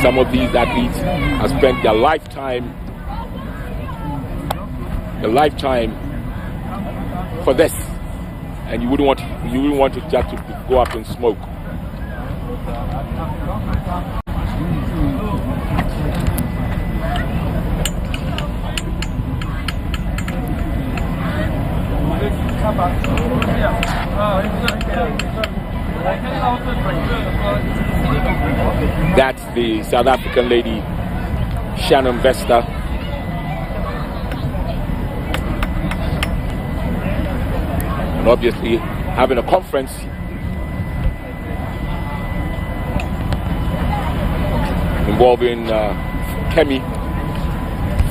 Some of these athletes have spent their lifetime for this, and you wouldn't want to just to go up and smoke. That's the South African lady, Shannon Vesta. And obviously having a conference involving Kemi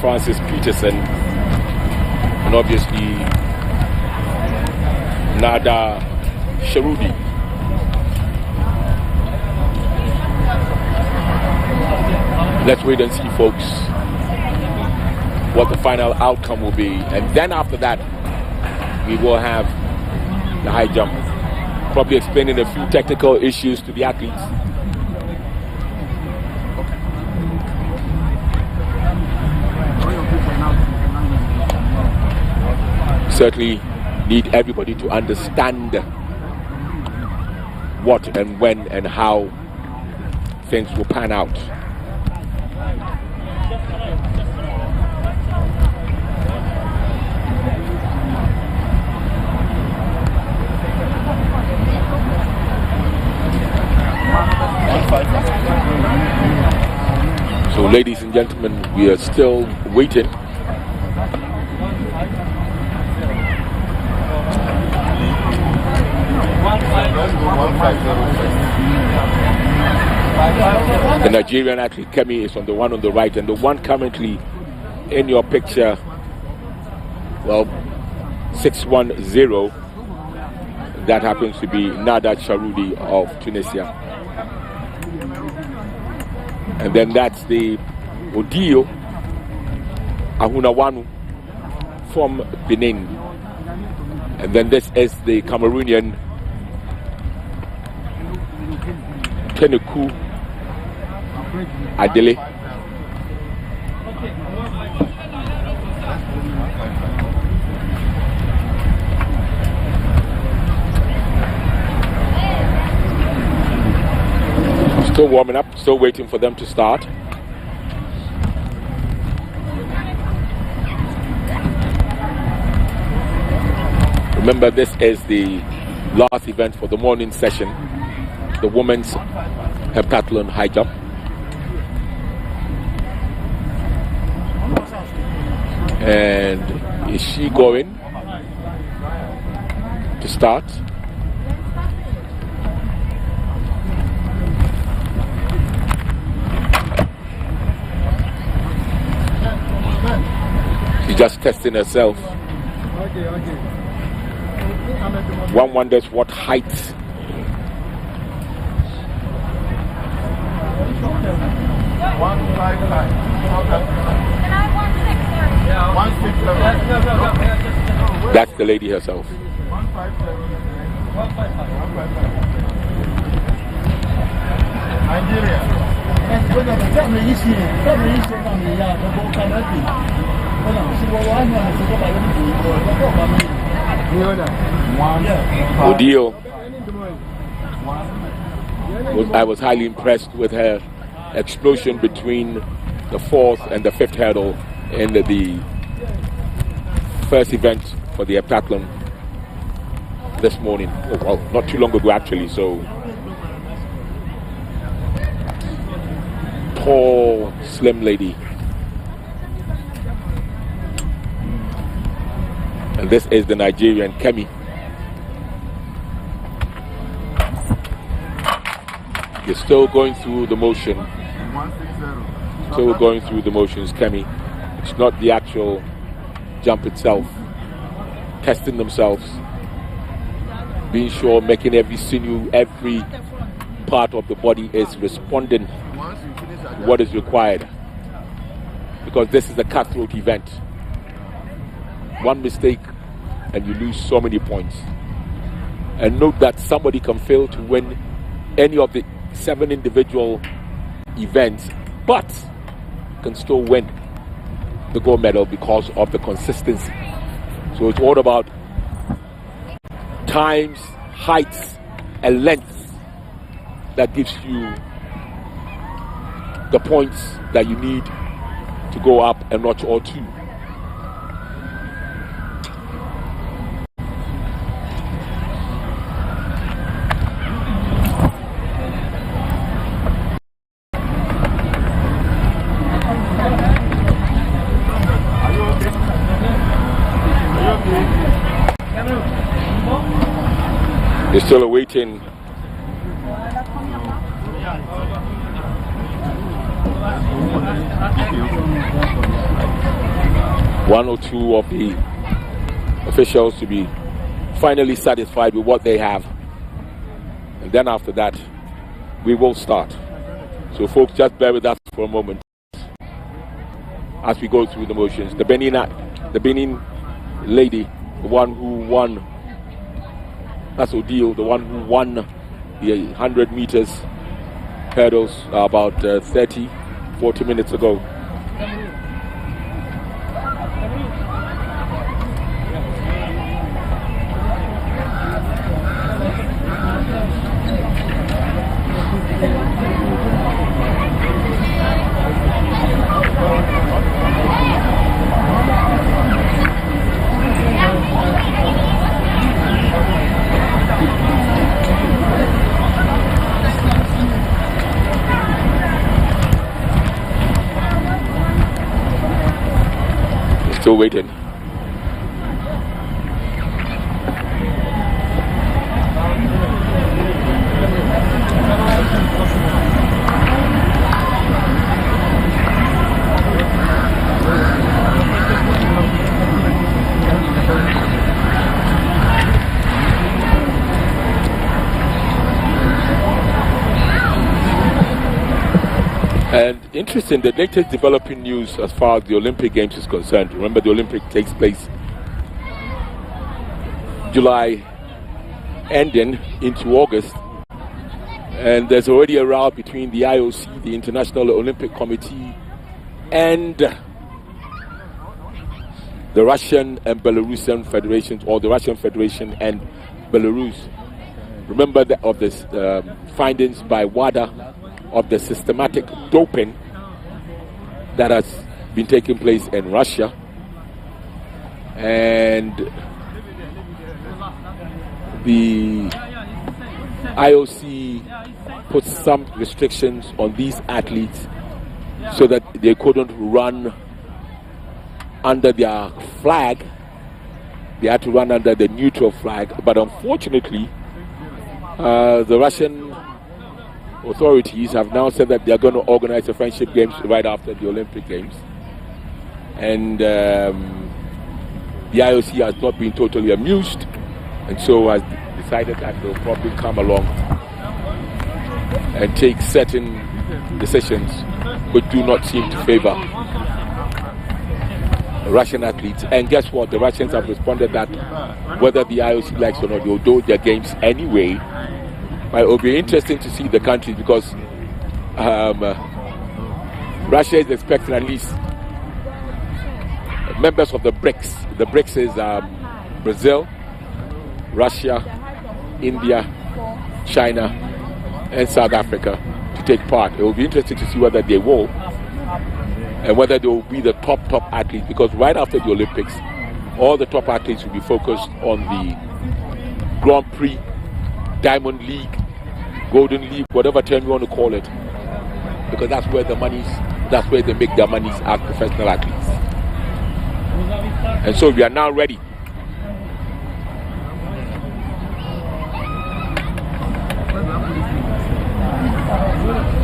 Francis Peterson and obviously Nada Sharudi. Let's wait and see, folks, what the final outcome will be. And then after that, we will have the high jump. Probably explaining a few technical issues to the athletes. Certainly need everybody to understand what and when and how things will pan out. So, ladies and gentlemen, we are still waiting. The Nigerian athlete Kemi is on the one on the right, and the one currently in your picture, well, 610, that happens to be Nada Sharudi of Tunisia. And then that's the Odio Ahunawanu from Benin. And then this is the Cameroonian Keneku Adele. Still warming up, still waiting for them to start. Remember, this is the last event for the morning session, the women's heptathlon high jump. And is she going to start? She's just testing herself. One wonders what height that's the lady herself. Odio, I was highly impressed with her explosion between the fourth and the fifth hurdle in the first event for the heptathlon this morning. Oh, well, not too long ago actually. So tall, slim lady. And this is the Nigerian Kemi. You're still going through the motion. Still going through the motions, Kemi. It's not the actual jump itself. Testing themselves. Being sure, making every sinew, every part of the body is responding to what is required. Because this is a cutthroat event. One mistake and you lose so many points. And note that somebody can fail to win any of the 7 individual events but can still win the gold medal because of the consistency. So it's all about times, heights, and lengths that gives you the points that you need to go up a notch or two. They're still awaiting one or two of the officials to be finally satisfied with what they have, and then after that we will start. So folks, just bear with us for a moment as we go through the motions. The Benin lady, the one who won, that's Odile, the one who won the 100 meters hurdles about 40 minutes ago. Still waiting. And interesting, the latest developing news as far as the Olympic Games is concerned. Remember, the Olympic takes place July ending into August, and there's already a row between the IOC, the International Olympic Committee, and the Russian and Belarusian federations, or the Russian Federation and Belarus. Remember of this findings by WADA of the systematic doping that has been taking place in Russia, and the IOC put some restrictions on these athletes so that they couldn't run under their flag. They had to run under the neutral flag, but unfortunately the Russian authorities have now said that they are going to organize the Friendship Games right after the Olympic Games, and the IOC has not been totally amused, and so has decided that they'll probably come along and take certain decisions which do not seem to favor Russian athletes. And guess what? The Russians have responded that whether the IOC likes or not, they'll do their games anyway. But it will be interesting to see the countries, because Russia is expecting at least members of the BRICS. The BRICS is Brazil, Russia, India, China, and South Africa to take part. It will be interesting to see whether they will, and whether they will be the top athletes, because right after the Olympics, all the top athletes will be focused on the Grand Prix, Diamond League, Golden League, whatever term you want to call it, because that's where they make their monies as professional athletes. And so we are now ready.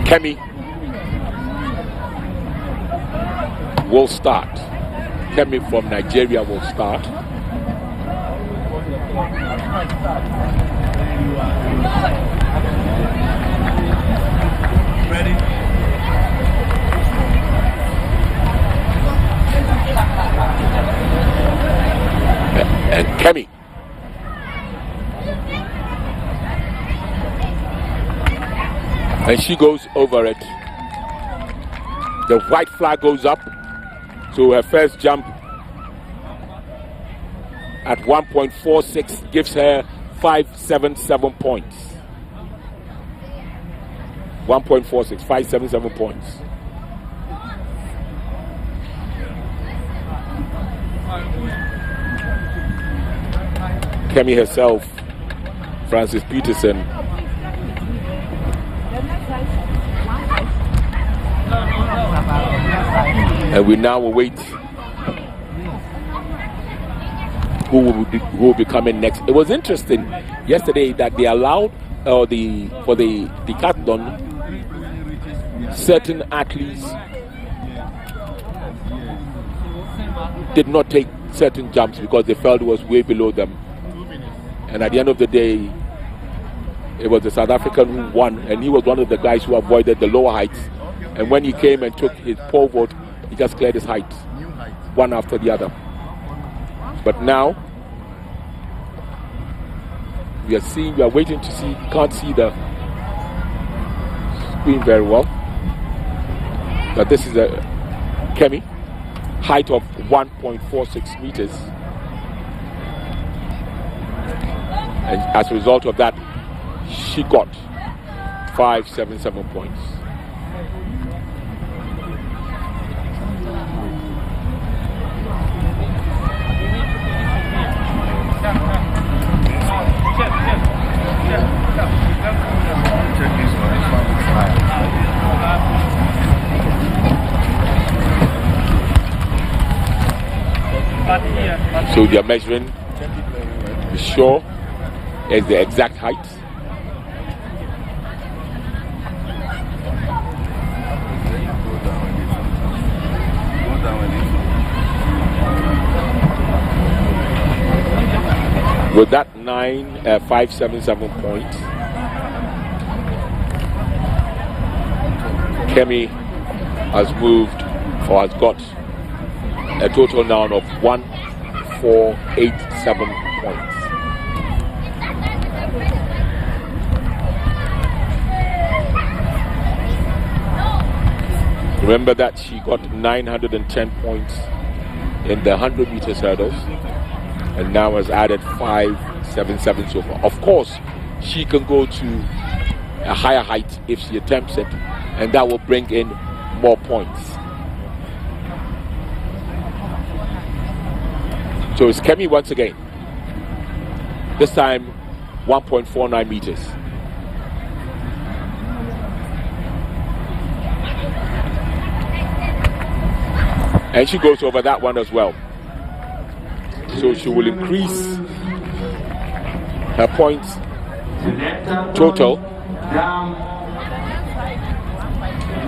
Kemi will start. Kemi from Nigeria will start. Ready? And Kemi. And she goes over it. The white flag goes up. So her first jump at 1.46 gives her 577 points. 1.46, 577 points. Kemi herself, Frances Peterson. And we now await who will be coming next. It was interesting yesterday that they allowed for the decathlon, certain athletes did not take certain jumps because they felt it was way below them. And at the end of the day, it was the South African who won, and he was one of the guys who avoided the lower heights. And when he came and took his pole vault, he just cleared his height, one after the other. But now, we are waiting to see, can't see the screen very well. But this is a Kemi, height of 1.46 meters. And as a result of that, she got 577 points. So they are measuring to be sure is the exact height. With that 577 points, Kemi has moved or has got a total now of 1487 points. Remember that she got 910 points in the 100 meters hurdles and now has added 577 so far. Of course, she can go to a higher height if she attempts it, and that will bring in more points. So it's Kemi once again. This time 1.49 meters. And she goes over that one as well. So she will increase her points total.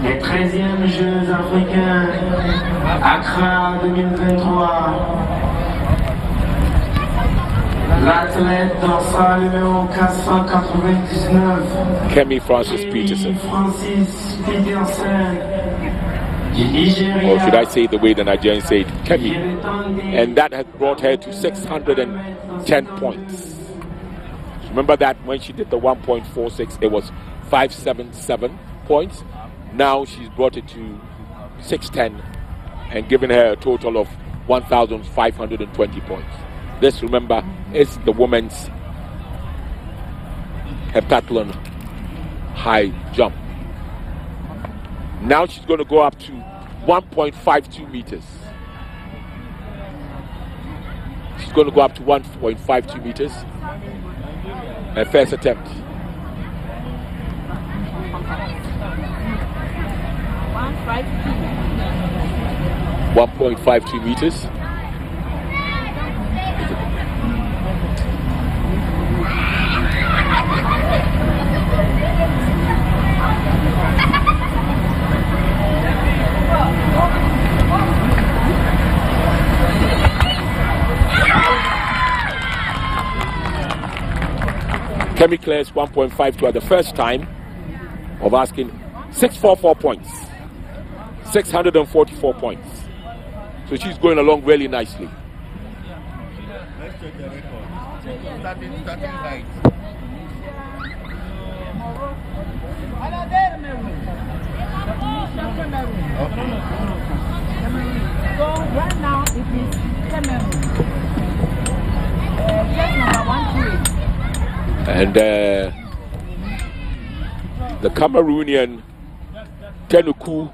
Les 13e Jeux africains Accra 2023. L'athlète dans sa numéro 499. Kemi Frances Peterson. Or should I say the way the Nigerians say it, Kemi. And that has brought her to 610 points. Remember that when she did the 1.46, it was 577 points. Now she's brought it to 610 and given her a total of 1,520 points. This, remember, is the women's heptathlon high jump. Now she's going to go up to 1.52 meters. She's going to go up to 1.52 meters. Her first attempt. 1.52 meters. Kemi clears 1.52 at the first time of asking 644 points. 644 points. So she's going along really nicely. Let's check the record. Starting height. Okay. So right now it is Cameroon. Just number 1 And the Cameroonian Tenuku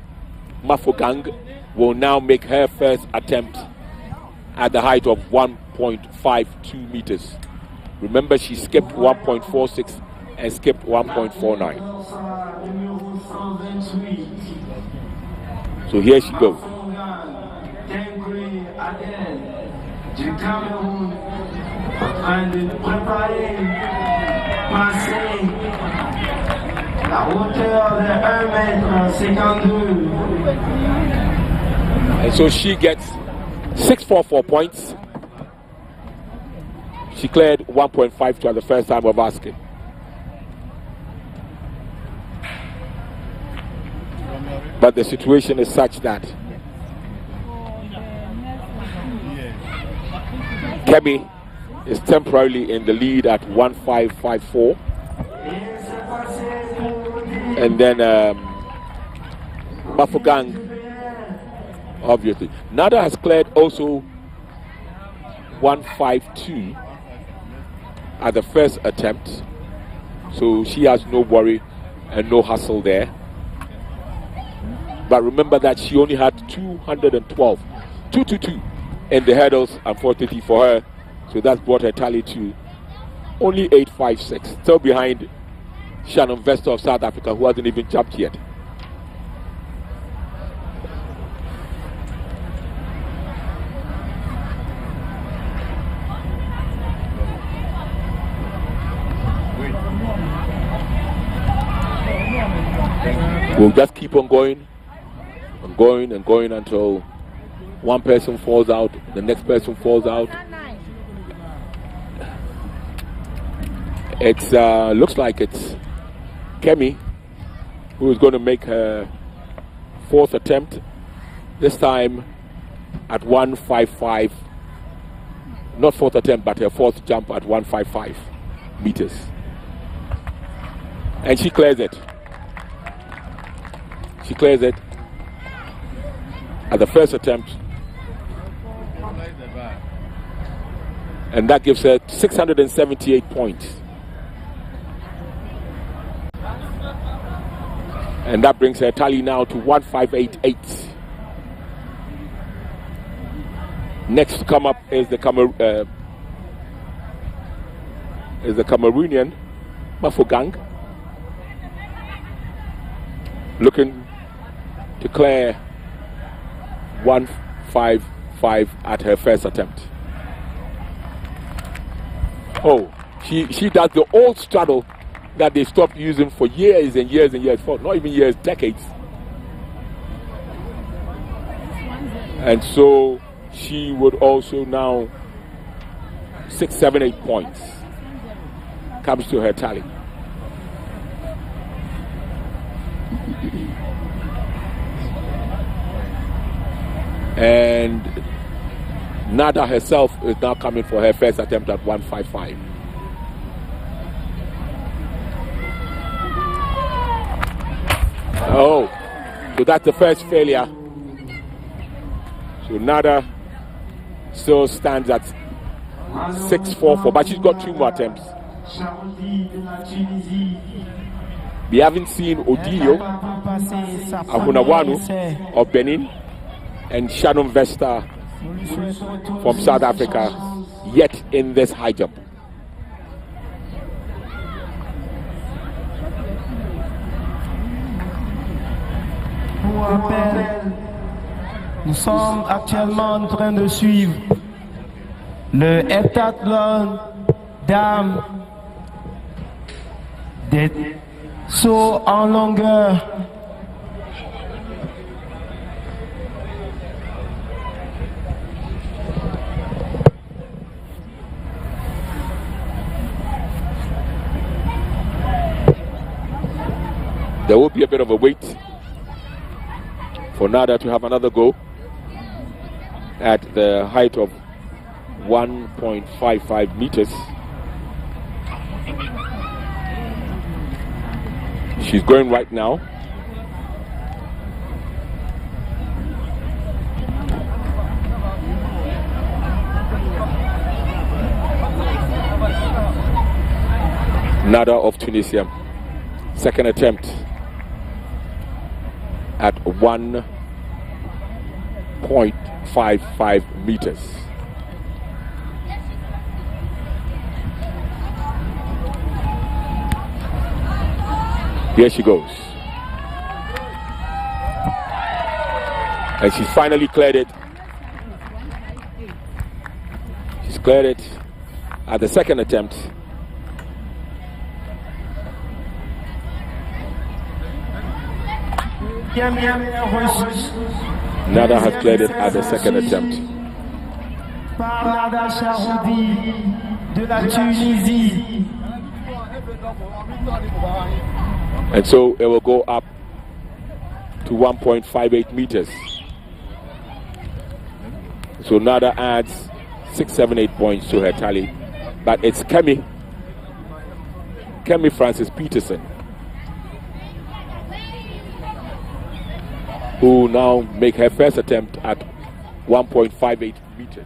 Mafogang will now make her first attempt at the height of 1.52 meters. Remember, she skipped 1.46 and skipped 1.49. So here she goes. Du Cameroun, en train de préparer, passer la hauteur de 1,52 m. And so she gets 644 points. She cleared 1.52 at the first time of asking. But the situation is such that Kemi is temporarily in the lead at 1.554. And then Mafogang, obviously. Nada has cleared also 1.52 at the first attempt. So she has no worry and no hustle there. But remember that she only had 212, 222 in the hurdles, unfortunately for her. So that's brought her tally to only 856. Still behind Shannon Vesta of South Africa, who hasn't even jumped yet. We'll just keep on going and going and going until one person falls out, the next person falls out. It looks like it's Kemi who is going to make her fourth attempt, this time at 1.55. Not fourth attempt, but her fourth jump at 1.55 meters. And she clears it. She clears it at the first attempt. And that gives her 678 points. And that brings her tally now to 1.588. Next to come up is the Cameroonian Mafogang, looking to clear 1.55 at her first attempt. Oh, she does the old straddle that they stopped using for years and years and years, for not even years, decades. And so she would also now 678 points comes to her tally. And Nada herself is now coming for her first attempt at 1.55. Oh, so that's the first failure. So Nada still stands at 6.44, but she's got 2 more attempts. We haven't seen Odilio Ahunawanu of Benin and Shannon Vesta from South Africa yet in this high jump. Nous sommes actuellement en train de suivre le heptathlon dames des sauts en longueur. There will be a bit of a wait for Nada to have another go at the height of 1.55 meters. She's going right now. Nada of Tunisia. Second attempt at 1.55 meters. Here she goes. And she's finally cleared it. She's cleared it at the second attempt. Nada has cleared it at the second attempt. And so it will go up to 1.58 meters. So Nada adds 6, 7, 8 points to her tally. But it's Kemi Francis Peterson, who now make her first attempt at 1.58 meters.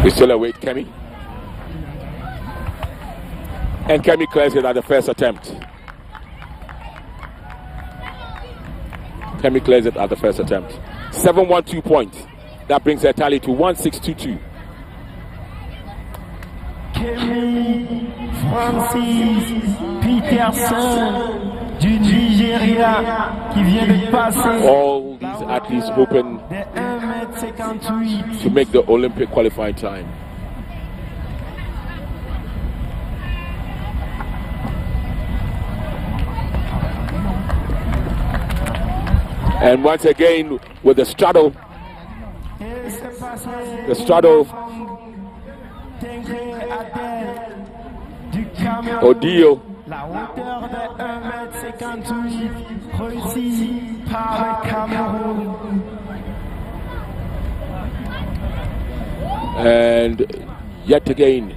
We still await Kemi. And Kemi clears it at the first attempt. Kemi clears it at the first attempt. 712 points. That brings her tally to 1622. Kemi Francis Peterson du Nigeria qui vient de passer. All these athletes hoping to make the Olympic qualifying time. And once again with the straddle Odile. La hauteur de 1,58 m réussie par le Cameroun. And yet again,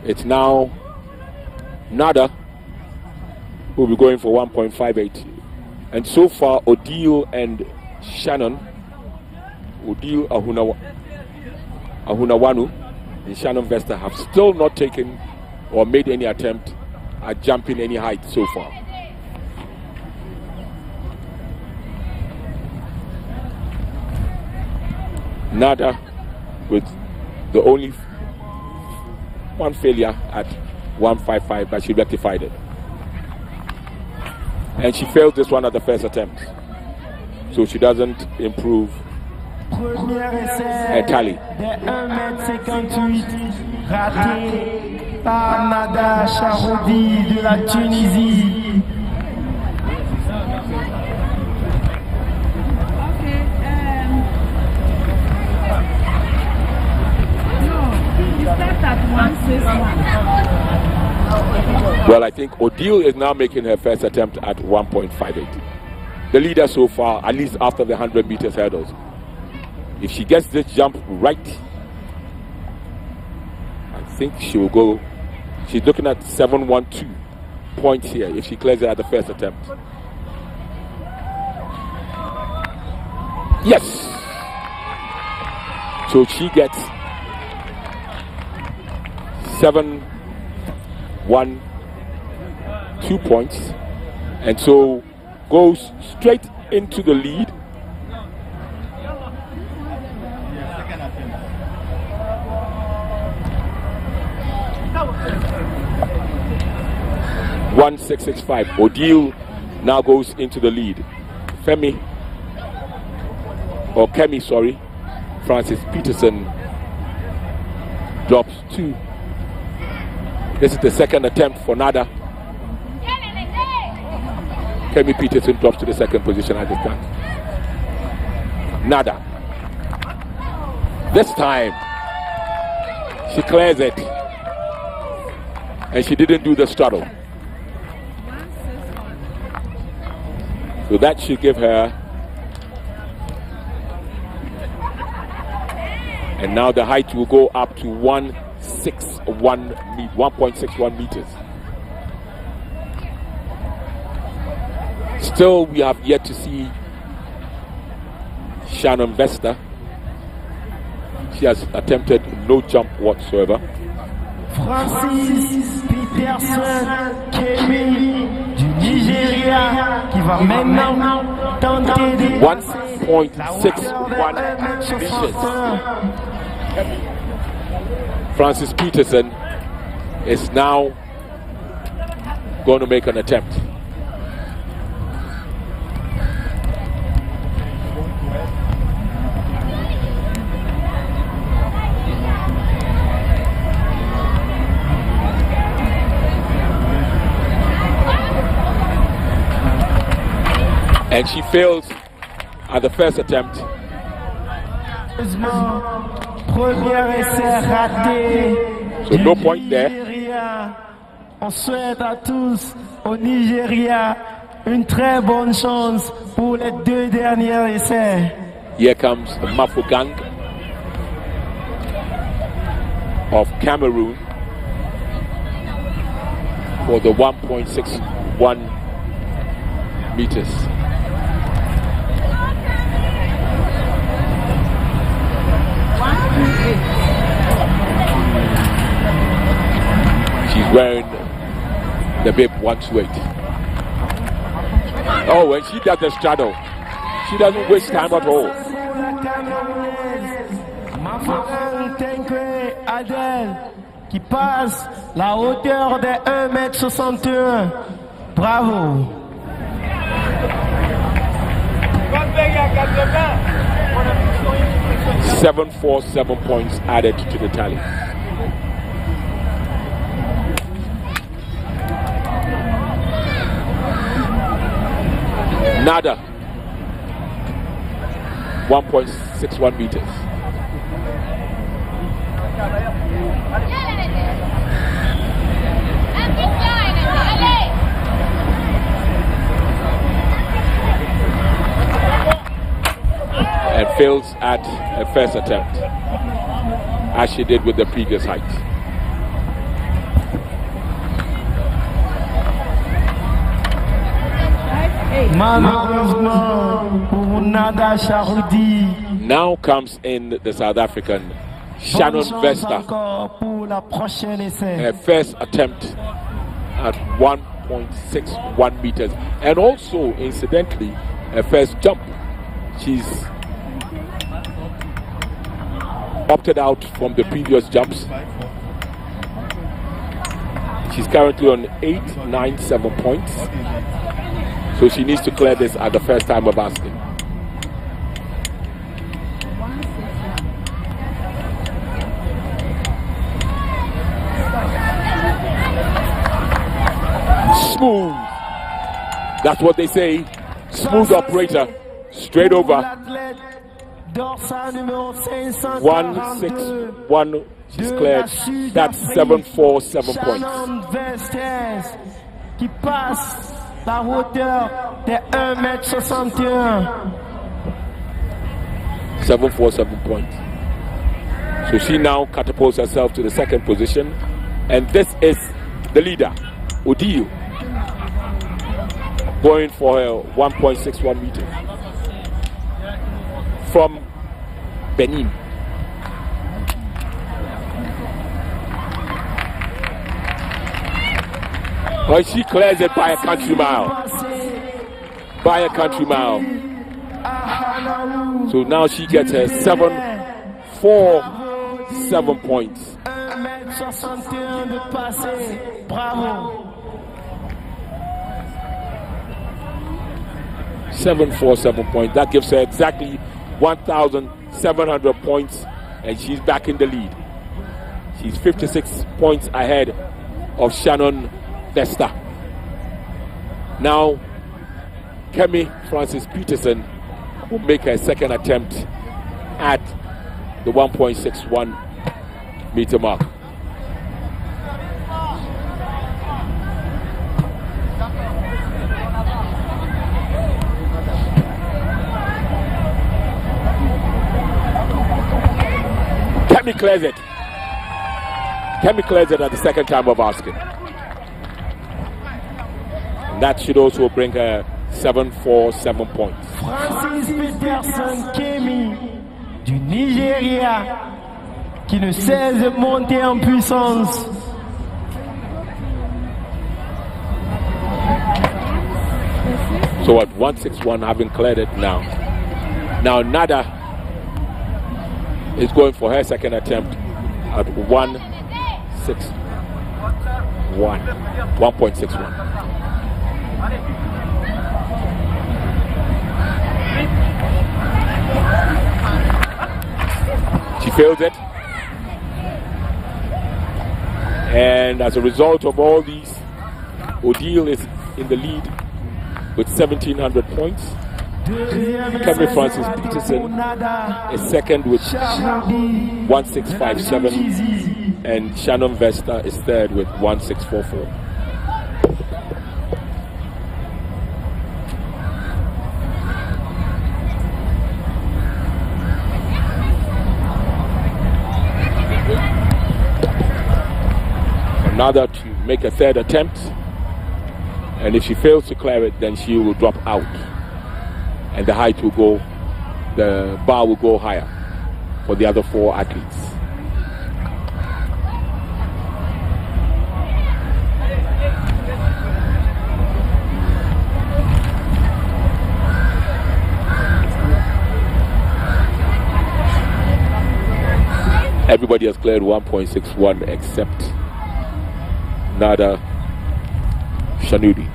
it's now Nada who will be going for 1.58. And so far, Odile and Shannon, Odile Ahunawanu and Shannon Vesta have still not taken or made any attempt at jumping any height so far. Nada with the only one failure at 155, but she rectified it. And she failed this one at the first attempt, so she doesn't improve her tally. De 1,58 m raté par Nada Charoudi de la Tunisie. Well, I think Odile is now making her first attempt at 1.58. The leader so far, at least after the 100 meters hurdles. If she gets this jump right, I think she will go. She's looking at 712 points here if she clears it at the first attempt. Yes! So she gets 712 points, and so goes straight into the lead. .1665. Odile now goes into the lead. Kemi Francis Peterson drops 2. This is the second attempt for Nada. Kemi Peterson drops to the second position at this time. Nada This time, she clears it. And she didn't do the straddle. So that should give her. And now the height will go up to 1.61 meters. Still, we have yet to see Shannon Vesta. She has attempted no jump whatsoever. Francis Peterson Kemi du Nigeria qui va maintenant tenter de 1.61 meters. Francis Peterson is now going to make an attempt. And she fails at the first attempt. So no point there. On souhaite à tous au Nigeria une très bonne chance pour les deux derniers essais. Here comes the Mafogang of Cameroon for the 1.61 meters. She's wearing the bib 128. Oh, when she does the straddle, she doesn't waste time at all. Adèle qui passe la hauteur de 1m61. Bravo. 747 points added to the tally. Nada. 1.61 meters. And fails at a first attempt, as she did with the previous height. Now comes in the South African Shannon Vesta. Her first attempt at 1.61 meters, and also incidentally her first jump. She's opted out from the previous jumps. She's currently on 897 points. So she needs to clear this at the first time of asking. Smooth. That's what they say. Smooth operator. Straight over. 161. She's cleared. That's 747 points. La hauteur de 1m61. 747 points. So she now catapults herself to the second position. And this is the leader, Odiyo, going for her 1.61 meters from Benin. Well, she clears it by a country mile. By a country mile. So now she gets her 747 points. 747 points. That gives her exactly 1,700 points, and she's back in the lead. She's 56 points ahead of Shannon Vesta. Now, Kemi Francis Peterson will make her second attempt at the 1.61 meter mark. Kemi clears it. Kemi clears it at the second time of asking. And that should also bring her 7 points. Francis Peterson Kemi du Nigeria qui ne cesse de monter en puissance. So at 161, having cleared it now. Now Nada is going for her second attempt at 1.61. She failed it. And as a result of all these, Odile is in the lead with 1,700 points. Kemi Francis Peterson is second with 1,657, and Shannon Vesta is third with 1,644. Another to make a third attempt, and if she fails to clear it, then she will drop out. And the height will go, the bar will go higher for the other 4 athletes. Everybody has cleared 1.61 except Nada Shanudi.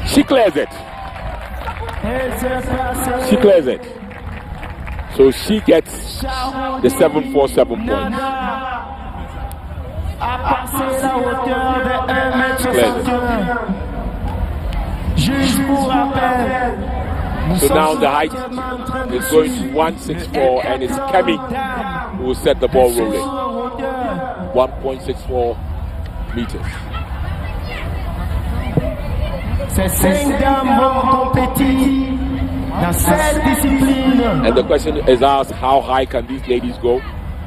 She clears it. She clears it. So she gets the 747 points. So now the height is going to 164, and it's Kemi who will set the ball rolling. 1.64 meters. And the question is asked, how high can these ladies go?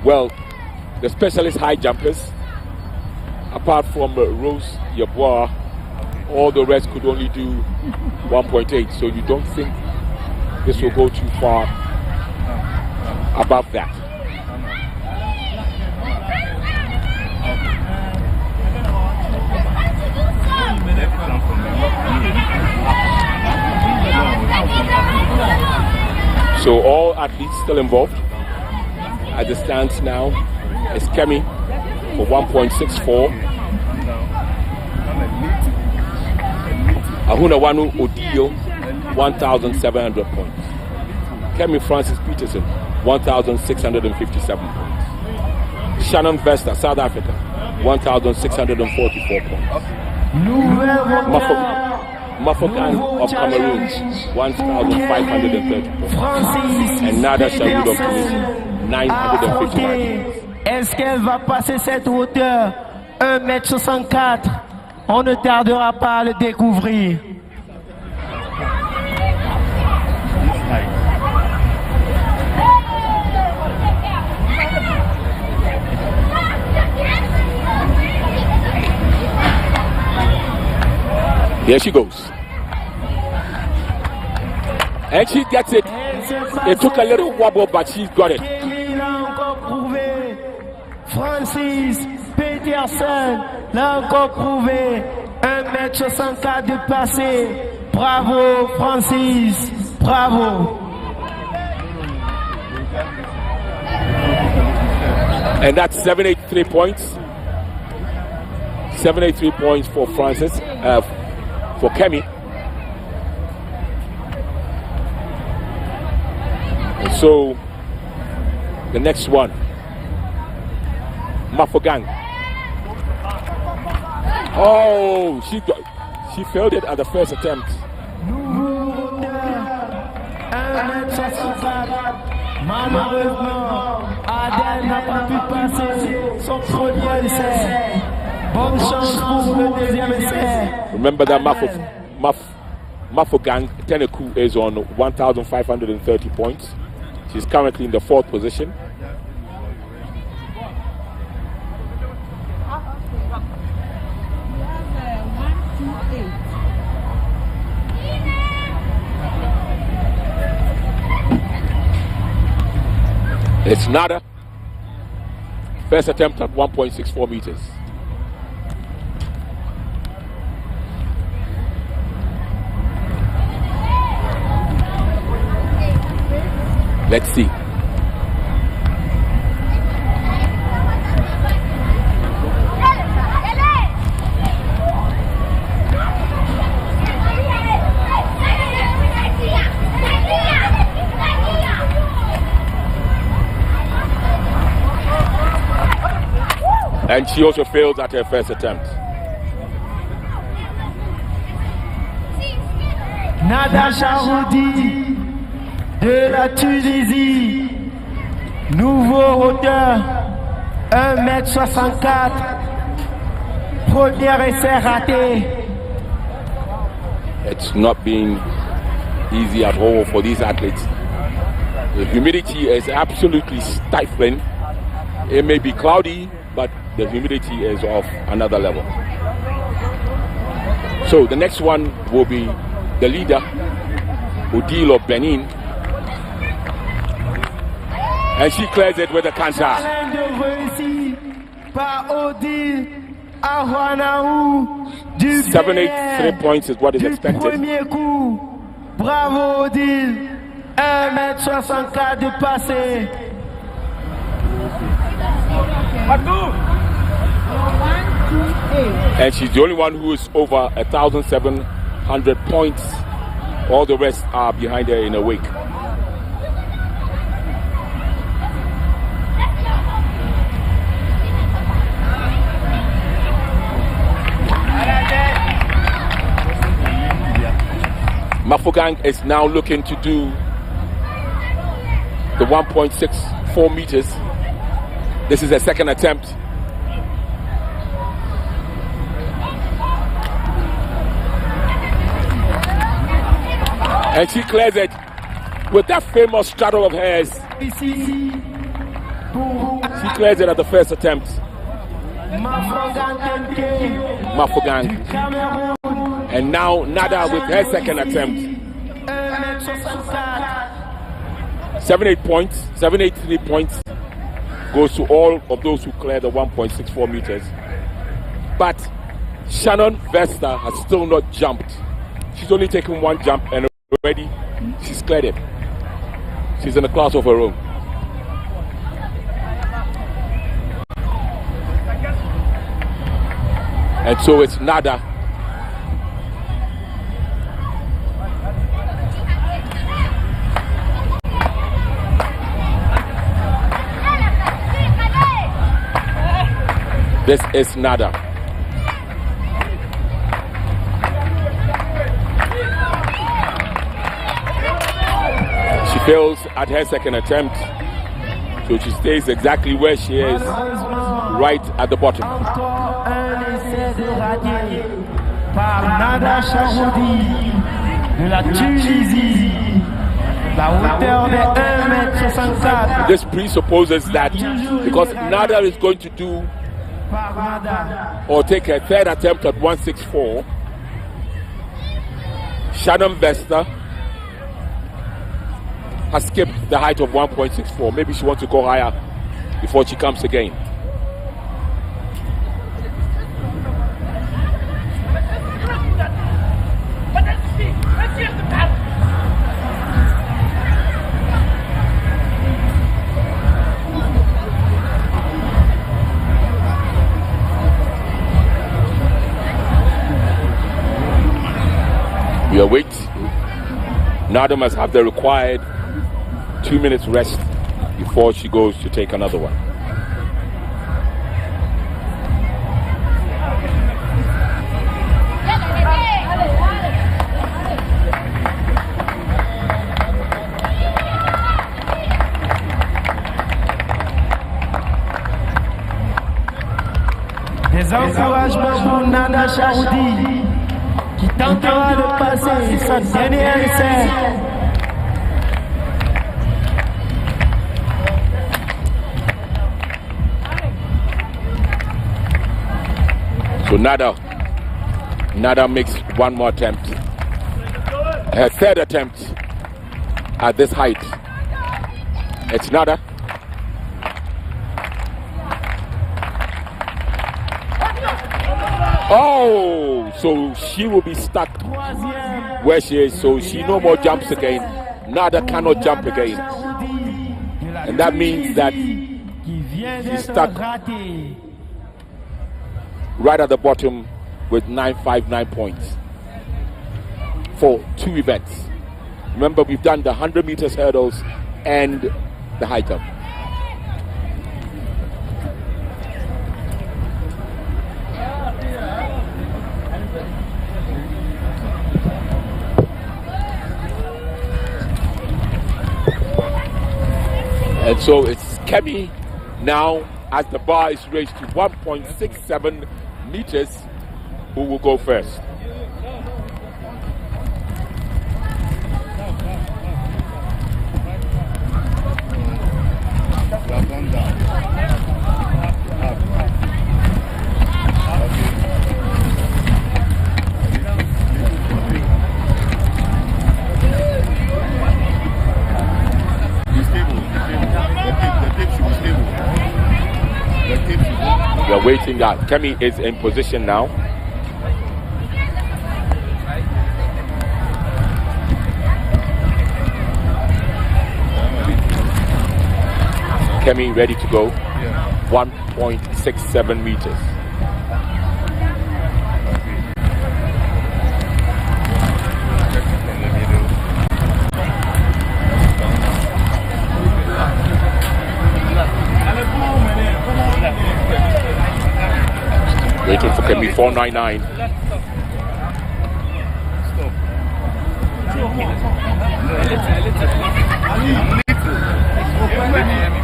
Well, the specialist high jumpers, apart from Rose Yeboah, all the rest could only do 1.8. So you don't think this will go too far above that? So all athletes still involved. At the stance now is Kemi for 1.64. Ahunawanu Odile, 1,700 points. Kemi Francis Peterson, 1,657 points. Shannon Vesta, South Africa, 1,644 points. Mafokan of Cameroon, 1,530 points. And Nada Sharud of Tunisia, 959 points. Est-ce qu'elle va passer cette hauteur? 1,64 m. On ne tardera pas à le découvrir. Here she goes. And she gets it. It took a little wobble, but she got it. Francis Peterson l'a encore prouvé. 1,64 m de passé. Bravo, Francis. Bravo. And that's 783 points. 783 points for Francis. For Kemi. so the next one, Mafogang. Oh, she failed it at the first attempt. Malheureusement, Adèle n'a pas pu passer son premier essai. Bonne chance pour le deuxième essai. Remember that Mafogang Teneku is on 1,530 points. She's currently in the 4th position. It's Nada. First attempt at 1.64 meters. Let's see. And she also failed at her first attempt. Nada Charoudi de la Tunisie, nouveau hauteur, 1m64, premier essai raté. It's not been easy at all for these athletes. The humidity is absolutely stifling. It may be cloudy, but the humidity is of another level. So the next one will be the leader, Odile of Benin. And she clears it with a canter. 783 points is what is expected. Bravo Odile, 1m64 de passé. And she's the only one who is over 1,700 points. All the rest are behind her in a wake. Mafogang is now looking to do the 1.64 meters. This is a second attempt. And she clears it with that famous straddle of hers. She clears it at the first attempt. Mafogang. And now Nada with her second attempt. 783 points goes to all of those who clear the 1.64 meters. But Shannon Vesta has still not jumped. She's only taken one jump and already she's cleared it. She's in a class of her own. And so it's Nada. This is Nada. She fails at her second attempt, so she stays exactly where she is, right at the bottom. Nada Charoudi de la Tunisie, la hauteur de 1m64. This presupposes that because Nada is going to do or take a third attempt at 164, Shannon Vesta has skipped the height of 1.64. Maybe she wants to go higher before she comes again. We await. Nada must have the required 2 minutes rest before she goes to take another one. Des encouragements pour Nada Chaoudi qui tentera de passer sa dernière essai. So Nada makes one more attempt. Her third attempt at this height. It's Nada. Oh, so she will be stuck where she is. So she no more jumps again. Nada cannot jump again. And that means that she's stuck right at the bottom with 959 points for 2 events. Remember, we've done the 100 meters hurdles and the high jump. And so it's Kemi now, as the bar is raised to 1.67 meters, who will go first. We're waiting that Kemi is in position now. Kemi ready to go. 1.67 meters. Waiting for Kemi, 499.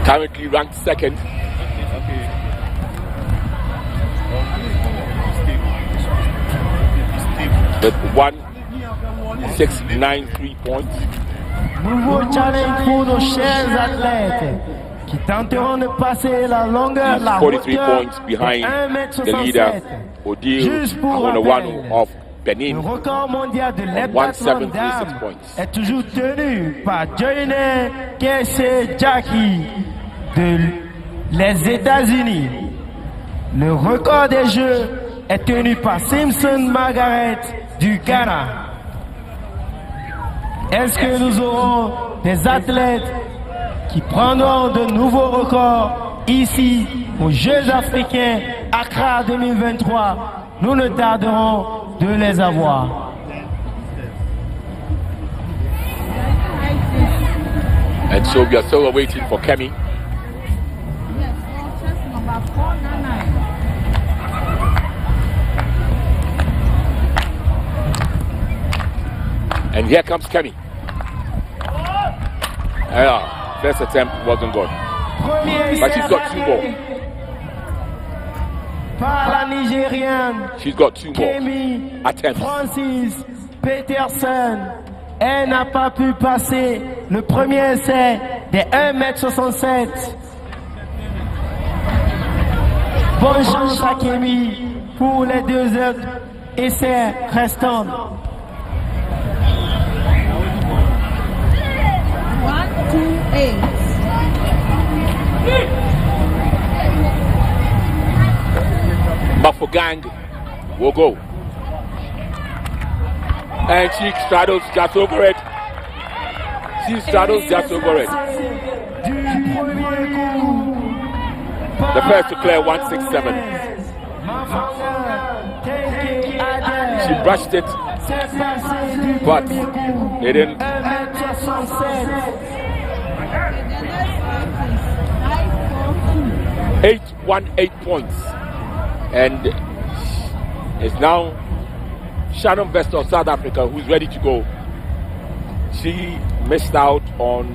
Currently ranked second. With 1,693 points. Nouveau challenge pour nos chers athlètes qui tenteront de passer la longueur, la 43 hauteur points behind the leader, Odile Ahonawanu of Benin. Le record mondial de l'heptathlon d'âme est toujours tenu par Joyner Kese Jackie les États-Unis. Le record des Jeux est tenu par Simpson Margaret du Ghana. Est-ce que nous aurons des athlètes qui prendront de nouveaux records ici aux Jeux africains Accra 2023? Nous ne tarderons de les avoir. And so we are still waiting for Kemi. And here comes Kemi. First attempt wasn't good. But she's got 2 more. Par la Nigérienne, She's got 2 more Kemi attempts. Francis Peterson. Elle n'a pas pu passer le premier essai des 1,67 m. Bonne chance à Kemi pour les 2 autres essais restants. 128. Buffalo Gang will go. And she straddles just over it. She straddles just over it. The first to clear 167. She brushed it, but they didn't. 818 points. And it's now Shannon Best of South Africa who's ready to go. She missed out on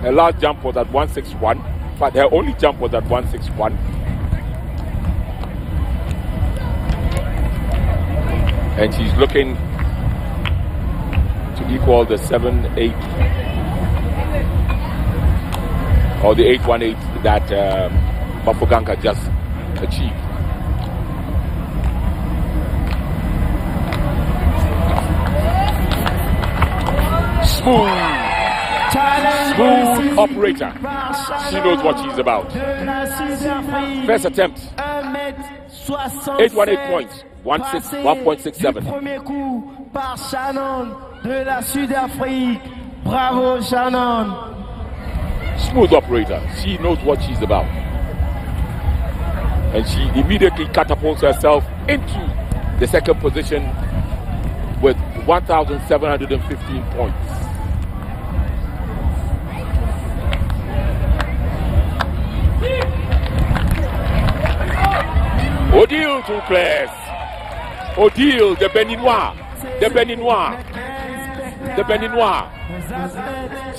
her last jump was at 161. In fact, her only jump was at 161. And she's looking to equal the 7-8 or the 818 that Bafoganka just achieved. Smooth operator. She knows what she's about. First attempt. 818 points. 1.67. Premier coup par Shannon de la Sud-Afrique. Bravo Shannon. Smooth operator. She knows what she's about. And she immediately catapults herself into the second position with 1,715 points. Odile to class. Odile, the Beninois. The Beninois. The Beninois.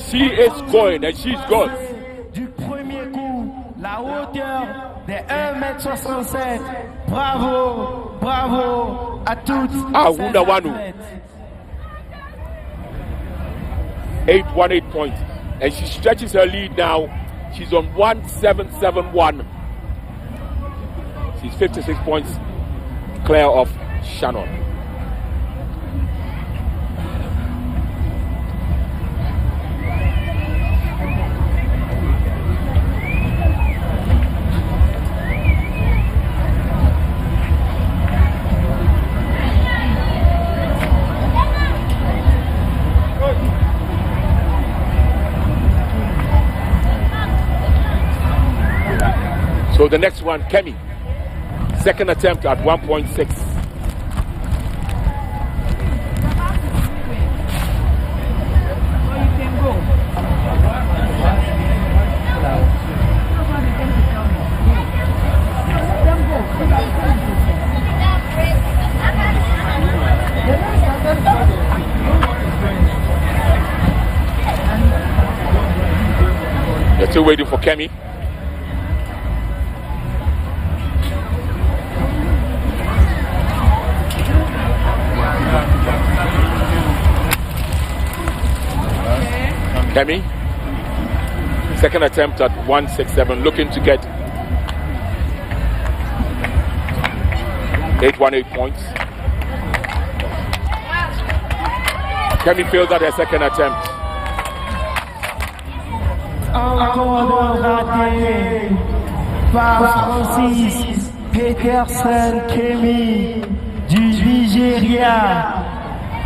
She is going and she's gone. Du premier coup, la hauteur de 1,67 m. Bravo, bravo à toutes. Ahunda Wanu. 818 points. And she stretches her lead now. She's on 1771. She's 56 points clear of Shannon. So the next one, Kemi. Second attempt at 1.6. They're still waiting for Kemi. Kemi, second attempt at 167, looking to get 818 points. Kemi fails at her second attempt. Encore raté par Francis Peterson Kemi du Nigeria.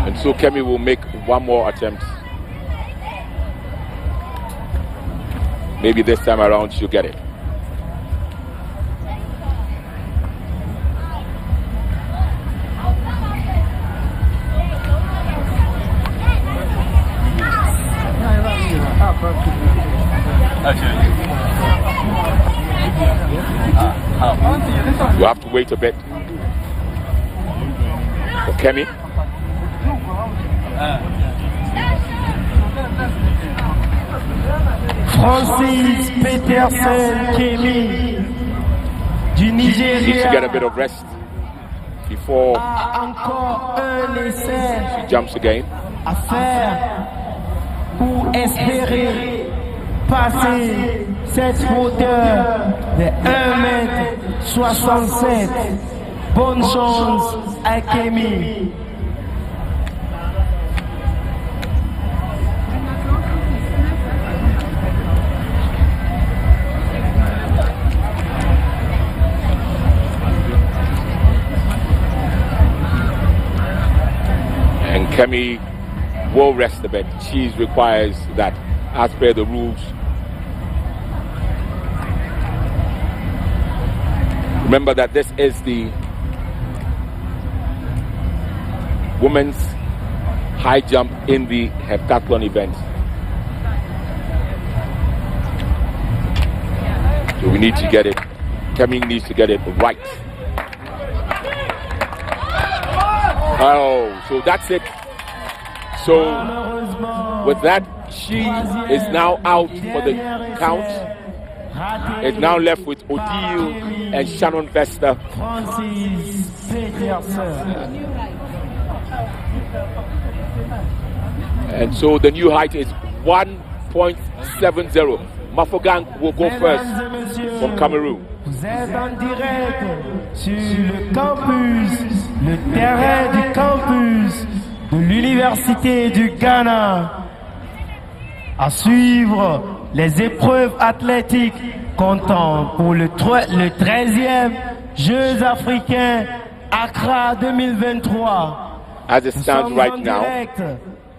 And so Kemi will make one more attempt. Maybe this time around she'll get it. You have to wait a bit for Kemi. Francis Peterson Kemi du Nigeria. Needs to get a bit of rest before encore un essai she jumps again. à faire pour espérer passer cette hauteur de 1,67 m. Bonne chance à Kemi. And Kemi will rest a bit. She requires that as per the rules. Remember that this is the women's high jump in the heptathlon event. So we need to get it Kemi needs to get it right. Oh, so that's it. So with that, she is now out for the count. It's now left with Odile and Shannon Vesta. And so the new height is 1.70. Mafogang will go first from Cameroon. Vous êtes en direct sur le campus, le terrain du campus de l'Université du Ghana. À suivre les épreuves athlétiques comptant pour le 13e Jeux africains Accra 2023. As it stands right now,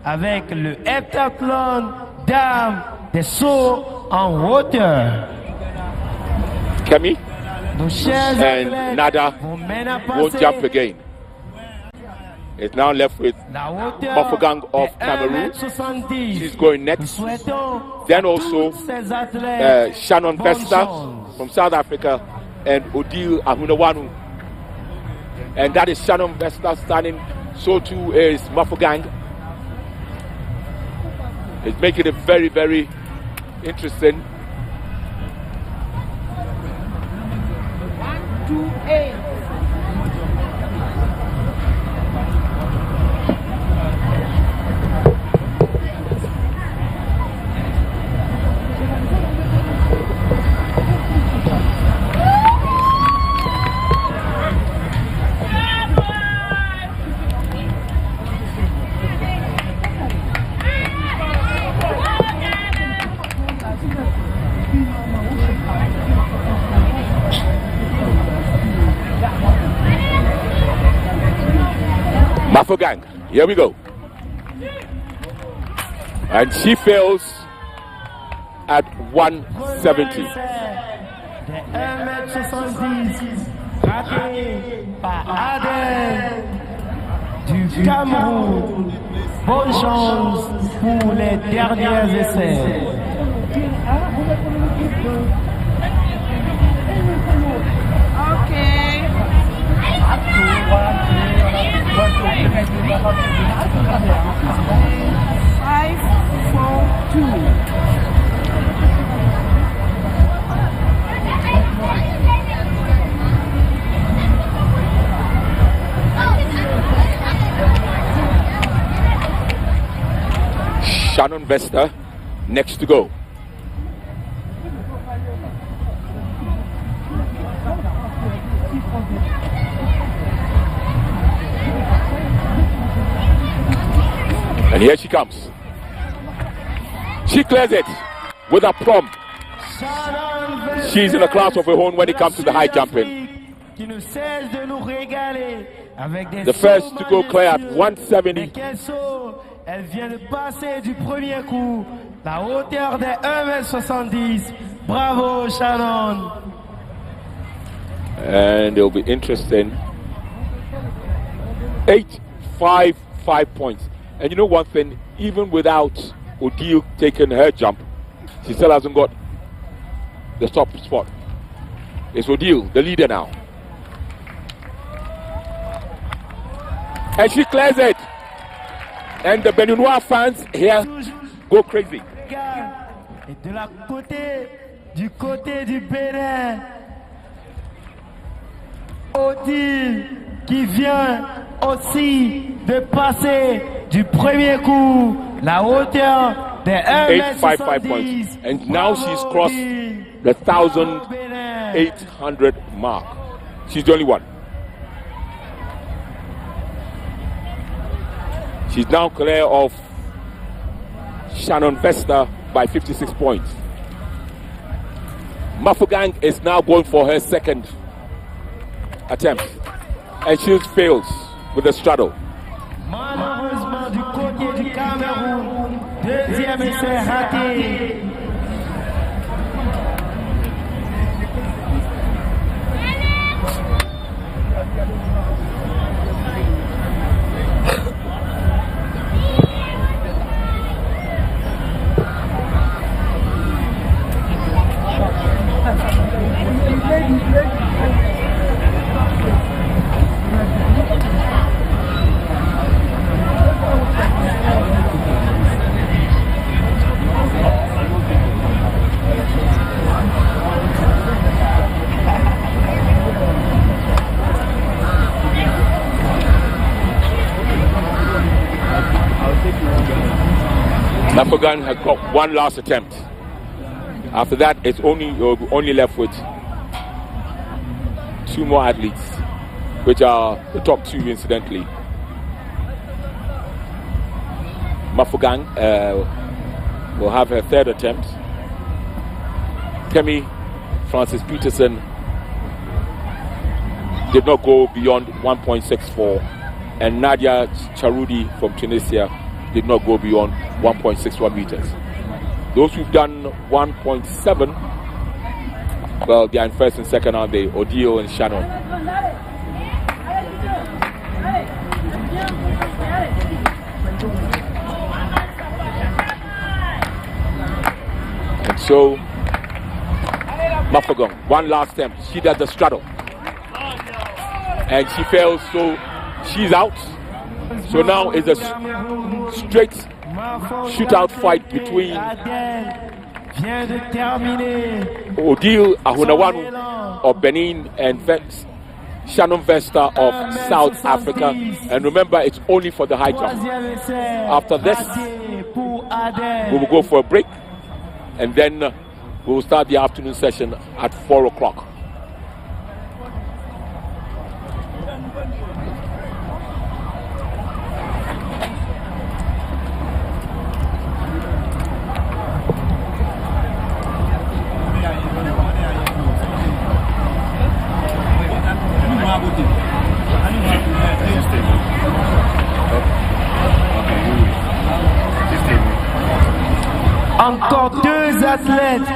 avec le heptathlon dames des sauts en hauteur. Kemi and Nada won't jump again. It's now left with Mafogang of Cameroon. She's going next. Then also Shannon Vesta from South Africa and Odile Ahunawanu. And that is Shannon Vesta standing. So too is Mafogang. It's making it very, very interesting. 1-2-8. Mafogang, here we go. And she fails at 170. Du Cameroun. Bonne chance pour les derniers essais. Okay. 5-4-2. Shannon Vesta next to go. And here she comes. She clears it with a plumb. She's in a class of her own when it comes to the high jumping. The first to go clear at 170. Elle vient de passer du premier coup la hauteur des 1m70. Bravo Shannon. And it'll be interesting. 8-5 points. And you know one thing, even without Odile taking her jump, she still hasn't got the top spot. It's Odile, the leader now. And she clears it. And the Beninois fans here go crazy. Et de la du côté du Bénin, Odile qui vient aussi de passer du premier coup la hauteur des 855 points. And now she's crossed the 1,800 mark. She's the only one. She's now clear of Shannon Vesta by 56 points. Mafogang is now going for her second attempt. And she fails with the straddle. Malheureusement du côté du Cameroun, deuxième essai raté. Mafogan has got one last attempt. After that, it's only left with 2 more athletes, which are the top 2 incidentally. Mafogang will have her 3rd attempt. Kemi Francis Peterson did not go beyond 1.64, and Nadia Charudi from Tunisia did not go beyond 1.61 meters. Those who've done 1.7, well, they are in 1st and 2nd, aren't they? Odile and Shannon. And so, Mafogon, one last attempt. She does the straddle. And she fails, so she's out. So now it's a straight shootout fight between Odile Ahunawanu of Benin and Shannon Vesta of South Africa. And remember, it's only for the high jump. After this, we will go for a break, and then we will start the afternoon session at 4 o'clock. Encore 2 athlètes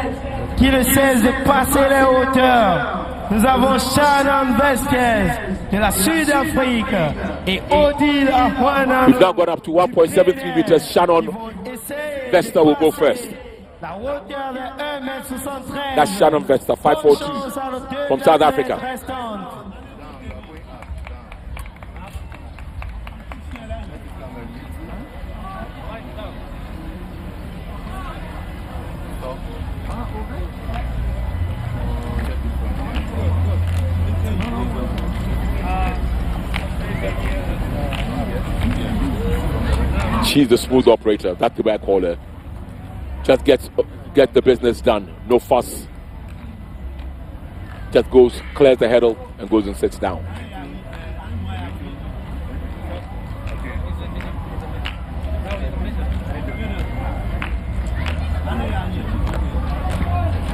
qui ne cessent de passer les hauteurs. Nous avons Shannon Vasquez de la Sud-Afrique et Odile Ahunawanu. We've now gone up to 1.73 meters. Shannon Vesta will go first. That's Shannon Vesta, 5'4" from South Africa. She's the smooth operator. That's the way I call her. Just get the business done. No fuss. Just goes, clears the hurdle, and goes and sits down.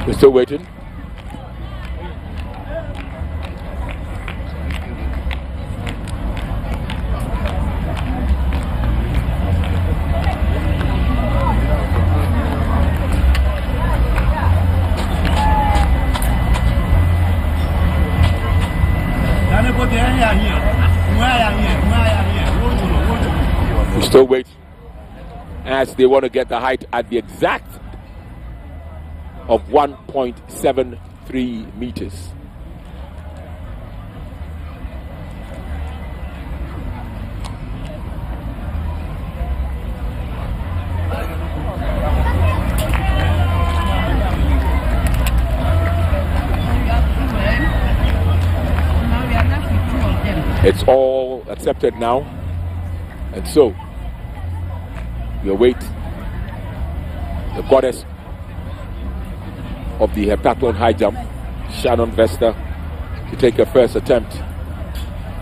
We're still waiting. We still wait as they want to get the height at the exact of 1.73 meters. It's all accepted now, and so we await the goddess of the heptathlon high jump, Shannon Vesta, to take her first attempt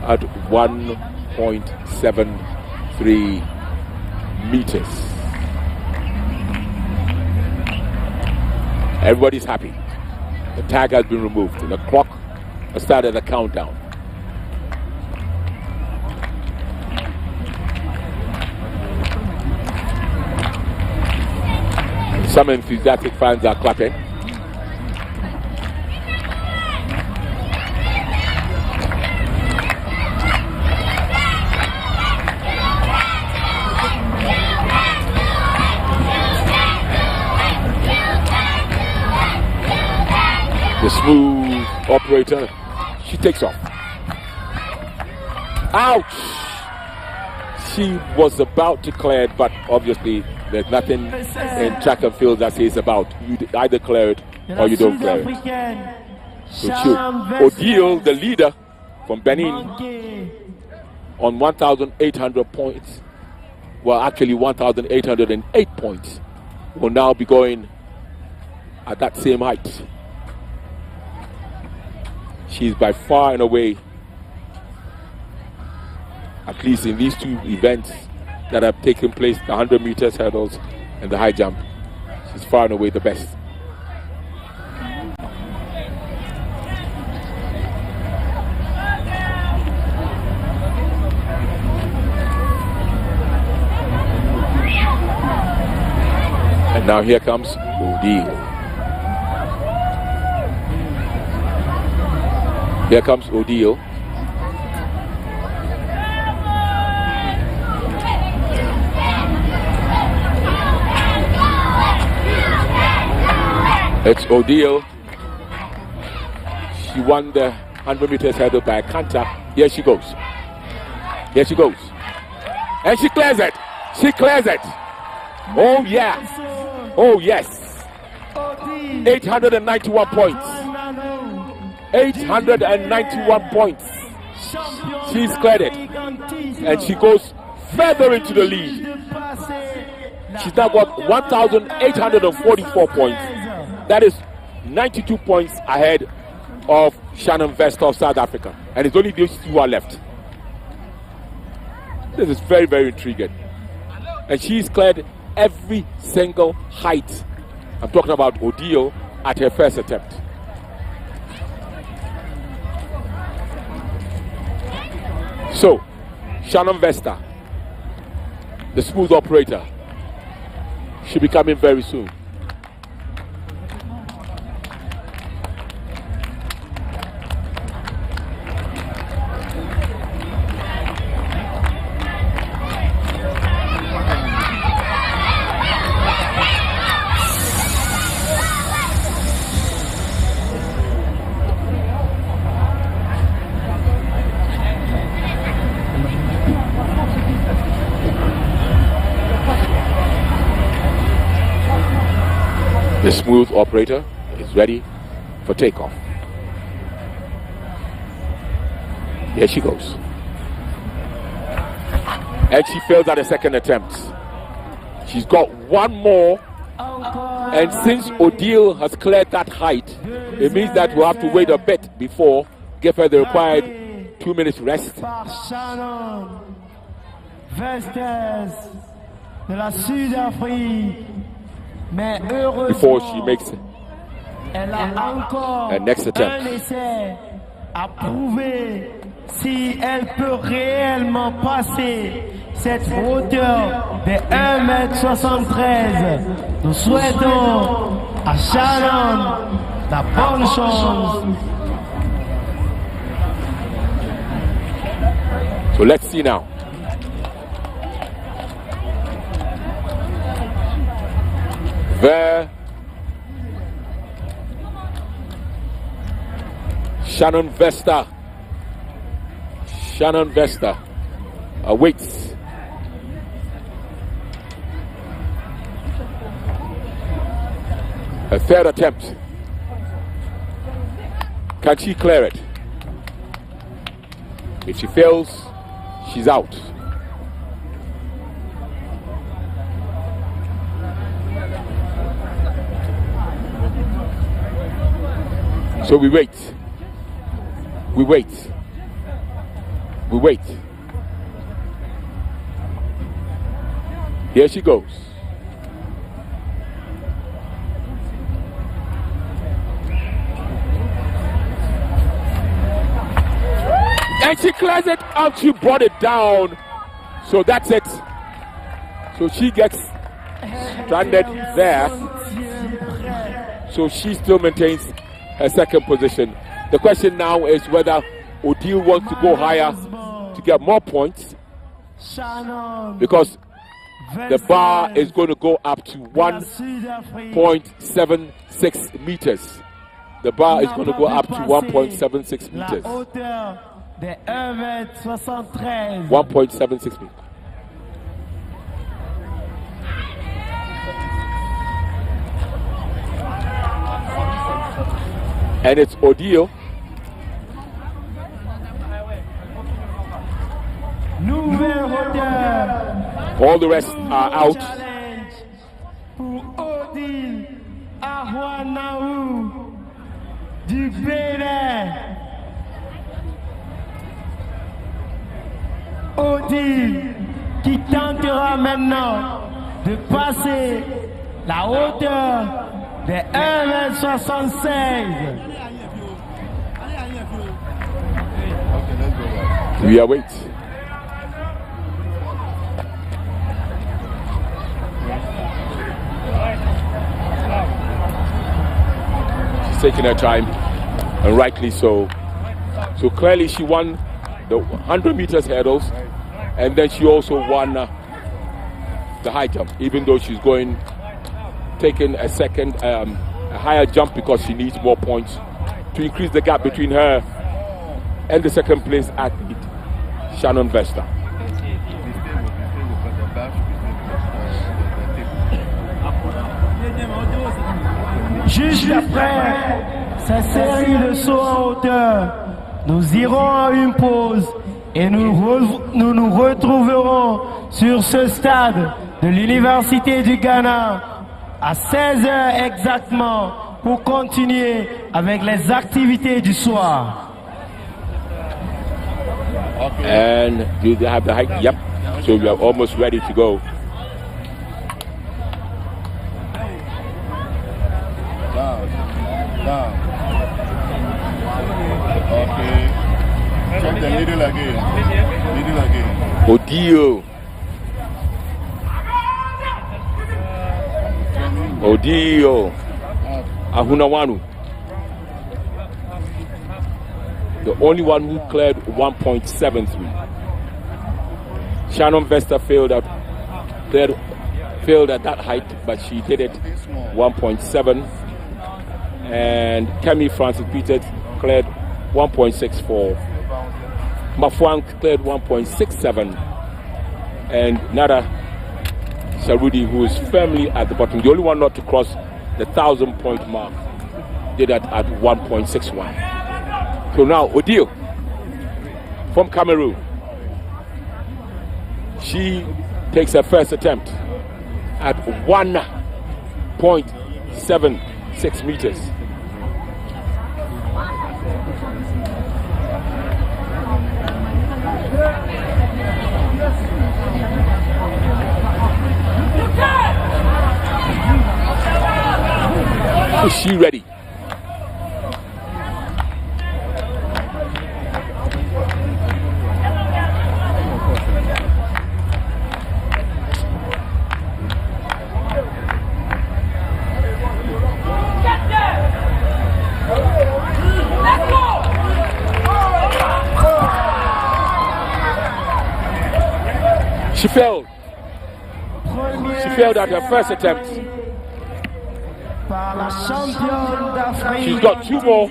at 1.73 meters. Everybody's happy. The tag has been removed. The clock has started the countdown. Some enthusiastic fans are clapping. The smooth operator, she takes off. Ouch! She was about to clear it, but obviously there's nothing in track and field that says about. You either clear it or you don't clear it. So Odile, the leader from Benin, on 1,800 points, well, actually 1,808 points, will now be going at that same height. She's by far and away, at least in these two events that have taken place, the 100 meters hurdles and the high jump, she's far and away the best. And now here comes Odile. Here comes Odile. It's Odile. She won the 100 meters hurdle by a canter. Here she goes. Here she goes. And she clears it. She clears it. Oh, yeah. Oh, yes. 891 points. 891 points. She's cleared it. And she goes further into the lead. She's now got 1,844 points. That is 92 points ahead of Shannon Vesta of South Africa. And it's only those two are left. This is very, very intriguing. And she's cleared every single height. I'm talking about Odile at her first attempt. So, Shannon Vesta, the smooth operator, should be coming very soon. The smooth operator is ready for takeoff. Here she goes. And she fails at a second attempt. She's got one more. And since Odile has cleared that height, it means that we'll have to wait a bit before give her the required 2 minutes rest. Before she makes her next attempt. À prouver si elle peut réellement passer cette hauteur de 1,73 m. Nous souhaitons à Shannon la bonne chance. So let's see now. There, Shannon Vesta awaits. A third attempt. Can she clear it? If she fails, she's out. So we wait. We wait. We wait. Here she goes. And she clears it out. She brought it down. So that's it. So she gets stranded there. So she still maintains her second position. The question now is whether Odile wants to go higher to get more points, because the bar is going to go up to 1.76 meters. The bar is going to go up to 1.76 meters. 1.76 meters. And it's Odile. Nouvelle hauteur All the rest are out. Challenge pour Odile Ahouanaou du Bénin. Odile qui tentera maintenant de passer la hauteur des 1,76 m. We await. She's taking her time, and rightly so. So clearly she won the 100 meters hurdles, and then she also won the high jump, even though she's taking a second, a higher jump because she needs more points to increase the gap between her and the second place athlete, Shannon Vesta. Juste après cette série de sauts en hauteur, nous irons à une pause et nous nous retrouverons sur ce stade de l'Université du Ghana à 16 h exactement pour continuer avec les activités du soir. And do they have the height? Yep. So we are almost ready to go. Down. Okay. Check the middle again. Odio. Ahunawanu. The only one who cleared 1.73. Shannon Vesta failed at that height, but she did it 1.7. And Kemi Francis Peters cleared 1.64. Mafuang cleared 1.67. And Nada Sarudi, who is firmly at the bottom, the only one not to cross the 1,000-point mark, did that at 1.61. So now Odile from Cameroon, she takes her first attempt at 1.76 meters. Is she ready? She failed. She failed at her first attempt. She's got two more.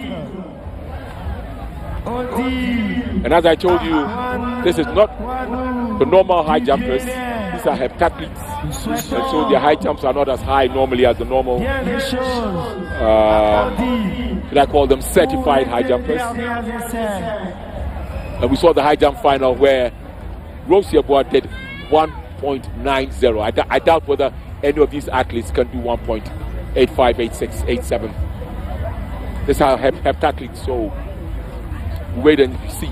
And as I told you, this is not the normal high jumpers. These are heptathletes. And so their high jumps are not as high normally as the normal, should I call them certified high jumpers. And we saw the high jump final where Rosie Aboa did 1.90. I doubt whether any of these athletes can do 1.85, 86, 87. This is how heptathletes, so wait and see.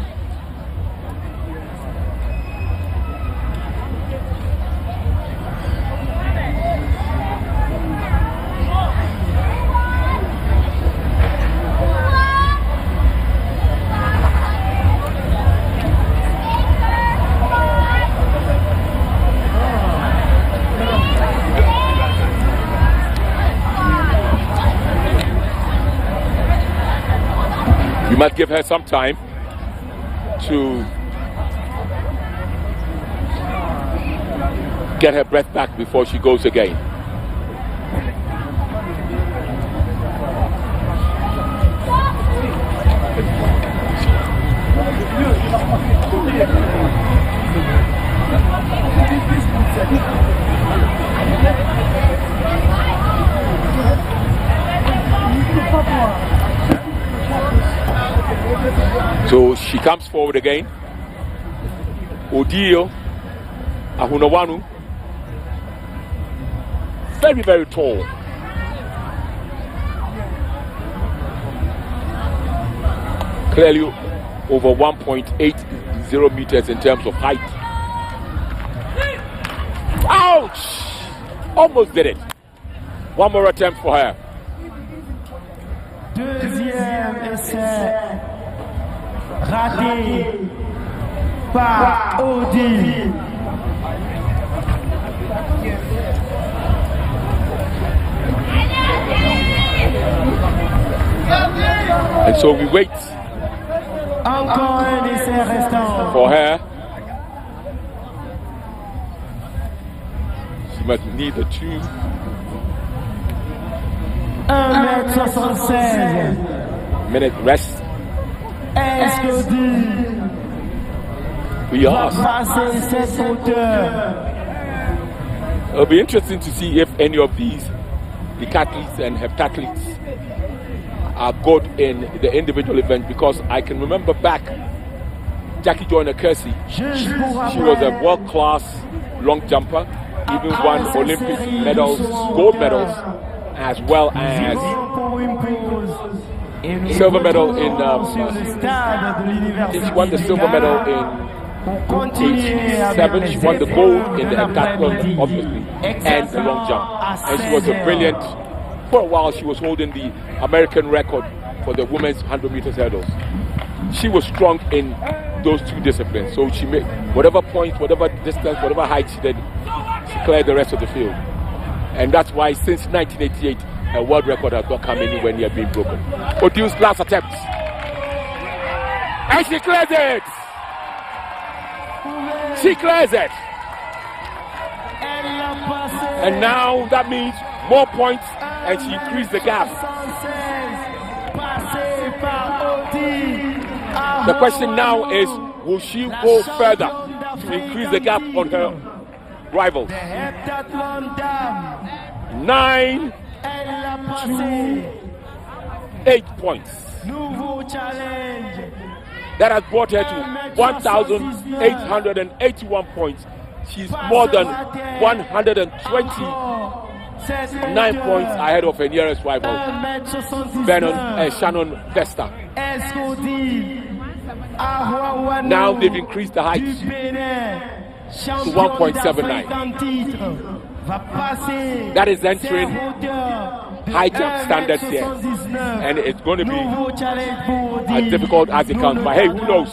You might give her some time to get her breath back before she goes again. So she comes forward again. Odile Ahunawanu very, very tall. Clearly over 1.80 meters in terms of height. Ouch! Almost did it. One more attempt for her. Deuxième essai raté par Audi. And so we wait Encore un essai restant. for her. She must need the 2. 1m76. Minute rest. Est-ce que dit We ask. passer cette hauteur? It'll be interesting to see if any of these decathletes and heptathletes are good in the individual event, because I can remember back Jackie Joyner Kersey. She was a world-class long jumper, even won Olympic medals, gold medals, as well as silver medal in she won the silver medal in 87. She won the gold in the heptathlon, obviously, and the long jump. And she was a brilliant. For a while, she was holding the American record for the women's 100 meters hurdles. She was strong in those 2 disciplines. So she made whatever points, whatever distance, whatever height she did, she cleared the rest of the field. And that's why since 1988, a world record has not come anywhere near being broken. Odile's last attempt. And she clears it! She clears it! And now that means more points, and she increased the gap. The question now is, will she go further to increase the gap on her rivals? 9 to 8 points. That has brought her to 1,881 points. She's more than 129 points ahead of her nearest rival, Shannon Vesta. Now they've increased the height to 1.79. That is entering high jump standards here, and it's going to be as difficult as it comes. But hey, who knows?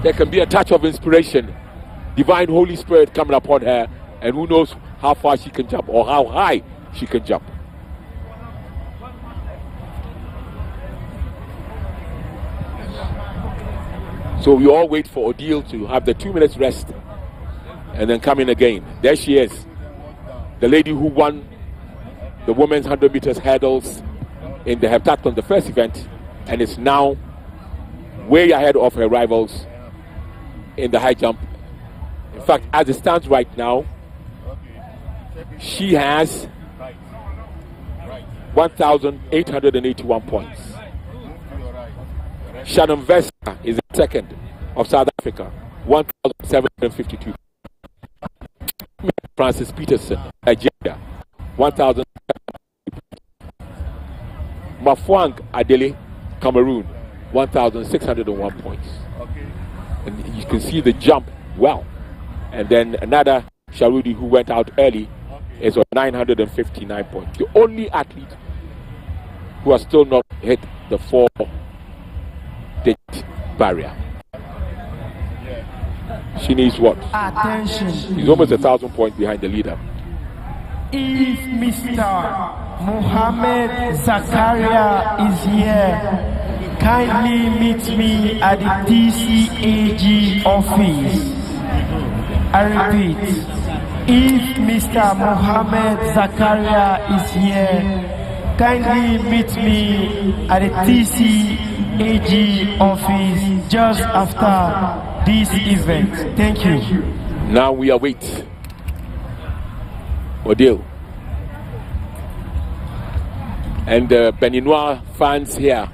There can be a touch of inspiration, divine Holy Spirit coming upon her, and who knows how far she can jump or how high she can jump. So we all wait for Odile to have the 2 minutes rest and then come in again. There she is, the lady who won the women's 100 meters hurdles in the heptathlon, the first event, and is now way ahead of her rivals in the high jump. In fact, as it stands right now, she has 1,881 points. Shannon Vesta is the second of South Africa, 1,752. Francis Peterson, Nigeria, 1,000. Mafuang Adele, Cameroon, 1,601 points. And you can see the jump well. And then another Sharudi who went out early is on 959 points. The only athlete who has still not hit the 4-digit barrier. She needs what? Attention. She's almost 1,000 points behind the leader. If Mr. Mohammed Zakaria is here, kindly meet me at the TCAG office. I repeat, if Mr. Mohammed Zakaria is here, kindly meet me at the TCAG office just after this event. Thank you. Now we await Odile. And the Beninois fans here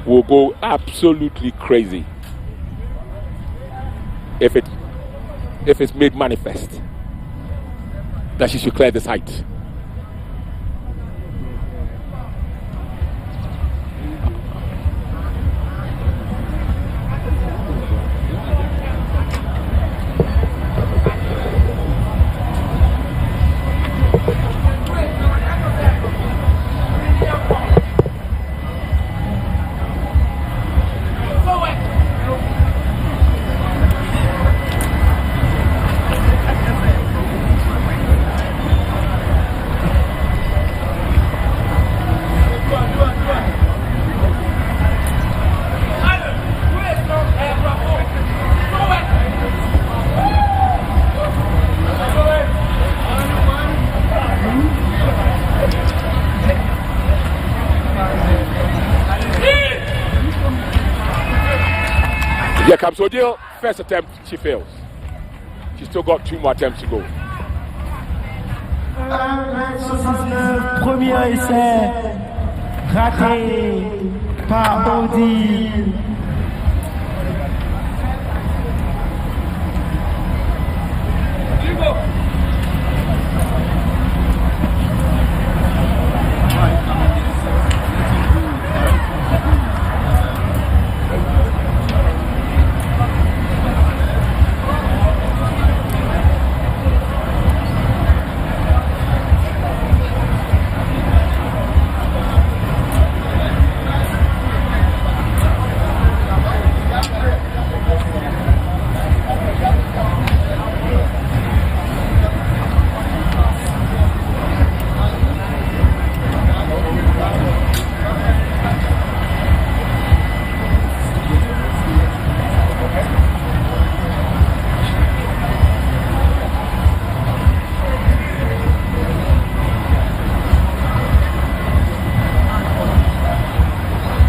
will go absolutely crazy if it if it's made manifest that she should clear this height. Here comes Odile. First attempt, she fails. She's still got 2 more attempts to go. Premier essai raté par Odile.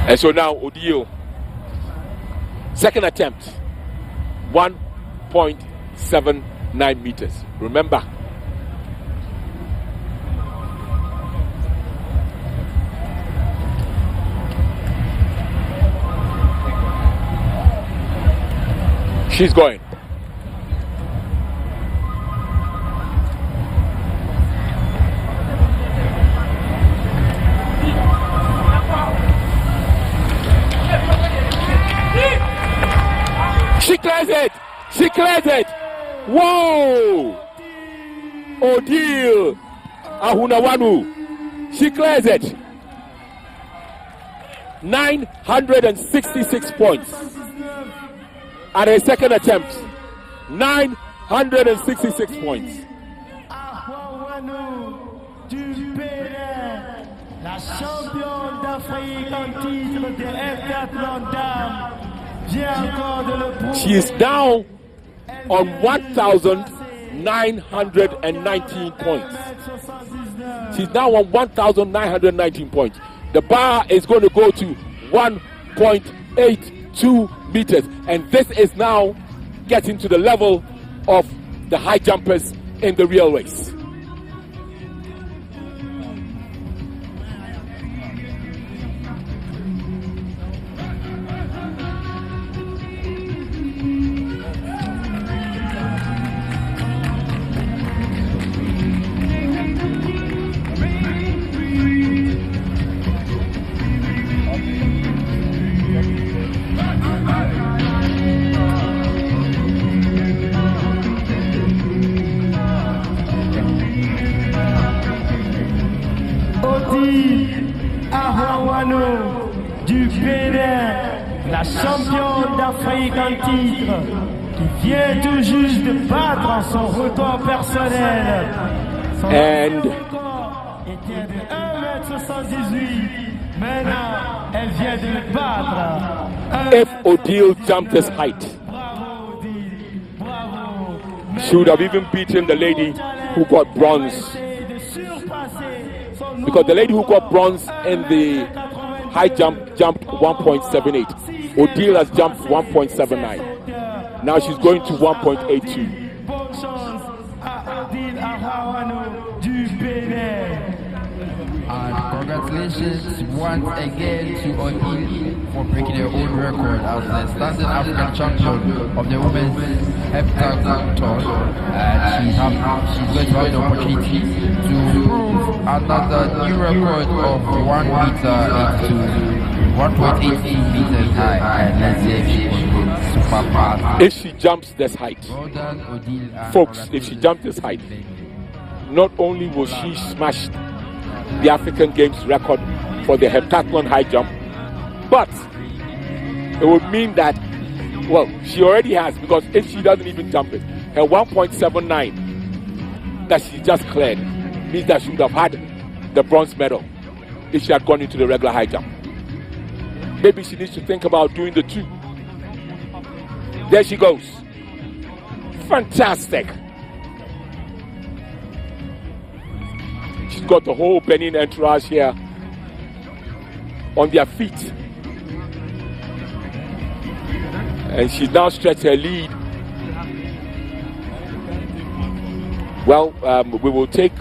And so now Odile, second attempt, 1.79 meters. Remember, she's going. She clears it. She clears it. Whoa! Odile Ahunawanu. She clears it. 966 points. At a second attempt. 966 points. La championne d'Afrique en titre de heptathlon dames. She is now on 1,919 points. She's now on 1,919 points. The bar is going to go to 1.82 meters. And this is now getting to the level of the high jumpers in the real race. Du Bénin, la championne d'Afrique en titre, qui vient tout juste de battre son record personnel. Son record était de 1m78. Maintenant, elle vient de le battre. If Odile jumped this height, Bravo, Odile. Bravo. She would have even beaten the lady who got bronze. Because the lady who got bronze in the high jump jumped 1.78. Odile has jumped 1.79. Now she's going to 1.82. And Congratulations once again to Odile for breaking her own record as the standing African champion of the women's heptathlon. She's going to have the opportunity to prove another new record of 1 meter into 1.82 meters high. And let's see if she can super fast. If she jumps this height, folks, if she jumps this height, not only will she smash the African Games record for the heptathlon high jump, but it would mean that, well, she already has, because if she doesn't even jump it, her 1.79 that she just cleared means that she would have had the bronze medal if she had gone into the regular high jump. Maybe she needs to think about doing the 2. There she goes. Fantastic. She's got the whole Benin entourage here on their feet. And she's now stretched her lead. Well, we will take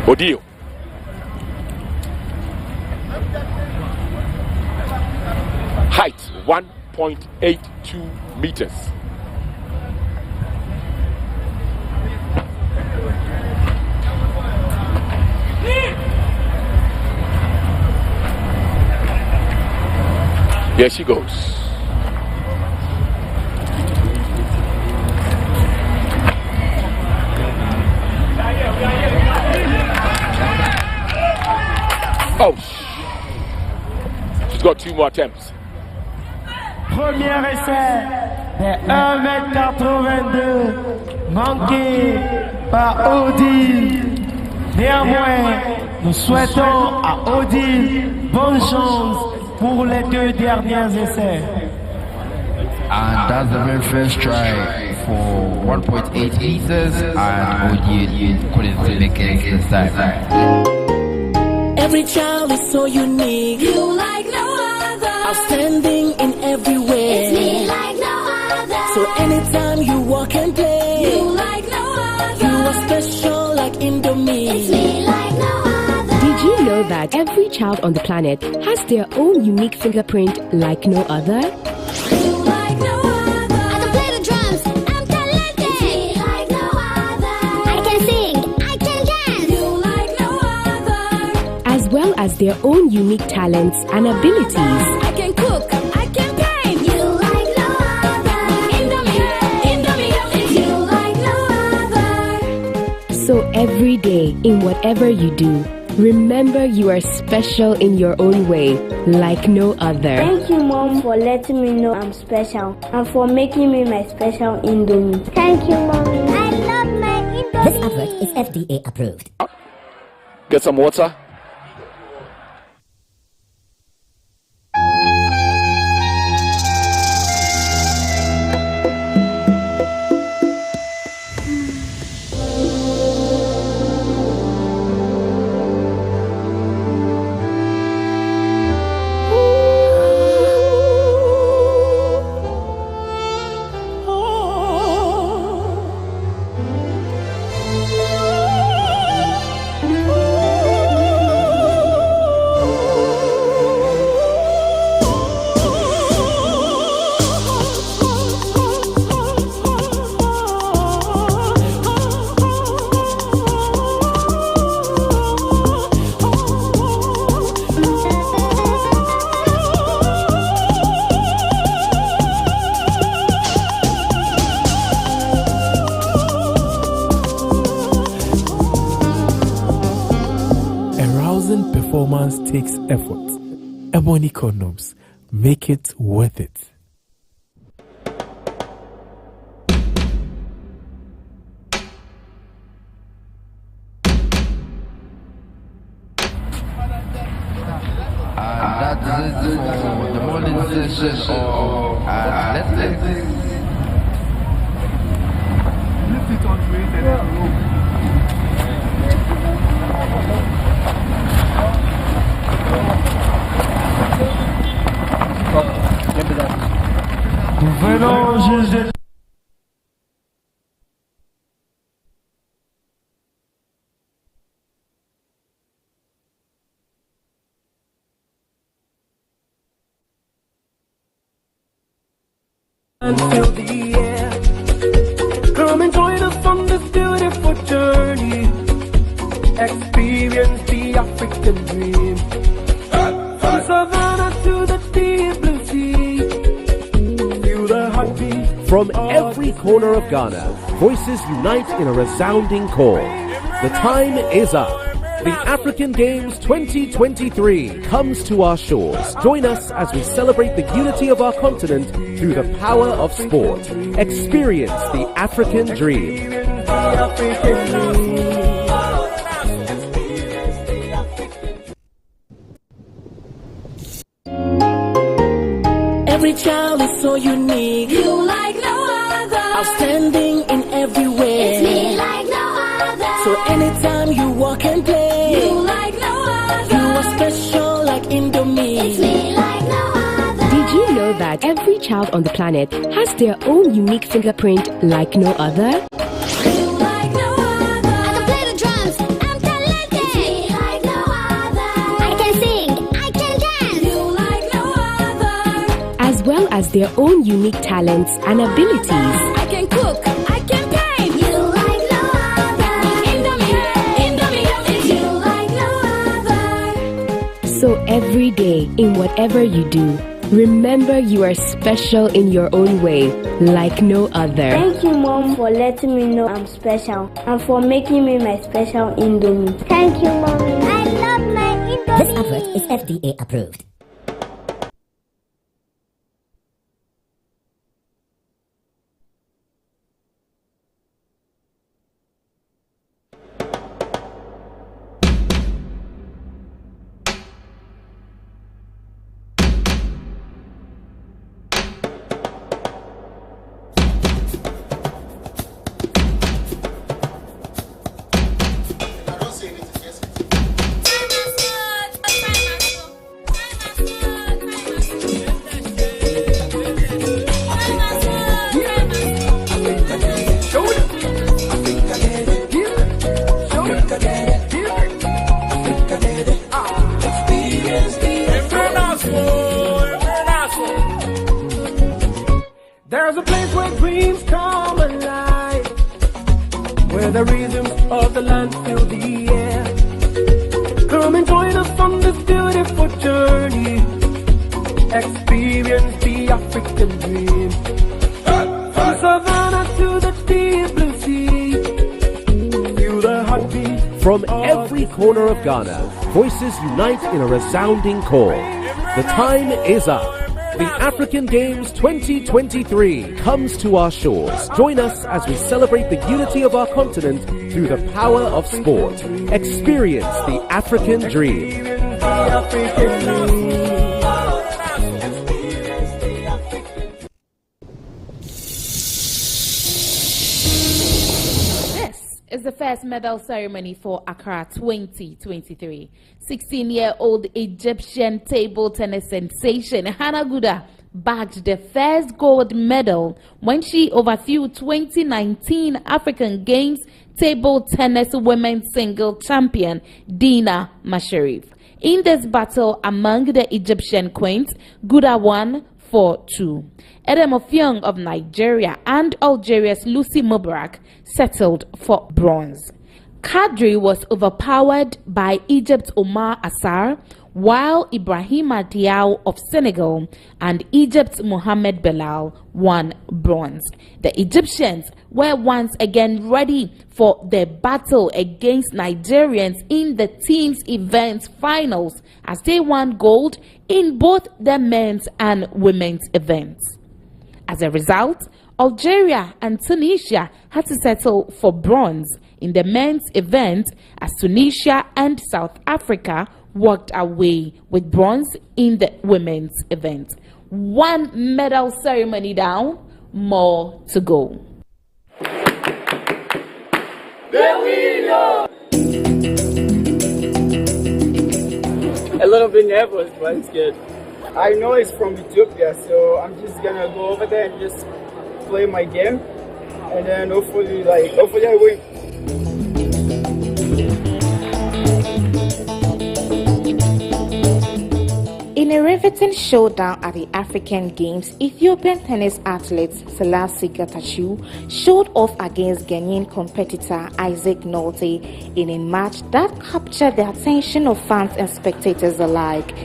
Odile. Height 1.82 meters. Here she goes. Oh, she's got 2 more attempts. Premier essai de 1m82 manqué par Odile. Néanmoins, nous souhaitons à Odile bonne chance pour les 2 derniers essais. And that's the very first try for 1.8 meters, and Odile couldn't make it this time. Every child is so unique. You like no other. Outstanding in every way. It's me like no other. So anytime you walk and play, you like no other. You are special like Indomie. It's me like no other. Did you know that every child on the planet has their own unique fingerprint like no other? As their own unique talents and abilities. I can cook, I can paint. You like no other. Indomie, you like no other. So every day, in whatever you do, remember you are special in your own way, like no other. Thank you, Mom, for letting me know I'm special and for making me my special Indomie. Thank you, Mommy. I love my Indomie. This advert is FDA approved. Get some water. Performance takes effort. Ebony condoms make it worth it. That is for the morning session of athletics. Lift it onto it and then move. Nous venons juste de... And fill the air. Come and join us on this beautiful journey. Experience the African dream. From Savannah to the deep blue sea. Feel the heartbeat. From every corner of Ghana, voices unite in a resounding call. The time is up. The African Games 2023 comes to our shores. Join us as we celebrate the unity of our continent through the power of sport. Experience the African dream. Every child is so unique. You like no other. Outstanding in every way. It's me like no other. So anytime you walk and play, you like no other. You are special like Indomie. It's me like no other. Did you know that every child on the planet has their own unique fingerprint like no other? As well as their own unique talents and abilities. I can cook, I can paint. You like no other. Indomie, it's you like no other. So every day, in whatever you do, remember you are special in your own way, like no other. Thank you, Mom, for letting me know I'm special and for making me my special Indomie. Thank you, Mommy. I love my Indomie. This advert is FDA approved. There's a place where dreams come alive, where the rhythms of the land fill the air. Come and join us on this beautiful journey. Experience the African dream. From Savannah to the deep blue sea. Feel the heartbeat. From every corner of Ghana, voices unite in a resounding call. The time is up. The African Games 2023 comes to our shores. Join us as we celebrate the unity of our continent through the power of sport. Experience the African dream. This is the first medal ceremony for Accra 2023. 16-year-old Egyptian table tennis sensation Hannah Guda bagged the first gold medal when she overthrew 2019 African Games table tennis women's single champion Dina Masharif. In this battle among the Egyptian queens, Guda won 4-2. Edem Ofiong of Nigeria and Algeria's Lucy Mubarak settled for bronze. Kadri was overpowered by Egypt's Omar Assar, while Ibrahima Diaw of Senegal and Egypt's Mohamed Belal won bronze. The Egyptians were once again ready for the battle against Nigerians in the team's events finals as they won gold in both the men's and women's events. As a result, Algeria and Tunisia had to settle for bronze in the men's event as Tunisia and South Africa walked away with bronze in the women's event. One medal ceremony down, more to go. A little bit nervous, but it's good. I know it's from Ethiopia, so I'm just gonna go over there and just play my game, and then hopefully I win. In a riveting showdown at the African Games, Ethiopian tennis athlete Selassie Getachew showed off against Ghanaian competitor Isaac Nolte in a match that captured the attention of fans and spectators alike.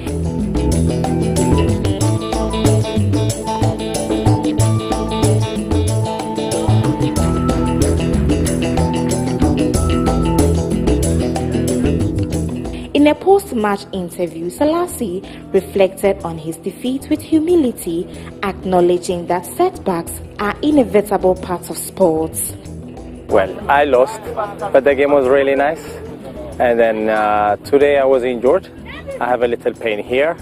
In a post-match interview, Selassie reflected on his defeat with humility, acknowledging that setbacks are inevitable parts of sports. Well, I lost, but the game was really nice. And then today I was injured. I have a little pain here,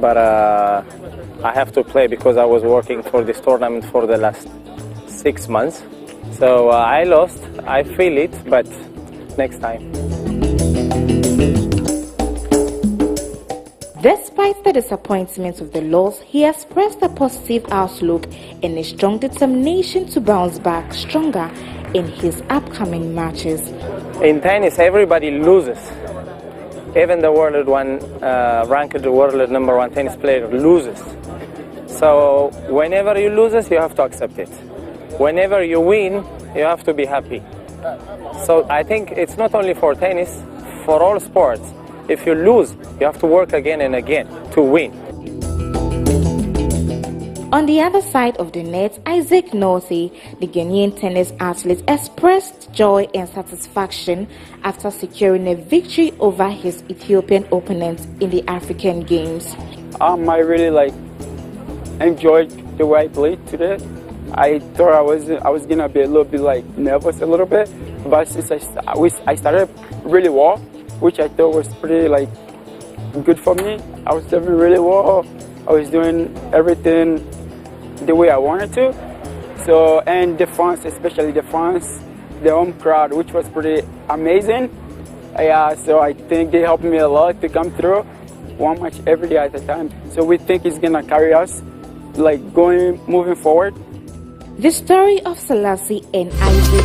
but I have to play because I was working for this tournament for the last 6 months. So I lost, I feel it, but next time. Despite the disappointment of the loss, he expressed a positive outlook and a strong determination to bounce back stronger in his upcoming matches. In tennis, everybody loses. Even the world ranked world #1 tennis player loses. So whenever you lose, you have to accept it. Whenever you win, you have to be happy. So I think it's not only for tennis, for all sports. If you lose, you have to work again and again to win. On the other side of the net, Isaac Nolte, the Ghanaian tennis athlete, expressed joy and satisfaction after securing a victory over his Ethiopian opponent in the African Games. I really enjoyed the way I played today. I thought I was gonna be a little bit nervous a little bit, but since I started really well, which I thought was pretty good for me. I was doing really well. I was doing everything the way I wanted to. So, and the fans, especially the fans, the home crowd, which was pretty amazing. Yeah, so I think they helped me a lot to come through one match every day at a time. So we think it's gonna carry us moving forward. The story of Selassie and Isaac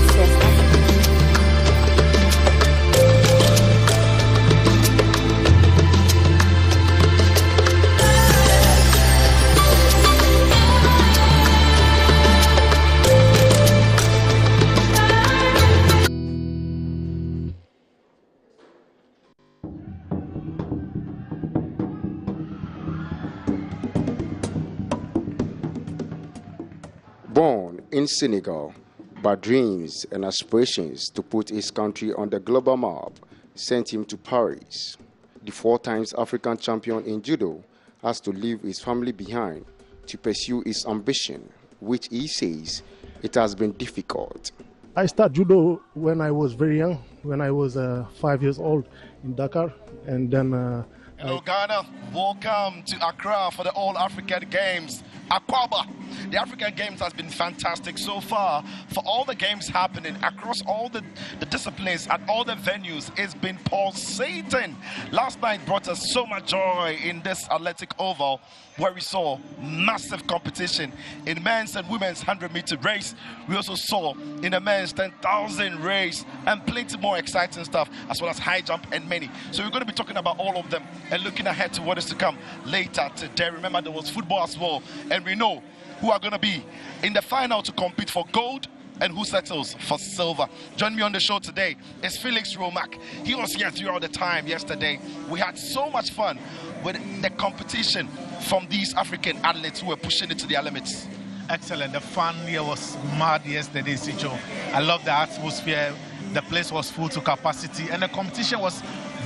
Born in Senegal, but dreams and aspirations to put his country on the global map sent him to Paris. The 4 times African champion in judo has to leave his family behind to pursue his ambition, which he says it has been difficult. I started judo when I was very young, when I was 5 years old in Dakar, and then Hello Ghana, welcome to Accra for the All African Games. Akwaba. The African Games has been fantastic so far. For all the games happening across all the disciplines at all the venues, it's been pulsating. Last night brought us so much joy in this athletic oval where we saw massive competition in men's and women's 100-meter race. We also saw in the men's 10,000 race and plenty more exciting stuff, as well as high jump and many. So we're going to be talking about all of them and looking ahead to what is to come later today. Remember, there was football as well, and we know who are going to be in the final to compete for gold and who settles for silver. Join me on the show today is Felix Romack. He was here throughout the time yesterday. We had so much fun with the competition from these African athletes who were pushing it to their limits. Excellent. The fun here was mad yesterday, Sicho. I love the atmosphere. The place was full to capacity and the competition was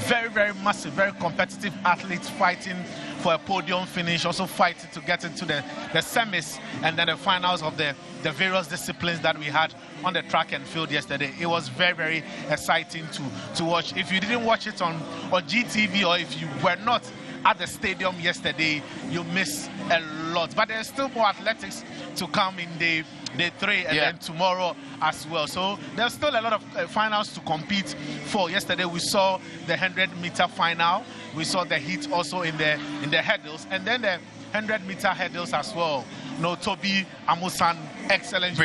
very, very massive, very competitive athletes fighting for a podium finish, also fighting to get into the semis and then the finals of the various disciplines that we had on the track and field yesterday. It was very, very exciting to watch. If you didn't watch it on GTV, or if you were not at the stadium yesterday, you miss a lot. But there's still more athletics to come in day 3 and then tomorrow as well. So there's still a lot of finals to compete for. Yesterday we saw the 100-meter final. We saw the heat also in the hurdles, and then the 100-meter hurdles as well. No, Toby Amusan, excellent.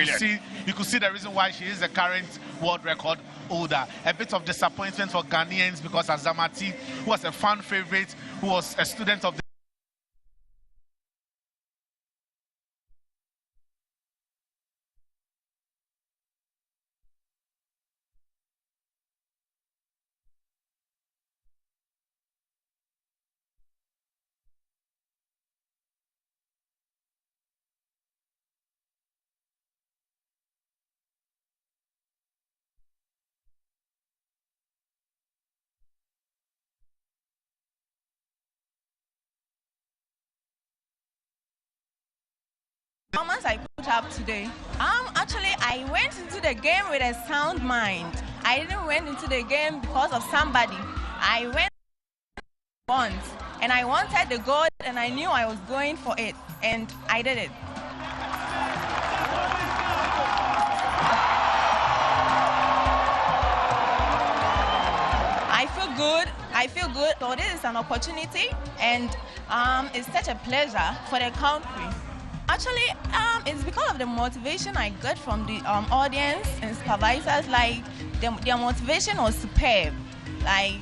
You could see the reason why she is the current world record holder. A bit of disappointment for Ghanaians because Azamati, who was a fan favorite, who was a student of the performance I put up today. Actually, I went into the game with a sound mind. I didn't went into the game because of somebody. I went once, and I wanted the goal, and I knew I was going for it, and I did it. I feel good. So this is an opportunity, and it's such a pleasure for the country. Actually, it's because of the motivation I got from the audience and supervisors. Like, their motivation was superb. Like,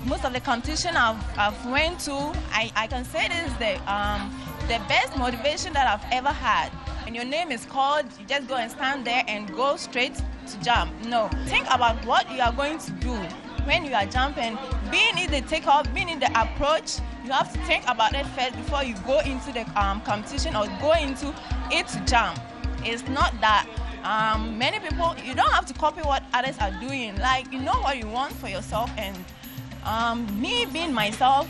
most of the competition I've went to, I can say this is the best motivation that I've ever had. And your name is called, you just go and stand there and go straight to jump. No, think about what you are going to do when you are jumping. Being in the takeoff, being in the approach, you have to think about it first before you go into the competition or go into it to jump. It's not that many people, you don't have to copy what others are doing. Like, you know what you want for yourself, and me being myself,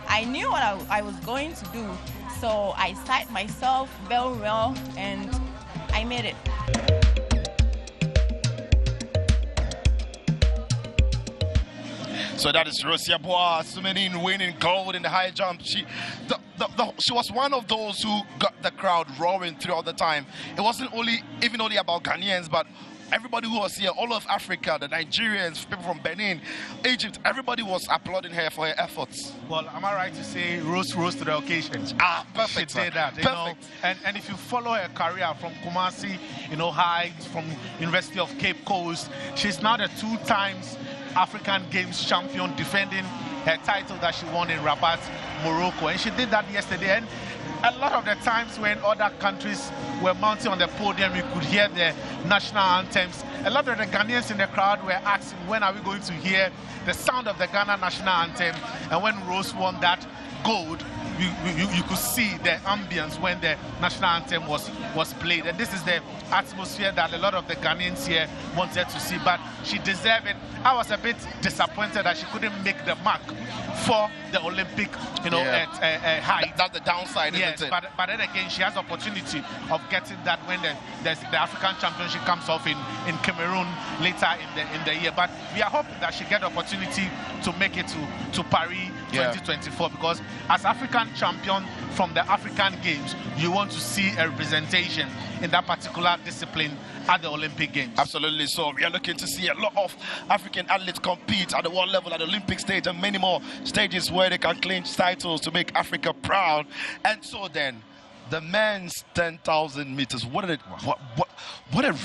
I knew what I was going to do. So I set myself very well, and I made it. So that is Rosia Bois Sumenin winning gold in the high jump. She was one of those who got the crowd roaring throughout the time. It wasn't only about Ghanaians, but everybody who was here, all of Africa, the Nigerians, people from Benin, Egypt, everybody was applauding her for her efforts. Well, am I right to say rose to the occasion? Perfect. She did that, you know. And if you follow her career from Kumasi, High, from University of Cape Coast, she's now the 2 times African Games champion, defending her title that she won in Rabat, Morocco. And she did that yesterday. And a lot of the times when other countries were mounting on the podium, you could hear the national anthems. A lot of the Ghanaians in the crowd were asking, when are we going to hear the sound of the Ghana national anthem? And when Rose won that gold, you could see the ambience when the national anthem was played. And this is the atmosphere that a lot of the Ghanaians here wanted to see, but she deserved it. I was a bit disappointed that she couldn't make the mark for the Olympic, height. That's the downside, yes, isn't it? But then again, she has the opportunity of getting that when the African Championship comes off in Cameroon later in the year. But we are hoping that she get the opportunity to make it to Paris 2024, because as African champion from the African Games, you want to see a representation in that particular discipline at the Olympic Games. Absolutely. So we are looking to see a lot of African athletes compete at the world level, at the Olympic stage, and many more stages where they can clinch titles to make Africa proud. And so then, the men's 10,000 meters. What a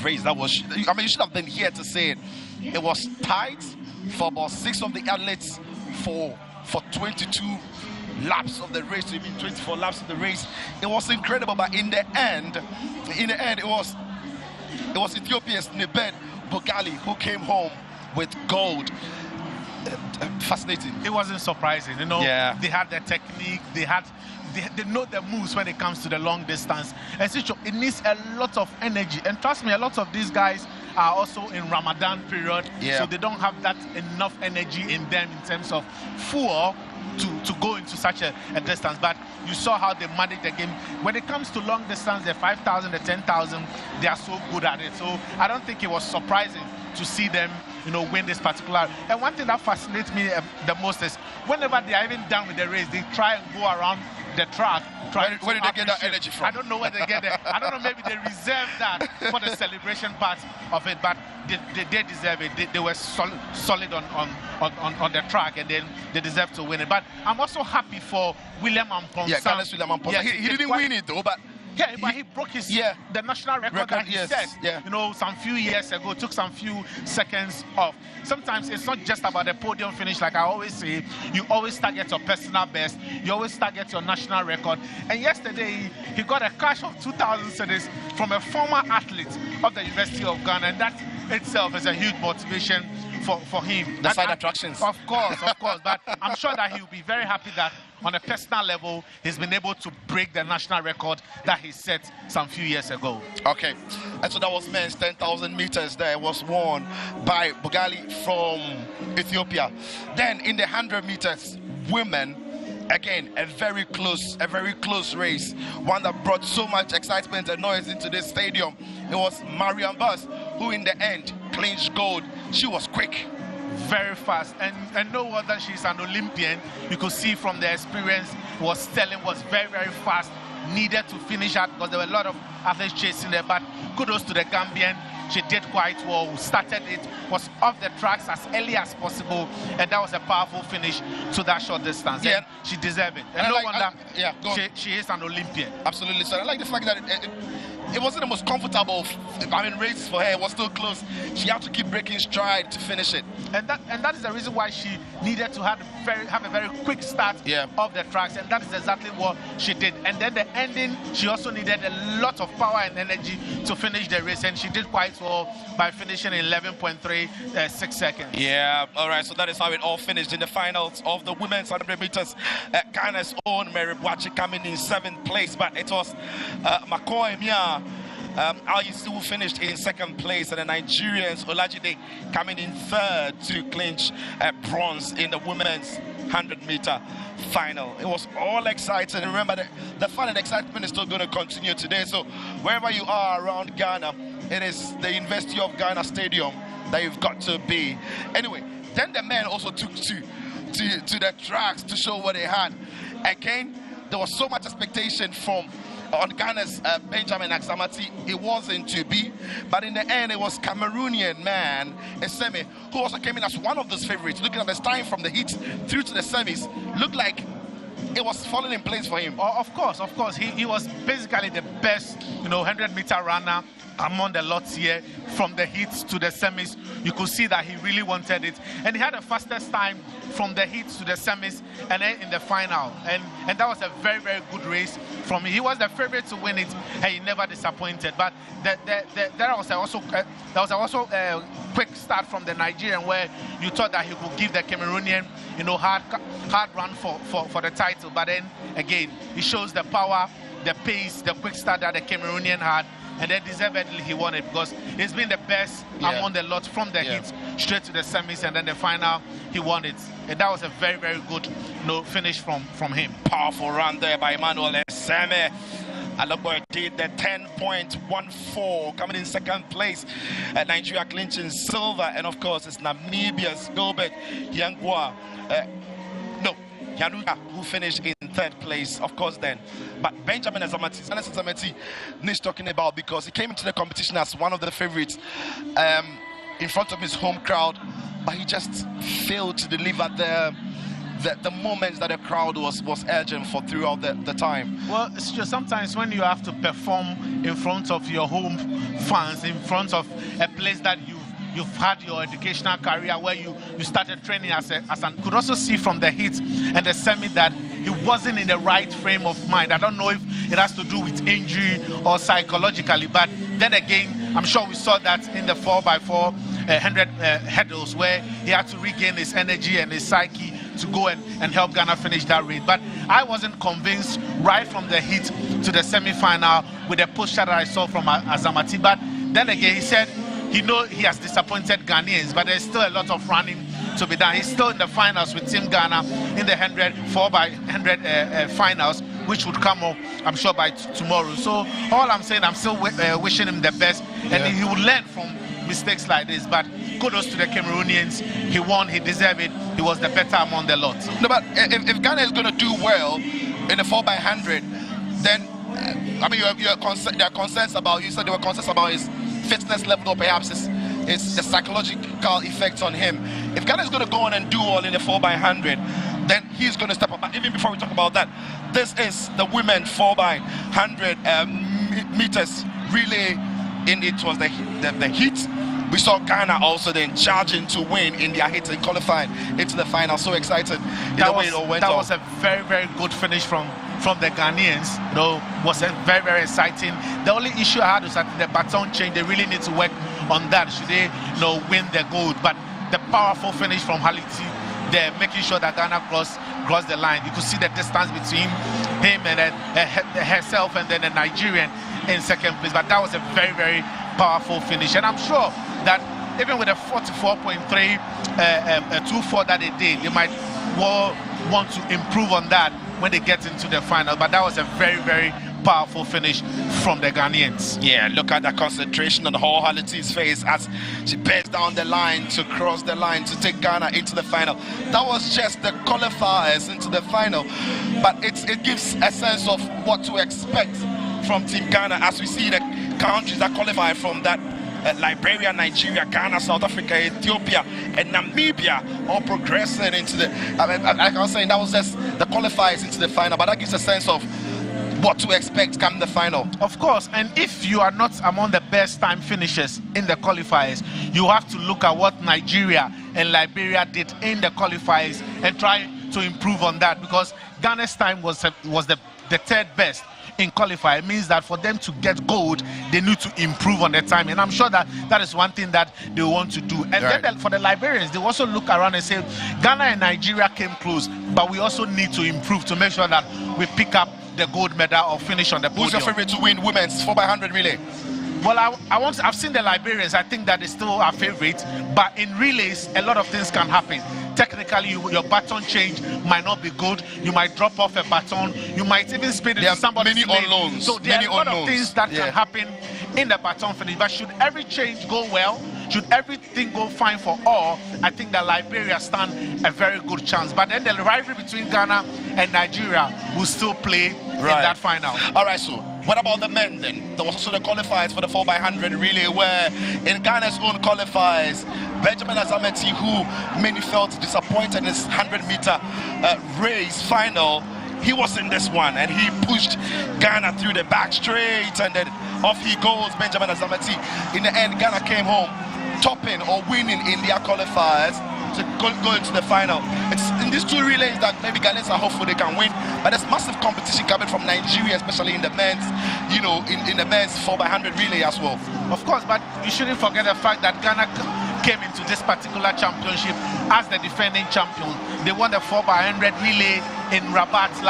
race that was. I mean, you should have been here to say it. It was tight for about 6 of the athletes for 22 laps of the race, so you mean 24 laps of the race. It was incredible, but in the end, it was Ethiopia's Nibet Bogali who came home with gold. Fascinating. It wasn't surprising, you know. Yeah. They had the technique, they know the moves when it comes to the long distance. And so it needs a lot of energy. And trust me, a lot of these guys are also in Ramadan period, Yeah. so they don't have that enough energy in them in terms of fuel to go into such a distance. But you saw how they managed the game. When it comes to long distance, the 5,000, the 10,000, they are so good at it. So I don't think it was surprising to see them, win this particular. And one thing that fascinates me the most is whenever they are even done with the race, they try and go around the track. Where did they get that energy from? I don't know where they get it. I don't know, maybe they reserve that for the celebration part of it, but they deserve it. They were solid on the track, and then they deserve to win it. But I'm also happy for William Amponsah. Yeah, Ghana's William Amponsah. He didn't win it though, but he broke the national record that he set. Some few years ago, took some few seconds off. Sometimes it's not just about the podium finish, like I always say. You always target your personal best. You always target your national record. And yesterday, he got a cash of 2,000 cedis from a former athlete of the University of Ghana, and that itself is a huge motivation for him. The side attractions. Of course. But I'm sure that he'll be very happy that on a personal level, he's been able to break the national record that he set some few years ago. Okay, and so that was men's 10,000 meters there. It was won by Bugali from Ethiopia. Then in the 100 meters, women, again, a very close race. One that brought so much excitement and noise into this stadium. It was Mariam Bus who in the end clinched gold. She was quick. Very fast, and no wonder she's an Olympian. You could see from the experience, was very, very fast. Needed to finish out because there were a lot of athletes chasing her, but kudos to the Gambian. She did quite well, started it, was off the tracks as early as possible, and that was a powerful finish to that short distance. Yeah. And she deserved it. And no wonder she is an Olympian. Absolutely. So I like the fact that it wasn't the most comfortable race for her. It was still close. She had to keep breaking stride to finish it. And that is the reason why she needed to have a very quick start of the tracks, and that is exactly what she did. And then the ending, she also needed a lot of power and energy to finish the race, and she did quite well by finishing in 11.36 seconds. Yeah, all right, so that is how it all finished in the finals of the women's 100 meters. Ghana's own Mary Boakye coming in 7th place, but it was McCoy Mia Ayisu finished in 2nd place, and the Nigerians Olajide coming in 3rd to clinch bronze in the women's 100-meter final. It was all exciting. Remember, the fun and excitement is still going to continue today. So wherever you are around Ghana, it is the University of Ghana Stadium that you've got to be. Anyway, then the men also took to the tracks to show what they had. Again, there was so much expectation on Ghana's Benjamin Aksamati. It wasn't to be, but in the end it was Cameroonian man Eseme who also came in as one of those favorites. Looking at his time from the heats through to the semis, looked like it was falling in place for him. Of course, he was basically the best 100-meter runner among the lots here. From the heats to the semis, you could see that he really wanted it, and he had the fastest time from the heats to the semis and then in the final, and that was a very, very good race from him. He was the favorite to win it, and he never disappointed. But there was also a quick start from the Nigerian, where you thought that he could give the Cameroonian hard run for the title, but then again he shows the power, the pace, the quick start that the Cameroonian had. And then deservedly he won it, because he's been the best among the lot from the hits straight to the semis, and then the final he won it. And that was a very, very good finish from him. Powerful run there by Emmanuel Eseme. Alogboy did the 10.14, coming in 2nd place. Nigeria clinching silver, and of course it's Namibia's Gilbert Yangwa. Yanuka, who finished in 3rd place, of course, then. But Benjamin Aksamati needs talking about, because he came into the competition as one of the favorites in front of his home crowd, but he just failed to deliver the moments that the crowd was urging for throughout the time. Well, it's just sometimes when you have to perform in front of your home fans, in front of a place that you've had your educational career, where you started training as an could also see from the hits and the semi that he wasn't in the right frame of mind. I don't know if it has to do with injury or psychologically, but then again, I'm sure we saw that in the 4x4 100 hurdles, where he had to regain his energy and his psyche to go and help Ghana finish that race. But I wasn't convinced right from the hit to the semi-final with the push that I saw from Aksamati. But then again, he said he knows he has disappointed Ghanaians, but there's still a lot of running to be done. He's still in the finals with Team Ghana in the 4x100 finals, which would come up, I'm sure, by tomorrow. So all I'm saying, I'm still wishing him the best, and he will learn from mistakes like this. But kudos to the Cameroonians. He won, he deserved it. He was the better among the lot. No, but if Ghana is going to do well in the 4x100, then I mean, there are concerns about. You said there were concerns about his fitness level, or perhaps it's the psychological effects on him. If Ghana is going to go on and do well in the 4x100, then he's going to step up. But even before we talk about that, this is the women 4x100 meters relay. It was the heat. We saw Ghana also then charging to win in their hit and qualifying into the final. So excited the way it all went. That was a very, very good finish from the Ghanaians. You know, was a very, very exciting. The only issue I had was that the baton change. They really need to work on that. Should they, win the gold? But the powerful finish from Haliti, they're making sure that Ghana crossed the line. You could see the distance between him and herself and then the Nigerian in second place. But that was a very, very powerful finish. And I'm sure that even with a 44.324 that they did, they might want to improve on that when they get into the final. But that was a very, very powerful finish from the Ghanaians. Yeah, look at the concentration on Hall Haliti's face as she bears down the line to cross the line to take Ghana into the final. That was just the qualifiers into the final, but it gives a sense of what to expect from Team Ghana as we see the countries that qualify from that Liberia, Nigeria, Ghana, South Africa, Ethiopia, and Namibia all progressing into the. Like I was saying, that was just the qualifiers into the final, but that gives a sense of what to expect come the final. Of course, and if you are not among the best time finishers in the qualifiers, you have to look at what Nigeria and Liberia did in the qualifiers and try to improve on that, because Ghana's time was the third best in qualifier. It means that for them to get gold, they need to improve on their time, and I'm sure that is one thing that they want to do. And then for the Liberians, they also look around and say Ghana and Nigeria came close, but we also need to improve to make sure that we pick up the gold medal or finish on the podium. Who's your favorite to win women's 4x100 relay? Well, I've seen the Liberians. I think that is still our favorite, but in relays, a lot of things can happen. Technically, your baton change might not be good. You might drop off a baton. You might even spin it to somebody. Many unknowns. So there are a lot of things that can happen in the baton finish. But should every change go well, should everything go fine for all, I think that Liberia stand a very good chance. But then the rivalry between Ghana and Nigeria will still play in that final. All right, so what about the men then? There was also the qualifiers for the 4x100 relay, where in Ghana's own qualifiers, Benjamin Azameti, who many felt disappointed in his 100-meter race final, he was in this one and he pushed Ghana through the back straight, and then off he goes, Benjamin Azameti. In the end, Ghana came home topping or winning in their qualifiers to go into the final. It's in these two relays that maybe Ghanaians are hopeful they can win, but there's massive competition coming from Nigeria, especially in the men's, in the men's 4x100 relay as well. Of course, but you shouldn't forget the fact that Ghana came into this particular championship as the defending champion. They won the 4x100 relay in Rabat the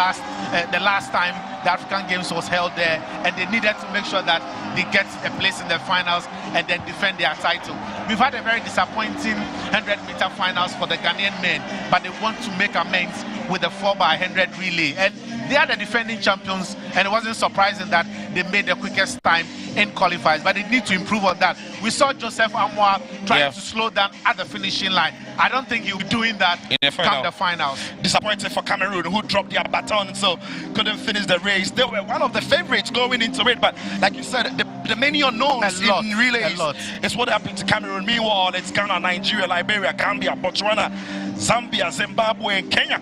last time the African Games was held there, and they needed to make sure that they get a place in the finals and then defend their title. We've had a very disappointing 100-meter finals for the Ghanaian men, but they want to make amends with the 4x100 relay. And they are the defending champions, and it wasn't surprising that they made the quickest time in qualifiers, but they need to improve on that. We saw Joseph Amwa trying to slow down at the finishing line. I don't think he'll be doing that in the finals. Disappointed for Cameroon, who dropped their baton, so couldn't finish the race. They were one of the favorites going into it, but like you said, the many unknowns in relays is what happened to Cameroon. Meanwhile, it's Ghana, Nigeria, Liberia, Gambia, Botswana, Zambia, Zimbabwe, and Kenya.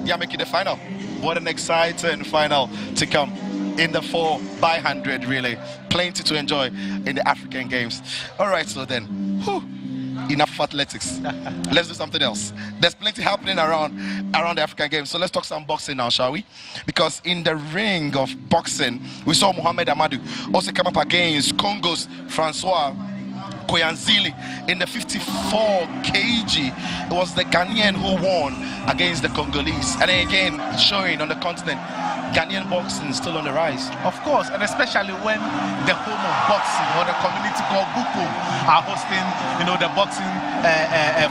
They are making the final. What an exciting final to come in the 4x100 relay. Plenty to enjoy in the African Games. All right, so then, enough of athletics. Let's do something else. There's plenty happening around the African Games. So let's talk some boxing now, shall we? Because in the ring of boxing, we saw Mohamed Amadou also come up against Congo's Francois Koyanzili. In the 54 kg, it was the Ghanaian who won against the Congolese. And then again, showing on the continent, Ghanaian boxing is still on the rise. Of course, and especially when the home of boxing or the community called Bukum are hosting, you know, the boxing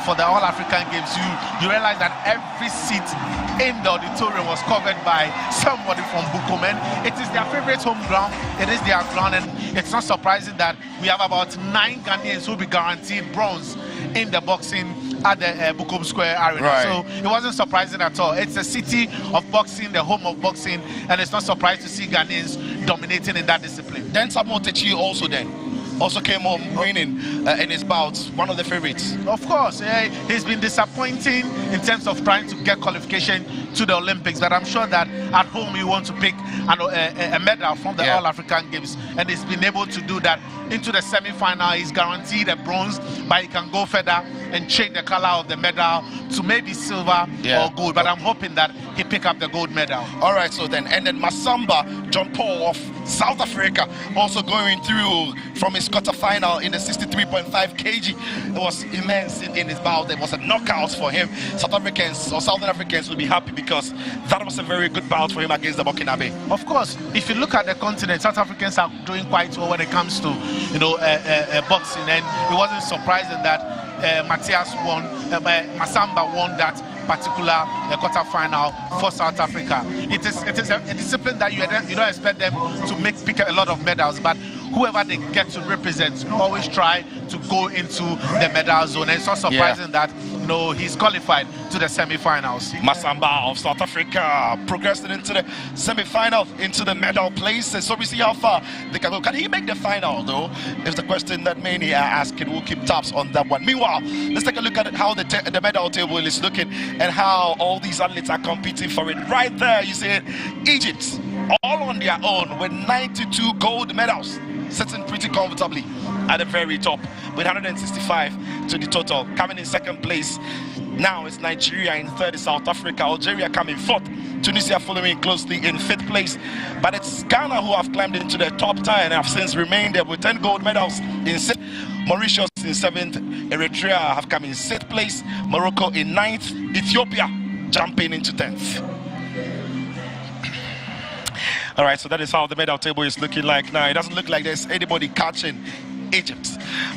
for the All-African Games, you realize that every seat in the auditorium was covered by somebody from Bukum, and it is their favorite home ground. It is their ground, and it's not surprising that we have about 9 Ghanaians who will be guaranteed bronze in the boxing at the Bukum Square Arena. Right. So it wasn't surprising at all. It's a city of boxing, the home of boxing, and it's not surprising to see Ghanaians dominating in that discipline. Then Samuel Techi also came home winning in his bouts, one of the favorites. Of course, he's been disappointing in terms of trying to get qualification to the Olympics, but I'm sure that at home he wants to pick a medal from the All-African Games, and he's been able to do that. Into the semi-final, he's guaranteed a bronze, but he can go further and change the color of the medal to maybe silver or gold, but I'm hoping that he pick up the gold medal. All right, so then, and then Masamba John Paul of South Africa also going through from his quarterfinal in the 63.5 kg. It was immense in his bout. There was a knockout for him. South Africans or Southern Africans will be happy because that was a very good bout for him against the Burkinabe. Of course, if you look at the continent, South Africans are doing quite well when it comes to, you know, boxing, and it wasn't surprising that Masamba won that particular quarterfinal for South Africa. It is a discipline that you don't expect them to pick a lot of medals, but whoever they get to represent always try to go into the medal zone, and it's not surprising that, you know, he's qualified to the semi-finals. Masamba of South Africa progressing into the semi-final, into the medal places. So we see how far they can go. Can he make the final, though? Is the question that many are asking. We'll keep tabs on that one. Meanwhile, let's take a look at how the medal table is looking and how all these athletes are competing for it. Right there, you see it, Egypt, all on their own with 92 gold medals, sitting pretty comfortably at the very top with 165 to the total. Coming in second place now is Nigeria, in third is South Africa, Algeria coming fourth, Tunisia following closely in fifth place. But it's Ghana who have climbed into the top 10 and have since remained there with 10 gold medals in sixth. Mauritius in seventh, Eritrea have come in sixth place, Morocco in ninth, Ethiopia jumping into 10th. All right, so that is how the medal table is looking like now. It doesn't look like there's anybody catching Egypt.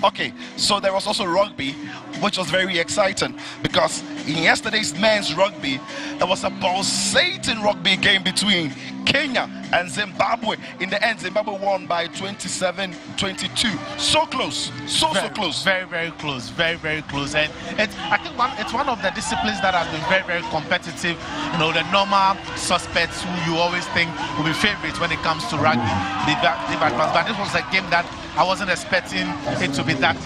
Okay, so there was also rugby, which was very exciting because in yesterday's men's rugby, there was a pulsating rugby game between Kenya and Zimbabwe. In the end, Zimbabwe won by 27-22. So close, so close. Very, very close, very, very close. And I think it's one of the disciplines that has been very, very competitive. You know, the normal suspects who you always think will be favorites when it comes to rugby, they've advanced. But this was a game that I wasn't expecting it to be that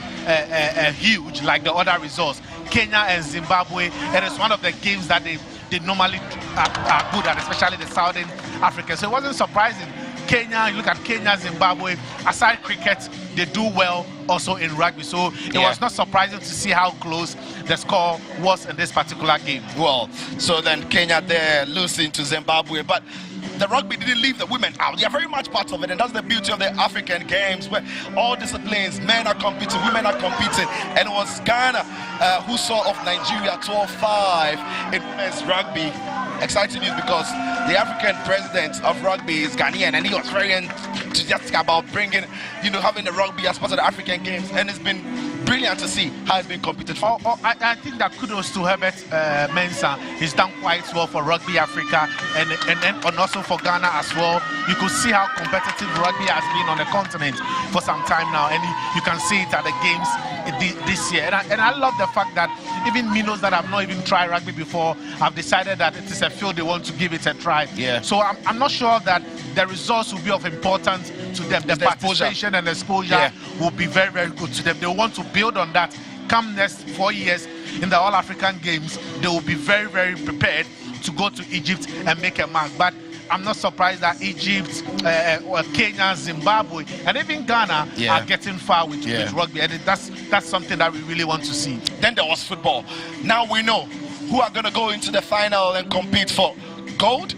huge like the other results. Kenya and Zimbabwe, it is one of the games that they normally are good at, especially the Southern Africans. So it wasn't surprising. Kenya, you look at Kenya, Zimbabwe, aside cricket, they do well also in rugby. So it was not surprising to see how close the score was in this particular game. Well, so then Kenya there losing to Zimbabwe, but the rugby didn't leave the women out. They are very much part of it, and that's the beauty of the African Games, where all disciplines, men are competing, women are competing, and it was Ghana who saw off Nigeria 12-5 in women's rugby. Exciting news because the African president of rugby is Ghanaian, and he was very enthusiastic about bringing, you know, having the rugby as part of the African Games, and it's been brilliant to see how it's been competed for. I think that kudos to Herbert Mensah. He's done quite well for Rugby Africa and also for Ghana as well. You could see how competitive rugby has been on the continent for some time now, and you can see it at the games this year. And I love the fact that even minnows that have not even tried rugby before have decided that it is a field they want to give it a try. Yeah. So I'm not sure that the results will be of importance to them. The participation and exposure will be very, very good to them. They want to build on that. Come next 4 years in the All-African Games, they will be very, very prepared to go to Egypt and make a mark. But I'm not surprised that Egypt, Kenya, Zimbabwe, and even Ghana are getting far with rugby. And that's something that we really want to see. Then there was football. Now we know who are going to go into the final and compete for gold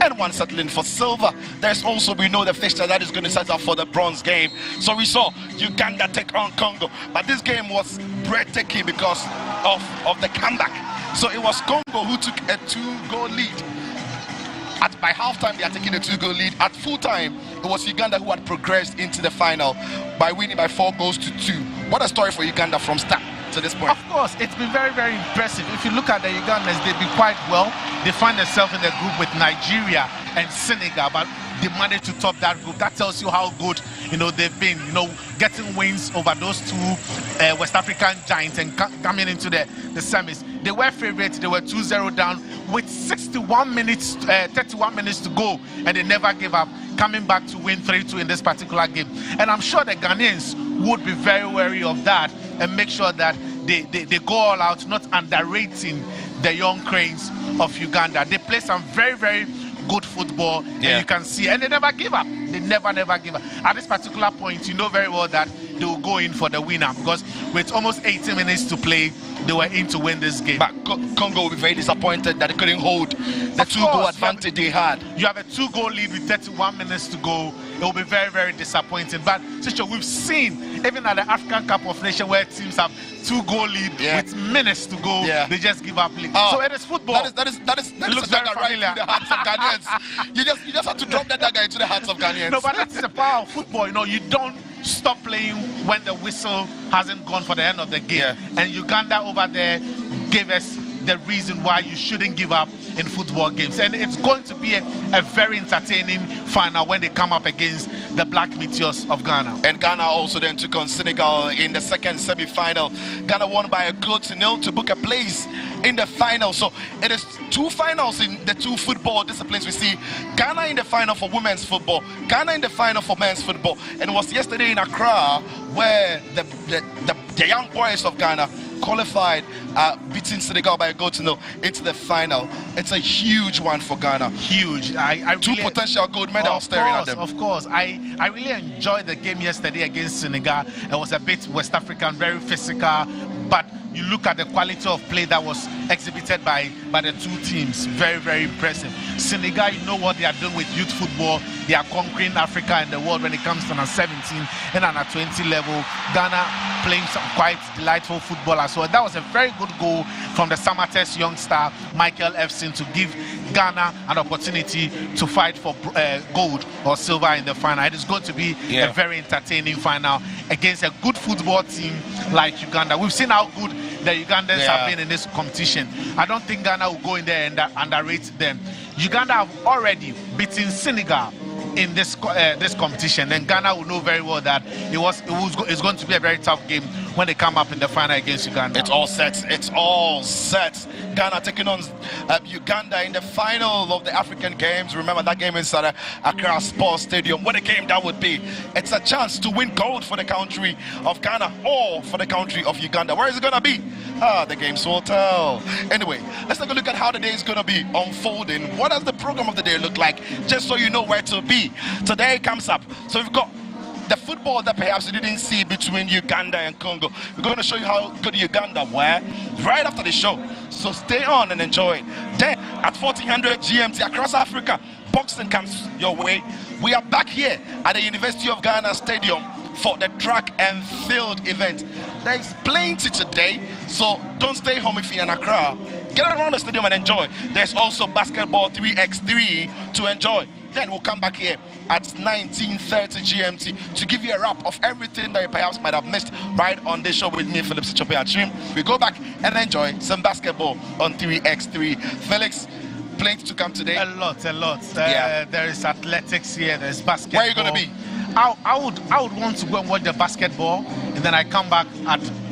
and one settling for silver. There's also, we know, the fixture that is going to set up for the bronze game. So we saw Uganda take on Congo, but this game was breathtaking because of the comeback. So it was Congo who took a 2-goal lead. By halftime, they are taking a 2-goal lead. At full time, it was Uganda who had progressed into the final by winning by 4 goals to 2. What a story for Uganda from start to this point. Of course, it's been very, very impressive. If you look at the Ugandans, they've been quite well. They find themselves in the group with Nigeria and Senegal, but they managed to top that group. That tells you how good, they've been, getting wins over those two West African giants and coming into the semis. They were favorites. They were 2-0 down with 31 minutes to go, and they never gave up, coming back to win 3-2 in this particular game. And I'm sure the Ghanaians would be very wary of that and make sure that they go all out, not underrating the young cranes of Uganda. They play some very, very good football, and you can see, and they never give up. They never give up. At this particular point, you know very well that they will go in for the winner, because with almost 80 minutes to play, they were in to win this game. But Congo will be very disappointed that they couldn't hold the 2-goal advantage they had. You have a 2-goal lead with 31 minutes to go. It will be very, very disappointing. But Chicho, we've seen, even at the African Cup of Nations, where teams have 2-goal lead with minutes to go, they just give up. So it is football. That is looks very familiar. Right into the hearts of Ghanaians. you just have to drop that dagger into the hearts of Ghanaians. No, but that's the power of football. You don't stop playing when the whistle hasn't gone for the end of the game. And Uganda over there gave us the reason why you shouldn't give up in football games. And it's going to be a very entertaining final when they come up against the Black Meteors of Ghana. And Ghana also then took on Senegal in the second semi-final. Ghana won by a goal to 0 to book a place in the final. So it is 2 finals in the 2 football disciplines. We see Ghana in the final for women's football, Ghana in the final for men's football. And it was yesterday in Accra where the young boys of Ghana qualified, beating Senegal by a goal to 0 into the final. It's a huge one for Ghana. Huge. I 2 really potential gold medals staring at them. Of course. I really enjoyed the game yesterday against Senegal. It was a bit West African, very physical, but you look at the quality of play that was exhibited by the 2 teams. Very, very impressive. Senegal, you know what they are doing with youth football. They are conquering Africa and the world when it comes to under 17 and under 20 level. Ghana playing some quite delightful football as well. That was a very good goal from the Samatex young star Michael Efson to give Ghana an opportunity to fight for gold or silver in the final. It is going to be a very entertaining final against a good football team like Uganda. We've seen how good the Ugandans have been in this competition. I don't think Ghana will go in there and underrate them. Uganda have already beaten Senegal in this competition, and Ghana will know very well that it's going to be a very tough game when they come up in the final against Uganda. It's all set. It's all set. Ghana taking on Uganda in the final of the African Games. Remember that game is at Accra Sports Stadium. What a game that would be. It's a chance to win gold for the country of Ghana or for the country of Uganda. Where is it going to be? The games will tell. Anyway, let's take a look at how the day is going to be unfolding. What does the program of the day look like? Just so you know where to be. Today comes up. So we've got the football that perhaps you didn't see between Uganda and Congo. We're going to show you how good Uganda were right after the show. So stay on and enjoy. Then at 1400 GMT across Africa, boxing comes your way. We are back here at the University of Ghana Stadium for the track and field event. There's plenty today, so don't stay home if you're in Accra. Get around the stadium and enjoy. There's also basketball 3x3 to enjoy. Then we'll come back here at 19:30 GMT to give you a wrap of everything that you perhaps might have missed right on this show with me, Philip Sichope. We go back and enjoy some basketball on 3x3. Felix, plenty to come today. A lot. There is athletics here, there's basketball. Where are you going to be? I would want to go and watch the basketball, and then I come back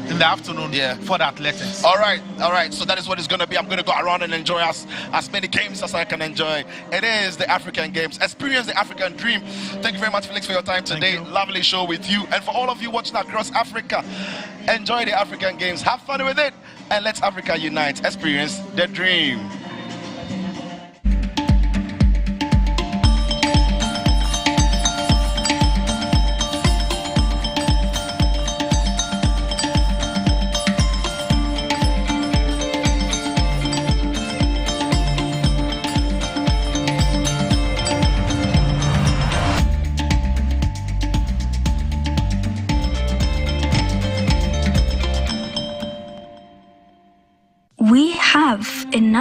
in the afternoon for the athletics. All right. So that is what it's going to be. I'm going to go around and enjoy as many games as I can enjoy. It is the African Games. Experience the African dream. Thank you very much, Felix, for your time today. Lovely show with you. And for all of you watching across Africa, enjoy the African Games. Have fun with it. And let's Africa unite. Experience the dream.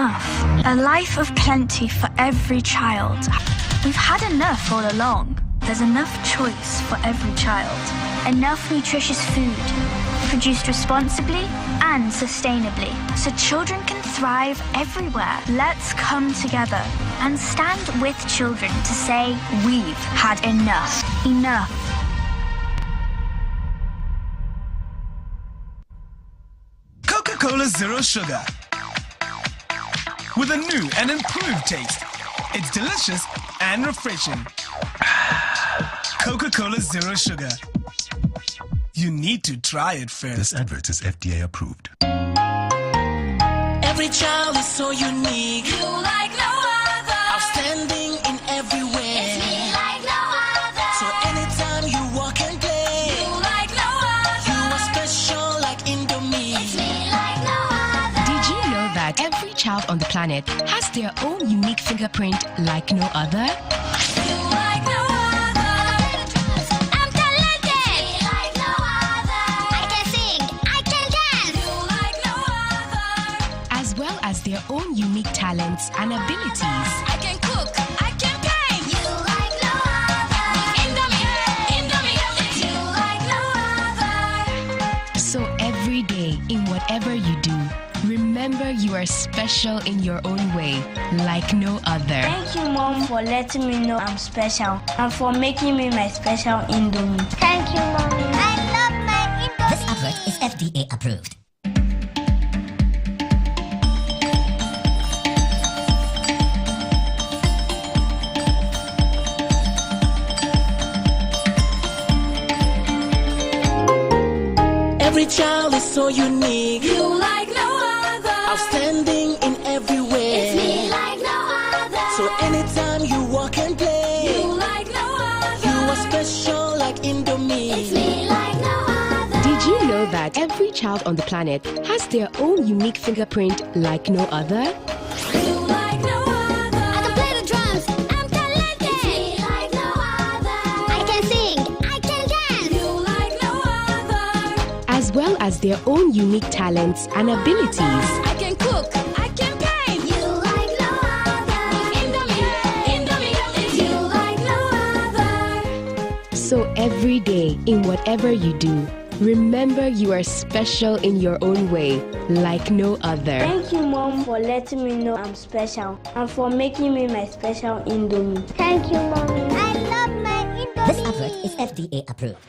enough. A life of plenty for every child. We've had enough all along. There's enough choice for every child. Enough nutritious food, produced responsibly and sustainably, so children can thrive everywhere. Let's come together and stand with children to say we've had enough. Enough. Coca-Cola Zero Sugar. With a new and improved taste. It's delicious and refreshing. Coca-Cola Zero Sugar. You need to try it first. This advert is FDA approved. Every child is so unique. You like no other. Outstanding in every way. It's me like no other. So anytime you walk and play. You like no other. You are special like Indomie. It's me like no other. Did you know that every child on the planet has their own unique fingerprint like no other? You like no other. I'm talented. Me like no other. I can sing. I can dance. You like no other. As well as their own unique talents and abilities. I can cook. I can paint. You like no other. Indomie. You like no other. So every day, in whatever you do, remember you are special in your own way, like no other. Thank you, Mom, for letting me know I'm special and for making me my special Indomie. Thank you, Mommy. I love my Indomie. This advert is FDA approved. Every child is so unique. You like no other. Outstanding in every way. It's me like no other. So anytime you walk and play. You like no other. You are special like Indomie. It's me like no other. Did you know that every child on the planet has their own unique fingerprint like no other? You like no other. I can play the drums. I'm talented. It's me like no other. I can sing. I can dance. You like no other. As well as their own unique talents and abilities. I can cook. I can paint. You like no other. Indomie. You like no other. So every day, in whatever you do, remember you are special in your own way, like no other. Thank you, Mom, for letting me know I'm special and for making me my special Indomie. Thank you, Mommy. I love my Indomie. This advert is FDA approved.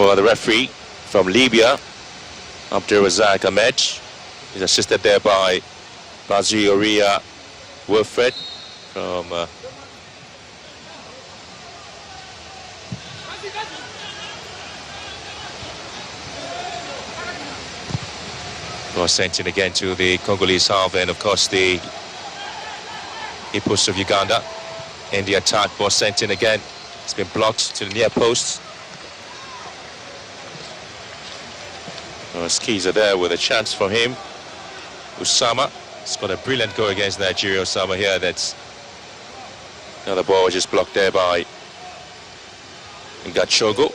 For the referee from Libya, Abdul Razak Ahmed, is assisted there by Bazioria Wilfred from Ball sent in again to the Congolese half, and of course the Hippos of Uganda in the attack. Ball sent in again. It's been blocked to the near post. Skis are there with a chance for him. Usama has got a brilliant goal against Nigeria. Usama here. That's another ball just blocked there by Ngachogo.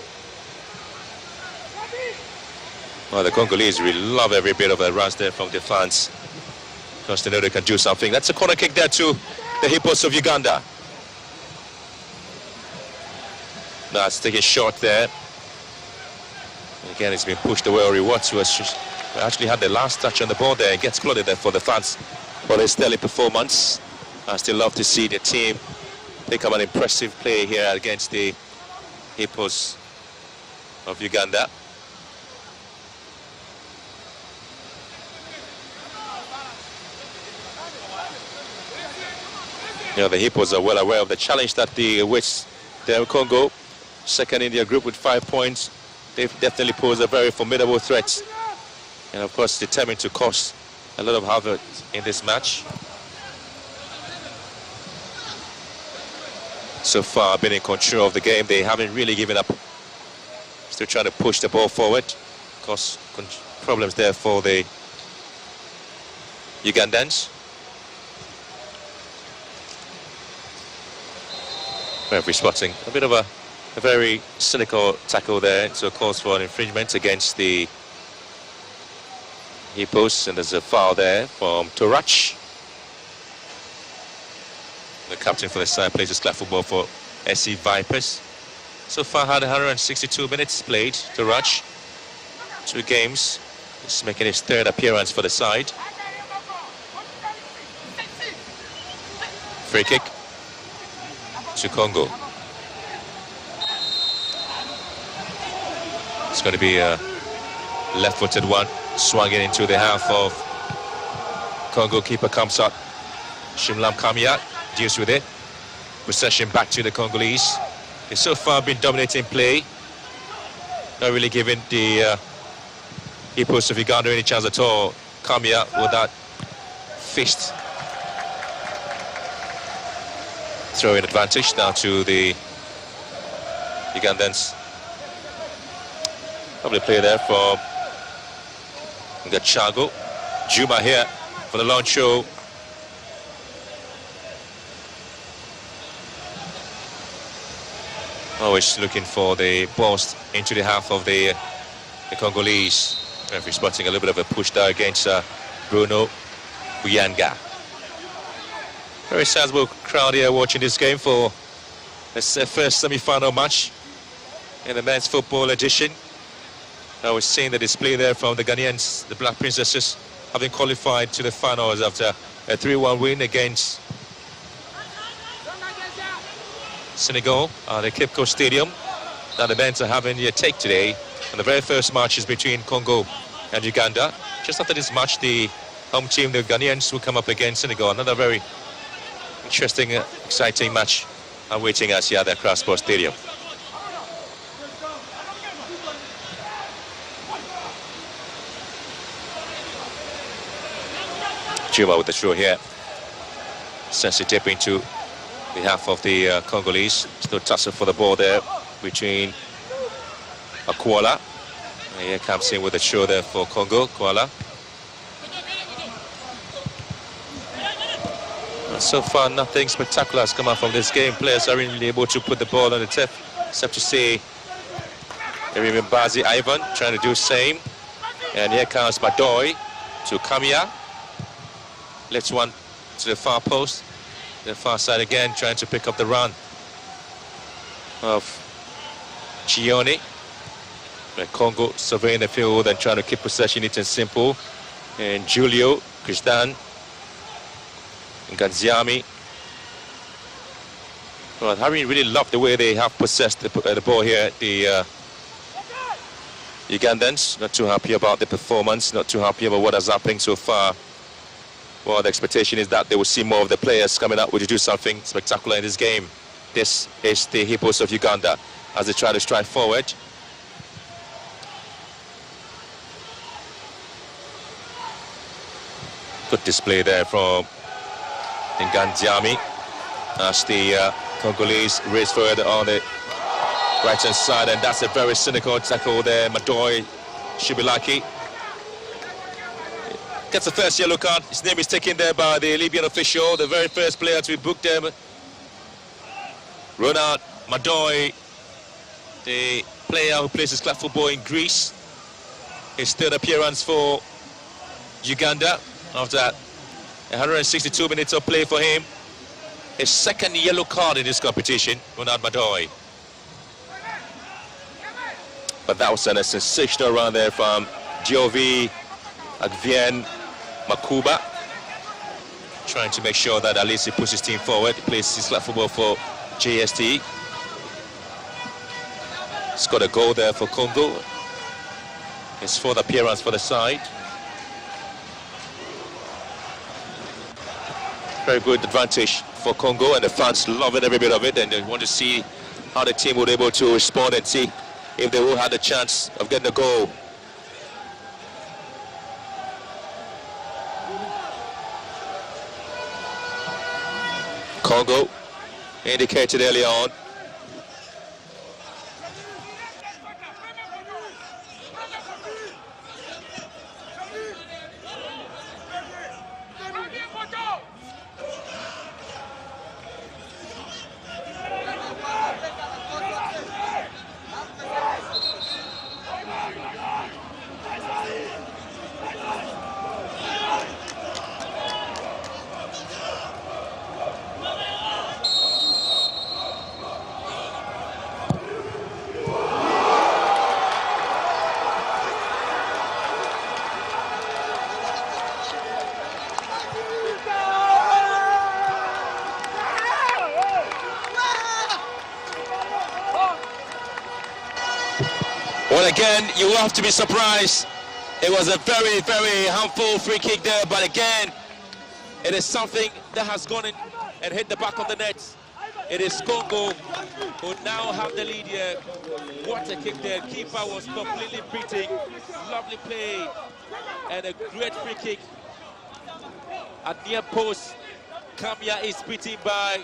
Well, the Congolese really love every bit of the runs there from defense, because they know they can do something. That's a corner kick there to the Hippos of Uganda. That's taking short there. Again, it's been pushed away. Oriwatsu was actually had the last touch on the ball there. It gets flooded there for the fans for their stellar performance. I still love to see the team pick up an impressive play here against the Hippos of Uganda. You know, the Hippos are well aware of the challenge that they awaits their Congo. Second in their group with 5 points. They've definitely posed a very formidable threat. And of course, determined to cause a lot of havoc in this match. So far, been in control of the game. They haven't really given up. Still trying to push the ball forward. Of course, problems there for the Ugandans. Referee spotting a bit of a very cynical tackle there, so calls for an infringement against the Hippos, and there's a foul there from Torach. The captain for the side plays this club football for SC Vipers. So far had 162 minutes played. Torach, 2 games. He's making his 3rd appearance for the side. Free kick to Congo. It's going to be a left-footed one, swung it into the half of Congo. Keeper comes up. Shimlam Kamia deals with it. Possession back to the Congolese. They've so far been dominating play. Not really giving the Hippos of Uganda any chance at all. Kamia with that fist. Throwing advantage now to the Ugandans. Lovely play there from Ngachogo. Juma here for the launch show. Always looking for the balls into the half of the Congolese. Referee spotting a little bit of a push there against Bruno Buyanga. Very sizable crowd here watching this game for this first semi-final match in the men's football edition. I was seeing the display there from the Ghanaians, the Black Princesses, having qualified to the finals after a 3-1 win against Senegal at the Cape Coast Stadium. Now the men's are having their take today, and the very first match is between Congo and Uganda. Just after this match, the home team, the Ghanaians, will come up against Senegal. Another very interesting, exciting match awaiting us here at the Accra Sports Stadium. Juma with the throw here. Sends it deep into the half of the Congolese. Still tussle for the ball there between Akwala. And here comes in with the throw there for Congo. Akwala. So far, nothing spectacular has come out from this game. Players are really able to put the ball on the tip, except to say, Bazi Ivan trying to do the same. And here comes Badoy to Kamia. Lifts one to the far post. The far side again, trying to pick up the run of Chione. Congo surveying the field and trying to keep possession, neat and simple. And Julio, Kristan, Ganziami. Well, Harry really loved the way they have possessed the ball here. The Ugandans, not too happy about the performance, not too happy about what has happened so far. Well, the expectation is that they will see more of the players coming out to do something spectacular in this game. This is the Hippos of Uganda as they try to strike forward. Good display there from Nganjami as the Congolese race further on the right-hand side, and that's a very cynical tackle there. Madoy Shibilaki gets the first yellow card. His name is taken there by the Libyan official, the very first player to be booked there. Ronald Madoy, the player who plays his club football in Greece. His third appearance for Uganda after 162 minutes of play for him. His second yellow card in this competition, Ronald Madoy. But that was a sensational run there from Giovi Agvien Makuba, trying to make sure that at least he puts his team forward. He plays his club football for JST. Scored a goal there for Congo. His fourth appearance for the side. Very good advantage for Congo, and the fans loving every bit of it, and they want to see how the team will be able to respond and see if they will have the chance of getting a goal. Congo indicated early on. Well, again, you will have to be surprised. It was a very, very harmful free kick there, but again, it is something that has gone in and hit the back of the net. It is Congo who now have the lead here. What a kick there. Keeper was completely beating. Lovely play and a great free kick. At near post, Kamia is beaten by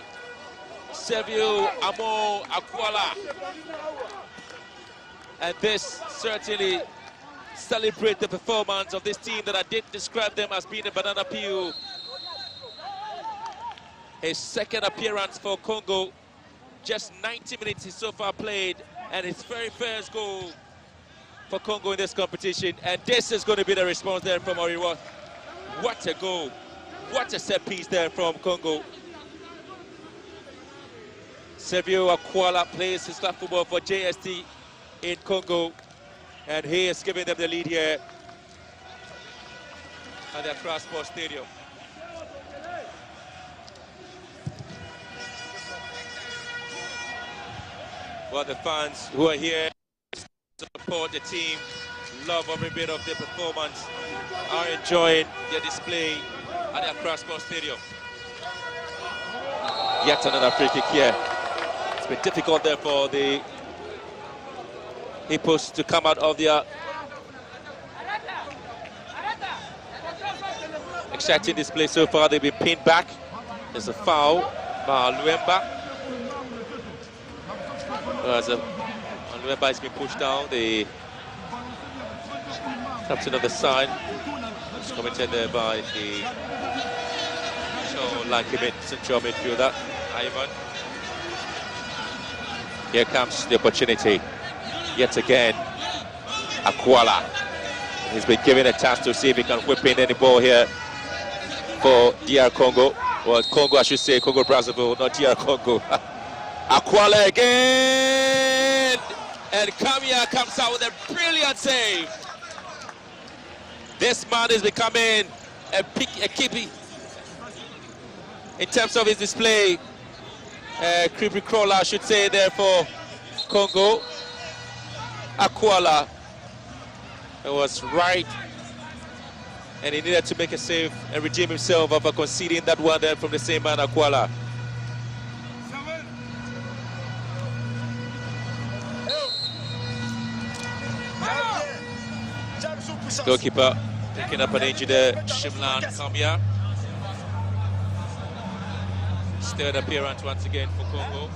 Servio Amo Akwala. And this certainly celebrates the performance of this team that I did describe them as being a banana peel. His second appearance for Congo, just 90 minutes he's so far played, and his very first goal for Congo in this competition. And this is going to be the response there from Oriwa. What a goal. What a set piece there from Congo. Servio Akwala plays his club football for JST in Congo, and he is giving them the lead here at the Accra Sports Stadium. Well, the fans who are here to support the team, love every bit of their performance, are enjoying their display at the Accra Sports Stadium. Yet another free kick here. It's been difficult there for the Hippos to come out of their exciting display so far. They've been pinned back. There's a foul by Luemba. Luemba has been pushed down. The captain of the side is commented there by the central midfielder, Ivan. Here comes the opportunity. Yet again, Akwala. He's been given a chance to see if he can whip in any ball here for DR Congo. Well, Congo, I should say, Congo Brazzaville, not DR Congo. Akwala again! And Kamia comes out with a brilliant save. This man is becoming a keepy in terms of his display. Creepy crawler, I should say, there for Congo. Akwala, it was right, and he needed to make a save and redeem himself after conceding that one there from the same man, Akwala. Goalkeeper Picking up an injury there, Shimlan Kamya. Third appearance once again for Congo.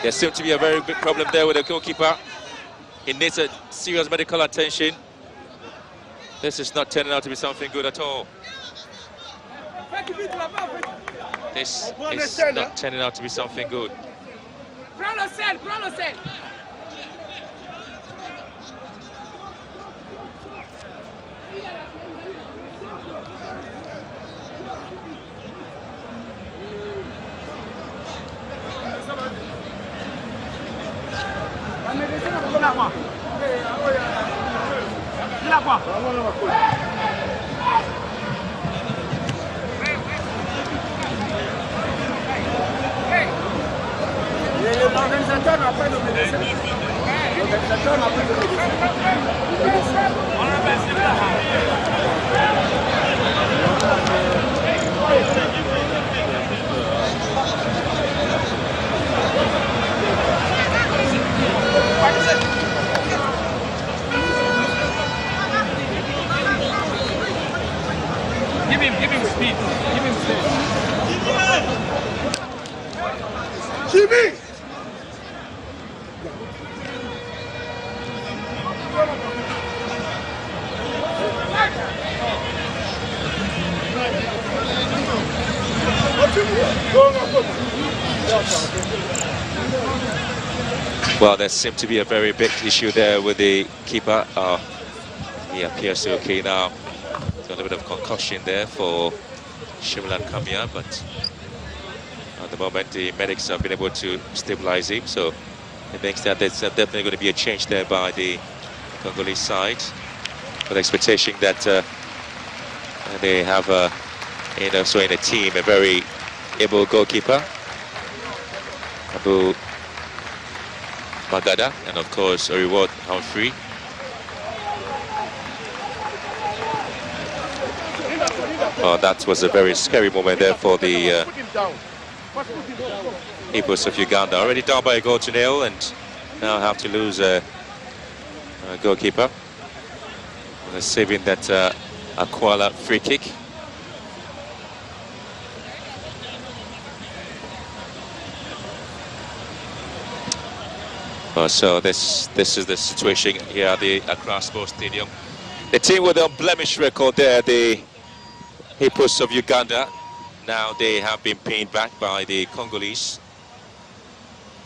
There seems to be a very big problem there with the goalkeeper. He needs a serious medical attention. This is not turning out to be something good at all. This is not turning out to be something good. Give him speed. Give him speed. Jimmy! Well, there seemed to be a very big issue there with the keeper. He appears to be okay now. There's a little bit of concussion there for Shimlan Kamya, but at the moment the medics have been able to stabilize him, so it makes that there's definitely going to be a change there by the Congolese side, with the expectation that they have also in a team a very able goalkeeper, Abu Magada, and of course a reward Humphrey. Oh, that was a very scary moment there for the Hippos of Uganda. Already down by a goal to nil, and now have to lose a goalkeeper. Saving that Aquala free kick. So this is the situation here at the Accra Sports Stadium. The team with the unblemished record there, the Hippos of Uganda, now they have been pinned back by the Congolese,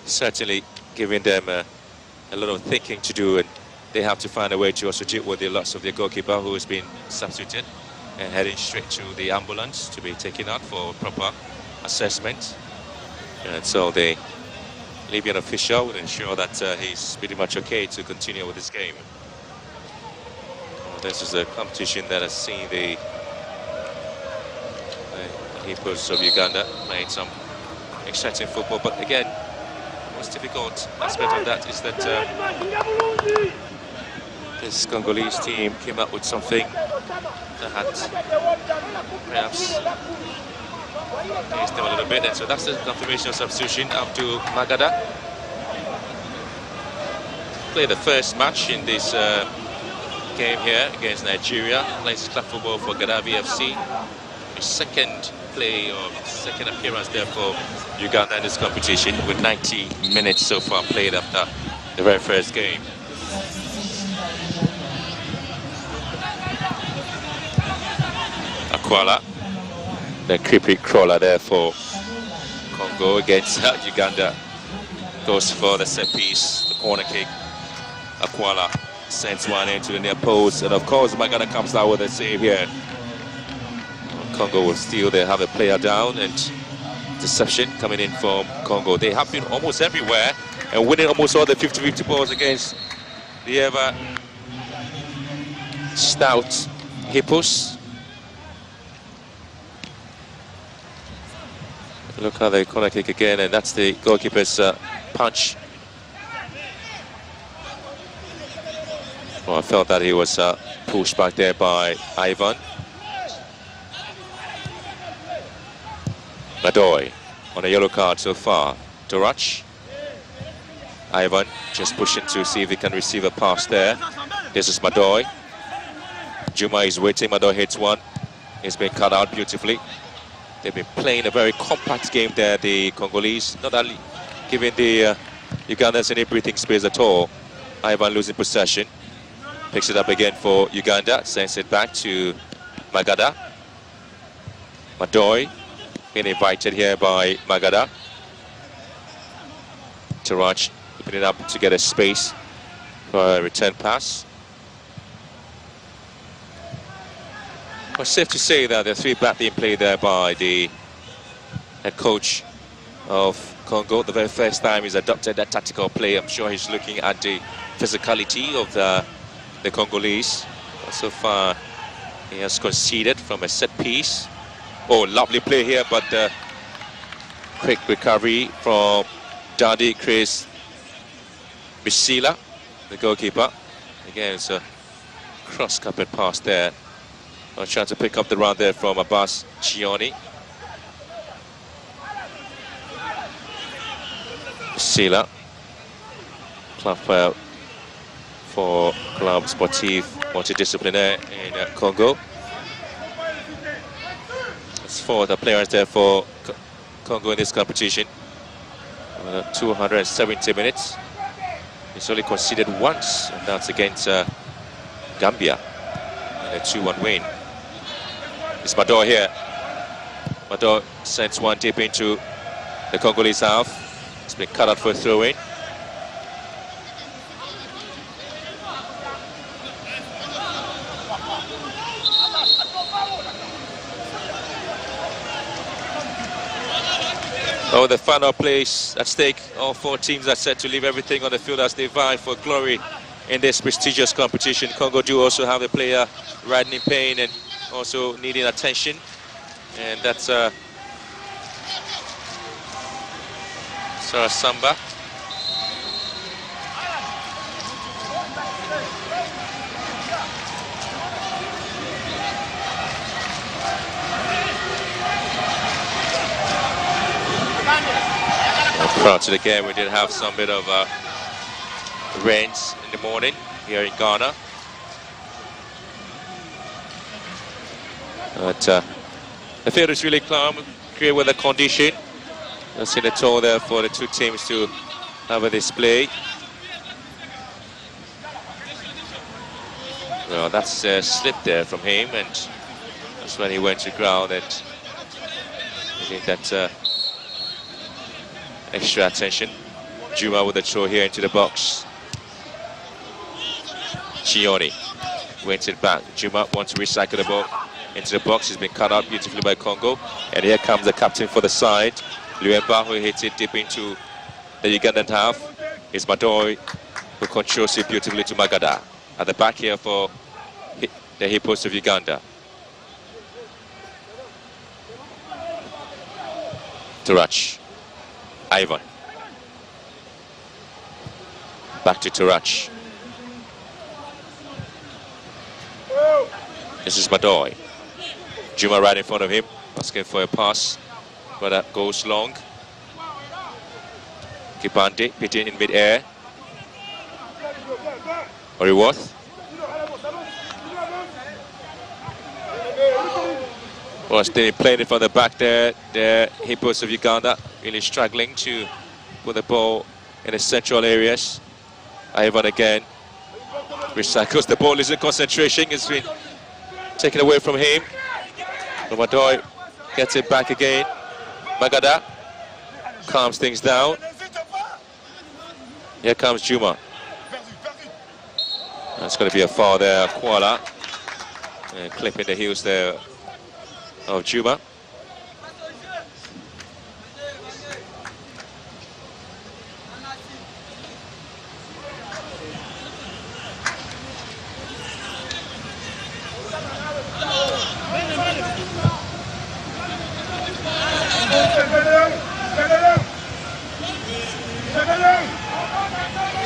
certainly giving them a lot of thinking to do, and they have to find a way to also deal with the loss of their goalkeeper, who has been substituted and heading straight to the ambulance to be taken out for proper assessment. And so the Libyan official will ensure that he's pretty much okay to continue with this game. This is a competition that has seen the Hippos of Uganda made some exciting football, but again, the most difficult aspect of that is that this Congolese team came up with something that had perhaps paced them a little bit, and so that's the confirmation of substitution up to Magada. Played the first match in this game here against Nigeria, plays club football for Gaddafi FC. His second play or second appearance there for Uganda in this competition, with 90 minutes so far played after the very first game. Aquala, the creepy crawler there for Congo against Uganda, goes for the set piece, the corner kick. Aquala sends one into the near post, and of course Magana comes out with a save here. Congo will steal. They have a player down, and deception coming in from Congo. They have been almost everywhere and winning almost all the 50-50 balls against the ever stout Hippos. Look how they corner kick again, and that's the goalkeeper's punch. Well, I felt that he was pushed back there by Ivan. Madoy on a yellow card so far. Dorach. Ivan just pushing to see if he can receive a pass there. This is Madoy. Juma is waiting. Madoy hits one. He's been cut out beautifully. They've been playing a very compact game there, the Congolese, not only giving the Ugandans any breathing space at all. Ivan losing possession. Picks it up again for Uganda, sends it back to Magada. Madoy being invited here by Magada. Taraj opening up to get a space for a return pass. Well, safe to say that the three back being played there by the head coach of Congo. The very first time he's adopted that tactical play. I'm sure he's looking at the physicality of the Congolese. So far, he has conceded from a set piece. Oh, lovely play here, but quick recovery from Daddy Chris Bisila, the goalkeeper. Again, it's a cross-coupled pass there. I'm trying to pick up the run there from Abbas Chioni. Bisila, club for Club Sportif Multidisciplinaire in Congo. That's 4 of the players there for Congo in this competition. 270 minutes. He's only conceded once, and that's against Gambia in a 2-1 win. It's Madoy here. Madoy sends one deep into the Congolese half. It's been cut out for a throw-in. Oh, the final place at stake. All 4 teams are set to leave everything on the field as they vie for glory in this prestigious competition. Congo do also have a player riding in pain and also needing attention, and that's Sarah Samba. Prior to the game, we did have some bit of rains in the morning here in Ghana. But the field is really calm, great weather condition. You'll see the toll there for the 2 teams to have a display. Well, that's a slip there from him, and that's when he went to ground, and I think that extra attention. Juma with a throw here into the box. Chioni wins it back. Juma wants to recycle the ball into the box. He's been cut out beautifully by Congo. And here comes the captain for the side, Luemba, who hits it deep into the Ugandan half. It's Madoy, who controls it beautifully to Magada. At the back here for the Hippos of Uganda. Tarach. Ivan. Back to Tarach. This is Madoy. Juma right in front of him, asking for a pass, but that goes long. Kipande pitting in mid-air. Oriworth. Well, they played it from the back there. The Hippos of Uganda really struggling to put the ball in the central areas. Ivan again recycles the ball, losing concentration. It's been taken away from him. Madoy gets it back again. Magada calms things down. Here comes Juma. That's going to be a foul there, Kuala. And clipping the heels there of Juma.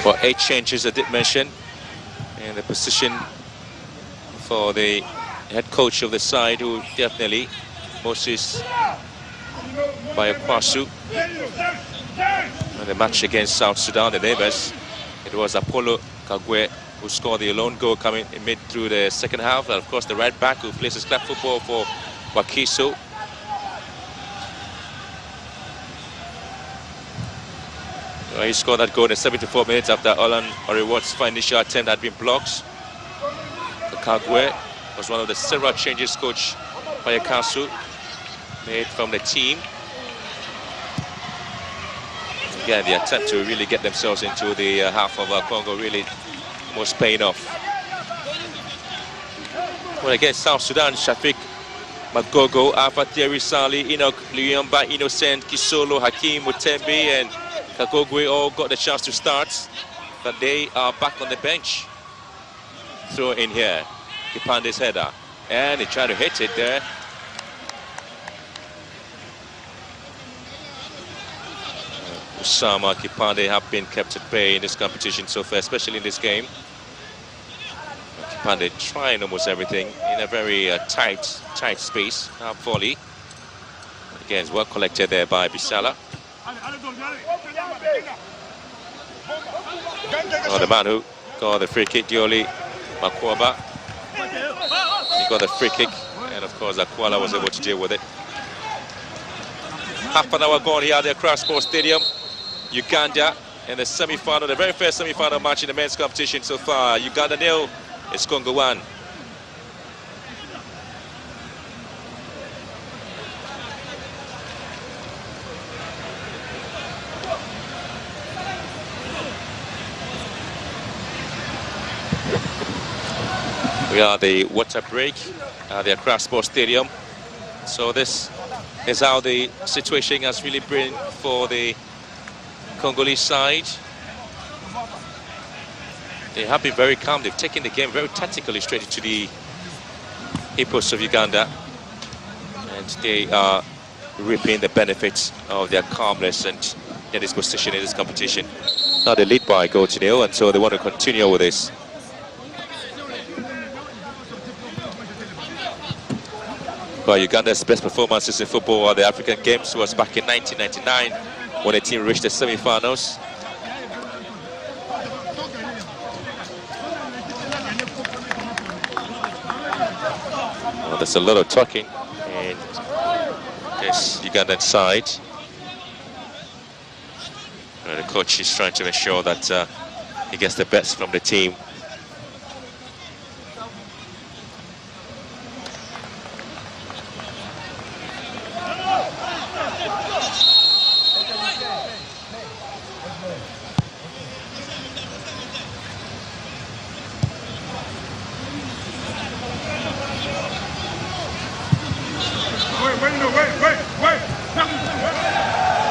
For 8 changes, I did mention, and the position for the head coach of the side, who definitely, Moses Bayakwasu, and the match against South Sudan, the neighbors, it was Apollo Kagwe who scored the lone goal coming in mid through the second half, and of course the right back who plays his club football for Wakiso. He scored that goal in 74 minutes after Alan Oriwat's initial attempt had been blocked. Kagwe was one of the several changes coach Bayakasu made from the team. Again, the attempt to really get themselves into the half of Congo really was paying off. Well, against South Sudan, Shafiq Magogo, Alpha Thierry Sali, Enoch Luyamba, Innocent Kisolo, Hakim Mutembe, and Kagogwe all got the chance to start, but they are back on the bench. Throw in here, Kipande's header, and he tried to hit it there. Usama Kipande have been kept at bay in this competition so far, especially in this game. Kipande trying almost everything in a very tight space. Half volley. Again, it's well collected there by Bisala. Oh, the man who got the free kick, Dioli Makwaba. He got the free kick, and of course Akwala was able to deal with it. Half an hour gone here at the Accra Sports Stadium. Uganda in the semi-final, the very first semi-final match in the men's competition so far. Uganda 0, it's Congo 1. We are the water break at the Accra Sports Stadium. So this is how the situation has really been for the Congolese side. They have been very calm. They've taken the game very tactically straight into the hippos of Uganda, and they are reaping the benefits of their calmness and their disposition in this competition. Now they lead by a goal to 0, and so they want to continue with this. Well, Uganda's best performances in football at the African Games was back in 1999 when the team reached the semi-finals. Well, there's a lot of talking in this Ugandan side. The coach is trying to ensure that he gets the best from the team.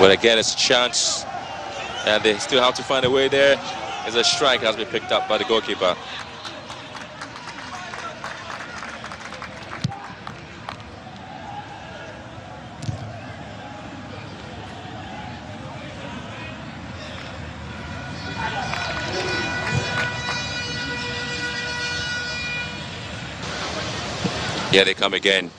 But again, it's a chance, and they still have to find a way there. As a strike has been picked up by the goalkeeper. Here they come again.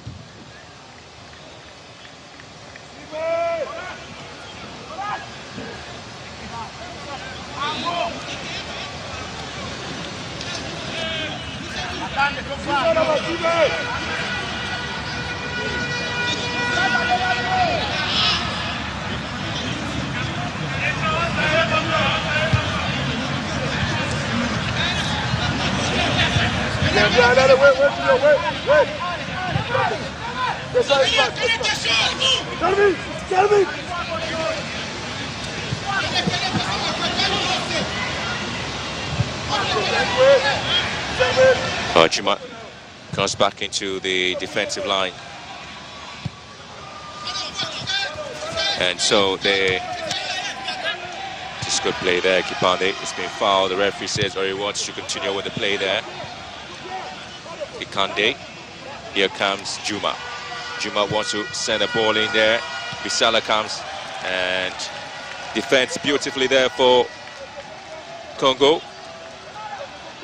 Juma comes back into the defensive line. And so just good play there. Kipande is being fouled. The referee says he wants to continue with the play there. Ikande. Here comes Juma. Juma wants to send a ball in there. Bisala comes and defends beautifully there for Congo.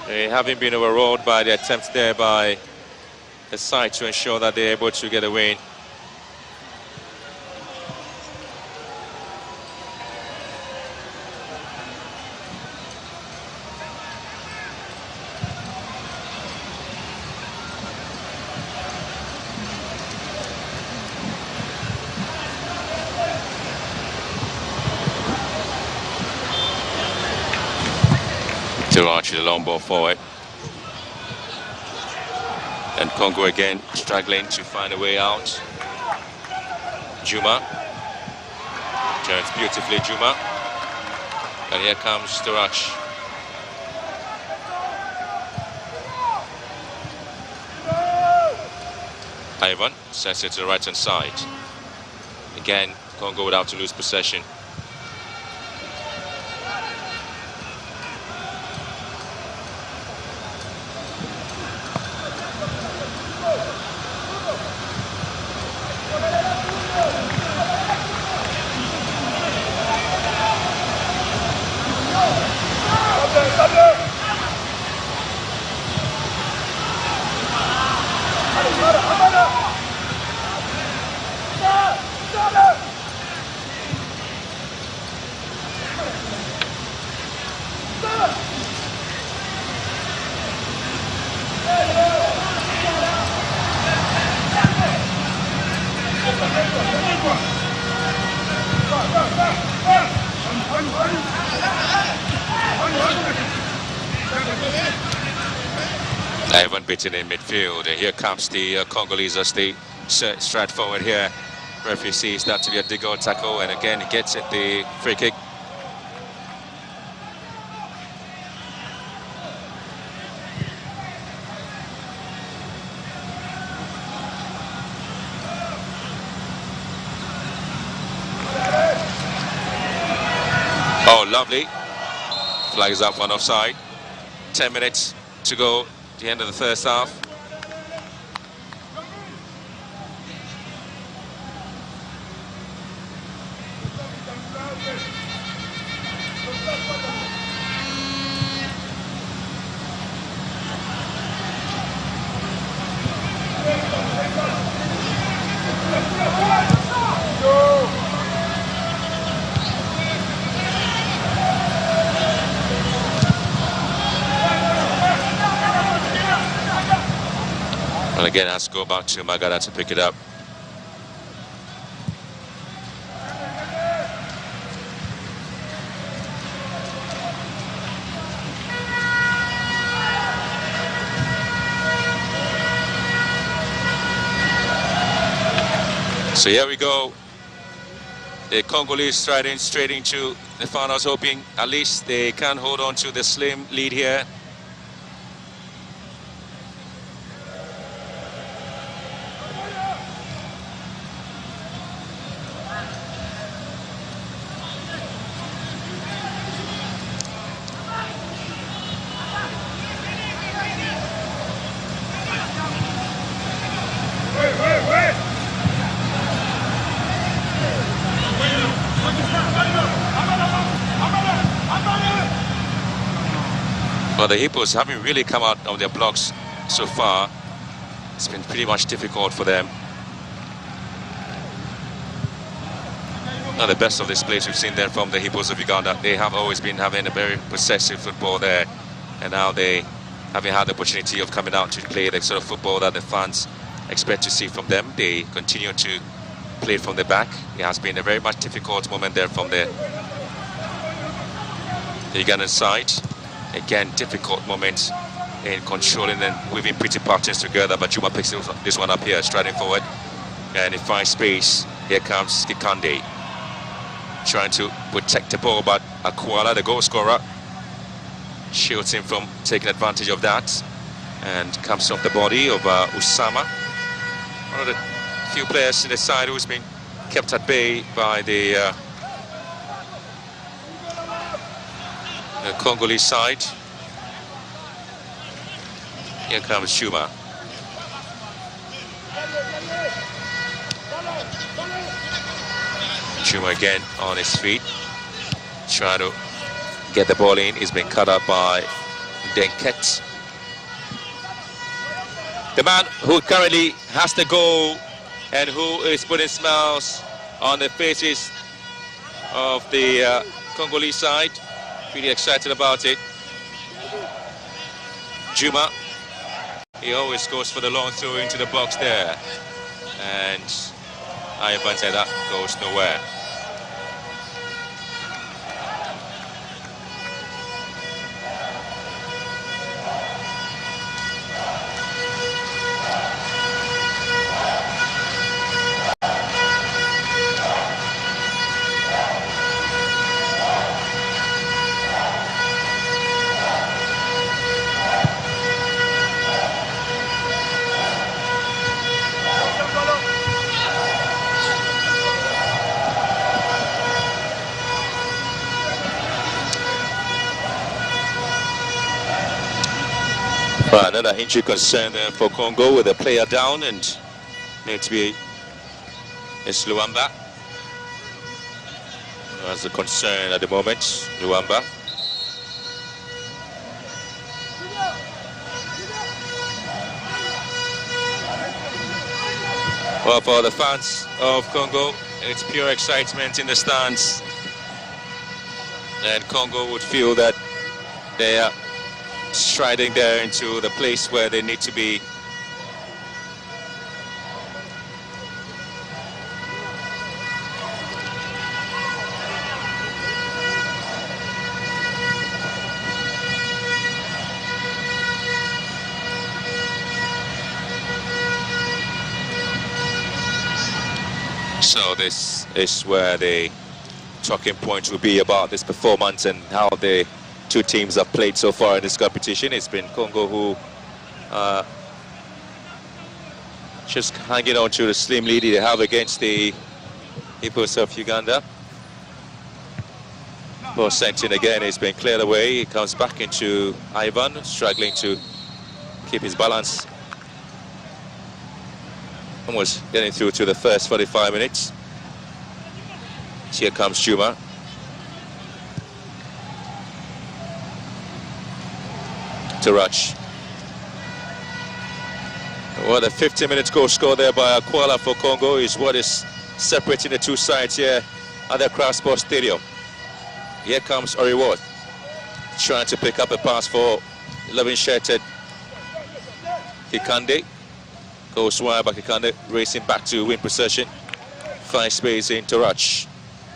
They haven't been overawed by the attempts there by the side to ensure that they're able to get a win. Archie, the long ball forward. And Congo again struggling to find a way out. Juma. Turns beautifully, Juma. And here comes Storach. Ivan sends it to the right-hand side. Again, Congo would have to lose possession. Ivan beaten in midfield, and here comes the Congolese as they stride forward here. Referee sees that to be a dig or tackle, and again he gets it, the free kick. Oh, lovely. Flag is up on offside. 10 minutes to go. The end of the first half. And again, has to go back to Magada to pick it up. So here we go. The Congolese striding straight into the finals, hoping at least they can hold on to the slim lead here. Well, the Hippos haven't really come out of their blocks so far. It's been pretty much difficult for them. Not the best of displays we've seen there from the Hippos of Uganda. They have always been having a very possessive football there, and now they haven't had the opportunity of coming out to play the sort of football that the fans expect to see from them. They continue to play from the back. It has been a very much difficult moment there from the Ugandan side. Again, difficult moment in controlling and weaving pretty patterns together, but Juma picks this one up here, striding forward, and it finds space. Here comes Kikande, trying to protect the ball, but Akwala, the goal scorer, shields him from taking advantage of that. and comes off the body of Usama. One of the few players in the side who's been kept at bay by the Congolese side. Here comes Shuma. Shuma again on his feet, trying to get the ball in. He's been cut up by Denket. The man who currently has the goal and who is putting smiles on the faces of the Congolese side. Really excited about it. Juma, he always goes for the long throw into the box there. And Ivan said that goes nowhere. Another injury concern for Congo with a player down, and need to be is Luamba. That's a concern at the moment, Luamba. Well, for the fans of Congo, it's pure excitement in the stands, and Congo would feel that they are striding there into the place where they need to be. So this is where the talking point will be about this performance and how the two teams have played so far in this competition. It's been Congo who just hanging on to the slim lead they have against the Hippos of Uganda. Ball sent in again, it's been cleared away. He comes back into Ivan, struggling to keep his balance. Almost getting through to the first 45 minutes. Here comes Juma. Tarach. Well, the 15-minute goal score there by Aquala for Congo is what is separating the two sides here at the Accra Sports Stadium. Here comes Oriworth, trying to pick up a pass for 11-shirted Kikande. Goes wide by Kikande, racing back to win possession. Finds space in Tarach.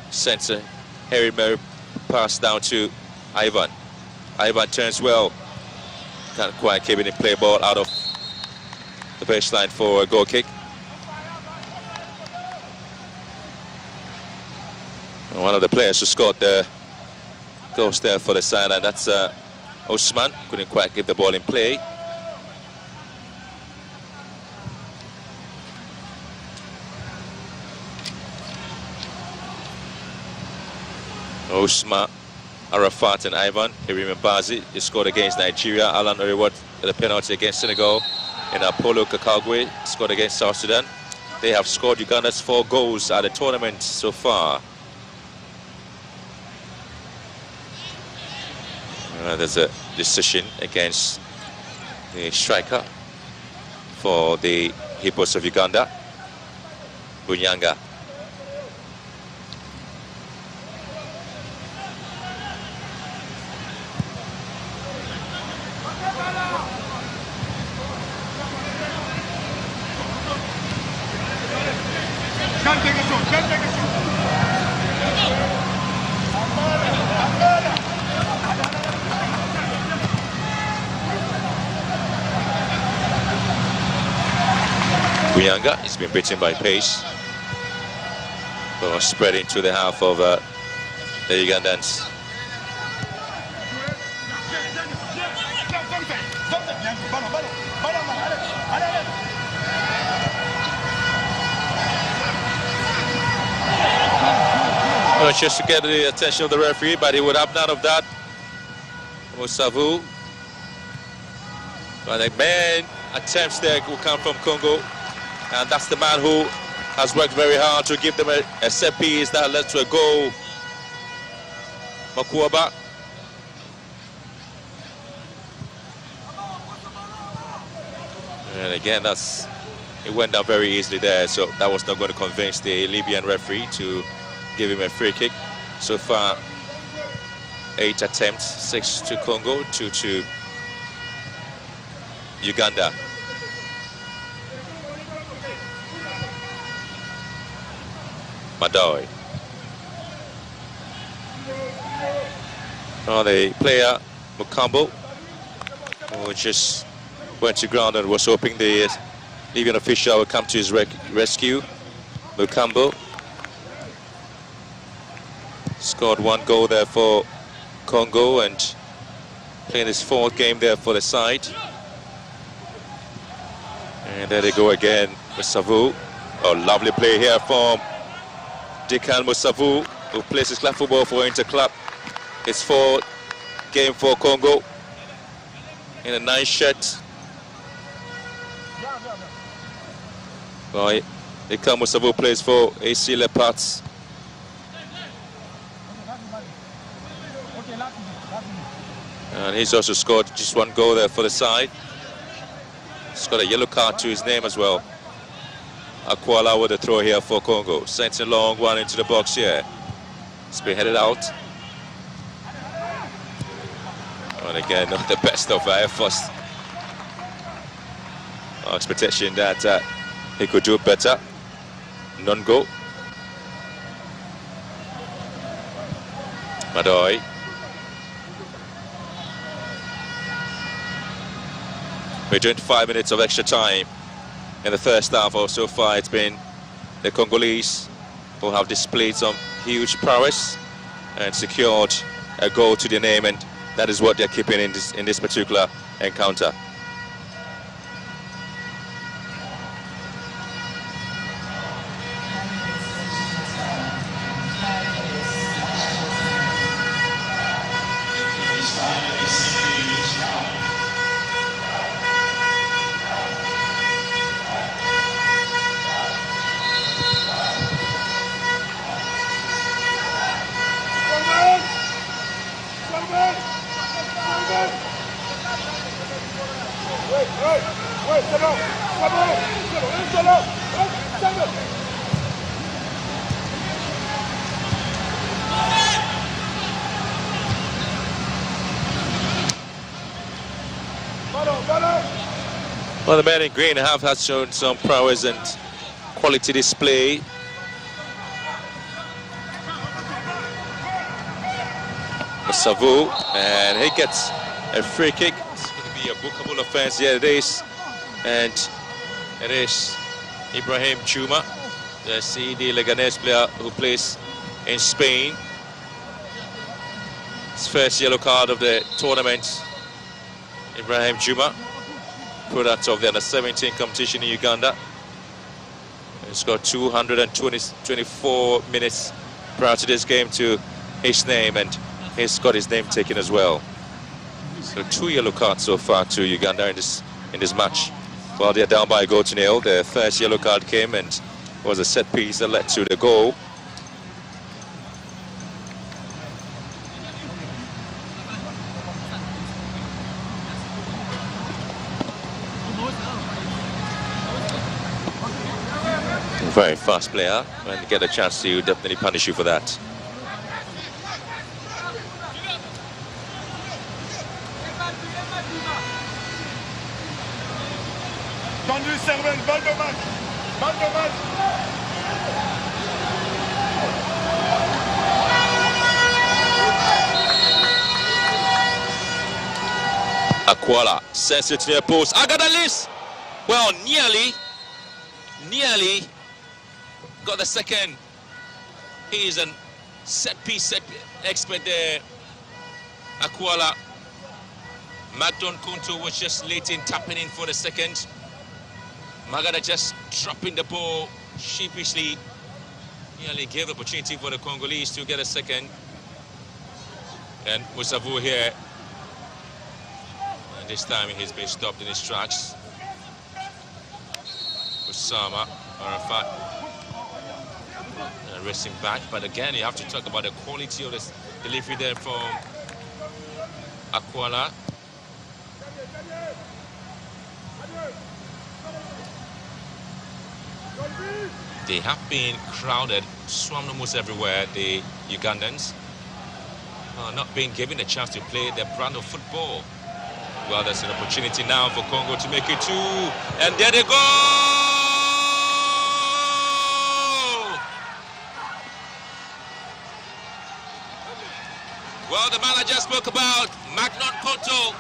Sends a Harry Mary pass down to Ivan. Ivan turns well. Can't quite keep it in play, ball out of the baseline for a goal kick. And one of the players who scored the goals there for the side, and that's Osman. Couldn't quite get the ball in play. Osman, Arafat and Ivan. Hirim Bazi is scored against Nigeria. Alan Oriworth the penalty against Senegal. And Apollo Kakagwe scored against South Sudan. They have scored Uganda's 4 goals at the tournament so far. There's a decision against the striker for the Hippos of Uganda, Bunyanga. Bunyanga has been beaten by pace. Ball spread into the half of the Ugandans. Well, just to get the attention of the referee, but he would have none of that. Mosavu. But the main attempts there will come from Congo. And that's the man who has worked very hard to give them a set piece that led to a goal. Makuaba. And again, it went down very easily there, so that was not going to convince the Libyan referee to give him a free kick. So far, 8 attempts, 6 to Congo, 2 to Uganda. Madoi. Oh, the player, Mukambo, who just went to ground and was hoping the Libyan official would come to his rescue. Mukambo scored 1 goal there for Congo and playing his 4th game there for the side. And there they go again, Musavu. Oh, lovely play here from Dekan Musavu, who plays his club football for Interclub. His 4th game for Congo in a nice shirt. Well, Dekan Musavu plays for AC Leopards. And he's also scored just 1 goal there for the side. He's got a yellow card to his name as well. Akwala with a throw here for Congo. Sends a long one into the box here. It's been headed out. And again, not the best of efforts. Our expectation that he could do better. Non-goal. Madoi. We're doing 5 minutes of extra time in the first half, or so far it's been the Congolese who have displayed some huge prowess and secured a goal to their name, and that is what they're keeping in this particular encounter. Well, the men in green have shown some prowess and quality display. Savu, and he gets a free kick. It's going to be a bookable offense. Yeah, it is. And it is Ibrahim Chuma, the CD Leganés player who plays in Spain. His first yellow card of the tournament. Ibrahim Chuma, product of the under-17 competition in Uganda. He's got 224 minutes prior to this game to his name, and he's got his name taken as well. So 2 yellow cards so far to Uganda in this match. While they're down by a goal to nil, the first yellow card came and was a set piece that led to the goal. Very fast player, and get a chance to definitely punish you for that. Akwala sends it to the post. Agadalis! Well, nearly got the second. He is a set piece expert there. Akwala Magdon Kunto was just late in tapping in for the second. Magada just dropping the ball sheepishly. Nearly gave the opportunity for the Congolese to get a second. And Musavu here. And this time he's been stopped in his tracks. Osama Arafat racing back. But again, you have to talk about the quality of this delivery there from Akwala. They have been crowded, swarmed almost everywhere, the Ugandans. Not being given a chance to play their brand of football. Well, there's an opportunity now for Congo to make it 2. And there they go! Well, the manager spoke about Magnon Konto,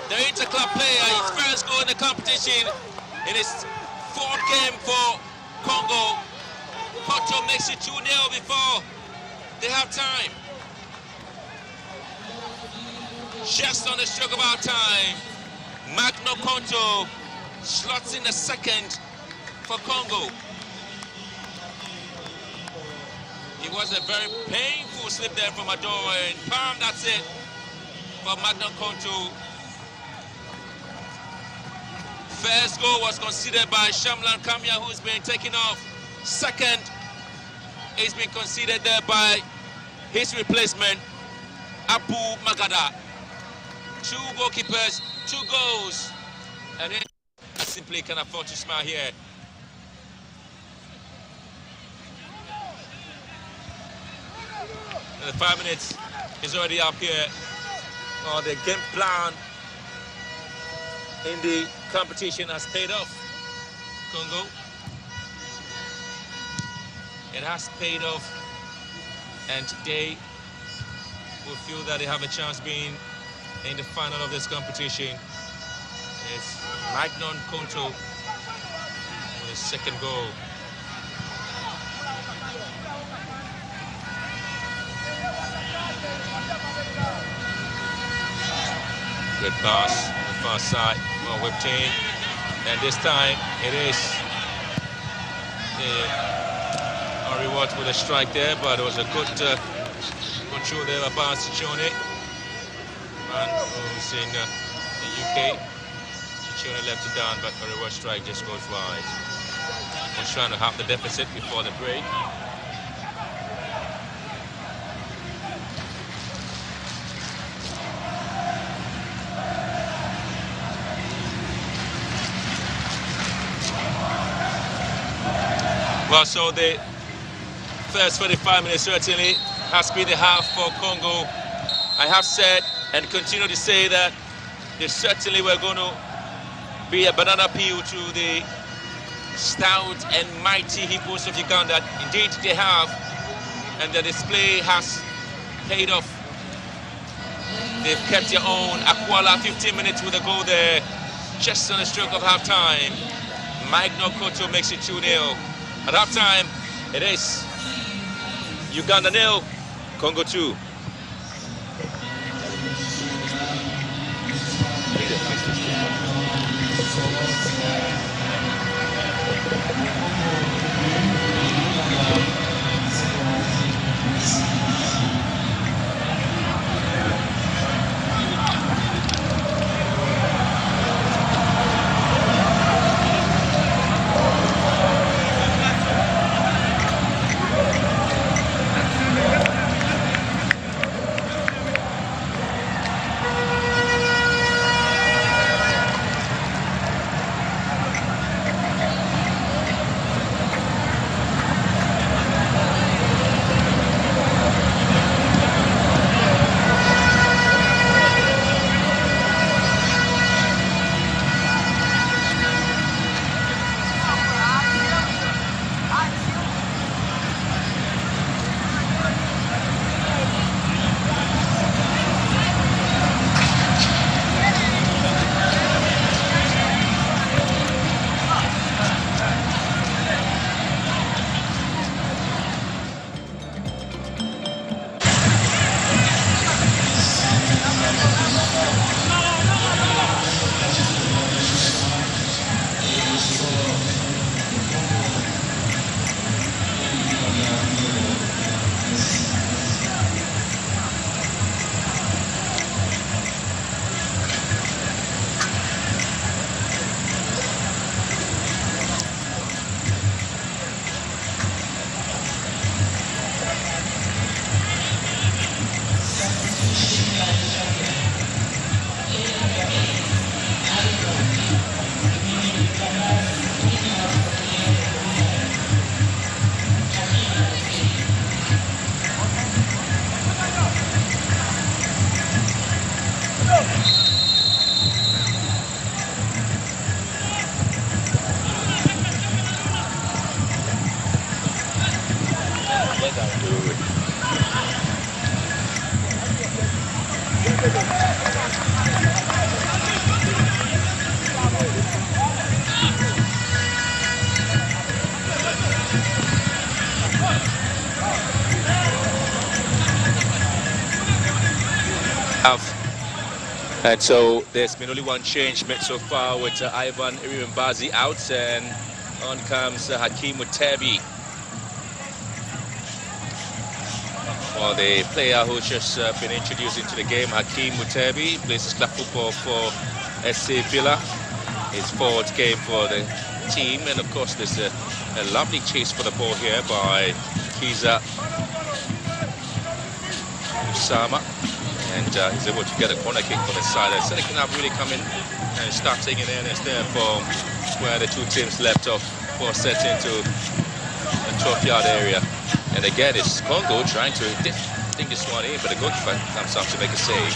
the interclub player, his first goal in the competition in his 4th game for Congo. Konto makes it 2-0 before they have time. Just on the stroke of our time, Magno Konto slots in the second for Congo. It was a very painful slip there from Adore, and palm, that's it for Magno Konto. First goal was considered by Shamlan Kamya, who's been taken off. Second is being considered there by his replacement, Abu Magada. 2 goalkeepers, 2 goals, and I simply can afford to smile here. And the 5 minutes is already up here. Oh, the game plan in the competition has paid off. Congo. It has paid off, and today will feel that they have a chance being in the final of this competition. It's Magnon Konto with his second goal. Good pass on the far side, well whipped in, and this time it is Oriwat with a strike there, but it was a good control there by Ciccone. Man who's in the UK. Ciccone left it down, but a reverse strike just goes wide. Was trying to half the deficit before the break. Well, so the first 45 minutes certainly has been the half for Congo. I have said and continue to say that they certainly were going to be a banana peel to the stout and mighty Hippos of Uganda. Indeed, they have, and the display has paid off. They've kept their own. Akwala, 15 minutes with a goal there, just on the stroke of half-time. Magno Koto makes it 2-0. At half-time, it is Uganda 0, Congo 2. And so there's been only one change made so far with Ivan Irimbazi out, and on comes Hakeem Mutebi. Well, the player who's just been introduced into the game, Hakeem Mutebi, plays his club football for SC Villa. His fourth game for the team, and of course there's a lovely chase for the ball here by Kiza Usama, and he's able to get a corner kick for the side. Senegal have really come in and start taking earnest there from where the two teams left off for set into the 12-yard area. And again, it's Congo trying to ding this one in, but the goalkeeper comes up to make a save.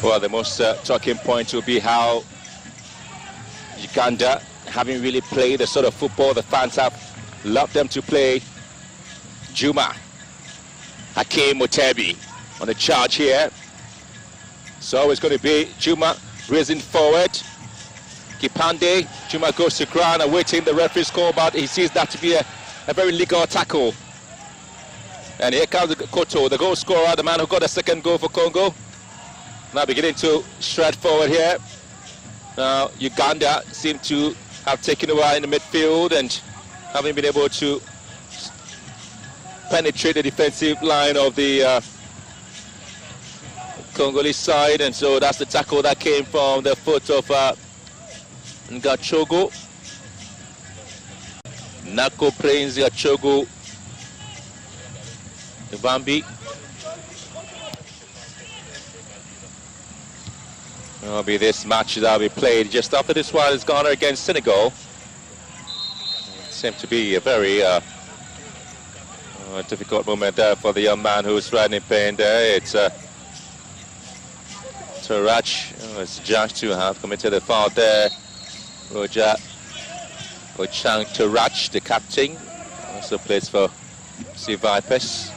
Well, the most talking point will be how Uganda haven't really played the sort of football the fans have loved them to play. Juma Hakeem Mutebi on the charge here. So it's going to be Juma raising forward. Kipande, Juma goes to ground, awaiting the referee's call, but he sees that to be a very legal tackle. And here comes Koto, the goal scorer, the man who got the second goal for Congo. Now beginning to stride forward here. Now Uganda seem to have taken over in the midfield and haven't been able to penetrate the defensive line of the Congolese side, and so that's the tackle that came from the foot of Ngachogo. Nako Prince Ngachogo Ivambi. It'll be this match that will be played just after this one is Ghana against Senegal. It seemed to be a very difficult moment there for the young man who's riding in pain there. It's Tarach, it's judged to have committed a foul there. Roger Ochang Tarach, the captain, also plays for C Vipers.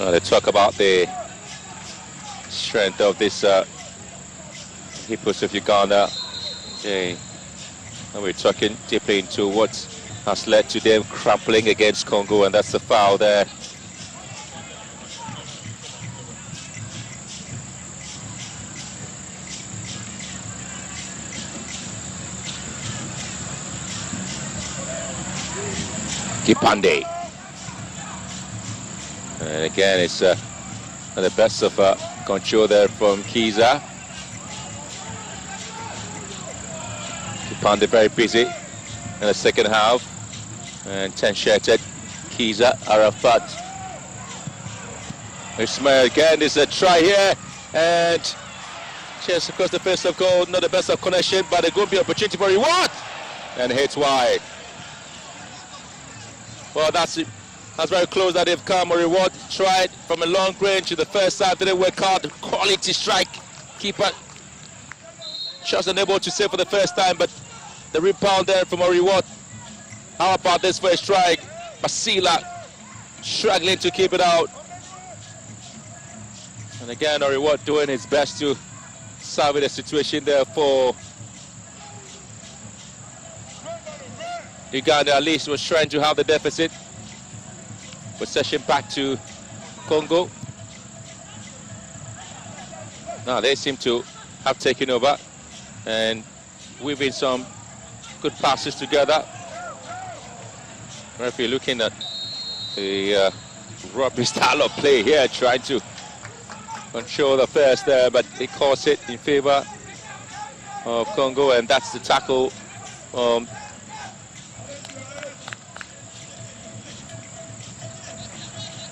They talk about the strength of this Hippos of Uganda. Okay. And we're talking deeply into what has led to them crumpling against Congo, and that's the foul there. Kipande. And again, it's the best of control there from Kiza. Kipande very busy in the second half. And 10-shirted Kiza Arafat. Ismail again, there's a try here. And chance across the face of goal, not the best of connection, but a good opportunity for reward. And hits wide. Well, that's very close that they've come. A reward tried from a long range to the first side, didn't work out. Quality strike. Keeper just unable to save for the first time, but the rebound there from a reward. How about this first strike? Basila struggling to keep it out. And again, a reward doing his best to salvage the situation there for Uganda. At least was trying to have the deficit. Possession back to Congo. Now they seem to have taken over and weaving some good passes together. Referee looking at the rugby style of play here, trying to control the first there, but he calls it in favor of Congo, and that's the tackle.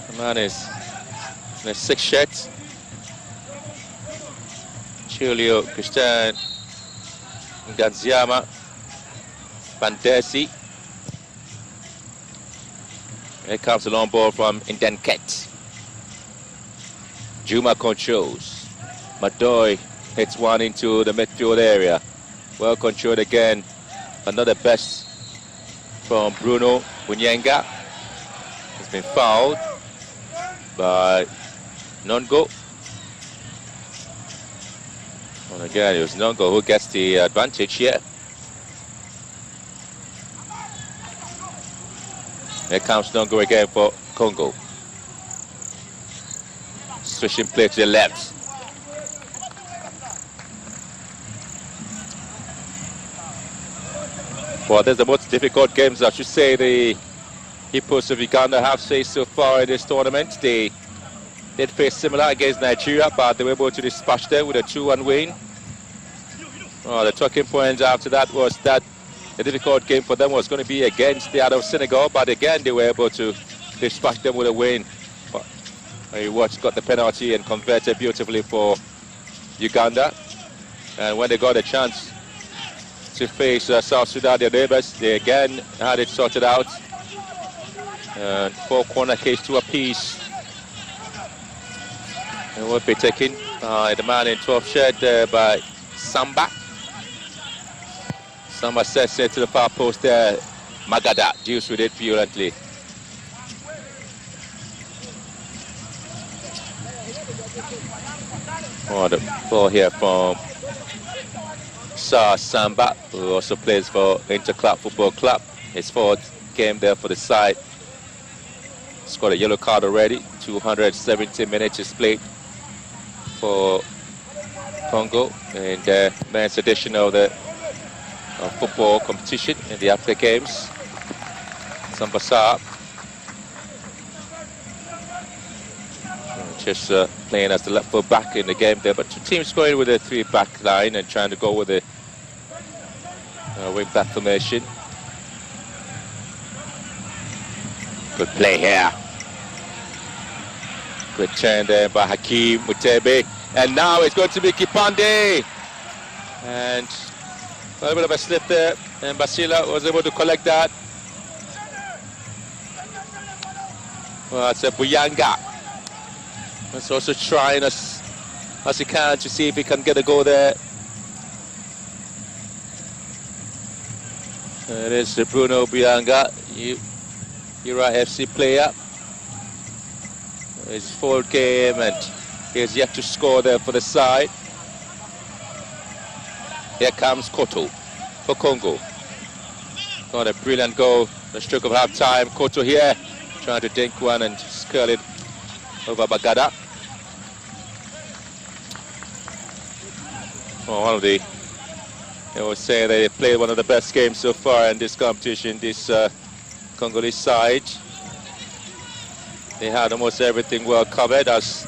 The man is in a 6 shirt. Chulio Christian Nganziama Bandesi. Here comes the long ball from Indenket. Juma controls. Madoy hits one into the midfield area. Well controlled again. Another best from Bruno Bunyenga. Has been fouled by Nongo. And again, it was Nongo who gets the advantage here. Here comes Nongo again for Congo. Switching play to the left. Well, there's the most difficult games, I should say, the Hippos of Uganda have faced so far in this tournament. They did face similar against Nigeria, but they were able to dispatch them with a 2-1 win. The talking point after that was that the difficult game for them was going to be against the other Senegal, but again they were able to dispatch them with a win. Watch got the penalty and converted beautifully for Uganda. And when they got a chance to face South Sudan, their neighbors, they again had it sorted out. 4 corner kicks to a piece. And will be taken by the man in 12th shirt by Samba. Samba sets it to the far post there. Magada deals with it violently. The ball here from Samba, who also plays for Interclub Football Club. His 4th game there for the side. Scored a yellow card already. 270 minutes is played for Congo in the men's edition of the football competition in the African Games. Sambasa just playing as the left foot back in the game there, but 2 teams going with a 3-back line and trying to go with a wing back formation. Good play here. Good turn there by Hakeem Mutebe. And now it's going to be Kipande. And a little bit of a slip there. And Basila was able to collect that. Well, it's a Buyanga. Let's also trying as he can to see if he can get a goal there. It is Bruno Buyanga, Ura FC player. His 4th game and he has yet to score there for the side. Here comes Koto for Congo. Got a brilliant goal, the stroke of half time. Koto here trying to dink one and curl it over Bagada. One of the, I would say they played one of the best games so far in this competition, this Congolese side. They had almost everything well covered as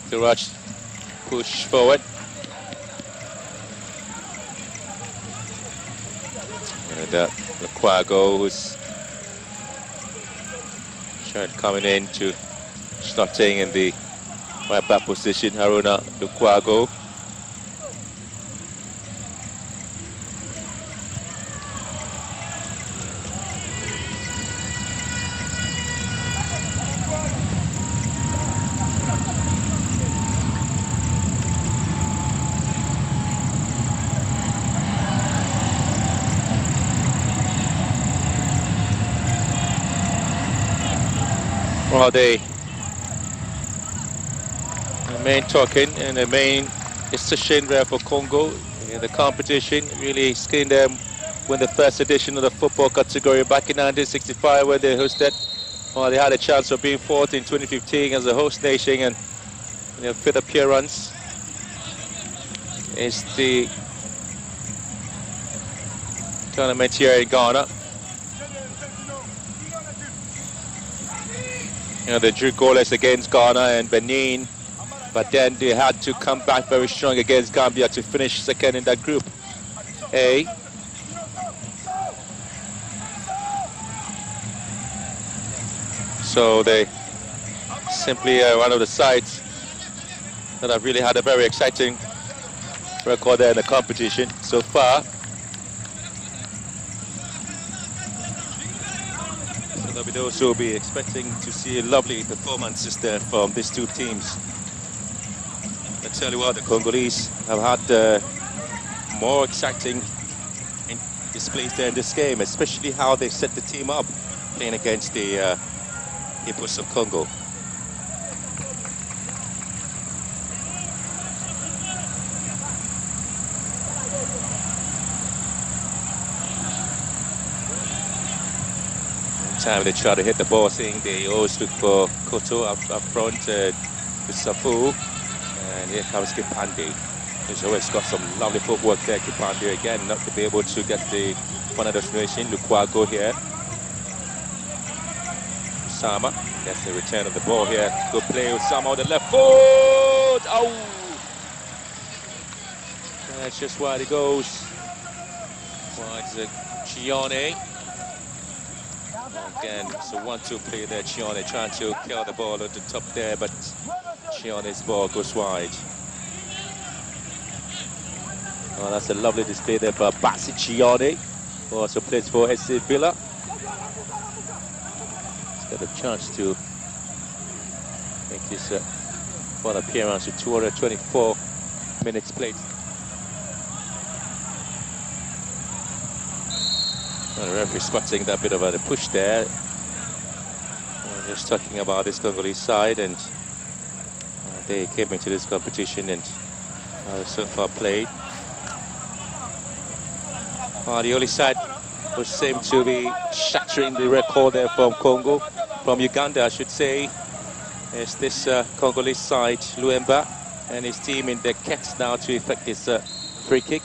the rush push forward. And Lukwago, who's coming in to starting in the right back position, Haruna Lukwago. Well, the main talking and the main decision there for Congo in the competition, really skinning them win the first edition of the football category back in 1965 when they hosted. Well, they had a chance of being 4th in 2015 as a host nation, and their 5th appearance is the tournament here in Ghana. They drew goalless against Ghana and Benin, but then they had to come back very strong against Gambia to finish 2nd in that group A. So they simply are one of the sides that have really had a very exciting record there in the competition so far. There'll be those who will be expecting to see lovely performances there from these two teams. I tell you what, the Congolese have had more exciting displays there in this game, especially how they set the team up playing against the Hippos of Congo. Time they try to hit the ball, seeing they always look for Koto up front with Safu, and here comes Kipande. He's always got some lovely footwork there. Kipande again, not to be able to get the final destination. Lukwago here. Sama, that's the return of the ball here. Good play with Sama on the left foot. Oh! That's just wide it goes. Wide to Chione. Again, it's a 1-2 play there. Chione trying to kill the ball at the top there, but Chione's ball goes wide. Oh, that's a lovely display there for Basi Chione, who also plays for SC Villa. He's got a chance to make his one appearance with 224 minutes played. Well, the referee spotting that bit of a push there. Just talking about this Congolese side, and they came into this competition and so far played. The only side which seemed to be shattering the record there from Congo, from Uganda I should say, is this Congolese side, Luemba, and his team in the kets now to effect this free kick.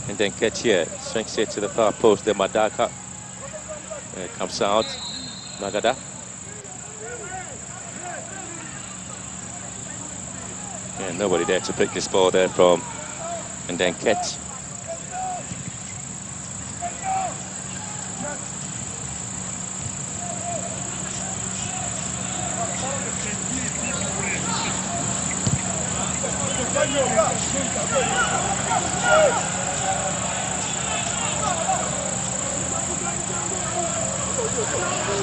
And then Ketia swings it to the far post, then Madaka comes out, Magada. Yeah, nobody there to pick this ball there from, and then Ket.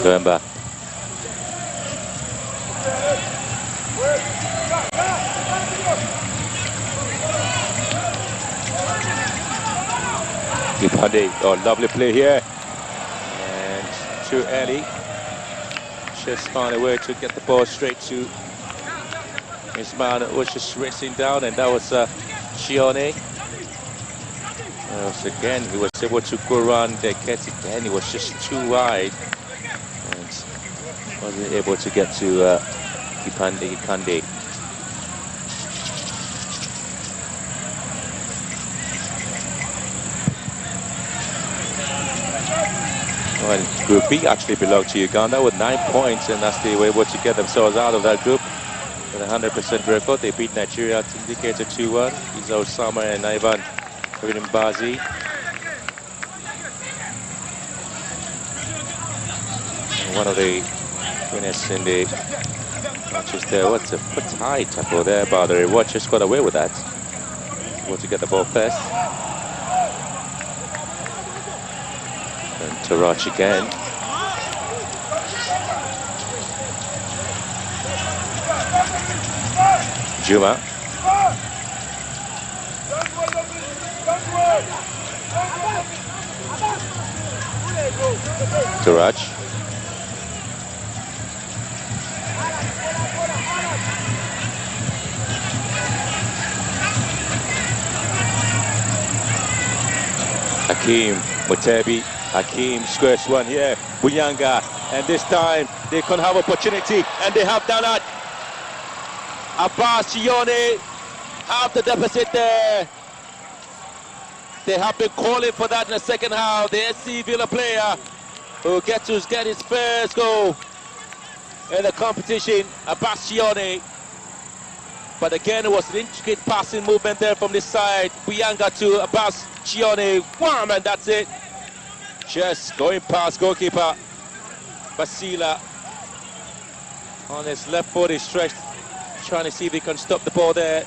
Going back. Kipande, oh, lovely play here. And too early. Just found a way to get the ball straight to his man that was just racing down, and that was Chione. Again, he was able to go around the get again. He was just too wide and wasn't able to get to Kipande. Well, Group B actually belonged to Uganda with 9 points, and that's they were able to get themselves out of that group with a 100% record. They beat Nigeria to indicate a 2-1. Iza Osama and Ivan Bazi. One of the winners in the matches there. What's a foot high tackle there, but the reward just got away with that. Able to get the ball first. And Tarach again. Juma. Tarach. Hakim Mutebi. Hakim squares one here. Buyanga, and this time they can have opportunity, and they have done it. Abbas Chione have the deficit there. They have been calling for that in the second half. The SC Villa player who gets to get his first goal in the competition, Abbas Chione. But again, it was an intricate passing movement there from this side. Buyanga to Abbas Chione. Wham, and that's it. Just going past goalkeeper Basila on his left foot. He's stretched, trying to see if he can stop the ball there.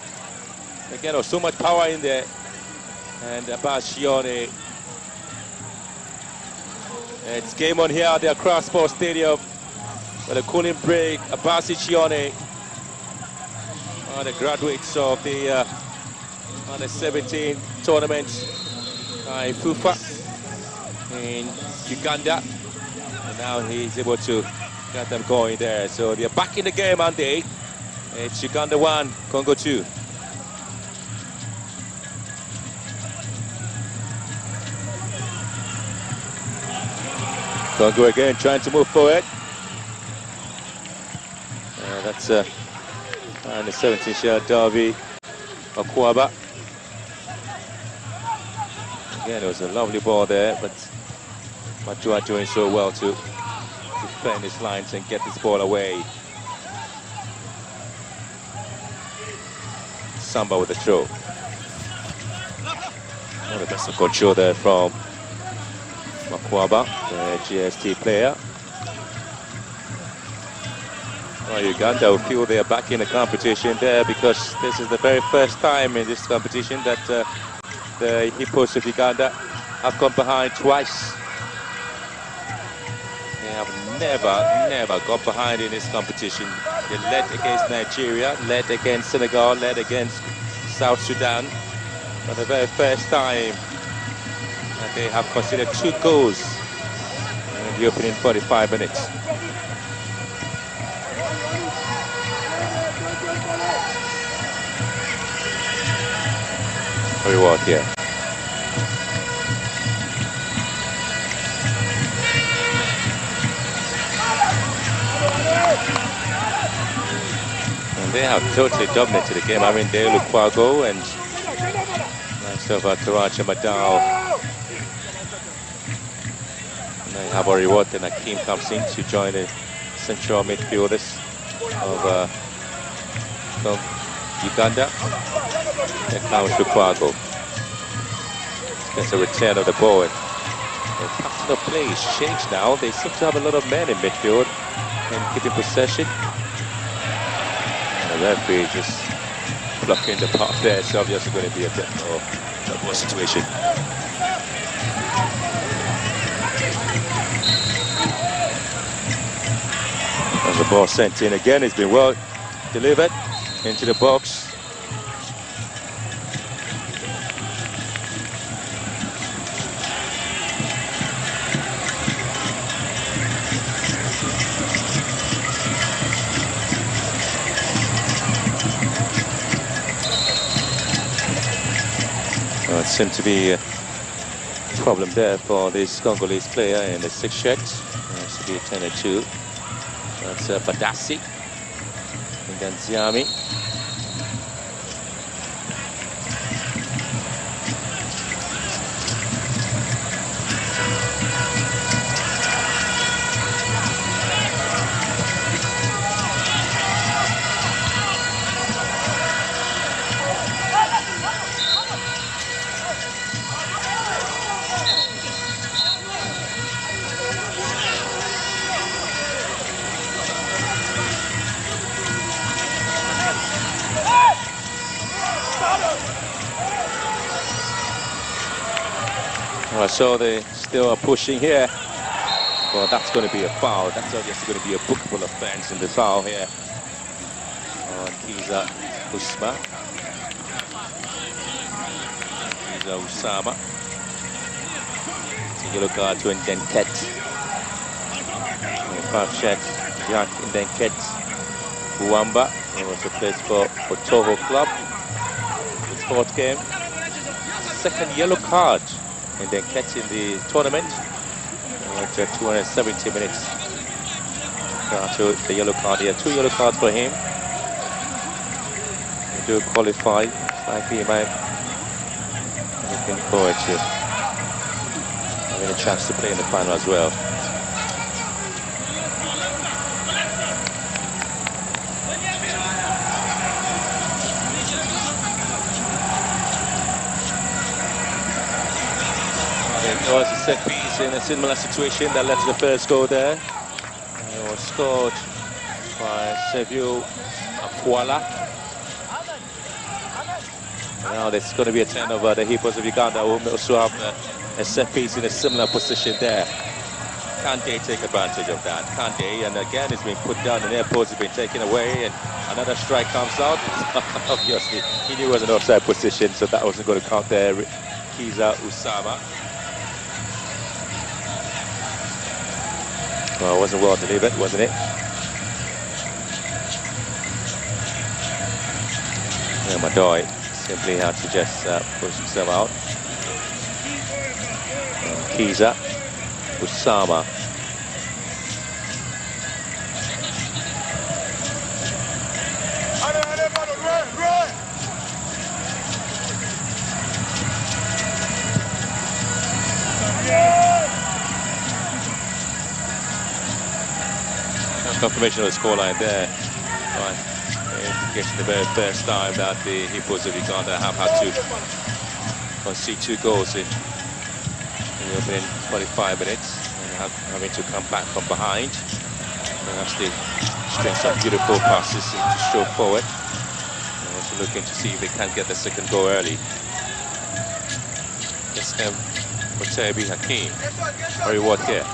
Again, there was so much power in there. And Abbas Chione It's game on here at the Accra Sports Stadium. With a cooling break, Abasi Chione, the graduates of the under 17 tournament in FUFA in Uganda. And now he's able to get them going there. So they're back in the game, aren't they? It's Uganda 1, Congo 2. Congo again trying to move forward. That's the 17-shot Darby Akwaba. Again, it was a lovely ball there, but Matua doing so well to defend his lines and get this ball away. Samba with the throw. The best of control there from Makwaba, the GST player. Well, Uganda will feel they are back in the competition there because this is the very first time in this competition that the Hippos of Uganda have come behind twice. They have never got behind in this competition. They led against Nigeria, led against Senegal, led against South Sudan. For the very first time, they have conceded 2 goals in the opening 45 minutes. Very well here. And they have totally dominated the game. I mean, Dale Lukwago and myself, Taracha Madao. And then Habari Watt and Akeem comes in to join the central midfielders of Uganda. Here comes Lukwago. Gets a return of the ball. And the pattern of play is changed now. They seem to have a lot of men in midfield and keeping possession. And the referee just blocking the path there. It's obviously going to be a bit more situation. And the ball sent in again. It's been well delivered into the box. It seemed to be a problem there for this Congolese player in the 6th shirt. It should be 10-2. That's Badassi. And then Ziami. So they still are pushing here. Well, that's going to be a foul. That's obviously going to be a bookable offense in the foul here on Kiza Usma. Kiza Usama. It's a yellow card to Ndenket. 5 shots, Jack Ndenket. Uwamba. He also plays for Toho Club. His 4th game. 2nd yellow card. And then catching the tournament after 270 minutes to the yellow card here. 2 yellow cards for him. He do qualify. I think he might be looking forward to having a chance to play in the final as well. It was a set piece in a similar situation that led to the first goal there. It was scored by Seville Akwala. Now there's going to be a turnover. The Hippos of Uganda will also have a set piece in a similar position there. Can't they take advantage of that? Can't they? And again, it's been put down, and their post has been taken away, and another strike comes out. Obviously, he knew it was an offside position, so that wasn't going to count there. Kiza Usama. Well, it wasn't well delivered, wasn't it? Yeah, Madoy simply had to just push himself out. And Kiza Usama. Confirmation of the scoreline there. Right. It's the very first time that the Hippos of Uganda have had to concede 2 goals in the opening 45 minutes, and having to come back from behind. And that's the string some beautiful passes to show forward. And also looking to see if they can get the second goal early. Yes, Mutebi Hakim. Very what here?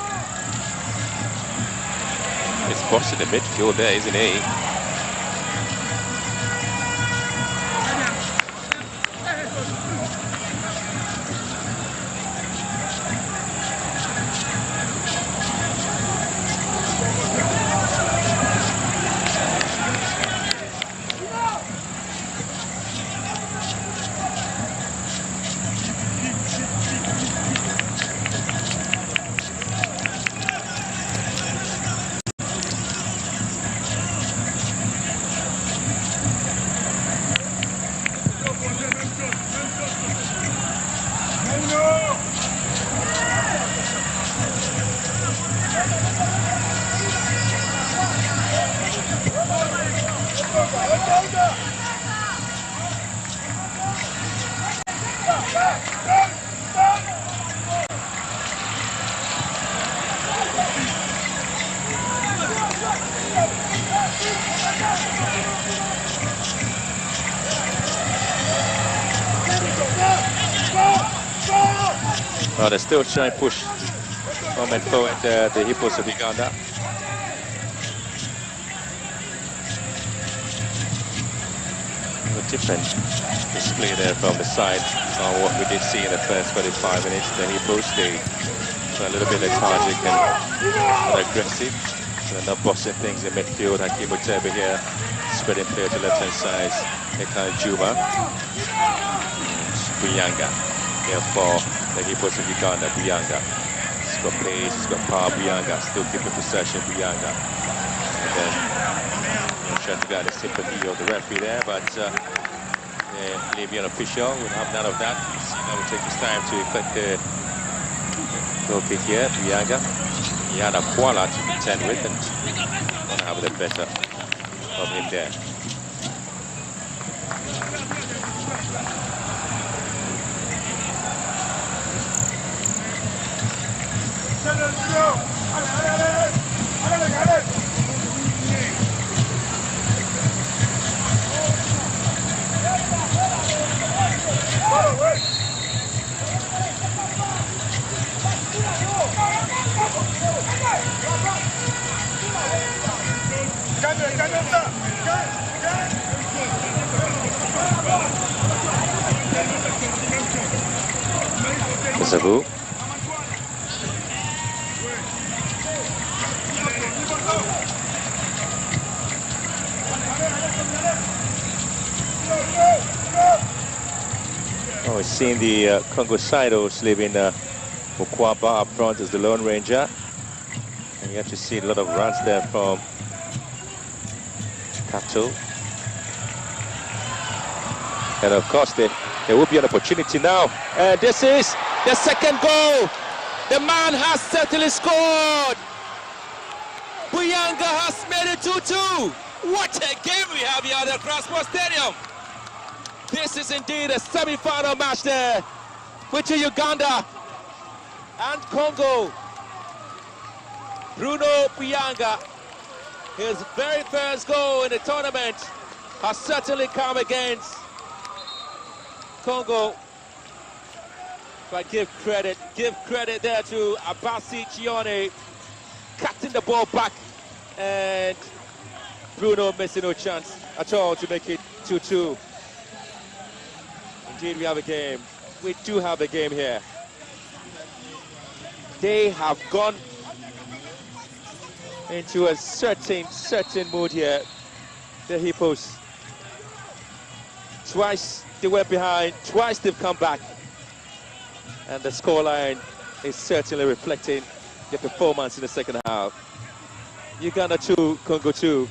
It's boss in the midfield there, isn't he? Oh, they're still trying to push home and forward the Hippos of Uganda. A different display there from the side on what we did see in the first 35 minutes. The Hippos, they were a little bit lethargic and not aggressive. They're not bossing things in midfield. Hakim Mutebi here, spreading play to left-hand side. Ekan Juma. Buyanga here for the Hippos of Uganda. Buyanga. He's got pace, he's got power. Buyanga still keeping possession. Buyanga. And then trying to get the sympathy of the referee there, but the Libyan official will have none of that. Now will take his time to effect the goal kick here. Buyanga. He had a Kuala to contend with, and want to have the better of him there. Zabu. Oh, we're seeing the Congo Sidos leaving Mukwaba up front as the Lone Ranger. And you have to see a lot of runs there from Kato. And of course, there will be an opportunity now. And this is the second goal. The man has certainly scored. Buyanga has made it 2-2. What a game we have here at the Accra Sports Stadium. This is indeed a semi-final match there between Uganda and Congo. Bruno Buyanga, his very first goal in the tournament, has certainly come against Congo. But give credit there to Abasi Chione cutting the ball back, and Bruno missing no chance at all to make it 2-2. Indeed, we have a game. We do have a game here. They have gone into a certain mood here, the Hippos. Twice they went behind, twice they've come back. And the scoreline is certainly reflecting the performance in the second half. Uganda 2, Congo 2.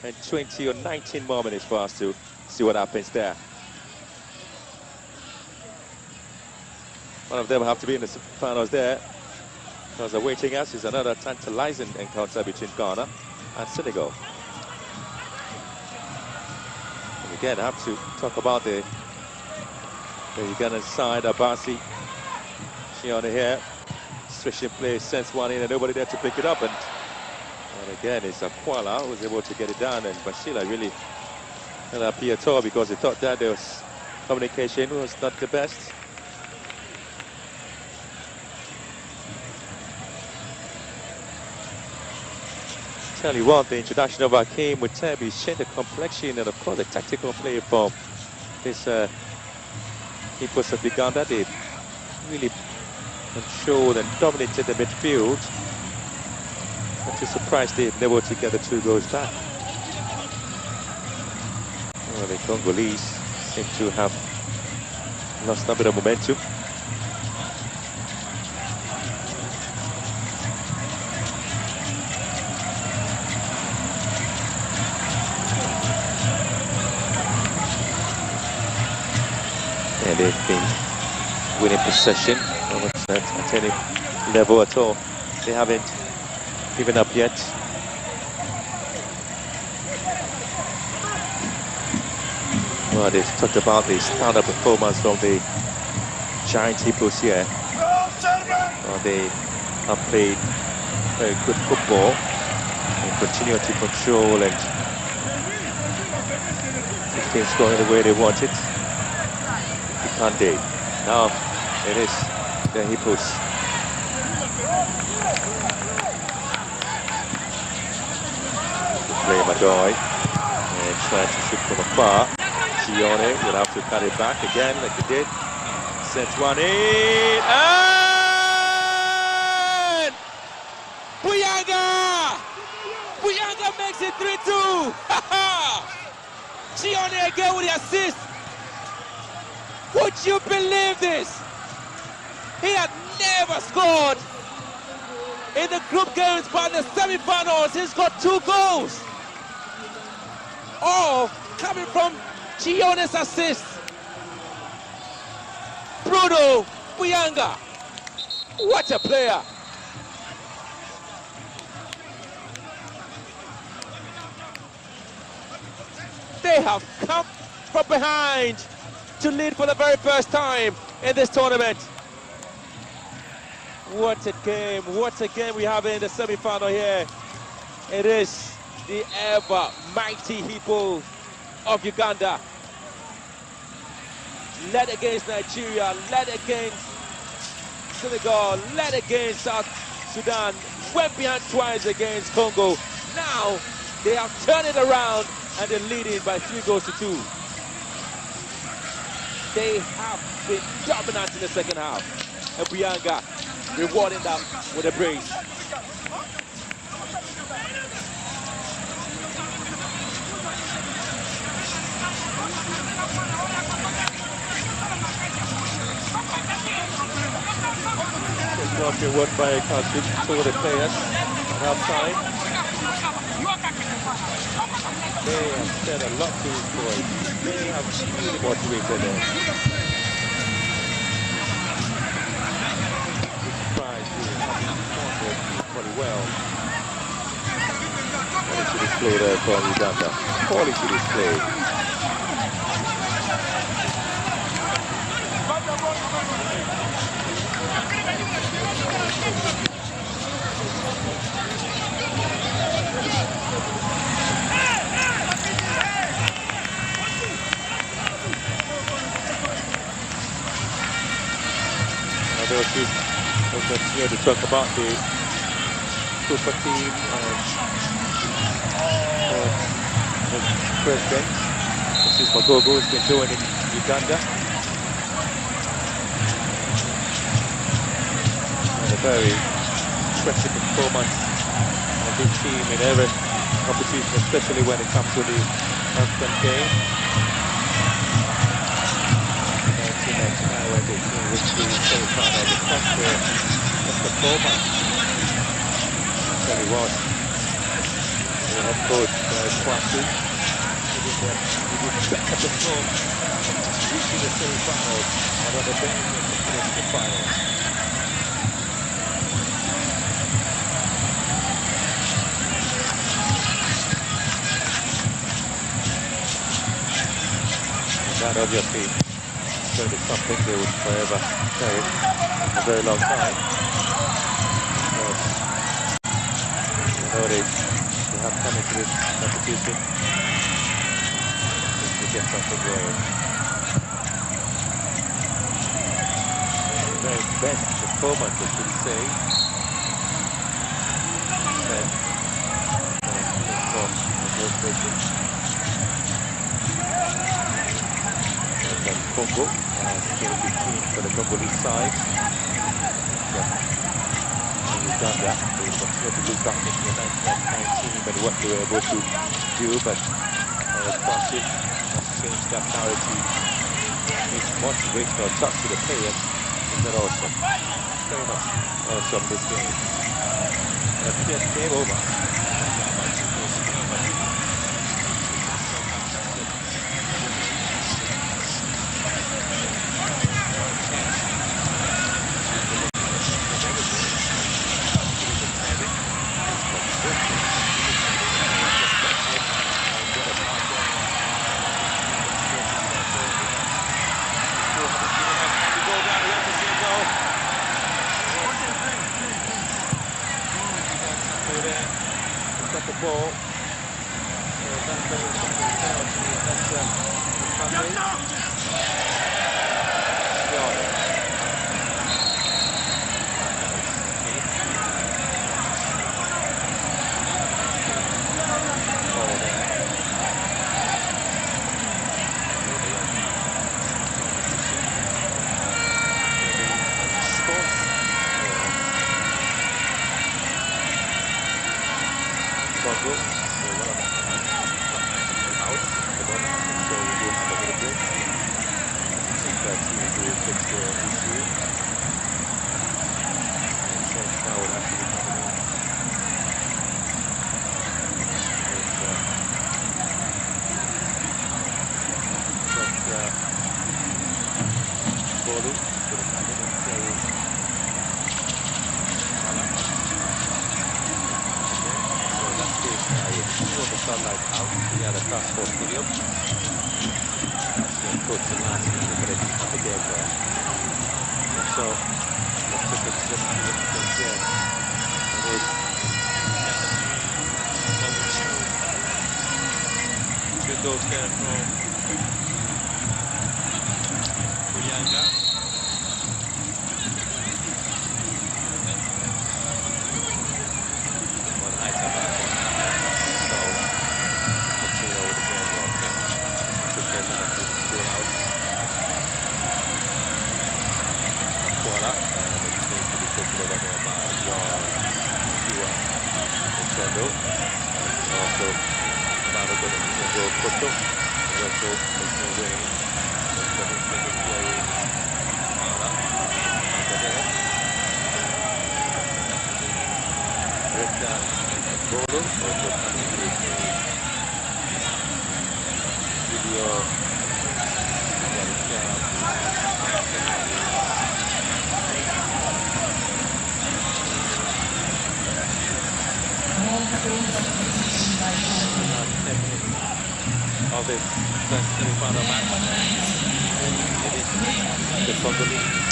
And 20 or 19 more minutes for us to see what happens there. One of them have to be in the finals there. Because awaiting us is another tantalizing encounter between Ghana and Senegal. And again, I have to talk about the Ugandan side. Abasi, she on here, switching play, sends one in and nobody there to pick it up. And again, it's Akwala who was able to get it done, and Bashila really didn't appear at all because he thought that there was communication was not the best. Tell you what, the introduction of Akeem with Tebi changed the complexion and of course the tactical play from this Hippos of Uganda. They really controlled and dominated the midfield. I'm just surprised they've been able to get the 2 goals back. Well, the Congolese seem to have lost a bit of momentum. And they've been winning possession at any level at all. They haven't given up yet. Well, they've talked about the standout performance from the giant Hippos here. Well, they have played very good football and continue to control and keep things going the way they want it. Kande. Now it is the Hippos. Play Madoy and trying to shoot from afar. Chione will have to cut it back again like he did. Sends one in and Buyanga! Buyanga makes it 3-2! Chione again with the assist. Would you believe this? He had never scored in the group games, but in the semi-finals he's got 2 goals. All coming from Chione's assist. Bruno Buyanga. What a player. They have come from behind to lead for the very first time in this tournament. What a game we have in the semi-final here. It is the ever mighty Hippos of Uganda, led against Nigeria, led against Senegal, led against South Sudan, went behind twice against Congo. Now they have turned it around and they're leading by 3-2. They have been dominant in the second half. And Buyanga rewarding them with a brace. It's not been worked by a country to the players at half time. They have said a lot to these boys. They have really motivated them. Surprised they have responded equally well. Quality display there from Uganda. Quality display. We'll continue to talk about the super team the president. This is Magogo has been doing in Uganda. And a very impressive performance of this team in every competition, especially when it comes to the African Games. 1999 when they team reached the semi-final of the country, just a 4 months. Tell you what, the head coach, Kwasi, he did better perform reaching the semi-finals on other days than the finals. That obviously is going to be something they would forever cherish for a very long time. You know they have come into this competition just to get something going. The very best performance, I should say. Congo, 2015 for the Congolese side. Uganda, they continue to look back into 1919 and what they were able to do, but Kwasi has changed that narrative. It's motivational touch to the players. Isn't that awesome? Very much awesome this game. Just game over. Of this semi-final match, it is the Congolese.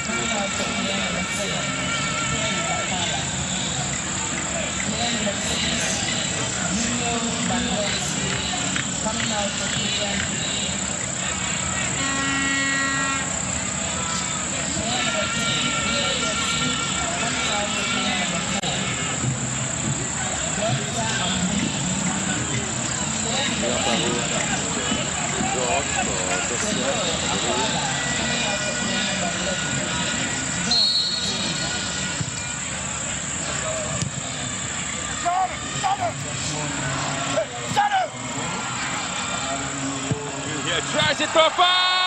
board for this year. Here tries it for far.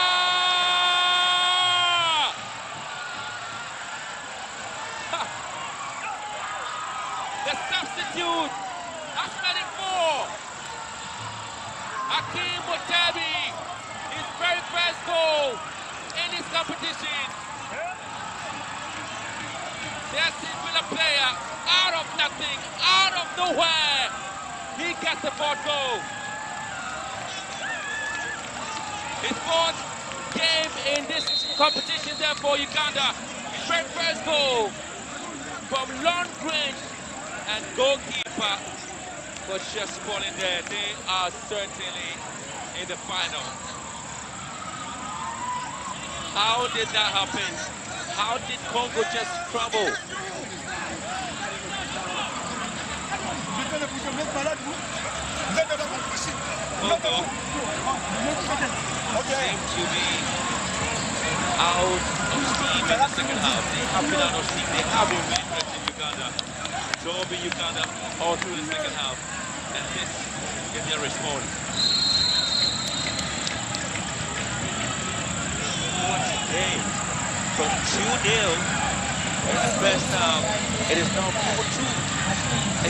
The substitute has made it 4. Akeem Botabi, his very first goal in this competition. Their singular player, out of nothing, out of nowhere, he gets the 4th goal. His 4th game in this competition there for Uganda. His very first goal from long range, and goalkeeper was just falling there. They are certainly in the final. How did that happen? How did Congo just crumble? Congo seem to be out of steam in the second half. They have been out of steam. They have been really threatening Uganda. Drove Uganda all through the second half. And this is their response. Once again, from 2-0 in the first half, it is now 4-2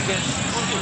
against Congo.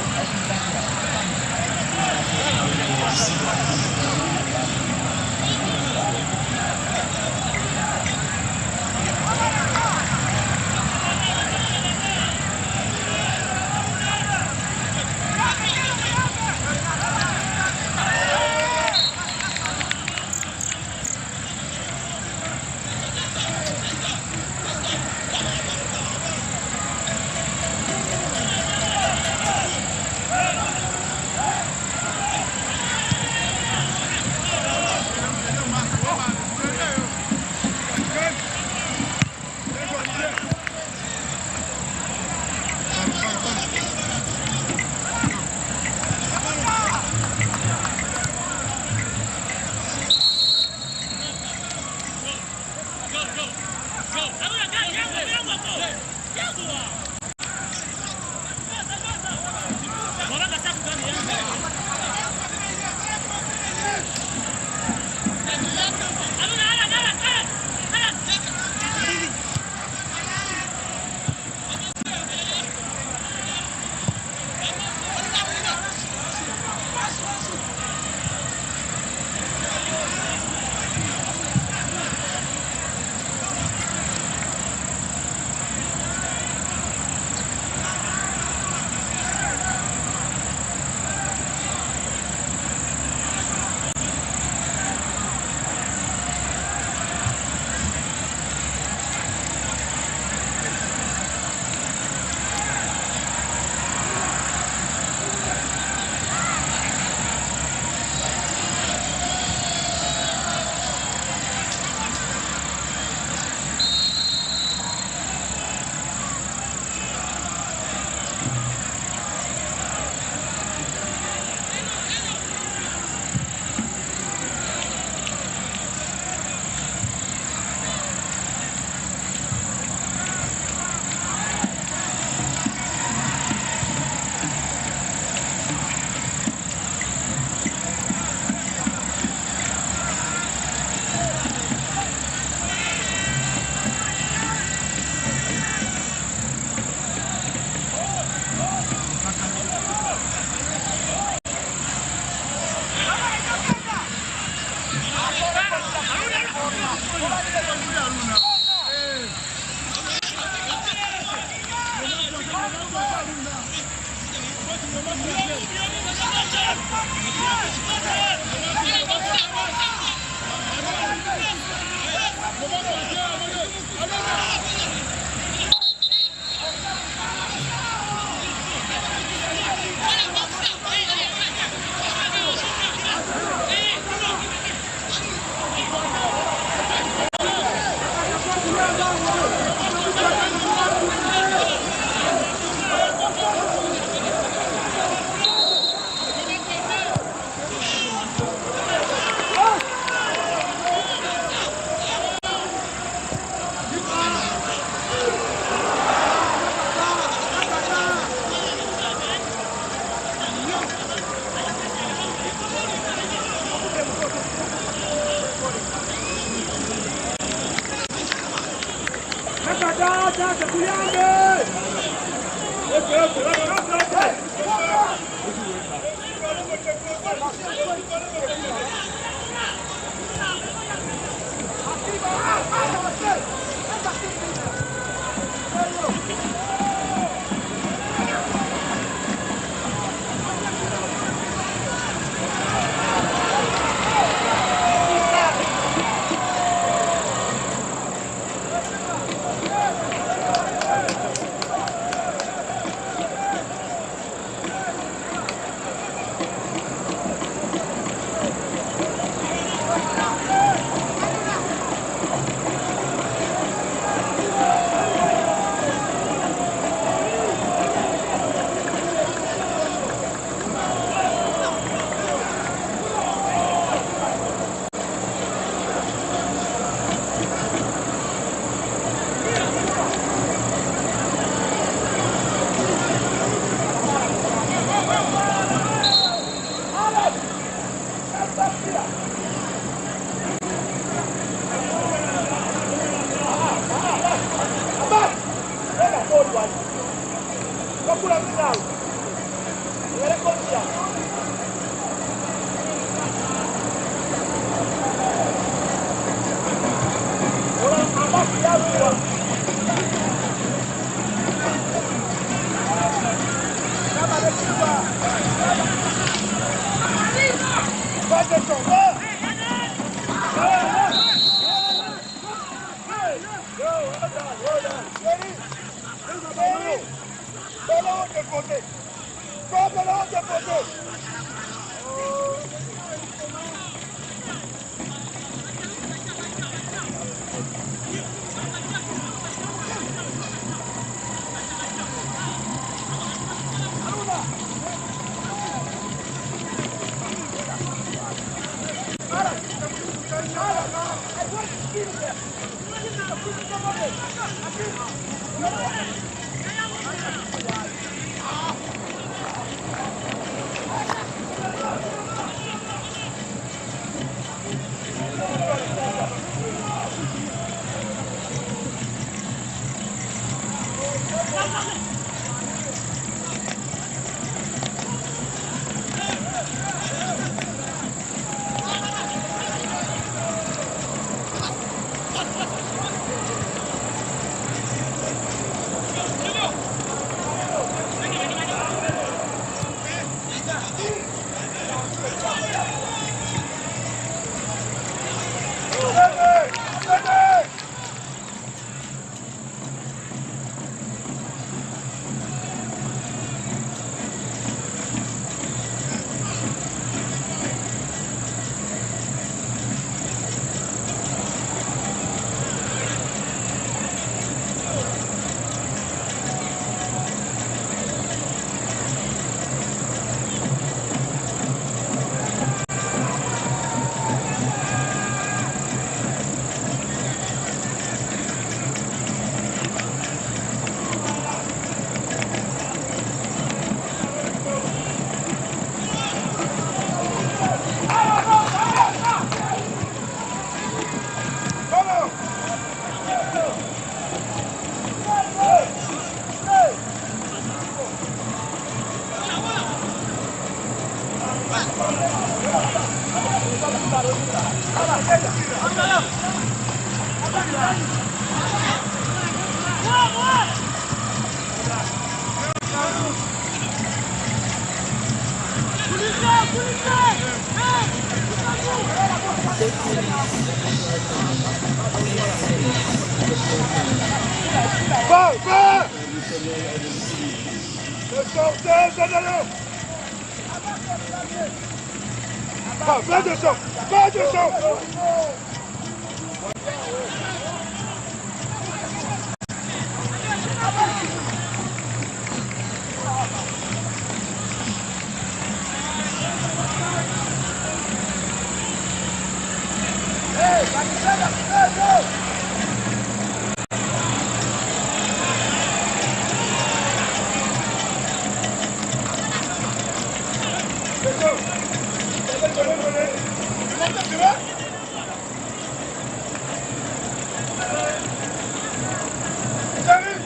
Salut!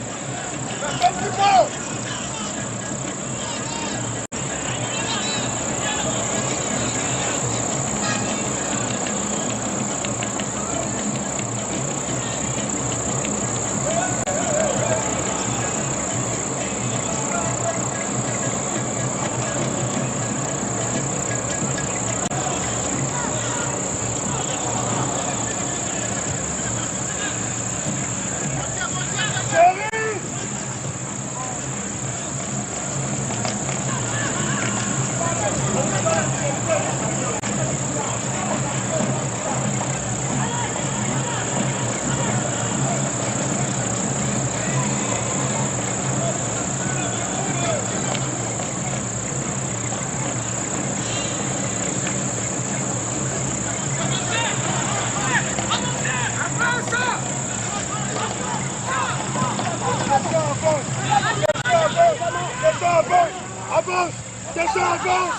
avance. Attention, avance.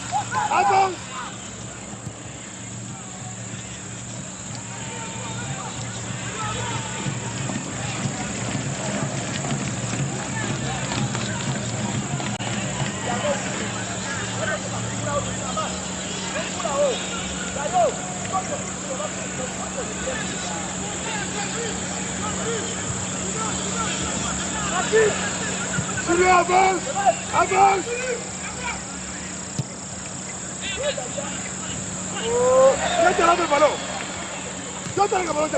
Avance. Julie, avance. Avance. Mete le ballon. Donne le ballon.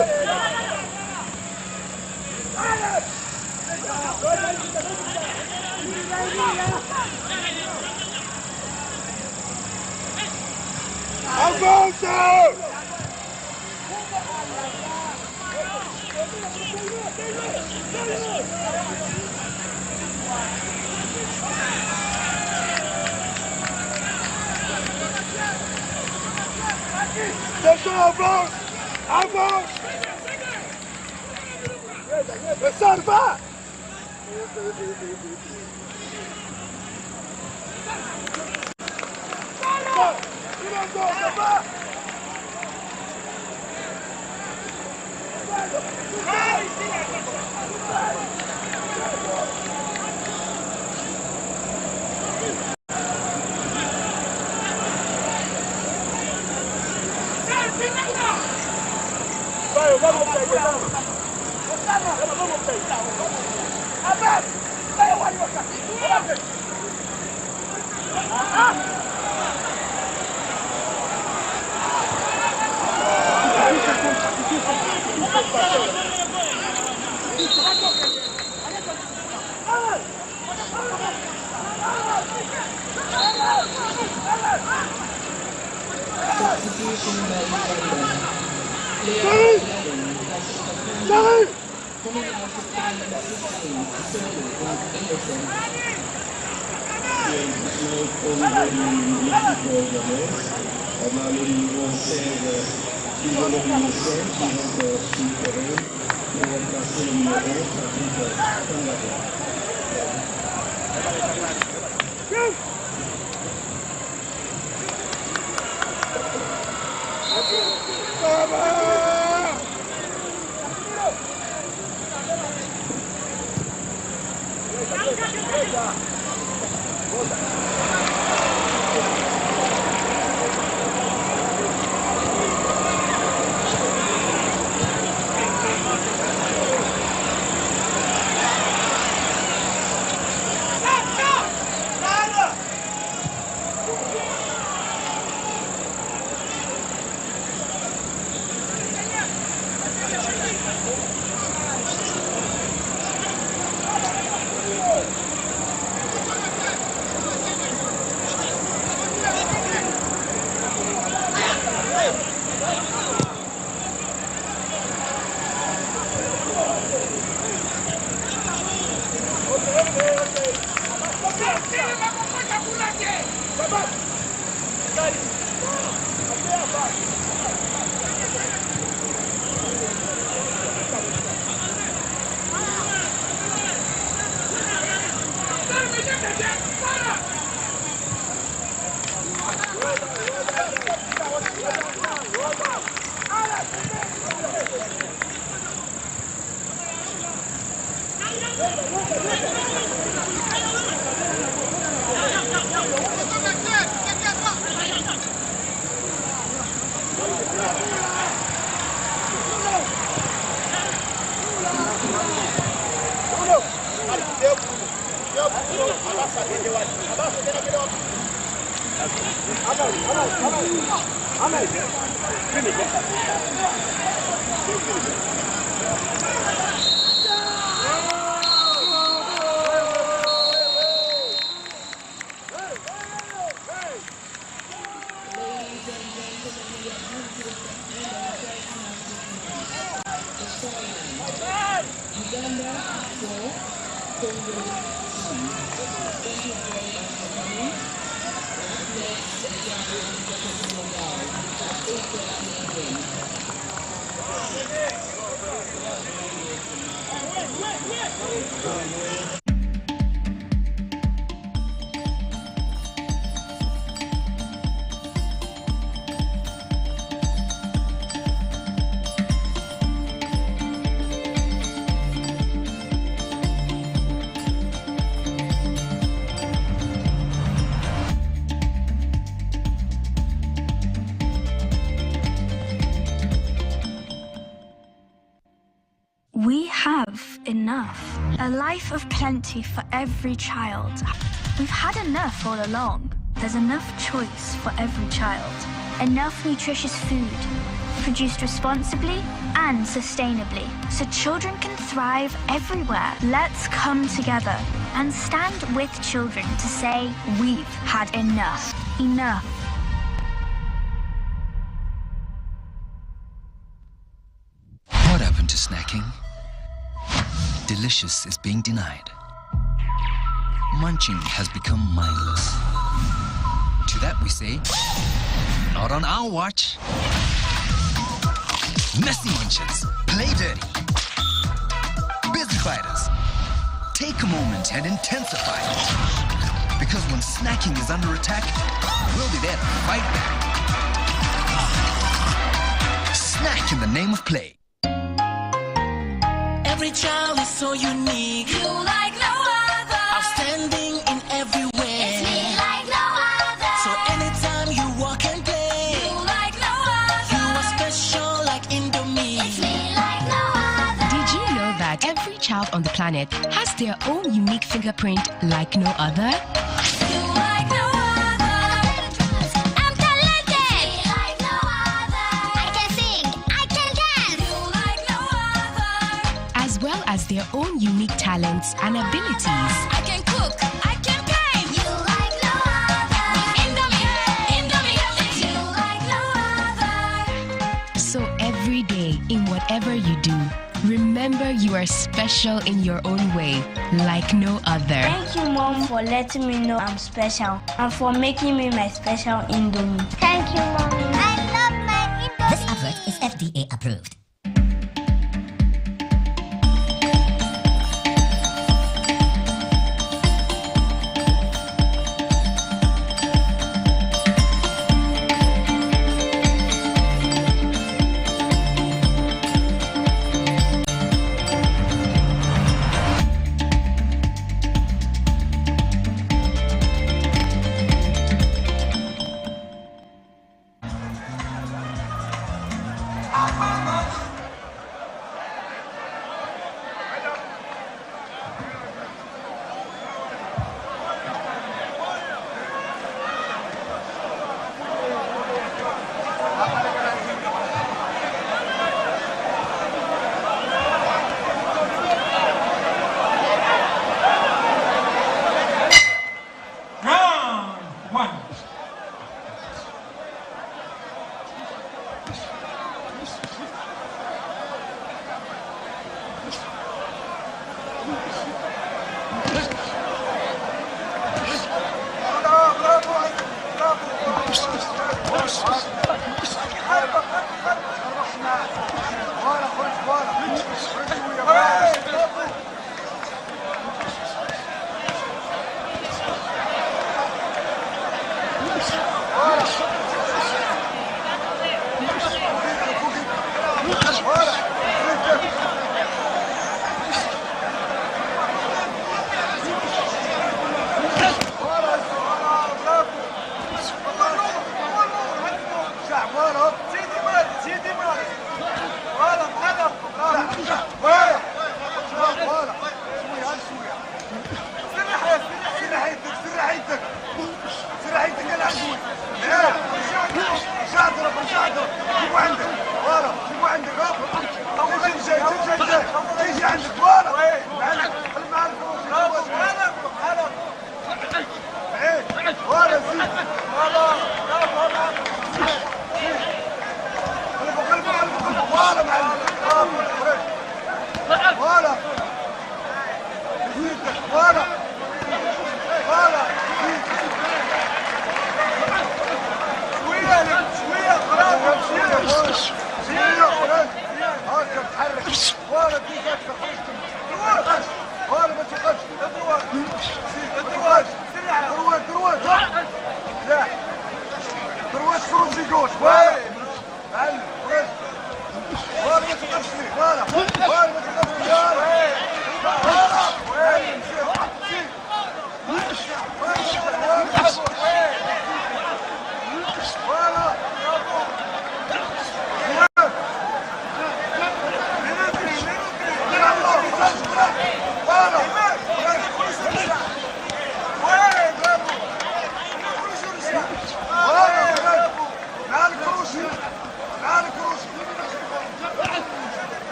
Avance. Attention, avance. Avance. Mais ça va. We have enough. A life of plenty for every child. We've had enough all along. There's enough choice for every child. Enough nutritious food, produced responsibly and sustainably, so children can thrive everywhere. Let's come together and stand with children to say we've had enough. Enough. What happened to snacking? Delicious is being denied. Munching has become mindless. To that we say, not on our watch. Messy munchers, play dirty. Busy fighters, take a moment and intensify it. Because when snacking is under attack, we'll be there to fight back. Snack in the name of play. Every child is so unique. You like no other. Outstanding in every way. It's me like no other. So anytime you walk and play, you like no other. You are special like Indomie. It's me like no other. Did you know that every child on the planet has their own unique fingerprint like no other? You like no other. I'm talented. Me like no other. I can sing. I can dance. You like no other. As well as their own unique talents and abilities. I can cook. I can game. You like no other. Indomie. You like no other. So every day, in whatever you do, remember you are special in your own way, like no other. Thank you, Mom, for letting me know I'm special and for making me my special Indomie. Thank you, Mommy. I love my Indomie. This advert is FDA approved.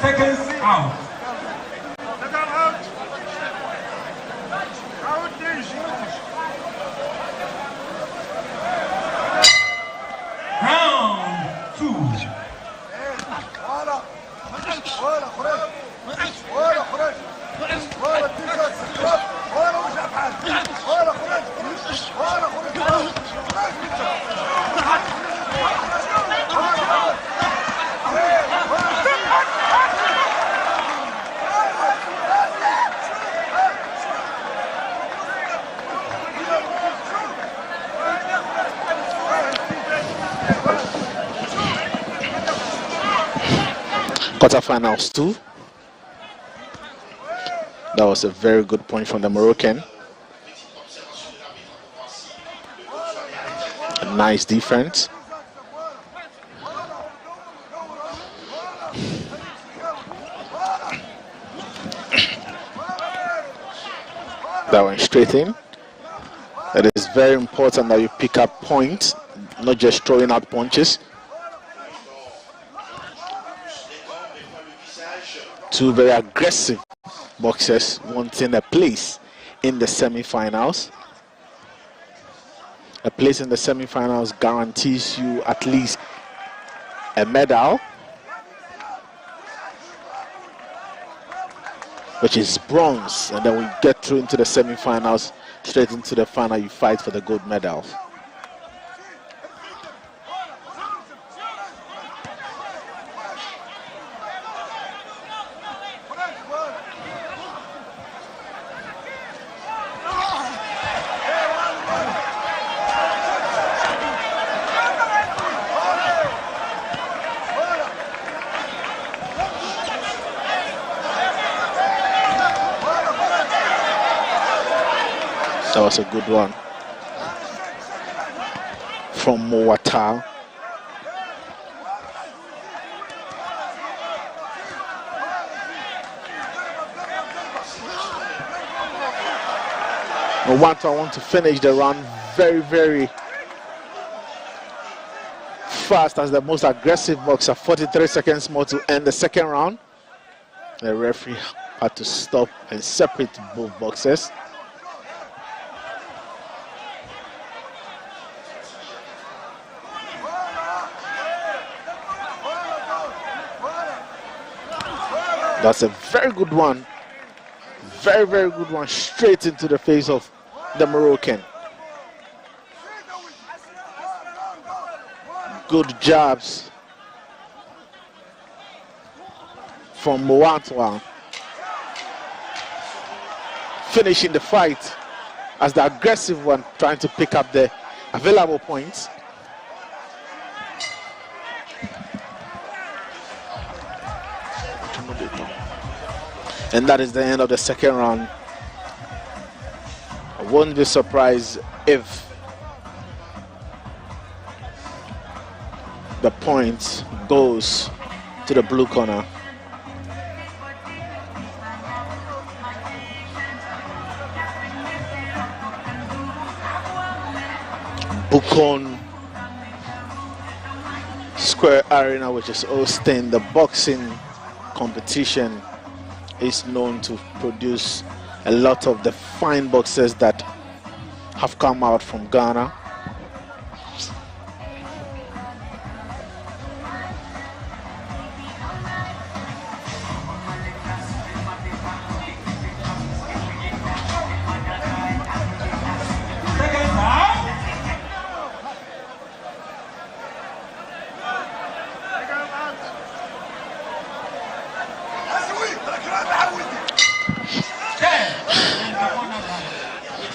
seconds out. Round 2. Quarterfinals 2. That was a very good point from the Moroccan. A nice defense. That went straight in. It is very important that you pick up points, not just throwing out punches. Two very aggressive boxers wanting a place in the semi-finals. A place in the semi-finals guarantees you at least a medal, which is bronze, and then we get through into the semi-finals, straight into the final, you fight for the gold medal. That was a good one from Moata. I want to finish the round very, very fast as the most aggressive boxer. 43 seconds more to end the second round. The referee had to stop and separate both boxers. That's a very good one. Very, very good one. Straight into the face of the Moroccan. Good jabs from Moatwa. Finishing the fight as the aggressive one, trying to pick up the available points. And that is the end of the second round. I won't be surprised if the point goes to the blue corner. Bukon Square Arena, which is hosting the boxing competition, is known to produce a lot of the fine boxers that have come out from Ghana.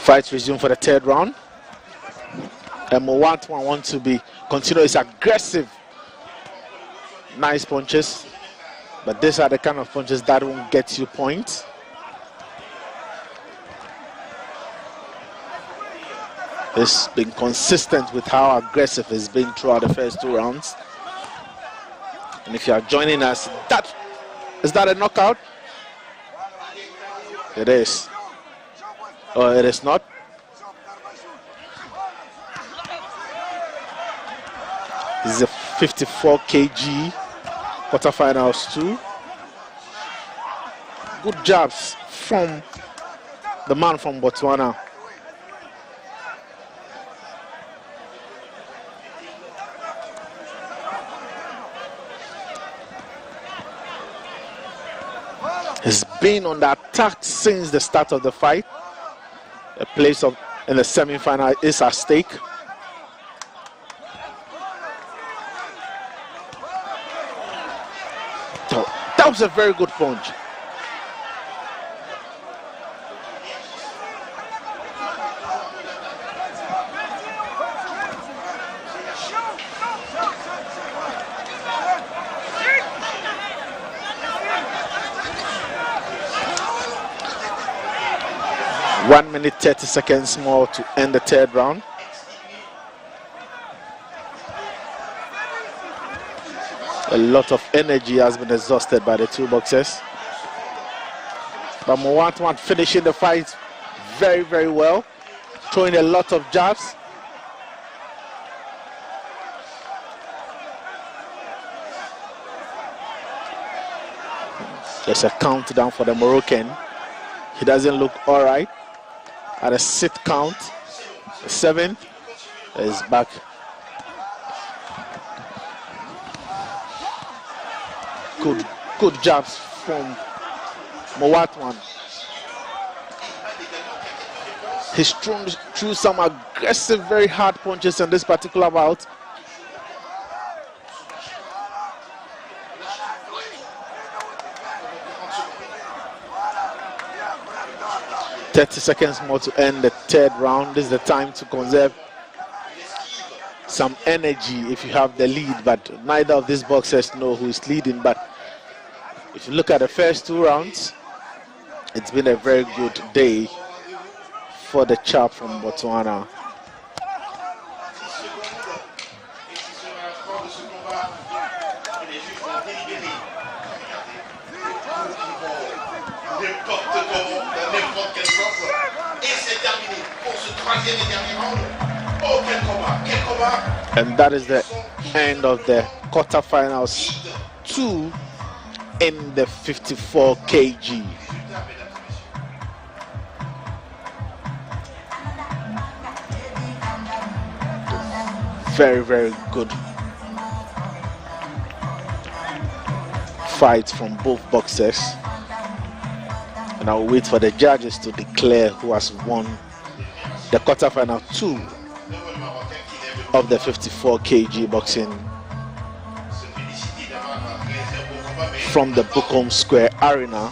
Fights resume for the third round. And Moatwa wants to continue his aggressive, nice punches. But these are the kind of punches that won't get you points. He's been consistent with how aggressive he's been throughout the first two rounds. And if you are joining us, is that a knockout? It is. Oh, it is not. This is a 54 kg quarterfinals 2. good jabs from the man from Botswana. He's been on the attack since the start of the fight. A place in the semi-final is at stake. That was a very good punch. One minute 30 seconds more to end the third round. A lot of energy has been exhausted by the two boxers. But Mowatwan finishing the fight very, very well, throwing a lot of jabs. There's a countdown for the Moroccan. He doesn't look all right. At a sit count, 7 is back. Good jabs from Mowatwan. He's threw some aggressive, very hard punches in this particular bout. "30 seconds more to end the third round. This is the time to conserve some energy if you have the lead, but neither of these boxers know who is leading. But if you look at the first 2 rounds, it's been a very good day for the chap from Botswana. And that is the end of the quarterfinals 2 in the 54 kg. Very, very good fights from both boxers. And I'll wait for the judges to declare who has won the quarterfinal 2 of the 54 kg boxing from the Bukom Square Arena.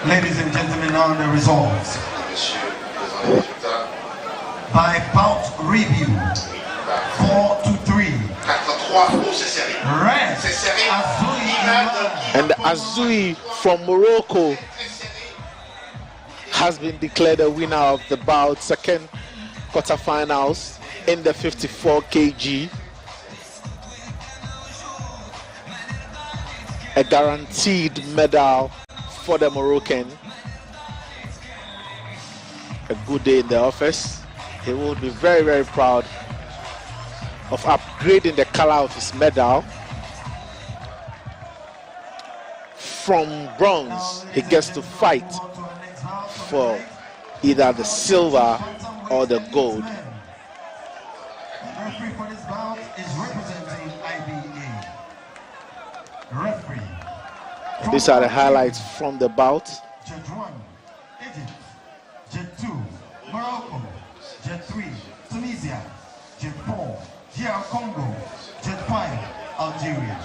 Ladies and gentlemen, now the results. By bout review, 4-3. Red, And Azui from Morocco has been declared the winner of the bout, second quarterfinals in the 54 kg. A guaranteed medal for the Moroccan. A good day in the office. He will be very, very proud of upgrading the color of his medal. From bronze, he gets to fight for either the silver or the gold. The referee for this bout is representing IBA. Referee. These are the highlights from the bout. Jet 1, Egypt. Jet 2, Morocco. Jet 3, Tunisia. Jet 4, DR Congo. Jet 5, Algeria.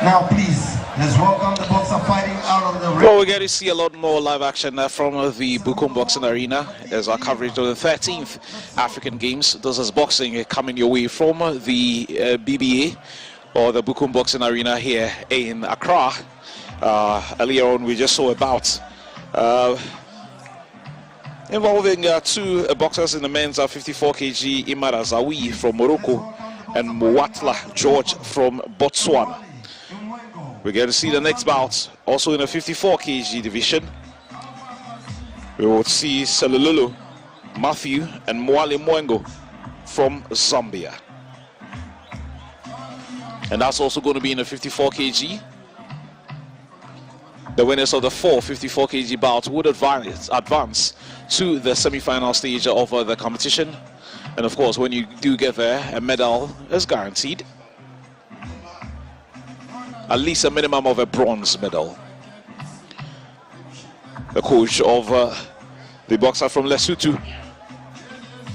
Now, please, let's welcome the boxer fighting out of the ring. Well, we're going to see a lot more live action from the Bukum Boxing Arena as our coverage of the 13th African Games. This is boxing coming your way from the BBA or the Bukum Boxing Arena here in Accra. Earlier on, we just saw a bout involving two boxers in the men's 54 kg, Imara Zawi from Morocco and Mwatla George from Botswana. We're going to see the next bout also in the 54 kg division. We will see Selululu Matthew and Mwale Mwengo from Zambia. And that's also going to be in the 54 kg. The winners of the 4 54 kg bouts would advance to the semi-final stage of the competition. And of course, when you do get there, a medal is guaranteed. At least a minimum of a bronze medal. The coach of the boxer from Lesotho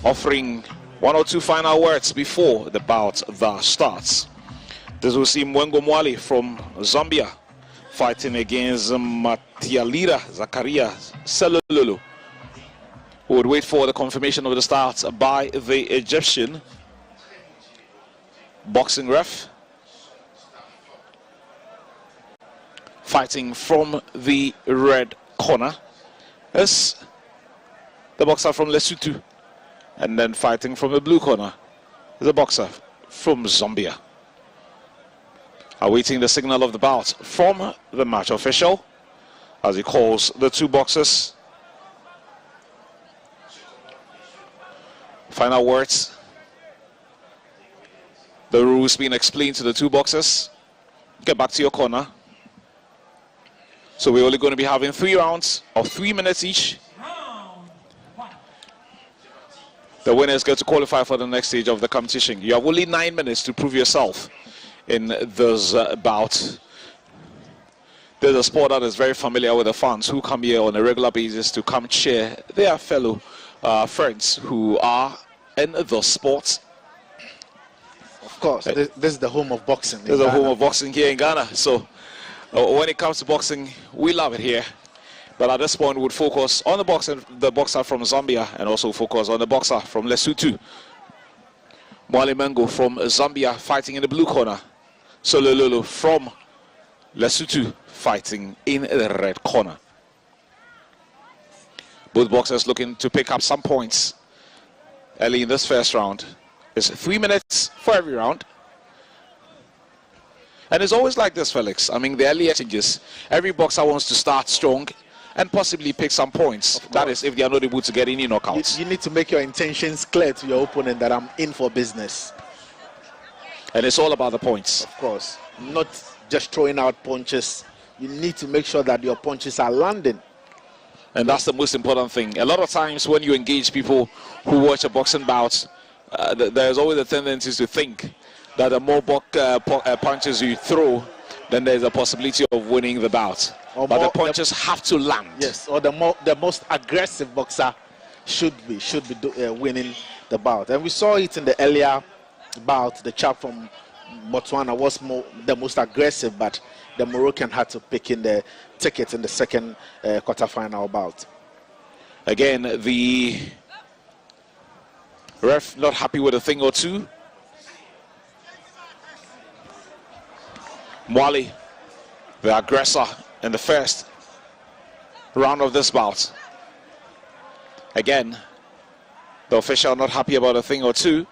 offering 1 or 2 final words before the bout that starts. This will see Mwengo Mwale from Zambia fighting against Matialira Zakaria Selululu, who would wait for the confirmation of the start by the Egyptian boxing ref. Fighting from the red corner is the boxer from Lesotho, and then fighting from the blue corner is the boxer from Zambia. Awaiting the signal of the bout from the match official as he calls the two boxers. Final words. The rules being explained to the two boxers. Get back to your corner. So we're only going to be having 3 rounds of 3 minutes each. The winners get to qualify for the next stage of the competition. You have only 9 minutes to prove yourself in this bout. There's a sport that is very familiar with the fans who come here on a regular basis to come cheer their fellow friends who are in the sport. Of course, this is the home of boxing. This is the home of boxing here in Ghana. So when it comes to boxing, we love it here. But at this point, we would focus on the boxer from Zambia and also focus on the boxer from Lesotho. Mwale Mwengo from Zambia fighting in the blue corner. Selululu from Lesotho fighting in the red corner. Both boxers looking to pick up some points early in this first round. It's 3 minutes for every round. And it's always like this, Felix. I mean, the early exchanges, every boxer wants to start strong and possibly pick some points. That is, if they are not able to get any knockouts. You need to make your intentions clear to your opponent that I'm in for business. And it's all about the points. Of course. Not just throwing out punches. You need to make sure that your punches are landing. And that's the most important thing. A lot of times when you engage people who watch a boxing bout, there's always a tendency to think that the more punches you throw, then there's a possibility of winning the bout. But the punches have to land. Yes, or the most aggressive boxer should be winning the bout. And we saw it in the earlier bout. The chap from Botswana was the most aggressive, but the Moroccan had to pick in the ticket in the second quarterfinal bout. Again, the ref not happy with a thing or two. Mwale, the aggressor in the first round of this bout. Again, the official not happy about a thing or two.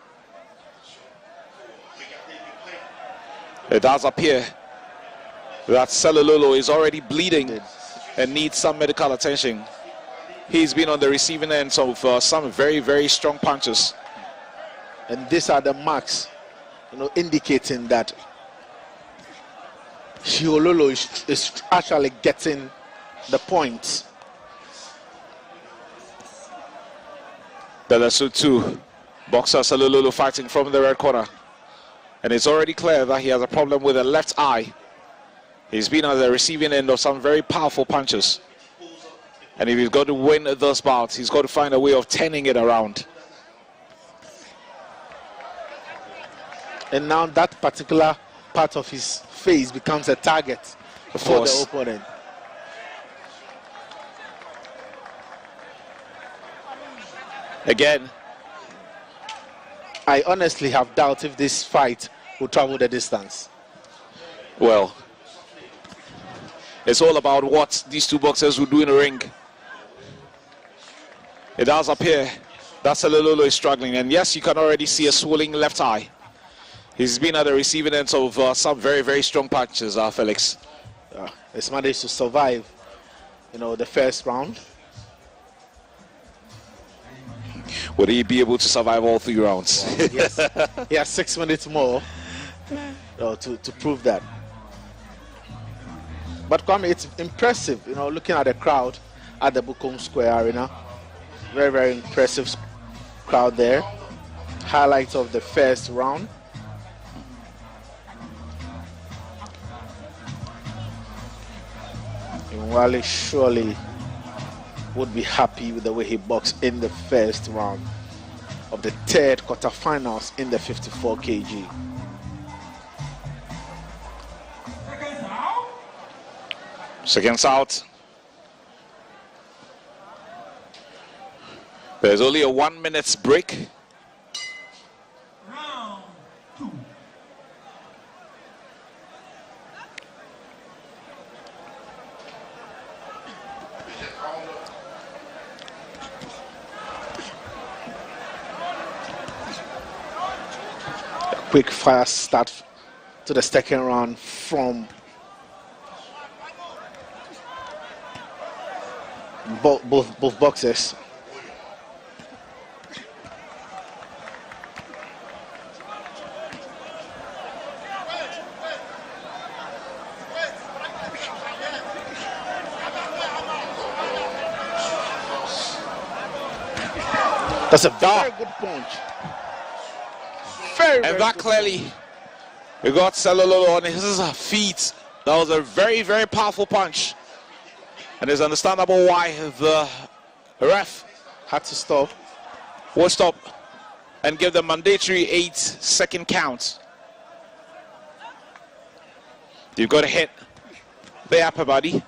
It does appear that Selululu is already bleeding and needs some medical attention. He's been on the receiving end of some very, very strong punches. And these are the marks, indicating that Shiololo is actually getting the points. The Lesotho boxer Selululu fighting from the red corner. And it's already clear that he has a problem with the left eye. He's been on the receiving end of some very powerful punches. And if he's got to win those bouts, he's got to find a way of turning it around. And now that particular part of his face becomes a target for the opponent. Again, I honestly have doubt if this fight will travel the distance. Well, it's all about what these two boxers will do in the ring. It does appear that Selololo is struggling, and yes, you can already see a swelling left eye. He's been at the receiving end of some very, very strong punches, Felix. He's managed to survive, the first round. Would he be able to survive all 3 rounds? Yes, he has 6 minutes more to prove that. But Kwame, it's impressive, looking at the crowd at the Bukom Square Arena. Very, very impressive crowd there. Highlights of the first round. Wale surely would be happy with the way he boxed in the first round of the 3rd quarterfinals in the 54 kg. Seconds out. There's only a 1 minute break. Round 2. Quick fire start to the second round from both boxers. That's a very good punch. And that clearly, we got Selololo on his feet. That was a very, very powerful punch. And it's understandable why the ref had to stop. Will stop and give the mandatory 8-second count. You've got to hit the upper body.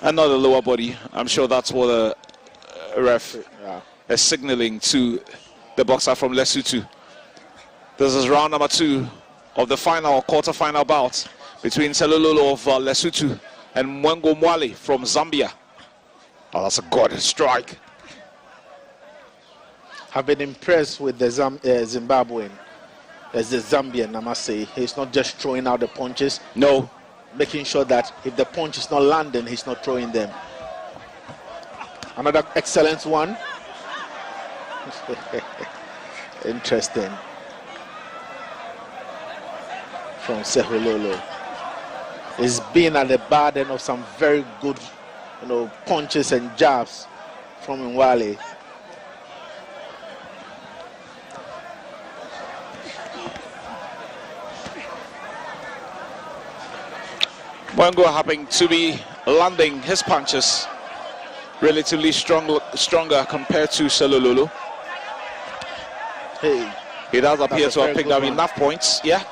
And not the lower body. I'm sure that's what the ref is signaling to the boxer from Lesotho. This is round number 2 of the final quarter-final bout between Selololo of Lesotho and Mwengo Mwale from Zambia. Oh, that's a good strike. I've been impressed with the Zimbabwean, as the Zambian, I must say. He's not just throwing out the punches. No. Making sure that if the punch is not landing, he's not throwing them. Another excellent one. Interesting. From Selololo. He's been at the bad end of some very good, punches and jabs from Mwale. Mwengo happening to be landing his punches relatively stronger compared to Selololo. Hey, he does appear to have picked up enough points, yeah.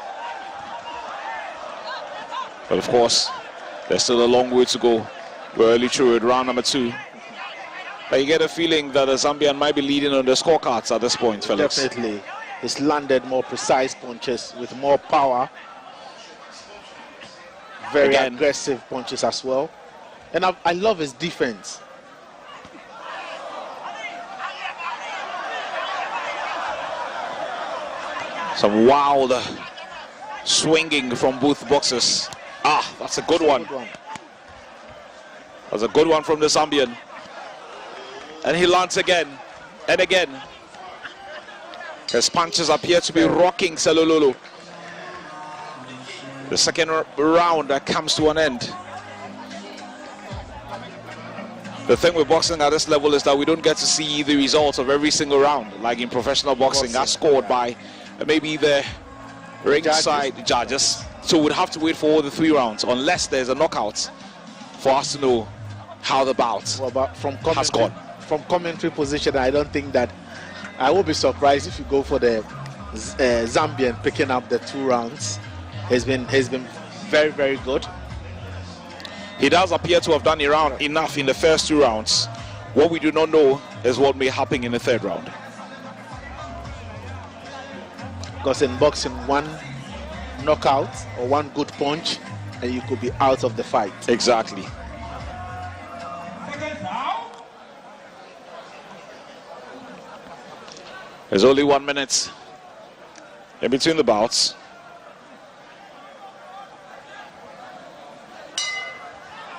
But of course, there's still a long way to go. We're early through it, round number 2. But you get a feeling that the Zambian might be leading on the scorecards at this point, Felix. Definitely. He's landed more precise punches with more power. Very aggressive punches as well. And I love his defense. Some wild swinging from both boxers. Ah, that's a good one. That's a good one from the Zambian. And he lands again and again. His punches appear to be rocking Selololo. The second round that comes to an end. The thing with boxing at this level is that we don't get to see the results of every single round, like in professional boxing. That's scored by maybe the ringside judges. So we'd have to wait for all the 3 rounds, unless there's a knockout, for us to know how the bout has gone. From commentary position, I don't think that I will be surprised if you go for the Zambian picking up the 2 rounds. He's been very, very good. He does appear to have done enough in the first 2 rounds. What we do not know is what may happen in the 3rd round. Because in boxing, 1 knockout or 1 good punch and you could be out of the fight. Exactly. There's only 1 minute in between the bouts.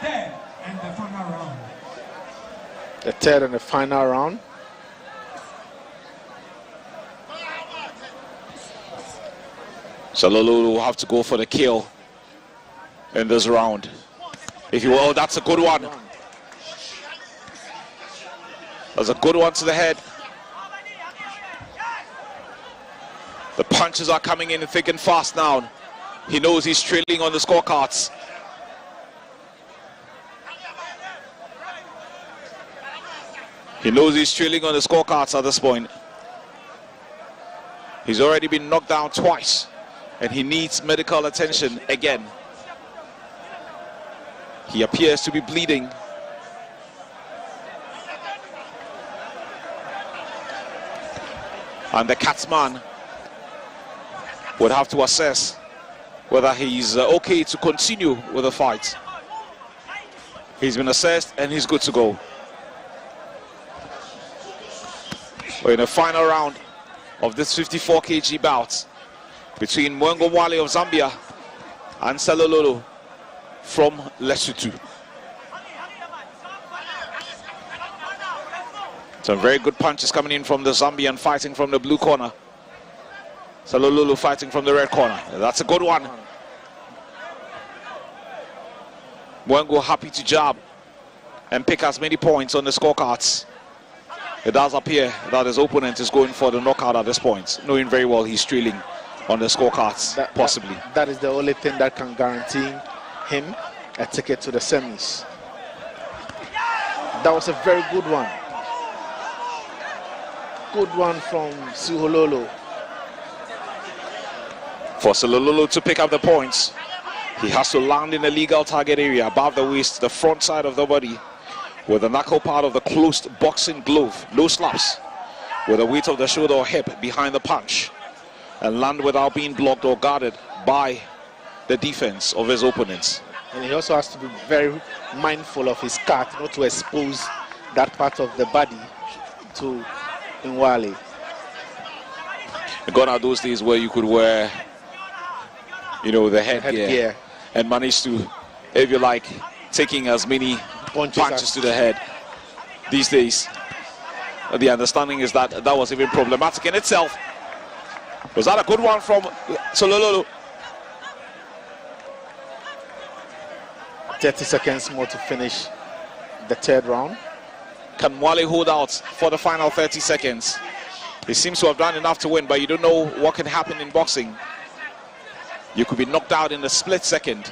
And the final round. The 3rd and the final round. Salololo will have to go for the kill in this round. If you will, that's a good one. That's a good one to the head. The punches are coming in thick and fast now. He knows he's trailing on the scorecards. He knows he's trailing on the scorecards at this point. He's already been knocked down twice, and he needs medical attention again. He appears to be bleeding. And the Catsman would have to assess whether he's okay to continue with the fight. He's been assessed and he's good to go. We're in the final round of this 54 kg bout between Mwengo Mwale of Zambia and Salololo from Lesotho. Some very good punches coming in from the Zambian, fighting from the blue corner. Salololo fighting from the red corner. That's a good one. Mwengo happy to jab and pick as many points on the scorecards. It does appear that his opponent is going for the knockout at this point, knowing very well he's trailing on the scorecards, possibly. That is the only thing that can guarantee him a ticket to the semis. That was a very good one. Good one from Suhololo. For Salololo to pick up the points, he has to land in the legal target area above the waist, the front side of the body, with the knuckle part of the closed boxing glove, no slaps, with the weight of the shoulder or hip behind the punch, and land without being blocked or guarded by the defense of his opponents. And he also has to be very mindful of his cut, not to expose that part of the body to Nwale. Gone are those days where you could wear, you know, the headgear and manage to, if you like, taking as many punches to the head. These days, the understanding is that that was even problematic in itself. Was that a good one from Salololo? 30 seconds more to finish the 3rd round. Can Mwale hold out for the final 30 seconds? He seems to have done enough to win, but you don't know what can happen in boxing. You could be knocked out in a split second.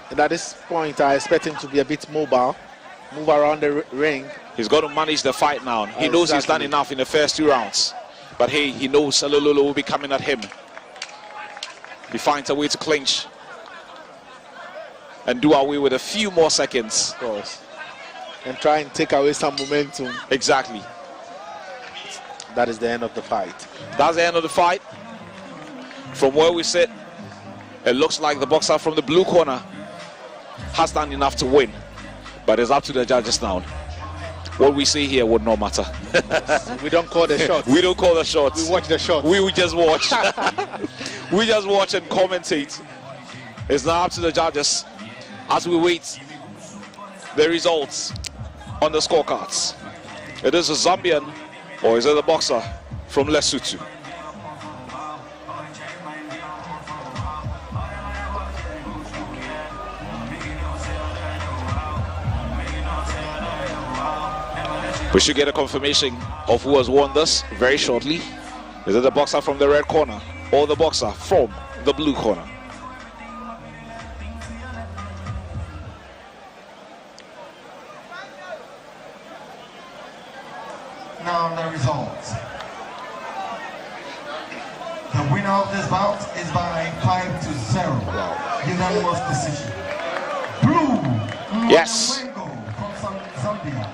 And at this point, I expect him to be a bit mobile, move around the ring. He's got to manage the fight now. He knows he's done enough in the first 2 rounds. But hey, he knows Salololo will be coming at him. He finds a way to clinch and do away with a few more seconds. Of course. And try and take away some momentum. Exactly. That is the end of the fight. That's the end of the fight. From where we sit, it looks like the boxer from the blue corner has done enough to win. But it's up to the judges now. What we see here would not matter. We don't call the shots. We don't call the shots. We watch the shots. We just watch. We just watch and commentate. It's now up to the judges as we wait the results on the scorecards. It is a Zambian or is it a boxer from Lesotho? We should get a confirmation of who has won this very shortly. Is it the boxer from the red corner or the boxer from the blue corner? Now the results. of this bout is by 5-0. Unanimous decision. Blue. Yes. From Zambia.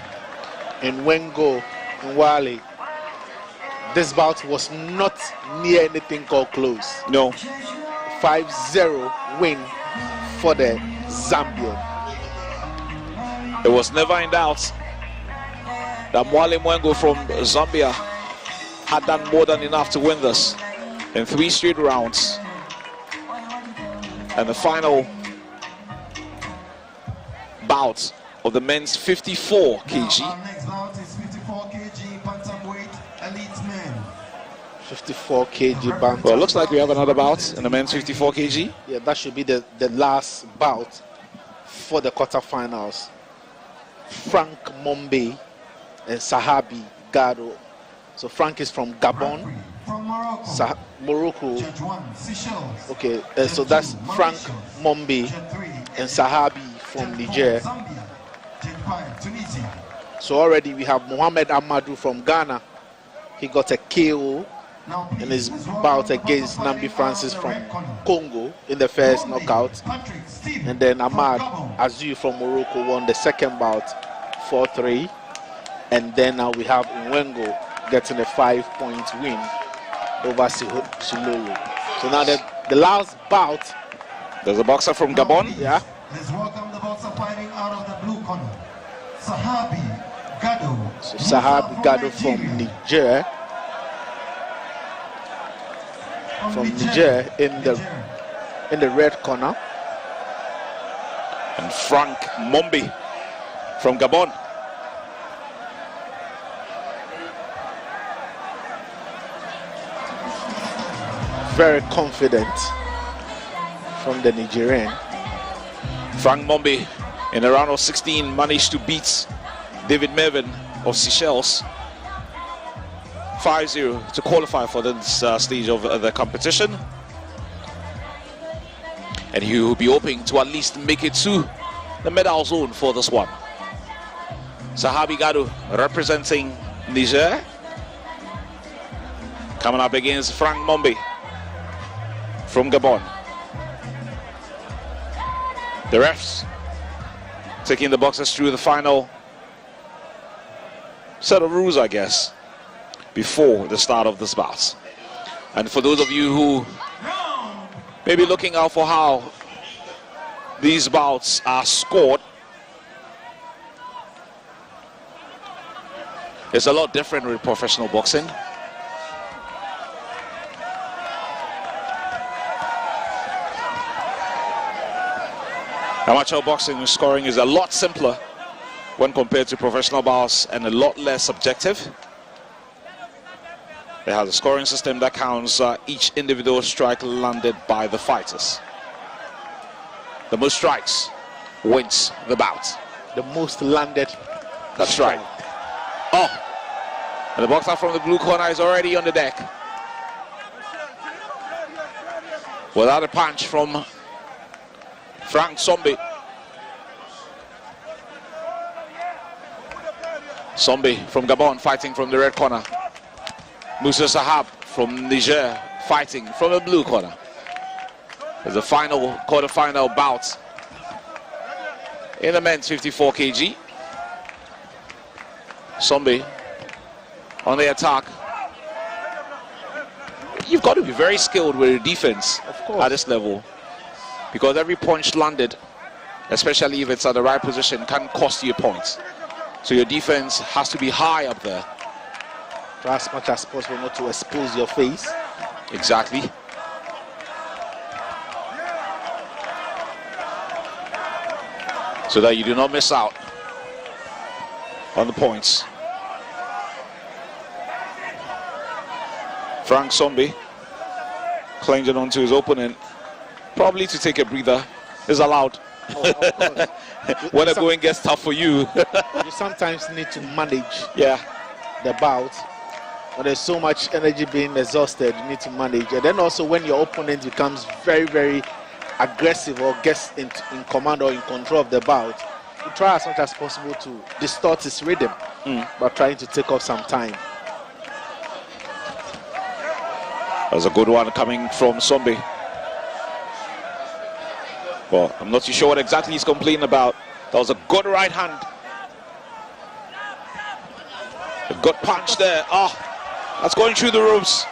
In Wengo, in Wale, this bout was not near anything called close. No. 5-0 win for the Zambian. It was never in doubt that Mwale Mwengo from Zambia had done more than enough to win this in 3 straight rounds. And the final bout of the men's 54 kg. Our next bout is 54 kg Bantamweight elite men. 54 kg bantam. Well, it looks like we have another bout in the men's 54 kg. Yeah, that should be the last bout for the quarterfinals. Frank Mombe and Sahabi Gado. So Frank is from Gabon. From Morocco. Morocco. Judge 1, Seychelles. Okay, so that's Frank Mombe and Sahabi from Niger. Zambia. Judge 5, Tunisia. So already we have Mohamed Amadou from Ghana. He got a KO in his bout against Nambi Francis from Congo in the first knockout. And then Ahmad Azu from Morocco won the second bout 4-3. And then now we have Nwengo getting a 5-point win over Shilolo. So now the last bout. There's a boxer from Gabon. Yeah. Let's welcome the boxer fighting out of the blue corner. Sahabi Gado. So Sahabi Gado from Niger. From Niger in the red corner. And Frank Mombe from Gabon. Very confident from the Nigerian. Frank Mombe in the round of 16 managed to beat David Mervin of Seychelles 5-0 to qualify for this stage of the competition. And he will be hoping to at least make it to the medal zone for this one. Sahabi Gado representing Niger, coming up against Frank Mombe from Gabon. The refs taking the boxers through the final set of rules, I guess, before the start of this bout. And for those of you who may be looking out for how these bouts are scored, it's a lot different with professional boxing. Amateur boxing scoring is a lot simpler when compared to professional bouts and a lot less subjective. They have a scoring system that counts each individual strike landed by the fighters. The most strikes wins the bout. The most landed. That's right. Oh, and the boxer from the blue corner is already on the deck. Without a punch from Frank Sombe. Sombe from Gabon fighting from the red corner. Musa Sahab from Niger fighting from the blue corner. There's a final quarterfinal bout in the men's 54 kg. Sombe on the attack. You've got to be very skilled with your defense at this level, because every punch landed, especially if it's at the right position, can cost you points. So your defense has to be high up there. Try as much as possible not to expose your face. Exactly. So that you do not miss out on the points. Frank Sombe clinging onto his opponent, probably to take a breather, is allowed. When the going gets tough for you. You sometimes need to manage the bout. When there's so much energy being exhausted, you need to manage. And then also when your opponent becomes very, very aggressive or gets in command or in control of the bout, you try as much as possible to distort his rhythm by trying to take off some time. There's a good one coming from Sombi. Well, I'm not too sure what exactly he's complaining about. That was a good right hand. A good punch there. Oh, that's going through the ropes.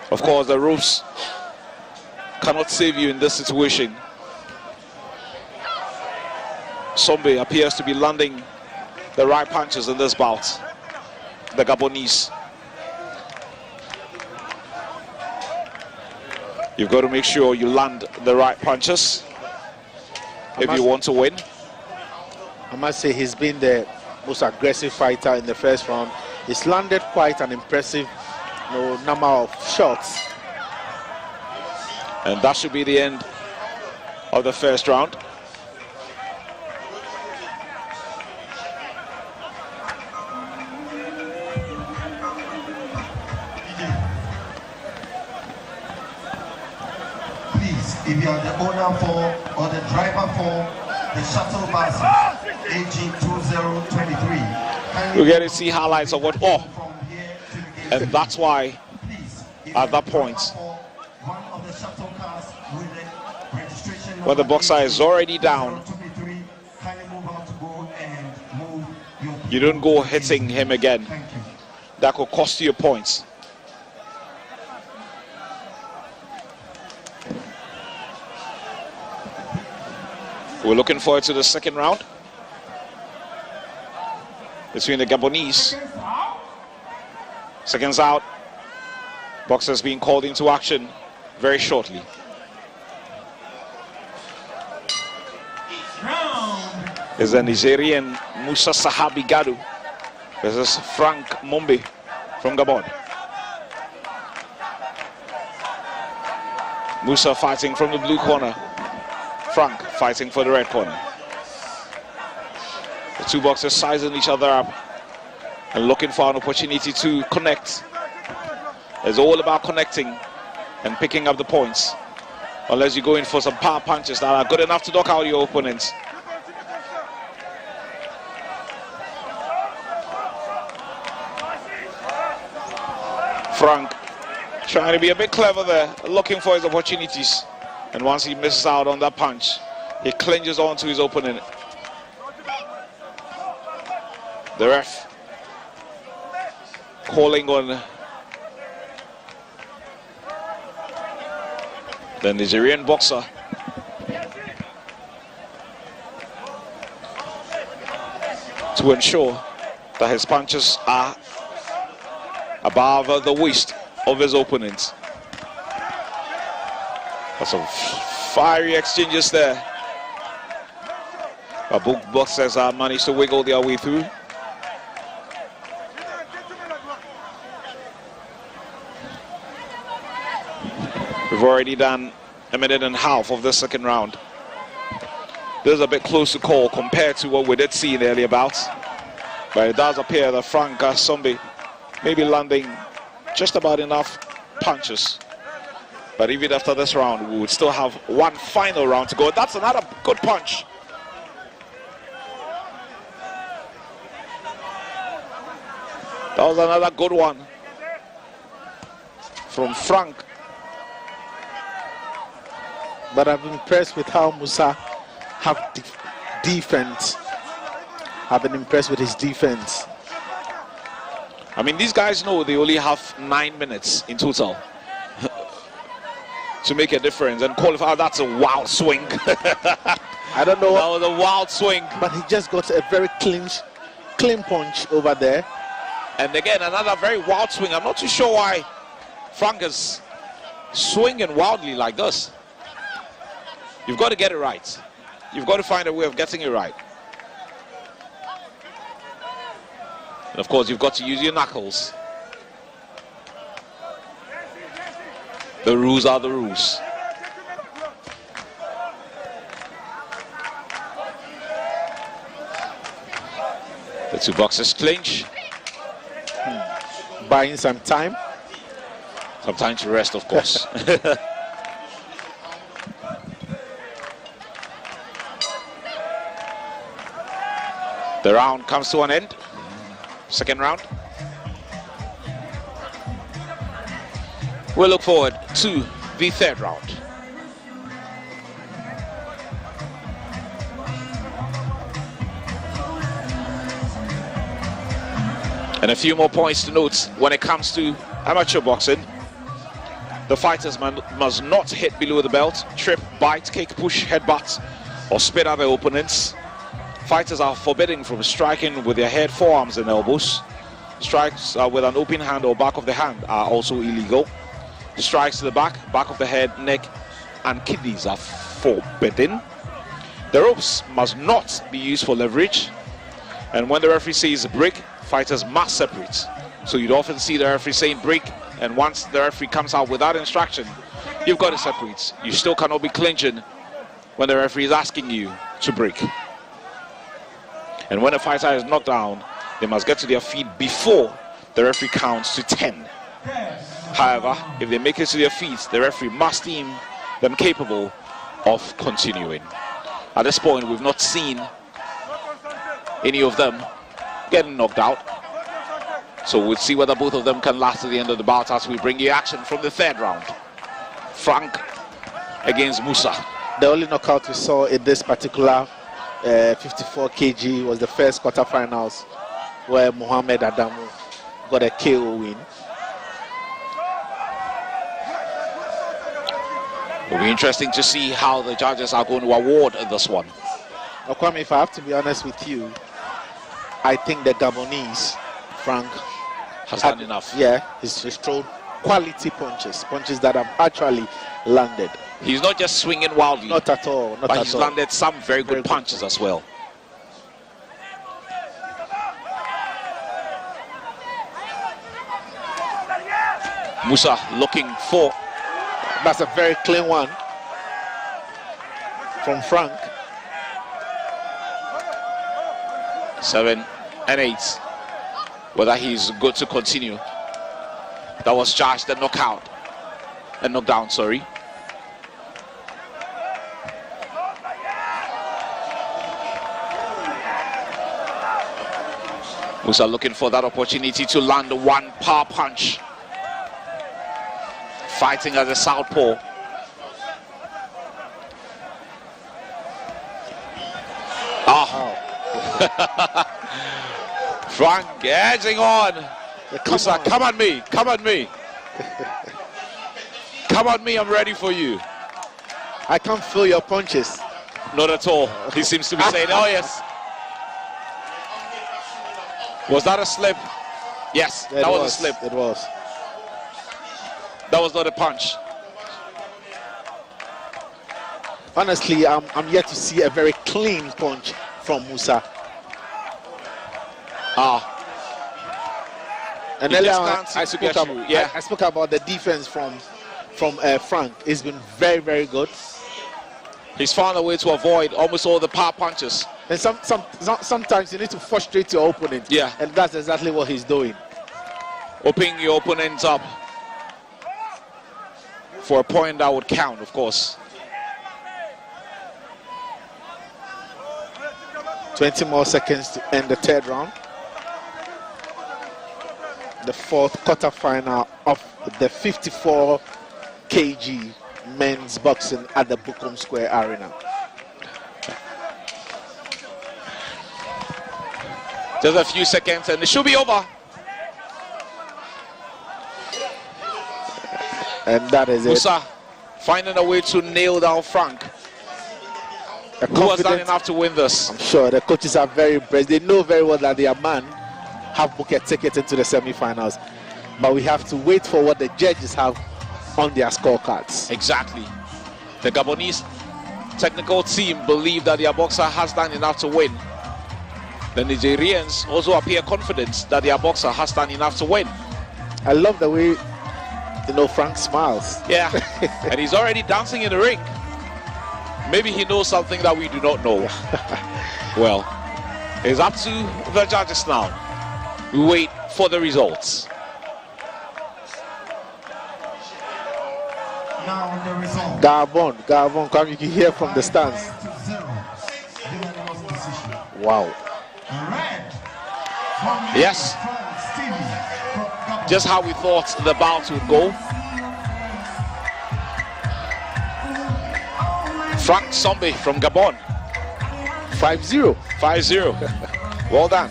Of course, the ropes cannot save you in this situation. Sombi appears to be landing the right punches in this bout. The Gabonese. You've got to make sure you land the right punches if you want to win. I must say he's been the most aggressive fighter in the first round. He's landed quite an impressive number of shots. And that should be the end of the first round. If you are the owner for or the driver for the shuttle bus AG2023, we're going to see highlights of what. Oh, and that's why at that point, when the boxer is already down, you don't go hitting him again. That could cost you points. We're looking forward to the second round between the Gabonese. Seconds out. Boxers being called into action very shortly. Is the Nigerian Musa Sahabi Gadu versus Frank Mombe from Gabon. Musa fighting from the blue corner. Frank fighting for the red corner. The two boxers sizing each other up and looking for an opportunity to connect. It's all about connecting and picking up the points. Unless you go in for some power punches that are good enough to knock out your opponents. Frank trying to be a bit clever there, looking for his opportunities. And once he misses out on that punch, he clinches on to his opponent. The ref calling on the Nigerian boxer to ensure that his punches are above the waist of his opponent. Some fiery exchanges there. But both boxers have managed to wiggle their way through. We've already done a minute and a half of the second round. This is a bit close to call compared to what we did see in the earlier bouts. But it does appear that Frank Sombi may be landing just about enough punches. But even after this round, we would still have one final round to go. That's another good punch. That was another good one from Frank. But I'm impressed with how Musa have defense. I've been impressed with his defense. I mean, these guys know they only have 9 minutes in total to make a difference and qualify. That's a wild swing. I don't know. That was a wild swing. But he just got a very clean punch over there. And again, another very wild swing. I'm not too sure why Frank is swinging wildly like this. You've got to get it right. You've got to find a way of getting it right. And of course, you've got to use your knuckles. The rules are the rules. The two boxers clinch. Buying some time. Some time to rest, of course. The round comes to an end. Second round. We'll look forward to the third round. And a few more points to note when it comes to amateur boxing. The fighters must not hit below the belt, trip, bite, kick, push, headbutt, or spit at their opponents. Fighters are forbidden from striking with their head, forearms, and elbows. Strikes with an open hand or back of the hand are also illegal. Strikes to the back of the head, neck, and kidneys are forbidden. The ropes must not be used for leverage. And when the referee says break, fighters must separate. So you'd often see the referee saying break, and once the referee comes out without instruction, you've got to separate. You still cannot be clinching when the referee is asking you to break. And when a fighter is knocked down, they must get to their feet before the referee counts to 10. However, if they make it to their feet, the referee must deem them capable of continuing. At this point, we've not seen any of them getting knocked out. So we'll see whether both of them can last to the end of the bout as we bring you action from the third round. Frank against Musa. The only knockout we saw in this particular 54 kg was the first quarterfinals where Mohamed Adamu got a KO win. It'll be interesting to see how the judges are going to award this one. Okwame, if I have to be honest with you, I think the Gabonese, Frank, has done enough. Yeah, he's thrown quality punches that have actually landed. He's not just swinging wildly. Not at all. But he's landed some very good punches as well. Musa looking for. That's a very clean one from Frank. 7 and 8. Whether he's good to continue. That was charged the knockout. A knockdown, sorry. Musa looking for that opportunity to land one power punch. Fighting as a southpaw. Frank edging on. Musa, come at me, come at me. Come at me, I'm ready for you. I can't feel your punches. Not at all. He seems to be saying, oh yes. Was that a slip? Yes, that was a slip. It was. That was not a punch. Honestly, I'm yet to see a very clean punch from Musa. And earlier I spoke about the defense from Frank. It's been very, very good. He's found a way to avoid almost all the power punches. And sometimes you need to frustrate your opponent. Yeah. And that's exactly what he's doing. Opening your opponent up for a point that would count, of course. 20 more seconds to end the third round. The fourth quarterfinal of the 54 kg men's boxing at the Bukom Square Arena. Just a few seconds and it should be over. And that is Musa finding a way to nail down Frank. Who has done enough to win this? I'm sure the coaches are very impressed. They know very well that their man have booked a ticket into the semi-finals. But we have to wait for what the judges have on their scorecards. Exactly. The Gabonese technical team believe that their boxer has done enough to win. The Nigerians also appear confident that their boxer has done enough to win. I love the way, Frank smiles. Yeah, and he's already dancing in the ring. Maybe he knows something that we do not know. Well, it's up to the judges now. We wait for the results. Now the result. Gabon, come, you can hear from the stands. Wow. Yes. Just how we thought the bout would go. Frank Sombe from Gabon. 5-0. 5-0. Well done.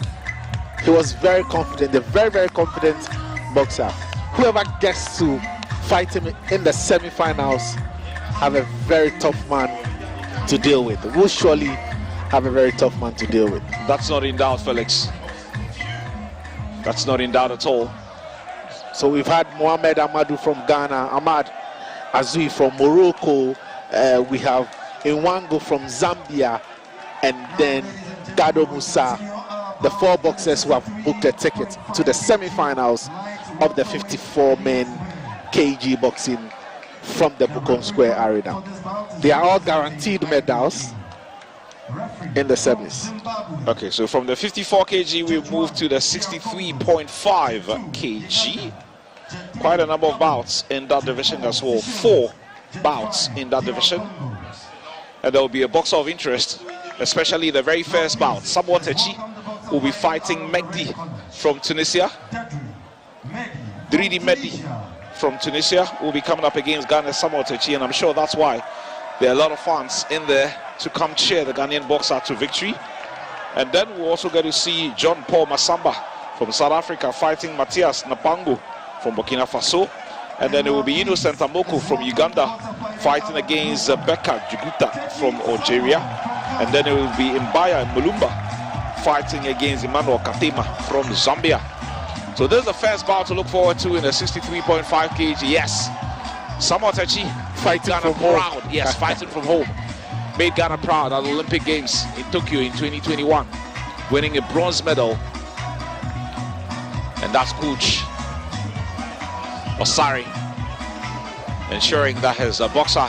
He was very confident, a very, very confident boxer. Whoever gets to fight him in the semi-finals have a very tough man to deal with. Will surely have a very tough man to deal with. That's not in doubt, Felix. That's not in doubt at all. So we've had Mohamed Amadou from Ghana, Ahmad Azoui from Morocco, we have Nwango from Zambia, and then Gado Musa, the 4 boxers who have booked a ticket to the semi-finals of the 54-man kg boxing from the Bukom Square Arena. They are all guaranteed medals in the semis. Okay, so from the 54 kg we've moved to the 63.5 kg. Quite a number of bouts in that division as well. 4 bouts in that division. And there will be a boxer of interest, especially the very first bout. Samuel Techi will be fighting Mehdi from Tunisia. Dridi Mehdi from Tunisia will be coming up against Ghana's Samuel Techi, and I'm sure that's why there are a lot of fans in there to come cheer the Ghanaian boxer to victory. And then we'll also get to see John Paul Masamba from South Africa fighting Matthias Napango from Burkina Faso. And then it will be Innocent Amoko from Uganda fighting against Becca Juguta from Algeria. And then it will be Mbaya Mulumba fighting against Emmanuel Katema from Zambia. So this is the first bout to look forward to in the 63.5 kg. Yes, Samuel Techi fighting Ghana proud. Yes, fighting from home. Made Ghana proud at the Olympic Games in Tokyo in 2021, winning a bronze medal. And that's Coach Osari ensuring that his boxer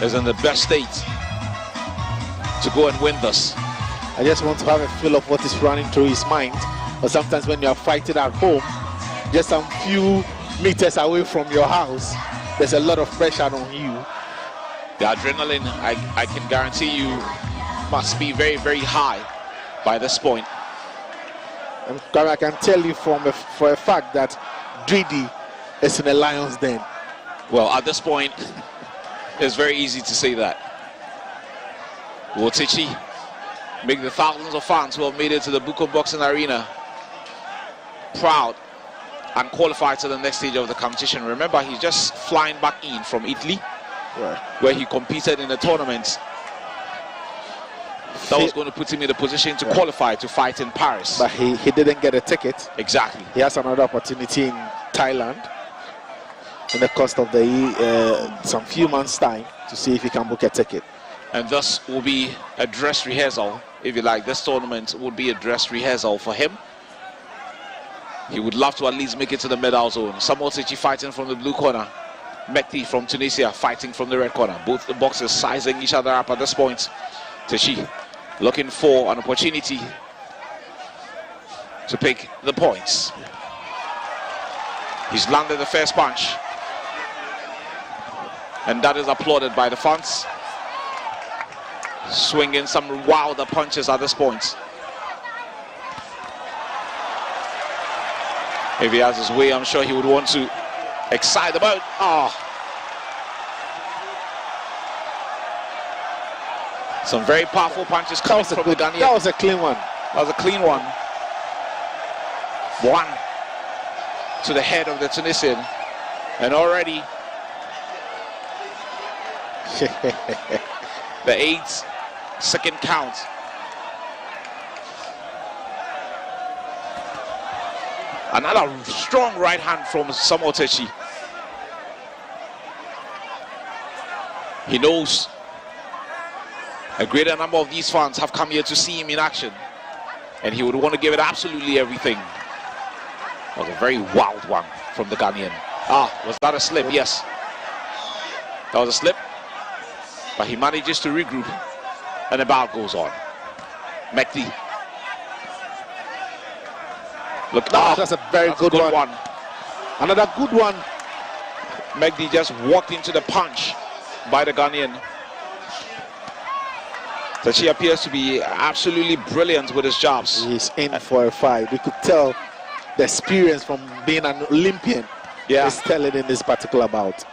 is in the best state to go and win this. I just want to have a feel of what is running through his mind. But sometimes when you are fighting at home, just some few meters away from your house, there's a lot of pressure on you. The adrenaline, I can guarantee you, must be very, very high by this point. And I can tell you for a fact that Dridi is in a lion's den. Well, at this point, it's very easy to say that. Will Techi make the thousands of fans who have made it to the Bukom Boxing Arena proud and qualify to the next stage of the competition? Remember, he's just flying back in from Italy, right, where he competed in the tournament that was going to put him in the position to qualify to fight in Paris. But he didn't get a ticket. Exactly. He has another opportunity in Thailand in the course of the some few months' time to see if he can book a ticket. And thus will be a dress rehearsal, if you like. This tournament would be a dress rehearsal for him. He would love to at least make it to the medal zone. Samuel Techi fighting from the blue corner. Mehdi from Tunisia fighting from the red corner. Both the boxers sizing each other up at this point. Techi looking for an opportunity to pick the points. He's landed the first punch, and that is applauded by the fans. Swinging some wilder punches at this point. If he has his way, I'm sure he would want to excite them out. Some very powerful punches coming from the Ghanaian. That was a clean one. That was a clean one. One to the head of the Tunisian. And already the 8-second count. Another strong right hand from Samuel Techi. He knows a greater number of these fans have come here to see him in action, and he would want to give it absolutely everything. That was a very wild one from the Ghanaian. Was that a slip? Yes. That was a slip, but he manages to regroup, and the bout goes on. Mehdi. Look, that's a very good one. Another good one. Mehdi just walked into the punch by the Ghanaian. Techi appears to be absolutely brilliant with his jabs. He's in for a fight. We could tell the experience from being an Olympian is telling in this particular bout.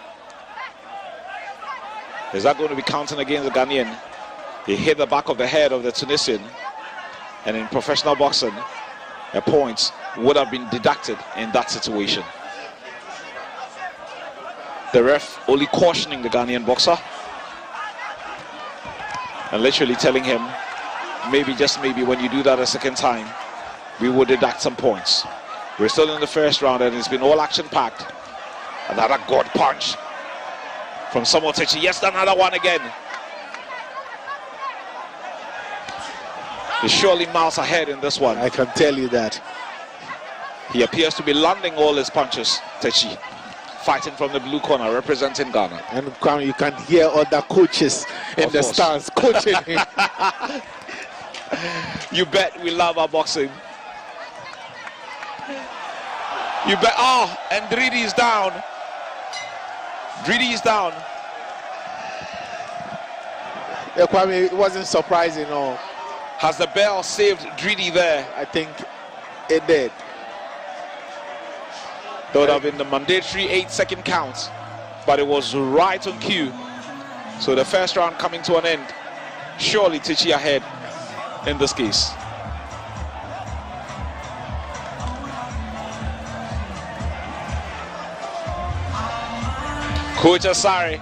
Is that going to be counting against the Ghanaian? He hit the back of the head of the Tunisian. And in professional boxing, a point would have been deducted in that situation. The ref only cautioning the Ghanaian boxer and literally telling him, maybe, just maybe, when you do that a second time, we will deduct some points. We're still in the first round and it's been all action packed. Another god punch from Samuel Techi. Yes, another one again. He's surely miles ahead in this one. I can tell you that. He appears to be landing all his punches, Techi. Fighting from the blue corner, representing Ghana. And you can hear other coaches in the stands coaching him. You bet we love our boxing. You bet. Oh, and Dridi is down. Dridi is down. Yeah, Kwame, it wasn't surprising. No. Has the bell saved Dridi there? I think it did. That would have been the mandatory 8-second count, but it was right on cue. So the first round coming to an end. Surely Techi ahead in this case. Coach Asari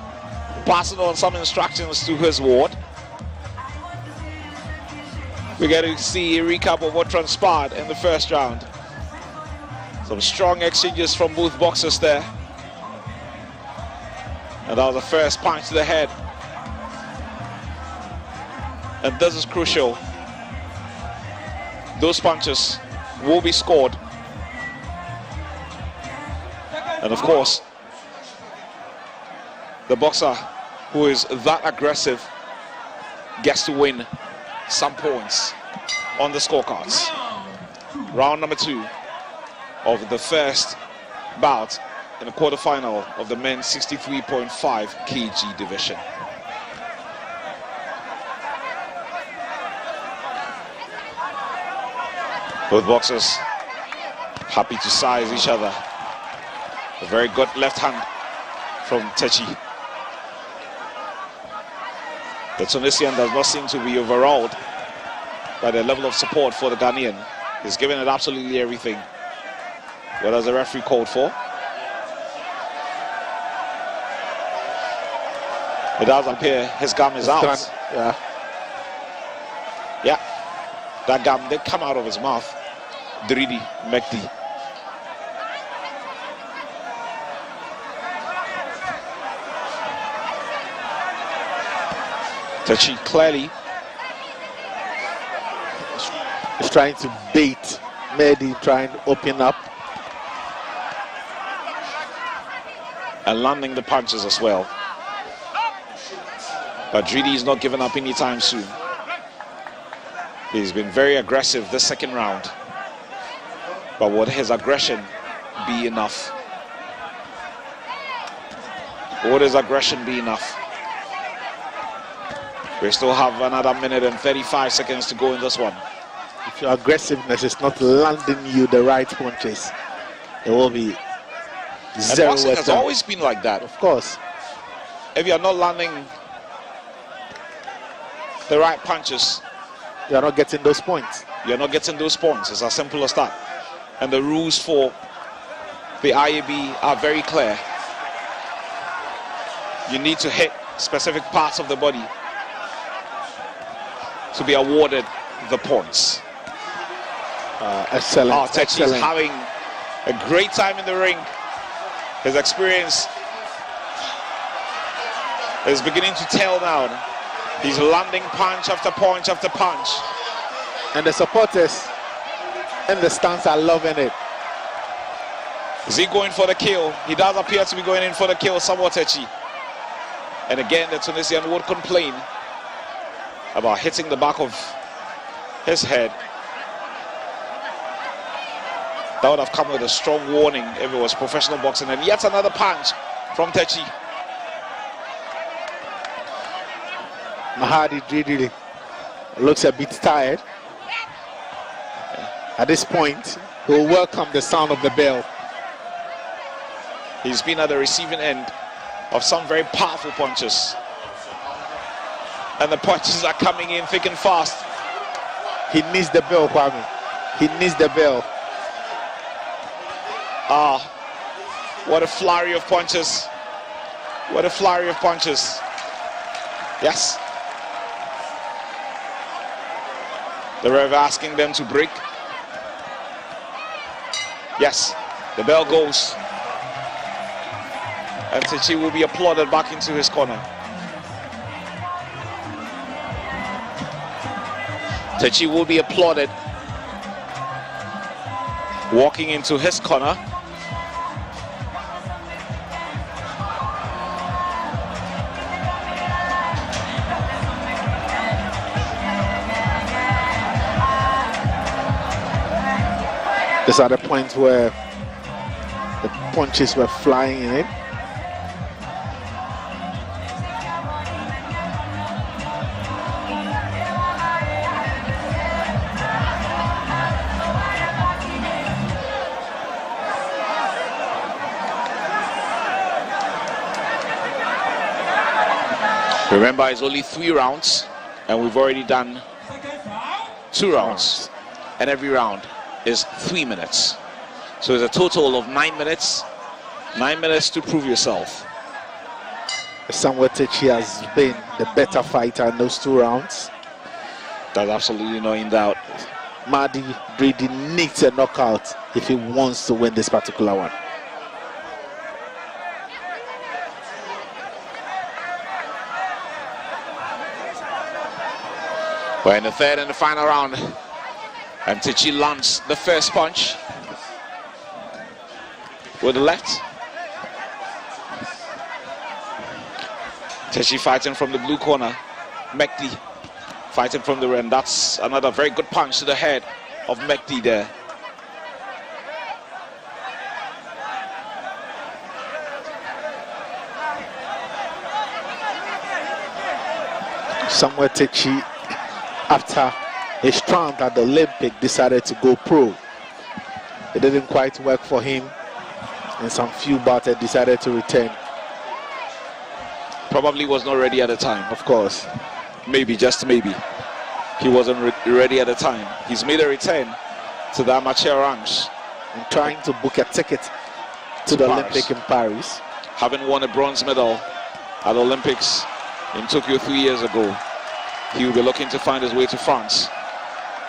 passing on some instructions to his ward. We get to see a recap of what transpired in the first round. Some strong exchanges from both boxers there. And that was the first punch to the head. And this is crucial. Those punches will be scored. And of course, the boxer who is that aggressive gets to win some points on the scorecards. Round number 2 of the first bout in the quarterfinal of the men's 63.5 kg division. Both boxers happy to size each other. A very good left hand from Techi. The Tunisian does not seem to be overawed by the level of support for the Ghanaian. He's giving it absolutely everything. What has the referee called for? It does appear his gum is out. Yeah. Yeah. That gum did come out of his mouth. Dridi Mekdi. Techi clearly is trying to bait Mehdi, trying to open up. And landing the punches as well. But Dridi is not giving up anytime soon. He's been very aggressive this second round. But would his aggression be enough? Would his aggression be enough? We still have another minute and 35 seconds to go in this one. If your aggressiveness is not landing you the right punches, it will be zero. And boxing has always been like that. Of course. If you're not landing the right punches, you're not getting those points. You're not getting those points. It's as simple as that. And the rules for the IAB are very clear. You need to hit specific parts of the body to be awarded the points. Excellent. Oh, Techi is having a great time in the ring. His experience is beginning to tell now. He's landing punch after punch after punch. And the supporters in the stands are loving it. Is he going for the kill? He does appear to be going in for the kill, Samuel Techi. And again, the Tunisian would complain about hitting the back of his head. That would have come with a strong warning if it was professional boxing. And yet another punch from Techi. Mahadi Dridi looks a bit tired. At this point, he will welcome the sound of the bell. He's been at the receiving end of some very powerful punches. And the punches are coming in thick and fast. He needs the bell, Kwame. He needs the bell. What a flurry of punches. What a flurry of punches. Yes. The ref asking them to break. Yes, the bell goes. And Techi will be applauded back into his corner. Techi will be applauded. Walking into his corner. These are the points where the punches were flying in it. Remember, it's only 3 rounds, and we've already done 2 rounds, and every round is 3 minutes. So it's a total of 9 minutes. 9 minutes to prove yourself. Samuel Techi has been the better fighter in those 2 rounds. That's absolutely no in doubt. Mahdi Dridi needs a knockout if he wants to win this particular one. We're in the third and the final round. And Techi lands the first punch with the left. Techi fighting from the blue corner. Mekdi fighting from the red. That's another very good punch to the head of Mekdi there. Samuel Techi, after his triumph at the Olympic, decided to go pro. It didn't quite work for him. In some few bouts, he decided to return. Probably was not ready at the time. Of course. Maybe, just maybe. He wasn't ready at the time. He's made a return to the amateur ranks. And trying to book a ticket to the Olympic in Paris. Having won a bronze medal at the Olympics in Tokyo 3 years ago, he will be looking to find his way to France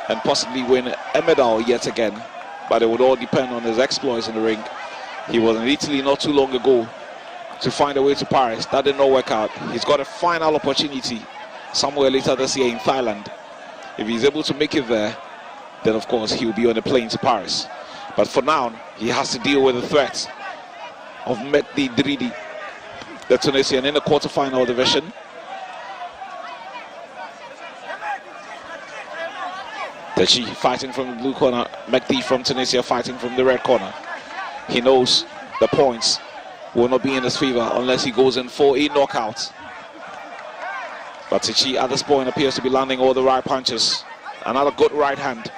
and possibly win a medal yet again. But it would all depend on his exploits in the ring. He was in Italy not too long ago to find a way to Paris. That did not work out. He's got a final opportunity somewhere later this year in Thailand. If he's able to make it there, then of course he will be on a plane to Paris. But for now, he has to deal with the threat of Mehdi Dridi, the Tunisian, in the quarterfinal division. Techi fighting from the blue corner, Mehdi from Tunisia fighting from the red corner. He knows the points will not be in his favor unless he goes in for a knockout. But Techi at this point appears to be landing all the right punches. Another good right hand.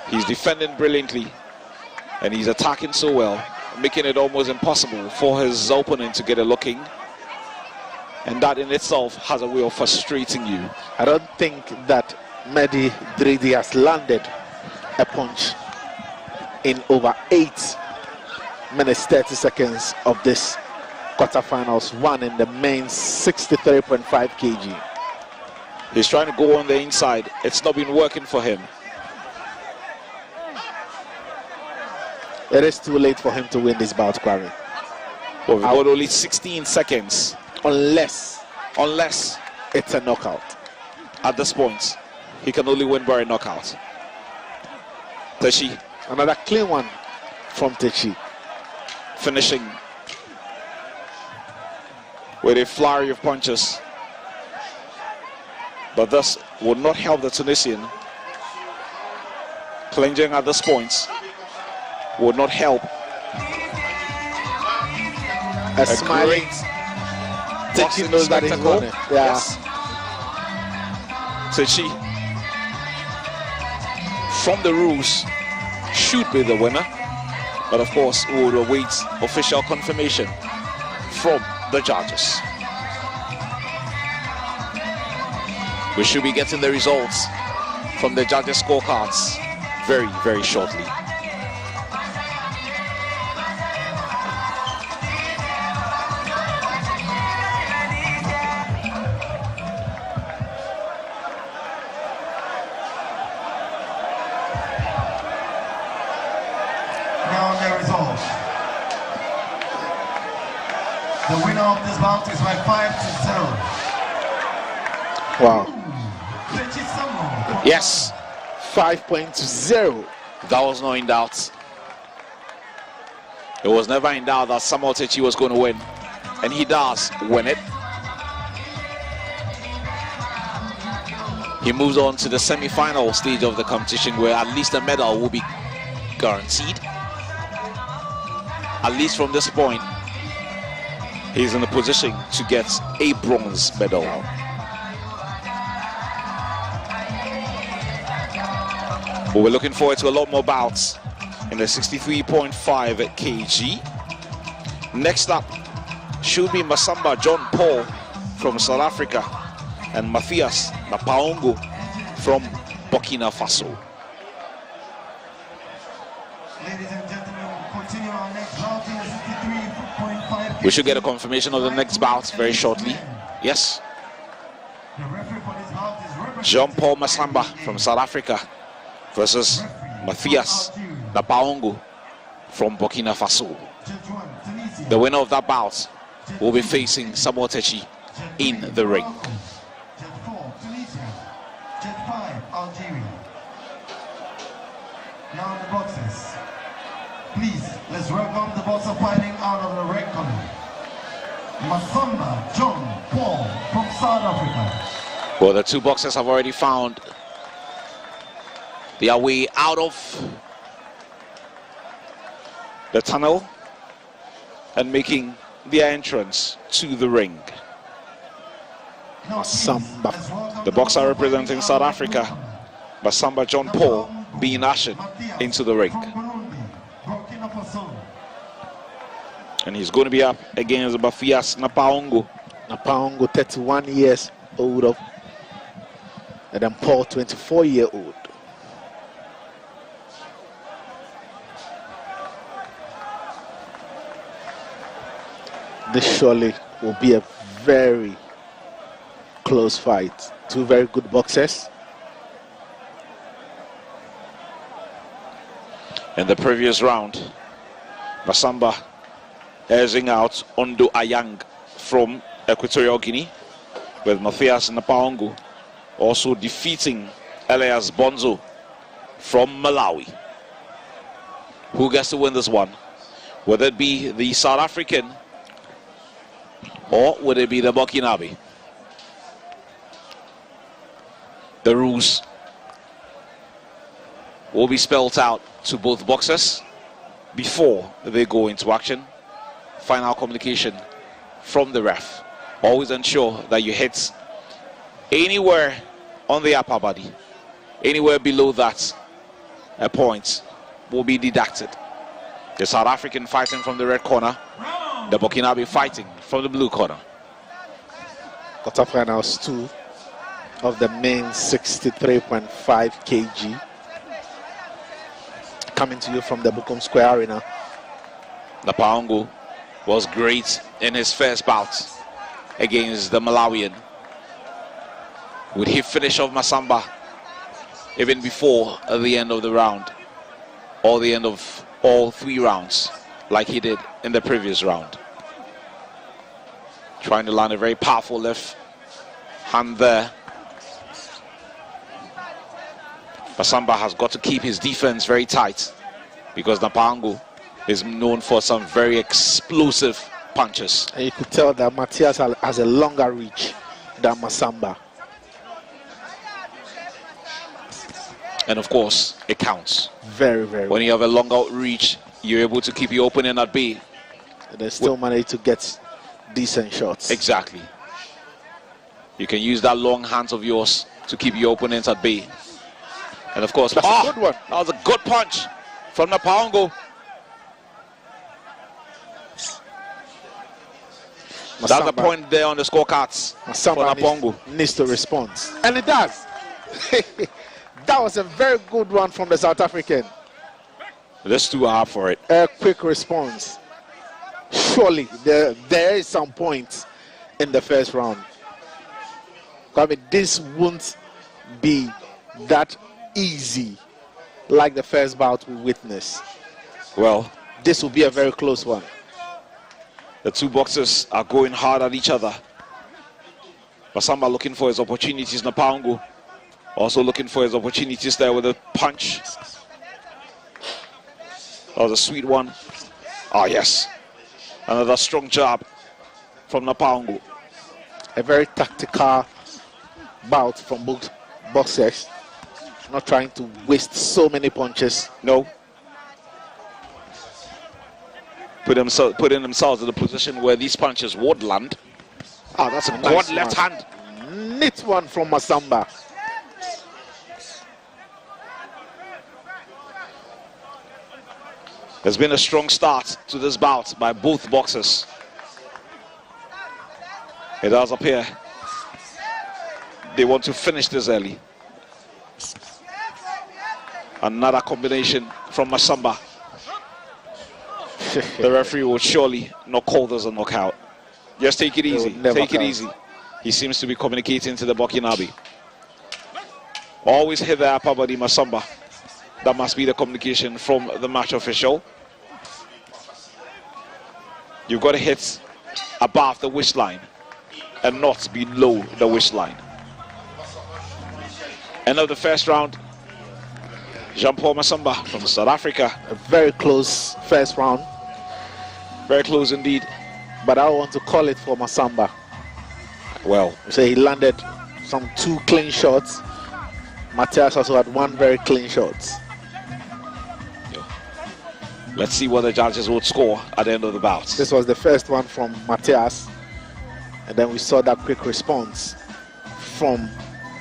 He's defending brilliantly and he's attacking so well, making it almost impossible for his opponent to get a look in. And that in itself has a way of frustrating you. I don't think that Mehdi Dridi has landed a punch in over 8 minutes 30 seconds of this quarterfinals run in the men's 63.5 kg. He's trying to go on the inside. It's not been working for him. It is too late for him to win this bout, Kwame. Well, we've got only 16 seconds. Unless it's a knockout. At this point, he can only win by a knockout. Techi. Another clean one from Techi. Finishing with a flurry of punches. But this would not help the Tunisian. Plunging at this point would not help. A smiling Techi knows that he's won it. Yeah. Yes. Techi, from the rules, should be the winner. But of course, we will await official confirmation from the judges. We should be getting the results from the judges' scorecards very, very shortly. Now the results. The winner of this bout is by 5-0. Wow. Yes. 5-0. That was not in doubt. It was never in doubt that Samuel Techi was going to win. And he does win it. He moves on to the semi-final stage of the competition where at least a medal will be guaranteed. At least from this point, he's in a position to get a bronze medal. But we're looking forward to a lot more bouts in the 63.5 kg. Next up should be Masamba John Paul from South Africa and Matthias Napaongo from Burkina Faso. Ladies and gentlemen, continue our next bout in the 63.5 kg. We should get a confirmation of the next bout very shortly. Yes. The referee for this bout is Jean Paul Masamba from South Africa versus Matthias Napaongo from Burkina Faso. The winner of that bout will be facing Samuel Techi in the ring. Jet 4, Tunisia. Jet 5, Algeria. Now the boxers. Please, let's welcome the boxer fighting out of the red corner. Masamba John Paul from South Africa. Well, the two boxers have already found their way out of the tunnel and making their entrance to the ring. Masamba. The boxer representing South Africa, Masamba John Paul, being ushered into the ring. And he's going to be up against Matthias Napaongo. Napaongo, 31 years old, and then Paul, 24-year-old. This surely will be a very close fight. Two very good boxers. In the previous round, Masamba edging out Ondo Ayang from Equatorial Guinea, with Matthias Napaongo also defeating Elias Bonzo from Malawi. Who gets to win this one? Would it be the South African or would it be the Burkinabe? The rules will be spelled out to both boxers before they go into action. Final communication from the ref. Always ensure that you hit anywhere on the upper body. Anywhere below that, a point will be deducted. The South African fighting from the red corner, the Burkinabe fighting from the blue corner. Quarterfinals 2 of the main 63.5 kg. Coming to you from the Bukom Square Arena. Napaongo was great in his first bout against the Malawian. Would he finish off Masamba even before the end of the round, or the end of all 3 rounds, like he did in the previous round? Trying to land a very powerful left hand there. Masamba has got to keep his defense very tight because Napaongo is known for some very explosive punches. And you could tell that Matthias has a longer reach than Masamba. And of course, it counts. Very, very. When you have a longer reach, you're able to keep your opponent at bay. They still manage to get decent shots. Exactly. You can use that long hands of yours to keep your opponent at bay. And of course, that's a good one. That was a good punch from Napaongo. That's the point there on the scorecards. Masamba needs to respond. And it does. That was a very good one from the South African. Let's do up for it. A quick response. Surely there is some points in the first round. I mean, this won't be that easy like the first bout we witnessed. Well, this will be a very close one. The two boxers are going hard at each other. Masamba looking for his opportunities. Napangu also looking for his opportunities there with a punch. That was a sweet one. Oh, yes. Another strong jab from Napangu. A very tactical bout from both boxers. Not trying to waste so many punches. No. Putting themselves in a position where these punches would land. Ah, that's a good left hand. Neat one from Masamba. There's been a strong start to this bout by both boxers. It does appear they want to finish this early. Another combination from Masamba. The referee will surely not call this a knockout. Just take it easy. Take it easy. He seems to be communicating to the Burkinabe. Always hit the upper body, Masamba. That must be the communication from the match official. You've got to hit above the waistline and not below the waistline. End of the first round. Jean-Paul Masamba from South Africa. A very close first round. Very close indeed. But I want to call it for Masamba. Well, so he landed some 2 clean shots. Matthias also had 1 very clean shot. Let's see what the judges would score at the end of the bout. This was the first one from Matthias. And then we saw that quick response from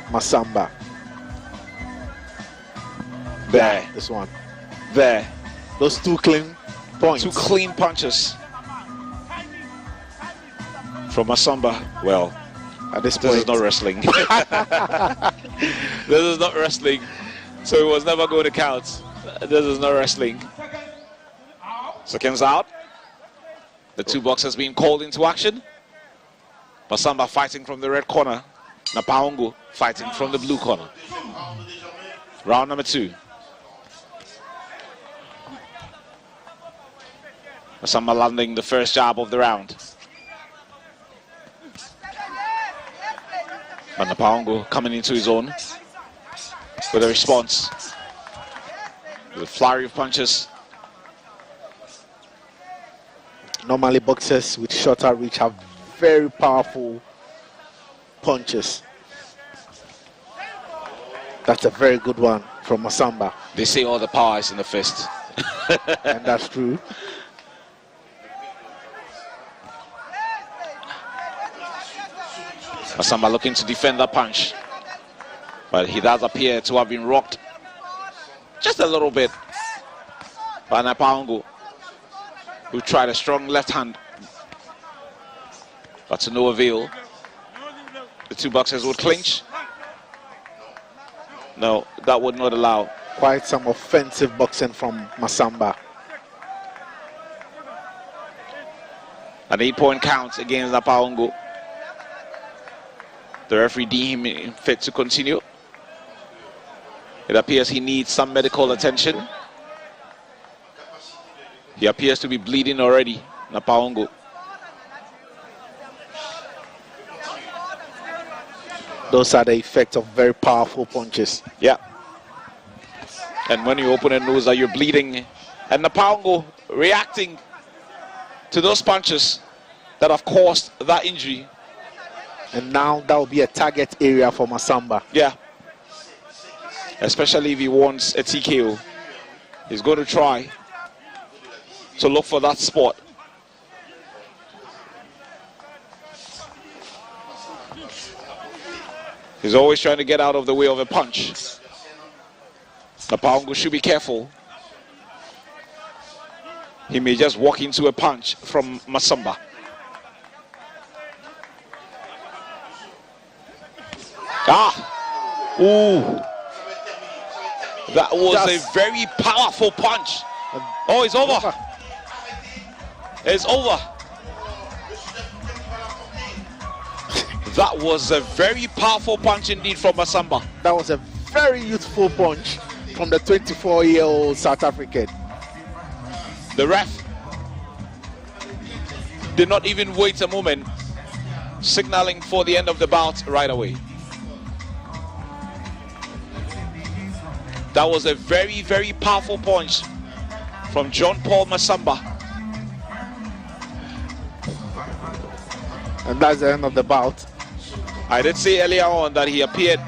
Masamba. There. This one. There. Those 2 clean points. 2 clean punches from Masamba. Well, at this point, is not wrestling. This is not wrestling. So it was never going to count. This is not wrestling. Seconds out. The two boxers being called into action. Masamba fighting from the red corner. Napaungu fighting from the blue corner. Round number 2. Masamba landing the first jab of the round. But Napaungu coming into his own with a response. With a flurry of punches. Normally boxers with shorter reach have very powerful punches. That's a very good one from Masamba. They say all the power is in the fist. And that's true. Masamba looking to defend that punch. But he does appear to have been rocked just a little bit by Napaungu, who tried a strong left hand, but to no avail. The two boxers would clinch. No, that would not allow. Quite some offensive boxing from Masamba. An 8-point count against Napaungu. The referee deemed him fit to continue. It appears he needs some medical attention. He appears to be bleeding already, Napaungu. Those are the effects of very powerful punches. Yeah. And when you open a nose that you're bleeding, and Napaungu reacting to those punches that have caused that injury. And now that will be a target area for Masamba. Yeah. Especially if he wants a TKO. He's going to try to look for that spot. He's always trying to get out of the way of a punch. Napaungu should be careful. He may just walk into a punch from Masamba. Ooh. That was a very powerful punch. Oh, it's over. It's over. That was a very powerful punch indeed from Masamba. That was a very youthful punch from the 24-year-old South African. The ref did not even wait a moment, signaling for the end of the bout right away. That was a very, very powerful punch from John Paul Masamba. And that's the end of the bout. I did say earlier on that he appeared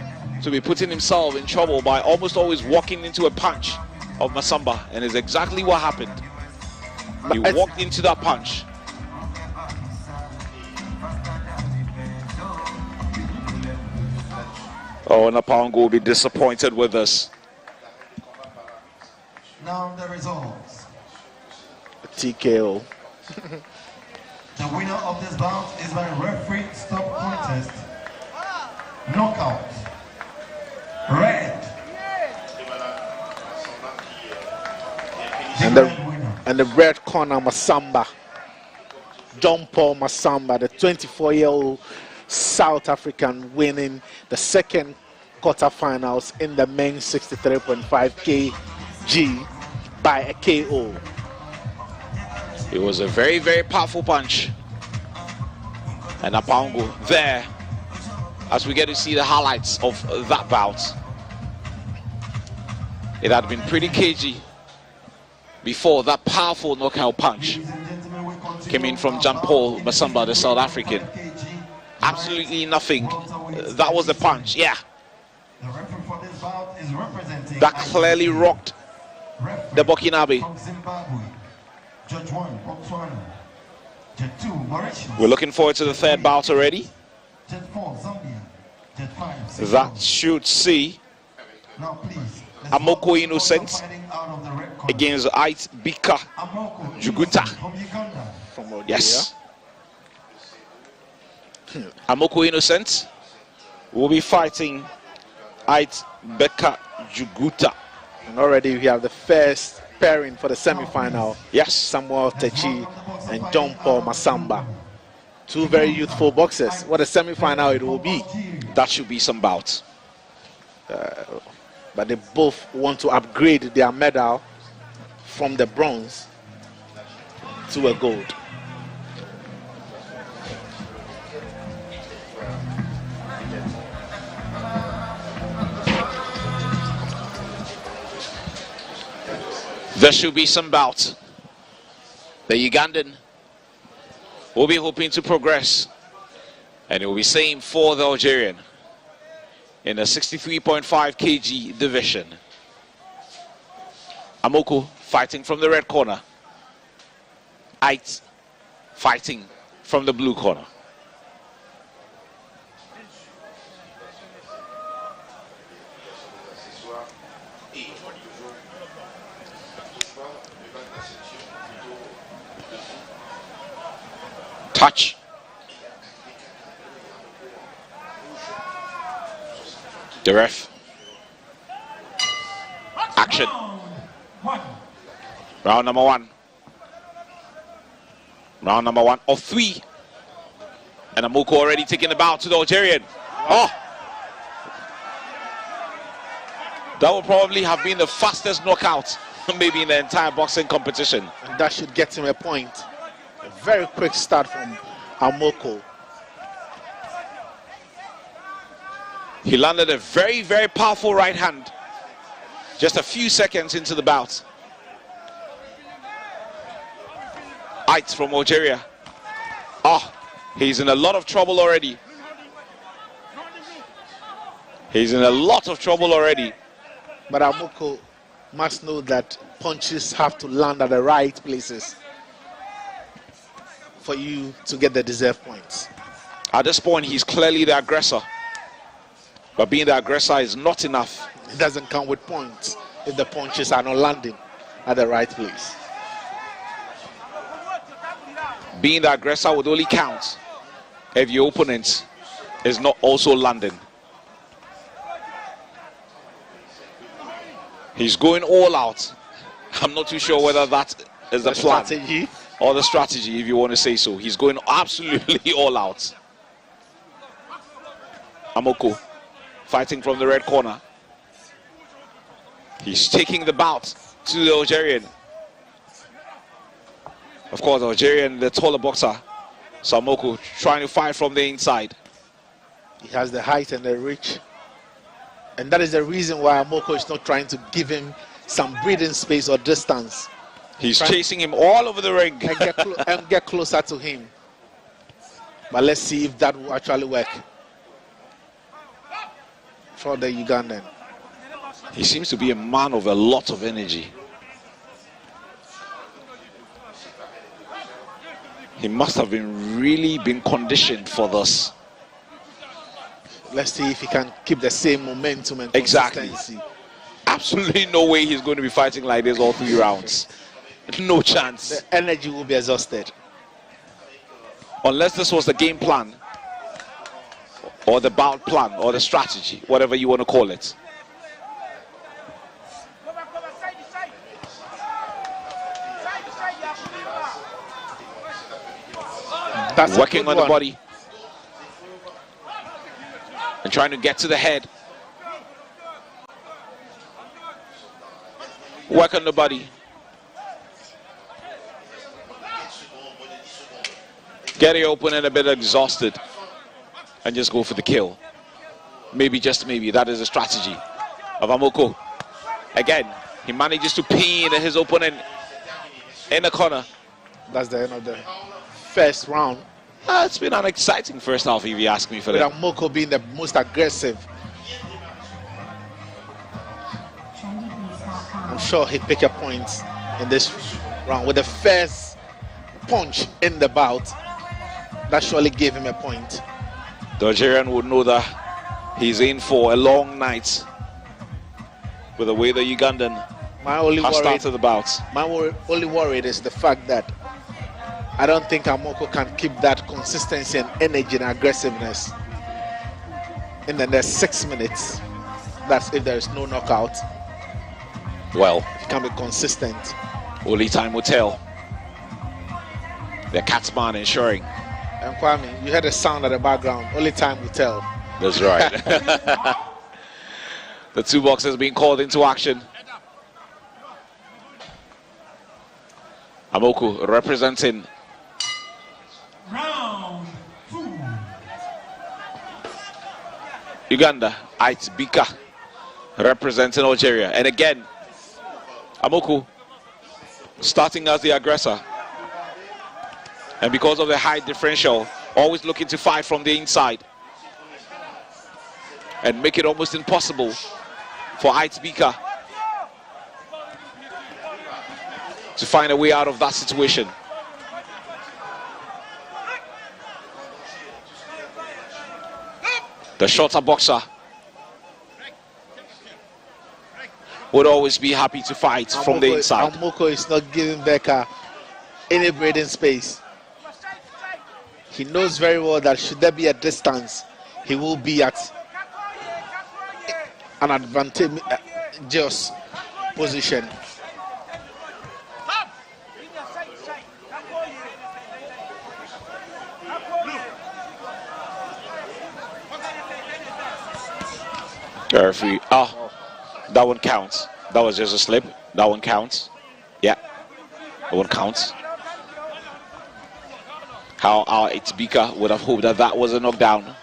to be putting himself in trouble by almost always walking into a punch of Masamba, and it's exactly what happened. He walked into that punch. Oh, Napango will be disappointed with us. Now the results. TKO. The winner of this bout is by referee stop contest. Knockout. Red. And the red corner, Masamba. John Paul Masamba, the 24-year-old South African, winning the second quarterfinals in the men's 63.5 kg by a KO. It was a very, very powerful punch. And Napango there, as we get to see the highlights of that bout. It had been pretty cagey before that powerful knockout punch came in from John Paul Masamba, the South African. Absolutely nothing. That was the punch, yeah. That clearly rocked the Burkinabe. We're looking forward to the third bout already. That should see Amoko Innocent against Ait Bika Juguta. Yes. Amoko Innocent will be fighting Ait Bika Juguta. And already we have the first pairing for the semi-final. Yes. Samuel Techi and John Paul Masamba. Two very youthful boxers. What a semi-final it will be. That should be some bout. But they both want to upgrade their medal from the bronze to a gold. There should be some bout. The Ugandan will be hoping to progress, and it will be same for the Algerian in the 63.5 kg division. Amoko fighting from the red corner. Ait fighting from the blue corner. Touch. The ref. Action. Round number one. Round number one of three. And Amoko already taking the bout to the Algerian. Oh! That would probably have been the fastest knockout maybe in the entire boxing competition. And that should get him a point. A very quick start from Amoko. He landed a very, very powerful right hand just a few seconds into the bout. Ait from Algeria. Oh, he's in a lot of trouble already. He's in a lot of trouble already. But Amoko must know that punches have to land at the right places for you to get the deserved points. At this point, he's clearly the aggressor. But being the aggressor is not enough. It doesn't come with points if the punches are not landing at the right place. Being the aggressor would only count if your opponent is not also landing. He's going all out. I'm not too sure whether that is the plan strategy or the strategy, if you want to say so. He's going absolutely all out. Amoko fighting from the red corner. He's taking the bout to the Algerian. Of course, Algerian, the taller boxer. So Amoko trying to fight from the inside. He has the height and the reach. And that is the reason why Amoko is not trying to give him some breathing space or distance. He's chasing him all over the ring. And get closer to him. But let's see if that will actually work for the Ugandan. He seems to be a man of a lot of energy. He must have really been conditioned for this. Let's see if he can keep the same momentum and consistency. Absolutely no way he's going to be fighting like this all 3 rounds. No chance. The energy will be exhausted. Unless this was the game plan, or the bout plan, or the strategy, whatever you want to call it. That's working on the body and trying to get to the head. Work on the body. Get it open and a bit exhausted and just go for the kill. Maybe, just maybe, that is a strategy of Amoko. Again, he manages to pin his opponent in the corner. That's the end of the first round. It's been an exciting first half, if you ask me, for with them. Amoko being the most aggressive. I'm sure he'd pick a point in this round with the first punch in the bout. That surely gave him a point. The Algerian would know that he's in for a long night with the way the Ugandan has started the bout. My only worry is the fact that I don't think Amoko can keep that consistency and energy and aggressiveness in the next 6 minutes. That's if there is no knockout. Well, he can be consistent. Only time will tell. The Catsman ensuring. And Kwame, you heard a sound at the background. Only time will tell. That's right. The 2 boxers being called into action. Amoko representing round 2. Uganda. Ait Bika representing Algeria. And again, Amoko starting as the aggressor. And because of the height differential, always looking to fight from the inside. And make it almost impossible for Ait Bika to find a way out of that situation. The shorter boxer would always be happy to fight from the inside. Amoko is not giving Becca any breathing space. He knows very well that should there be a distance, he will be at an advantageous position. Referee, that one counts. That was just a slip. That one counts. Yeah, that one counts. How our Itzbika would have hoped that that was a knockdown.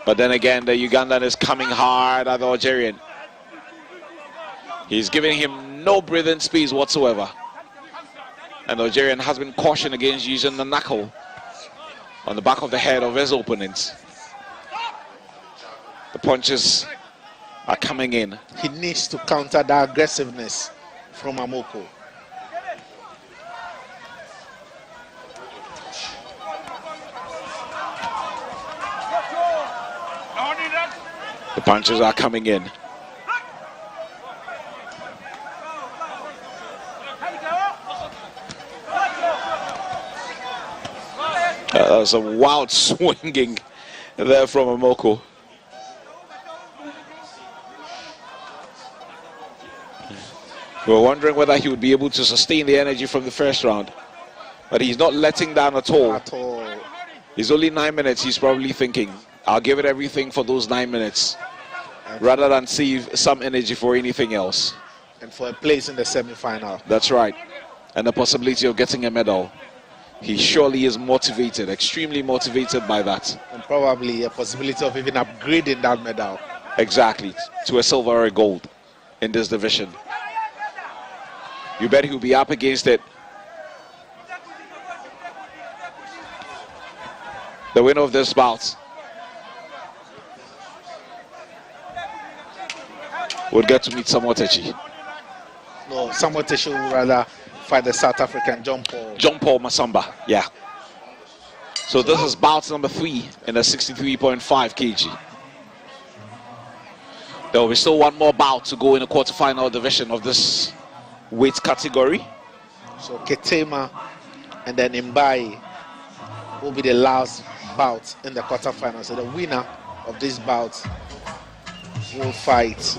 But then again, the Ugandan is coming hard at the Algerian. He's giving him no breathing space whatsoever. And the Algerian has been cautioned against using the knuckle on the back of the head of his opponents. The punches are coming in. He needs to counter the aggressiveness from Amoko. The punches are coming in. That was a wild swinging there from Amoko. We were wondering whether he would be able to sustain the energy from the first round. But he's not letting down at all. It's only 9 minutes. He's probably thinking, I'll give it everything for those 9 minutes, rather than save some energy for anything else. And for a place in the semi-final. That's right. And the possibility of getting a medal. He surely is motivated, extremely motivated by that. And probably a possibility of even upgrading that medal. Exactly, to a silver or a gold in this division. You bet he'll be up against it. The winner of this bout would get to meet Samotechi. No, Samotechi would rather fight the South African John Paul Masamba, yeah. So this is bout number 3 in the 63.5 kg. There will be still one more bout to go in the quarterfinal division of this weight category. So Ketema and then Mbai will be the last bout in the quarterfinal. So the winner of this bout will fight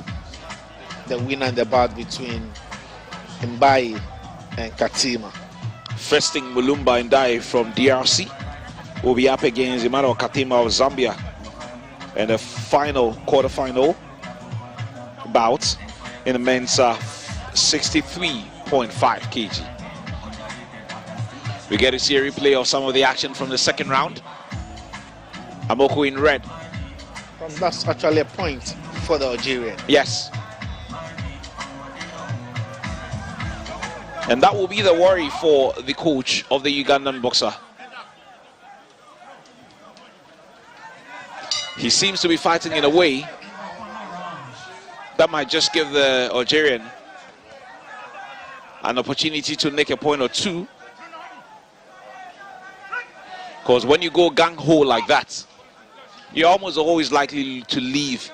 the winner in the bout between Mbai and Katima. Festing Mulumba Ndai from DRC will be up against Emmanuel Katima of Zambia in the final quarterfinal bout in the men's 63.5 kg. We get to see a replay of some of the action from the second round. Amoku in red. That's actually a point for the Algerian. Yes. And that will be the worry for the coach of the Ugandan boxer. He seems to be fighting in a way that might just give the Algerian an opportunity to nick a point or two. Because when you go gang-ho like that, you're almost always likely to leave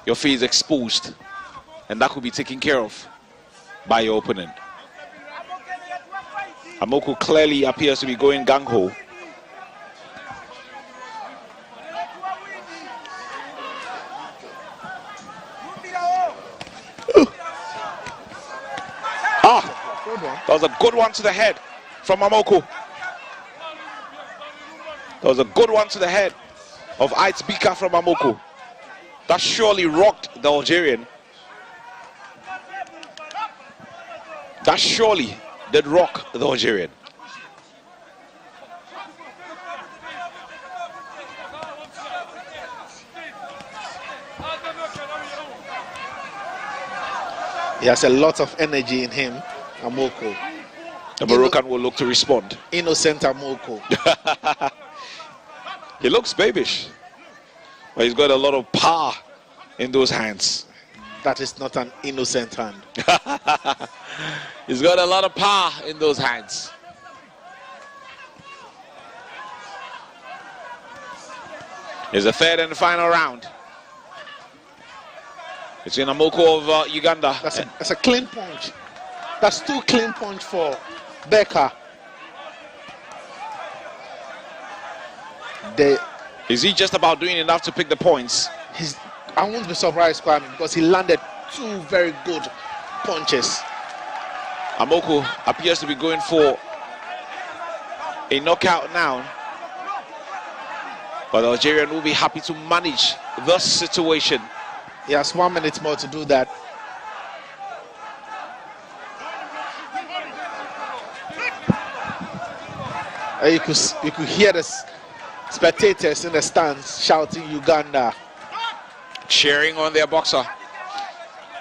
your face exposed, and that could be taken care of by your opponent. Amoku clearly appears to be going gang-ho. That was a good one to the head from Amoku. That was a good one to the head of Aitzbika from Amoku. That surely rocked the Algerian. That surely did rock the Algerian. He has a lot of energy in him, Amoko. The Moroccan will look to respond. Innocent Amoko. He looks babyish, but he's got a lot of power in those hands. That is not an innocent hand. He's got a lot of power in those hands. It's the third and final round. It's in Amoko of Uganda. That's a clean punch. That's 2 clean punch for Becker. Is he just about doing enough to pick the points? I won't be surprised, Kwame, because he landed 2 very good punches. Amoko appears to be going for a knockout now, but the Algerian will be happy to manage the situation. He has 1 minute more to do that. You could hear the spectators in the stands shouting Uganda, cheering on their boxer.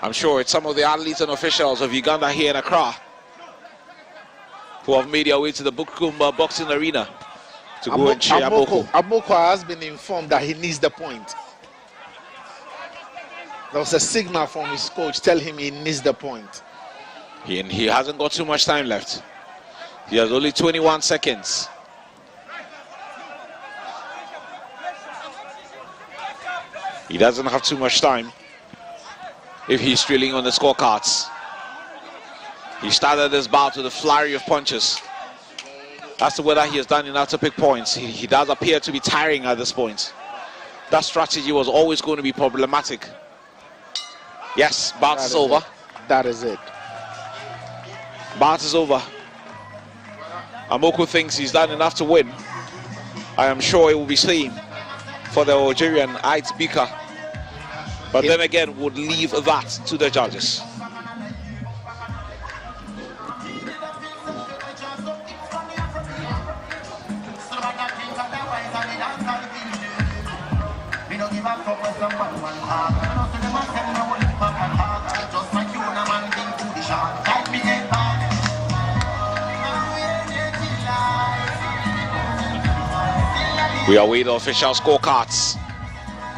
I'm sure it's some of the athletes and officials of Uganda here in Accra who have made their way to the Bukumba boxing arena to go and cheer Amoko. Amoko has been informed that he needs the point. There was a signal from his coach telling him he needs the point. He hasn't got too much time left. He has only 21 seconds. He doesn't have too much time if he's trailing on the scorecards. He started this bout with a flurry of punches. As to whether he has done enough to pick points, he does appear to be tiring at this point. That strategy was always going to be problematic. Yes, bouts is over. That is it. Bouts is over. Amoku thinks he's done enough to win. I am sure it will be same for the Algerian Ait Bika. But then again, would leave that to the judges. We await the official scorecards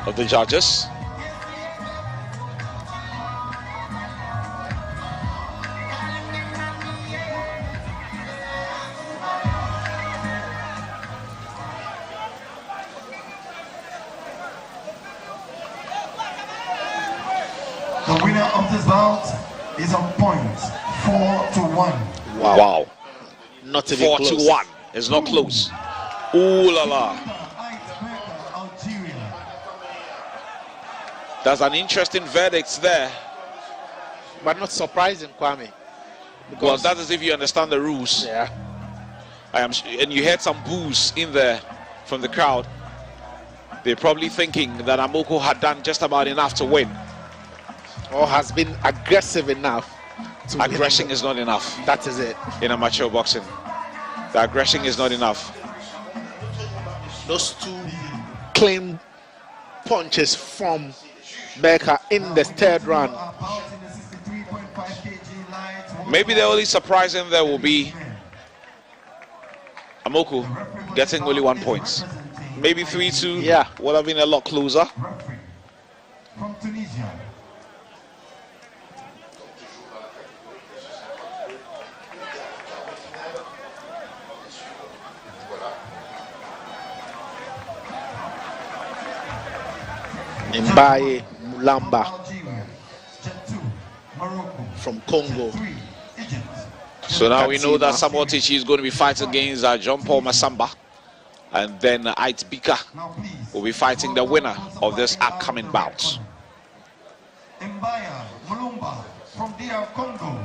of the judges. The winner of this bout is on points 4-1. Wow. Not even 4-1. It's not close. Ooh la la. That's an interesting verdict there. But not surprising, Kwame. Well, that is if you understand the rules. Yeah. And you heard some boos in there from the crowd. They're probably thinking that Amoku had done just about enough to win. Or has been aggressive enough. Aggression is not enough. That is it. In amateur boxing. The aggression is not enough. Those two clean punches from Becca in the third round. Maybe the only surprise in there will be Amoku getting only 1 point. Maybe 3-2. Yeah. Would have been a lot closer. From Tunisia. Mbaye Mulamba from Congo. So now we know that Samuel Tichi is going to be fighting against John Paul Masamba. And then Ait Bika will be fighting the winner of this upcoming bout. Mbaye Mulamba from DR Congo.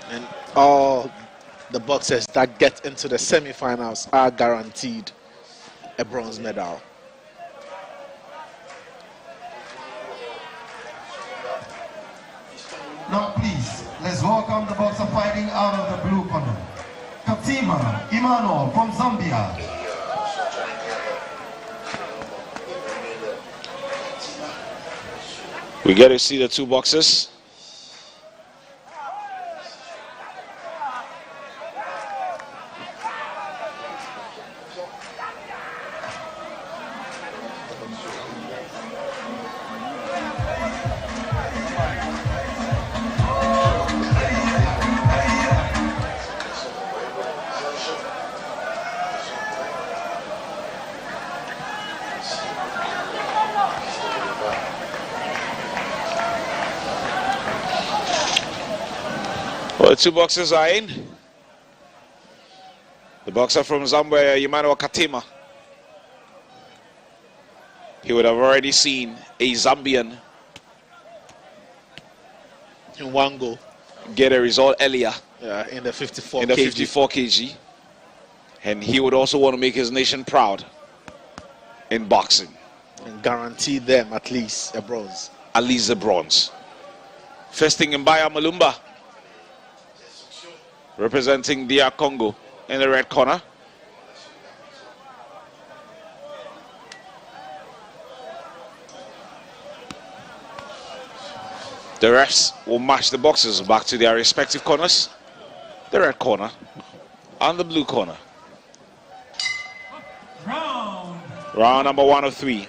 And all the boxers that get into the semi-finals are guaranteed a bronze medal. Now please, let's welcome the boxer fighting out of the blue corner. Katima Emmanuel from Zambia. We get to see the two boxers. Well, the two boxers are in. The boxer from Zambia, Emmanuel Katima. He would have already seen a Zambian in one go get a result earlier. Yeah, in the 54 in the kg. 54 kg. And he would also want to make his nation proud in boxing. And guarantee them at least a bronze. At least a bronze. First thing in Mbaye Mulamba, representing DR Congo in the red corner. The refs will match the boxers back to their respective corners. The red corner and the blue corner. Round number 1 of 3.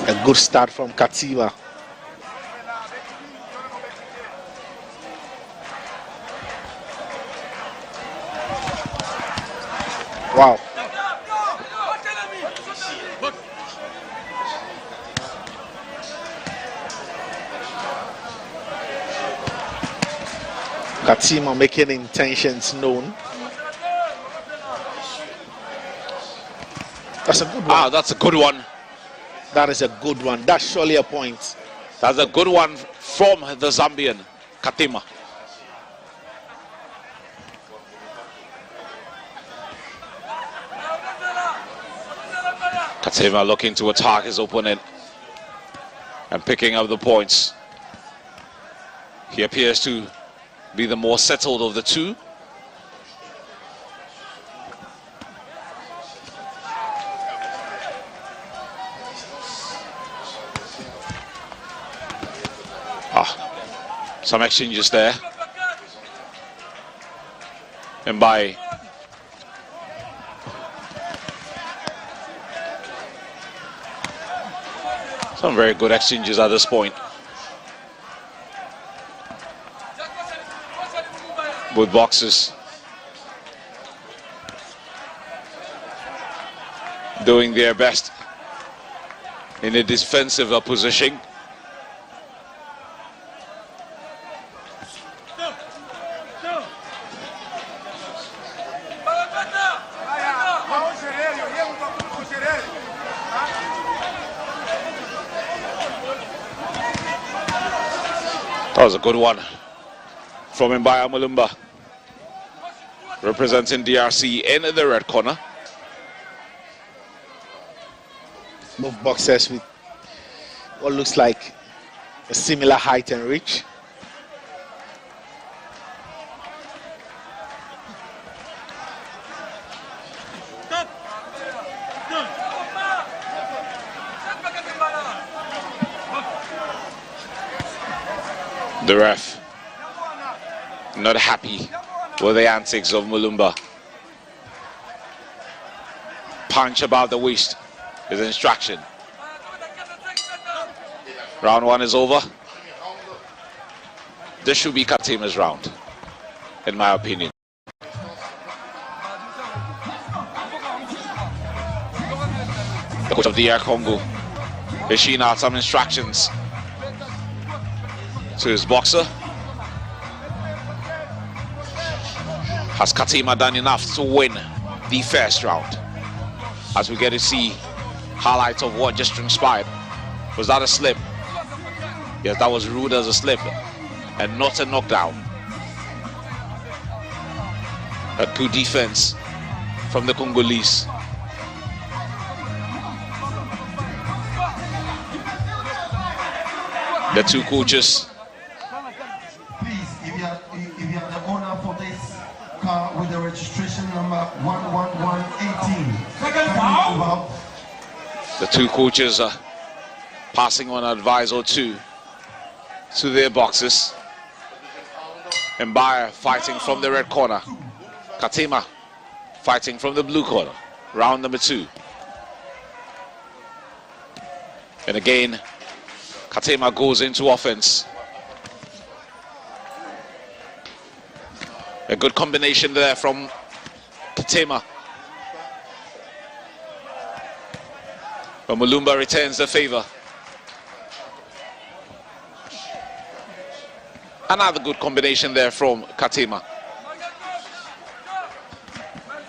A good start from Kativa. Wow. Katima making intentions known. That's a good one. Ah, that's a good one. That is a good one. That's surely a point. That's a good one from the Zambian, Katima. Katima looking to attack his opponent and picking up the points. He appears to be the more settled of the two. Some exchanges there. And by some very good exchanges at this point. Both boxers doing their best in a defensive position. That was a good one from Mbaya Mulumba, representing DRC in the red corner. Both boxers with what looks like a similar height and reach. The ref not happy with the antics of Mulumba. Punch above the waist is instruction. Round one is over. This should be Katima's round, in my opinion. The coach of the Air Congo is issuing out some instructions to his boxer. Has Katima done enough to win the first round? As we get to see highlights of what just transpired. Was that a slip? Yes, that was ruled as a slip and not a knockdown. A good defense from the Congolese. The two coaches. If you are the owner for this car with the registration number 11118. The two coaches are passing on advice or two to their boxes. Mbaya fighting from the red corner. Katima fighting from the blue corner. Round number two. And again, Katima goes into offense. A good combination there from Katima. But Mulumba returns the favor. Another good combination there from Katima.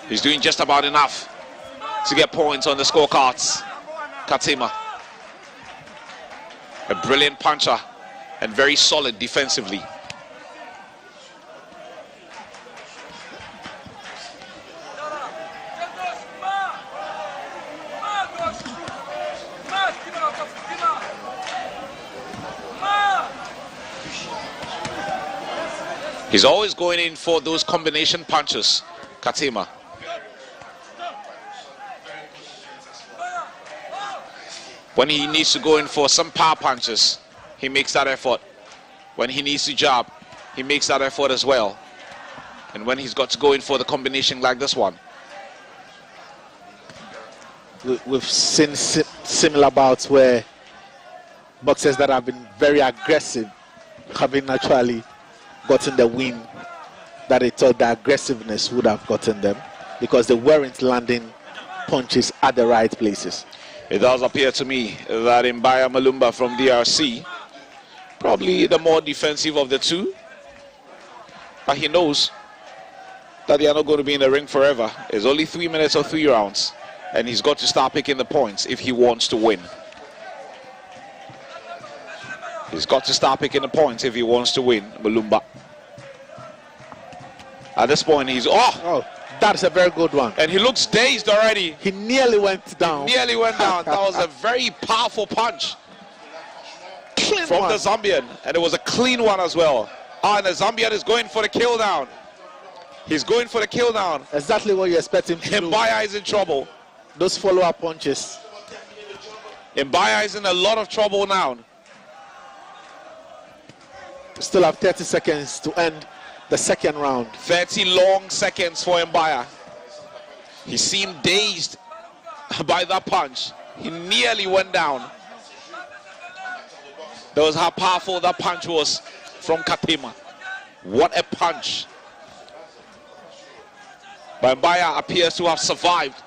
He's doing just about enough to get points on the scorecards. Katima. A brilliant puncher and very solid defensively. He's always going in for those combination punches, Katima. When he needs to go in for some power punches, he makes that effort. When he needs to jab, he makes that effort as well. And when he's got to go in for the combination like this one. We've seen similar bouts where boxers that have been very aggressive have been actually gotten the win that they thought the aggressiveness would have gotten them. because they weren't landing punches at the right places. It does appear to me that Mbaya Malumba from DRC, probably the more defensive of the two, but he knows that they are not going to be in the ring forever. It's only 3 minutes or 3 rounds, and he's got to start picking the points if he wants to win. He's got to start picking the points if he wants to win, Malumba. At this point, he's... Oh, that's a very good one. And he looks dazed already. He nearly went down. Nearly went down. That was a very powerful punch from the Zambian. And it was a clean one as well. And the Zambian is going for the kill down. He's going for the kill down. Exactly what you expect him to do. Mbaya is in trouble. Those follow-up punches. Mbaya is in a lot of trouble now. Still have 30 seconds to end the second round. 30 long seconds for Mbaya. He seemed dazed by that punch. He nearly went down. That was how powerful that punch was from Katima. What a punch. But Mbaya appears to have survived.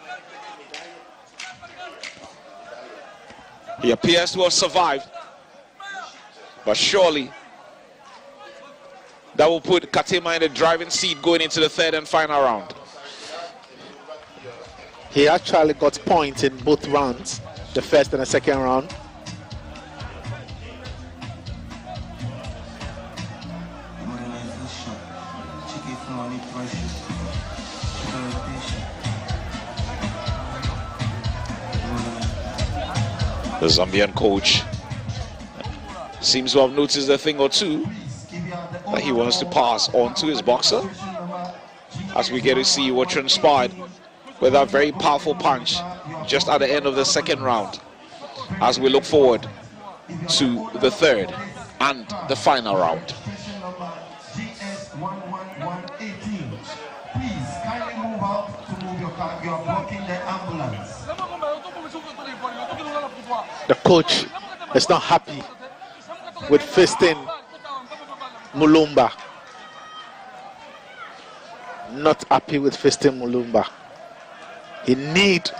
He appears to have survived. But surely that will put Katima in the driving seat going into the third and final round. He actually got points in both rounds, the first and the second round. The Zambian coach seems to have noticed a thing or two that he wants to pass on to his boxer, as we get to see what transpired with that very powerful punch just at the end of the second round, as we look forward to the third and the final round. The coach is not happy with fisting Mulumba. Not happy with fisting Mulumba. He needs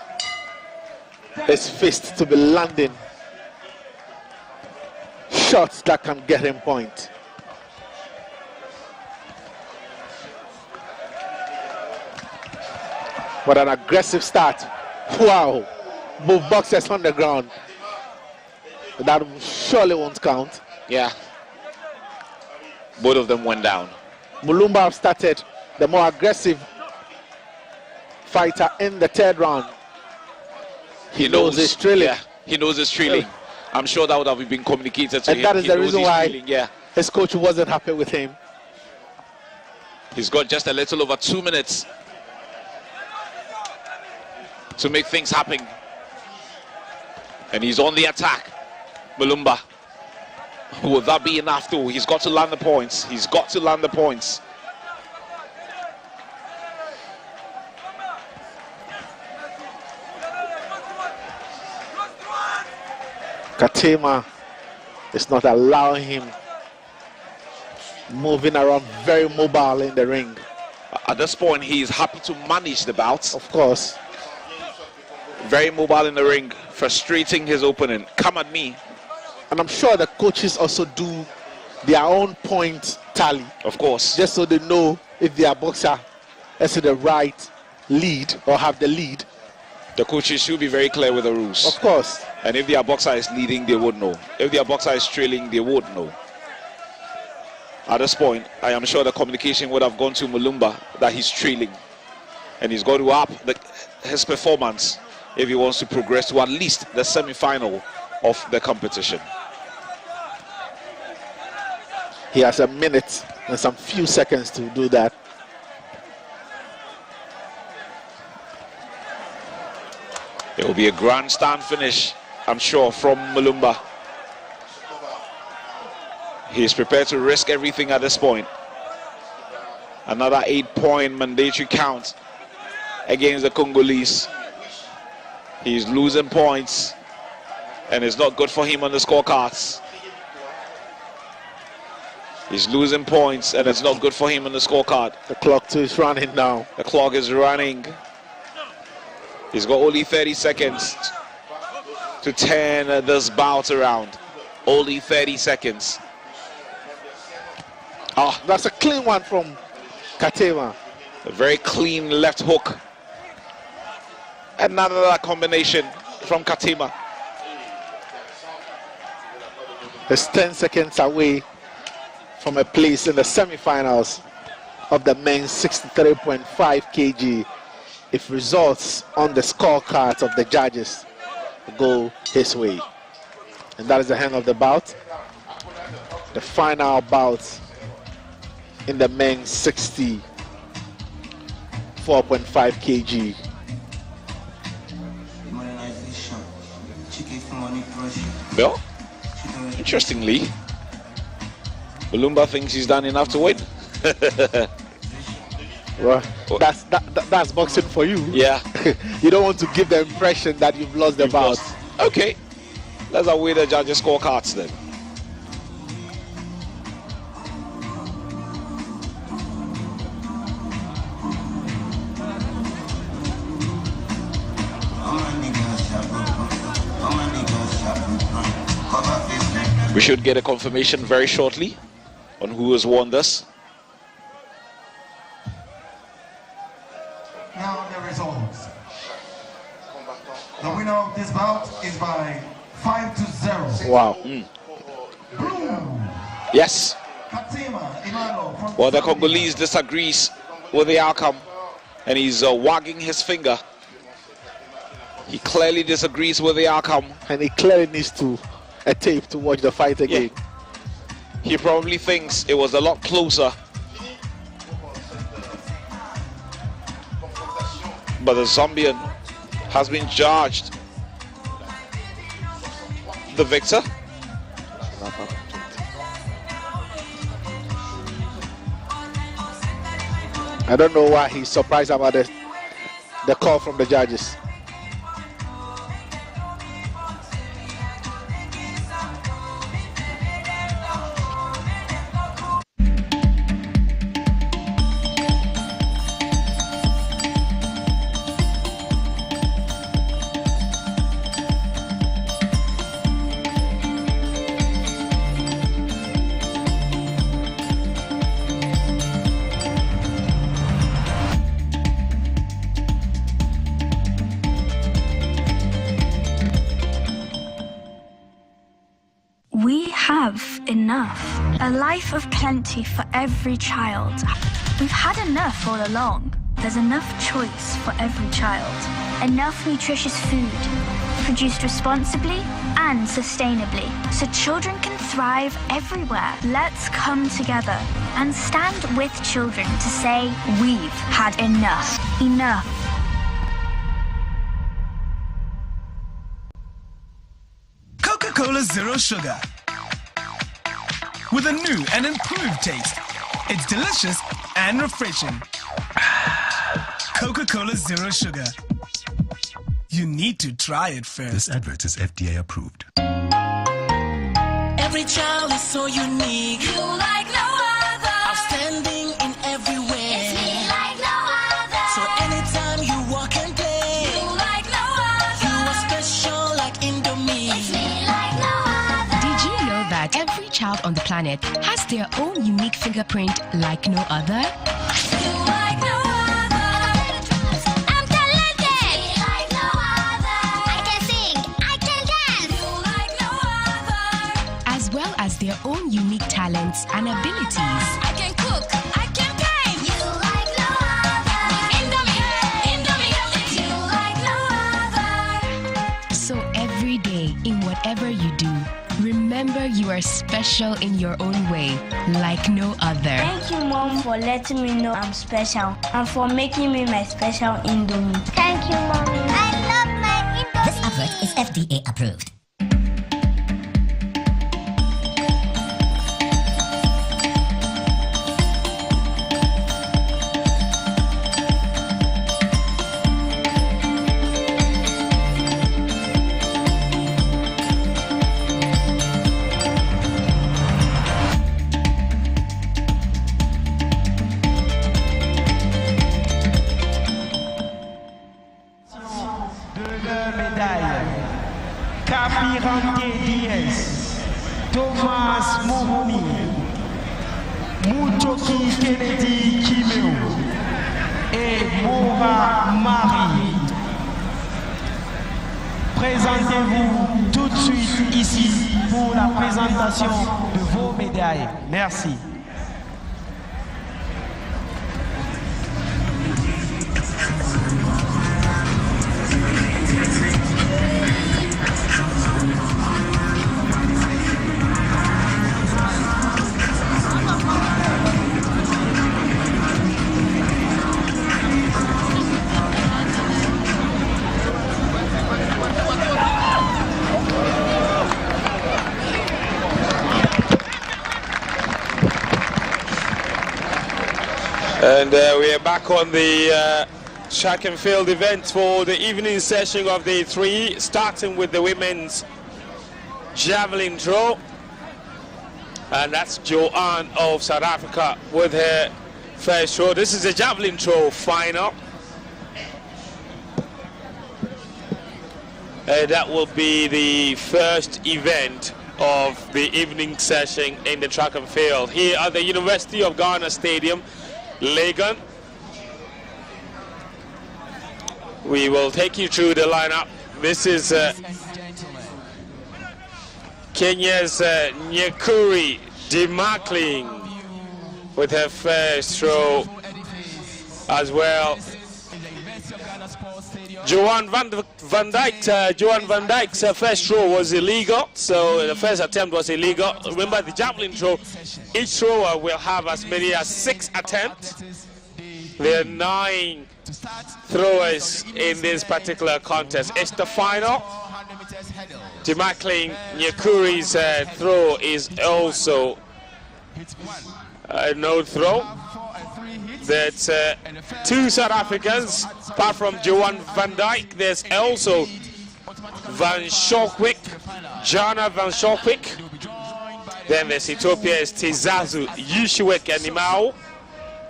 his fist to be landing shots that can get him points. What an aggressive start. Wow. Both boxers on the ground. That surely won't count. Yeah. Both of them went down. Mulumba have started the more aggressive fighter in the third round. He knows it's trailing. Yeah, he knows it's trailing. I'm sure that would have been communicated to him. And that is the reason why yeah, his coach wasn't happy with him. He's got just a little over 2 minutes to make things happen. And he's on the attack. Mulumba. Will that be enough though? He's got to land the points. He's got to land the points. Katima is not allowing him moving around, very mobile in the ring. At this point, he is happy to manage the bouts. Of course. Very mobile in the ring, frustrating his opponent. Come at me. And I'm sure the coaches also do their own point tally. Of course. Just so they know if their boxer is in the right lead or have the lead. The coaches should be very clear with the rules. Of course. And if their boxer is leading, they would know. If their boxer is trailing, they would know. At this point, I am sure the communication would have gone to Mulumba that he's trailing. And he's got to up his performance if he wants to progress to at least the semi-final of the competition. He has a minute and some few seconds to do that. It will be a grandstand finish, I'm sure, from Mulumba. He is prepared to risk everything at this point. Another 8-point mandatory count against the Congolese. He's losing points, and it's not good for him on the scorecards. He's losing points, and it's not good for him on the scorecard. The clock too is running now. The clock is running. He's got only 30 seconds to turn this bout around. Only 30 seconds. Oh, that's a clean one from Katema. A very clean left hook. Another combination from Katema. It's 10 seconds away from a place in the semi-finals of the men's 63.5 kg if results on the scorecards of the judges go his way. And that is the end of the bout. The final bout in the men's 64.5 kg. Well, interestingly, Mulumba thinks he's done enough to win. Well, that's boxing for you. Yeah. You don't want to give the impression that you've lost the bout. Okay, let's await the judges' scorecards then. We should get a confirmation very shortly on who has won this. Now the results. The winner of this bout is by 5-0. Wow. Yes. Katema Emmanuel from Well, the Congolese disagrees with the outcome, and he's wagging his finger. He clearly disagrees with the outcome. And he clearly needs a tape to watch the fight again. Yeah. He probably thinks it was a lot closer. But the Zambian has been charged the victor. I don't know why he's surprised about the call from the judges. Enough. A life of plenty for every child. We've had enough all along. There's enough choice for every child. Enough nutritious food, produced responsibly and sustainably, so children can thrive everywhere. Let's come together and stand with children to say we've had enough. Enough. Coca-Cola Zero Sugar. With a new and improved taste. It's delicious and refreshing. Coca-Cola Zero Sugar. You need to try it first. This advert is FDA approved. Every child is so unique. You like no other. Outstanding in every way. It's me like no other. So anytime you walk and play. You like no other. You are special like Indomie. It's me like no other. Did you know that every child on the planet has their own unique fingerprint like no other? You like no other. I'm talented. Me like no other. I can sing. I can dance. You like no other. As well as their own unique talents and abilities. I can cook. I can paint. You like no other. Indomie. You like no other. So every day, in whatever you do, remember you are special in your own way, like no other. Thank you, Mom, for letting me know I'm special and for making me my special Indomie. Thank you, Mommy. I love my Indomie. This advert is FDA approved. médaille. Capirante Diaz, Thomas Mohoni, Muchoki Kennedy Kimeo et Mora Marie. Présentez-vous tout de suite ici pour la présentation de vos médailles. Merci. And we are back on the track and field event for the evening session of day 3, starting with the women's javelin throw. And that's Joanne of South Africa with her first throw. This is the javelin throw final. That will be the first event of the evening session in the track and field here at the University of Ghana Stadium, Legon. We will take you through the lineup. This is Kenya's Nyekuri Demakling with her first throw as well. Joanne Van Dyke's first throw was illegal, so the first attempt was illegal. Remember, the javelin throw, each thrower will have as many as 6 attempts. There are 9 throwers in this particular contest. It's the final. Demakling Nyekuri's throw is also a no throw. There's 2 South Africans, apart from Joanne Van Dyke. There's also Van Schalkwyk, Jana Van Schalkwyk. Then there's Ethiopia's Tizazu Yushiwek Animao.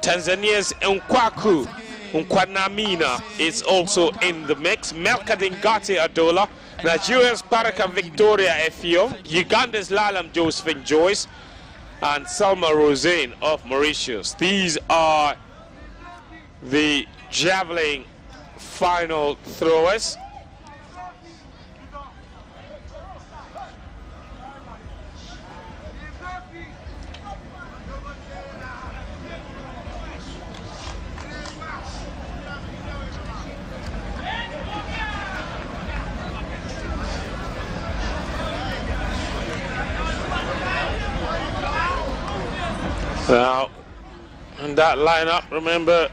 Tanzania's Nkwaku Nkwanamina is also in the mix. Melka Dingati Adola. Nigeria's Baraka Victoria Efio. Uganda's Lalam Josephine Joyce. And Salma Rosaine of Mauritius. These are the javelin final throwers. Now, in that lineup, remember,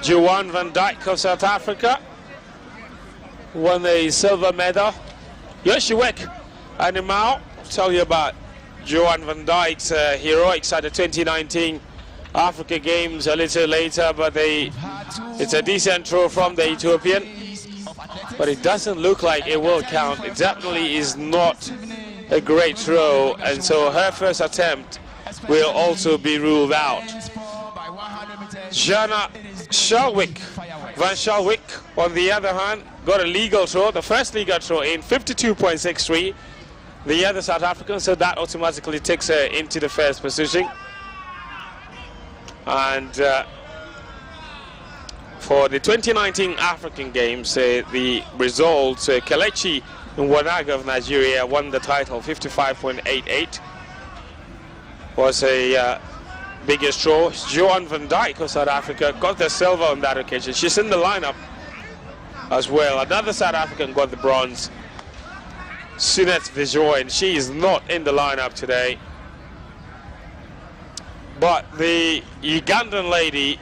Joanne Van Dyke of South Africa won a silver medal. Yoshiwek Animao, I'll tell you about Joanne Van Dyke's heroics at the 2019 African Games a little later, but it's a decent throw from the Ethiopian, but it doesn't look like it will count. It definitely is not a great throw, and so her first attempt will also be ruled out. Jana Schalkwyk, Van Schalkwyk, on the other hand, got a legal throw, the first legal throw in 52.63. The other South African, so that automatically takes her into the first position. And for the 2019 African Games, the results, Kelechi Nwanaga of Nigeria won the title, 55.88. Was a biggest throw. Joanne Van Dyke of South Africa got the silver on that occasion. She's in the lineup as well. Another South African got the bronze, Sunette Vijoy, and she is not in the lineup today. But the Ugandan lady,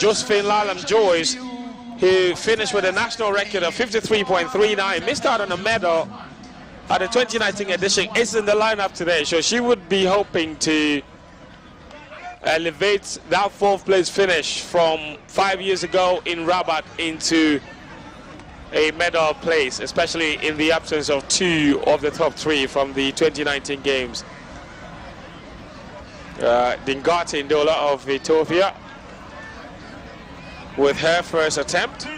Josephine Lalam Joyce, who finished with a national record of 53.39, missed out on a medal at the 2019 edition, is in the lineup today. So she would be hoping to elevate that 4th place finish from 5 years ago in Rabat into a medal place, especially in the absence of 2 of the top 3 from the 2019 games. Dingati Ndola of Ethiopia with her first attempt.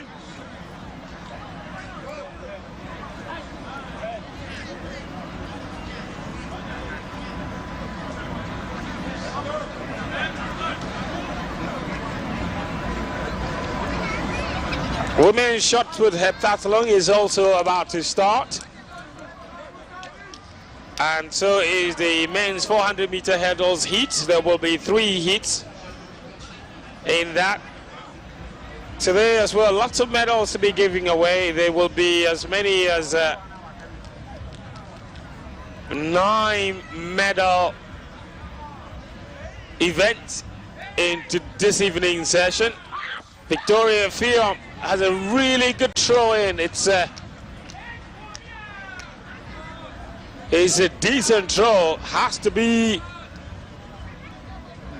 Women's shot with heptathlon is also about to start. And so is the men's 400-meter hurdles heat. There will be 3 heats in that. Today as well, lots of medals to be giving away. There will be as many as 9 medal events into this evening's session. Victoria Fiam has a really good throw in. It's a decent throw. Has to be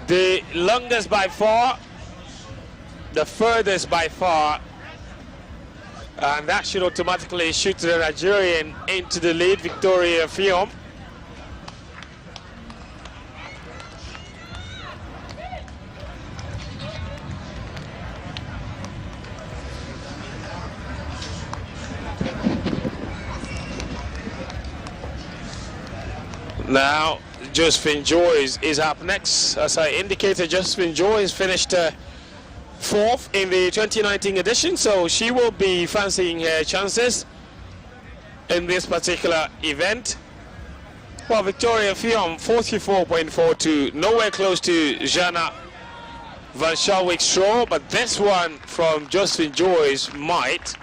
the longest by far, the furthest by far, and that should automatically shoot the Nigerian into the lead, Victoria Fiam. Now, Josephine Joyce is up next. As I indicated, Josephine Joyce finished 4th in the 2019 edition, so she will be fancying her chances in this particular event. Well, Victoria Fiam, 44.42, nowhere close to Jana Van Schalwick's throw, but this one from Josephine Joyce might.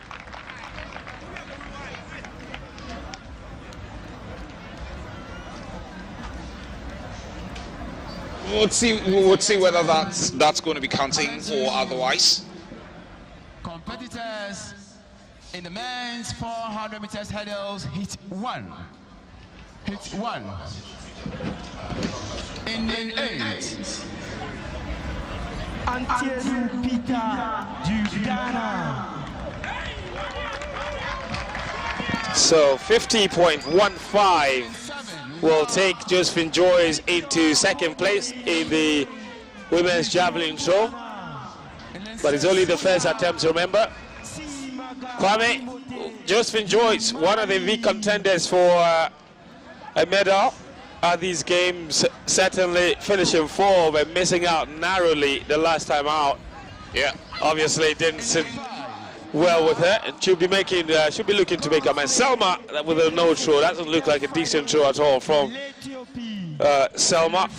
We'll see whether that's going to be counting or otherwise. Competitors in the men's 400 meters hurdles, hit 1. Hit 1. In 8. Anthems Peter du Ghana. So 50.15 will take Josephine Joyce into 2nd place in the women's javelin throw. But it's only the first attempt, remember. Kwame, Josephine Joyce, one of the big contenders for a medal at these games, certainly finishing 4th but missing out narrowly the last time out. Yeah, obviously it didn't sit well with her, and she'll be making, she'll be looking to make a man. Selma with a no throw, doesn't look like a decent throw at all from Selma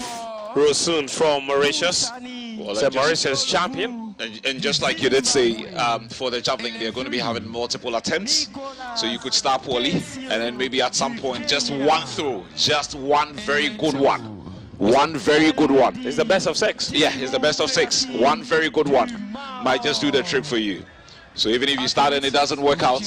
Rosun from Mauritius. Well, it's a Mauritius champion. And just like you did say, for the javelin, they're going to be having multiple attempts. So you could start poorly, and then maybe at some point, just one throw, just one very good one. One very good one. It's the best of 6. Yeah, it's the best of 6. One very good one might just do the trick for you. So even if you start and it doesn't work out,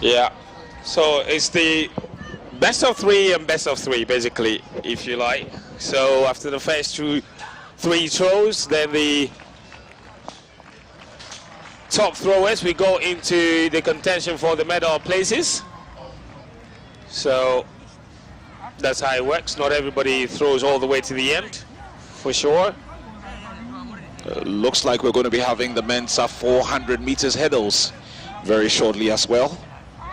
yeah, so it's the best of 3 and best of 3 basically, if you like. So after the first 3 throws, then the top throwers, we go into the contention for the medal places. So that's how it works. Not everybody throws all the way to the end, for sure. Looks like we're going to be having the men's 400 meters hurdles very shortly as well.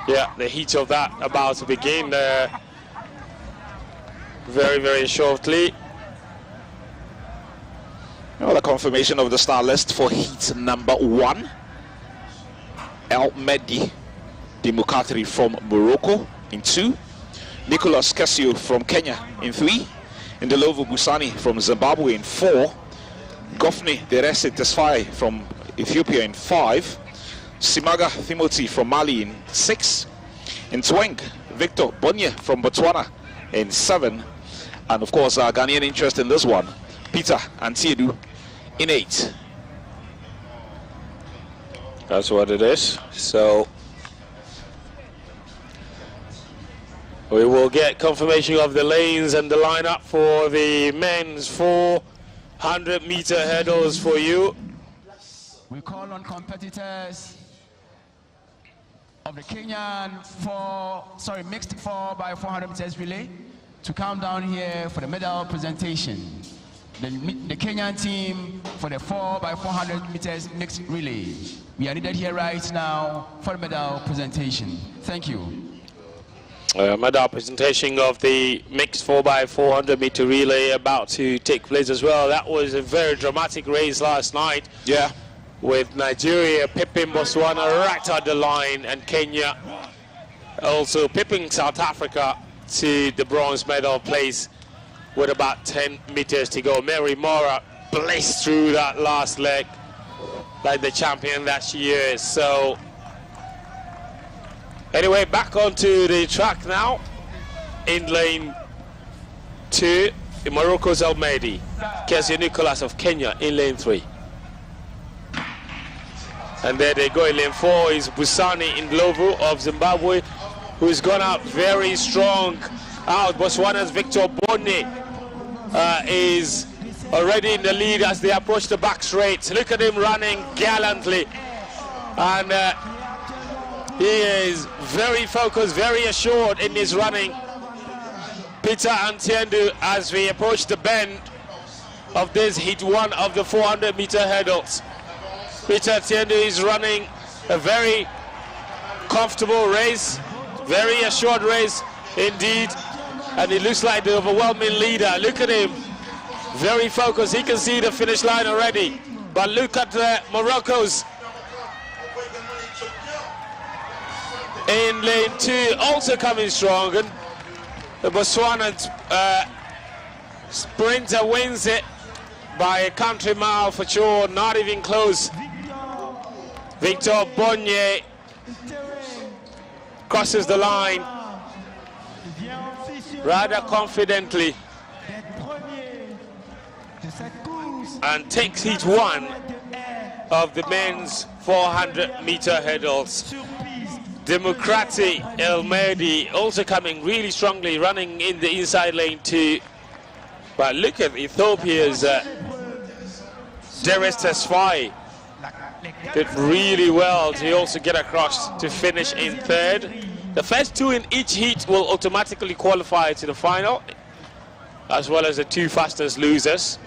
Yeah, the heat of that about to begin very, very shortly. Now the confirmation of the star list for heat number 1. El Mehdi Dimukatri from Morocco in 2. Nicholas Kesio from Kenya in 3. Ndelovu Busani from Zimbabwe in 4. Gofni Derese Tesfaye from Ethiopia in 5. Simaga Timothy from Mali in 6. In Tweng, Victor Bonye from Botswana in 7. And of course, our Ghanaian interest in this one, Peter Antiedu in 8. That's what it is. So we will get confirmation of the lanes and the lineup for the men's 400 meter hurdles for you. We call on competitors of the Kenyan mixed 4x400 meters relay to come down here for the medal presentation. The Kenyan team for the 4x400 meters mixed relay. We are needed here right now for the medal presentation. Thank you. Medal presentation of the mixed 4x400 meter relay about to take place as well. That was a very dramatic race last night. Yeah. With Nigeria pipping Botswana right at the line, and Kenya also pipping South Africa to the bronze medal place with about 10 meters to go. Mary Mora blazed through that last leg like the champion that she is. So anyway, back onto the track now in lane 2. Morocco's Almedi, Kezia Nicholas of Kenya in lane 3. And there they go in lane 4 is Busani Ndlovu of Zimbabwe, who's gone out very strong. Out Botswana's Victor Bonne is already in the lead as they approach the back straight. Look at him running gallantly. And he is very focused, very assured in his running. Peter Antiendu as we approach the bend of this heat 1 of the 400 meter hurdles. Peter Antiendu is running a very comfortable race, very assured race indeed. And he looks like the overwhelming leader. Look at him, very focused. He can see the finish line already. But look at Morocco's in lane 2, also coming strong. And the Botswana sprinter wins it by a country mile for sure, not even close. Victor Bonne crosses the line rather confidently and takes heat 1 of the men's 400 meter hurdles. Demokrati Elmedi also coming really strongly, running in the inside lane 2. But look at Ethiopia's Deres Tesfaye. Did really well to also get across to finish in 3rd. The first 2 in each heat will automatically qualify to the final, as well as the 2 fastest losers.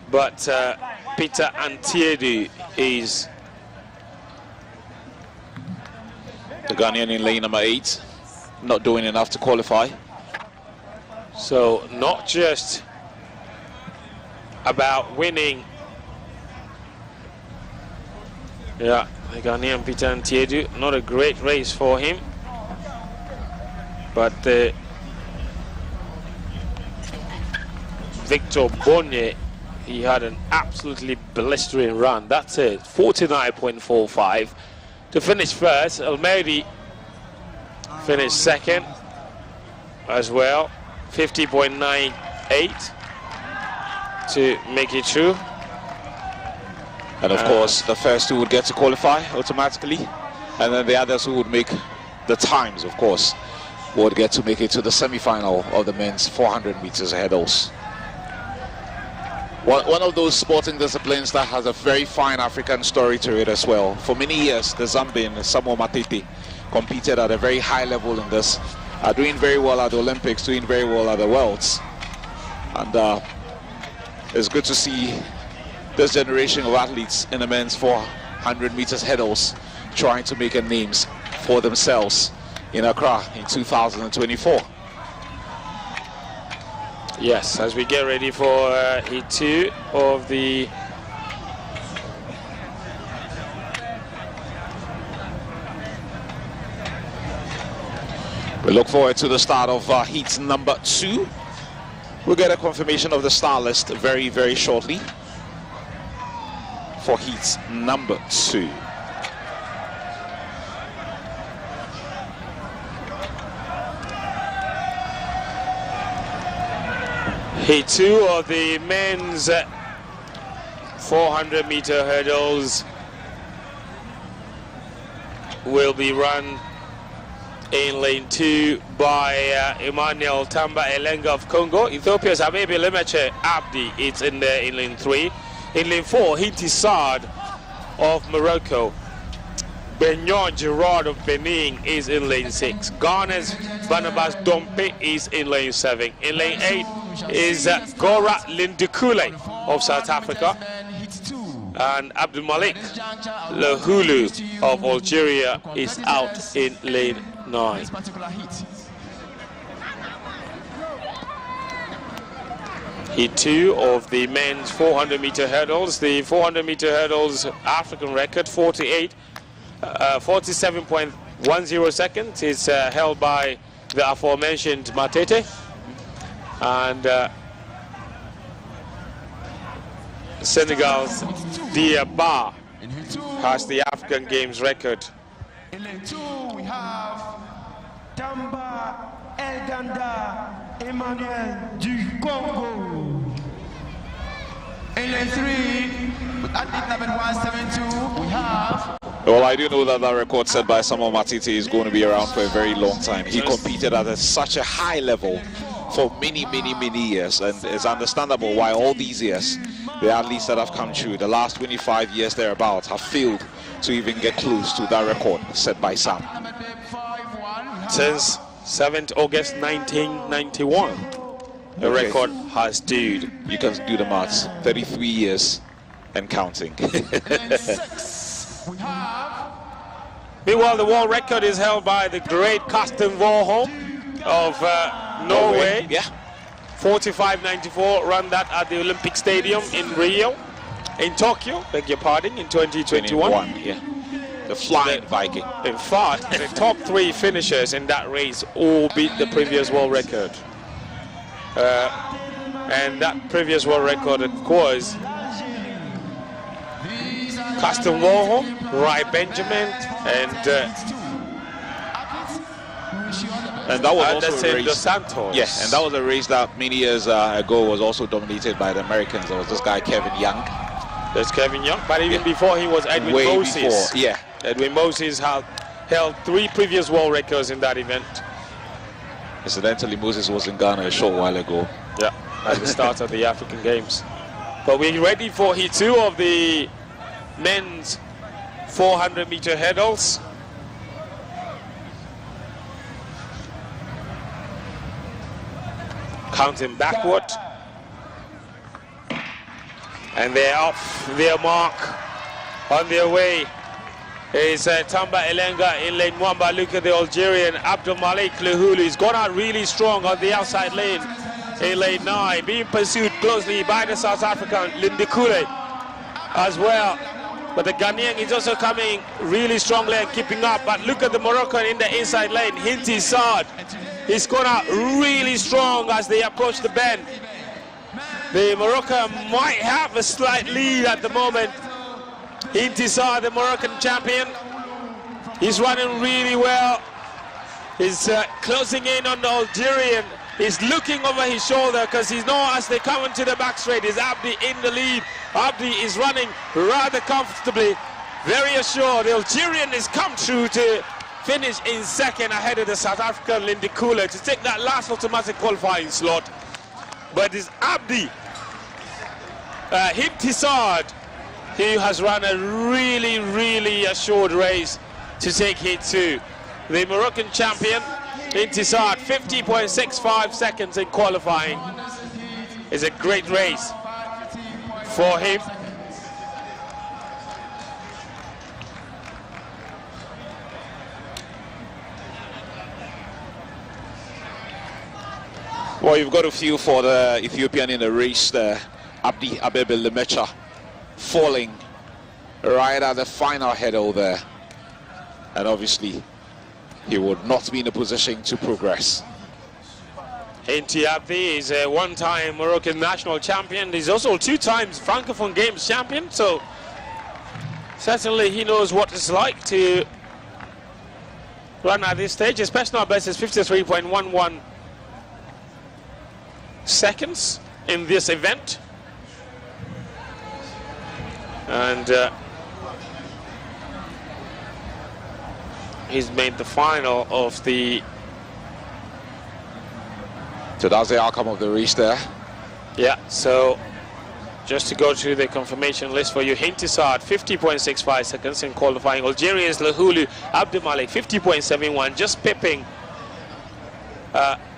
But Peter Antiedu is the Ghanaian in lane number 8, not doing enough to qualify. So not just about winning. Yeah, the Ghanaian Peter Antiedu, not a great race for him. But Victor Bonne, he had an absolutely blistering run. That's it, 49.45 to finish first. Almedi finished 2nd as well, 50.98 to make it through. And of course, the first 2 would get to qualify automatically, and then the others who would make the times, of course, would get to make it to the semi-final of the men's 400 meters hurdles. One of those sporting disciplines that has a very fine African story to it as well. For many years, the Zambian Samuel Matete competed at a very high level in this, doing very well at the Olympics, doing very well at the Worlds. And it's good to see this generation of athletes in the men's 400 meters hurdles trying to make a names for themselves in Accra in 2024. Yes, as we get ready for heat 2 of the we look forward to the start of heat number 2. We'll get a confirmation of the star list very, very shortly for heat number 2. Heat 2 of the men's 400 meter hurdles will be run in lane 2 by Emmanuel Tamba Elenga of Congo. Ethiopia's Abebe Lemeche Abdi, it's in there in lane 3. In lane 4, Hinti Saad of Morocco. Benyon Gerard of Benin is in lane 6. Ghana's Barnabas Dompe is in lane 7. In lane 8 is Gora Lindukule of South Africa. And Abdul Malik Lahulu of Algeria is out in lane 9. Heat 2 of the men's 400-meter hurdles. The 400-meter hurdles African record, 47.10 seconds, is held by the aforementioned Matete. And Senegal's Diaba has the African Games record. In lane 2, we have Tamba Elganda Emmanuel du Congo. In lane 3, with athlete number 172, we have... Well, I do know that that record set by Samuel Matete is going to be around for a very long time. He competed at such a high level for many years, and it's understandable why all these years the athletes that have come through the last 25 years thereabouts have failed to even get close to that record set by Sam. Since 7th August 1991, the record has stood. You can do the maths. 33 years and counting. Meanwhile, the world record is held by the great Karsten Warholm of Norway. Yeah. 45.94, run that at the Olympic Stadium in Rio. In Tokyo, beg your pardon, in 2021. Yeah. The flying Viking. In fact, the top 3 finishers in that race all beat the previous world record. And that previous world record, of course, Karsten Warholm, Rai Benjamin, and that was also a race. Dos Santos. Yes, and that was a race that many years ago was also dominated by the Americans. There was this guy Kevin Young. There's Kevin Young, but even before he was Edwin Way Moses. before, yeah. Edwin Moses held 3 previous world records in that event. Incidentally, Moses was in Ghana a short while ago. Yeah, at the start of the African Games. But we're ready for Heat 2 of the men's 400-meter hurdles. Counting backward. And they're off their mark. On their way is Tamba Elenga in lane 1, but look at the Algerian Abdul Malik Lahulu. He's gone out really strong on the outside lane in lane 9, being pursued closely by the South African Lindukule as well. But the Ghanaian is also coming really strongly and keeping up. But look at the Moroccan in the inside lane, Hinti Saad. He's gone out really strong as they approach the bend. The Moroccan might have a slight lead at the moment. Hinti Saad, the Moroccan champion, he's running really well. He's closing in on the Algerian. He's looking over his shoulder because he's known as they come into the back straight. Is Abdi in the lead? Abdi is running rather comfortably, very assured. The Algerian has come through to finish in second ahead of the South African Lindukule to take that last automatic qualifying slot. But it's Abdi Hinti Saad who has run a really assured race to take Heat 2. The Moroccan champion, Hinti Saad, 50.65 seconds in qualifying. Is a great race for him. Well, you've got a feel for the Ethiopian in the race there, Abdi Abebe Lemecha, falling right at the final hurdle there. And obviously, he would not be in a position to progress. Hinti Abdi is a one-time Moroccan national champion. He's also 2 times Francophone Games champion, so certainly he knows what it's like to run at this stage. His personal best is 53.11 seconds in this event. And he's made the final of the... So that's the outcome of the race there. Yeah, so Just to go through the confirmation list for you, Hintisard 50.65 seconds in qualifying. Algerians Lahulu Abdumalik 50.71, just pipping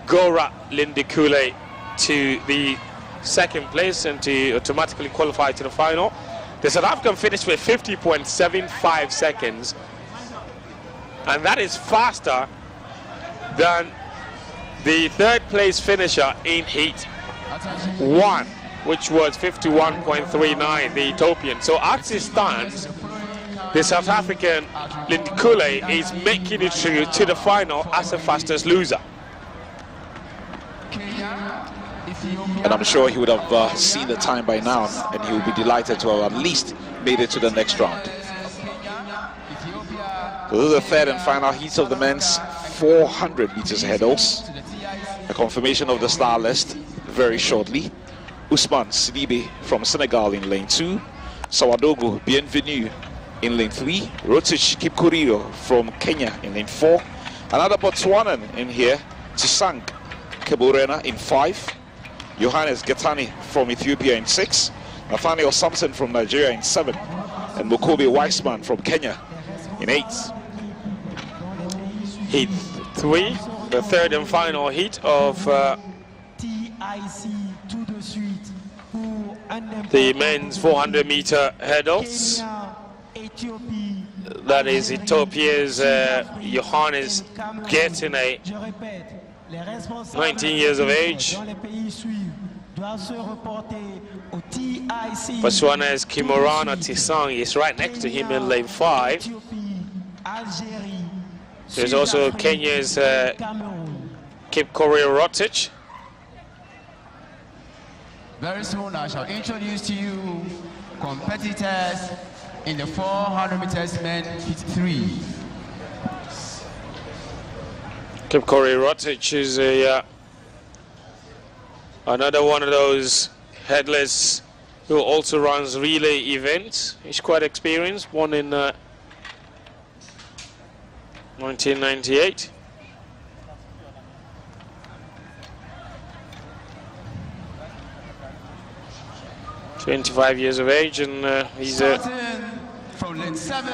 Gora Lindikule to the second place and to automatically qualify to the final. The South African finished with 50.75 seconds, and that is faster than the third place finisher in Heat 1, which was 51.39, the Ethiopian. So as it stands, the South African Lindikule is making it through to the final as the fastest loser. And I'm sure he would have seen the time by now, and he would be delighted to have at least made it to the next round. So this is the third and final heat of the men's 400 meters hurdles. A confirmation of the star list very shortly. Usman Sidibe from Senegal in lane 2. Sawadogo Bienvenue in lane 3. Rotich Kipkorio from Kenya in lane 4. Another Botswanan in here, Tisang Keborena in 5. Johannes Getani from Ethiopia in 6. Nathaniel Sampson from Nigeria in 7. And Mukobe Weissman from Kenya in 8. Heat 3, the third and final heat of the men's 400 meter hurdles. That is Ethiopia's Johannes Getane, 19 years of age. Botswana's Kimorana Tisang is right next to him in lane 5. There's also Kenya's Kipkorir Rotich. Very soon I shall introduce to you competitors in the 400 meters men heat 3. Kipkorir Rotich is another one of those headless who also runs relay events. He's quite experienced, won in 1998. "25 years of age, and he's from lane 7.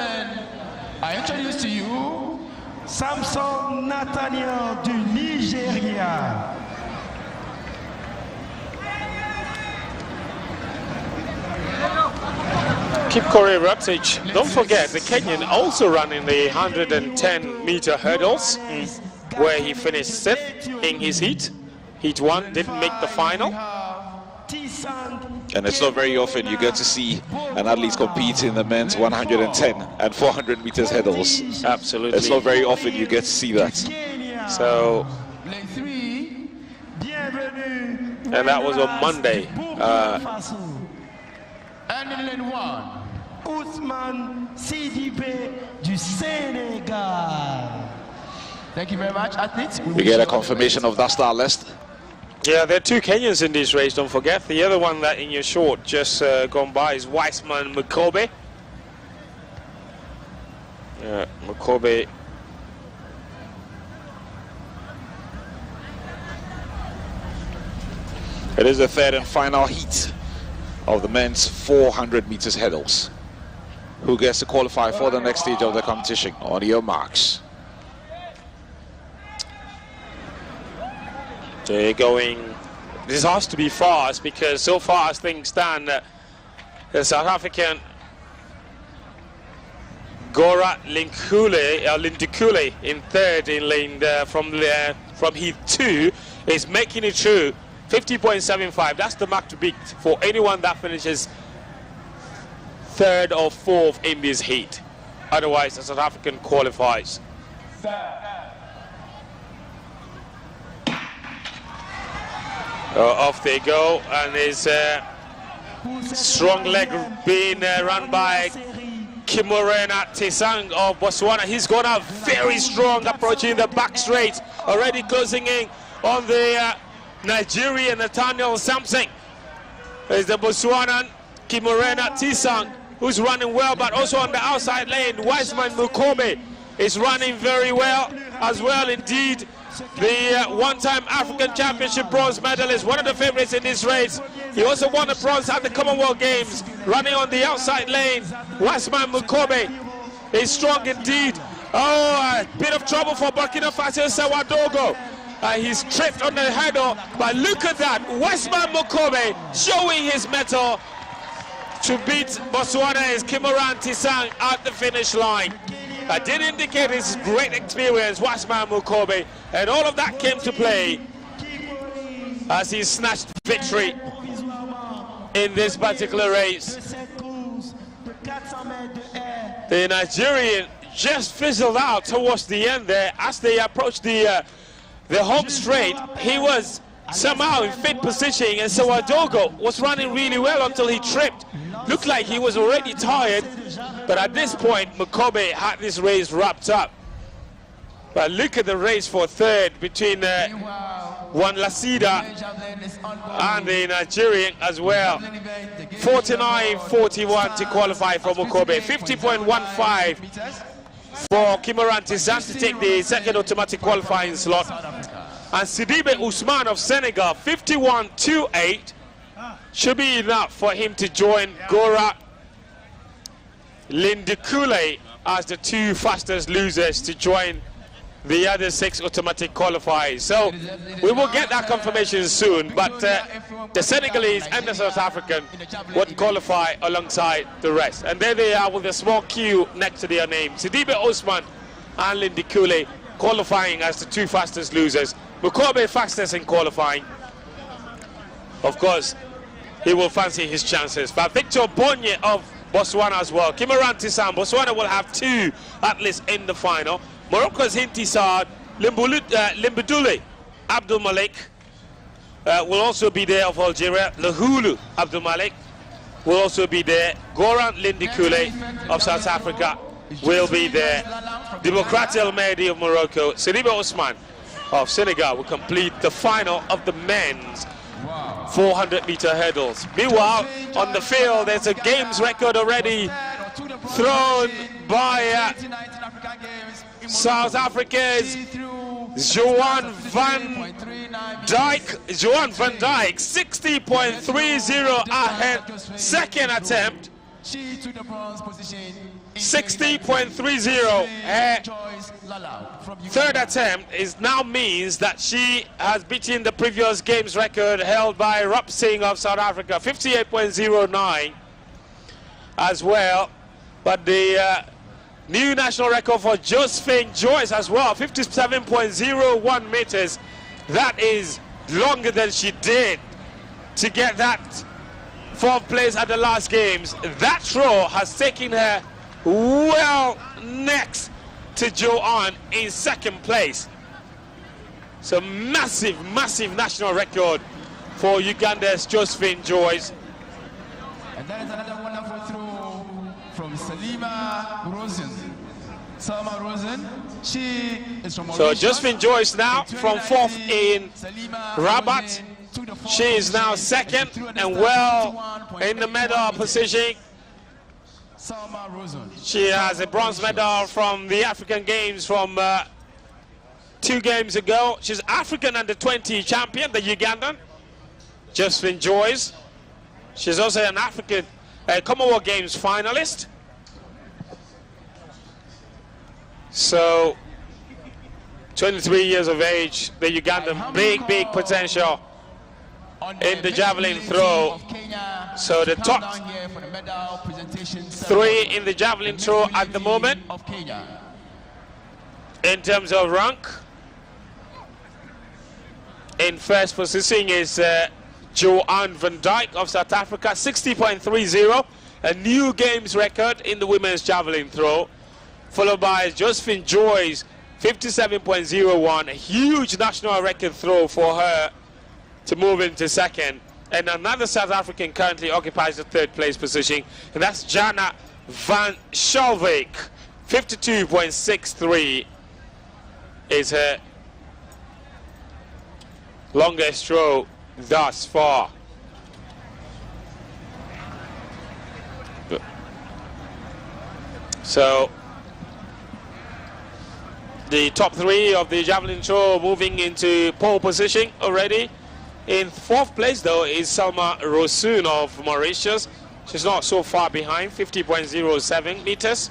I introduce to you Samson Nathaniel du Nigeria. Kipkorir Rotich. Don't forget, the Kenyan also ran in the 110 meter hurdles, where he finished 6th in his heat. Heat 1, didn't make the final. And it's not very often you get to see an athlete compete in the men's 110 and 400 meters hurdles. Absolutely. It's not very often you get to see that. So, and that was on Monday. And in lane 1, Usman Sidibe du Senegal. Thank you very much, athletes. We get a confirmation of that star list. Yeah, there are 2 Kenyans in this race, don't forget. The other one that in your short just gone by is Weissman Mukobe. Mukobe. It is the third and final heat of the men's 400 meters hurdles. Who gets to qualify for the next stage of the competition? On your marks. They're going, this has to be fast, because so far as things stand, the South African Gora Lindikule in 3rd in lane from heat 2 is making it through. 50.75, that's the mark to beat for anyone that finishes 3rd or 4th in this heat. Otherwise, the South African qualifies. Off they go, and there's a strong leg being run by Kimorena Tisang of Botswana. He's gone out very strong, approaching the back straight, already closing in on the Nigerian Nathaniel Sampson. There's the Botswanan Kimorena Tisang, who's running well, but also on the outside lane, Weissman Mukobe is running very well as well indeed. the one-time African Championship bronze medalist, one of the favorites in this race. He also won a bronze at the Commonwealth Games, running on the outside lane. Westman Mukobe is strong indeed. Oh, a bit of trouble for Burkina Faso Sawadogo. He's tripped on the hurdle, but look at that. Westman Mukobe showing his mettle to beat Botswana's Kimoran Tisang at the finish line. I did indicate his great experience, Westman Mukobe, and all of that came to play as he snatched victory in this particular race. The Nigerian just fizzled out towards the end there as they approached the home straight. He was somehow in fifth position, and Sawadogo was running really well until he tripped. Looked like he was already tired, but at this point Mukobe had this race wrapped up. But look at the race for third between Juan Lasida and the Nigerian as well. 49.41 to qualify for Mukobe, 50.15 for Kimoran Tisang to take the second automatic qualifying slot. And Sidibe Usman of Senegal, 51.28, should be enough for him to join Gora Lindikule as the two fastest losers to join the other 6 automatic qualifiers. So we will get that confirmation soon, but the Senegalese and the South African would qualify alongside the rest. And there they are with a small Q next to their name. Sidibe Osman and Lindikule qualifying as the 2 fastest losers. Mukobe fastest in qualifying. Of course, he will fancy his chances. But Victor Bonye of Botswana as well. Kimoran Tisang, Botswana will have 2 athletes in the final. Morocco's Hintisar, Limbudule Abdul Malik will also be there of Algeria. Lahulu Abdul Malik will also be there. Goran Lindikule of South Africa will be there. Dimokrati El Mehdi of Morocco. Sidibe Osman of Senegal will complete the final of the men's 400-meter hurdles. Meanwhile, on the field, there's a games record already thrown by South Africa's Johan van Dijk. Johan van Dijk, 60.30 ahead. Second attempt, 60.30. Third attempt now means that she has beaten the previous games record held by Rup Singh of South Africa, 58.09 as well. But the new national record for Josephine Joyce as well, 57.01 meters. That is longer than she did to get that 4th place at the last games. That throw has taken her well next to Joanne in 2nd place. So massive, massive national record for Uganda's Josephine Joyce. And that is another wonderful throw from Salima Rosen. Salma Rosen, she is from So Josephine Joyce now from 4th in Rabat. She is now 2nd and well in the medal position. She has a bronze medal from the African Games from 2 games ago. She's African under-20 champion, the Ugandan, Josephine Joyce. She's also an African Commonwealth Games finalist. So, 23 years of age, the Ugandan, big potential in the javelin throw. So the top 3 in the javelin throw at the moment in terms of rank. In first position is Joanne van Dijk of South Africa, 60.30, a new games record in the women's javelin throw, followed by Josephine Joyce, 57.01, a huge national record throw for her to move into 2nd. And another South African currently occupies the 3rd place position, and that's Jana van Schalwijk. 52.63 is her longest throw thus far. So The top three of the javelin throw moving into pole position already. In fourth place, though, is Salma Rosun of Mauritius. She's not so far behind, 50.07 meters.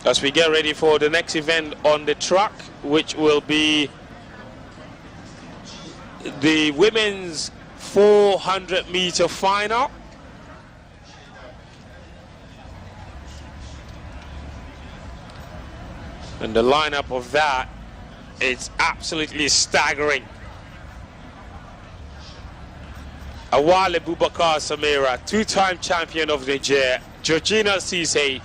As we get ready for the next event on the track, which will be the women's 400-meter final. And the lineup of that is absolutely staggering. Awale Boubacar Samira, two-time champion of Niger. Georgina Cisse,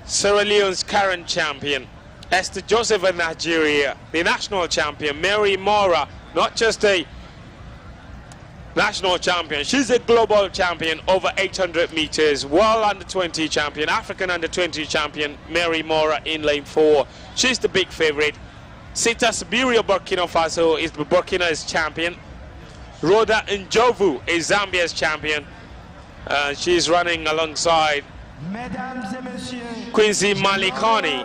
Sierra Leone's current champion. Esther Joseph of Nigeria, the national champion. Mary Mora, not just a national champion, she's a global champion over 800 meters, world under-20 champion, African under-20 champion. Mary Mora in lane 4. She's the big favorite. Sita Sibiria Burkina Faso is the Burkina's champion. Rhoda Njovu is Zambia's champion. She's running alongside Quincy Malikani.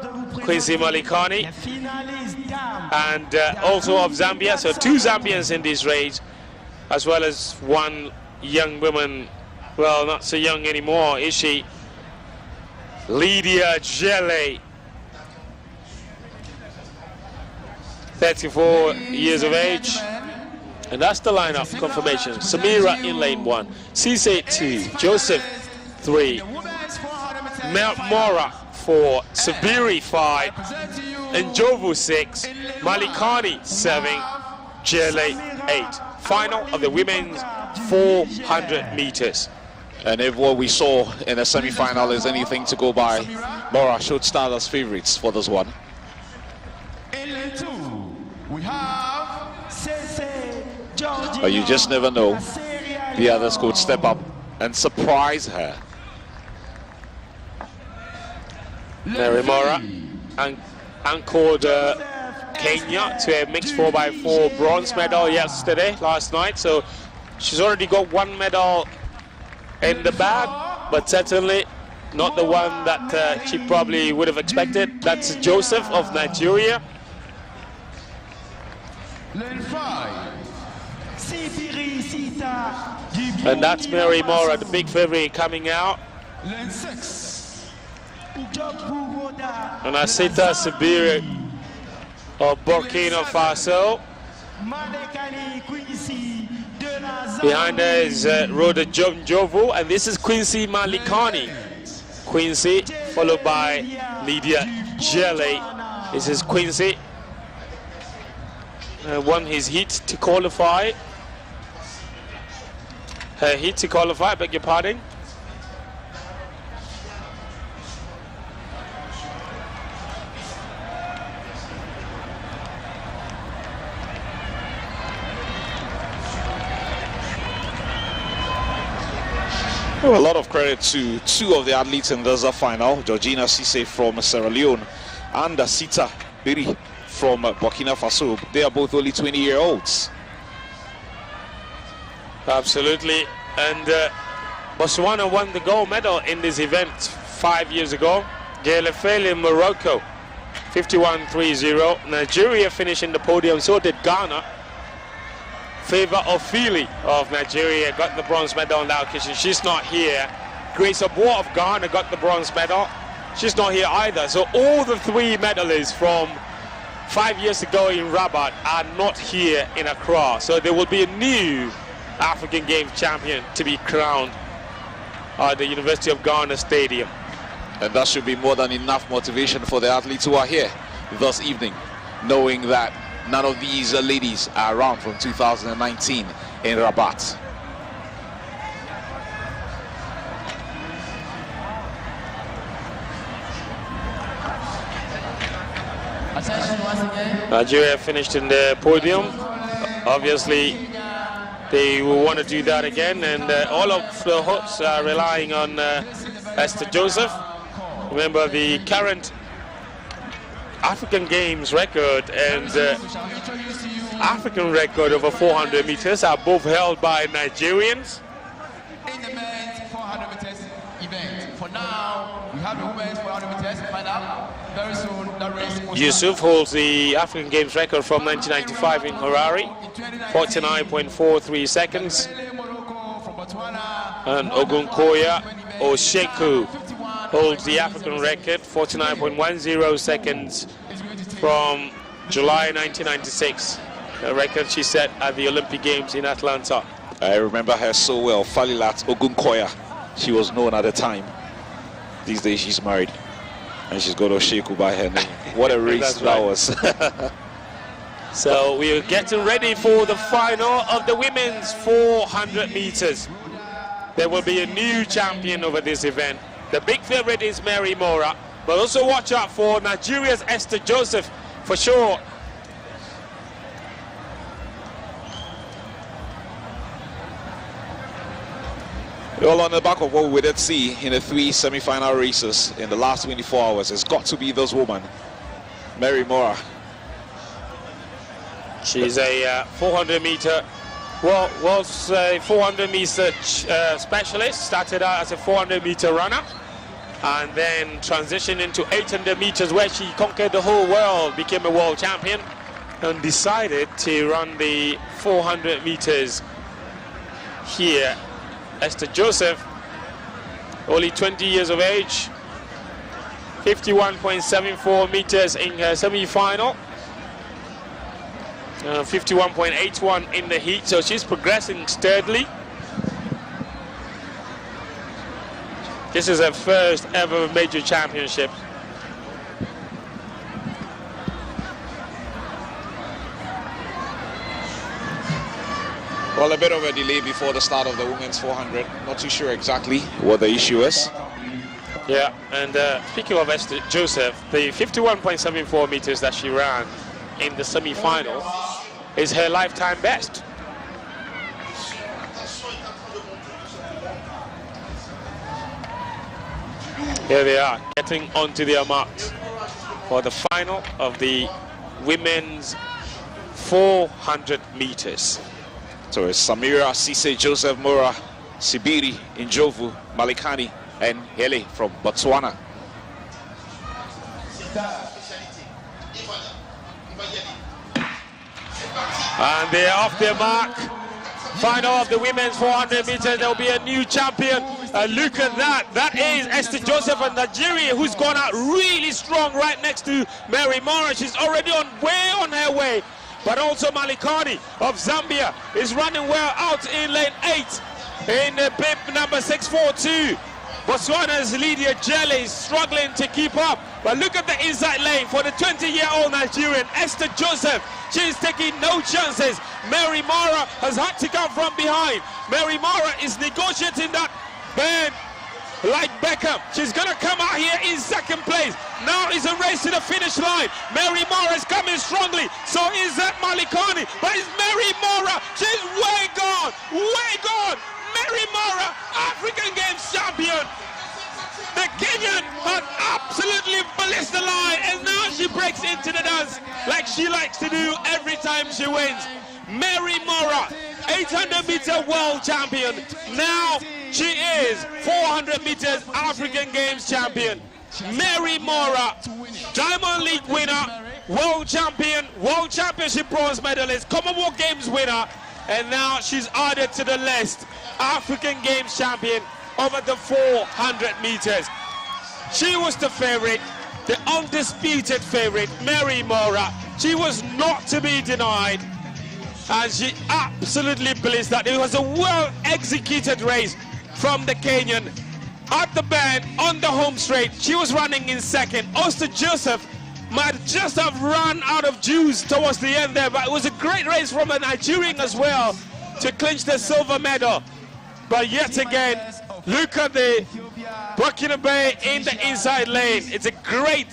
And also of Zambia, so two Zambians in this race, as well as one young woman, well, not so young anymore, is she? Lydia Jele, 34 years of age. And that's the lineup confirmation. Samira in lane 1, Cisse 2, Joseph 3, Mora 4, Sabiri 5, Njovu 6, Malikani 7, Jele 8. Final of the women's 400 meters. And if what we saw in the semi-final is anything to go by, Mora should start as favorites for this one. In lane 2, we have But you just never know. The others could step up and surprise her. Mary Mora anchored Kenya to a mixed 4x4 bronze medal last night, so she's already got one medal in the bag, but certainly not the one that she probably would have expected. That's Joseph of Nigeria. And that's Mary Mora, the big favorite, coming out. And Asita Sibiri of Burkina Faso. Behind her is Rhoda Njovu, and this is Quincy Malikani. Quincy, followed by Lydia Jele. This is Quincy. Won his heat to qualify. Her heat to qualify, beg your pardon. Well, a lot of credit to two of the athletes in this final, Georgina Cisse from Sierra Leone and Sita Biri from Burkina Faso. They are both only 20-year-olds. Absolutely. And Botswana won the gold medal in this event 5 years ago. Gelefele in Morocco, 51.30. Nigeria finished in the podium, so did Ghana. Favor Ofili of Nigeria got the bronze medal on that occasion. She's not here. Grace Aboah of Ghana got the bronze medal. She's not here either. So all the three medalists from 5 years ago in Rabat are not here in Accra. So there will be a new African Games champion to be crowned at the University of Ghana Stadium. And that should be more than enough motivation for the athletes who are here this evening, knowing that none of these ladies are around from 2019 in Rabat. Nigeria finished in the podium. Obviously, they will want to do that again, and all of the hopes are relying on Esther Joseph. Remember, the current African Games record and African record over 400 meters are both held by Nigerians. In the men's 400 meters very soon, the race will Yusuf holds the African Games record from 1995 in Harare, 49.43 seconds. And Ogunkoya Osheku holds the African record, 49.10 seconds from July 1996. A record she set at the Olympic Games in Atlanta. I remember her so well, Falilat Ogunkoya. She was known at the time. These days she's married. And she's got Osheku by her name. What a race that was. So we're getting ready for the final of the women's 400 meters. There will be a new champion over this event. The big favorite is Mary Mora, but also watch out for Nigeria's Esther Joseph for sure. All on the back of what we did see in the 3 semi-final races in the last 24 hours. It's got to be this woman, Mary Mora. She's a 400 meter, was a 400 meter specialist. Started out as a 400 meter runner and then transitioned into 800 meters where she conquered the whole world, became a world champion and decided to run the 400 meters here. Esther Joseph, only 20 years of age, 51.74 meters in her semi-final, 51.81 in the heat, so she's progressing steadily. This is her first ever major championship. Well, a bit of a delay before the start of the women's 400. Not too sure exactly what the issue is. Yeah, and speaking of Esther Joseph, the 51.74 meters that she ran in the semi-final is her lifetime best. Here they are, getting onto their marks for the final of the women's 400 meters. So it's Samira Sise Joseph Mora, Sibiri Njovu Malikani, and Hele from Botswana. And they're off their mark. Final of the women's 400 meters. There'll be a new champion. Look at that. That is Esther Joseph of Nigeria, who's gone out really strong right next to Mary Mora. She's already way on her way. But also Malikani of Zambia is running well out in lane 8 in bib number 642. Botswana's Lydia Jelly is struggling to keep up. But look at the inside lane for the 20-year-old Nigerian, Esther Joseph. She's taking no chances. Mary Mora has had to come from behind. Mary Mora is negotiating that bend like Beckham. She's going to come out here in second place. Now is a race to the finish line. Mary Mora is coming strongly. So is that Malikani. But it's Mary Mora. She's way gone. Way gone. Mary Mora, African Games champion. The Kenyan had absolutely blissed the line, and now she breaks into the dance like she likes to do every time she wins. Mary Mora, 800 meter world champion. Now she is 400 meters African Games champion. Mary Mora, Diamond League winner, world champion, world championship bronze medalist, Commonwealth Games winner, and now she's added to the list, African Games champion over the 400 meters. She was the favorite, the undisputed favorite, Mary Mora. She was not to be denied, and she absolutely blissed that. It was a well-executed race from the Kenyan. At the bend, on the home straight, she was running in second. Esther Joseph might just have run out of juice towards the end there, but it was a great race from a Nigerian as well to clinch the silver medal. But yet again, look at the Burkina Bay in the inside lane. It's a great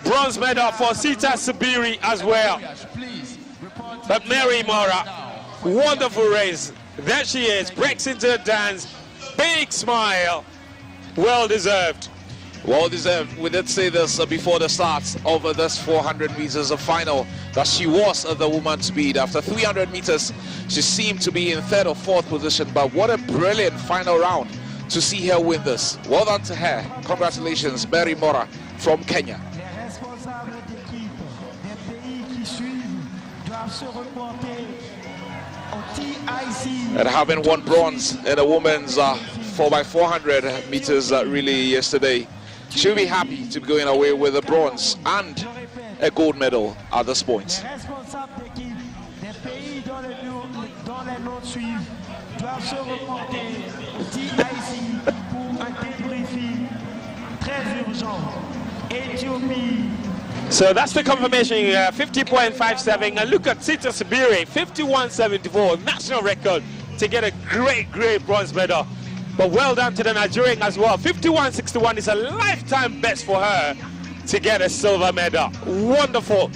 bronze medal for Sita Sabiri as well. But Mary Mora, wonderful race. There she is, breaks into the dance. Big smile. Well deserved. Well deserved. We did say this before the start of this 400 meters of final, that she was the woman to beat. After 300 meters, she seemed to be in third or fourth position, but what a brilliant final round to see her win this. Well done to her. Congratulations, Mary Mora from Kenya. And having won bronze in the women's 4x400 meters relay yesterday, she'll be happy to be going away with a bronze and a gold medal at this point. So that's the confirmation, 50.57. And look at Sita Sibiri, 51.74, national record to get a great bronze medal. But well done to the Nigerian as well. 51.61 is a lifetime best for her to get a silver medal. Wonderful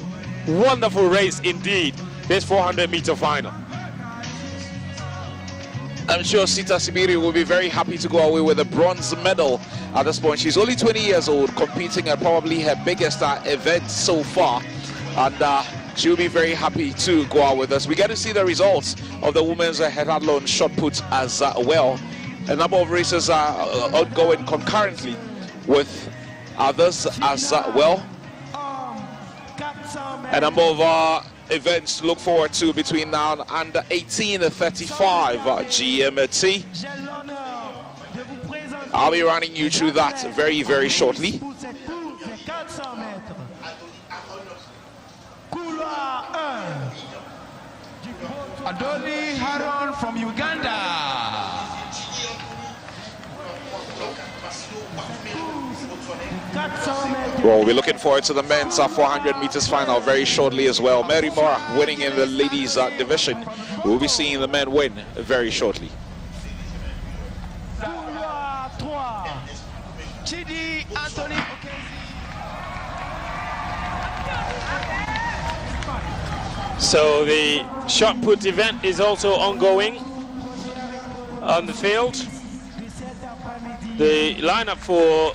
race indeed, this 400-meter final. I'm sure Sita Sibiri will be very happy to go away with a bronze medal at this point. She's only 20 years old, competing at probably her biggest event so far, and she'll be very happy to go out with us. We get to see the results of the women's heptathlon shot put as well. A number of races are ongoing concurrently with others as well. A number of events to look forward to between now and 18:35 GMT. I'll be running you through that very shortly. Adoni Haron from Uganda. Well, we'll be looking forward to the men's 400 meters final very shortly as well. Mary Mora winning in the ladies division. We'll be seeing the men win very shortly. So the shot put event is also ongoing on the field. The lineup for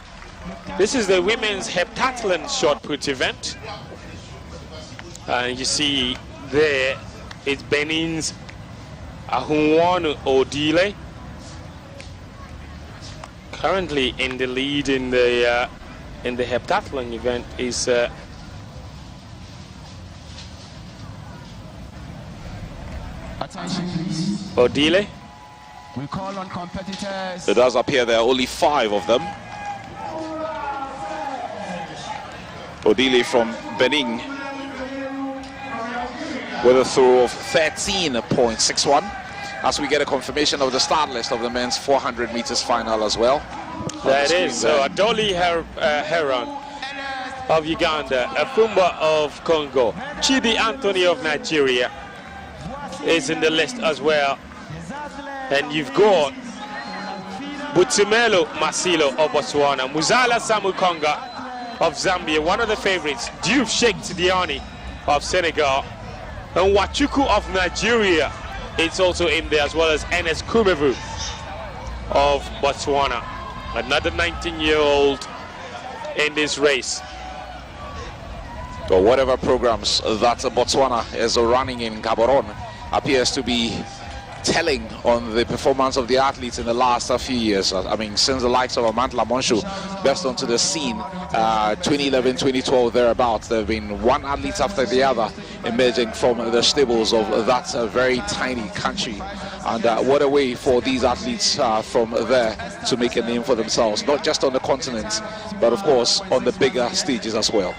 this is the women's heptathlon shot put event, and you see there it's Benin's Ahunwanu Odile currently in the lead in the heptathlon event is attention please. Odile. We call on competitors. It does appear there are only 5 of them. Odile from Benin with a throw of 13.61 as we get a confirmation of the start list of the men's 400 meters final as well. There it is. So Adoli Heron of Uganda, Afumba of Congo, Chidi Anthony of Nigeria is in the list as well. And you've got Butimelo Masilo of Botswana, Muzala Samukonga of Zambia, one of the favorites, Diouf Sheikh Tidiane of Senegal, and Wachuku of Nigeria. It's also in there, as well as Enes Kumevu of Botswana, another 19-year-old in this race. So whatever programs that Botswana is running in Gaborone appears to be telling on the performance of the athletes in the last few years. I mean, since the likes of Amantla Monshu burst onto the scene, 2011, 2012, thereabouts, there have been one athlete after the other emerging from the stables of that very tiny country. And what a way for these athletes from there to make a name for themselves, not just on the continent, but of course on the bigger stages as well.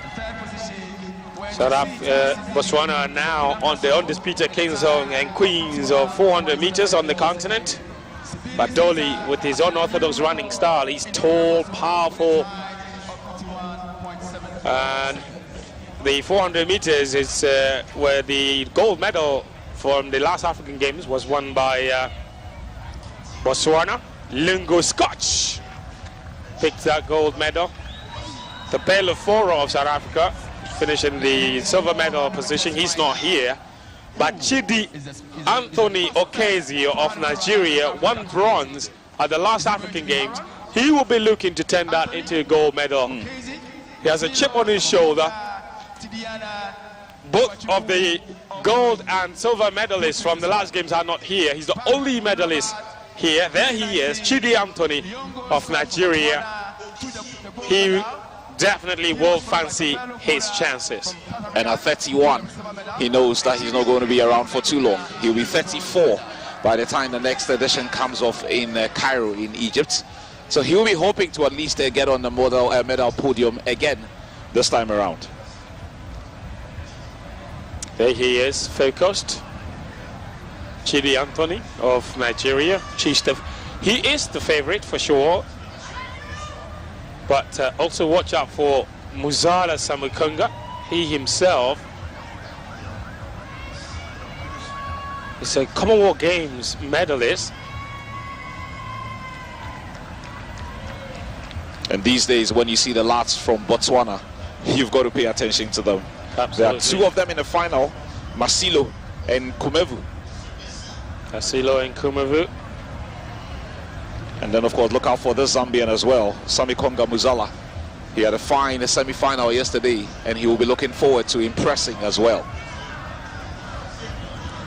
So Botswana are now on the undisputed kings and queens of 400 meters on the continent. But Dolly, with his unorthodox running style, he's tall, powerful. And the 400 meters is where the gold medal from the last African Games was won by Botswana. Lungo Scotch picked that gold medal. The Bale of Foro of South Africa finishing the silver medal position. He's not here. But Chidi Anthony Okezio of Nigeria won bronze at the last African Games. He will be looking to turn that into a gold medal. He has a chip on his shoulder. Both of the gold and silver medalists from the last Games are not here. He's the only medalist here. There he is, Chidi Anthony of Nigeria. He definitely will fancy his chances. And at 31, he knows that he's not going to be around for too long. He'll be 34 by the time the next edition comes off in Cairo in Egypt. So he'll be hoping to at least get on the medal podium again this time around. There he is, focused. Chidi Anthony of Nigeria. He is the favorite for sure. But also watch out for Muzala Samukunga. He himself is a Commonwealth Games medalist. And these days, when you see the lads from Botswana, you've got to pay attention to them. Absolutely. There are two of them in the final, Masilo and Kumevu. Masilo and Kumevu. And then, of course, look out for this Zambian as well, Samikonga Muzala. He had a fine semi-final yesterday, and he will be looking forward to impressing as well.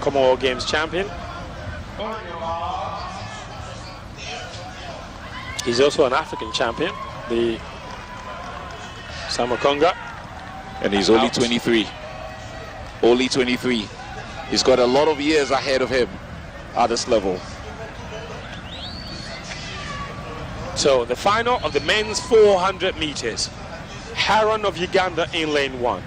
Commonwealth Games champion. He's also an African champion, the Samakonga. And he's only 23. Only 23. He's got a lot of years ahead of him at this level. So the final of the men's 400 meters. Haron of Uganda in lane 1.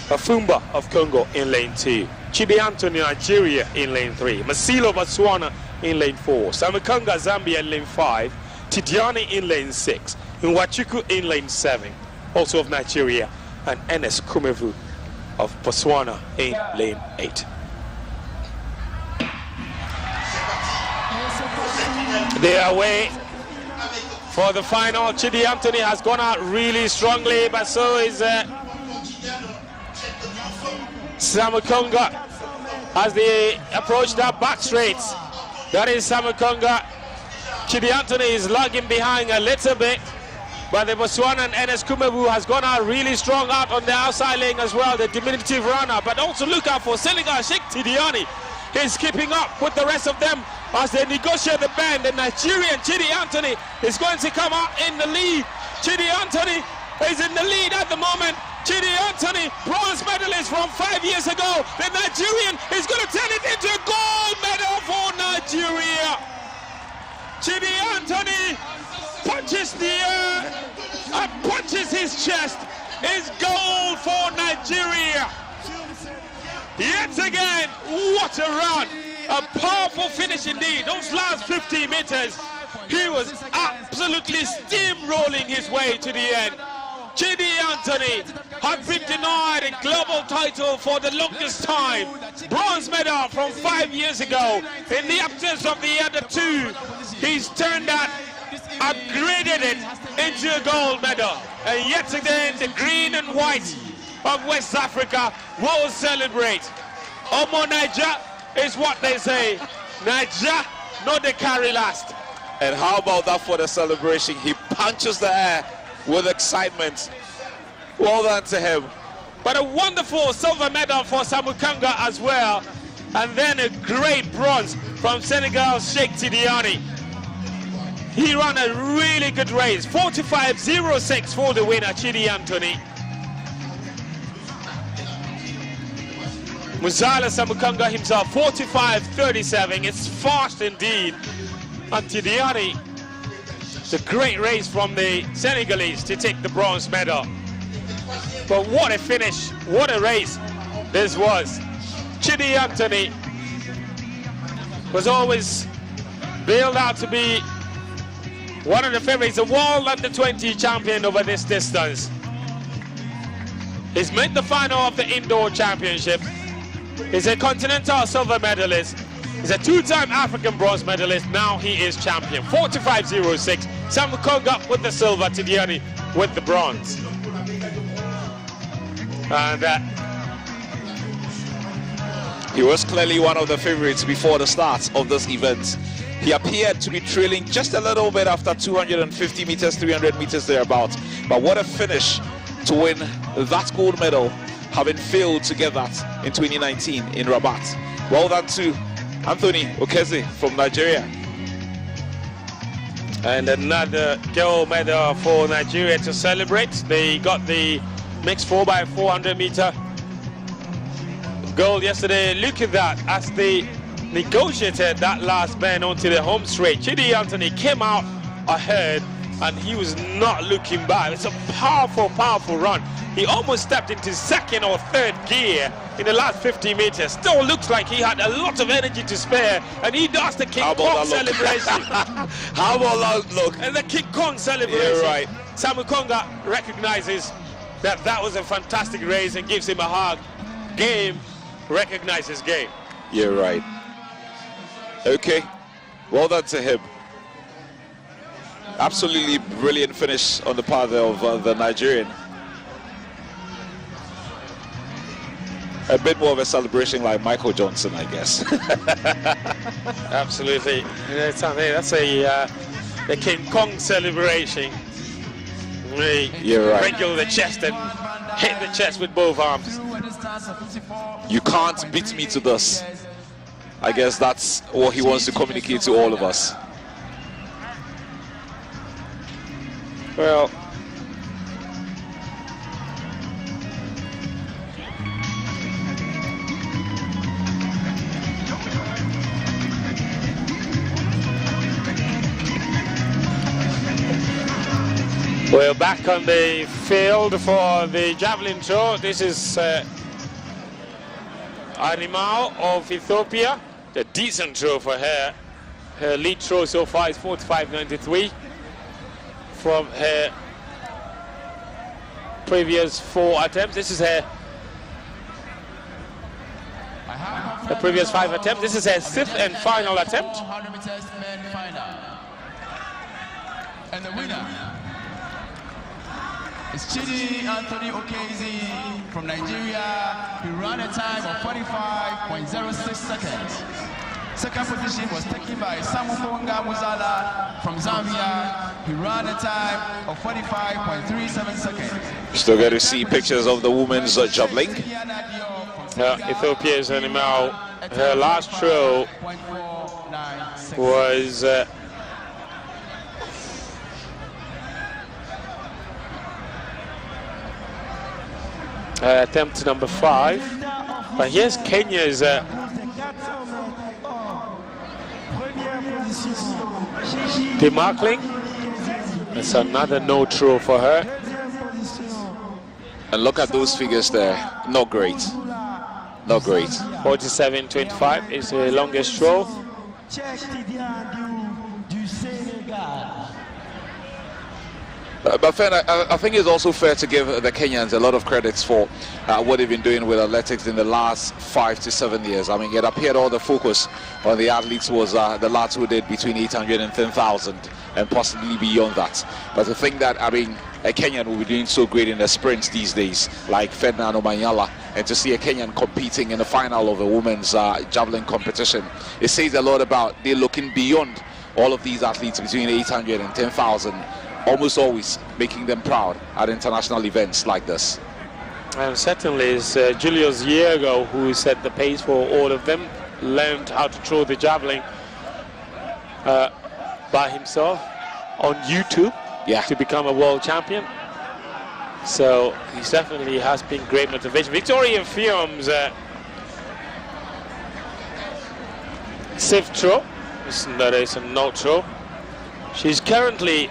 Afumba of Congo in lane 2. Chibi Anthony Nigeria in lane 3. Masilo Botswana in lane 4. Samakonga Zambia in lane 5. Tidiane in lane 6. Nwachuku in lane 7. Also of Nigeria. And Enes Kumevu of Botswana in lane 8. They are away for the final. Chidi Anthony has gone out really strongly, but so is Samakonga as they approach that back straight. That is Samakonga. Chidi Anthony is lagging behind a little bit, but the Botswanan Enes Kumevu has gone out really strong out on the outside lane as well, the diminutive runner. But also look out for Senegal Sheikh Tidiane. He's keeping up with the rest of them as they negotiate the bend. The Nigerian Chidi Anthony is going to come out in the lead. Chidi Anthony is in the lead at the moment. Chidi Anthony, bronze medalist from 5 years ago. The Nigerian is going to turn it into a gold medal for Nigeria. Chidi Anthony punches the air and punches his chest. It's gold for Nigeria. Yet again, what a run. A powerful finish indeed. Those last 50 meters, he was absolutely steamrolling his way to the end. Chidi Anthony had been denied a global title for the longest time. Bronze medal from 5 years ago. In the absence of the other two, he's turned that, upgraded it into a gold medal. And yet again, the green and white of West Africa will celebrate. Omo Niger is what they say. Niger, not the carry last. And how about that for the celebration? He punches the air with excitement. Well done to him. But a wonderful silver medal for Samukanga as well. And then a great bronze from Senegal's Sheikh Tidiane. He ran a really good race. 45.06 for the winner, Chidi Anthony. Muzala Samukanga himself, 45.37. It's fast indeed. And Tidiane, it's a great race from the Senegalese to take the bronze medal. But what a finish, what a race this was. Chidi Anthony was always billed out to be one of the favorites, the world under-20 champion over this distance. He's made the final of the indoor championship. He's a continental silver medalist. He's a two-time African bronze medalist. Now he is champion. 45.06. Samukonga with the silver, Tidiane with the bronze. And he was clearly one of the favorites before the start of this event. He appeared to be trailing just a little bit after 250 meters, 300 meters thereabouts. But what a finish to win that gold medal, having failed to get that in 2019 in Rabat. Well done to Anthony Okeze from Nigeria. And another gold medal for Nigeria to celebrate. They got the mixed 4x400 meter gold yesterday. Look at that, as they negotiated that last bend onto the home straight. Chidi Anthony came out ahead and he was not looking back. It's a powerful, powerful run. He almost stepped into second or third gear in the last 50 meters. Still looks like he had a lot of energy to spare, and he does the King Kong celebration. How about that look? And the King Kong celebration. You're right. Samu Konga recognizes that that was a fantastic race and gives him a hug. Game recognizes game. You're right. Okay, well done to him. Absolutely brilliant finish on the part of the Nigerian. A bit more of a celebration like Michael Johnson, I guess. Absolutely. That's the King Kong celebration. You're right. Wrinkle the chest and hit the chest with both arms. You can't beat me to this. I guess that's what he wants to communicate to all of us. Well, we're back on the field for the javelin throw. This is Animal of Ethiopia. A decent throw for her. Her lead throw so far is 45.93 from her previous 4 attempts. This is her previous 5 attempts. This is her 5th and final attempt. 100 meters men final. And the winner is Chidi Anthony Okezi from Nigeria. He ran a time of 45.06 seconds. Second position was taken by Samu Konga Muzala from Zambia. He ran a time of 45.37 seconds. Still get to see pictures of the women's javelin. Ethiopia's Animal, her last throw was attempt number 5. But here's Kenya's Demarkling. It's another no throw for her. And look at those figures there. Not great. Not great. 47.25 is the longest throw. But fair, I think it's also fair to give the Kenyans a lot of credits for what they've been doing with athletics in the last 5 to 7 years. I mean, it appeared all the focus on the athletes was the lads who did between 800 and 10,000 and possibly beyond that. But to think that, I mean, a Kenyan will be doing so great in the sprints these days, like Ferdinand Omanyala, and to see a Kenyan competing in the final of a women's javelin competition, it says a lot about they're looking beyond all of these athletes between 800 and 10,000. Almost always making them proud at international events like this. And certainly it's Julius Diego who set the pace for all of them, learned how to throw the javelin by himself on YouTube to become a world champion. So he definitely has been great motivation. Victoria Fium's safe throw, that is a no throw. She's currently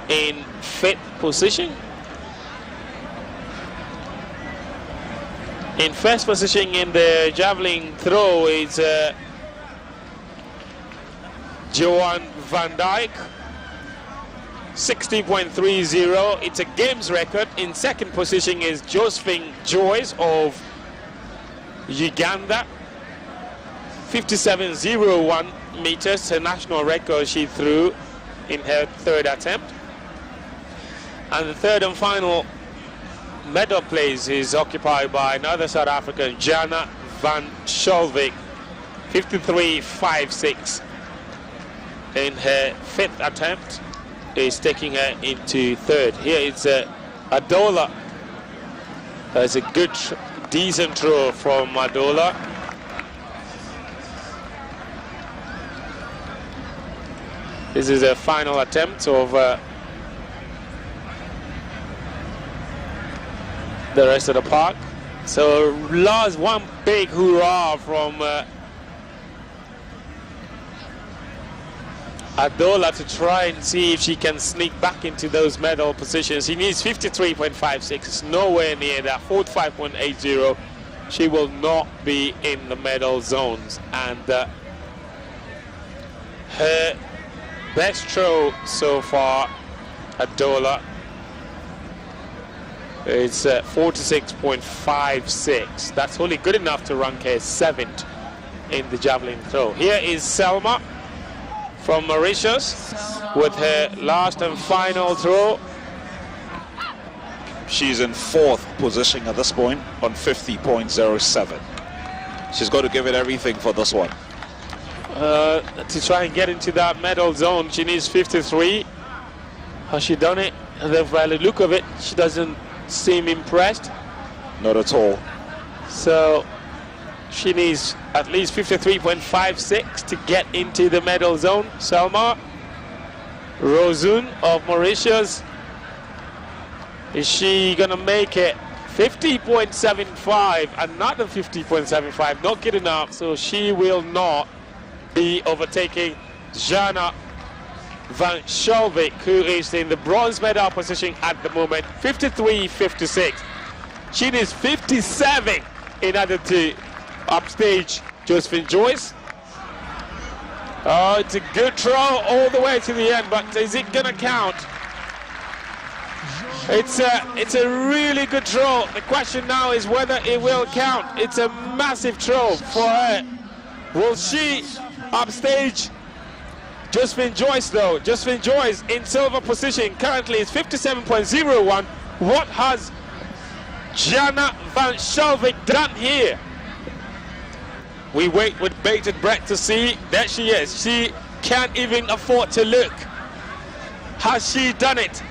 in 5th position. In 1st position in the javelin throw is Johan van Dijk, 60.30. It's a games record. In 2nd position is Josephine Joyce of Uganda, 57.01 meters, her national record she threw in her 3rd attempt. And the 3rd and final medal place is occupied by another South African, Jana van Schalvik, 53.56. In her 5th attempt is taking her into 3rd. Here it's Adola. There's a good, decent throw from Adola. This is a final attempt of the rest of the park. So last one big hurrah from Adola to try and see if she can sneak back into those medal positions. She needs 53.56. It's nowhere near that. 45.80. She will not be in the medal zones. And her best throw so far, Adola, it's 46.56. That's only good enough to rank her 7th in the javelin throw. Here is Selma from Mauritius with her last and final throw. She's in 4th position at this point on 50.07. She's got to give it everything for this one. To try and get into that medal zone, she needs 53. Has she done it? And then by the look of it, she doesn't seem impressed. Not at all. So she needs at least 53.56 to get into the medal zone. Selma Rosun of Mauritius, is she gonna make it? 50.75, another 50.75, not good enough. So she will not be overtaking Jana van Schalvik, who is in the bronze medal position at the moment, 53.56. She needs 57 in order to upstage Josephine Joyce. Oh, it's a good throw all the way to the end, but is it gonna count? It's a really good throw. The question now is whether it will count. It's a massive throw for her. Will she upstage Josephine Joyce though? Josephine Joyce in silver position currently is 57.01. What has Jana van Schalvik done here? We wait with bated breath to see. There she is. She can't even afford to look. Has she done it?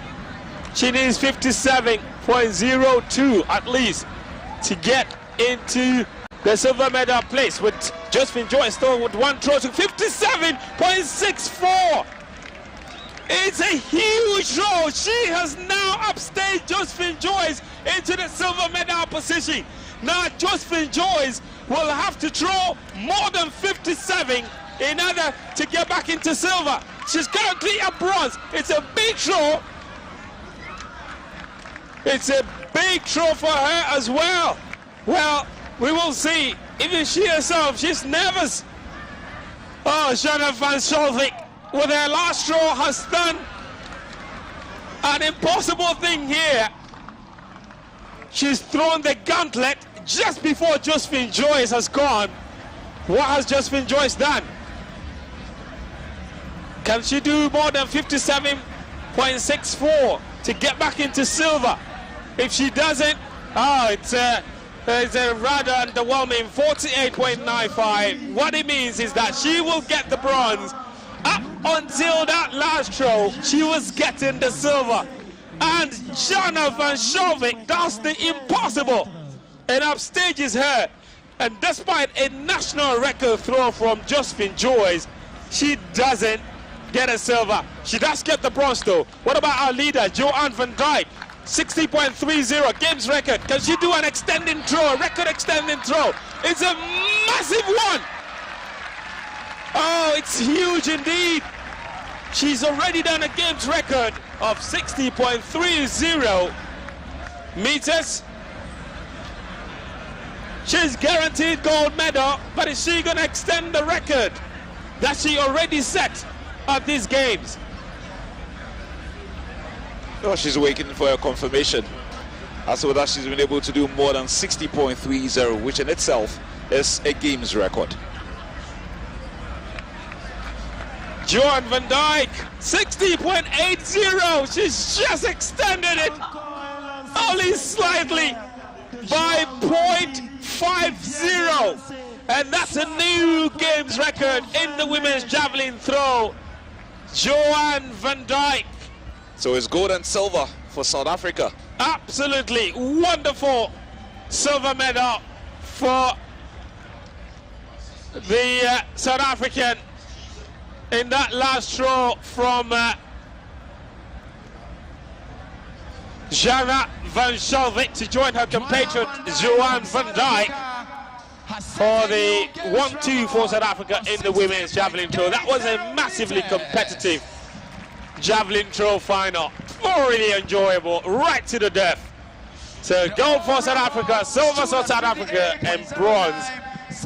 She needs 57.02 at least to get into the silver medal place, with Josephine Joyce still with one throw to 57.64. It's a huge throw. She has now upstaged Josephine Joyce into the silver medal position. Now Josephine Joyce will have to throw more than 57 in order to get back into silver. She's currently at bronze. It's a big throw. It's a big throw for her as well. Well, we will see. Even she herself, she's nervous. Oh, Jana van Schalvik, with her last throw, has done an impossible thing here. She's thrown the gauntlet just before Josephine Joyce has gone. What has Josephine Joyce done? Can she do more than 57.64 to get back into silver? If she doesn't, it's a rather underwhelming 48.95. What it means is that she will get the bronze. Up until that last throw, she was getting the silver. And Jana van Schalvik does the impossible and upstages her. And despite a national record throw from Josephine Joyce, she doesn't get a silver. She does get the bronze though. What about our leader, Joanne van Dijk? 60.30 games record. Can she do an extending throw, a record extending throw? It's a massive one. Oh, it's huge indeed. She's already done a games record of 60.30 meters. She's guaranteed gold medal, but is she gonna extend the record that she already set at these games? Oh, she's waiting for a confirmation as to whether she's been able to do more than 60.30, which in itself is a games record. Joanne van Dijk, 60.80. She's just extended it only slightly by 0.50. And that's a new games record in the women's javelin throw. Joanne van Dijk. So it's gold and silver for South Africa. Absolutely wonderful silver medal for the South African in that last throw from Jana van Schalvik to join her compatriot Joanne van Dijk for the 1-2 for South Africa in the women's javelin throw. That was a massively competitive javelin throw final. Thoroughly enjoyable, right to the death. So gold for South Africa, silver for South Africa, and bronze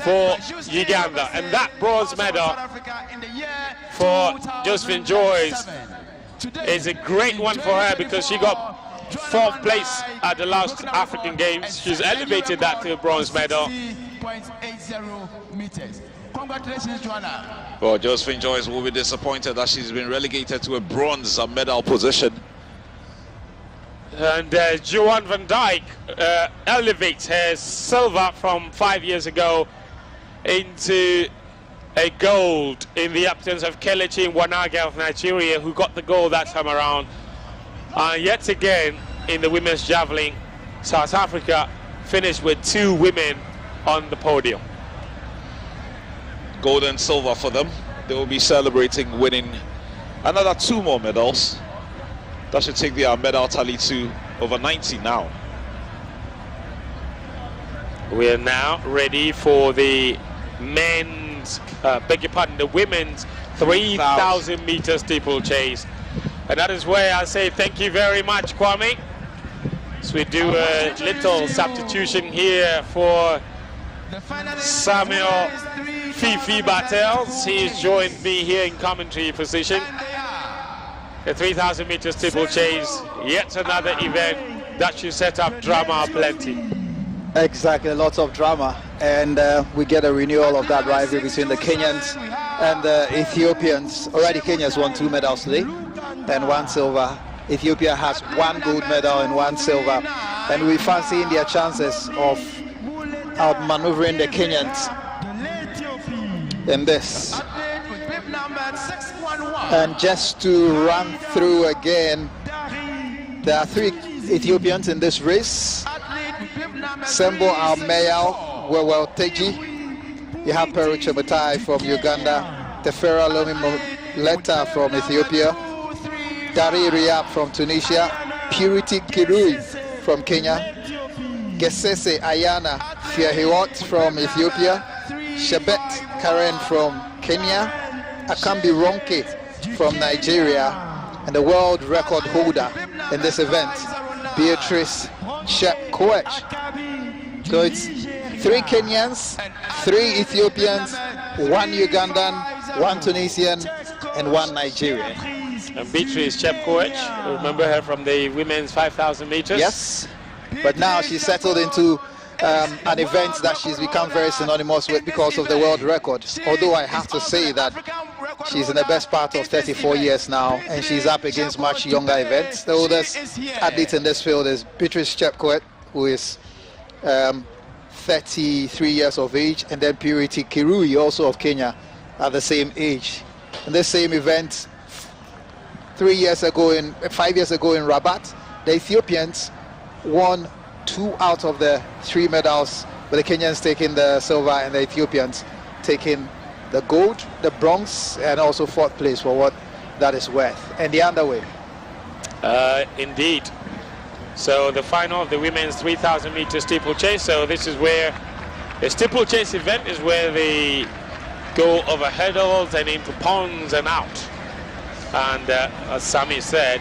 for Uganda. And that bronze medal for Josephine Joyce is a great one for her because she got 4th place at the last African Games. She's elevated that to a bronze medal. 0.80 meters. Congratulations, Joanna. Well, Josephine Joyce will be disappointed that she's been relegated to a bronze medal position. And Joanne van Dijk elevates her silver from 5 years ago into a gold in the absence of Kelechi Nwanaga of Nigeria, who got the gold that time around. Yet again, in the women's javelin, South Africa finished with 2 women on the podium. Gold and silver for them. They will be celebrating winning another 2 more medals. That should take their medal tally to over 90 now. We are now ready for the men's, the women's 3,000 meter steeplechase. And that is where I say thank you very much, Kwame. So we do a little substitution here for Samuel Fifi Battels. He's joined me here in commentary position. The 3,000 meter steeplechase, yet another event that should set up drama plenty. Exactly, lots of drama, and we get a renewal of that rivalry between the Kenyans and the Ethiopians. Already Kenya's won 2 medals today and 1 silver. Ethiopia has 1 gold medal and 1 silver, and we fancy their chances of outmaneuvering the Kenyans in this. And just to run through again, there are 3 Ethiopians in this race. Sembo Almeyao Wewelteji. You have Peru Chemutai from Uganda. Tefera Lomi Moleta from Ethiopia. Dari Riab from Tunisia. Purity Kirui from Kenya. Gesese Ayana Fiahiwot from Ethiopia. Shebet Karen from Kenya. Akambi Ronke from Nigeria. And the world record holder in this event, Beatrice Chepkoech. So it's 3 Kenyans, 3 Ethiopians, 1 Ugandan, 1 Tunisian, and 1 Nigerian. And Beatrice Chepkoech, remember her from the women's 5,000 meters? Yes, but now she's settled into an event that she's become very synonymous with because of the world record. Although I have to say that she's in the best part of 34 years now, and she's up against much younger events. The oldest athlete in this field is Beatrice Chepkoech, who is 33 years of age, and then Purity Kirui, also of Kenya, at the same age. In this same event, 5 years ago in Rabat, the Ethiopians won 2 out of the 3 medals, with the Kenyans taking the silver and the Ethiopians taking the gold, the bronze, and also 4th place for what that is worth. And the underway. Indeed. So the final of the women's 3,000 meter steeplechase. So this is where the steeplechase event is where they go over hurdles and into ponds and out. And as Sami said,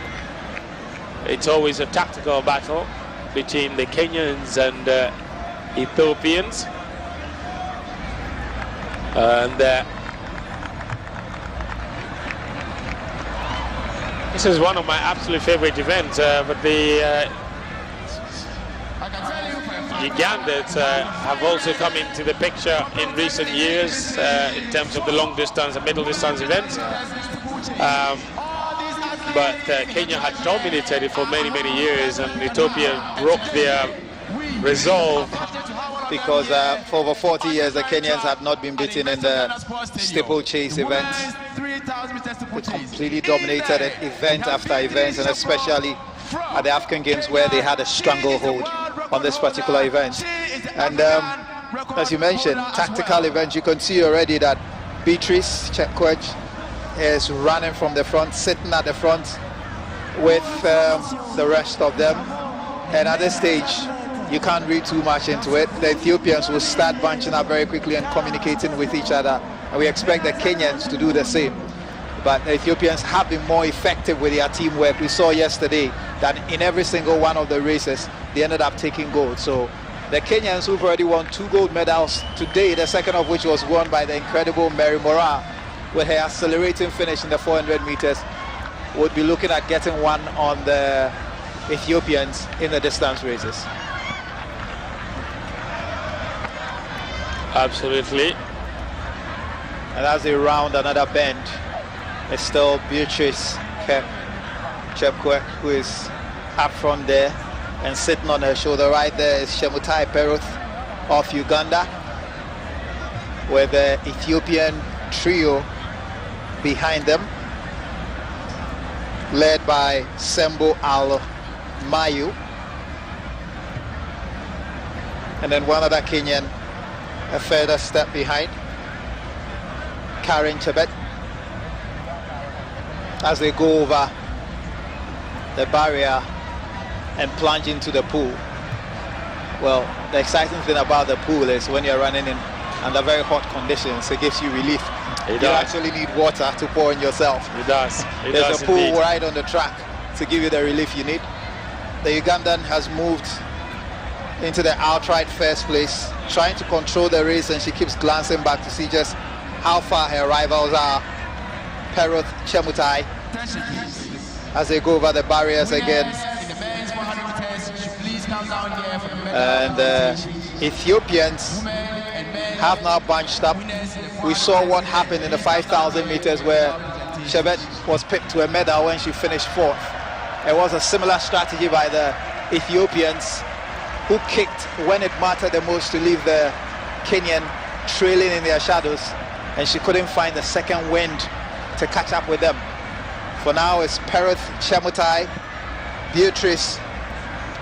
it's always a tactical battle between the Kenyans and Ethiopians. And this is one of my absolute favorite events, but the Ugandans have also come into the picture in recent years in terms of the long distance and middle distance events. But Kenya had dominated it for many, many years, and Ethiopia broke their resolve. Because for over 40 years, the Kenyans had not been beaten in the steeplechase events. They completely dominated it, event after event, and especially at the African Games, where they had a stranglehold on this particular event. And as you mentioned, tactical events, you can see already that Beatrice Chepkoech is running from the front, sitting at the front with the rest of them. And at this stage, you can't read too much into it. The Ethiopians will start bunching up very quickly and communicating with each other. And we expect the Kenyans to do the same. But the Ethiopians have been more effective with their teamwork. We saw yesterday that in every single one of the races, they ended up taking gold. So the Kenyans, who've already won 2 gold medals today, the second of which was won by the incredible Mary Moraa, with her accelerating finish in the 400 meters, would be looking at getting one on the Ethiopians in the distance races. Absolutely. And as they round another bend, it's still Beatrice Chepkwech who is up front there, and sitting on her shoulder right there is Chemutai Peruth of Uganda, with the Ethiopian trio behind them, led by Sembo Al-Mayu, and then one other Kenyan a further step behind, Karen Chebet, as they go over the barrier and plunge into the pool. Well, the exciting thing about the pool is when you're running in under very hot conditions, it gives you relief. You actually need water to pour on yourself. It does. There's a pool right on the track to give you the relief you need. The Ugandan has moved into the outright first place, trying to control the race, and she keeps glancing back to see just how far her rivals are. Peruth Chemutai, as they go over the barriers again. And Ethiopians have now bunched up. We saw what happened in the 5,000 meters where Chebet was picked to a medal when she finished 4th. It was a similar strategy by the Ethiopians, who kicked when it mattered the most to leave the Kenyan trailing in their shadows, and she couldn't find the second wind to catch up with them. For now, it's Peruth Chemutai, Beatrice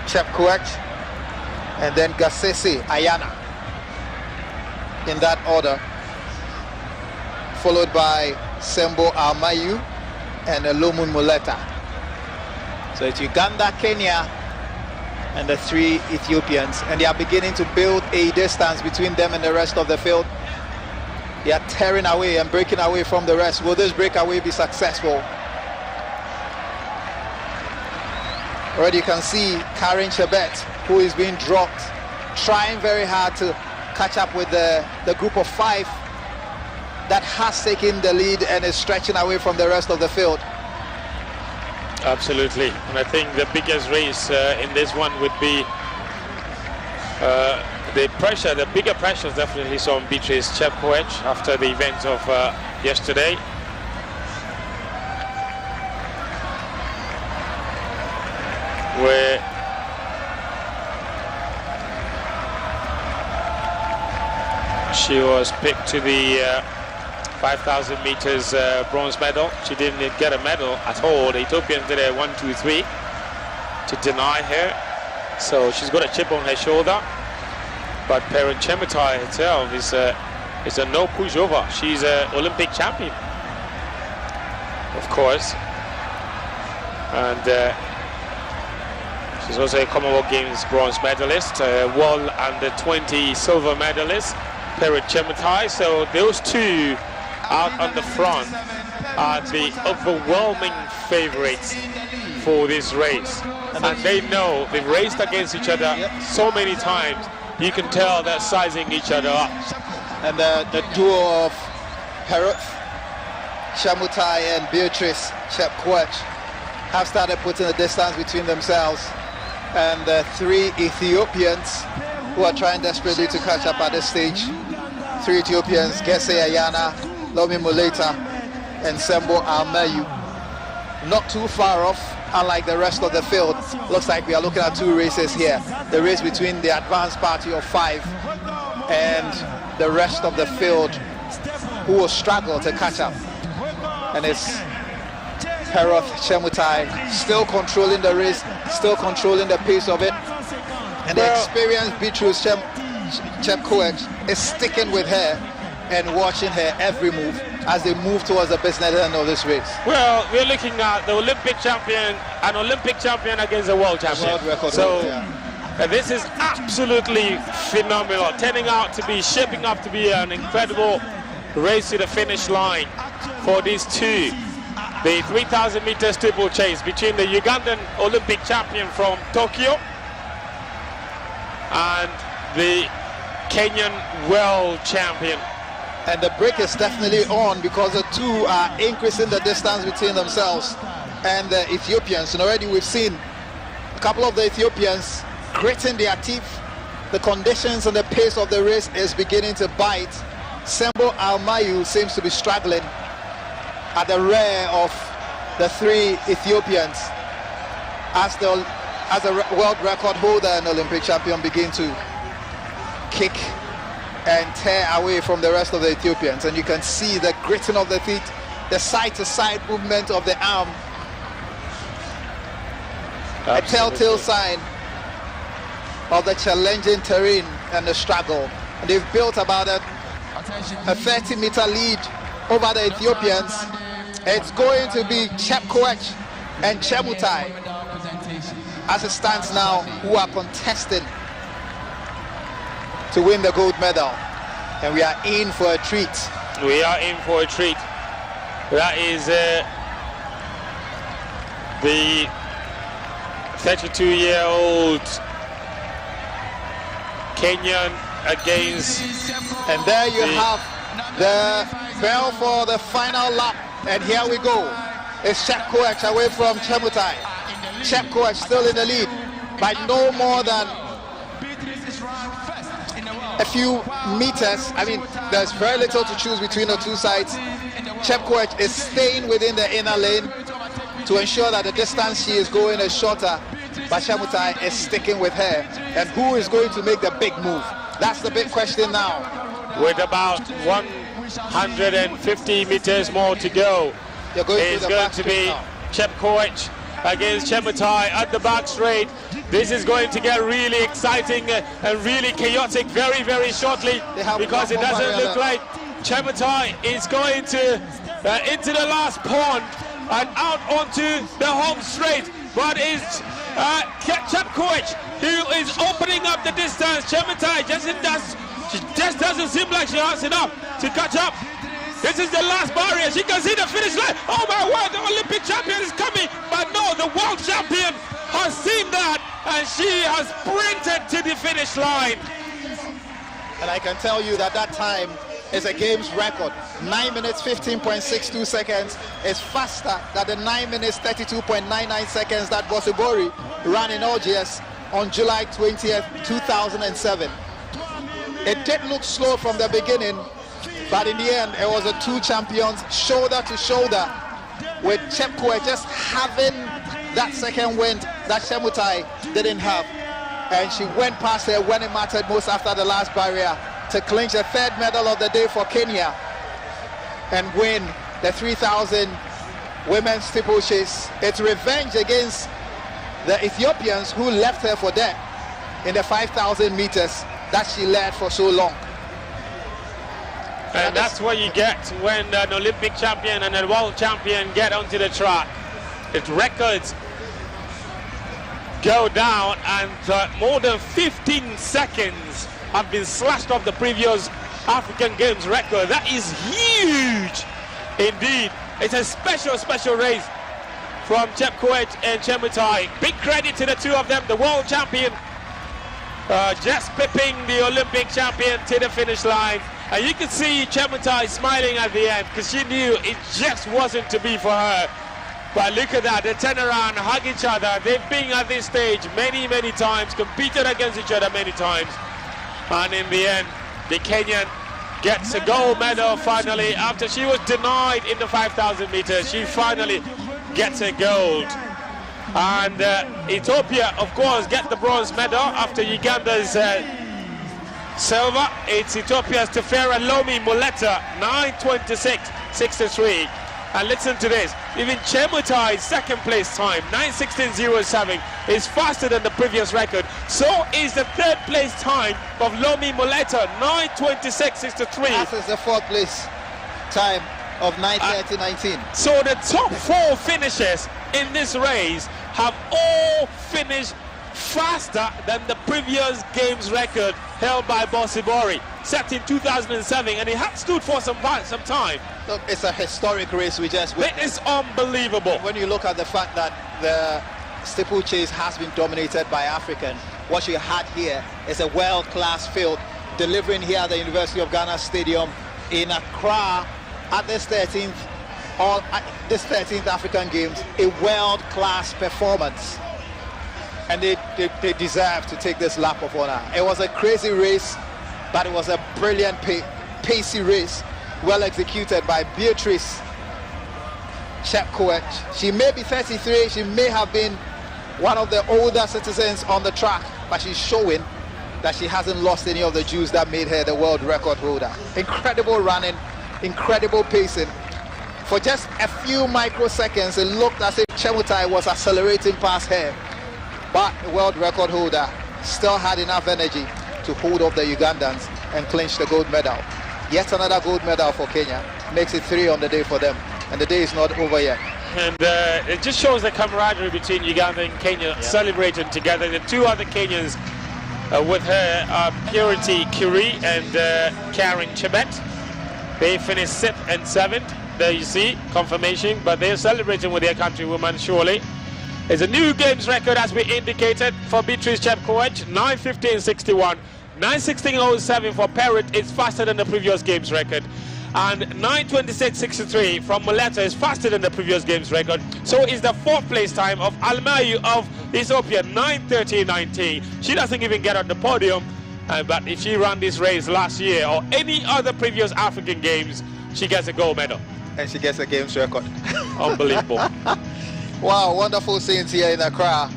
Chepkwech, and then Gasese Ayana, in that order, followed by Sembo Al-Mayu and Olomun Muleta. So it's Uganda, Kenya, and the 3 Ethiopians, and they are beginning to build a distance between them and the rest of the field. They are tearing away and breaking away from the rest. Will this breakaway be successful? Already you can see Karen Chebet, who is being dropped, trying very hard to catch up with the group of 5 that has taken the lead and is stretching away from the rest of the field. Absolutely, and I think the biggest race in this one would be the bigger pressure is definitely on Beatrice Chepkwech after the events of yesterday. Where she was picked to the 5,000 meters bronze medal. She didn't get a medal at all. The Ethiopians did a 1, 2, 3 to deny her. So she's got a chip on her shoulder. But Peruth Chemutai herself is a no pushover. She's an Olympic champion, of course. And she's also a Commonwealth Games bronze medalist, World Under-20 silver medalist, Peruth Chemutai. So those 2 out on the front are the overwhelming favorites for this race, and they know they've raced against each other so many times. You can tell they're sizing each other up. And the duo of Peruth Chemutai and Beatrice Chepkwech have started putting a distance between themselves and the 3 Ethiopians who are trying desperately to catch up at this stage. 3 Ethiopians, Gese Ayana, Lomi Muleta, and Sembo Al-Mayu. Not too far off, unlike the rest of the field. Looks like we are looking at 2 races here. The race between the advanced party of 5 and the rest of the field, who will struggle to catch up. And it's Peruth Chemutai still controlling the race, still controlling the pace of it. And the experienced Beatrice Chepkwech is sticking with her and watching her every move as they move towards the business end of this race? Well, we're looking at the Olympic champion, an Olympic champion against a world champion. World record so holder, this is absolutely phenomenal, shaping up to be an incredible race to the finish line for these two. The 3,000 meter steeple chase between the Ugandan Olympic champion from Tokyo and the Kenyan world champion. And the break is definitely on because the two are increasing the distance between themselves and the Ethiopians. And already we've seen a couple of the Ethiopians gritting their teeth. The conditions and the pace of the race is beginning to bite. Sembo Almayu seems to be struggling at the rear of the three Ethiopians as a world record holder and Olympic champion begin to kick and tear away from the rest of the Ethiopians. And you can see the gritting of the feet, the side-to-side movement of the arm. Absolutely. A telltale sign of the challenging terrain and the struggle. And they've built about a 30-meter lead over the Ethiopians. It's going to be Chepkoech and Chemutai, as it stands now, who are contesting to win the gold medal. And we are in for a treat. We are in for a treat. That is the 32-year-old Kenyan against... And there you have the bell for the final lap. And here we go. It's Chepkoech away from Chemutai. Chepkoech still in the lead by no more than a few meters. I mean, there's very little to choose between the two sides. Chepkoech is staying within the inner lane to ensure that the distance she is going is shorter, but Chemutai is sticking with her. And who is going to make the big move? That's the big question now. With about 150 meters more to go, it's going to be Chepkoech against Chemutai at the back straight. This is going to get really exciting and really chaotic very, very shortly, because it doesn't look like Chemutai is going to into the last pond and out onto the home straight. But it's Chepkoech who is opening up the distance. Chemutai just doesn't seem like she has enough to catch up. This is the last barrier. She can see the finish line. Oh my word, the Olympic champion is coming. But no, the world champion has seen that, and she has sprinted to the finish line. And I can tell you that that time is a game's record. 9 minutes 15.62 seconds is faster than the 9 minutes 32.99 seconds that Bosibori ran in Algiers on July 20th, 2007. It did look slow from the beginning, but in the end, it was the two champions shoulder to shoulder, with Chepkoech just having that second wind that Chemutai didn't have. And she went past her when it mattered most after the last barrier to clinch the third medal of the day for Kenya and win the 3,000 women's steeplechase. It's revenge against the Ethiopians who left her for dead in the 5,000 meters that she led for so long. And that's what you get when an Olympic champion and a world champion get onto the track. Its records go down, and more than 15 seconds have been slashed off the previous African Games record. That is huge indeed. It's a special race from Chepkoech and Chemutai. Big credit to the two of them. The world champion just pipping the Olympic champion to the finish line. And you can see Chemutai smiling at the end, because she knew it just wasn't to be for her. But look at that, they turn around, hug each other. They've been at this stage many times, competed against each other many times. And in the end, the Kenyan gets a gold medal finally. After she was denied in the 5,000 meters, she finally gets a gold. And Ethiopia, of course, get the bronze medal after Uganda's silver. It's Ethiopia's Tefera Lomi Muleta, 9:26.63. And listen to this, even Chemutai's second place time, 9:16.07, is faster than the previous record. So is the third place time of Lomi Muleta, 9:26.63. That is the fourth place time of 9:30:19. So the top 4 finishers in this race have all finished faster than the previous games record held by Bosibori, set in 2007, and it had stood for some time. Look, it's a historic race we just witnessed. It is unbelievable. When you look at the fact that the steeple chase has been dominated by African, what you had here is a world-class field, delivering here at the University of Ghana Stadium in Accra at this 13th African Games, a world-class performance. And they deserve to take this lap of honor. It was a crazy race, but it was a brilliant, pacey race, well executed by Beatrice Chepkoech. She may be 33, she may have been one of the older citizens on the track, but she's showing that she hasn't lost any of the juice that made her the world record holder. Incredible running, incredible pacing. For just a few microseconds, it looked as if Chemutai was accelerating past her. But the world record holder still had enough energy to hold off the Ugandans and clinch the gold medal. Yet another gold medal for Kenya. Makes it 3 on the day for them. And the day is not over yet. And it just shows the camaraderie between Uganda and Kenya, celebrating together. The 2 other Kenyans with her are Purity Curie and Karen Chebet. They finished 6th and 7th. There you see, confirmation. But they're celebrating with their countrywoman, surely. It's a new games record, as we indicated, for Beatrice Chepkoech, 9:15:61. 9:16:07 for Parrott is faster than the previous games record. And 9:26:63 from Muleta is faster than the previous games record. So is the 4th place time of Almayu of Ethiopia, 9:30:19. She doesn't even get on the podium, but if she ran this race last year or any other previous African Games, she gets a gold medal. And she gets a games record. Unbelievable. Wow, wonderful scenes here in Accra.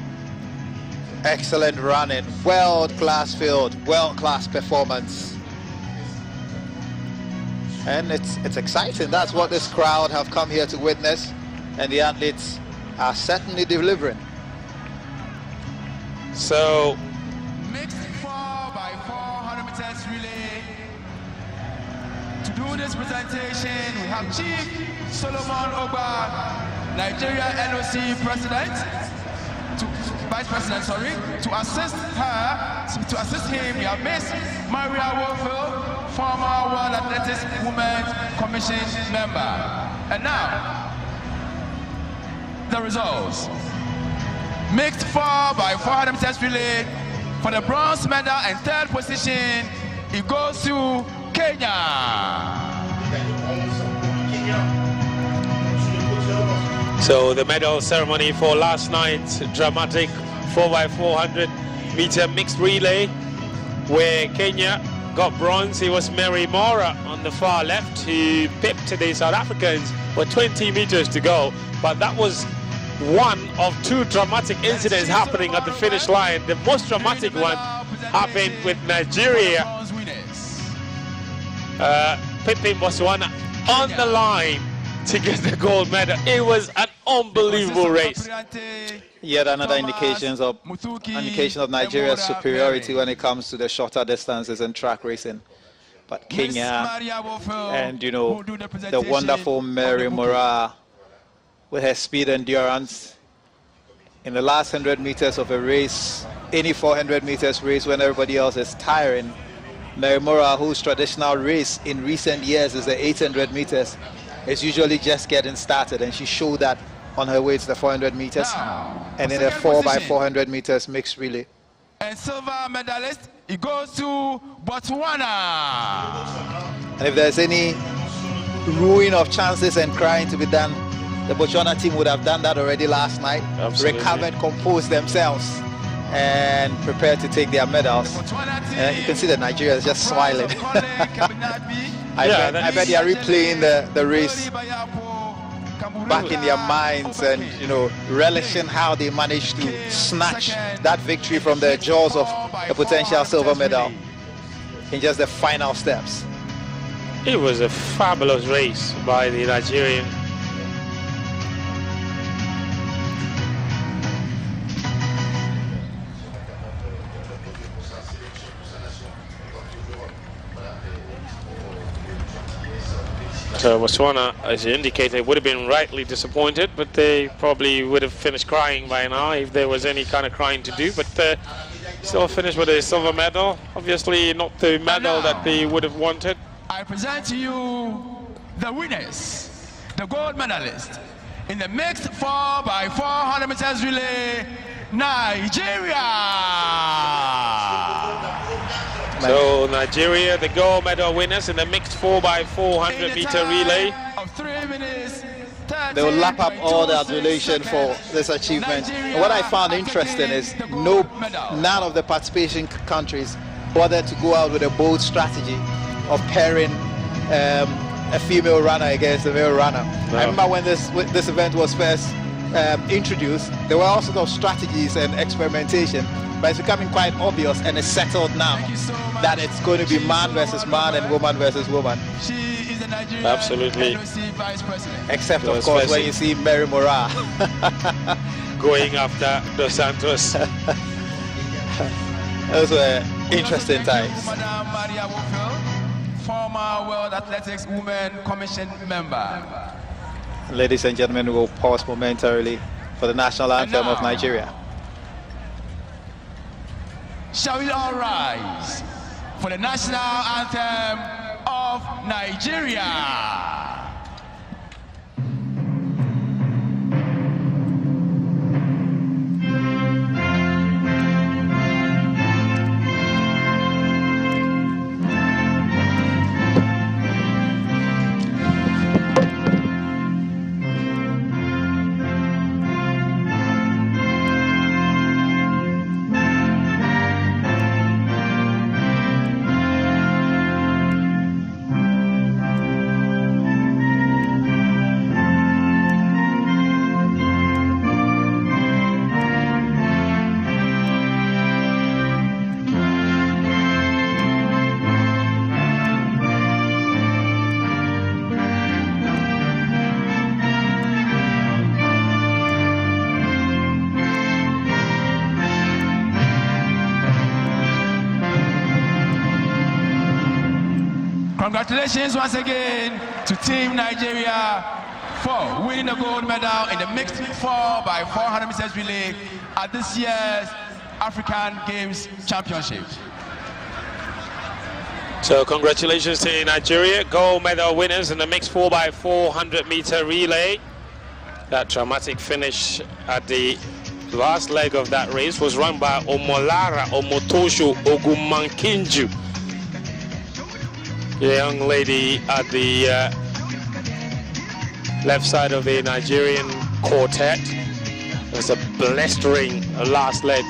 Excellent running, world-class field, world-class performance. And it's exciting. That's what this crowd have come here to witness. And the athletes are certainly delivering. So, mixed 4x400 meters relay. To do this presentation, we have Chief Solomon Ogba, Nigeria NOC President, Vice President, to assist him, we have Miss Maria Wofield, former World Athletics Women's Commission member. And now, the results. Mixed 4x400 meters relay. For the bronze medal and 3rd position, it goes to Kenya. So the medal ceremony for last night's dramatic 4x400 meter mixed relay, where Kenya got bronze. It was Mary Mora on the far left who pipped the South Africans with 20 meters to go. But that was one of 2 dramatic incidents happening at the finish line. The most dramatic one happened with Nigeria. Pipping Botswana on the line to get the gold medal. It was an unbelievable race. Yet another indication of Nigeria's superiority when it comes to the shorter distances and track racing. But Kenya and, you know, the wonderful Mary Mora with her speed and endurance in the last 100 meters of a race, any 400 meters race when everybody else is tiring. Mary Mora, whose traditional race in recent years is the 800 meters, is usually just getting started, and she showed that on her way to the 400 meters and in the 4x400 meters mixed relay. And silver medalist, it goes to Botswana. And if there's any ruin of chances and crying to be done, the Botswana team would have done that already last night. Absolutely. Recovered, composed themselves, and prepared to take their medals. And you can see that Nigeria is just smiling. I bet they are replaying the race back in their minds and, you know, relishing how they managed to snatch that victory from the jaws of a potential silver medal in just the final steps. It was a fabulous race by the Nigerian. So Botswana, as you indicated, would have been rightly disappointed, but they probably would have finished crying by now if there was any kind of crying to do. But still finished with a silver medal. Obviously not the medal that they would have wanted. I present to you the winners, the gold medalist in the mixed 4x400 meters relay, Nigeria. So Nigeria, the gold medal winners in the mixed 4x400 meter relay. Of 3 minutes. They will lap up all the adulation for this achievement. And what I found interesting is none of the participation countries bothered to go out with a bold strategy of pairing a female runner against a male runner. No. I remember when this event was first introduced, there were all sorts of strategies and experimentation, but it's becoming quite obvious and it's settled now that it's going to be man versus man and woman versus woman. Absolutely. Except, of course, when you see Mary Moraa going after Dos Santos. Those were interesting times. Former World Athletics Women Commission member. Ladies and gentlemen, we will pause momentarily for the national anthem of Nigeria. Shall we all rise for the national anthem of Nigeria? Congratulations once again to Team Nigeria for winning the gold medal in the mixed 4x400 meters relay at this year's African Games Championship. So congratulations to Nigeria, gold medal winners in the mixed 4x400 meter relay. That dramatic finish at the last leg of that race was run by Omolara Omotosho Ogumankinju, the young lady at the left side of the Nigerian quartet. It was a blistering last leg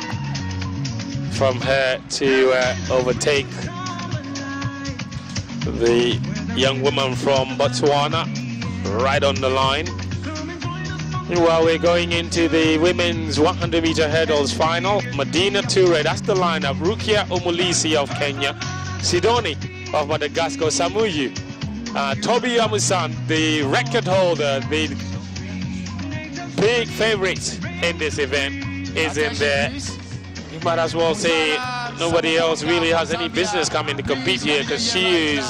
from her to overtake the young woman from Botswana right on the line. Meanwhile, we're going into the women's 100-meter hurdles final. Medina Toure, that's the lineup. Rukia Omulisi of Kenya, Sidoni of Madagascar, Samuyu, Toby Amusan, the record holder, the big favorite in this event, is in there. You might as well say nobody else really has any business coming to compete here, because she is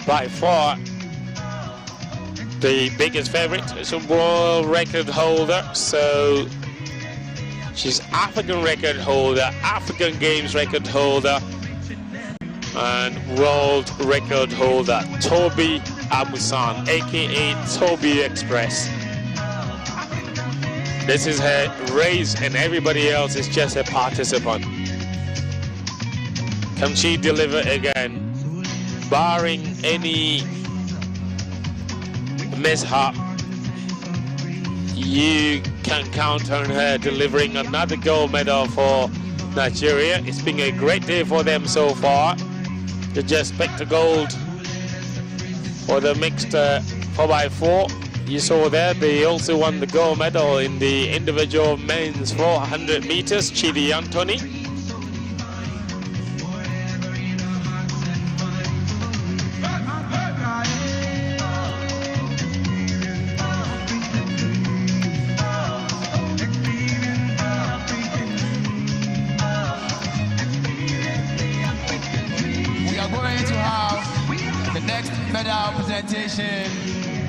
by far the biggest favorite. It's a world record holder, so she's African record holder, African Games record holder, and world record holder Toby Amusan, aka Toby Express. This is her race and everybody else is just a participant. Can she deliver again? Barring any mishap, you can count on her delivering another gold medal for Nigeria. It's been a great day for them so far. They just picked the gold for the mixed 4x4. You saw there, they also won the gold medal in the individual men's 400 meters, Chidi Anthony. next medal presentation,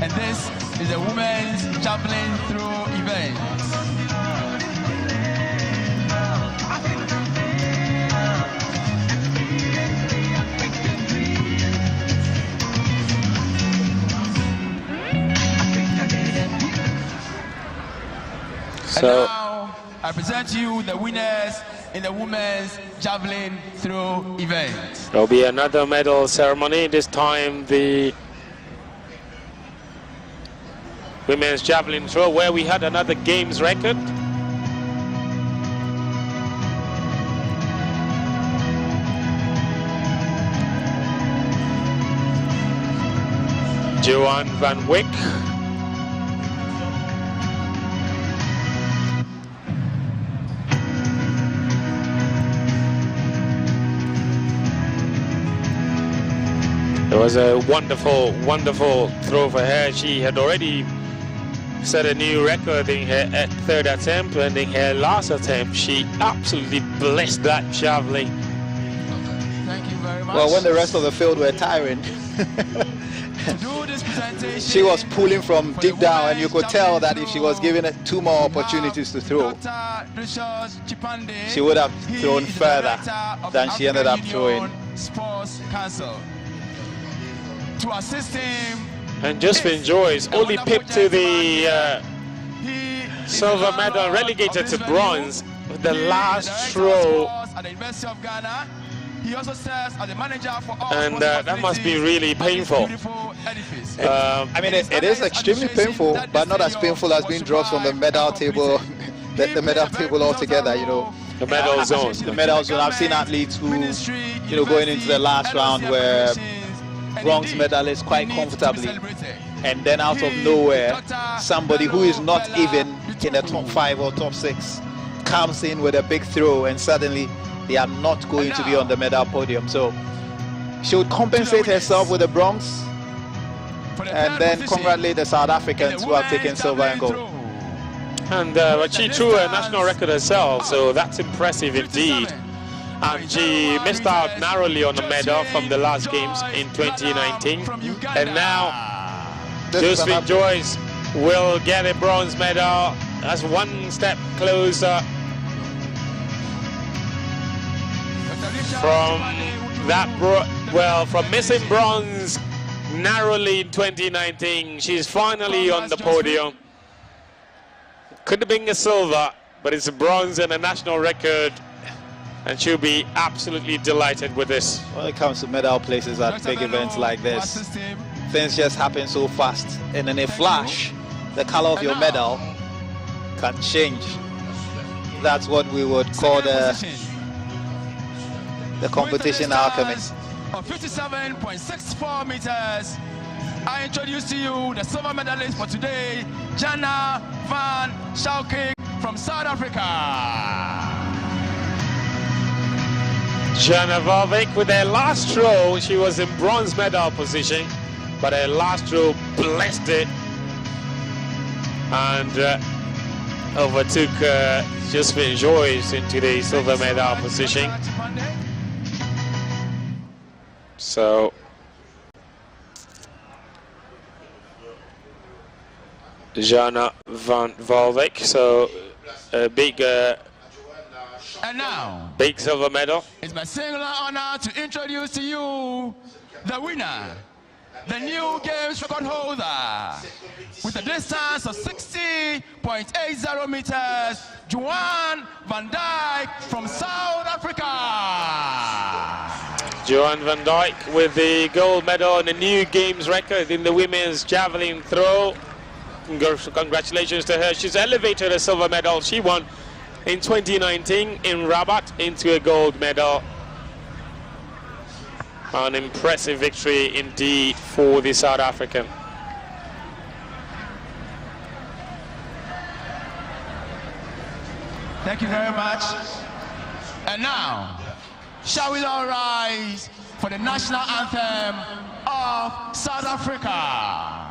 and this is the women's javelin throw event. So, and now I present to you the winners in the women's javelin throw event. there'll be another medal ceremony. This time the women's javelin throw, where we had another games record. Johan van Wyk. It was a wonderful, wonderful throw for her. She had already set a new record in her third attempt, and in her last attempt, she absolutely blessed that javelin. Thank you very much. Well, when the rest of the field were tiring, she was pulling from deep down, and you could tell that if she was given it 2 more opportunities to throw, she would have thrown further than she ended up throwing. To assist him, and Josephine Joyce only pipped to the silver medal, relegated to bronze with the last throw. at the University of Ghana. He also serves as the manager for all, and that must be really painful. I mean, it is extremely painful, but not as painful as being dropped from the medal table, the medal table altogether, you know. The medal zone. The medal zone. I've seen athletes who, you know, going into the last round where bronze medalists quite comfortably, and then out of nowhere, somebody who is not even in the top 5 or top 6 comes in with a big throw, and suddenly they are not going to be on the medal podium. So she would compensate herself with the bronze, and then congratulate the South Africans who have taken silver and gold. And she threw a national record herself, so that's impressive indeed. And she missed out narrowly on the medal from the last games in 2019. And now Josephine Joyce will get a bronze medal. That's one step closer from that, from missing bronze narrowly in 2019. She's finally on the podium. Could have been a silver, but it's a bronze and a national record, and she'll be absolutely delighted with this. When it comes to medal places at big events like this, things just happen so fast, and in a flash, the color of your medal can change. That's what we would call the competition alchemist. On 57.64 meters, I introduce to you the silver medalist for today, Jana van Schalkwyk from South Africa. Jana van Wyk with her last throw, she was in bronze medal position, but her last throw blessed it and overtook Josephine Joyce into the silver medal position. So Jana van Wyk, so a big and now, big silver medal. It's my singular honor to introduce to you the winner, the new games record holder, with a distance of 60.80 meters, Johan van Dijk from South Africa. Johan van Dijk with the gold medal and a new games record in the women's javelin throw. Congratulations to her. She's elevated a silver medal she won in 2019 in Rabat into a gold medal. An impressive victory indeed for the South African. Thank you very much. And now, shall we all rise for the national anthem of South Africa?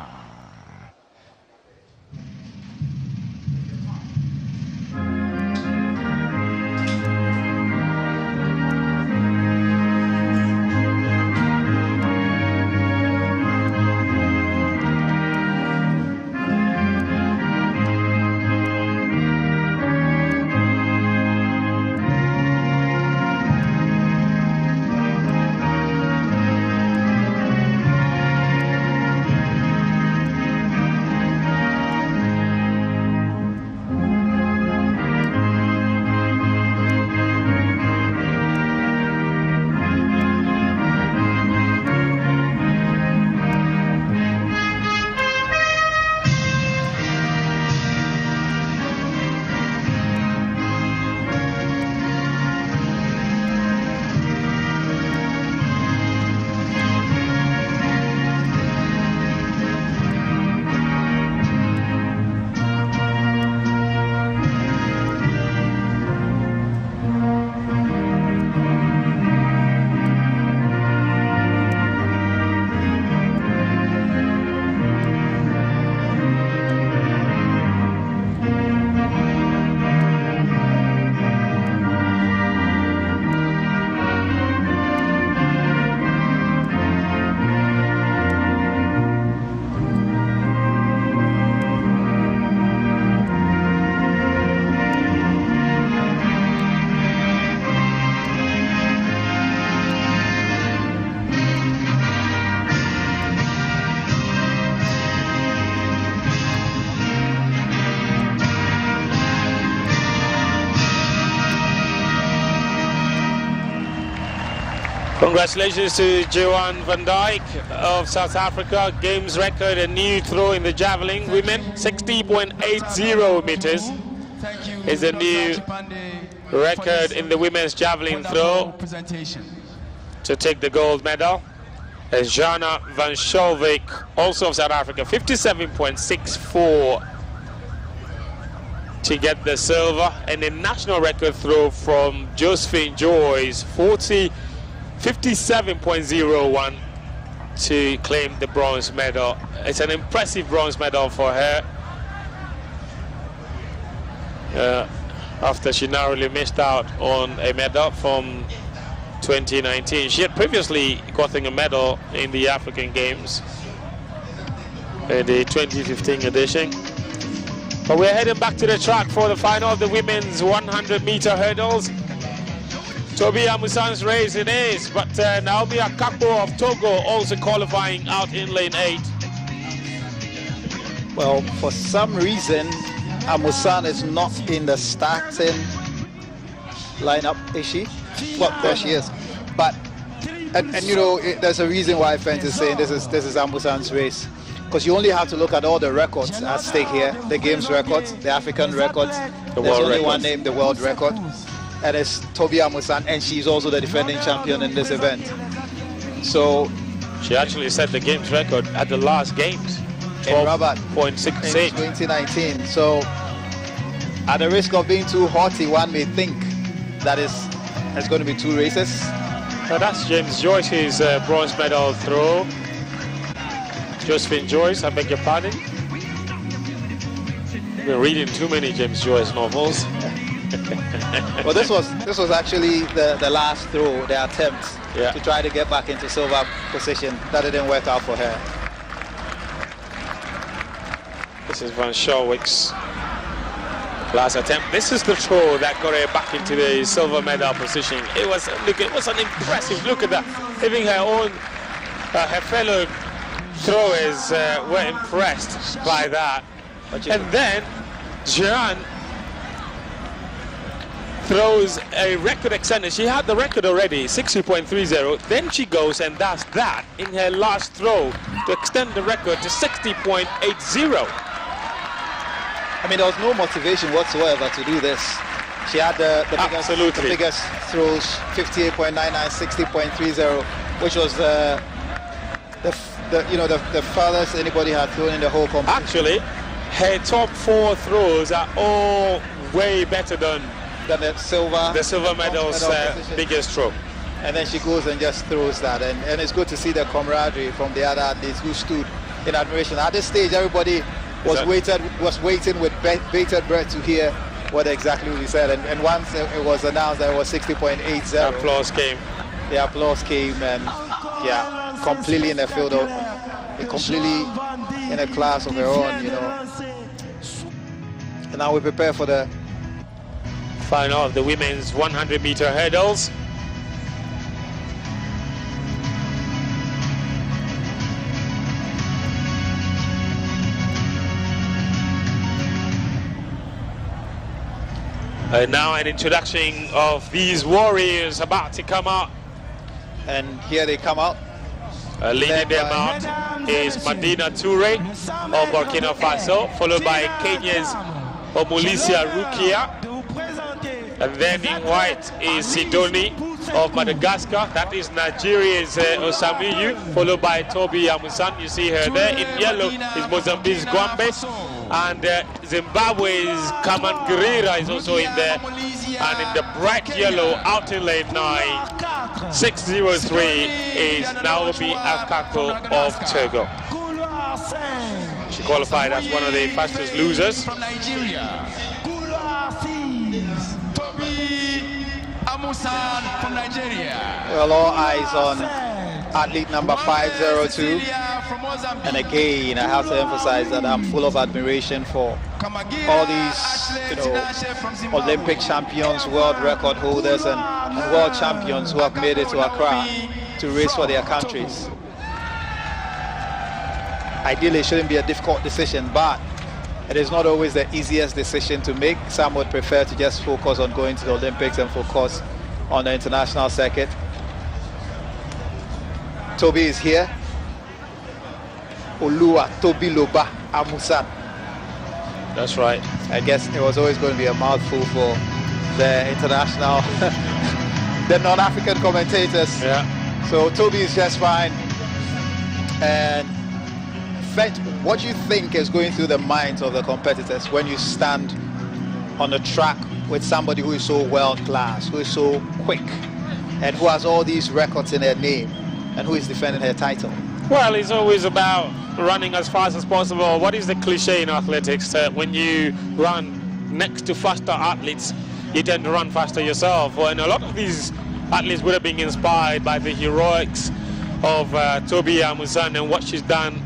Congratulations to Johan van Dijk of South Africa. Games record, a new throw in the javelin. Women, 60.80 meters is a new record in the women's javelin throw to take the gold medal. As Jana van Schalvik, also of South Africa, 57.64 to get the silver, and a national record throw from Josephine Joyce, 57.01 to claim the bronze medal. It's an impressive bronze medal for her. After she narrowly missed out on a medal from 2019. She had previously gotten a medal in the African Games in the 2015 edition. But we're heading back to the track for the final of the women's 100-meter hurdles. Toby Amusan's race it is, but Naomi Akakpo of Togo also qualifying out in lane 8. Well, for some reason, Amusan is not in the starting lineup, is she? Well, there she is. But, and you know, there's a reason why Fent is saying this is Amusan's race. Because you only have to look at all the records at stake here. The games records, the African records. There's only one name, the world record. And it's Toby Amusan, and she's also the defending champion in this event. So she actually set the games record at the last games. In Rabat, 12.68 in 2019. So at the risk of being too haughty, one may think that it's going to be 2 races. So that's James Joyce's bronze medal throw. Josephine Joyce, I beg your pardon. I've been reading too many James Joyce novels. Well, this was actually the last throw, the attempt to try to get back into silver position. That didn't work out for her. This is Van Schalvik's last attempt. This is the throw that got her back into the silver medal position. It was an impressive look at that. Even her fellow throwers were impressed by that. And then Jean throws a record extender. She had the record already, 60.30. Then she goes and does that in her last throw to extend the record to 60.80. I mean, there was no motivation whatsoever to do this. She had the biggest throws, 58.99, 60.30, which was the farthest anybody had thrown in the whole competition. Actually, her top 4 throws are all way better than the silver medal's biggest throw. And then she goes and just throws that, and it's good to see the camaraderie from the other athletes who stood in admiration. At this stage, everybody was waiting with bated breath to hear what exactly we said, and once it was announced that it was 60.80, applause came. The applause came, and yeah, completely in the field of, completely in a class of her own, you know. And now we prepare for the final of the women's 100-meter hurdles. Now an introduction of these warriors about to come out. And here they come out. Leading them out is Madina Toure of Burkina Faso, followed by Kenya's Omulisia Rukia. And then in white is Sidoni of Madagascar. That is Nigeria's Osamiyu, followed by Toby Amusan. You see her there. In yellow is Mozambique's Gwambe. And Zimbabwe's Kamangirira is also in there. And in the bright yellow, out in lane 9, 603 is Naomi Akako of Togo. She qualified as one of the fastest losers. From Nigeria, Amusan from Nigeria. Well, all eyes on athlete number 502. And again, I have to emphasize that I'm full of admiration for all these, Olympic champions, world record holders, and world champions who have made it to Accra to race for their countries. Ideally, it shouldn't be a difficult decision, but it is not always the easiest decision to make. Some would prefer to just focus on going to the Olympics and focus on the international circuit. Toby is here. Olua Toby Loba Amusan. That's right. I guess it was always going to be a mouthful for the international, the non-African commentators. Yeah. So Toby is just fine. And Fetch, what do you think is going through the minds of the competitors when you stand on the track with somebody who is so world-class, who is so quick, and who has all these records in her name, and who is defending her title? Well, it's always about running as fast as possible. What is the cliche in athletics? When you run next to faster athletes, you tend to run faster yourself. And a lot of these athletes would have been inspired by the heroics of Toby Amusan and what she's done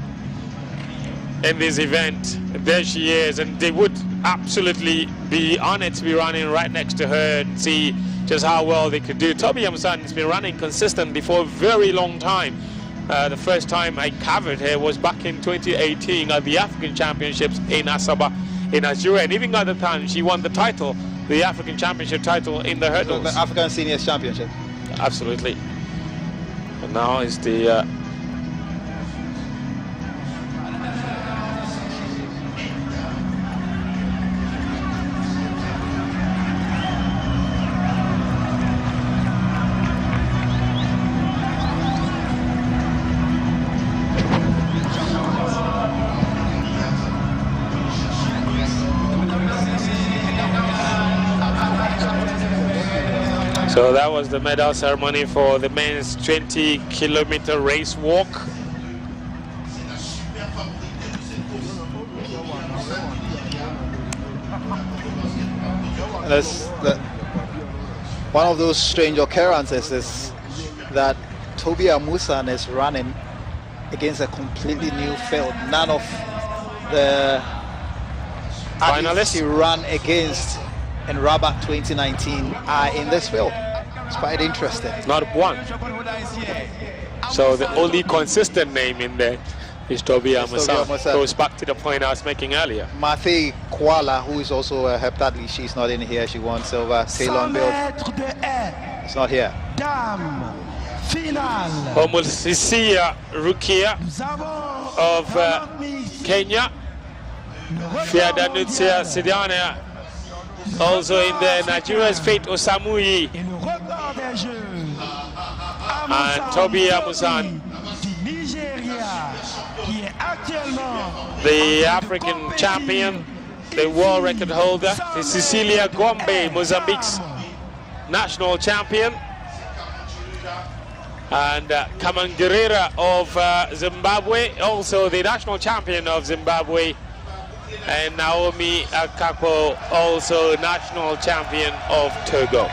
in this event. There she is, and they would absolutely be honored to be running right next to her and see just how well they could do. Toby Amusan has been running consistently for a very long time. The first time I covered her was back in 2018 at the African Championships in Asaba in Nigeria, and even at the time she won the title, the African Championship title in the hurdles. So the African Seniors Championship. Absolutely. And now is the So that was the medal ceremony for the men's 20-kilometer race walk. One of those strange occurrences is that Toby Amusan is running against a completely new field. None of the finalists he ran against in Rabat 2019 are in this field. It's quite interesting. Not one. So the only consistent name in there is Toby Amusan. Goes back to the point I was making earlier. Mathe Kuala, who is also a heptathlete, she's not in here. She won silver. Ceylon Build. It's not here. Homulsisia Rukia of Kenya. Fiadanutia Sidiana also in there. Nigeria's Faith Osamuyi and Toby Amusan, the African champion, the world record holder, the Cecilia Gombe, Mozambique's national champion, and Kamangirira of Zimbabwe, also the national champion of Zimbabwe, and Naomi Akako, also national champion of Togo.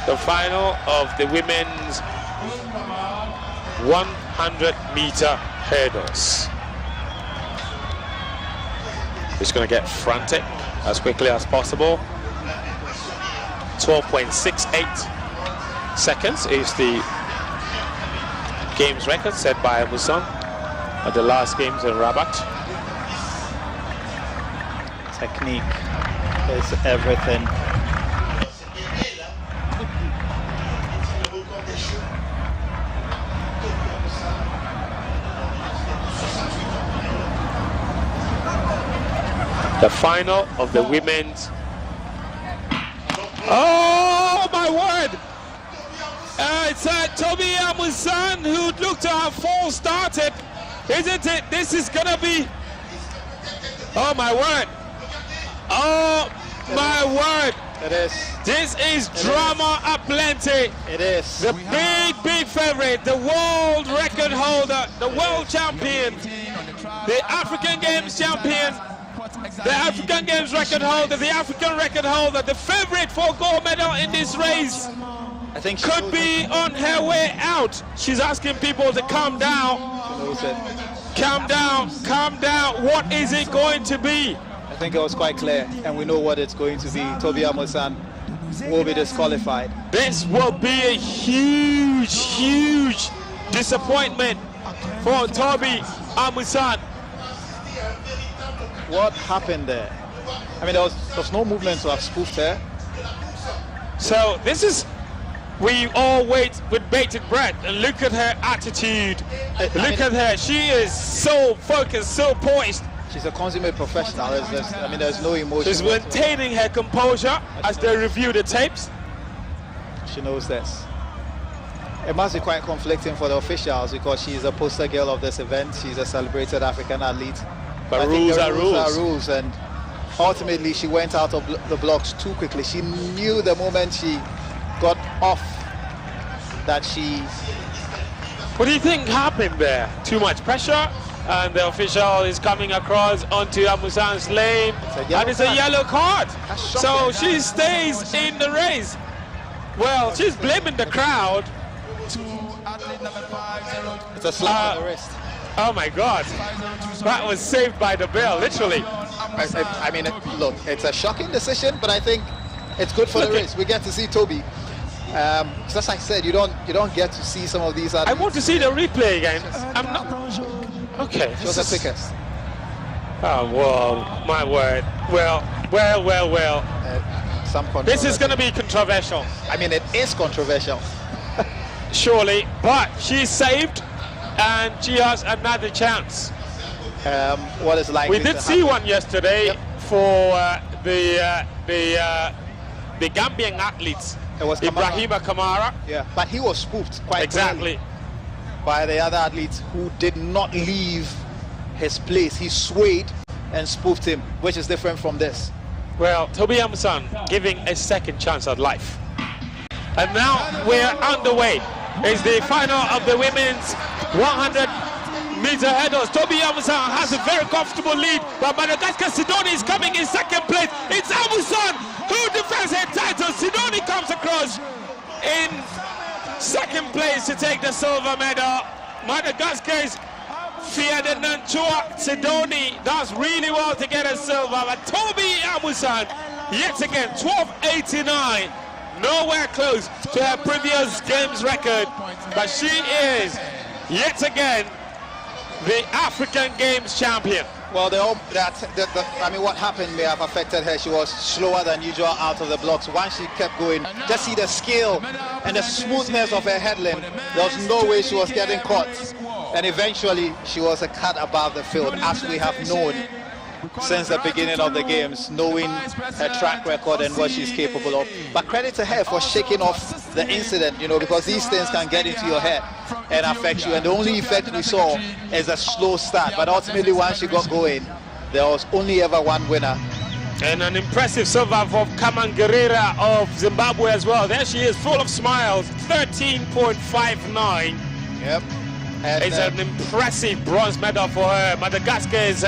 The final of the women's 100-meter hurdles. Just going to get frantic as quickly as possible. 12.68 seconds is the games record set by Amusan at the last games in Rabat. Technique is everything. The final of the women's. Oh my word! It's Toby Amusan who looked to have false started, isn't it? This is gonna be. Oh my word! Oh my word! It is. This is drama aplenty. It is. The big favorite, the world record holder, the world champion, the African Games champion, the African Games record holder, the African record holder, the favorite for gold medal in this race. I think she could be on her way out. She's asking people to calm down. Calm down, calm down. What is it going to be? I think it was quite clear, and we know what it's going to be. Toby Amusan will be disqualified. This will be a huge disappointment for Toby Amusan. What happened there? I mean, there was no movement to have spoofed her. So this is we all wait with bated breath, and look at her attitude. Look at her. She is so focused, so poised. She's a consummate professional. There's no emotion. She's maintaining her composure as they review the tapes. She knows this. It must be quite conflicting for the officials because she's a poster girl of this event. She's a celebrated African athlete. But rules are rules, and ultimately she went out of the blocks too quickly. She knew the moment she got off that she... What do you think happened there? Too much pressure, and the official is coming across onto Amusan's lane, and it's a yellow card. So she stays in the race. Well, she's blaming the crowd. It's a slap on the wrist. Oh my God, that was saved by the bell, literally. Look, it's a shocking decision, but I think it's good for the race. We get to see Toby. As I said, you don't get to see some of these athletes. I want to see the replay again. I'm not. Okay. She was the quickest. Oh well, my word. Well. This is going to be controversial. I mean, it is controversial. Surely, but she's saved, and she has another chance. What is likely? We did see one yesterday for the Gambian athletes. It was Ibrahima Kamara. Yeah, but he was spoofed quite exactly by the other athletes who did not leave his place. He swayed and spoofed him, which is different from this. Well, Toby Amusan giving a second chance at life. And now we're underway. It's the final of the women's 100-meter hurdles. Toby Amusan has a very comfortable lead, but Madagascar Sidoni is coming in second place. It's Amusan who defends her title. Sidoni comes across in second place to take the silver medal. Madagascar's Fiadenanchua Sidoni does really well to get a silver, but Toby Amusan, yet again, 12.89. Nowhere close to her previous games record, but she is yet again the African Games champion. Well, what happened may have affected her. She was slower than usual out of the blocks. Once she kept going, just see the skill and the smoothness of her headland. There was no way she was getting caught. And eventually, she was a cut above the field, as we have known since the beginning of the games, knowing her track record and what she's capable of. But credit to her for shaking off the incident, because these things can get into your head and affect you. And the only effect we saw is a slow start. But ultimately, once she got going, there was only ever one winner. And an impressive silver for Kamangirira of Zimbabwe as well. There she is, full of smiles, 13.59. Yep. And it's an impressive bronze medal for her. Madagascar is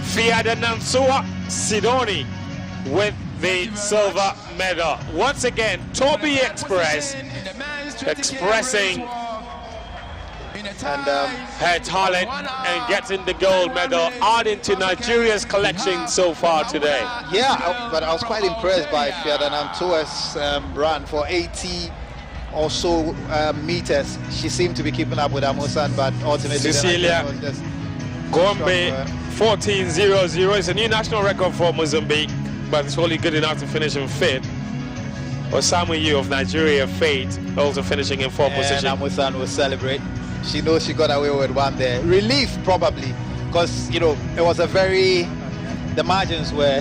Fiadenanchua Sidoni with the silver medal. Once again, Toby Express expressing her talent and getting the gold medal, adding to Nigeria's collection so far today. Yeah, but I was quite impressed by Fiadenanchua's run for 80 or so meters. She seemed to be keeping up with Amusan, but ultimately Cecilia Gombe 14.00 is a new national record for Mozambique, but it's only good enough to finish in fifth. Osamu Yu of Nigeria, Fate, also finishing in fourth position. And Amusan will celebrate. She knows she got away with one there. Relief, probably, because, it was the margins were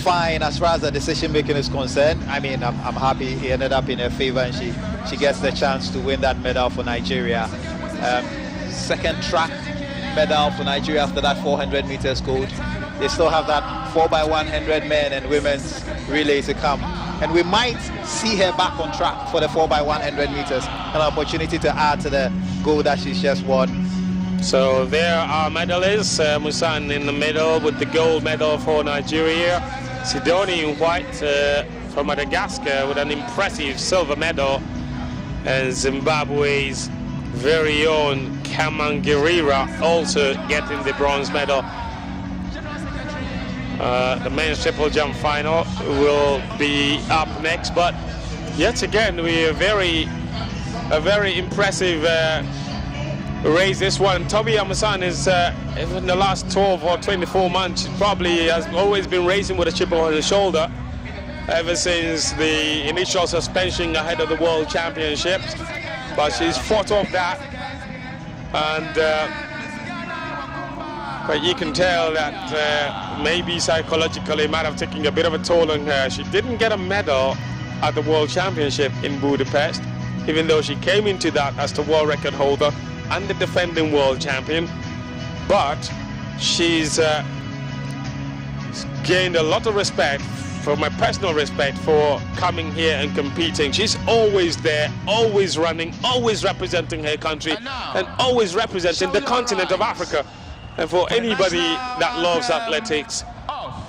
fine as far as the decision making is concerned. I mean, I'm happy he ended up in her favor, and she gets the chance to win that medal for Nigeria. Second track medal for Nigeria after that 400 meters gold. They still have that 4x100 men and women's relay to come, and we might see her back on track for the 4x100 meters, an opportunity to add to the gold that she's just won. So there are medalists. Musan in the middle with the gold medal for Nigeria. Sidoni in white from Madagascar with an impressive silver medal, and Zimbabwe's very own Kamangirira also getting the bronze medal. The men's triple jump final will be up next, but yet again we are a very impressive race. This one, Toby Amusan is in the last 12 or 24 months probably has always been racing with a chip on his shoulder, ever since the initial suspension ahead of the World Championships, but she's fought off that, and but you can tell that maybe psychologically it might have taken a bit of a toll on her. She didn't get a medal at the World Championship in Budapest, even though she came into that as the world record holder and the defending world champion, but she's gained a lot of respect, for my personal respect, for coming here and competing. She's always there, always running, always representing her country, and always representing the continent of Africa. And for anybody that loves athletics,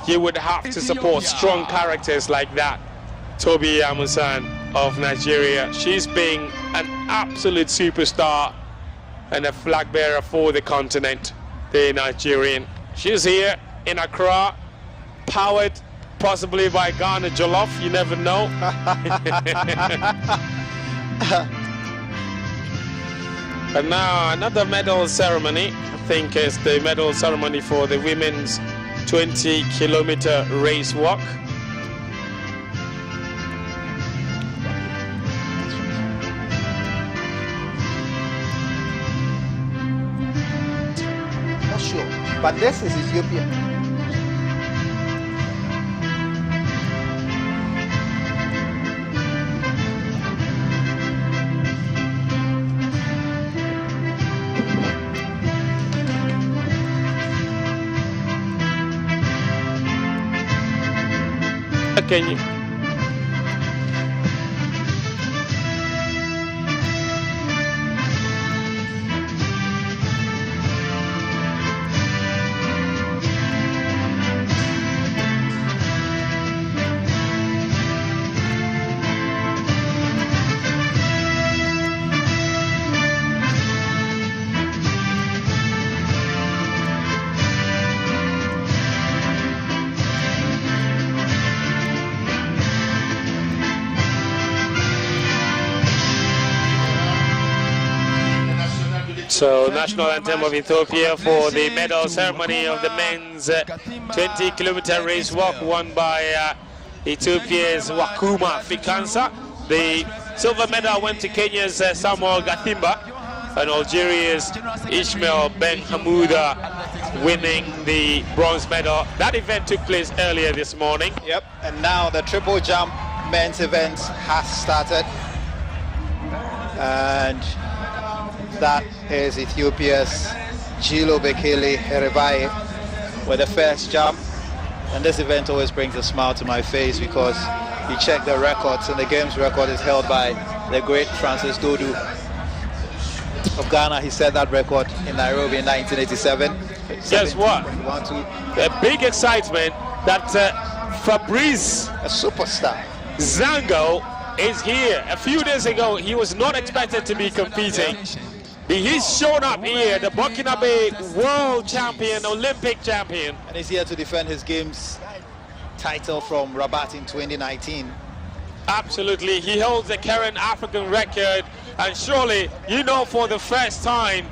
you would have to support strong characters like that. Tobi Amusan of Nigeria. She's been an absolute superstar and a flag bearer for the continent, the Nigerian. She's here in Accra, powered possibly by Ghana Jollof, you never know. And now another medal ceremony. I think it's the medal ceremony for the women's 20-kilometer race walk. Not sure, but this is Ethiopia. Can you? So, national anthem of Ethiopia for the medal ceremony of the men's 20-kilometer race walk, won by Ethiopia's Wakuma Fikansa. The silver medal went to Kenya's Samuel Gathimba, and Algeria's Ismail Ben Hamouda winning the bronze medal. That event took place earlier this morning. Yep, and now the triple jump men's event has started. And that is Ethiopia's Jilo Bekele Herebaye with the first jump. And this event always brings a smile to my face because you check the records, and the games record is held by the great Francis Dodu of Ghana. He set that record in Nairobi in 1987. Guess what? The big excitement that Fabrice, a superstar, Zango is here. A few days ago, he was not expected to be competing. He's shown up here, the Burkinabe world champion, Olympic champion. And he's here to defend his games title from Rabat in 2019. Absolutely, he holds the current African record, and surely, you know, for the first time,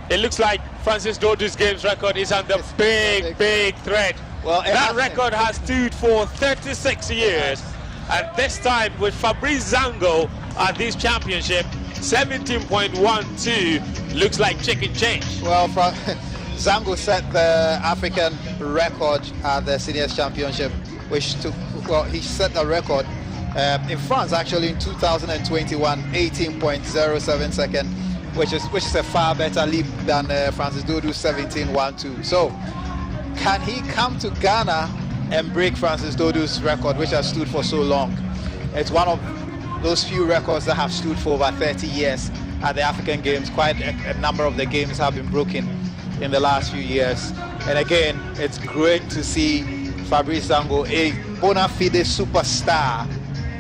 it looks like Francis Dodu's games record is under big threat. Well, that record has stood for 36 years, and this time with Fabrice Zango at this championship, 17.12 looks like chicken change. Well, Zango set the African record at the seniors championship, which took, well, he set the record in France actually in 2021, 18.07 seconds, which is a far better leap than Francis Dodu's 17.12. So, can he come to Ghana and break Francis Dodu's record, which has stood for so long? It's one of those few records that have stood for over 30 years at the African Games. Quite a number of the games have been broken in the last few years. And again, it's great to see Fabrice Zango, a bona fide superstar,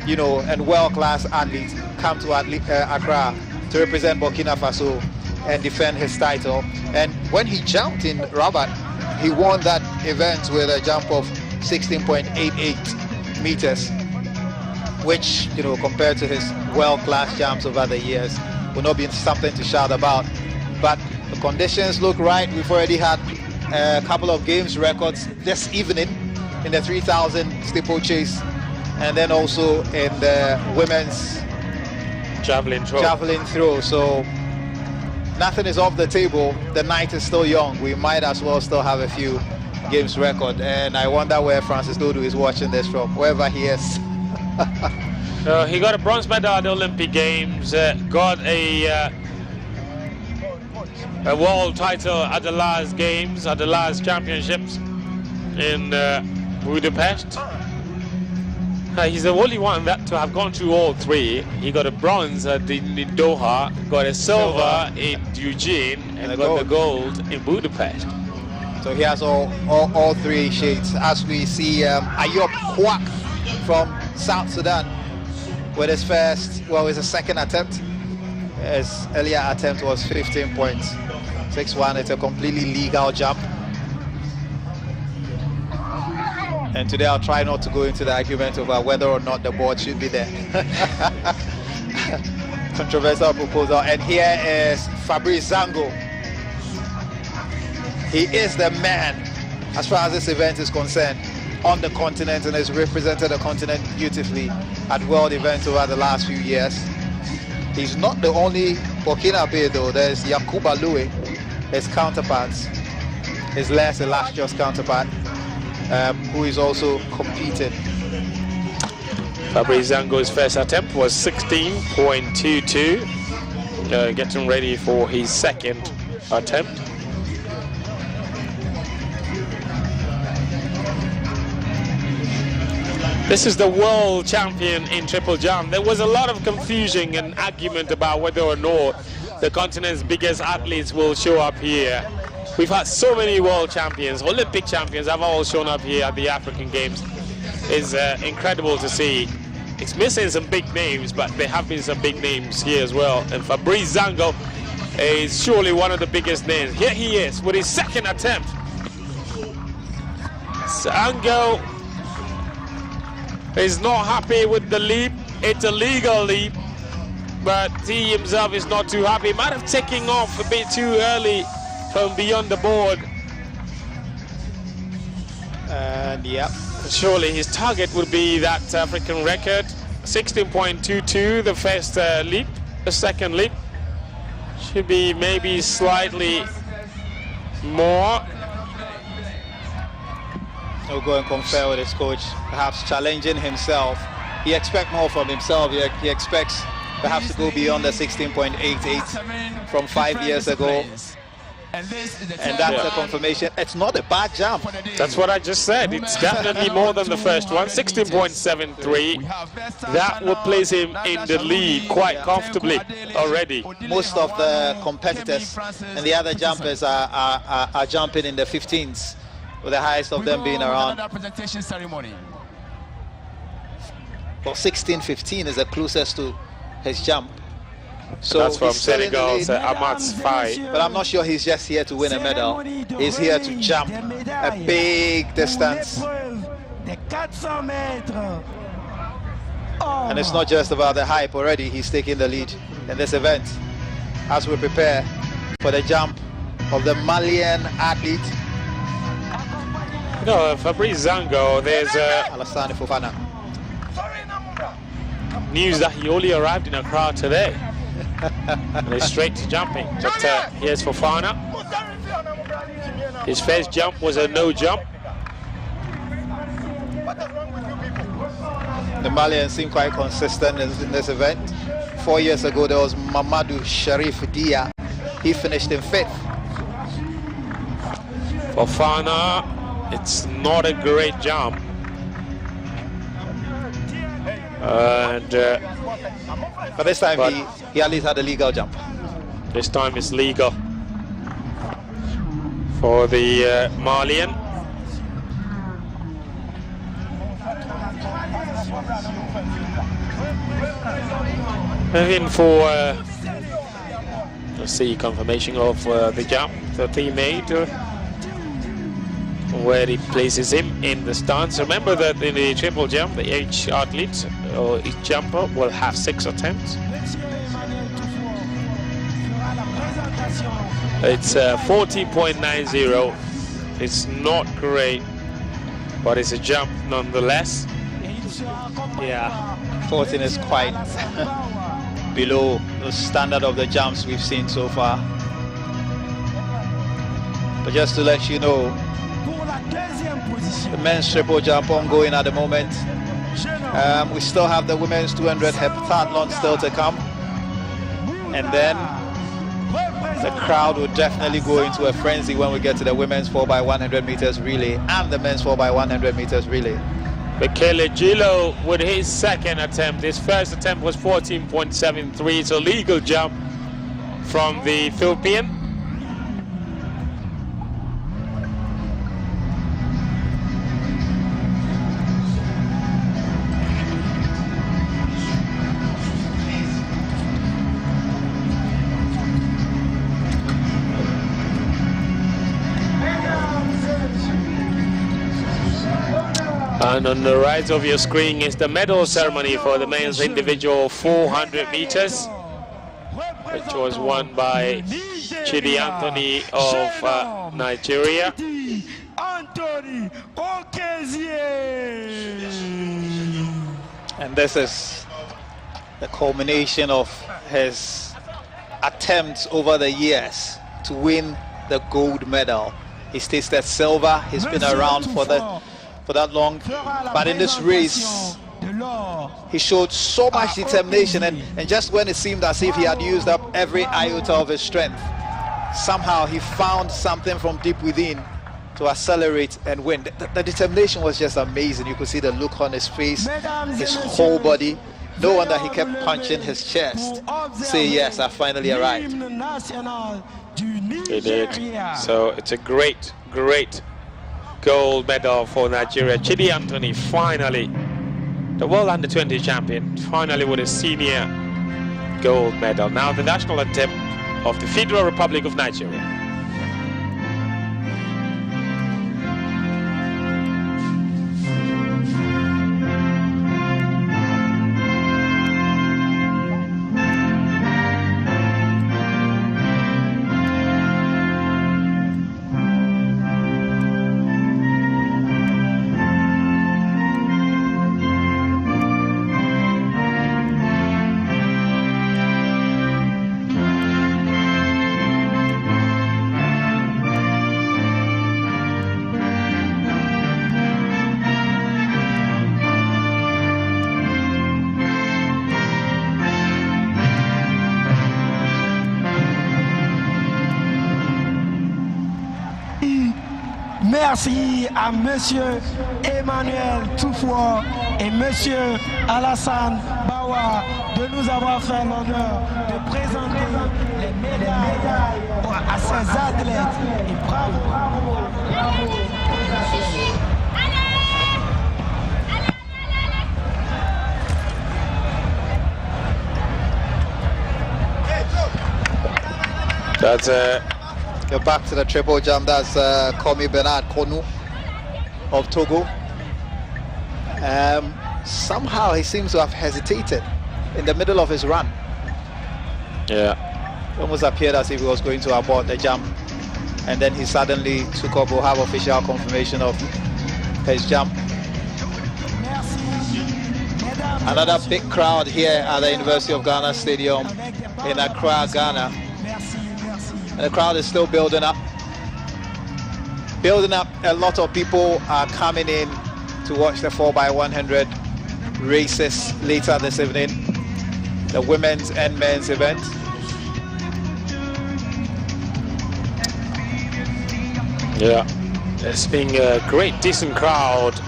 you know, and world-class athlete, come to Accra to represent Burkina Faso and defend his title. And when he jumped in Rabat, he won that event with a jump of 16.88 meters, which, you know, compared to his world-class jumps over the years, will not be something to shout about. But the conditions look right. We've already had a couple of games records this evening in the 3,000 steeple chase and then also in the women's javelin throw. So nothing is off the table. The night is still young. We might as well still have a few games record. And I wonder where Francis Dodo is watching this from, wherever he is. He got a bronze medal at the Olympic Games, got a world title at the last games, at the last championships in Budapest. He's the only one that to have gone through all three. He got a bronze in Doha, got a silver in Eugene, and got the gold in Budapest. So he has all three shades. As we see Ayub Kwak from South Sudan with his his second attempt. His earlier attempt was 15.61. It's a completely legal jump. And today I'll try not to go into the argument over whether or not the board should be there. Controversial proposal. And here is Fabrice Zango. He is the man as far as this event is concerned on the continent, and has represented the continent beautifully at world events over the last few years. He's not the only Burkinabe though. There's Yakuba Louis, his counterparts, his less illustrious counterpart, who is also competing. Fabrice Zango's first attempt was 16.22, getting ready for his second attempt. This is the world champion in triple jump. There was a lot of confusion and argument about whether or not the continent's biggest athletes will show up here. We've had so many world champions, Olympic champions have all shown up here at the African Games. It's incredible to see. It's missing some big names, but there have been some big names here as well. And Fabrice Zango is surely one of the biggest names. Here he is with his second attempt. Zango is not happy with the leap. It's a legal leap, but he himself is not too happy. Might have taken off a bit too early from beyond the board. And yeah, surely his target would be that African record, 16.22, the first leap. The second leap should be maybe slightly more. He'll go and confer with his coach, perhaps challenging himself. He expects more from himself. He expects perhaps to go beyond the 16.88 from 5 years ago. And that's a confirmation. It's not a bad jump. That's what I just said. It's definitely more than the first one. 16.73. That will place him in the lead quite comfortably already. Most of the competitors and the other jumpers are jumping in the 15s, with the highest of them being around. Well, 16.15 is the closest to his jump. So that's from Senegal's Amat's fight. But I'm not sure he's just here to win a medal. He's here to jump a big distance. And it's not just about the hype. Already he's taking the lead in this event as we prepare for the jump of the Malian athlete. You know, Fabrice Zango, there's Alassane Fofana. News that he only arrived in Accra today. And he's straight to jumping. But here's Fofana. His first jump was a no jump. The Malians seem quite consistent in this event. 4 years ago, there was Mamadou Sharif Dia. He finished in 5th. Fofana, it's not a great jump. But this time he at least had a legal jump. This time it's legal for the Malian. Moving for let's see, confirmation of the jump that he made, where he places him in the stance. Remember that in the triple jump, each athlete or each jumper will have 6 attempts. It's 40.90. It's not great, but it's a jump nonetheless. Yeah, 14 is quite below the standard of the jumps we've seen so far. But just to let you know, the men's triple jump ongoing at the moment. We still have the women's 200 heptathlon still to come. And then the crowd will definitely go into a frenzy when we get to the women's 4x100 meters relay and the men's 4x100 meters relay. Bekele Gilo with his second attempt. His first attempt was 14.73. It's a legal jump from the Ethiopian. And on the right of your screen is the medal ceremony for the men's individual 400 meters, which was won by Chidi Anthony of Nigeria. And this is the culmination of his attempts over the years to win the gold medal. He's tasted silver, he's been around for that long, but in this race he showed so much determination, and just when it seemed as if he had used up every iota of his strength, somehow he found something from deep within to accelerate and win. The determination was just amazing. You could see the look on his face, his whole body. No wonder he kept punching his chest, say, yes, I finally arrived. He did. So it's a great gold medal for Nigeria. Chidi Anthony finally, the World Under-20 champion, finally with a senior gold medal. Now the national anthem of the Federal Republic of Nigeria. Merci à Monsieur Emmanuel Toufoua et Monsieur Alassane Bawa de nous avoir fait l'honneur de présenter les médailles à ces athlètes. Et bravo, bravo, bravo. That's Go back to the triple jump. That's Komi Bernard Konu of Togo. Somehow he seems to have hesitated in the middle of his run. Yeah. It almost appeared as if he was going to abort the jump, and then he suddenly took up. We'll have official confirmation of his jump. Another big crowd here at the University of Ghana Stadium in Accra, Ghana. And the crowd is still building up. A lot of people are coming in to watch the 4x100 races later this evening, the women's and men's event. Yeah, it's been a great, decent crowd,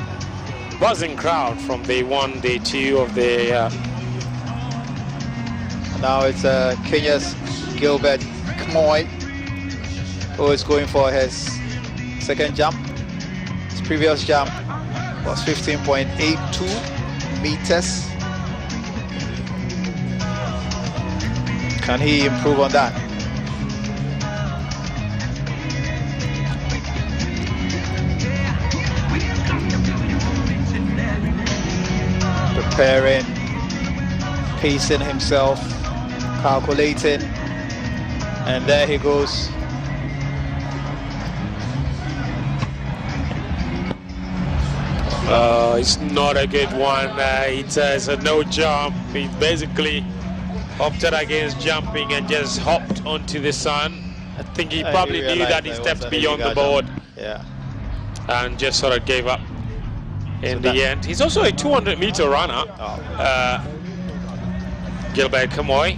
buzzing crowd from day one, day two of the. Now it's Kenya's Gilbert Kmoy, who is going for his second jump. His previous jump was 15.82 meters. Can he improve on that? Preparing, pacing himself, calculating, and there he goes. It's not a good one. It's a no jump. He basically opted against jumping and just hopped onto the sun. I think he probably knew that he stepped beyond the board. Yeah. And just sort of gave up in the end. He's also a 200-meter runner. Gilbert Kamoy.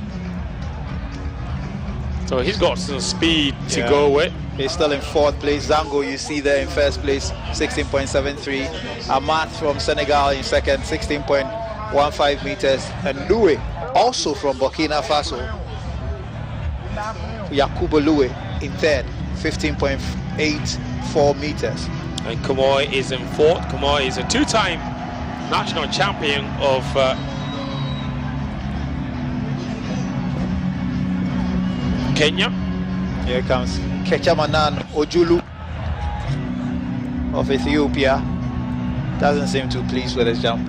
So he's got some speed to go with. He's still in 4th place. Zango, you see there in 1st place, 16.73. Amat from Senegal in 2nd, 16.15 meters. And Loué, also from Burkina Faso, Yakuba Loué in 3rd, 15.84 meters. And Kamoy is in 4th. Kamoy is a 2-time national champion of Kenya. Here comes Kechamanan Ojulu of Ethiopia. Doesn't seem too pleased with his jump.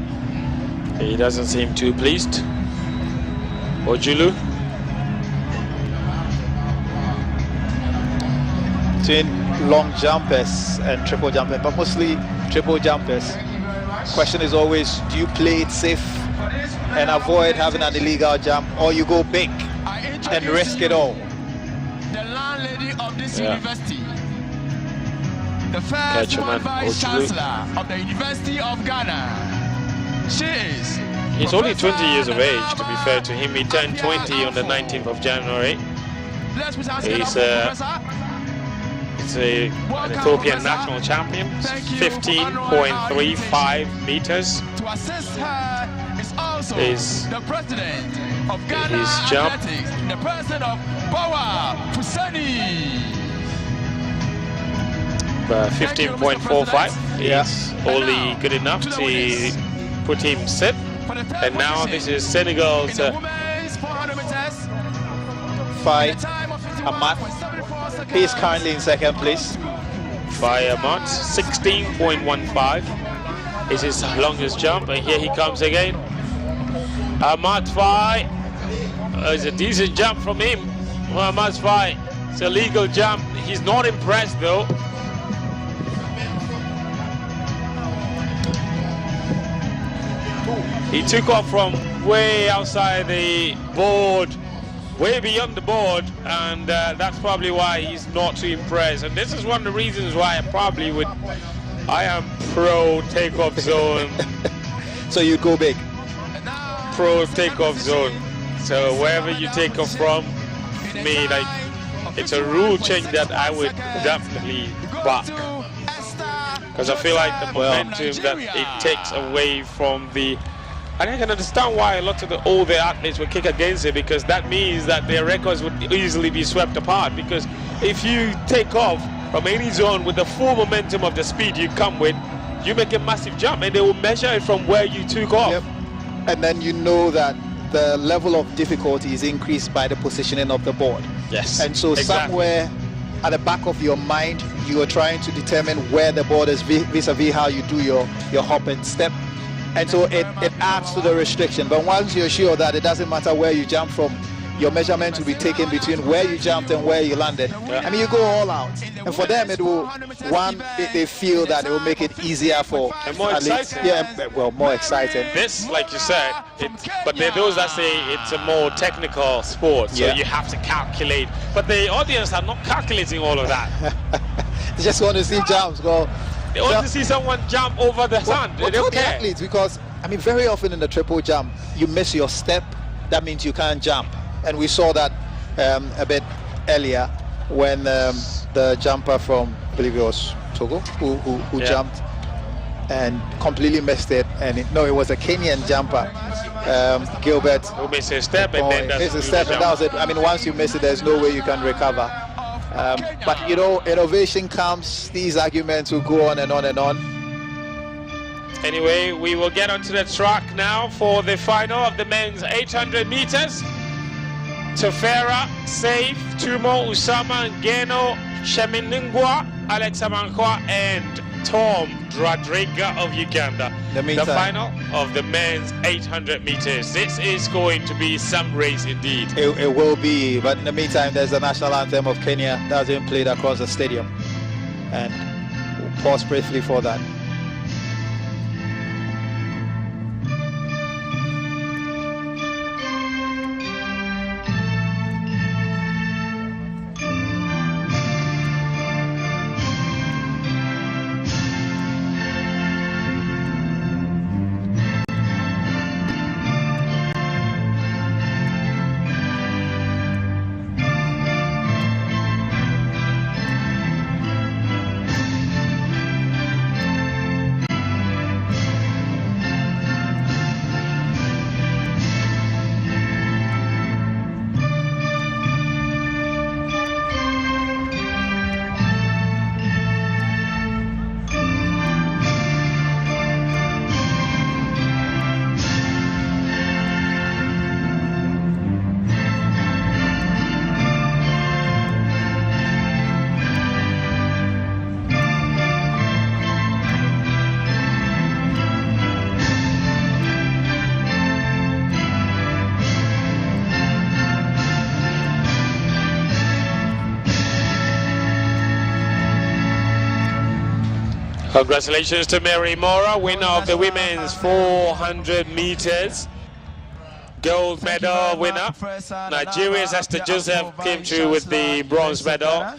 He doesn't seem too pleased. Ojulu. Between long jumpers and triple jumpers, but mostly triple jumpers. Question is always, do you play it safe and avoid having an illegal jump, or you go big and risk it all? The landlady of this university, the first vice chancellor of the University of Ghana. She is. He's only 20 years of age, to be fair to him. He turned 20 on the 19th of January. He's an Ethiopian national champion, 15.35 meters. To assist her is also the president of Ghana his jump. Athletics, the president of Bawa Fuseni. 15.45 is only good enough to put him set. And now this is Senegal's fight. Amat. He is currently in 2nd place. By Amat, 16.15 is his longest jump, and here he comes again. Amat Fai, it's a decent jump from him. Amat Fai, it's a legal jump. He's not impressed though. He took off from way outside the board, way beyond the board, and that's probably why he's not too impressed. And this is one of the reasons why I am pro takeoff zone. So you go big? Pro takeoff zone. So wherever you take off from, me, like, it's a rule change that I would definitely back. Because I feel like the momentum that it takes away from the... And I can understand why a lot of the older athletes would kick against it, because that means that their records would easily be swept apart. Because if you take off from any zone with the full momentum of the speed you come with, you make a massive jump, and they will measure it from where you took off. Yep. And then you know that the level of difficulty is increased by the positioning of the board. Yes. And so somewhere at the back of your mind, you are trying to determine where the board is vis-a-vis how you do your hop and step. And so it adds to the restriction. But once you're sure that it doesn't matter where you jump from, your measurement will be taken between where you jumped and where you landed. I mean, you go all out. And for them, it will, they feel that it will make it easier for and more athletes. exciting. Yeah, well, more exciting. This, like you said, but there are those that say it's a more technical sport, so you have to calculate. But the audience are not calculating all of that. They just want to see jumps go. They want to see someone jump over the sand. They don't care. The athletes, because I mean, very often in the triple jump, you miss your step. That means you can't jump, and we saw that a bit earlier when the jumper from, I believe it was Togo, who jumped and completely missed it. And it was a Kenyan jumper, Gilbert. Who missed a step and then missed a step, and that was it. I mean, once you miss it, there's no way you can recover. But you know, innovation comes, these arguments will go on and on and on. Anyway, we will get onto the track now for the final of the men's 800 meters. Tefera, Safe, Tumo, Usama, Ngeno, Sheminingwa, Alex Amankwa, and Tom Dradriga of Uganda. The final of the men's 800 meters. This is going to be some race indeed. It will be, but in the meantime, there's the national anthem of Kenya that's being played across the stadium. And we'll pause briefly for that. Congratulations to Mary Mora, winner of the women's 400 meters. Gold medal winner. Nigeria's Esther Joseph came through with the bronze medal.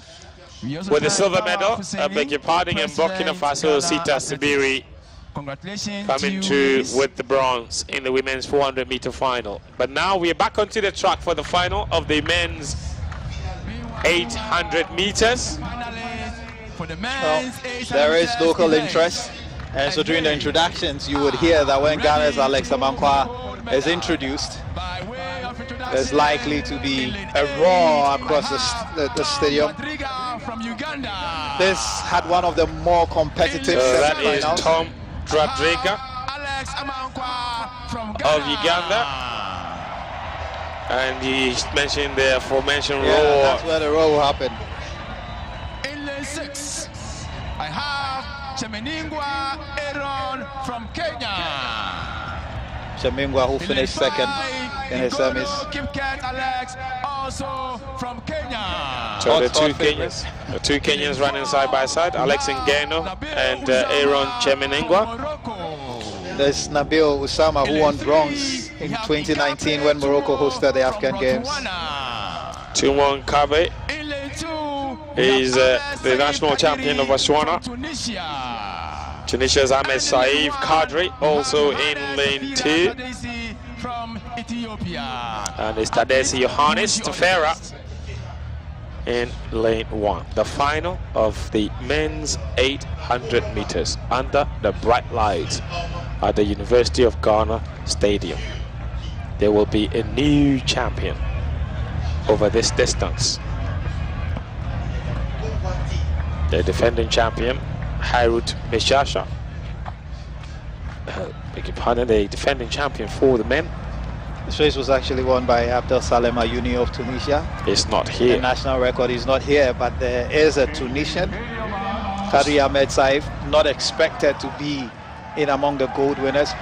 With the silver medal, I beg your pardon, and Burkina Faso Sita Sibiri coming through with the bronze in the women's 400 meter final. But now we are back onto the track for the final of the men's 800 meters. Well, there is local interest, and so during the introductions you would hear that when Ghana's Alex Amankwa is introduced, there's likely to be a roar across the stadium. This had one of the more competitive that semi-finals. is Tom Dradriga of Uganda, and he mentioned the aforementioned roar. That's where the roar happened. In lane 6, I have Chemeningwa Aaron from Kenya. Chemeningwa, who finished second in his semis. Alex, also from Kenya. So the two Kenyans running side by side, Alex Ngeno and Aaron Chemeningwa. There's Nabil Usama, who won bronze in 2019 when Morocco hosted the African Games. Tumon Kabe is the national champion of Botswana. Tunisia's Ahmed Saif Kadri also in lane 2. And it's Tadesi Yohannes Tefera in lane 1. The final of the men's 800 meters under the bright lights at the University of Ghana Stadium. There will be a new champion over this distance. The defending champion, Harut Meshasha. Beg your pardon, the defending champion for the men. This race was actually won by Abdel Salem Ayouni of Tunisia. It's not here. The national record is not here, but there is a Tunisian, Kadri Ahmed Saif, not expected to be in among the gold winners,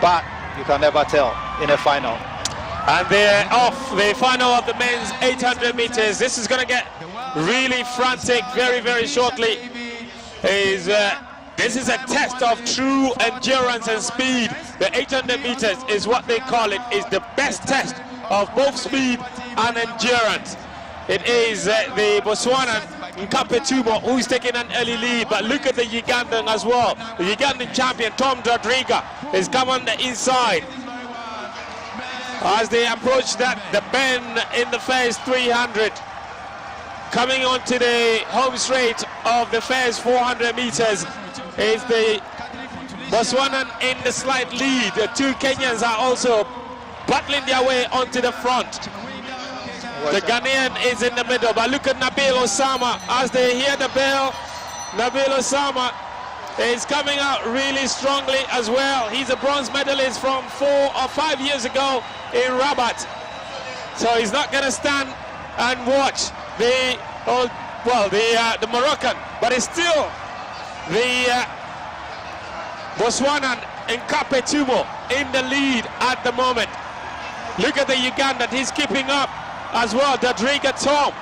but you can never tell in a final. And they're off the final of the men's 800 meters. This is going to get really frantic very, very shortly. This is a test of true endurance and speed. The 800 meters is what they call it, is the best test of both speed and endurance. It is the Botswanan Nkape Tumo who's taking an early lead, but look at the Ugandan as well. The Ugandan champion Tom Dradriga is coming on the inside. As they approach the bend in the first 300, coming onto the home straight of the first 400 meters is the Botswanan in the slight lead. The two Kenyans are also battling their way onto the front. The Ghanaian is in the middle, but look at Nabil Osama as they hear the bell. Nabil Osama is coming out really strongly as well. He's a bronze medalist from 4 or 5 years ago in Rabat. So he's not going to stand and watch the Moroccan, but it's still the Botswanan Nkape Tumo in the lead at the moment. Look at the Ugandan, he's keeping up as well. Dradriga Tom.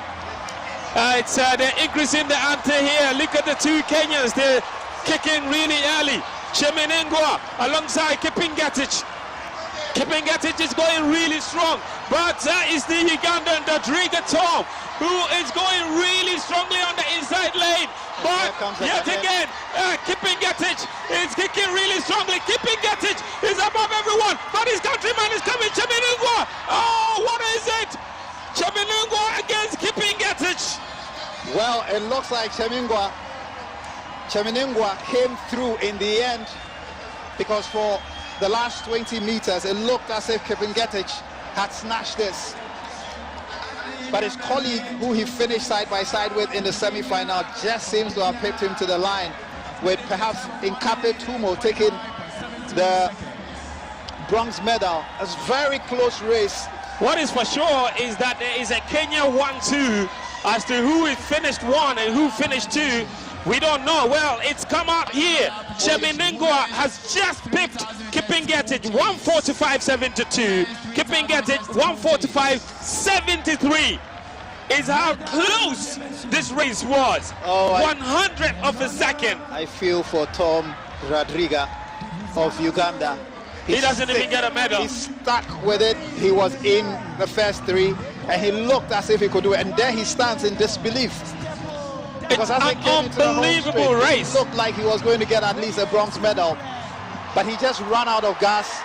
They're increasing the ante here. Look at the two Kenyans, they're kicking really early. Chemeningwa alongside Kipingetich. Kipingetich is going really strong, but it's the Ugandan Dradriga Tom who is going really strongly on the inside lane. But yet again, Kipingetich is kicking really strongly. Kipingetich is above everyone, but his countryman is coming. Chemeningwa. Oh, what is it? Chemeningwa against Kipingetich. Well, it looks like Chemeningwa came through in the end, because for the last 20 meters it looked as if Kipingetich had snatched this. But his colleague, who he finished side by side with in the semi-final, just seems to have pipped him to the line, with perhaps Nkape Tumo taking the bronze medal. A very close race. What is for sure is that there is a Kenya 1-2. As to who is finished 1 and who finished 2, we don't know. Well, it's come out here. Chemeningwa has just pipped Kipingetich 1:45.72. Kipingetich 1:45.73. is how close this race was. 100th of a second. I feel for Tom Rodriguez of Uganda. He doesn't even get a medal. He stuck with it. He was in the first three, and he looked as if he could do it. And there he stands in disbelief. It's an unbelievable race. It looked like he was going to get at least a bronze medal, but he just ran out of gas,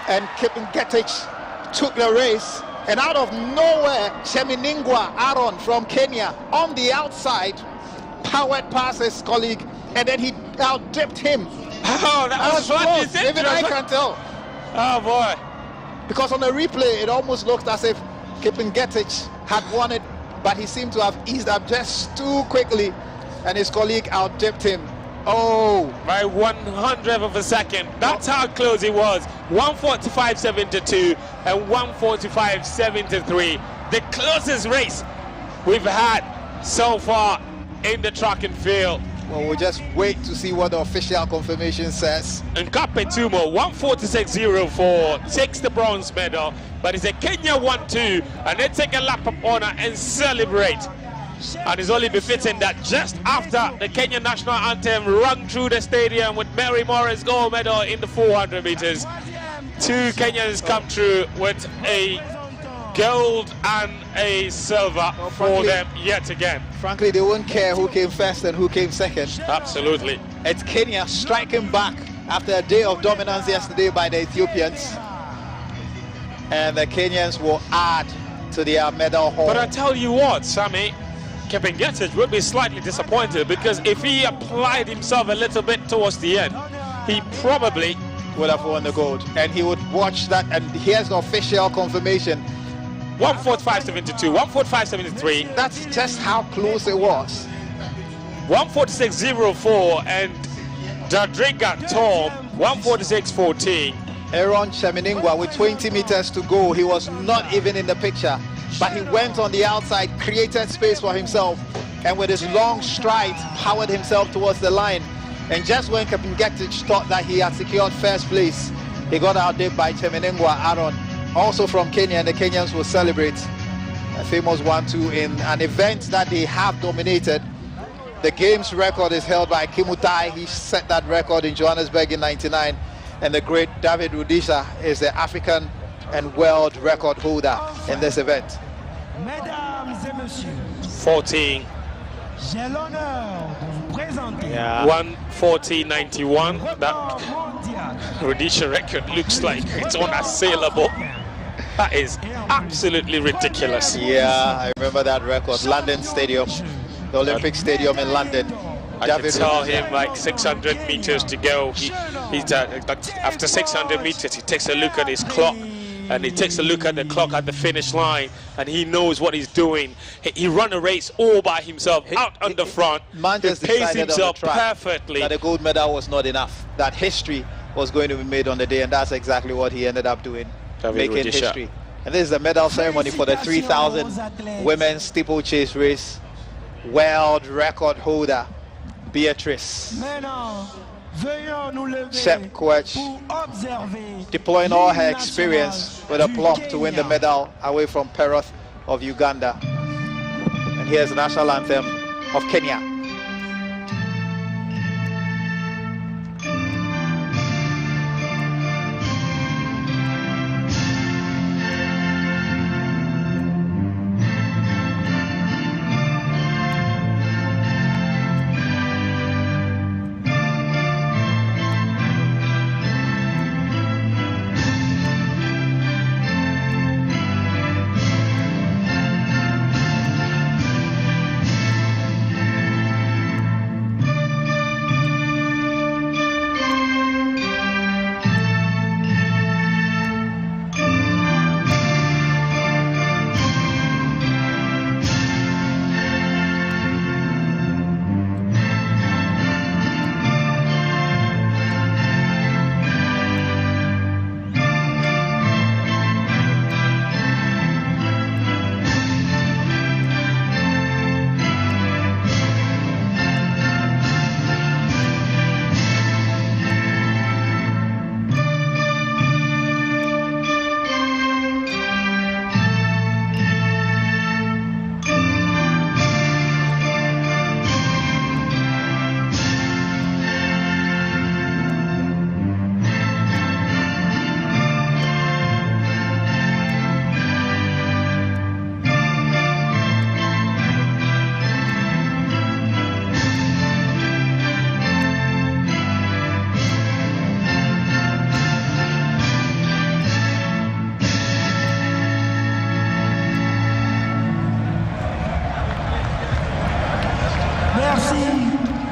and Kipngetich took the race. And out of nowhere, Cheminingwa Aaron from Kenya on the outside powered past his colleague, and then he out-dipped him. Oh, that was close. Even I can tell. Oh boy! Because on the replay, it almost looked as if Kipngetich had won it, but he seemed to have eased up just too quickly, and his colleague out-dipped him. Oh! By 100th of a second. That's how close it was. 145.72 and 145.73. The closest race we've had so far in the track and field. Well, we'll just wait to see what the official confirmation says. And Kapetumo, 146.04, takes the bronze medal, but it's a Kenya 1-2, and they take a lap of honor and celebrate. And it's only befitting that just after the Kenya national anthem rung through the stadium with Mary Morris gold medal in the 400 meters, two Kenyans come through with a gold and a silver for them yet again. Frankly, they won't care who came first and who came second. Absolutely. It's Kenya striking back after a day of dominance yesterday by the Ethiopians. And the Kenyans will add to their medal haul. But I tell you what, Sammy, Kipngetich would be slightly disappointed, because if he applied himself a little bit towards the end, he probably would have won the gold. And he would watch that, and here's the official confirmation. 145.72, 145.73. That's just how close it was. 146.04 and Dadriga Tom 146.14. Aaron Cheminingwa with 20 meters to go. He was not even in the picture, but he went on the outside, created space for himself, and with his long strides powered himself towards the line. And just when Kipngetich thought that he had secured first place, he got outdipped by Cheminingwa Aaron, also from Kenya, and the Kenyans will celebrate a famous 1-2 in an event that they have dominated. The games record is held by Kimutai. He set that record in Johannesburg in '99, and the great David Rudisha is the African and world record holder in this event. 14. Yeah. 140.91. That Rudisha record looks like it's unassailable. That is absolutely ridiculous. Yeah, I remember that record. London Stadium, the Olympic Stadium in London. I can tell him like 600 meters to go. After 600 meters, he takes a look at his clock, and he takes a look at the clock at the finish line, and he knows what he's doing. He ran a race all by himself, out on the front. Man just he paced decided himself on the track perfectly. that the gold medal was not enough, that history was going to be made on the day, and that's exactly what he ended up doing, making history. And this is the medal ceremony for the 3,000 women's steeplechase race. World record holder Beatrice Shep-Koech, deploying all her experience with a plump to win the medal away from Perth of Uganda. And here's the national anthem of Kenya.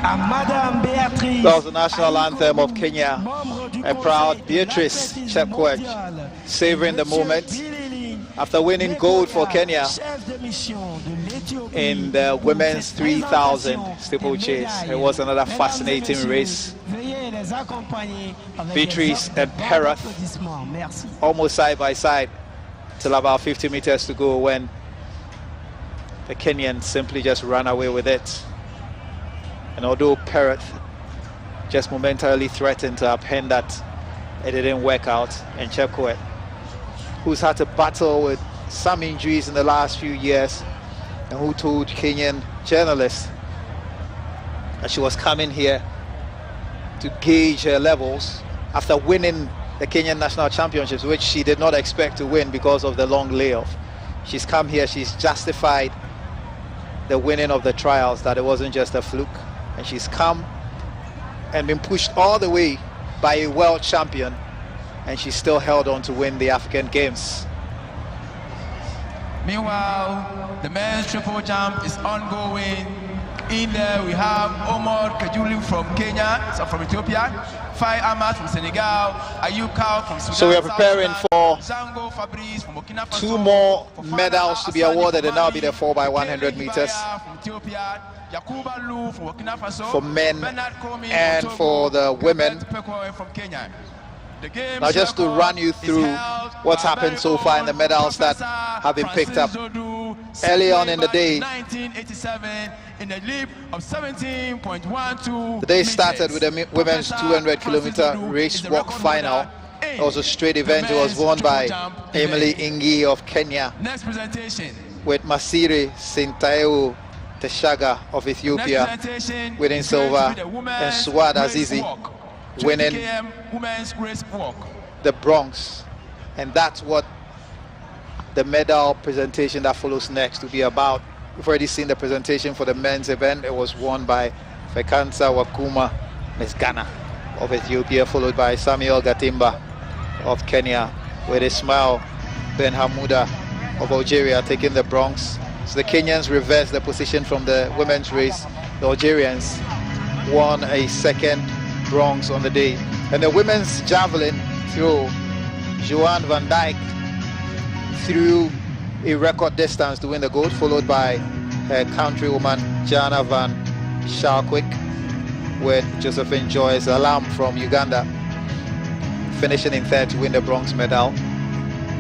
That was the national anthem of Kenya. A proud Beatrice Chepkwech savoring the moment after winning gold for Kenya in the women's 3,000 steeplechase. It was another fascinating race. Beatrice and Perrath almost side by side till about 50 meters to go when the Kenyans simply just ran away with it. And although Perrath just momentarily threatened to upend that, it didn't work out. And Chepkwech, who's had to battle with some injuries in the last few years, and who told Kenyan journalists that she was coming here to gauge her levels after winning the Kenyan National Championships, which she did not expect to win because of the long layoff. She's come here, she's justified the winning of the trials, that it wasn't just a fluke. And she's come and been pushed all the way by a world champion, and she still held on to win the African Games. Meanwhile, the men's triple jump is ongoing. In there we have Omar Kajuli from Kenya, so from Ethiopia, Fai Ahmad from Senegal, Ayub Kau from Sudan. So we are preparing for 2 more medals to be awarded, and that'll be the 4x100 meters for men and for the women. Now, just to run you through what's happened so far in the medals that have been picked up. Early on in the day, the day started with the women's 200-kilometer race walk final. It was a straight event. It was won by Emily Ingi of Kenya, with Masiri Sintayeu Teshaga of Ethiopia winning silver, and Suad Azizi winning the bronze. And that's what the medal presentation that follows next will be about. We've already seen the presentation for the men's event. It was won by Fekansa Wakuma Mesgana of Ethiopia, followed by Samuel Gatimba of Kenya, with Ismail Ben Hamuda of Algeria taking the bronze. So the Kenyans reversed the position from the women's race. The Algerians won a second bronze on the day. And the women's javelin throw, Joanne van Dijk threw a record distance to win the gold, followed by her countrywoman Jana van Sharkwick, with Josephine Joyce Alam from Uganda finishing in third to win the bronze medal.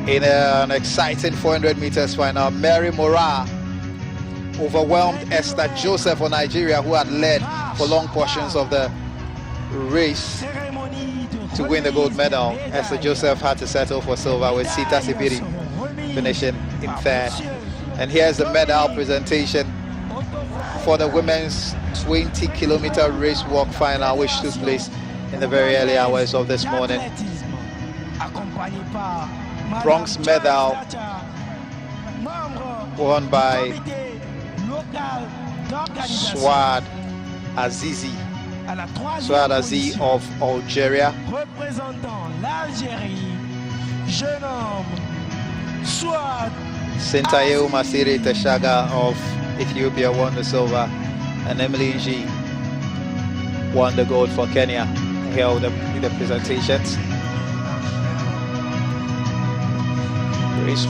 In an exciting 400 meters final, Mary Mora overwhelmed Esther Joseph of Nigeria, who had led for long portions of the race, to win the gold medal. Esther Joseph had to settle for silver, with Sita Sibiri finishing in third. And here's the medal presentation for the women's 20-kilometer race walk final, which took place in the very early hours of this morning. Bronze medal won by Suad Azizi of Algeria. Sintayeu Masiri Teshaga of Ethiopia won the silver, and Emily Nji won the gold for Kenya. Here are the presentations. Race.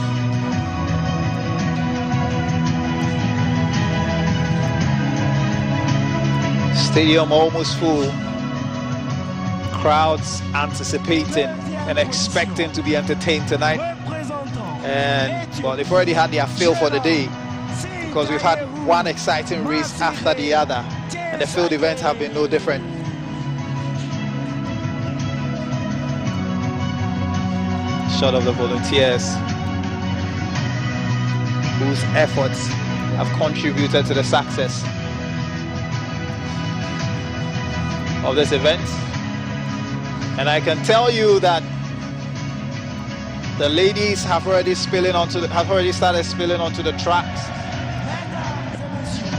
Stadium almost full. Crowds anticipating and expecting to be entertained tonight. And well, they've already had their fill for the day, because we've had one exciting race after the other, and the field events have been no different. Shot of the volunteers, whose efforts have contributed to the success of this event. And I can tell you that the ladies have already started spilling onto the tracks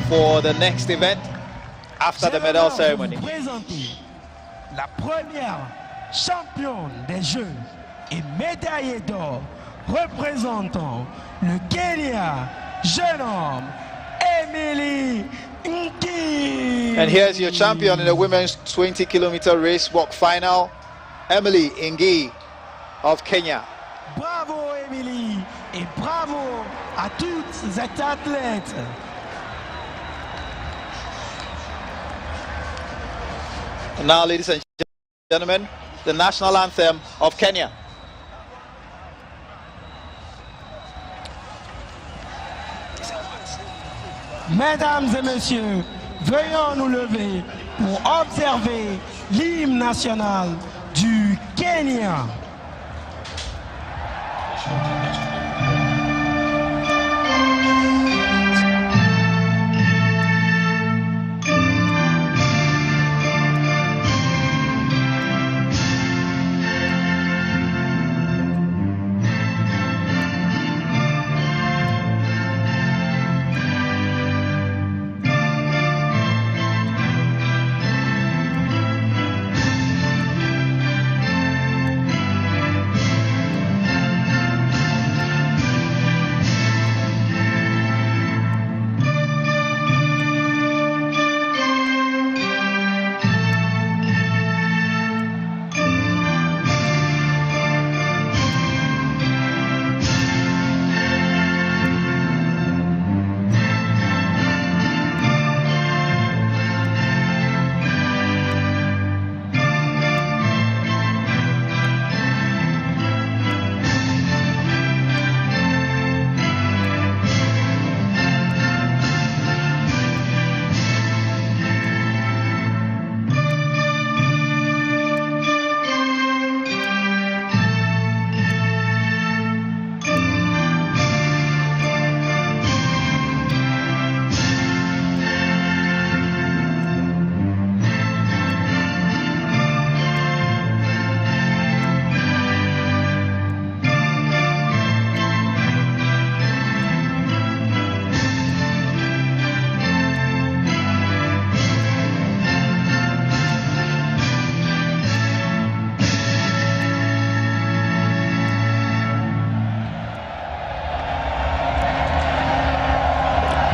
for the next event after the medal ceremony. La première championne des Jeux et médaillée d'or représentant le Kenya, jeune homme Emily And here's your champion in the women's 20-kilometer race walk final, Emily Ingi of Kenya. Bravo Emily et bravo à toutes ces athlètes. And now, ladies and gentlemen, the national anthem of Kenya. Mesdames et messieurs, veuillons nous lever pour observer l'hymne national du Kenya.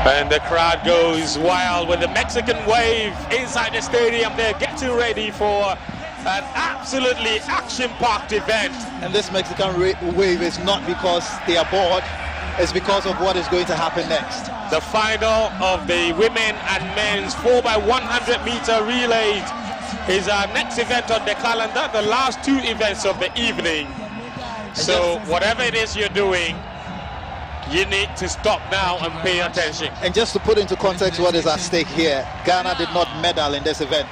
And the crowd goes wild with the Mexican wave inside the stadium. They're getting ready for an absolutely action-packed event. And this Mexican wave is not because they are bored, it's because of what is going to happen next. The final of the women and men's 4x100 meter relays is our next event on the calendar, the last two events of the evening. So whatever it is you're doing, you need to stop now and pay attention. And just to put into context what is at stake here, Ghana did not medal in this event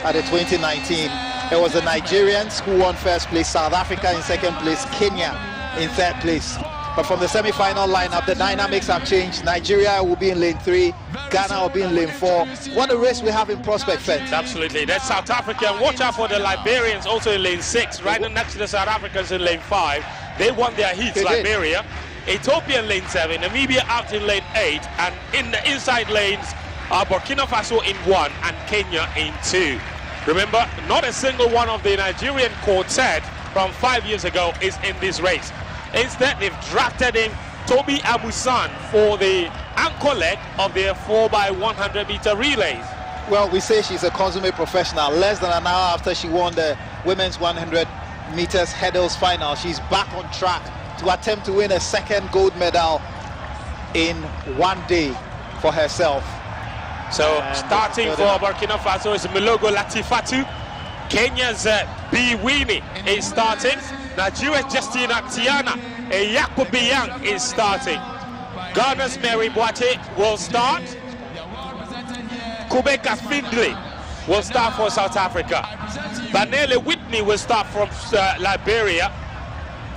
at the 2019. It was the Nigerians who won first place, South Africa in second place, Kenya in third place. But from the semi-final lineup, the dynamics have changed. Nigeria will be in lane 3, Ghana will be in lane 4. What a race we have in prospect, Fence. Absolutely. That's South Africa. And watch out for the Liberians also in lane 6, right next to the South Africans in lane 5. They won their heats, Liberia. Ethiopia in lane 7, Namibia out in lane 8, and in the inside lanes are Burkina Faso in 1 and Kenya in 2. Remember, not a single one of the Nigerian quartet from 5 years ago is in this race. Instead, they've drafted in Toby Amusan for the anchor leg of their 4x100 meter relays. Well, we say she's a consummate professional. Less than an hour after she won the women's 100 meters hurdles final, she's back on track to attempt to win a second gold medal in one day for herself. So starting for Burkina Faso is Milogo Latifatu. Kenya's Biwini is starting. Nigeria's Justina Tiana Yakubiang is starting. Ghana's Mary Boate will start. Kubeka Findlay will start for South Africa. Banele Whitney will start from Liberia.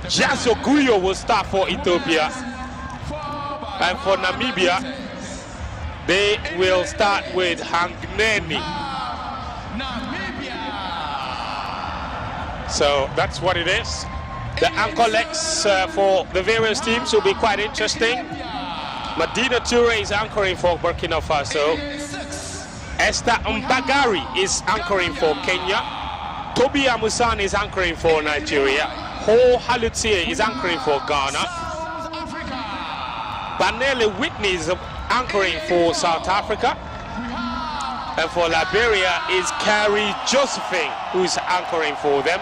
Jaso Guyo will start for Ethiopia. And for Namibia, they will start with Hangneni. So that's what it is. The anchor legs for the various teams will be quite interesting. Medina Toure is anchoring for Burkina Faso. Esther Mbagari is anchoring for Kenya. Toby Amusan is anchoring for Nigeria. Ho Halutie is anchoring for Ghana. Banele Whitney is anchoring for South Africa. And for Liberia is Carrie Josephine, who's anchoring for them.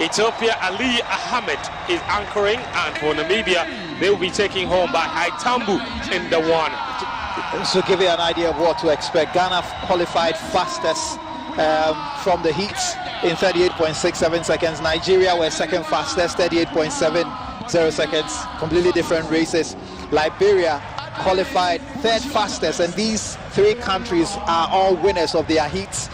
Ethiopia, Ali Ahmed is anchoring, and for Namibia, they will be taking home by Haitambu in the one. So give you an idea of what to expect. Ghana qualified fastest from the heats in 38.67 seconds. Nigeria were second fastest, 38.70 seconds. Completely different races. Liberia qualified third fastest, and these three countries are all winners of their heats.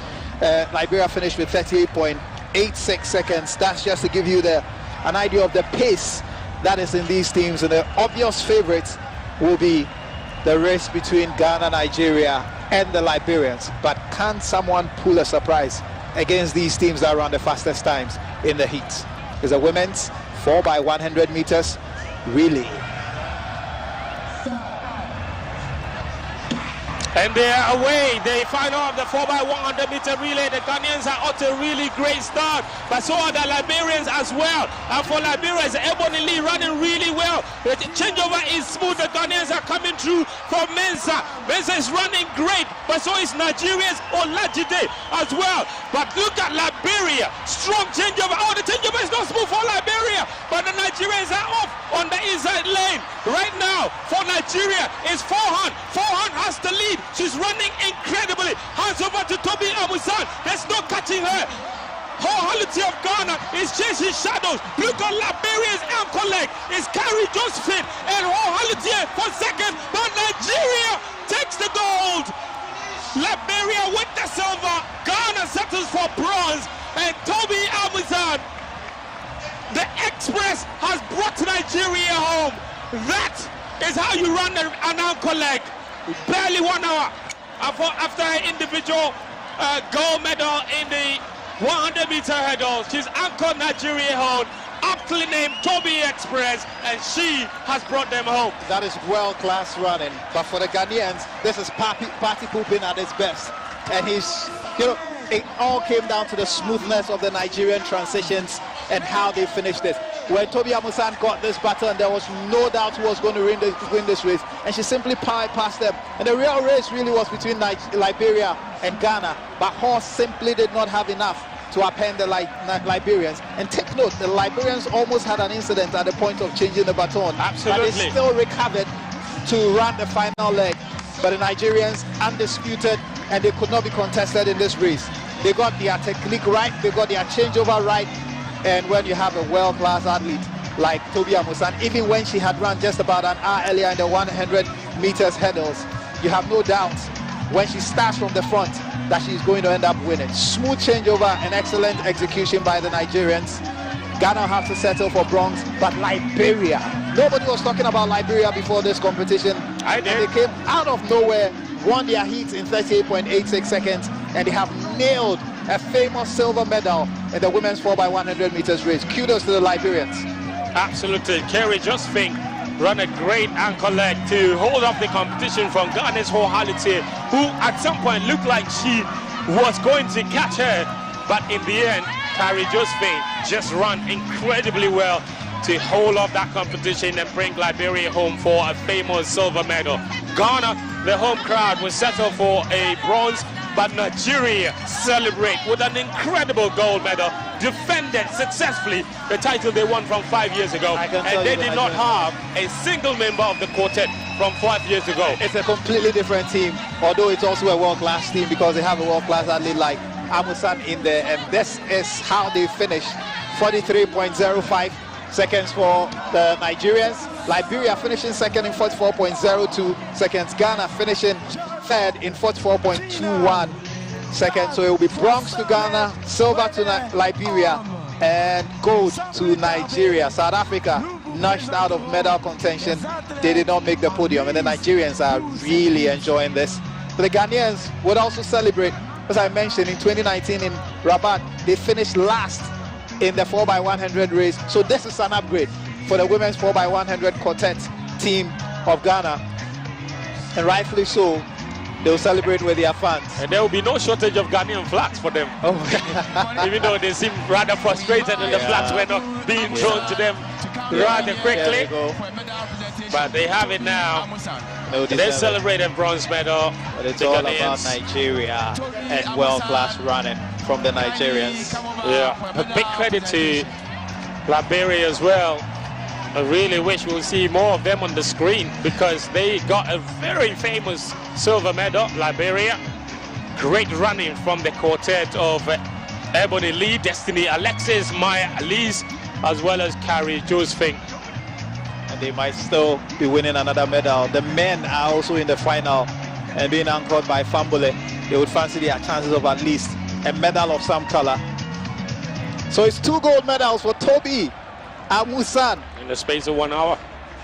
Liberia finished with 38.86 seconds. That's just to give you an idea of the pace that is in these teams, and the obvious favorites will be the race between Ghana, Nigeria, and the Liberians. But can someone pull a surprise against these teams that run the fastest times in the heats? Is the women's 4x100 meters relay. And they're away. They final of the 4x100 meter relay. The Ghanaians are off to a really great start, but so are the Liberians as well. And for Liberia, Ebony Lee running really well. The changeover is smooth. The Ghanaians are coming through from Mensah. Mensah is running great, but so is Nigeria's Olajide as well. But look at Liberia. Strong changeover. Oh, the changeover is not smooth for Liberia, but the Nigerians are off on the inside lane. Right now, for Nigeria, is Fohan. Fohan has the lead. She's running incredibly. Hands over to Toby Amusan. There's no catching her. Wholeheartedly of Ghana is chasing shadows. Look at Liberia's ankle leg. Is Carrie Josephine and wholeheartedly for second. But Nigeria takes the gold. Liberia with the silver. Ghana settles for bronze. And Toby Amusan, the Express, has brought Nigeria home. That is how you run an ankle leg. Barely 1 hour after her individual gold medal in the 100-meter hurdle. She's anchored Nigeria home, aptly named Toby Express, and she has brought them home. That is world-class running. But for the Ghanaians, this is Party Pooping at its best. And he's, it all came down to the smoothness of the Nigerian transitions and how they finished this. When Toby Amusan got this baton, there was no doubt who was going to win this race, and she simply powered past them. And the real race really was between Liberia and Ghana, but Horse simply did not have enough to upend the Liberians. And take note, the Liberians almost had an incident at the point of changing the baton. Absolutely. But they still recovered to run the final leg. But the Nigerians, undisputed, and they could not be contested in this race. They got their technique right, they got their changeover right. And when you have a world-class athlete like Toby Amusan, even when she had run just about an hour earlier in the 100 meters hurdles, you have no doubt when she starts from the front that she's going to end up winning. Smooth changeover and excellent execution by the Nigerians. Ghana have to settle for bronze, but Liberia, nobody was talking about Liberia before this competition. And they came out of nowhere, won their heats in 38.86 seconds, and they have nailed a famous silver medal in the women's 4x100 meters race. Kudos to the Liberians. Absolutely. Carrie Josephine run a great ankle leg to hold up the competition from Ghana's Wholeheartedly, who at some point looked like she was going to catch her, but in the end, Carrie Josephine just ran incredibly well to hold up that competition and bring Liberia home for a famous silver medal. Ghana, the home crowd, will settle for a bronze, but Nigeria celebrate with an incredible gold medal, defended successfully the title they won from 5 years ago, and they did not have a single member of the quartet from 5 years ago. It's a completely different team, although it's also a world-class team because they have a world-class athlete like Amusan in there, and this is how they finished. 43.05 seconds for the Nigerians. Liberia finishing second in 44.02 seconds. Ghana finishing third in 44.21 seconds. So it will be bronze to Ghana, silver to Liberia, and gold to Nigeria. South Africa nudged out of medal contention. They did not make the podium, and the Nigerians are really enjoying this. But the Ghanaians would also celebrate, as I mentioned, in 2019 in Rabat, they finished last in the 4x100 race. So this is an upgrade for the women's 4x100 quartet team of Ghana, and rightfully so. They'll celebrate with their fans. And there will be no shortage of Ghanaian flags for them. Even though they seem rather frustrated and the flags were not being thrown to them rather quickly. But they have it now. No, They celebrated bronze medal. But it's the all Ghanaians. about Nigeria and world-class running from the Nigerians. Yeah, a big credit to Liberia as well. I really wish we'll see more of them on the screen because they got a very famous silver medal, Liberia. Great running from the quartet of Ebony Lee, Destiny Alexis, Maya Elise, as well as Carrie Josephine. And they might still be winning another medal. The men are also in the final and being anchored by Fambule. They would fancy their chances of at least a medal of some color. So it's 2 gold medals for Toby Amusan. In the space of 1 hour.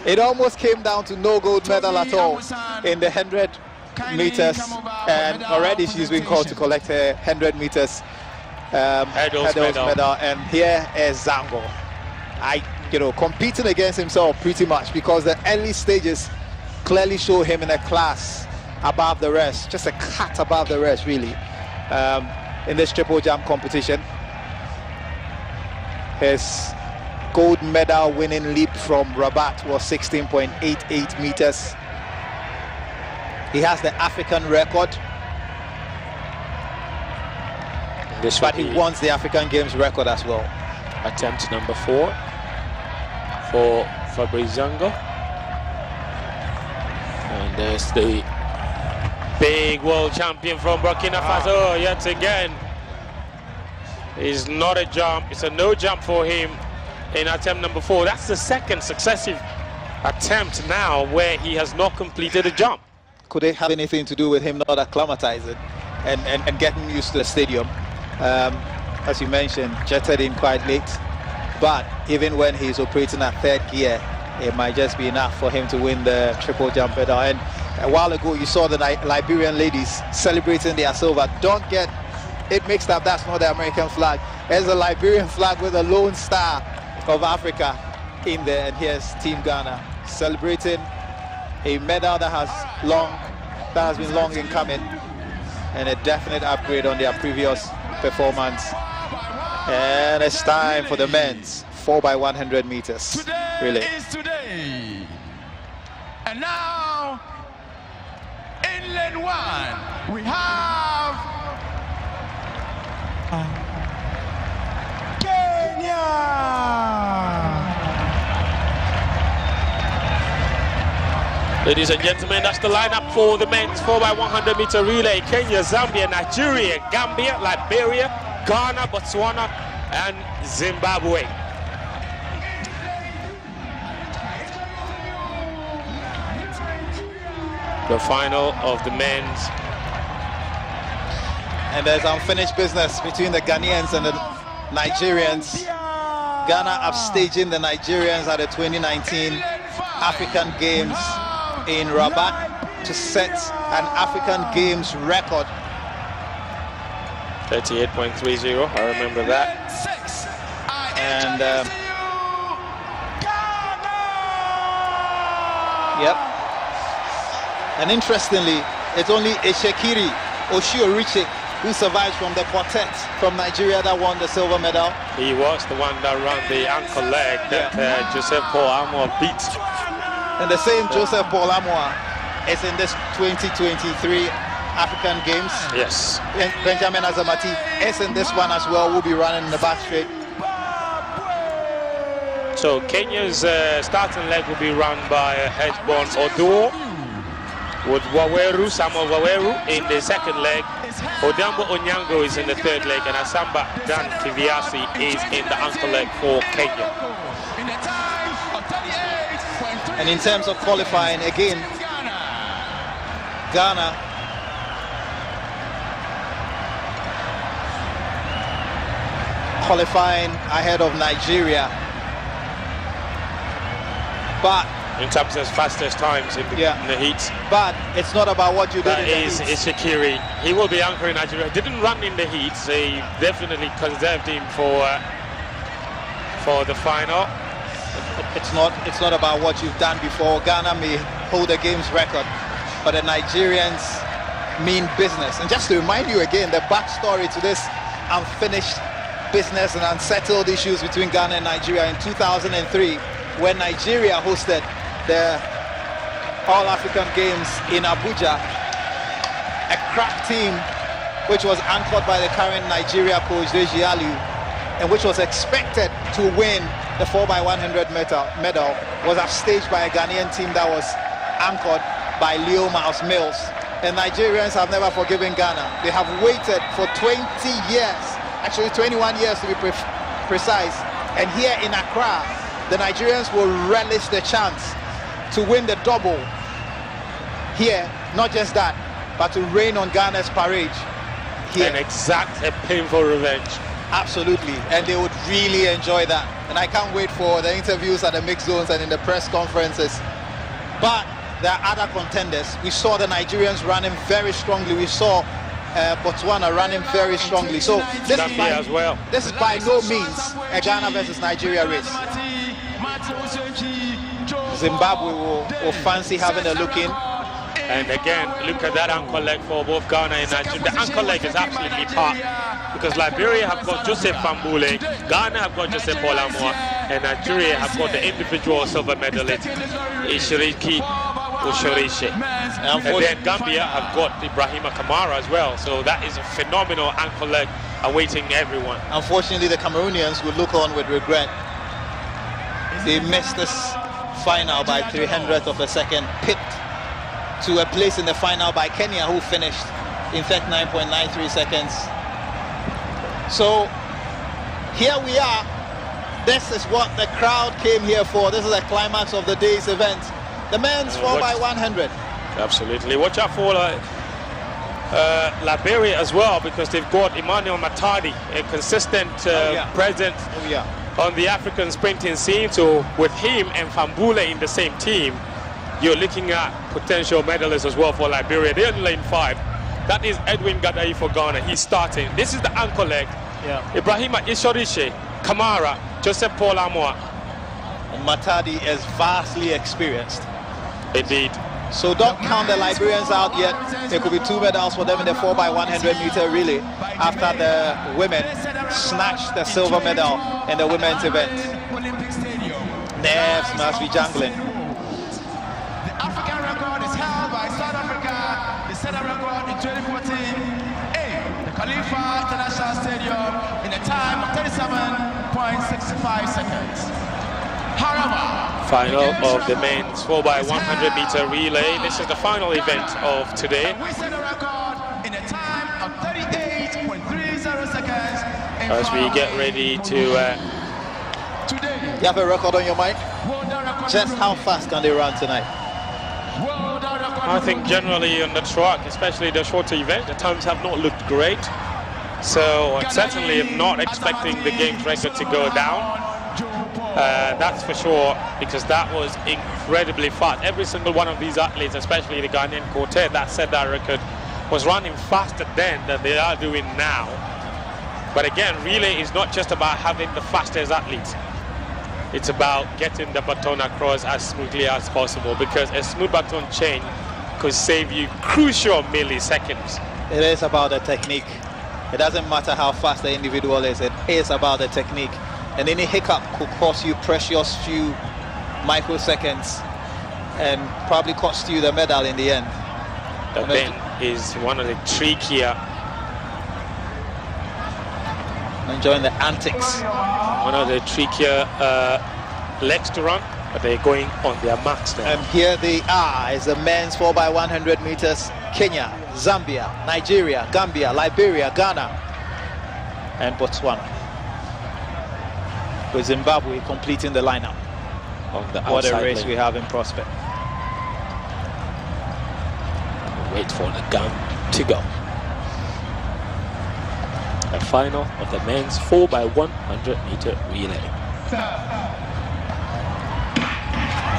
It almost came down to no gold medal at all in the 100 meters. And already she's been called to collect her 100 meters hurdles medal. And here is Zango. Competing against himself pretty much because the early stages clearly show him in a class above the rest, just a cut above the rest really, in this triple jump competition. His gold medal winning leap from Rabat was 16.88 meters. He has the African record, but he wants the African Games record as well. Attempt number 4 for Fabrice Zango. And there's the big world champion from Burkina Faso yet again. It's not a jump, it's a no jump for him in attempt number 4. That's the second successive attempt now where he has not completed a jump. Could it have anything to do with him not acclimatizing and getting used to the stadium? As you mentioned, jetted in quite late, but even when he's operating at 3rd gear, it might just be enough for him to win the triple jump medal. And a while ago you saw the Liberian ladies celebrating their silver. Don't get it mixed up, that's not the American flag. There's a Liberian flag with a lone star of Africa in there, and here's Team Ghana celebrating a medal that has been long in coming, and a definite upgrade on their previous performance. And it's time for the men's 4x100 meters. Today really is today. And now in lane 1 we have Kenya. Ladies and gentlemen, that's the lineup for the men's 4x100 meter relay. Kenya, Zambia, Nigeria, Gambia, Liberia, Ghana, Botswana, and Zimbabwe. The final of the men's. And there's unfinished business between the Ghanaians and the Nigerians. Ghana upstaging the Nigerians at the 2019 African Games in Rabat to set an African Games record. 38.30, I remember that. And yep. And interestingly, it's only Eshekiri Oshioriche who survives from the quartet from Nigeria that won the silver medal. He was the one that ran the ankle leg that Joseph Paul Amoah beat. And the same Joseph Paul Amoah is in this 2023 African Games. Yes. Benjamin Azamati is in this one as well. We'll be running in the back straight. So Kenya's starting leg will be run by Hezbon Oduo, with Samuel Waweru in the second leg. Odambo Onyango is in the third leg, and Asamba Dan Kiviasi is in the ankle leg for Kenya. And in terms of qualifying, again, Ghana qualifying ahead of Nigeria. But in terms of fastest times in the heats. But it's not about what you do. That is Shaqiri. He will be anchoring Nigeria. Didn't run in the heats. They definitely conserved him for the final. It's not about what you've done before. Ghana may hold a games record, but the Nigerians mean business. And just to remind you again, the backstory to this unfinished business and unsettled issues between Ghana and Nigeria in 2003, when Nigeria hosted the All-African Games in Abuja, a crack team which was anchored by the current Nigeria coach, Deji Aliu, and which was expected to win the 4x100 medal, was upstaged by a Ghanaian team that was anchored by Leo Miles Mills. And Nigerians have never forgiven Ghana. They have waited for 20 years, actually 21 years to be precise. And here in Accra, the Nigerians will relish the chance to win the double here. Not just that, but to rain on Ghana's parade here. And exact a painful revenge. Absolutely, and they would really enjoy that. And I can't wait for the interviews at the mixed zones and in the press conferences. But there are other contenders. We saw the Nigerians running very strongly. We saw Botswana running very strongly. So this is by no means a Ghana versus Nigeria race. Zimbabwe will fancy having a look in. And again, look at that ankle leg for both Ghana and Nigeria. The ankle leg is absolutely packed because Liberia have got Joseph Fambule, Ghana have got Joseph Olamoa, and Nigeria have got the individual silver medalist Ishiriki Ushorishe. And then Gambia have got Ibrahima Kamara as well. So that is a phenomenal ankle leg awaiting everyone. Unfortunately, the Cameroonians will look on with regret. They missed this final by 300th of a second, pipped to a place in the final by Kenya, who finished in 39.93 seconds. So here we are. This is what the crowd came here for. This is the climax of the day's event. The men's 4x100. Absolutely. Watch out for Liberia as well, because they've got Emmanuel Matadi, a consistent presence on the African sprinting scene. So with him and Fambule in the same team, you're looking at potential medalists as well for Liberia. They're in lane 5. That is Edwin Gadai for Ghana. He's starting. This is the ankle leg. Ibrahima Ishorishe, Kamara, Joseph Paul Amoa. And Matadi is vastly experienced. Indeed. So don't count the Liberians out yet. There could be 2 medals for them in the 4x100 meter relay after the women snatched the silver medal in the women's event. Nerves must be jangling. African record is held by South Africa. They set a record in 2014 the Khalifa International Stadium in a time of 37.65 seconds. However, final of the men's 4x100 meter relay. This is the final event of today. We set a record in a time of 38.30 seconds. As we get ready to you have a record on your mind? Just how fast can they run tonight? I think generally on the track, especially the shorter event, the times have not looked great. So I certainly am not expecting the game's record to go down. That's for sure, because that was incredibly fast. Every single one of these athletes, especially the Ghanaian quartet that set that record, was running faster then than they are doing now. But again, relay is not just about having the fastest athletes. It's about getting the baton across as smoothly as possible, because a smooth baton change could save you crucial milliseconds. It is about the technique. It doesn't matter how fast the individual is, it is about the technique. And any hiccup could cost you precious few microseconds and probably cost you the medal in the end. The bend is one of the trickier. Enjoying the antics. One of the trickier legs to run, but they're going on their marks now. And here they are, is the men's 4x100 meters. Kenya, Zambia, Nigeria, Gambia, Liberia, Ghana, and Botswana. With Zimbabwe completing the lineup. What a race we have in prospect. Wait for the gun to go. The final of the men's 4x100 meter relay.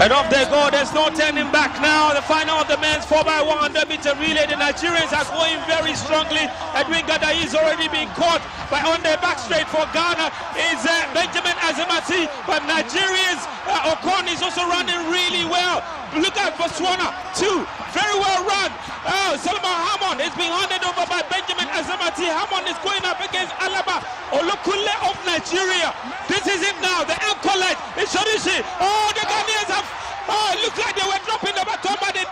And off they go, there's no turning back now. The final of the men's 4x100 meter relay. The Nigerians are going very strongly. Edwin Gadai is already being caught by on their back straight for Ghana is Benjamin Azamati. But Nigeria's Okon is also running really well. Look at Botswana, 2, very well run. Solomon Hammond is being handed over by Benjamin Azamati. Hammond is going up against Alaba Olukule of Nigeria. This is it now, the ankle leg. It's Shorishi. Oh, the Ghanaians have, it looked like they were dropping the baton, but they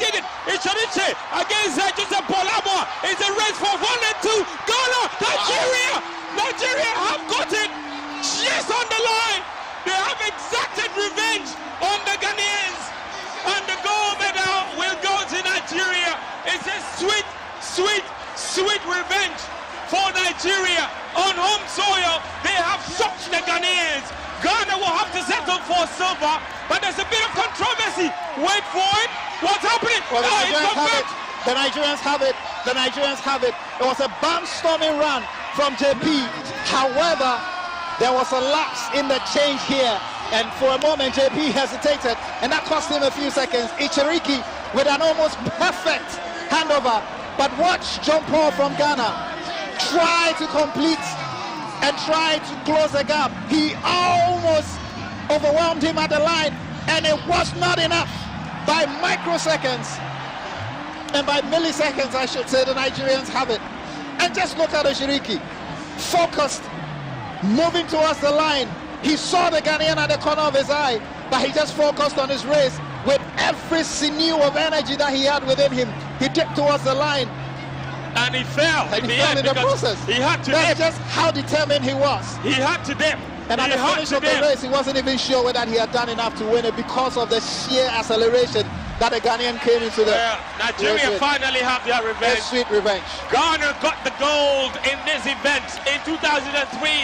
Nigeria on home soil. They have shocked the Ghanaians. Ghana will have to settle for silver, but there's a bit of controversy. Wait for it. What's happening? Well, the Nigerians have it. The Nigerians have it. The Nigerians have it. It was a barnstorming run from JP. However, there was a lapse in the change here, and for a moment JP hesitated, and that cost him a few seconds. Ichiriki with an almost perfect handover, but watch John Paul from Ghana try to complete and try to close the gap. He almost overwhelmed him at the line, and it was not enough. By microseconds and by milliseconds, I should say, the Nigerians have it. And just look at Ichiriki, focused, moving towards the line. He saw the Ghanaian at the corner of his eye, but he just focused on his race with every sinew of energy that he had within him. He dipped towards the line. And he fell. And he fell in the process. He had to That's dip. just how determined he was. He had to dip. And at the finish of the race, he wasn't even sure whether he had done enough to win it because of the sheer acceleration that the Ghanaian came into the Nigeria finally have their revenge. A sweet revenge. Ghana got the gold in this event in 2003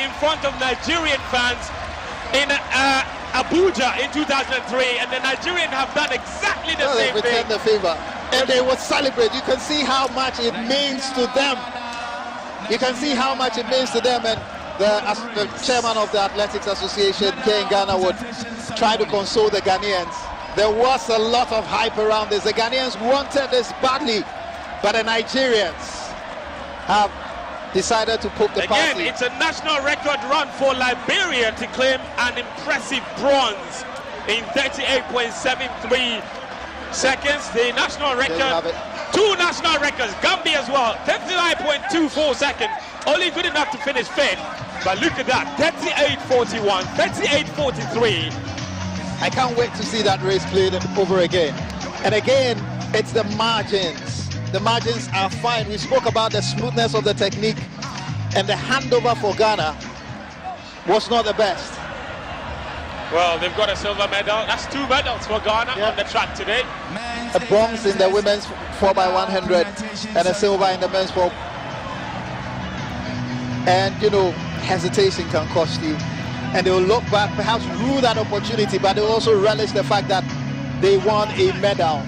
in front of Nigerian fans in Abuja in 2003, and the Nigerians have done exactly the same thing. They returned the favor, and they will celebrate. You can see how much it means to them. You can see how much it means to them, and the chairman of the Athletics Association here in Ghana would try to console the Ghanaians. There was a lot of hype around this. The Ghanaians wanted this badly, but the Nigerians have decided to poke the party. Again, it's a national record run for Liberia to claim an impressive bronze in 38.73 seconds. The national record, two national records, Gambia as well, 39.24 seconds, only good enough to finish fifth. But look at that, 38.41, 38.43. I can't wait to see that race played over again. And again, it's the margins. The margins are fine. We spoke about the smoothness of the technique, and the handover for Ghana was not the best. Well, they've got a silver medal. That's 2 medals for Ghana on the track today. A bronze in the women's 4x100 and a silver in the men's 4. And you know, hesitation can cost you. And they will look back, perhaps rue that opportunity, but they will also relish the fact that they won a medal.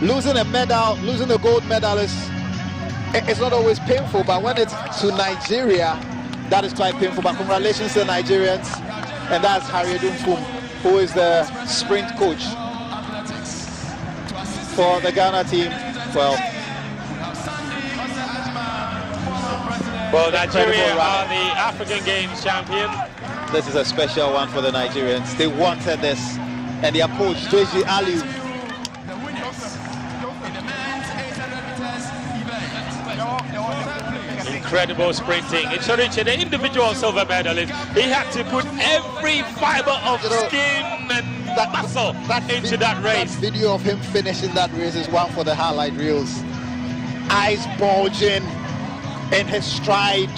Losing a medal, losing a gold medal it's not always painful, but when it's to Nigeria, that is quite painful. But congratulations to the Nigerians, and that's Harry Dumfum, who is the sprint coach for the Ghana team. Well, Nigeria are the African Games champion. This is a special one for the Nigerians. They wanted this, and their coach, Tweji Aliu, incredible sprinting. It's Richard, the individual silver medalist. He had to put every fiber of skin and muscle into that race. That video of him finishing that race is one for the highlight reels. Eyes bulging in his stride.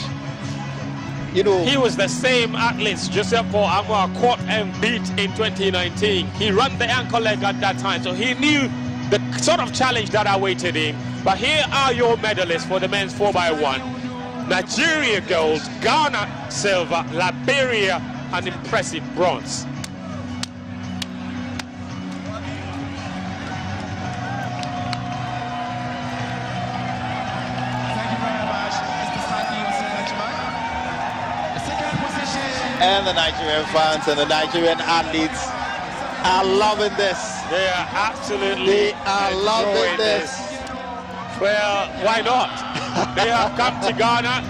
You know, he was the same athlete Joseph Paul Amwa caught and beat in 2019. He ran the ankle leg at that time, so he knew the sort of challenge that awaited him. But here are your medalists for the men's 4x1. Nigeria gold, Ghana silver, Liberia an impressive bronze. And the Nigerian fans and the Nigerian athletes are loving this. They are absolutely loving this. Well, why not? They have come to Ghana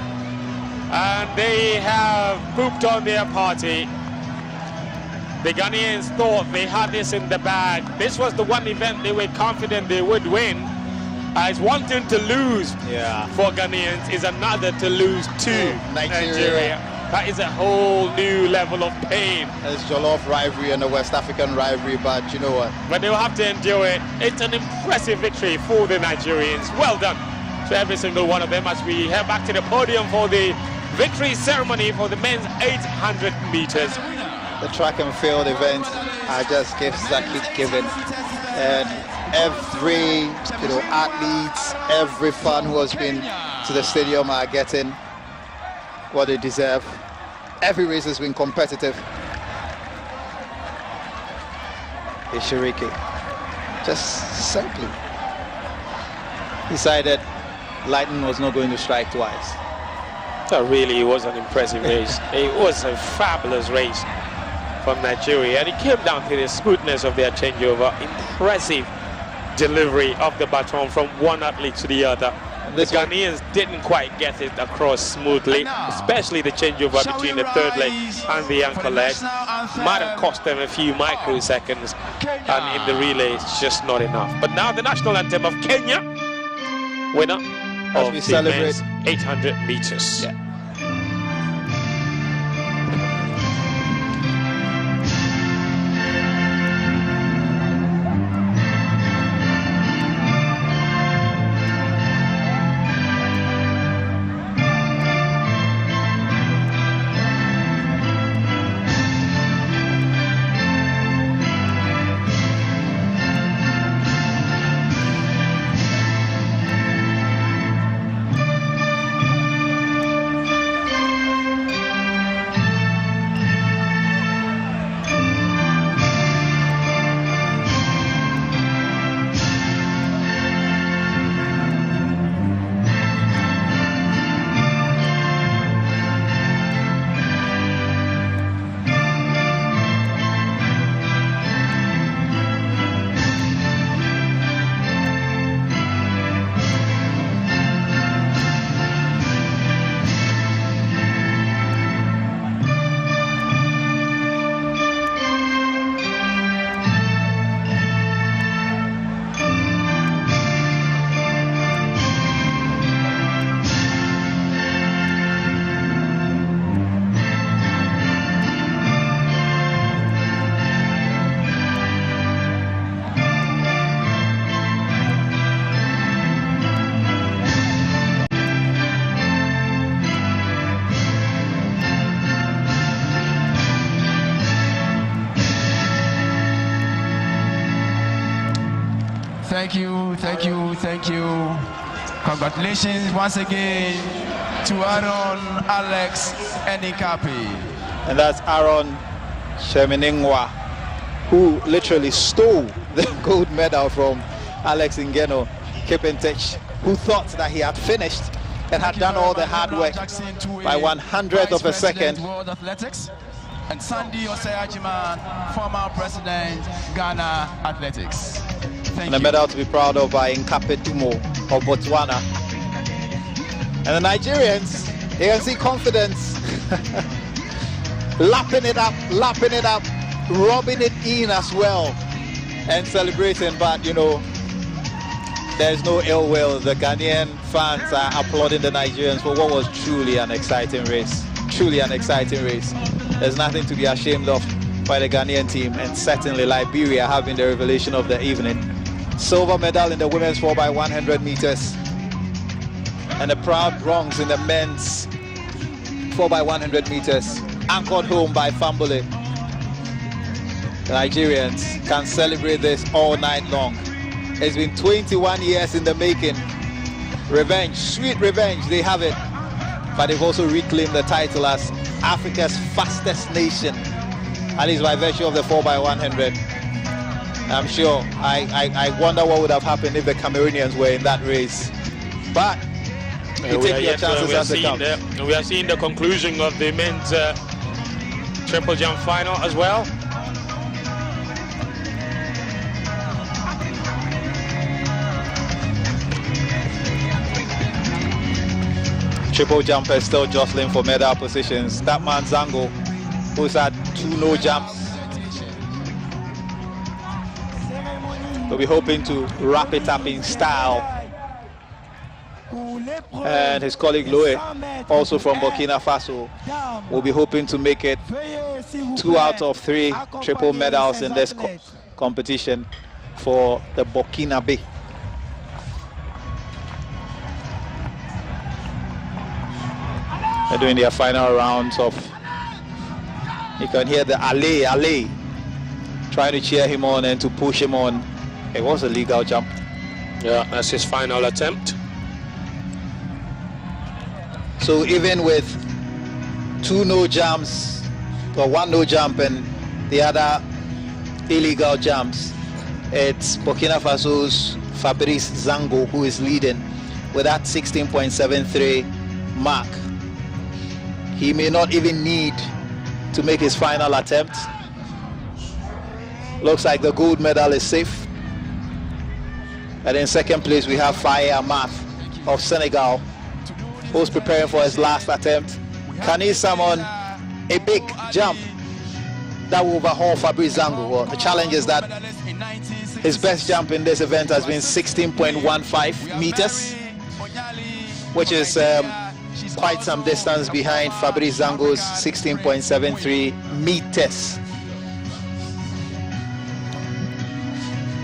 and they have pooped on their party. The Ghanaians thought they had this in the bag. This was the one event they were confident they would win. It's one thing to lose for Ghanaians, is another to lose to Nigeria. That is a whole new level of pain. It's Jollof rivalry and the West African rivalry, but you know what? But they'll have to endure it. It's an impressive victory for the Nigerians. Well done to every single one of them as we head back to the podium for the victory ceremony for the men's 800 meters. The track and field events are just gifts that keep giving. And every athletes, every fan who has been to the stadium are getting what they deserve. Every race has been competitive. Ishiriki just simply decided lightning was not going to strike twice. That really was an impressive race. It was a fabulous race from Nigeria, and it came down to the smoothness of their changeover. Impressive delivery of the baton from one athlete to the other. The Ghanaians didn't quite get it across smoothly, especially the changeover between the third leg and the ankle leg. Might have cost them a few microseconds, and in the relay it's just not enough. But now the national anthem of Kenya, winner of the men's 800 meters. Yeah. Thank you. Congratulations once again to Aaron, Alex, and Ikapi. And that's Aaron Sheminingwa, who literally stole the gold medal from Alex Ngeno Kipentich, who thought that he had finished and had done all the hard work by 100th of a second. World Athletics, and Sandy Oseajiman, former president, Ghana Athletics. And a medal to be proud of by Nkape Tumo of Botswana. And the Nigerians, you can see confidence, lapping it up, rubbing it in as well, and celebrating. But you know, there's no ill will. The Ghanaian fans are applauding the Nigerians for what was truly an exciting race. Truly an exciting race. There's nothing to be ashamed of by the Ghanaian team, and certainly Liberia having the revelation of the evening. Silver medal in the women's 4x100 meters, and the proud bronze in the men's 4x100 meters, anchored home by Fambule. The Nigerians can celebrate this all night long. It's been 21 years in the making. Revenge, sweet revenge, they have it. But they've also reclaimed the title as Africa's fastest nation, at least by virtue of the 4x100. I'm sure, I wonder what would have happened if the Cameroonians were in that race. But you take your chances as they come. We are seeing the conclusion of the men's triple jump final as well. Triple jumpers still jostling for medal positions. That man Zango, who's had 2 no jumps, we'll be hoping to wrap it up in style. And his colleague Loe, also from Burkina Faso, will be hoping to make it 2 out of 3 triple medals in this competition for the Burkinabe. They're doing their final rounds of, you can hear the Ale, trying to cheer him on and to push him on. It was a legal jump. Yeah, that's his final attempt. So even with 2 no jumps, or 1 no jump and the other illegal jumps, it's Burkina Faso's Fabrice Zango who is leading with that 16.73 mark. He may not even need to make his final attempt. Looks like the gold medal is safe. And in second place we have Faye Amath of Senegal, who's preparing for his last attempt. Can he summon a big jump that will overhaul Fabrice Zango? Well, the challenge is that his best jump in this event has been 16.15 meters, which is quite some distance behind Fabrice Zango's 16.73 meters.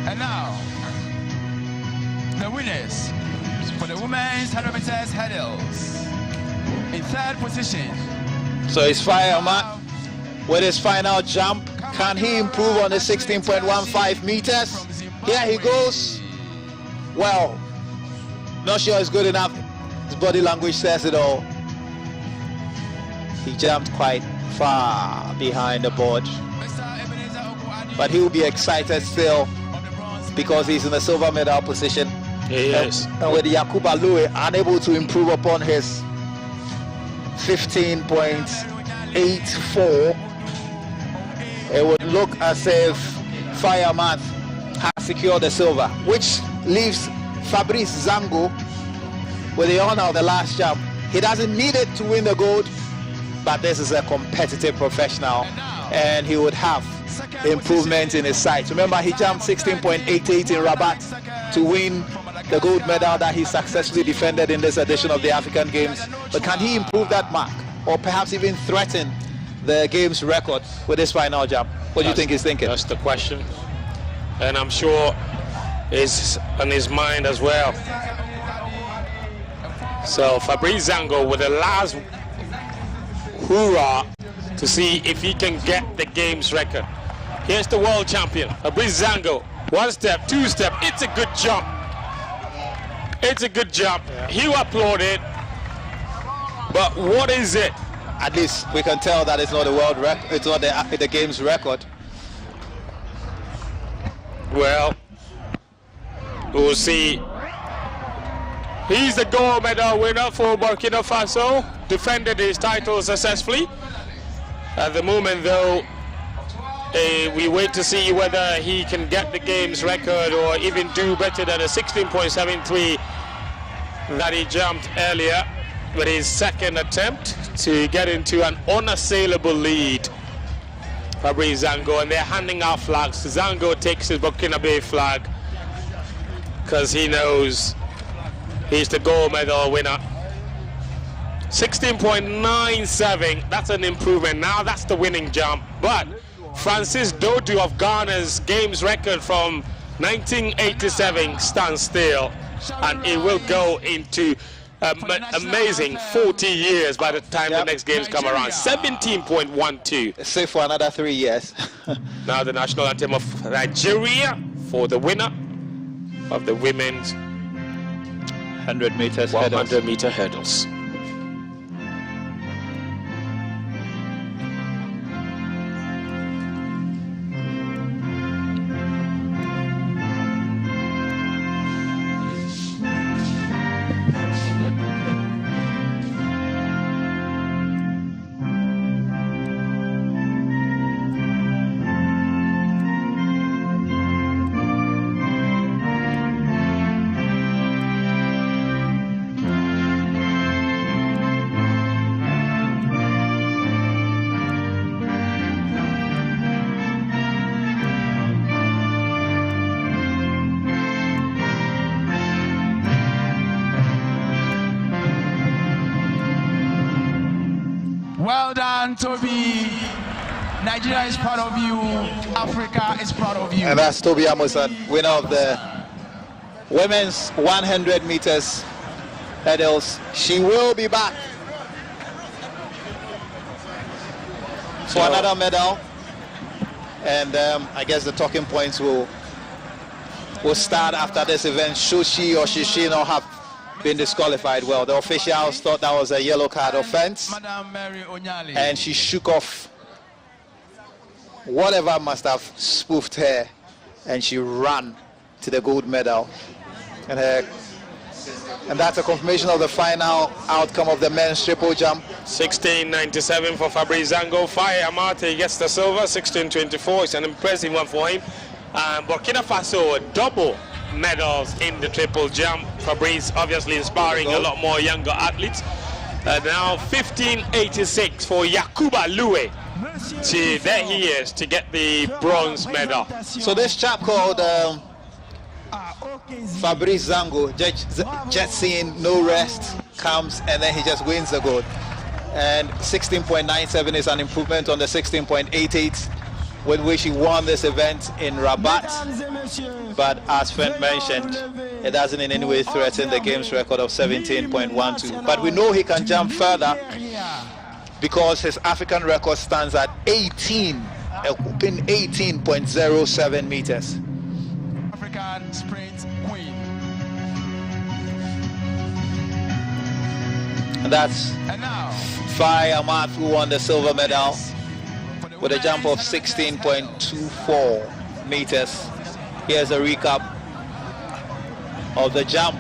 And now, the winners for the women's 100 meters hurdles. In third position. So it's Faye Amath with his final jump. Can he improve on the 16.15 meters? Here he goes. Well, not sure it's good enough. His body language says it all. He jumped quite far behind the board. But he will be excited still because he's in the silver medal position. Yes. And with Yakuba Loue unable to improve upon his 15.84, it would look as if Faye Amath has secured the silver, which leaves Fabrice Zango with the honor of the last jump. He doesn't need it to win the gold, but this is a competitive professional and he would have improvement in his sights. Remember, he jumped 16.88 in Rabat to win the gold medal that he successfully defended in this edition of the African Games. But can he improve that mark or perhaps even threaten the game's record with his final jump? What do you think he's thinking? That's the question. And I'm sure it's on his mind as well. So Fabrice Zango with the last hoorah to see if he can get the game's record. Here's the world champion, Fabrice Zango. 1 step, 2 step, it's a good jump. It's a good jump. Yeah. You applauded, but what is it? At least we can tell that it's not the world record. It's not the game's record. Well, we'll see. He's the gold medal winner for Burkina Faso. Defended his title successfully. At the moment, though, we wait to see whether he can get the game's record or even do better than a 16.73 that he jumped earlier with his second attempt to get into an unassailable lead. Fabrice Zango, and they're handing out flags. Zango takes his Burkinabe flag because he knows he's the gold medal winner. 16.97, that's an improvement. Now that's the winning jump. But Francis Dodu of Ghana's games record from 1987 stands still, and it will go into amazing 40 years by the time the next games come around. 17.12. Safe for another 3 years. Now the national anthem of Nigeria for the winner of the women's 100 meters 100 meter hurdles. Well done, Toby. Nigeria is proud of you. Africa is proud of you. And that's Toby Amusan, winner of the women's 100 meters hurdles. She will be back for another medal. And I guess the talking points will start after this event. Should she or should she not have been disqualified. Well, the officials thought that was a yellow card offense, and she shook off whatever must have spoofed her, and she ran to the gold medal. And that's a confirmation of the final outcome of the men's triple jump. 16.97 for Fabrice Zango. Faye Amate gets the silver. 16.24. It's an impressive one for him. Burkina Faso double medals in the triple jump. Fabrice obviously inspiring a lot more younger athletes. Now 15.86 for Yakuba Lue. There he is to get the bronze medal. So this chap called Fabrice Zango, just seeing no rest, comes and then he just wins the gold. And 16.97 is an improvement on the 16.88 with which he won this event in Rabat. But as Fent mentioned, it doesn't in any way threaten the game's record of 17.12. But we know he can jump further because his African record stands at 18.07 meters. African sprint queen. And that's Faye Ahmad, who won the silver medal with a jump of 16.24 meters. Here's a recap of the jump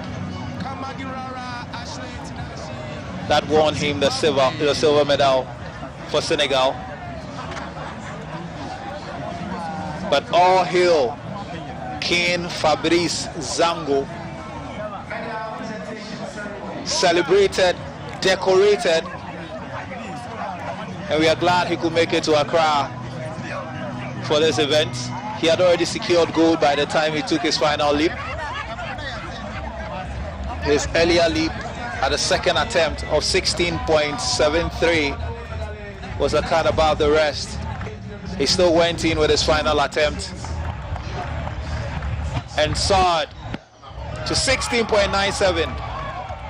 that won him the silver medal for Senegal. But all hail King Fabrice Zango, celebrated, decorated, and we are glad he could make it to Accra for this event. He had already secured gold by the time he took his final leap. His earlier leap at the second attempt of 16.73 was a cut above the rest. He still went in with his final attempt and soared to 16.97,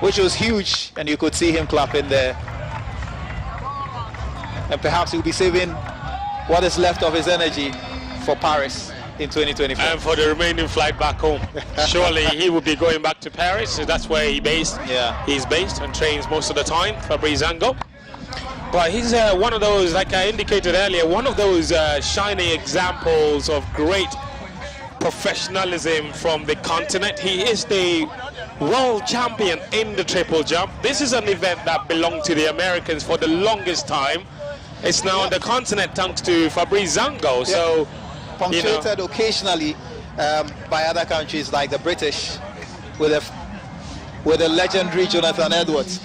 which was huge, and you could see him clapping there. And perhaps he'll be saving what is left of his energy for Paris in 2024. And for the remaining flight back home. Surely he will be going back to Paris, so that's where he's based and trains most of the time, Fabrice Zango. But he's one of those, like I indicated earlier, one of those shining examples of great professionalism from the continent. He is the world champion in the triple jump. This is an event that belonged to the Americans for the longest time. It's now on the continent thanks to Fabrice Zango. So, punctuated occasionally by other countries like the British with the legendary Jonathan Edwards.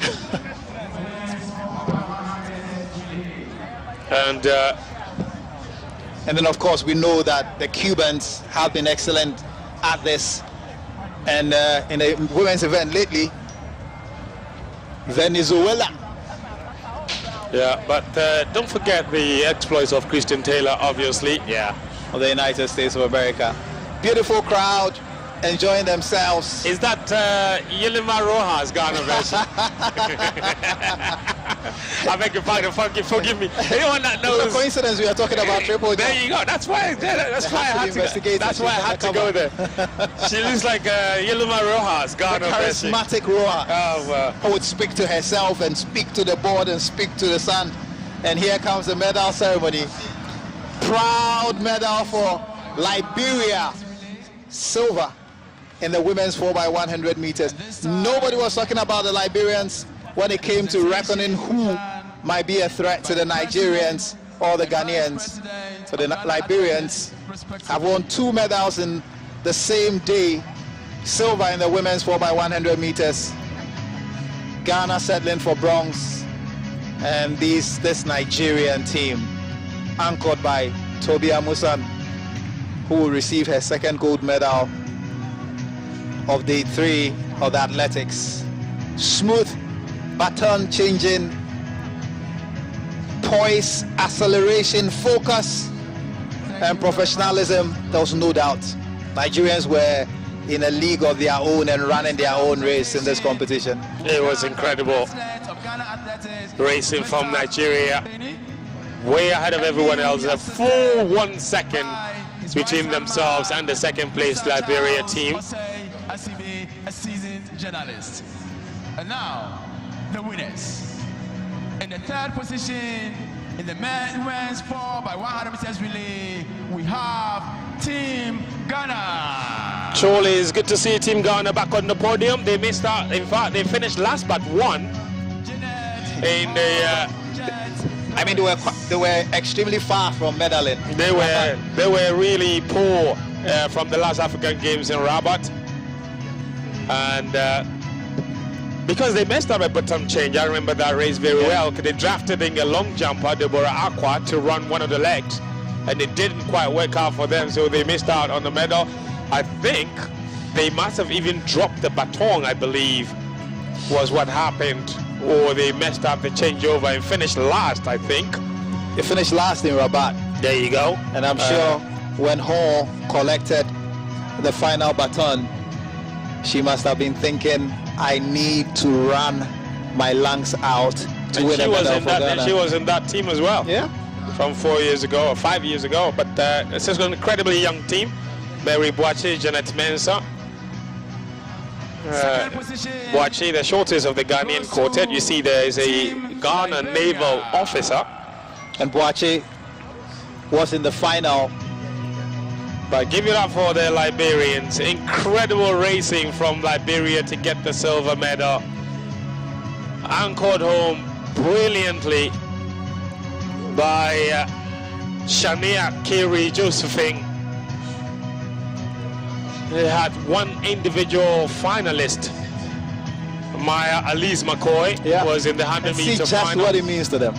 And then of course we know that the Cubans have been excellent at this, and in the women's event lately, Venezuela. Yeah, but don't forget the exploits of Christian Taylor, obviously. Yeah, of the United States of America. Beautiful crowd, enjoying themselves. Is that Yilima Rojas Ghana version? I beg your pardon, forgive me. Anyone that knows... It's a coincidence we are talking about triple jump. There you go, that's why I had to go there. She looks like Yilima Rojas Ghana version. Charismatic Rojas, who would speak to herself and speak to the board and speak to the sun. And here comes the medal ceremony. Proud medal for Liberia, silver in the women's 4x100 meters. Nobody was talking about the Liberians when it came to reckoning who might be a threat to the Nigerians or the Ghanaians. So the Liberians have won 2 medals in the same day, silver in the women's 4x100 meters. Ghana settling for bronze, and this Nigerian team, anchored by Tobia Musan, who will receive her second gold medal of day 3 of the athletics. Smooth baton changing, poise, acceleration, focus, and professionalism. There was no doubt Nigerians were in a league of their own and running their own race in this competition. It was incredible. Racing from Nigeria, way ahead of everyone else, a full 1 second between themselves and the second place Liberia team. A seasoned journalist. And now, the winners. In the third position, in the men's 4 by 100 meters relay, we have Team Ghana. Surely it's good to see Team Ghana back on the podium. They missed out. In fact, they finished last but one in the. I mean, they were extremely far from medaling. They were really poor from the last African Games in Rabat, and because they messed up a baton change. I remember that race very well. They drafted in a long jumper, Deborah Aqua, to run one of the legs, and it didn't quite work out for them, so they missed out on the medal. I think they must have even dropped the baton, I believe, was what happened. Or they messed up the changeover and finished last, I think. They finished last in Rabat. There you go. And I'm sure when Hall collected the final baton, she must have been thinking, I need to run my lungs out to win a medal for Ghana. And she was in that team as well. Yeah. From 4 years ago, or 5 years ago. But it's an incredibly young team. Mary Boache, Janet Mensah. Boache, the shortest of the Ghanaian quartet. You see there is a Ghana naval officer. And Boache was in the final. But give it up for the Liberians. Incredible racing from Liberia to get the silver medal. Anchored home brilliantly by Shania Kiri Josephine. They had one individual finalist. Maya Elise McCoy was in the 100-meter final. See just what it means to them.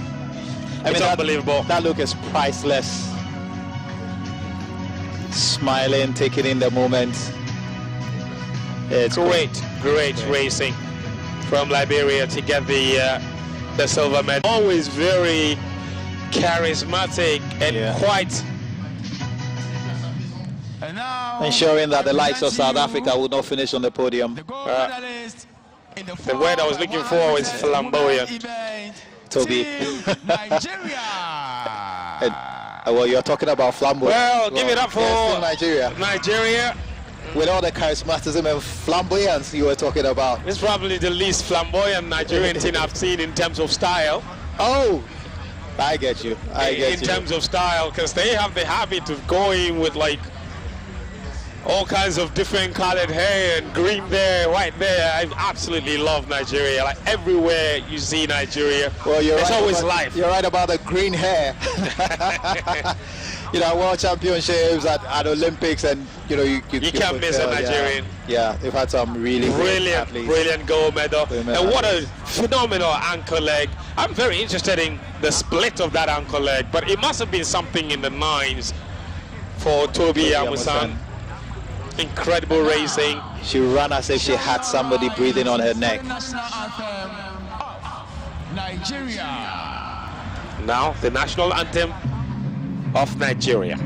I mean, unbelievable. That look is priceless. Smiling, taking in the moment. It's great racing from Liberia to get the silver medal. Always very charismatic and quite ensuring that the likes of South Africa would not finish on the podium. The word I was looking for is flamboyant. Toby. Well, you're talking about flamboyant. Well, give it up for Nigeria. With all the charismatism and flamboyance you were talking about. It's probably the least flamboyant Nigerian team I've seen in terms of style. Oh, I get you. In terms of style, because they have the habit of going with like all kinds of different colored hair and green there, white there. I absolutely love Nigeria. Like everywhere you see Nigeria, well, it's always life. You're right about the green hair. You know, World Championships, at Olympics, and you know you can't miss a Nigerian. Yeah, they've had some really brilliant gold medal. And what a phenomenal ankle leg. I'm very interested in the split of that ankle leg, but it must have been something in the 9s for Toby Amusan. Incredible racing. She ran as if she had somebody breathing on her neck. National anthem of Nigeria. Now the national anthem of Nigeria.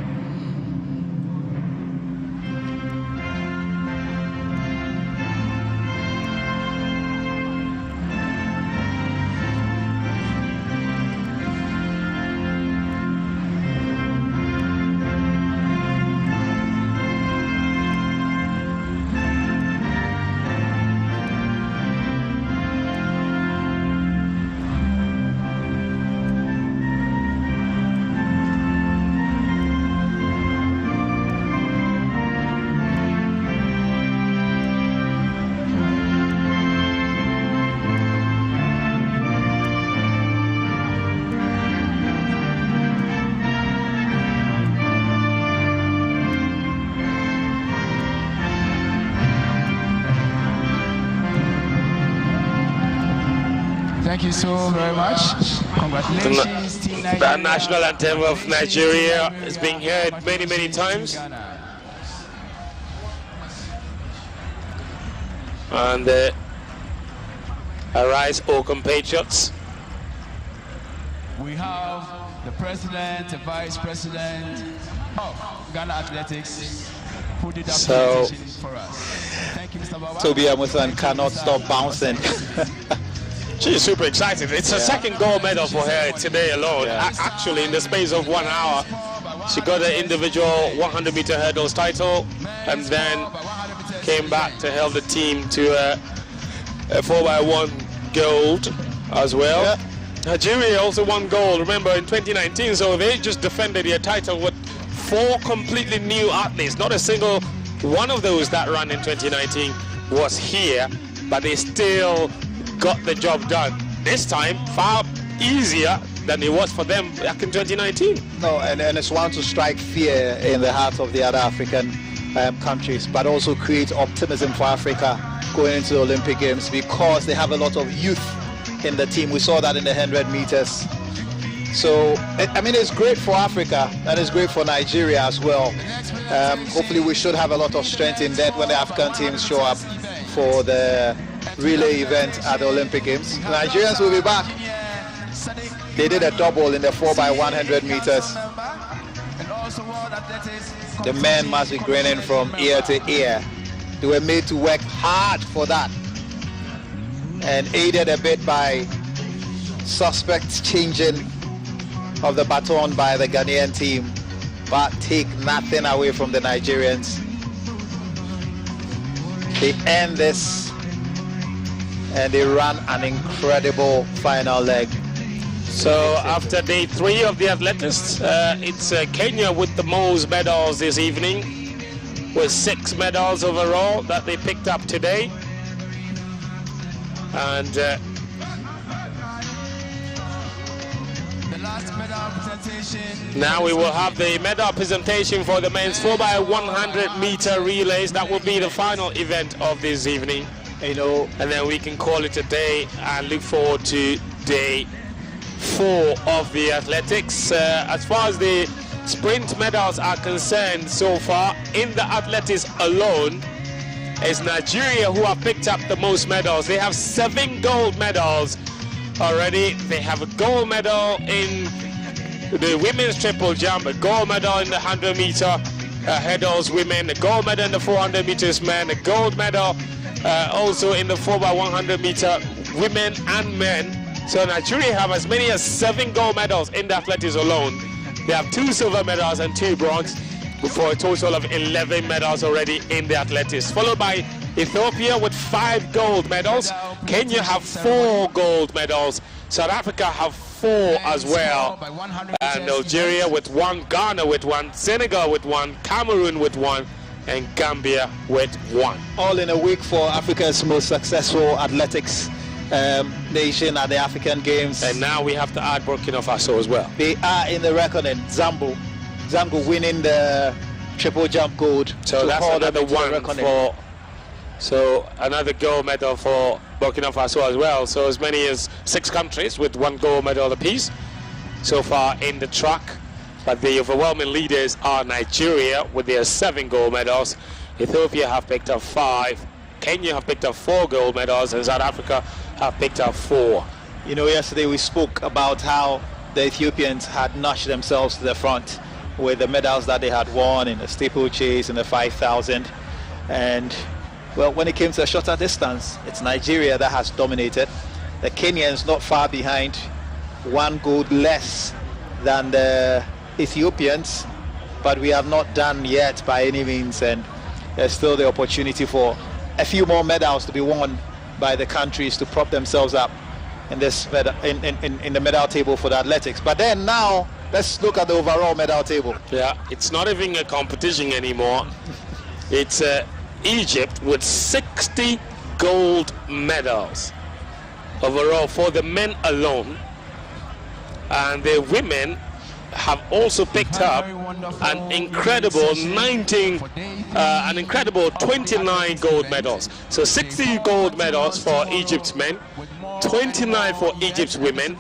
Thank you so very much. Congratulations, Team Nigeria. The national anthem of Nigeria is being heard many, many times. And arise, O compatriots. We have the president, the vice president of Ghana Athletics who did that presentation for us. Thank you, Mr. Baba. Toby Amusan cannot stop bouncing. She's super excited. It's a second gold medal for her today alone. Actually, in the space of 1 hour, she got an individual 100-meter hurdles title and then came back to help the team to a 4x1 gold as well. Yeah. Nigeria also won gold, remember, in 2019, so they just defended their title with 4 completely new athletes. Not a single one of those that ran in 2019 was here, but they still got the job done. This time, far easier than it was for them back in 2019. No, and it's one to strike fear in the hearts of the other African countries, but also create optimism for Africa going into the Olympic Games, because they have a lot of youth in the team. We saw that in the 100 meters. So, I mean, it's great for Africa, and it's great for Nigeria as well. Hopefully we should have a lot of strength in that when the African teams show up for the relay event at the Olympic Games. Nigerians will be back. They did a double in the 4x100 meters. The men must be grinning from ear to ear. They were made to work hard for that, and aided a bit by suspects changing of the baton by the Ghanaian team, but take nothing away from the Nigerians. They end this and they run an incredible final leg. So after day 3 of the athletics, it's Kenya with the most medals this evening, with 6 medals overall that they picked up today. And the last medal presentation. Now we will have the medal presentation for the men's 4x100 meter relays. That will be the final event of this evening. You know, and then we can call it a day and look forward to day 4 of the athletics. As far as the sprint medals are concerned, so far in the athletics alone, it's Nigeria who have picked up the most medals. They have 7 gold medals already. They have a gold medal in the women's triple jump, a gold medal in the 100 meter hurdles women, a gold medal in the 400 meters men, a gold medal also in the 4x100 meter women and men. So Nigeria have as many as 7 gold medals in the athletics alone. They have 2 silver medals and 2 bronze, for a total of 11 medals already in the athletics, followed by Ethiopia with 5 gold medals. Kenya have 4 gold medals. South Africa have 4 as well. And Algeria with 1, Ghana with 1, Senegal with 1, Cameroon with 1, and Gambia with 1. All in a week for Africa's most successful athletics nation at the African Games. And now we have to add Burkina Faso as well. They are in the reckoning. Zambo winning the triple jump gold. So that's another one for, so another gold medal for Burkina Faso as well. So as many as 6 countries with 1 gold medal apiece so far in the track. But the overwhelming leaders are Nigeria with their 7 gold medals. Ethiopia have picked up 5. Kenya have picked up 4 gold medals, and South Africa have picked up 4. You know, yesterday we spoke about how the Ethiopians had notched themselves to the front with the medals that they had won in the steeple chase in the 5,000. And well, when it came to a shorter distance, it's Nigeria that has dominated. The Kenyans not far behind, 1 gold less than the Ethiopians, but we have not done yet by any means, and there's still the opportunity for a few more medals to be won by the countries to prop themselves up in this in the medal table for the athletics. But then now let's look at the overall medal table. Yeah, it's not even a competition anymore. It's Egypt with 60 gold medals overall for the men alone, and the women have also picked up an incredible 29 gold medals. So 60 gold medals for Egypt's men, 29 for Egypt's women,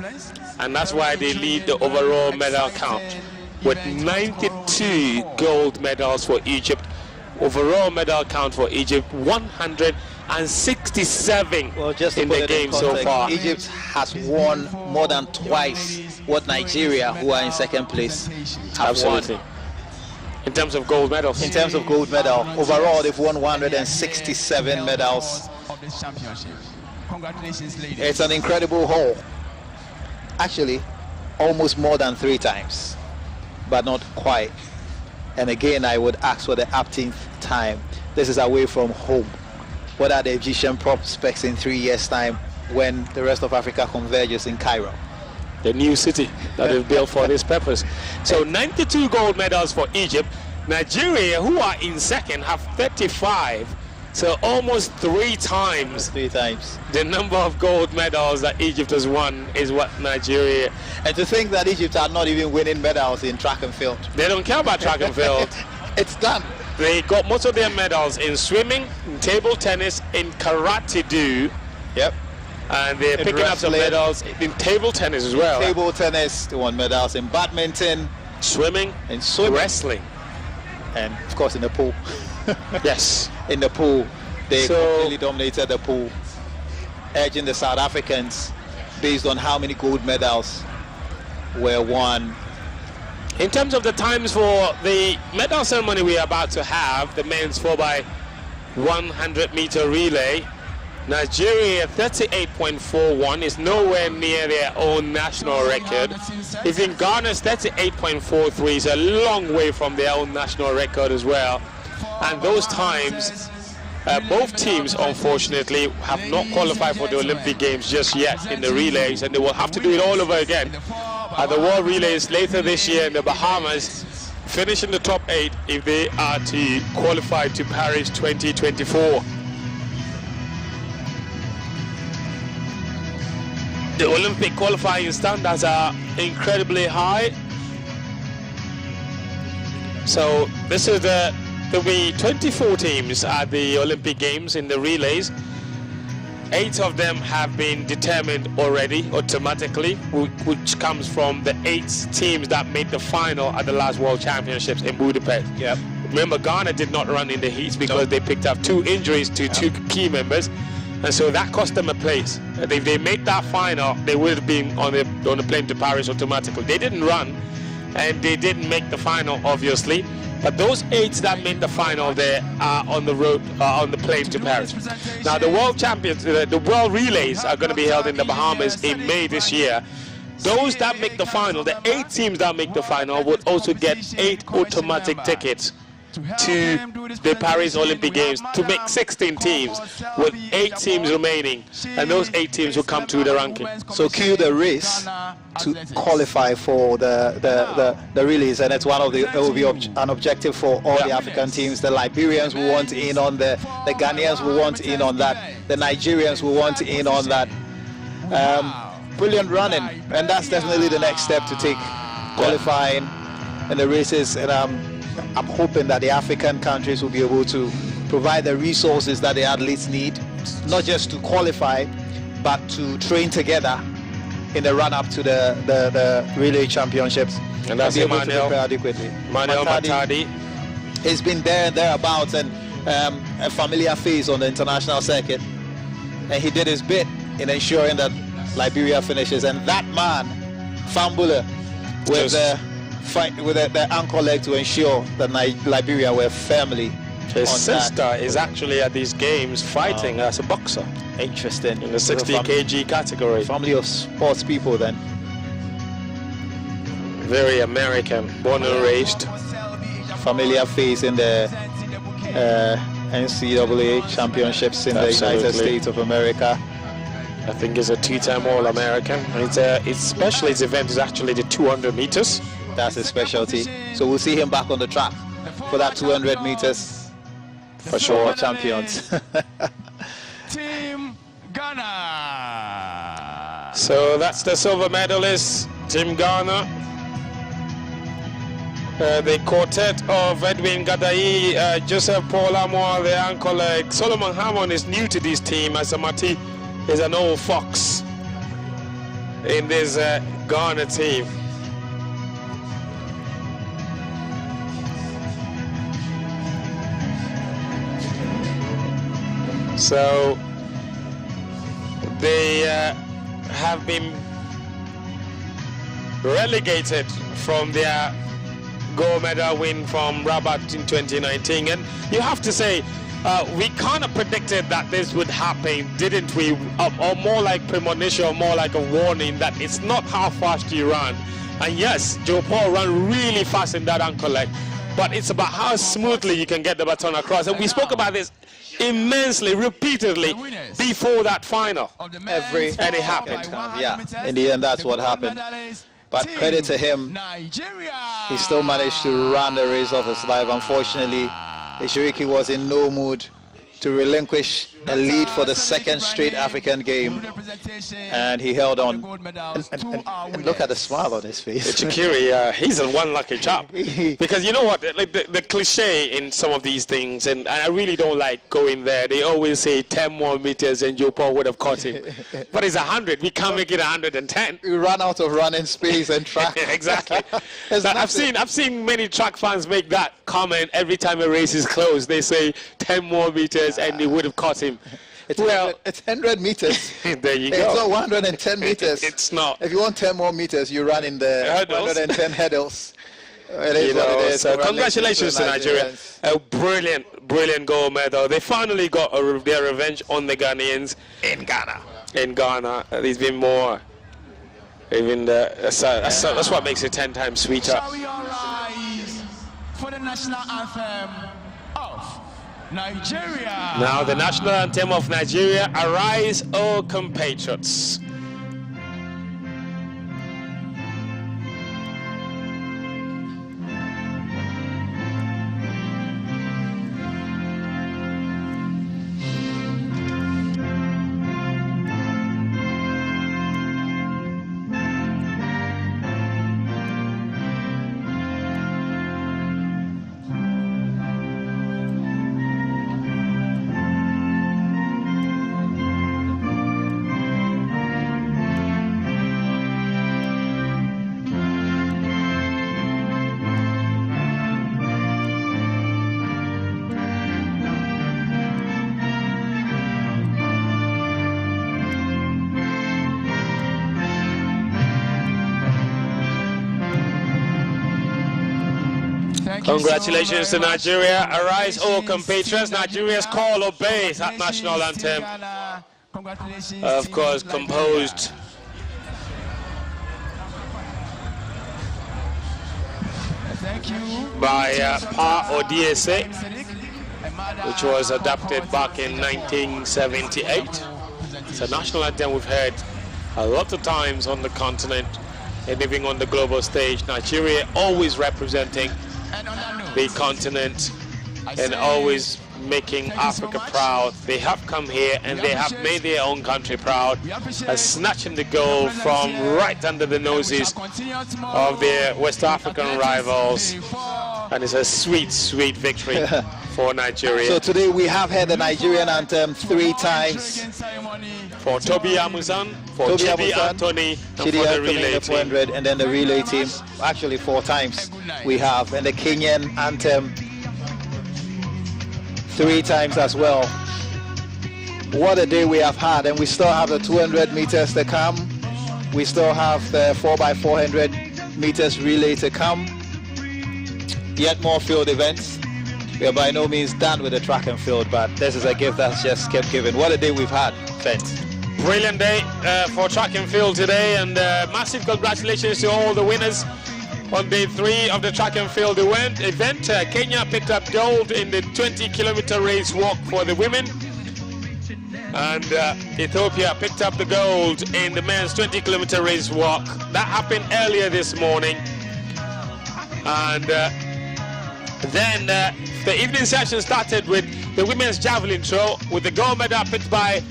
and that's why they lead the overall medal count with 92 gold medals for Egypt. Overall medal count for Egypt 167 in the game so far. Egypt has won more than twice what Nigeria, who are in second place, have Absolutely. won. In terms of gold medals? In terms of gold medal, overall they've won 167 medals. Congratulations, ladies. It's an incredible haul. Actually, almost more than 3 times, but not quite. And again, I would ask for the 18th time. This is away from home. what are the Egyptian prospects in 3 years' time when the rest of Africa converges in Cairo? The new city that they've built for this purpose. So 92 gold medals for Egypt. Nigeria, who are in second, have 35. So almost 3 times. 3 times. The number of gold medals that Egypt has won is what Nigeria. And to think that Egypt are not even winning medals in track and field. They don't care about track and field. It's done. They got most of their medals in swimming, in table tennis, in karate-do. Yep. And they're picking up some medals in table tennis as well. Table tennis, they won medals in badminton, swimming, and swimming, wrestling, and of course in the pool. Yes. In the pool, they completely dominated the pool, edging the South Africans based on how many gold medals were won. In terms of the times for the medal ceremony we are about to have, the men's 4x100 meter relay, Nigeria 38.41 is nowhere near their own national record. Even Ghana's 38.43 is a long way from their own national record as well. And those times, both teams unfortunately have not qualified for the Olympic Games just yet in the relays, and they will have to do it all over again at the World Relays later this year in the Bahamas, finishing the top 8 if they are to qualify to Paris 2024. The Olympic qualifying standards are incredibly high. So this is there'll be 24 teams at the Olympic Games in the relays. 8 of them have been determined already automatically, which comes from the 8 teams that made the final at the last World Championships in Budapest. Yep. Remember, Ghana did not run in the heats because they picked up 2 injuries to 2 key members. And so that cost them a place. If they made that final, they would have been on the plane to Paris automatically. They didn't run, and they didn't make the final, obviously. But those 8 that made the final there are on the road, on the plane to Paris. Now, the World Champions, the World Relays are going to be held in the Bahamas in May this year. Those that make the final, the 8 teams that make the final, would also get 8 automatic tickets to the Paris Olympic Games, to make 16 teams with 8 teams remaining, and those 8 teams will come to the ranking. So cue the race to qualify for the relays, and it's one of the, it will be an objective for all the African teams. The Liberians will want in on the Ghanaians will want in on that, the Nigerians will want in on that. Brilliant running, and that's definitely the next step to take, qualifying in the races. And I'm hoping that the African countries will be able to provide the resources that the athletes need, not just to qualify, but to train together in the run-up to the relay championships. And that's be able to Emmanuel prepare adequately. Matadi. He's been there and thereabouts, and a familiar face on the international circuit. And he did his bit in ensuring that Liberia finishes. And that man, Fambula, with the ankle leg to ensure that Liberia were firmly. His sister is actually at these games fighting as a boxer. Interesting. In the 60 kg category. Family of sports people then. Very American, born and raised. Familiar face in the NCAA championships in the United States of America. I think he's a 2-time All-American. His specialist event is actually the 200 meters. That's his specialty. So we'll see him back on the track for that 200 meters. For sure, champions. Team Ghana. So that's the silver medalist, Team Ghana. The quartet of Edwin Gadai, Joseph Paul Amoa, the ankle leg. Solomon Hammond is new to this team. Asamati is an old fox in this Ghana team. So they have been relegated from their gold medal win from Rabat in 2019, and you have to say we kind of predicted that this would happen, didn't we? Or more like premonition, or more like a warning that it's not how fast you run. And yes, Joe Paul ran really fast in that ankle leg, but it's about how smoothly you can get the baton across. And we spoke about this immensely, repeatedly before that final. And it happened. Yeah, in the end, that's what happened. But credit to him, he still managed to run the race of his life. Unfortunately, Ishiriki was in no mood to relinquish a lead for the second straight African game, and he held on. And look at the smile on his face. Chikiri, he's a one lucky chap. Because you know what, like the cliche in some of these things, and I really don't like going there. They always say 10 more meters and Joe Paul would have caught him. But it's 100. We can't make it 110. We ran out of running space and track. Exactly. I've seen many track fans make that comment every time a race is closed. They say 10 more meters and they would have caught him. It's 100 meters. There you go. It's not 110 meters. It's not. If you want 10 more meters, you run in the 110 hurdles. It is what it is. So congratulations to Nigeria. A brilliant gold medal. They finally got their revenge on the Ghanaians in Ghana. There's been more. Even that's what makes it 10 times sweeter. Shall we all rise for the national anthem of Nigeria? Now the national anthem of Nigeria, Arise, O Compatriots. Congratulations to Nigeria. Arise, O compatriots. Nigeria's call obeys that national anthem. Of course, composed by Pa Odiese, which was adapted back in 1978. It's a national anthem we've heard a lot of times on the continent and even on the global stage. Nigeria always representing the continent and always making Africa proud. They have come here and they have made their own country proud, snatching the gold from right under the noses of their West African rivals. And it's a sweet, sweet victory for Nigeria. So today we have heard the Nigerian anthem 3 times. For Toby Amuzan, for Chidi Anthony, and for the relay team. And then the relay team, actually 4 times we have. And the Kenyan anthem 3 times as well. What a day we have had. And we still have the 200 meters to come. We still have the 4x400 meters relay to come. Yet more field events. We are by no means done with the track and field, but this is a gift that's just kept giving. What a day we've had, Vince. Brilliant day for track and field today, and massive congratulations to all the winners on day 3 of the track and field event. Kenya picked up gold in the 20-kilometer race walk for the women, and Ethiopia picked up the gold in the men's 20-kilometer race walk. That happened earlier this morning, and then the evening session started with the women's javelin throw, with the gold medal picked by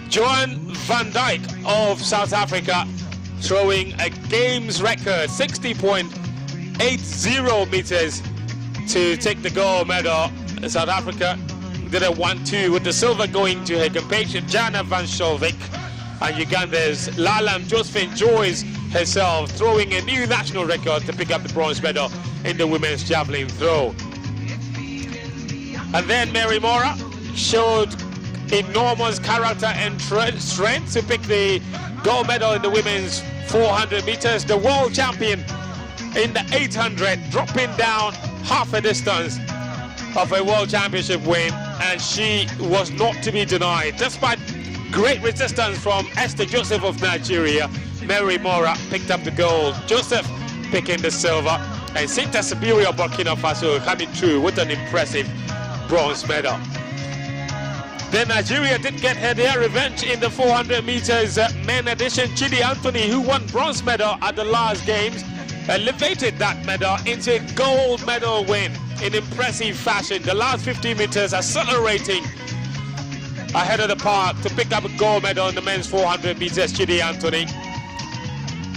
Joan van Dijk of South Africa, throwing a games record 60.80 meters to take the gold medal. South Africa did a 1-2 with the silver going to her compatriot Jana van Schalvik, and Uganda's Lalam Josephine Joyce herself throwing a new national record to pick up the bronze medal in the women's javelin throw. And then Mary Mora showed enormous character and strength to pick the gold medal in the women's 400 meters. The world champion in the 800, dropping down half a distance of a world championship win, and she was not to be denied. Despite great resistance from Esther Joseph of Nigeria, Mary Mora picked up the gold. Joseph picking the silver. And Sita Superior Burkina Faso coming through with an impressive bronze medal. Then Nigeria did get their revenge in the 400 meters men edition. Chidi Anthony, who won bronze medal at the last games, elevated that medal into a gold medal win in impressive fashion. The last 50 meters accelerating ahead of the park to pick up a gold medal in the men's 400 meters, Chidi Anthony.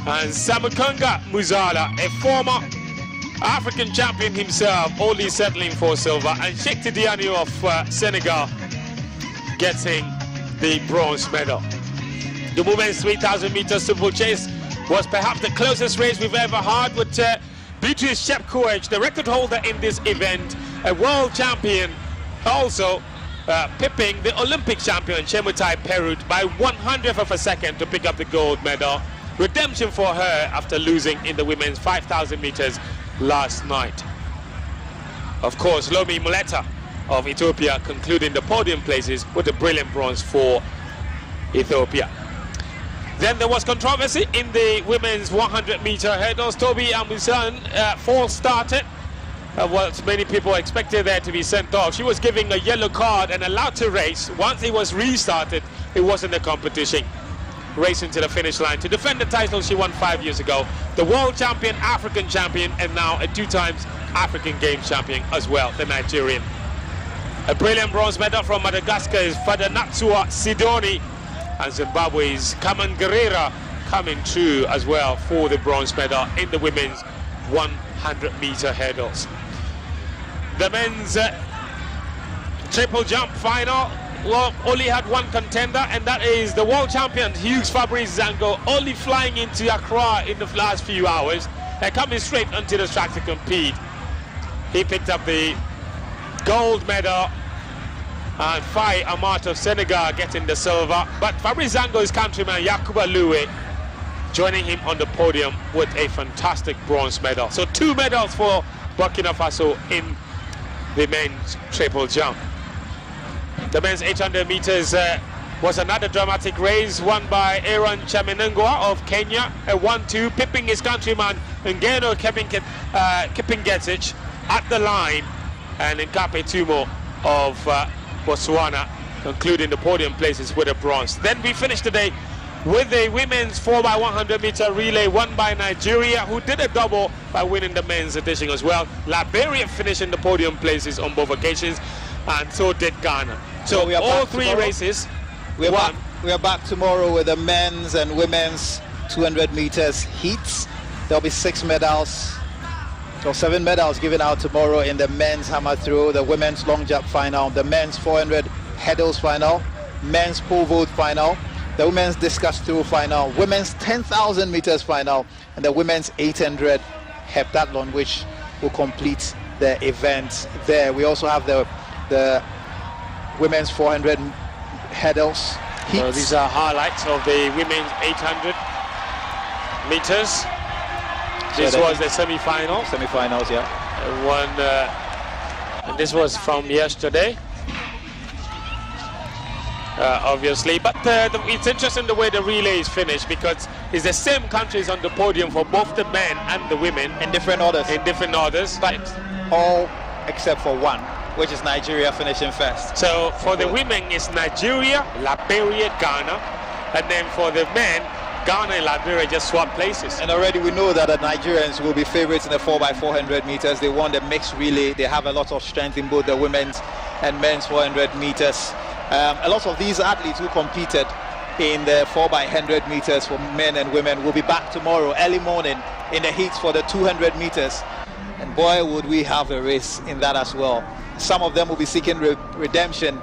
And Samukunga Muzala, a former African champion himself, only settling for silver. And Sheikh Tidiane of Senegal getting the bronze medal. The women's 3,000 meters steeplechase was perhaps the closest race we've ever had, with Beatrice Chepkoech, the record holder in this event, a world champion, also pipping the Olympic champion Chemutai Perut by 100th of a second to pick up the gold medal. Redemption for her after losing in the women's 5,000 meters last night. Of course, Lomi Muleta of Ethiopia concluding the podium places with a brilliant bronze for Ethiopia. Then there was controversy in the women's 100-meter hurdles. Toby Amusan false started. What many people expected there to be sent off. She was given a yellow card and allowed to race. Once it was restarted, it wasn't a competition. Racing to the finish line to defend the title she won 5 years ago. The world champion, African champion, and now a 2 times African Games champion as well, the Nigerian. A brilliant bronze medal from Madagascar is Fadanatsua Sidoni, and Zimbabwe's Kamangarira coming through as well for the bronze medal in the women's 100-meter hurdles. The men's triple jump final only had one contender, and that is the world champion Hughes Fabrice Zango, only flying into Accra in the last few hours and coming straight onto the track to compete. He picked up the gold medal, and Faye Amat of Senegal getting the silver, but Fabrice Zango's countryman Yakuba Loué joining him on the podium with a fantastic bronze medal. So 2 medals for Burkina Faso in the men's triple jump. The men's 800 meters was another dramatic race won by Aaron Chamenengwa of Kenya, a 1-2, pipping his countryman Ngeno Kipingetich at the line, and Nkape Tumo of Botswana concluding the podium places with a bronze. Then we finished today with the women's 4x100 meter relay won by Nigeria, who did a double by winning the men's edition as well. Liberia finishing the podium places on both occasions, and so did Ghana. So all 3 races we are back tomorrow with the men's and women's 200 meters heats. There'll be 6 medals or 7 medals given out tomorrow in the men's hammer throw, the women's long jump final, the men's 400 hurdles final, men's pole vault final, the women's discus throw final, women's 10,000 meters final, and the women's 800 heptathlon, which will complete the event there. We also have the women's 400 hurdles heats. So these are highlights of the women's 800 meters. This was the semi-final. Semi-finals, yeah. And this was from yesterday, obviously. But it's interesting the way the relay is finished, because it's the same countries on the podium for both the men and the women. In different orders. In different orders. But all except for one, which is Nigeria finishing first. So for the women, it's Nigeria, Liberia, Ghana. And then for the men, Ghana and Liberia just swap places. And already we know that the Nigerians will be favorites in the 4x400 meters. They won the mixed relay. They have a lot of strength in both the women's and men's 400 meters. A lot of these athletes who competed in the 4x100 meters for men and women will be back tomorrow early morning in the heats for the 200 meters. And boy, would we have a race in that as well. Some of them will be seeking redemption.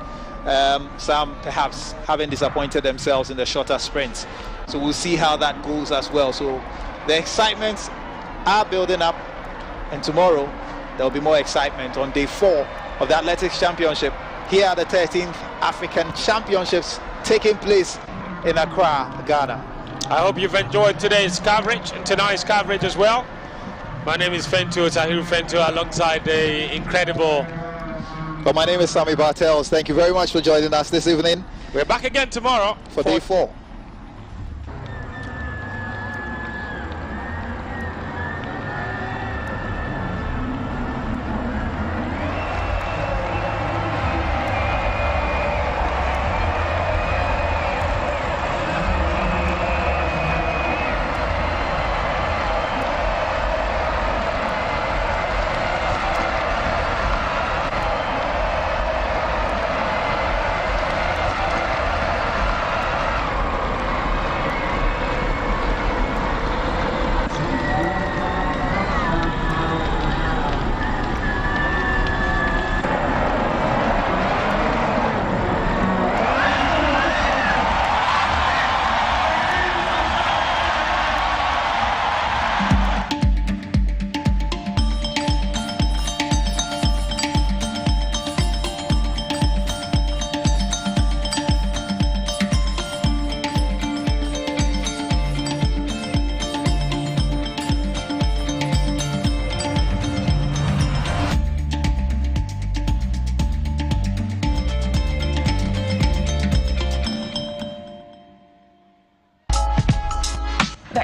Some perhaps having disappointed themselves in the shorter sprints. So we'll see how that goes as well. So the excitements are building up, and tomorrow there will be more excitement on day 4 of the Athletics Championship. Here are the 13th African Championships taking place in Accra, Ghana. I hope you've enjoyed today's coverage and tonight's coverage as well. My name is Fentu Tahiru Fentu, alongside the incredible... Well, my name is Sammy Bartels. Thank you very much for joining us this evening. We're back again tomorrow for day 4.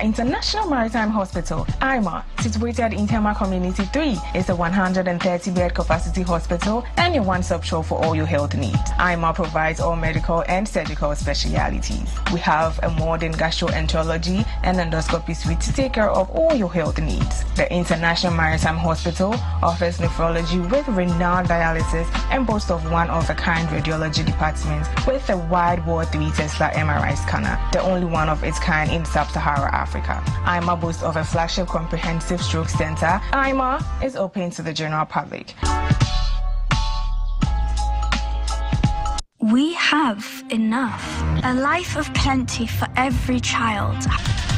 International Maritime Hospital, IMA, situated in Tema Community 3, is a 130-bed capacity hospital and your one-stop shop for all your health needs. IMA provides all medical and surgical specialities. We have a modern gastroenterology and endoscopy suite to take care of all your health needs. The International Maritime Hospital offers nephrology with renowned dialysis and boasts of one-of-a-kind radiology department with a wide-bore 3 Tesla MRI scanner, the only one of its kind in Sub-Saharan Africa. IMA boasts of a flagship comprehensive stroke center. IMA is open to the general public. We have enough. A life of plenty for every child.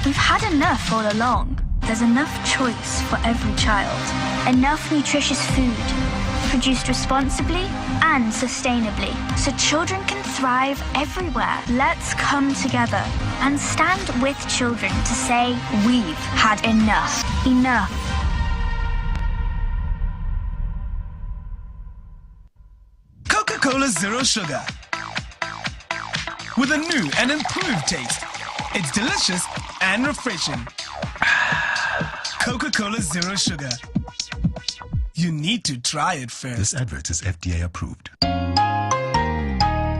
We've had enough all along. There's enough choice for every child. Enough nutritious food, produced responsibly and sustainably, so children can thrive everywhere. Let's come together and stand with children to say we've had enough. Enough. Coca-Cola Zero Sugar. With a new and improved taste. It's delicious and refreshing. Coca-Cola Zero Sugar. You need to try it first. This advert is FDA approved.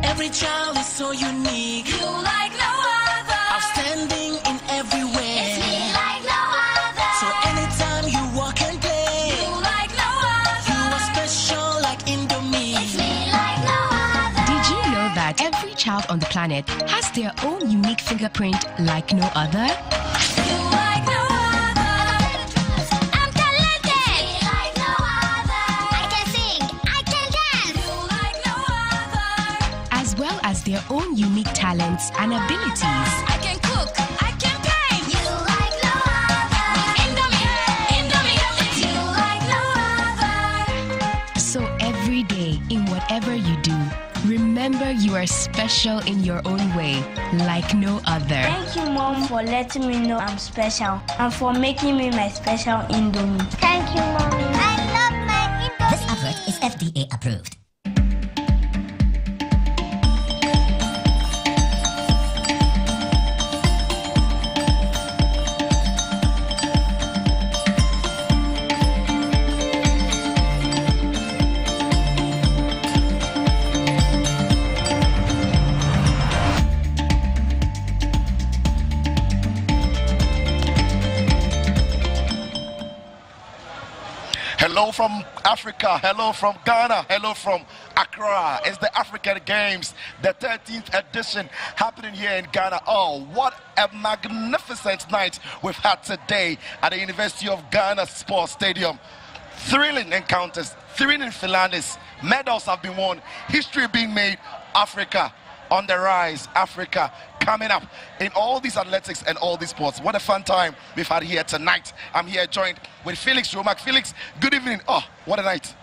Every child is so unique. You like no other. Outstanding in every way. It's me like no other. So anytime you walk and play, you like no other. You are special like Indomie. It's me like no other. Did you know that every child on the planet has their own unique fingerprint like no other? You like no other. I'm talented. Me like no other. I can sing. I can dance. You like no other. As well as their own unique talents and abilities. I can cook. I can paint. You like no other. Indomie. You like no other. So every day, in whatever you do, remember you are special in your own way, like no other. Thank you, Mom, for letting me know I'm special and for making me my special Indomie. Thank you, Mommy. I love my Indomie. This advert is FDA approved. Hello from Africa, hello from Ghana, hello from Accra. It's the African Games, the 13th edition happening here in Ghana. Oh, what a magnificent night we've had today at the University of Ghana Sports Stadium. Thrilling encounters, thrilling finales, medals have been won, history being made. Africa on the rise, Africa coming up in all these athletics and all these sports. What a fun time we've had here tonight. I'm here joined with Felix Romack. Felix, good evening. Oh, what a night.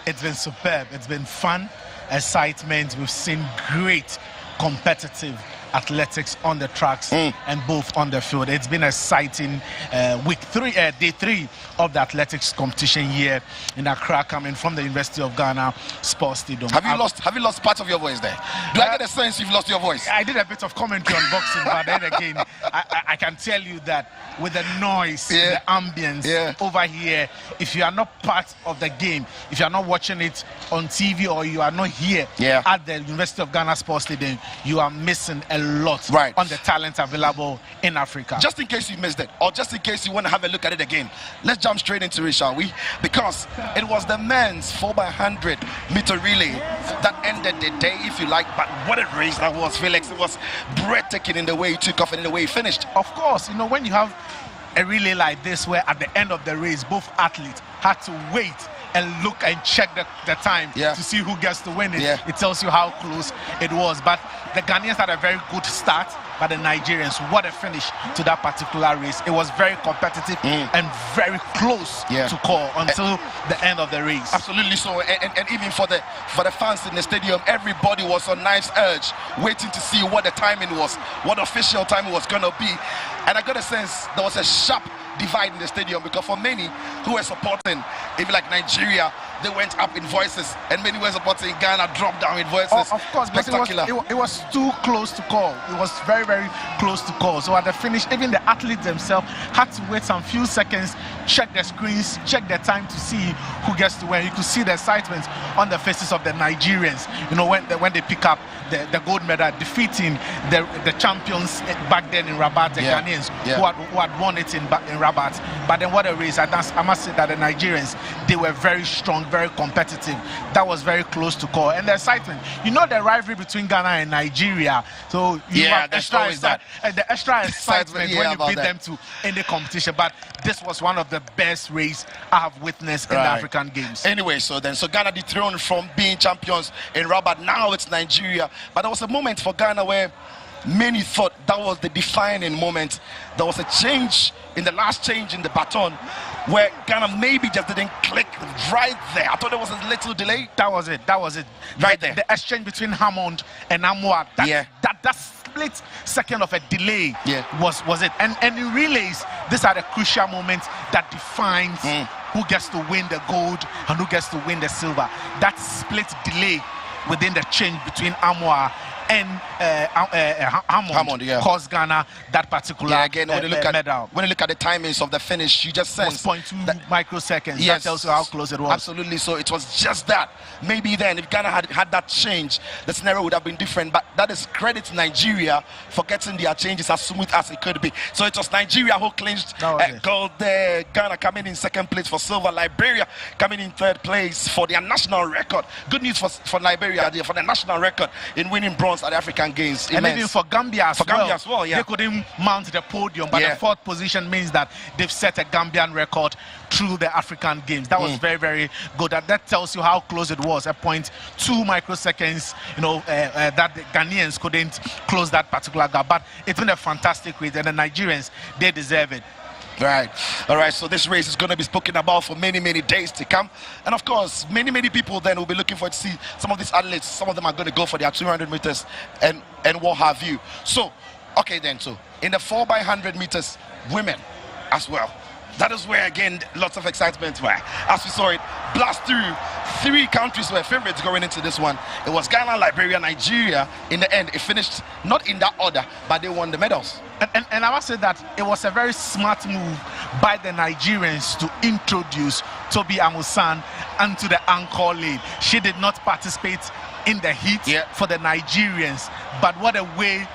It's been superb. It's been fun, excitement. We've seen great competitive athletics on the tracks and both on the field. It's been exciting day 3 of the athletics competition here in Accra, coming from the University of Ghana Sports Stadium. Have you lost part of your voice there? Do I get a sense you've lost your voice? I did a bit of commentary on boxing, but then again, I can tell you that with the noise, the ambience over here, if you are not part of the game, if you are not watching it on TV or you are not here at the University of Ghana Sports Stadium, you are missing a lot on the talent available in Africa. Just in case you missed it, or just in case you want to have a look at it again, let's jump straight into it, shall we? Because it was the men's 4x100 meter relay that ended the day, if you like. But what a race that was, Felix. It was breathtaking in the way he took off and in the way he finished. Of course, you know, when you have a relay like this, where at the end of the race, both athletes had to wait and look and check the time to see who gets to win it. It tells you how close it was. But the Ghanaians had a very good start, but the Nigerians, what a finish to that particular race. It was very competitive and very close to call until the end of the race. Absolutely so. And even for the fans in the stadium, everybody was on knife's edge, waiting to see what the timing was, what official time it was going to be. And I got a sense there was a sharp divide in the stadium, because for many who were supporting, even like Nigeria, they went up in voices, and many were supporting Ghana dropped down in voices. Of course, but it was too close to call. It was very, very close to call. So at the finish, even the athletes themselves had to wait some few seconds, check the screens, check the time to see who gets to win. You could see the excitement on the faces of the Nigerians, you know, when they pick up the gold medal, defeating the champions back then in Rabat, the Ghanaians who had won it in Rabat. But then what a race. I must say that the Nigerians, they were very strong, very competitive. That was very close to call. And the excitement, you know, the rivalry between Ghana and Nigeria, so you have extra the extra excitement when you beat them to any competition. But this was one of the best races I have witnessed in the African Games. Anyway, so Ghana dethroned from being champions in Rabat. Now it's Nigeria. But there was a moment for Ghana where many thought that was the defining moment. There was a change in the last change in the baton where Ghana maybe just didn't click right there. I thought there was a little delay. That was it. Right there. The exchange between Hammond and Amoah. That split second of a delay was it. And in relays, these are the crucial moments that defines who gets to win the gold and who gets to win the silver. That split delay within the change between Amoah and Hammond caused Ghana that particular again, when you look medal. When you look at the timings of the finish, you just sense 0.2 microseconds. That tells you how close it was. Absolutely. So it was just that. Maybe then, if Ghana had that change, the scenario would have been different. But that is credit to Nigeria for getting their changes as smooth as it could be. So it was Nigeria who clinched gold there. Ghana coming in second place for silver. Liberia coming in third place for their national record. Good news for Liberia, for the national record in winning bronze at the African Games. And even for Gambia as well, they couldn't mount the podium, but the fourth position means that they've set a Gambian record through the African Games. That was very, very good. That tells you how close it was. 0.2 microseconds, you know, that the Ghanaians couldn't close that particular gap. But it's been a fantastic race, and the Nigerians, they deserve it. Right. All right. So this race is going to be spoken about for many, many days to come. And of course, many, many people then will be looking forward to see some of these athletes. Some of them are going to go for their 200 meters and what have you. So, okay then. So in the 4x100 meters, women as well. That is where, again, lots of excitement were. As we saw it blast through, 3 countries were favorites going into this one. It was Ghana, Liberia, Nigeria. In the end, it finished not in that order, but they won the medals. And I must say that it was a very smart move by the Nigerians to introduce Tobi Amusan onto the anchor lane. She did not participate in the heat for the Nigerians, but what a way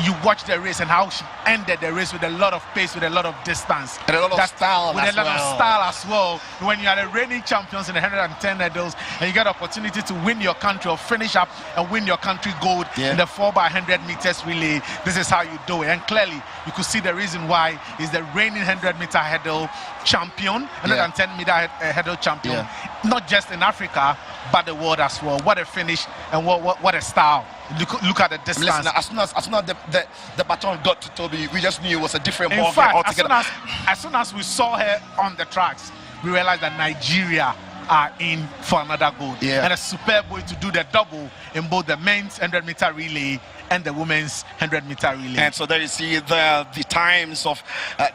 you watch the race and how she ended the race with a lot of pace, with a lot of distance, and a lot of style, with a lot of style as well. When you are the reigning champions in the 110 hurdles and you get the opportunity to win your country or finish up and win your country gold in the 4x100 meters relay, this is how you do it. And clearly you could see the reason why is the reigning 100 meter hurdle champion, 110 meter hurdle champion, not just in Africa but the world as well. What a finish and what a style. Look at the distance. Listen, as soon as the baton got to Tobi, we just knew it was a different ball game altogether. As soon as we saw her on the tracks, we realized that Nigeria are in for another gold. And a superb way to do the double in both the men's 100 meter relay and the women's 100 meter relay. And so there you see the times of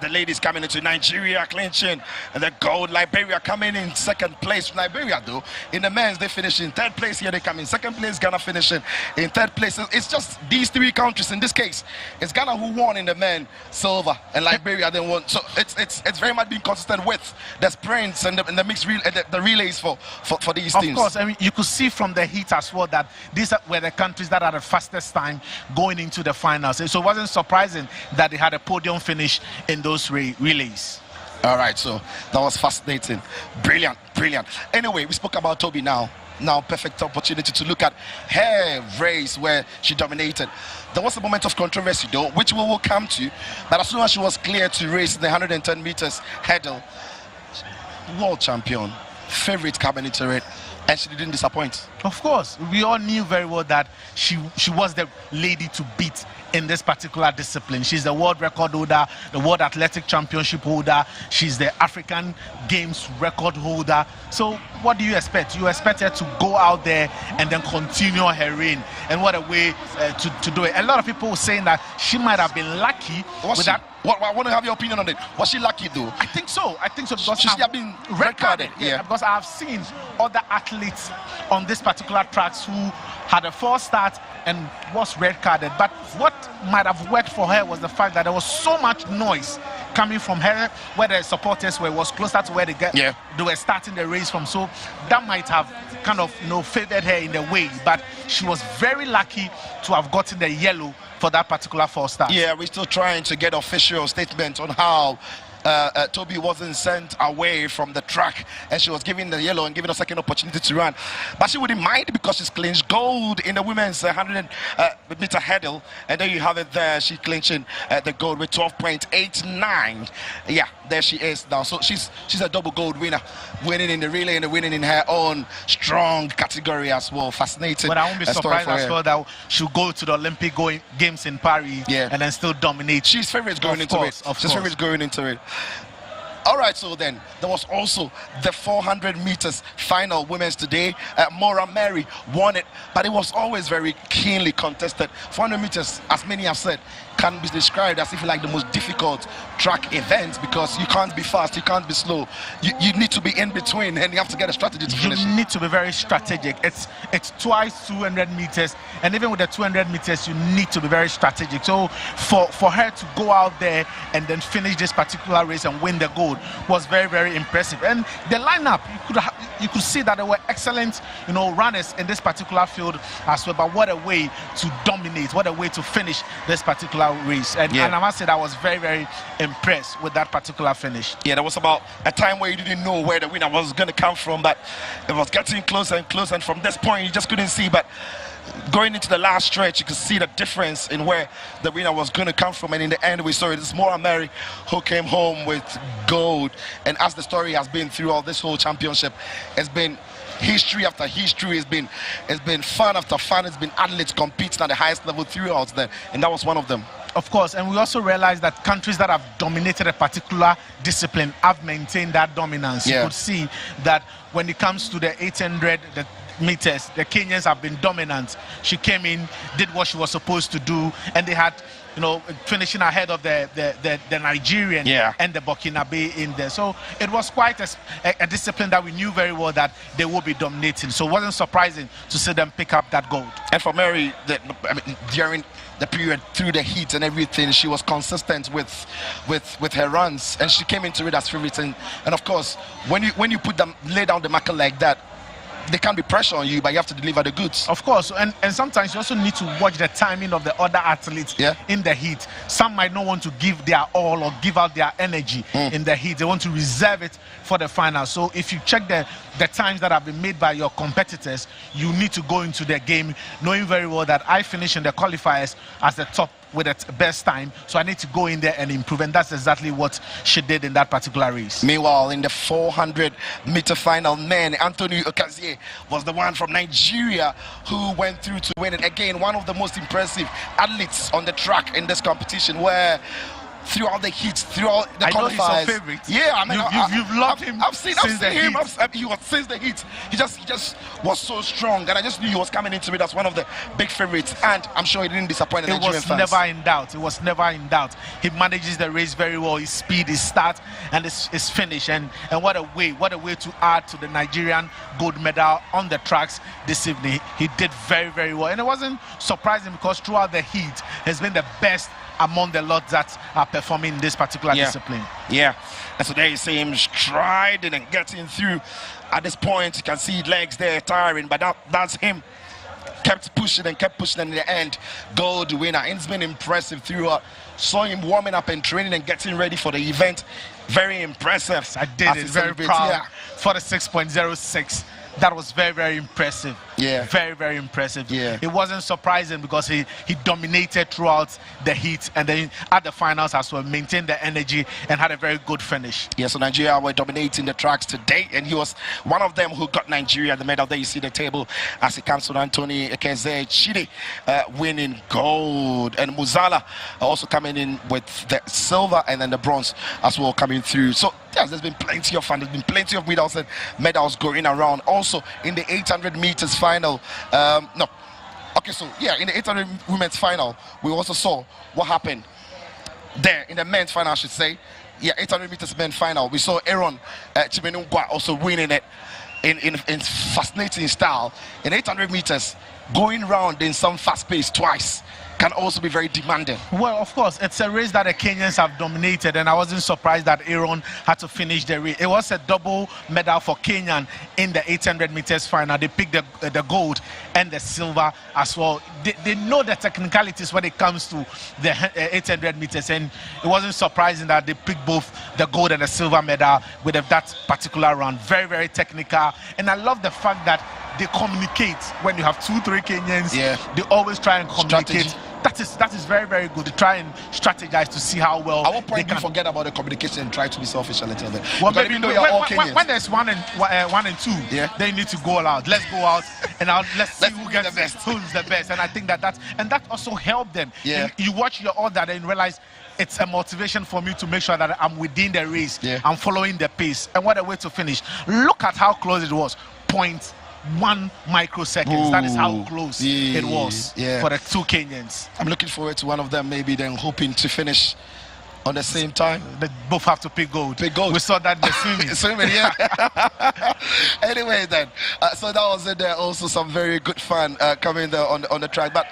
the ladies coming into Nigeria clinching and the gold. Liberia coming in second place. Liberia though, in the men's they finish in third place. Here they come in second place. Ghana finishing in third place. It's just these 3 countries. In this case, it's Ghana who won in the men silver and Liberia then won. So it's very much being consistent with the sprints and the mixed the relays for these teams. Of course, I mean you could see from the heat as well that these were the countries that had the fastest time going into the finals. So it wasn't surprising that they had a podium finish in those relays. All right, so that was fascinating. Brilliant. Anyway, we spoke about Tobi now. Now, perfect opportunity to look at her race where she dominated. There was a moment of controversy though, which we will come to. But as soon as she was clear to race the 110 meters hurdle, world champion, favorite coming into it, and she didn't disappoint. Of course, we all knew very well that she was the lady to beat in this particular discipline. She's the world record holder, the world athletic championship holder. She's the African Games record holder. So what do you expect? You expect her to go out there and then continue her reign. And what a way to do it. A lot of people were saying that she might have been lucky with that. I want to have your opinion on it. Was she lucky though? I think so. Because she have been red carded. Yeah, because I've seen other athletes on this particular tracks who had a false start and was red carded. But what might have worked for her was the fact that there was so much noise coming from her where the supporters were, was closer to where they were starting the race from. So that might have kind of favored her in a way. But she was very lucky to have gotten the yellow for that particular false start. Yeah, we're still trying to get official statement on how Toby wasn't sent away from the track and she was given the yellow and given a second opportunity to run. But she wouldn't mind because she's clinched gold in the women's 100-meter hurdle. And there you have it there. She clinching the gold with 12.89. Yeah, there she is now. So she's a double gold winner, winning in the relay and winning in her own strong category as well. Fascinating. But I won't be surprised as well that she'll go to the Olympic Games in Paris and then still dominate. She's favorites going into it. She's favorites going into it. All right, so then there was also the 400 meters final women's today. Maura Mary won it, but it was always very keenly contested. 400 meters, as many have said, can be described as if like the most difficult track event because you can't be fast, you can't be slow. You need to be in between and you have to get a strategy to finish. You need to be very strategic. It's twice 200 meters, and even with the 200 meters, you need to be very strategic. So for her to go out there and then finish this particular race and win the gold was very, very impressive. And the lineup, you could see that there were excellent, runners in this particular field as well. But what a way to dominate! What a way to finish this particular race. And I must say that I was very, very impressed with that particular finish. Yeah, there was about a time where you didn't know where the winner was going to come from, but it was getting closer and closer. And from this point, you just couldn't see. But going into the last stretch, you could see the difference in where the winner was going to come from. And in the end, we saw it. It's Maura Mary who came home with gold. And as the story has been throughout this whole championship, it's been history after history. It's been fun after fun. It's been athletes competing at the highest level throughout there, and that was one of them. Of course, and we also realize that countries that have dominated a particular discipline have maintained that dominance. You could see that when it comes to the 800 meters, the Kenyans have been dominant. She came in, did what she was supposed to do, and they had finishing ahead of the Nigerian and the Burkinabe in there. So it was quite a discipline that we knew very well that they would be dominating. So it wasn't surprising to see them pick up that gold. And for Mary, during the period through the heat and everything, she was consistent with her runs, and she came into it as favorite. And of course, when you lay down the marker like that, there can be pressure on you, but you have to deliver the goods. Of course, and sometimes you also need to watch the timing of the other athletes in the heat. Some might not want to give their all or give out their energy in the heat. They want to reserve it for the final. So if you check the times that have been made by your competitors, you need to go into the game knowing very well that I finished in the qualifiers as the top with the best time, so I need to go in there and improve, and that's exactly what she did in that particular race. Meanwhile, in the 400-meter final, men, Anthony Okazie was the one from Nigeria who went through to win it. Again, one of the most impressive athletes on the track in this competition, where throughout the heats, throughout the qualifiers. He's your favorite. Yeah, I mean, you've loved him. I've seen him. He was since the heat. He just was so strong, and I just knew he was coming into it as one of the big favorites. And I'm sure he didn't disappoint the Nigerian fans. It was never in doubt. It was never in doubt. He manages the race very well. His speed, his start, and his finish. And what a way to add to the Nigerian gold medal on the tracks this evening. He did very, very well, and it wasn't surprising because throughout the heat, he's been the best among the lot that are performing in this particular discipline. Yeah, and so there you see him striding and getting through. At this point, you can see legs there tiring, but that's him. Kept pushing, and in the end, gold winner. It's been impressive throughout. Saw him warming up and training and getting ready for the event. Very impressive. I did it, very proud. 46.06. That was very, very impressive. Yeah. Very, very impressive. Yeah. It wasn't surprising because he dominated throughout the heat, and then at the finals as well, maintained the energy and had a very good finish. Yeah, so Nigeria were dominating the tracks today, and he was one of them who got Nigeria the medal. There you see the table as it comes to Anthony Ekeze Chidi winning gold, and Muzala also coming in with the silver and then the bronze as well coming through. So yes, there's been plenty of fun. There's been plenty of medals going around. Also in the 800 meters final, in the 800 women's final, we also saw what happened there in the men's final, I should say. Yeah, 800 meters men's final. We saw Aaron Chimenungwa also winning it in fascinating style. In 800 meters, going round in some fast pace twice can also be very demanding. Well, of course, it's a race that the Kenyans have dominated, and I wasn't surprised that Aaron had to finish the race. It was a double medal for Kenyan in the 800 meters final. They picked the gold and the silver as well. They know the technicalities when it comes to the 800 meters, and it wasn't surprising that they picked both the gold and the silver medal with that particular round. Very, very technical, and I love the fact that they communicate when you have 2-3 Kenyans. Yeah. They always try and communicate. Strategy. That is very, very good. They try and strategize to see how well. At what point do you forget about the communication and try to be selfish a little bit? Well, because maybe even though you're all Kenyans, when there's 1 and 2, yeah, they need to go all out. Let's go out and let's see who gets the best. Who's the best? And I think that also helped them. Yeah. You watch your order and realize it's a motivation for me to make sure that I'm within the race. Yeah. I'm following the pace. And what a way to finish. Look at how close it was. 0.1 microseconds. That is how close it was for the 2 Kenyans. I'm looking forward to one of them maybe then hoping to finish on the same time. They both have to pick gold. Pick gold. We saw that in the swimming. Swimming, yeah. Anyway then, so that was it there. Also some very good fun coming there on the track. But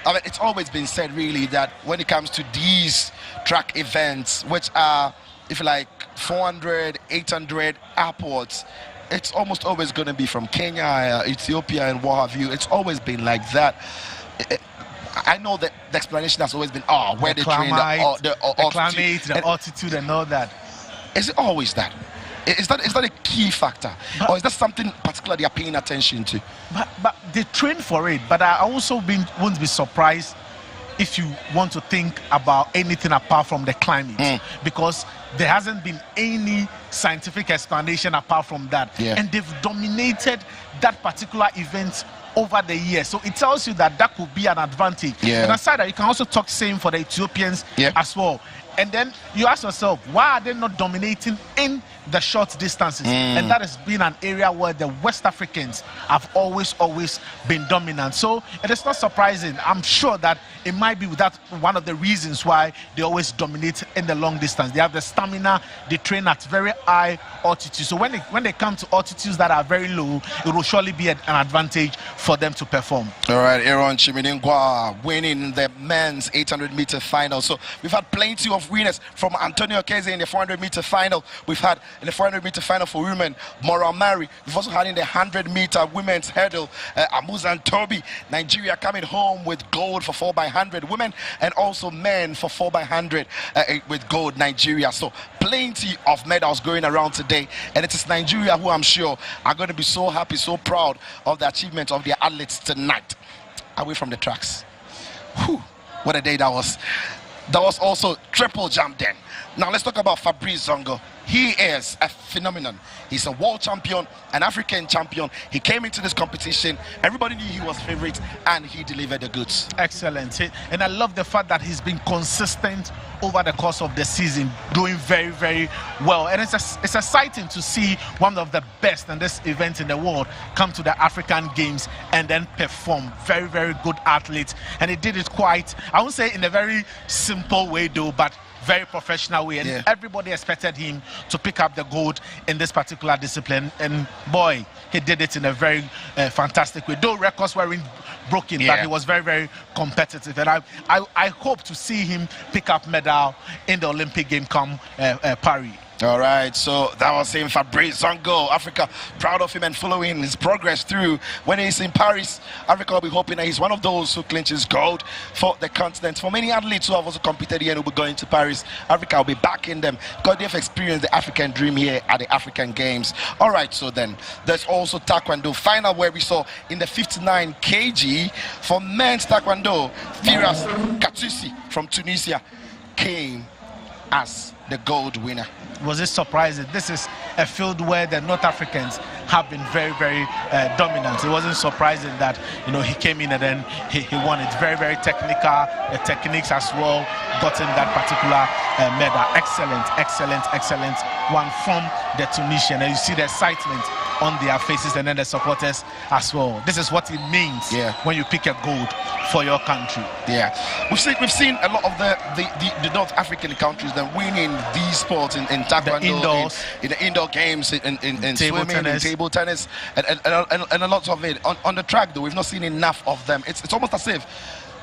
I mean, it's always been said really that when it comes to these track events, which are, if you like, 400, 800 upwards, it's almost always going to be from Kenya, Ethiopia, and what have you. It's always been like that. I know that the explanation has always been, where they train, the climate, the altitude, and all that. Is it always that? Is that a key factor, or is that something particular they are paying attention to? But they train for it. But I also won't be surprised if you want to think about anything apart from the climate, because there hasn't been any scientific explanation apart from that. Yeah. And they've dominated that particular event over the years. So it tells you that could be an advantage. Yeah. And aside that, you can also talk same for the Ethiopians as well. And then you ask yourself, why are they not dominating in the short distances? And that has been an area where the West Africans have always been dominant. So it is not surprising. I'm sure that it might be that one of the reasons why they always dominate in the long distance. They have the stamina. They train at very high altitude. So when they come to altitudes that are very low, it will surely be an advantage for them to perform. All right, Aaron Chimenungwa winning the men's 800-meter final. So we've had plenty of winners from Antonio Keze in the 400-meter final. We've had in the 400-meter final for women, Mora Mari. We've also had in the 100-meter women's hurdle, Amuzan Toby. Nigeria coming home with gold for 4x100 women, and also men for 4x100 with gold, Nigeria. So plenty of medals going around today, and it is Nigeria who I'm sure are going to be so happy, so proud of the achievement of their athletes tonight. Away from the tracks. Whew, what a day that was. That was also triple jump then. Now let's talk about Fabrice Zongo. He is a phenomenon. He's a world champion, an African champion. He came into this competition. Everybody knew he was favorite, and he delivered the goods. Excellent. And I love the fact that he's been consistent over the course of the season, doing very, very well. And it's exciting to see one of the best in this event in the world come to the African Games and then perform. Very, very good athlete. And he did it quite, I won't say in a very simple way though, but very professional way, and everybody expected him to pick up the gold in this particular discipline, and boy, he did it in a very fantastic way. Though records weren't broken, but he was very, very competitive, and I hope to see him pick up medal in the Olympic game come Paris. All right, so that was him, Fabrice Zongo. Africa, proud of him and following his progress through. When he's in Paris, Africa will be hoping that he's one of those who clinches gold for the continent. For many athletes who have also competed here and will be going to Paris, Africa will be backing them because they've experienced the African dream here at the African Games. All right, so then there's also Taekwondo final where we saw in the 59 kg for men's Taekwondo, Firas Katousi from Tunisia came as the gold winner. Was it surprising? This is a field where the North Africans have been very, very dominant. It wasn't surprising that, you know, he came in and then he won. It's very, very technical. The techniques as well got him that particular medal. Excellent, excellent, excellent one from the Tunisian. And you see the excitement on their faces and then the supporters as well. This is what it means when you pick a gold for your country. Yeah, we've seen a lot of the North African countries that winning these sports in Taekwondo, in the indoor games, in table swimming, tennis. in table tennis, and a lot of it. On the track, though, we've not seen enough of them. It's almost as if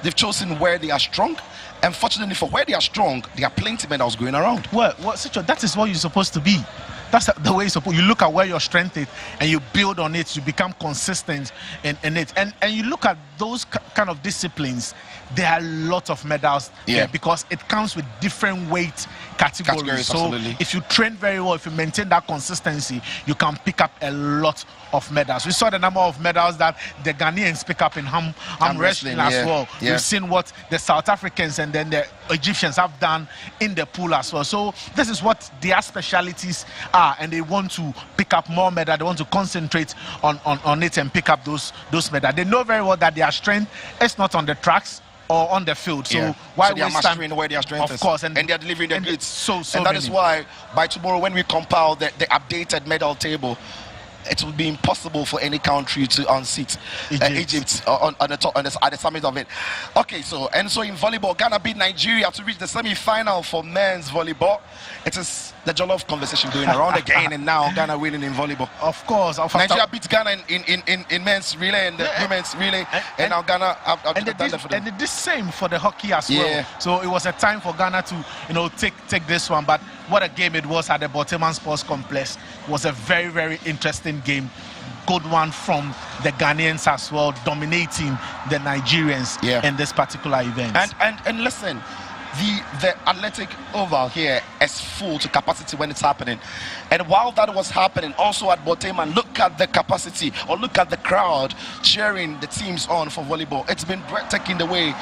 they've chosen where they are strong. Unfortunately, for where they are strong, there are plenty of medals going around. Well, that is what you're supposed to be. That's the way you look at where your strength is and you build on it. You become consistent in it. And you look at those kind of disciplines, there are a lot of medals there because it comes with different weight categories. So absolutely. If you train very well, if you maintain that consistency, you can pick up a lot of medals. We saw the number of medals that the Ghanaians pick up in arm wrestling as well. We've seen what the South Africans and then the Egyptians have done in the pool as well. So this is what their specialities are, and they want to pick up more medals. They want to concentrate on it and pick up those medals. They know very well that their strength is not on the tracks or on the field. So why they are mastering where their strength is. Of course, and they are delivering their goods. So and that is why by tomorrow when we compile the updated medal table, it will be impossible for any country to unseat Egypt on the top, at the summit of it. Okay, so in volleyball, Ghana beat Nigeria to reach the semi-final for men's volleyball. It is the Jollof conversation going around again, and now Ghana winning in volleyball. Of course, Nigeria beat Ghana in men's relay and the women's relay, and now Ghana and they did same for the hockey as well. So it was a time for Ghana to take this one. But what a game it was at the Bantamweight Sports Complex. It was a very, very interesting game. Good one from the Ghanaians as well, dominating the Nigerians in this particular event. And listen, the athletic oval here is full to capacity when it's happening. And while that was happening, also at Bantamweight, look at the capacity or look at the crowd cheering the teams on for volleyball. It's been breathtaking the way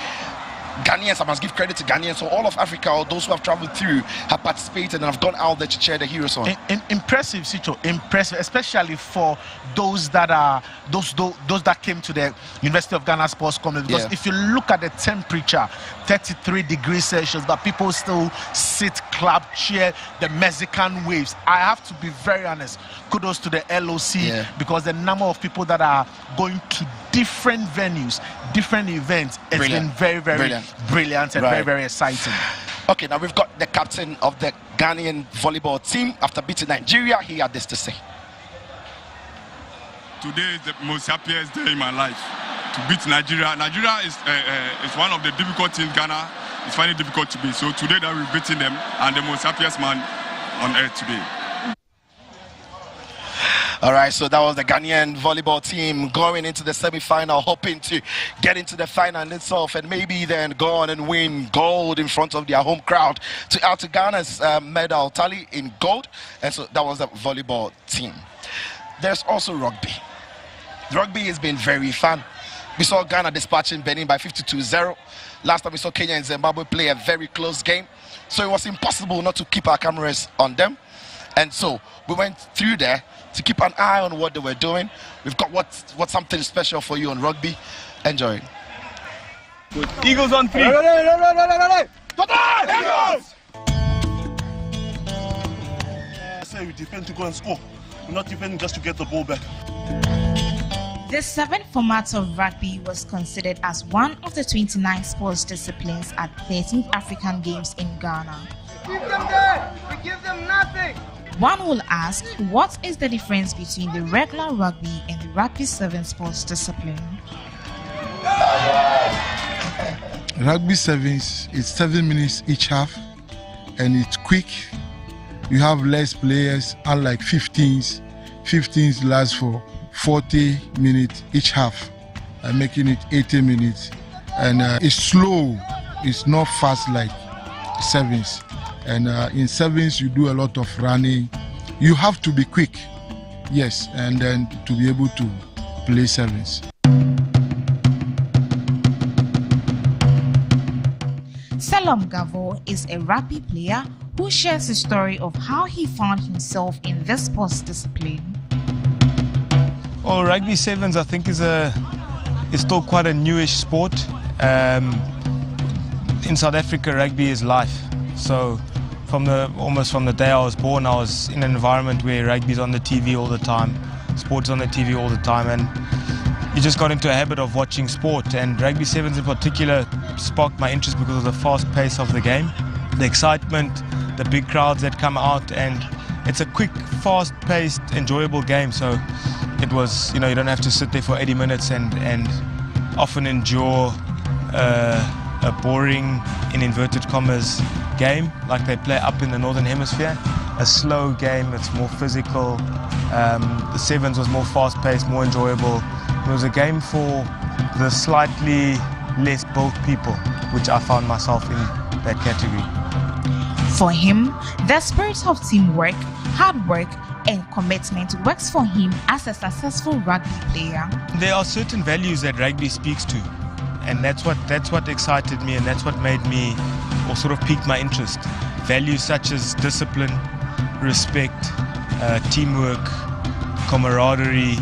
Ghanaians, I must give credit to Ghanaians, so all of Africa, or those who have traveled through, have participated and have gone out there to cheer the heroes on. Impressive, Sito, impressive, especially for those that are those that came to the University of Ghana Sports Complex. Because if you look at the temperature, 33 degrees Celsius, but people still sit, clap, cheer the Mexican waves. I have to be very honest. Kudos to the LOC because the number of people that are going to different venues, different events, it's been very, very brilliant and very, very exciting. Okay, now we've got the captain of the Ghanaian volleyball team after beating Nigeria. He had this to say. Today is the most happiest day in my life to beat Nigeria. Nigeria is one of the difficult teams Ghana is finding difficult to beat. So today that we're beating them, and the most happiest man on earth today. All right, so that was the Ghanaian volleyball team going into the semi-final, hoping to get into the final itself and maybe then go on and win gold in front of their home crowd to add to Ghana's medal tally in gold. And so that was the volleyball team. There's also rugby. Rugby has been very fun. We saw Ghana dispatching Benin by 52-0. Last time we saw Kenya and Zimbabwe play a very close game. So it was impossible not to keep our cameras on them. And so we went through there to keep an eye on what they were doing. We've got what's something special for you on rugby. Enjoy. Good. Eagles on 3. Ready. Eagles! I say we defend to go and score. We're not defending just to get the ball back. The 7th format of rugby was considered as one of the 29 sports disciplines at 13th African Games in Ghana. Keep them there. We give them nothing. One will ask, what is the difference between the regular rugby and the rugby 7 sports discipline? Rugby sevens is 7 minutes each half, and it's quick, you have less players, unlike 15s. 15s last for 40 minutes each half, making it 80 minutes. And it's slow, it's not fast like sevens. And in sevens, you do a lot of running. You have to be quick, yes, and then to be able to play sevens. Salom Gavo is a rugby player who shares the story of how he found himself in this sports discipline. Well, rugby sevens, I think, is still quite a newish sport. In South Africa, rugby is life. So, almost from the day I was born, I was in an environment where rugby's on the TV all the time, sports on the TV all the time, and you just got into a habit of watching sport. And rugby sevens in particular sparked my interest because of the fast pace of the game, the excitement, the big crowds that come out, and it's a quick, fast-paced, enjoyable game. So it was, you don't have to sit there for 80 minutes and often endure a boring, in inverted commas, game like they play up in the Northern Hemisphere. A slow game, it's more physical. The sevens was more fast-paced, more enjoyable. It was a game for the slightly less built people, which I found myself in that category. For him, the spirit of teamwork, hard work, and commitment works for him as a successful rugby player. There are certain values that rugby speaks to, and that's what excited me, and that's what made me, or sort of piqued my interest. Values such as discipline, respect, teamwork, camaraderie,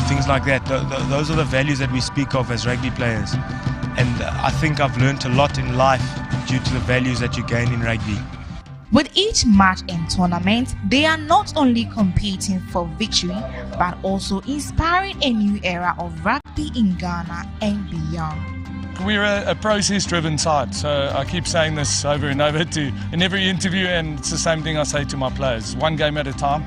things like that. Those are the values that we speak of as rugby players. And I think I've learned a lot in life due to the values that you gain in rugby. With each match and tournament, they are not only competing for victory, but also inspiring a new era of rugby in Ghana and beyond. We're a process-driven side, so I keep saying this over and over in every interview, and it's the same thing I say to my players. One game at a time,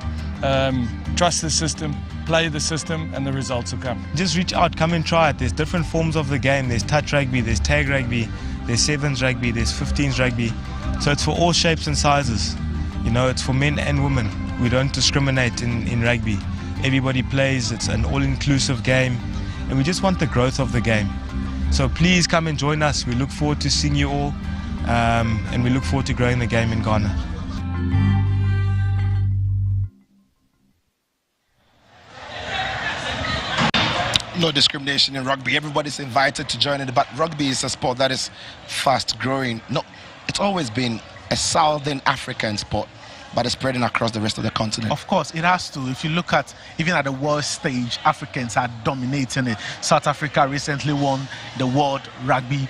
trust the system, play the system, and the results will come. Just reach out, come and try it. There's different forms of the game. There's touch rugby, there's tag rugby, there's sevens rugby, there's 15s rugby. So it's for all shapes and sizes. It's for men and women. We don't discriminate in rugby. Everybody plays, it's an all-inclusive game, and we just want the growth of the game. So please come and join us. We look forward to seeing you all, and we look forward to growing the game in Ghana. No discrimination in rugby. Everybody's invited to join it, but rugby is a sport that is fast growing. No, it's always been a Southern African sport, but it's spreading across the rest of the continent. Of course, it has to. If you look at, even at the world stage, Africans are dominating it. South Africa recently won the World Rugby,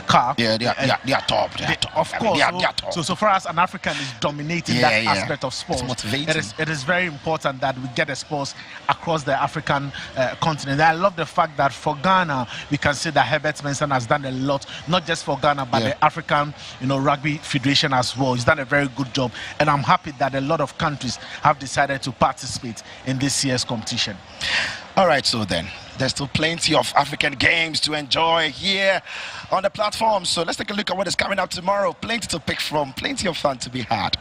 Cup. Yeah, they are top. Of course. They are top. So for us, an African is dominating that aspect of sport. It's motivating. It is very important that we get exposed across the African continent. I love the fact that for Ghana, we can see that Herbert Spencer has done a lot, not just for Ghana, but the African, Rugby Federation as well. He's done a very good job. And I'm happy that a lot of countries have decided to participate in this year's competition. All right, so then, there's still plenty of African games to enjoy here on the platform. So let's take a look at what is coming up tomorrow. Plenty to pick from, plenty of fun to be had.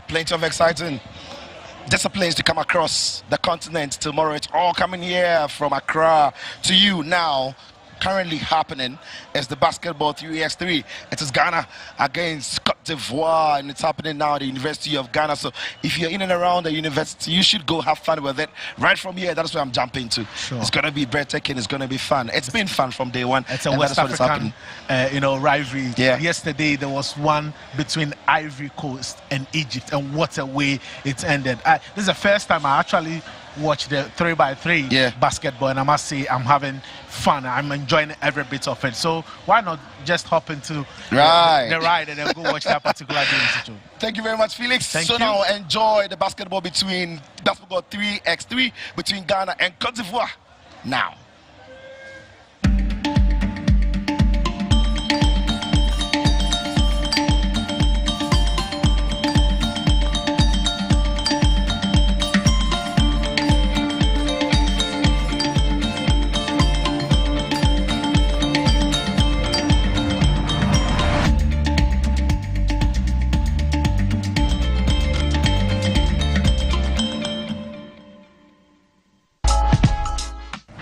Plenty of exciting disciplines to come across the continent tomorrow. It's all coming here from Accra to you now. Currently happening is the basketball 3x3. It is Ghana against Cote d'Ivoire, and it's happening now at the University of Ghana. So if you're in and around the university, you should go have fun with it. Right from here, that's where I'm jumping to. Sure. It's going to be breathtaking. It's going to be fun. It's been fun from day one. It's a West African, rivalry. Yeah. Yesterday, there was one between Ivory Coast and Egypt, and what a way it ended. This is the first time I actually watch the 3x3 basketball, and I must say I'm having fun. I'm enjoying every bit of it. So why not just hop into the ride and then go watch that particular game? Thank you very much, Felix. Thank you. Now enjoy the basketball 3x3 between Ghana and Cote d'Ivoire. Now.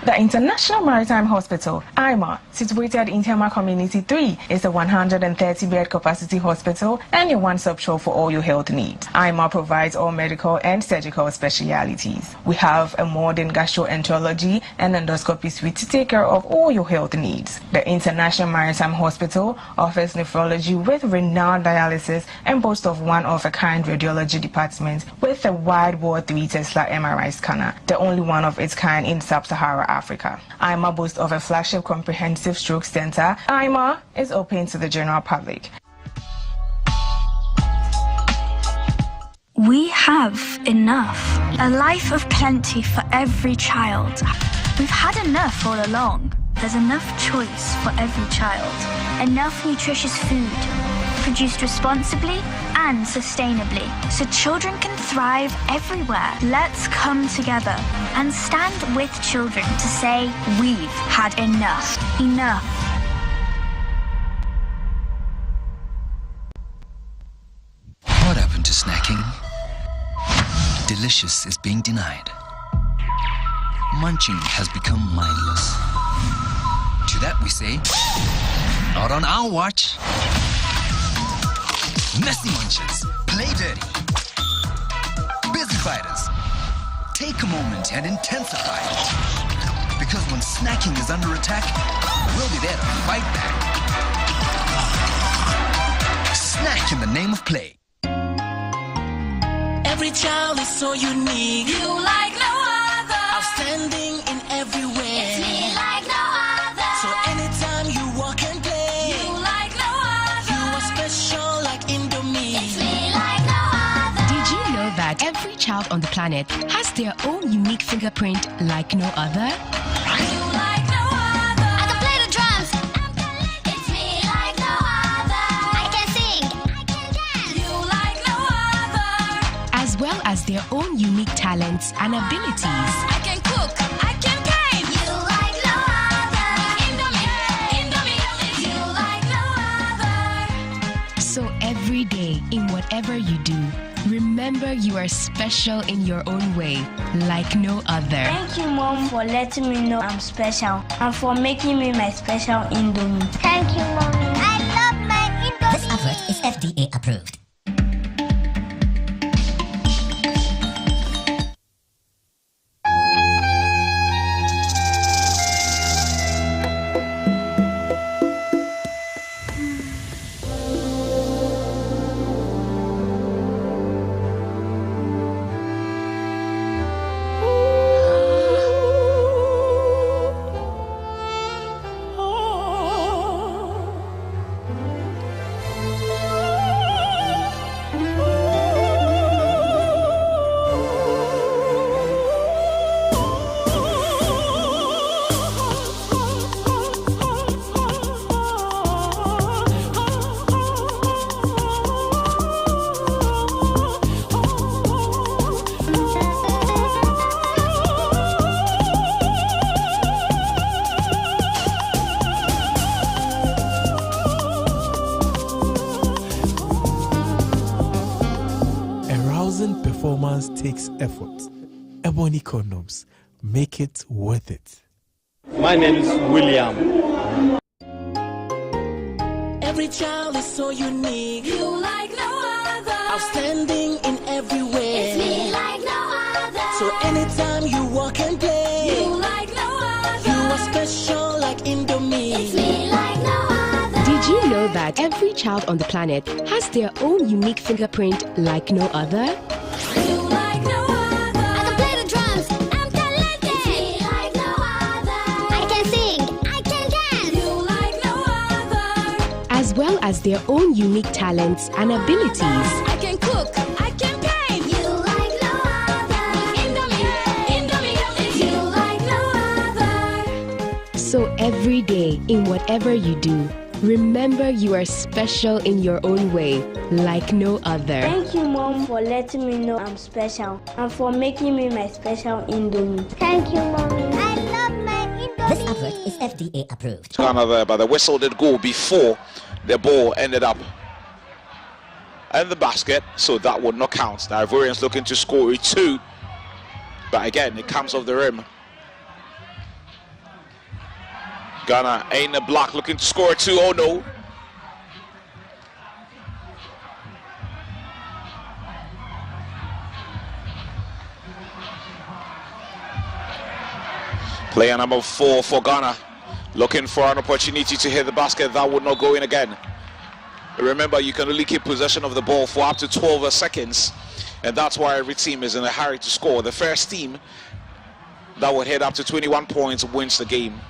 The International Maritime Hospital, IMA, situated in Tema Community 3, is a 130-bed capacity hospital and your one-stop shop for all your health needs. IMA provides all medical and surgical specialities. We have a modern gastroenterology and endoscopy suite to take care of all your health needs. The International Maritime Hospital offers nephrology with renowned dialysis and boasts of one-of-a-kind radiology department with a wide-bore 3 Tesla MRI scanner, the only one of its kind in Sub-Saharan Africa. IMA boasts of a flagship comprehensive stroke center. IMA is open to the general public. We have enough. A life of plenty for every child. We've had enough all along. There's enough choice for every child. Enough nutritious food, produced responsibly and sustainably, so children can thrive everywhere. Let's come together and stand with children to say we've had enough. Enough. What happened to snacking? Delicious is being denied. Munching has become mindless. To that we say, not on our watch. Messy munches, play dirty. Busy fighters, take a moment and intensify. Because when snacking is under attack, we'll be there to fight back. Snack in the name of play. Every child is so unique. You like no other. Outstanding in every way. It's me like no other. So anytime you walk and play, you like no other. You are special like Indomie. It's me like no other. Did you know that every child on the planet has their own unique fingerprint like no other? You like no other. I can play the drums. It's me like no other. I can sing. I can dance. You like no other. As well as their own unique talents and abilities. I can cook. I can game. You like no other. Indomie. You like no other. So every day, in whatever you do, remember you are special in your own way, like no other. Thank you, Mom, for letting me know I'm special and for making me my special Indomie. Thank you, Mommy. I love my Indomie. This advert is FDA approved. Performance takes effort. Ebony condoms make it worth it. My name is William. Every child is so unique. You like no other. Outstanding in every way. It's me like no other. So anytime you walk and play, you like no other. You are special like Indomie. It's me like no other. Did you know that every child on the planet has their own unique fingerprint like no other? You like no other. I can play the drums. well as their own unique talents and abilities. I can cook, I can paint. You like no other. Indomie, it's you like no other. So every day, in whatever you do, remember you are special in your own way, like no other. Thank you, Mom, for letting me know I'm special and for making me my special Indomie. Thank you, Mommy. I love my Indomie. This advert is FDA approved. Ghana there, but the whistle did go before the ball ended up in the basket, so that would not count. The Ivorians looking to score a 2, but again, it comes off the rim. Ghana in the block looking to score a 2. Oh no. Player number 4 for Ghana looking for an opportunity to hit the basket. That would not go in again. Remember, you can only keep possession of the ball for up to 12 seconds, and that's why every team is in a hurry to score. The first team that would hit up to 21 points wins the game.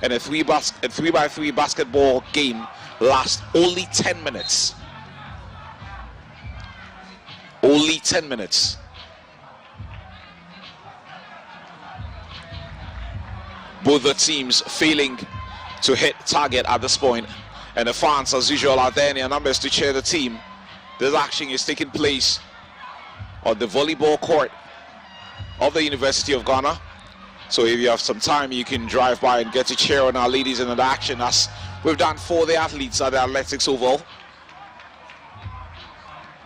And a 3x3 basketball game lasts only 10 minutes. Only 10 minutes. Both the teams failing to hit target at this point, and the fans, as usual, are there in their numbers to cheer the team. This action is taking place on the volleyball court of the University of Ghana. So if you have some time, you can drive by and get to cheer on our ladies in the action, as we've done for the athletes at the Athletics Oval.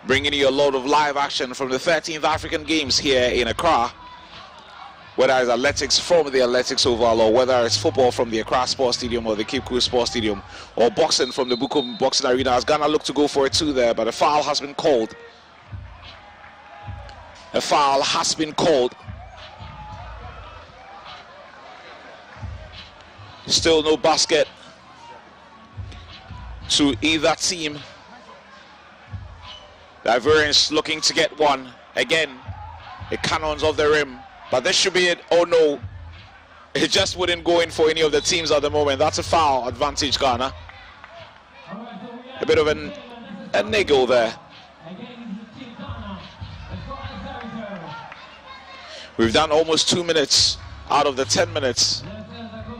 Bringing you a lot of live action from the 13th African Games here in Accra. Whether it's athletics from the Athletics Oval, or whether it's football from the Accra Sports Stadium or the Cape Coast Sports Stadium, or boxing from the Bukom Boxing Arena, as Ghana look to go for a 2 there, but a foul has been called. A foul has been called. Still no basket to either team. The Ivorians looking to get one. Again, the cannons of the rim. But this should be it. Oh no. It just wouldn't go in for any of the teams at the moment. That's a foul advantage, Ghana. A bit of a niggle there. We've done almost 2 minutes out of the 10 minutes.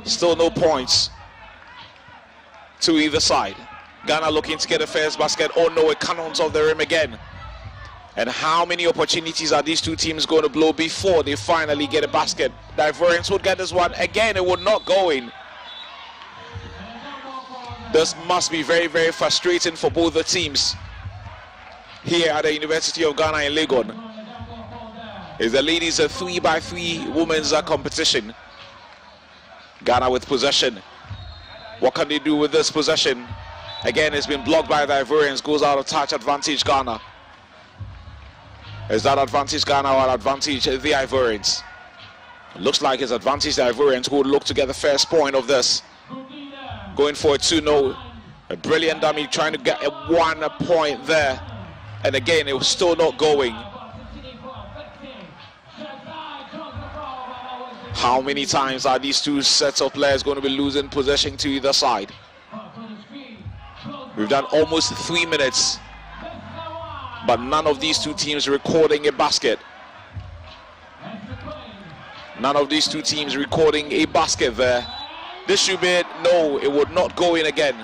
Still no points to either side. Ghana looking to get a first basket. Oh no, it cannons off the rim again. And how many opportunities are these two teams going to blow before they finally get a basket? The Ivorians would get this one. Again, it would not go in. This must be very, very frustrating for both the teams here at the University of Ghana in Legon. Is the ladies a 3x3 women's competition. Ghana with possession. What can they do with this possession? Again, it's been blocked by the Ivorians. Goes out of touch. Advantage Ghana. Is that advantage Ghana or advantage the Ivorians? It looks like it's advantage the Ivorians, who would look to get the first point of this. Going for a 2-0. A brilliant dummy trying to get a 1 point there. And again, it was still not going. How many times are these two sets of players going to be losing possession to either side? We've done almost 3 minutes, but none of these two teams recording a basket. None of these two teams recording a basket there. This should be it. No, it would not go in again.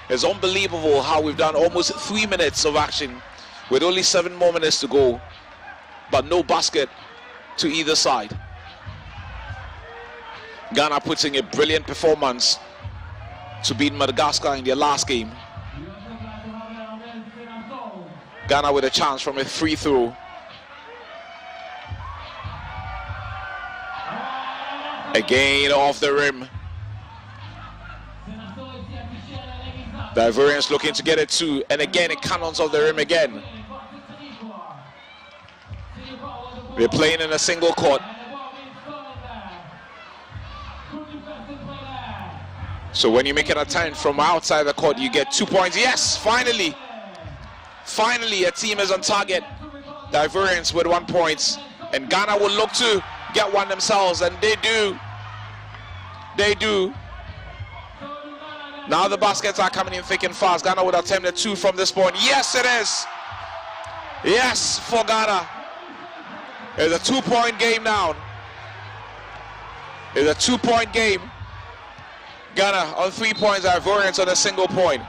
It's unbelievable how we've done almost 3 minutes of action with only 7 more minutes to go, but no basket to either side. Ghana putting a brilliant performance to beat Madagascar in their last game. Ghana with a chance from a free throw. Again off the rim. The Ivorians looking to get it too, and again it cannons off the rim again. We're playing in a single court. So when you make an attempt from outside the court, you get 2 points. Yes, finally. Finally, a team is on target. The Ivorians with 1 point. And Ghana will look to get one themselves, and they do. They do. Now the baskets are coming in thick and fast. Ghana would attempt a 2 from this point. Yes, it is. Yes, for Ghana. It's a 2-point game now. It's a 2-point game. Ghana on 3 points, Ivorians on a single point.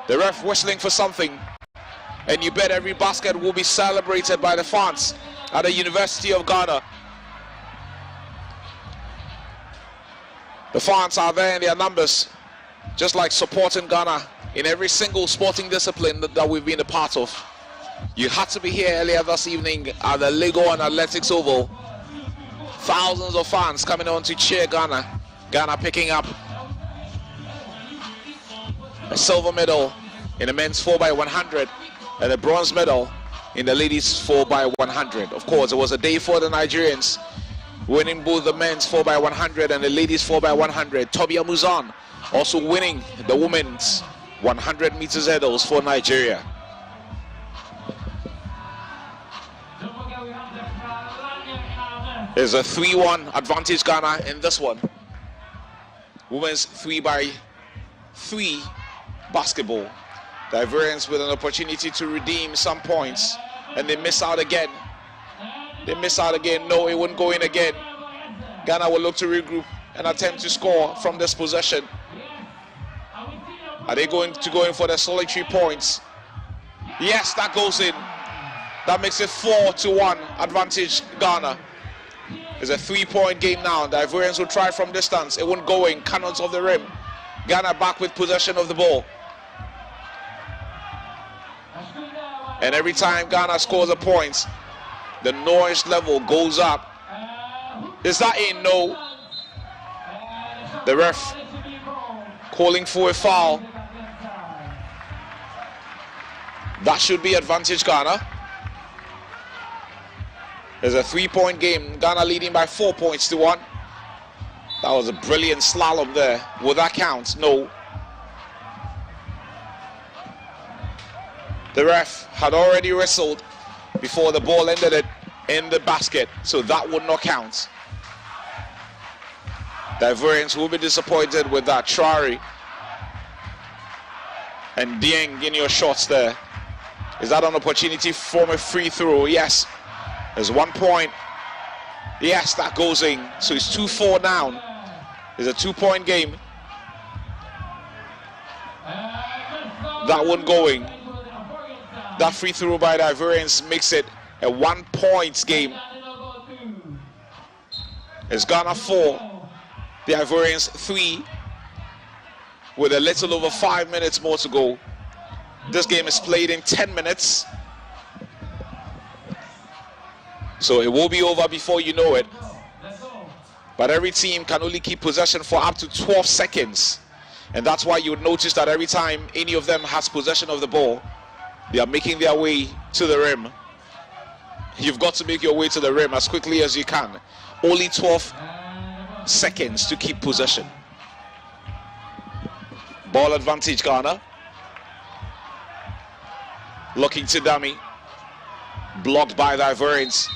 The ref whistling for something. And you bet every basket will be celebrated by the fans at the University of Ghana. The fans are there in their numbers, just like supporting Ghana in every single sporting discipline that we've been a part of. You had to be here earlier this evening at the Lego and Athletics Oval. Thousands of fans coming on to cheer Ghana. Ghana picking up a silver medal in the men's 4x100 and a bronze medal in the ladies 4x100. Of course, it was a day for the Nigerians, winning both the men's 4x100 and the ladies 4x100. Tobia Muzan also winning the women's 100 meters hurdles for Nigeria. There's a 3-1 advantage Ghana in this one. Women's 3x3 basketball. The Ivorians with an opportunity to redeem some points, and they miss out again. They miss out again. No, it wouldn't go in again. Ghana will look to regroup and attempt to score from this possession. Are they going to go in for the solitary points? Yes, that goes in. That makes it 4-1 advantage Ghana. It's a 3-point game now. The Ivorians will try from distance. It won't go in. Cannons of the rim. Ghana back with possession of the ball. And every time Ghana scores a point, the noise level goes up. Is that a no? The ref calling for a foul. That should be advantage Ghana. There's a 3-point game. Ghana leading by 4 points to 1. That was a brilliant slalom there. Will that count? No. The ref had already whistled before the ball ended it in the basket, so that would not count. The Ivorians will be disappointed with that. Traore and Dieng in your shots there. Is that an opportunity from a free throw? Yes. There's 1 point. Yes, that goes in. So it's 2-4 now. It's a 2-point game. That one going. That free throw by the Ivorians makes it a 1-point game. It's Ghana 4, the Ivorians 3, with a little over 5 minutes more to go. This game is played in 10 minutes. So it will be over before you know it. But every team can only keep possession for up to 12 seconds. And that's why you would notice that every time any of them has possession of the ball, they are making their way to the rim. You've got to make your way to the rim as quickly as you can. Only 12 seconds to keep possession. Ball advantage Ghana. Looking to dummy. Blocked by the Ivorians.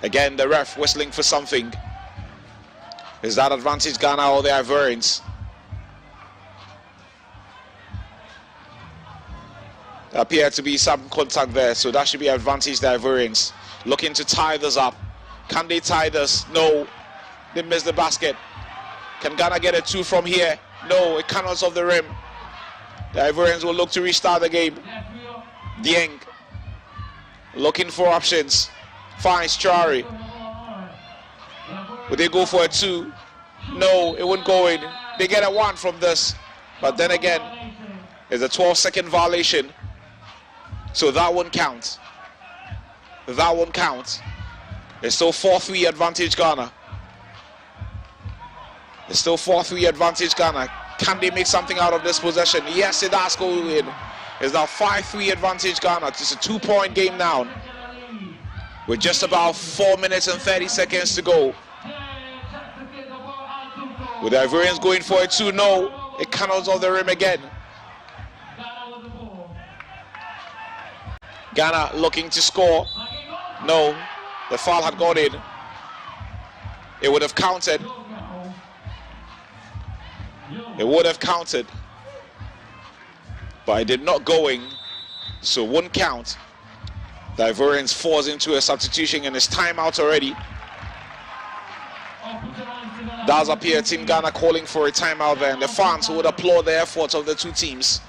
Again, the ref whistling for something. Is that advantage Ghana or the Ivorians? There appears to be some contact there, so that should be advantage the Ivorians. Looking to tie this up. Can they tie this? No. They missed the basket. Can Ghana get a 2 from here? No, it cannot off the rim. The Ivorians will look to restart the game. Dieng looking for options. Finds Traore. Would they go for a 2? No, it wouldn't go in. They get a 1 from this. But then again, it's a 12-second violation. So that won't count. That won't count. It's still 4-3 advantage Ghana. It's still 4-3 advantage Ghana. Can they make something out of this possession? Yes, it does go in. It's now 5-3 advantage Ghana. It's a 2-point game now. With just about 4 minutes and 30 seconds to go. With the Ivorians going for a 2, no. It cannot off the rim again. Ghana looking to score. No, the foul had gone in. It would have counted. It would have counted, but it did not going, so won't count. The Ivorians falls into a substitution and is timeout already. Does appear Team Ghana calling for a timeout there, and the fans would applaud the efforts of the two teams.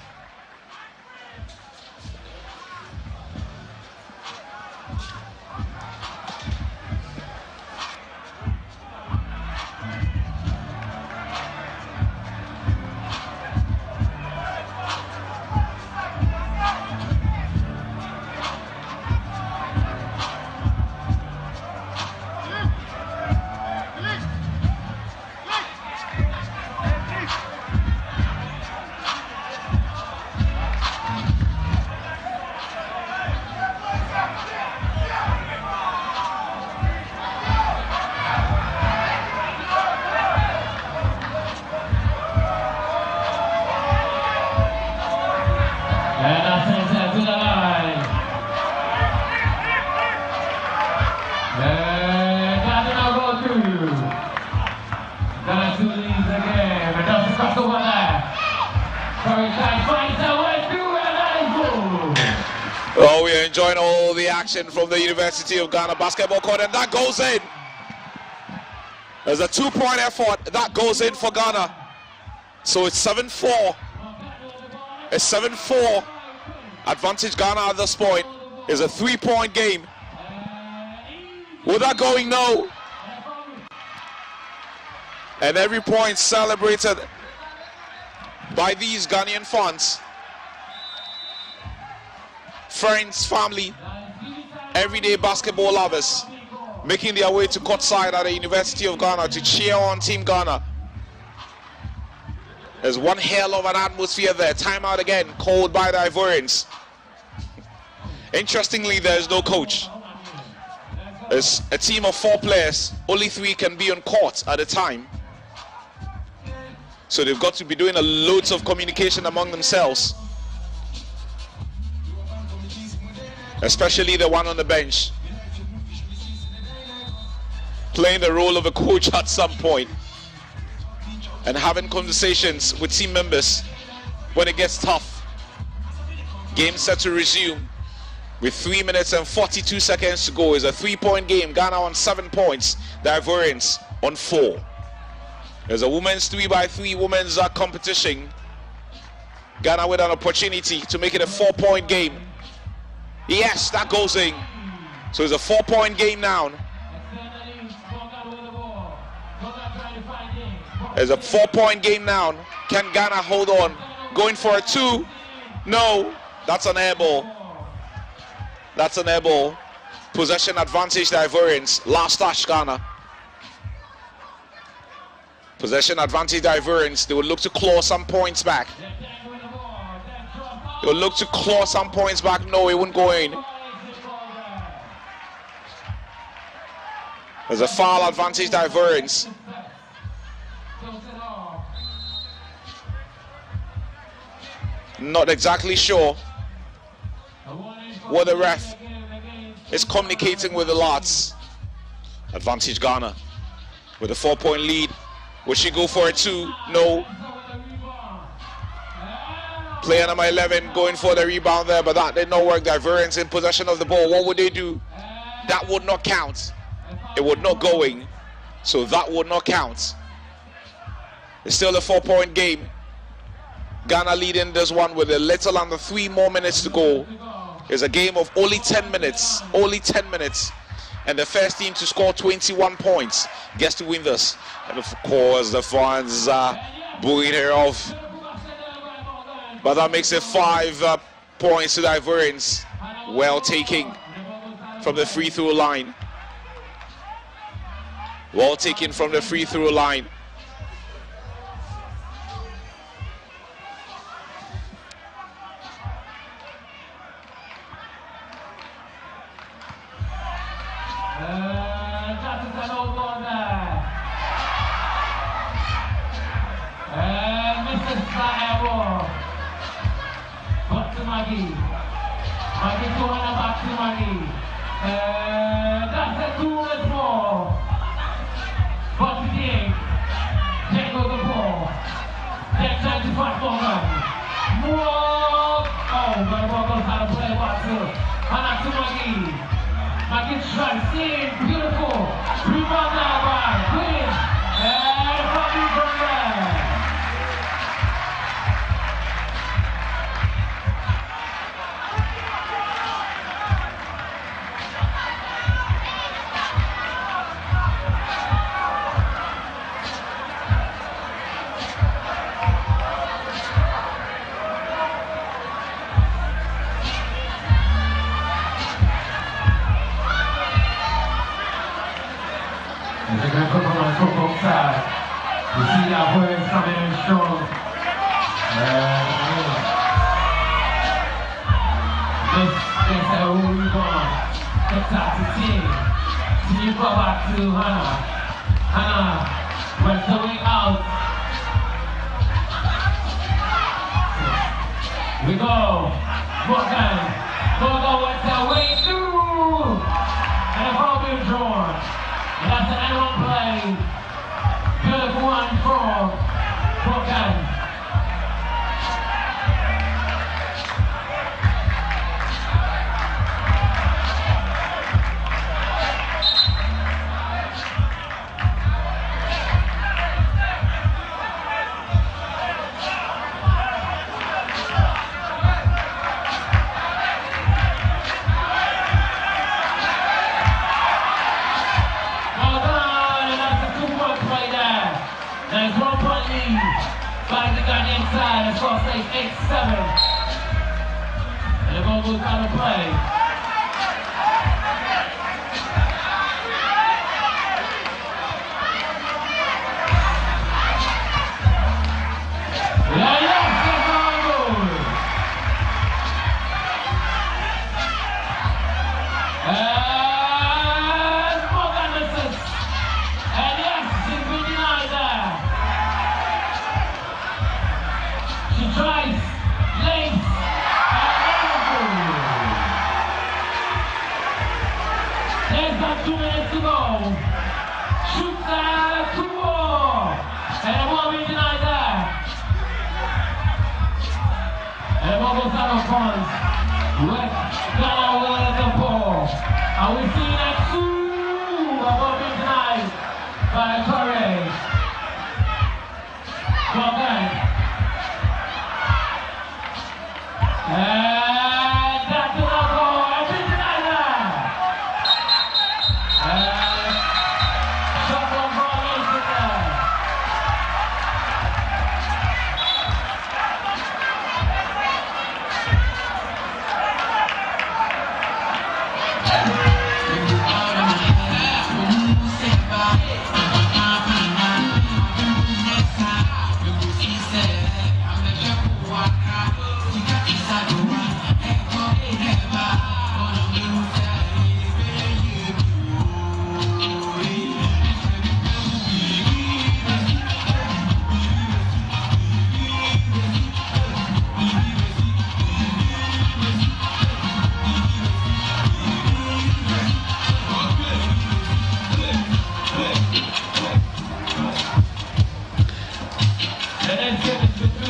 Oh, we are enjoying all the action from the University of Ghana basketball court, and that goes in. There's a 2-point effort that goes in for Ghana. So it's 7-4. It's 7-4. Advantage Ghana at this point. It's a 3-point game. Will that going? No. And every point celebrated by these Ghanaian fans. Friends, family, everyday basketball lovers making their way to courtside at the University of Ghana to cheer on Team Ghana. There's one hell of an atmosphere there. Timeout again, called by the Ivorians. Interestingly, there's no coach. There's a team of 4 players. Only 3 can be on court at a time. So they've got to be doing loads of communication among themselves. Especially the one on the bench, playing the role of a coach at some point and having conversations with team members when it gets tough. Game set to resume with 3 minutes and 42 seconds to go. It's a 3-point game. Ghana on 7 points, the Ivorians on 4. There's a women's 3x3 women's competition. Ghana with an opportunity to make it a 4-point game. Yes, that goes in. So it's a 4-point game now. It's a 4-point game now. Can Ghana hold on? Going for a 2? No, that's an air ball. That's an air ball. Possession advantage the Ivorians. Last touch Ghana. Possession advantage the Ivorians. They will look to claw some points back. They'll look to claw some points back. No, it won't go in. There's a foul advantage to Ivorians. Not exactly sure what the ref is communicating with the lads. Advantage Ghana with a 4-point lead. Will she go for a 2? No. Player number 11 going for the rebound there, but that did not work. The Ivorians in possession of the ball. What would they do? That would not count. It would not go in. So that would not count. It's still a 4-point game. Ghana leading this one with a little under 3 more minutes to go. It's a game of only 10 minutes. Only 10 minutes. And the first team to score 21 points gets to win this. And of course, the fans are booing her off. But that makes it 5 points to the Ivorians. Well taken from the free throw line. Well taken from the free throw line.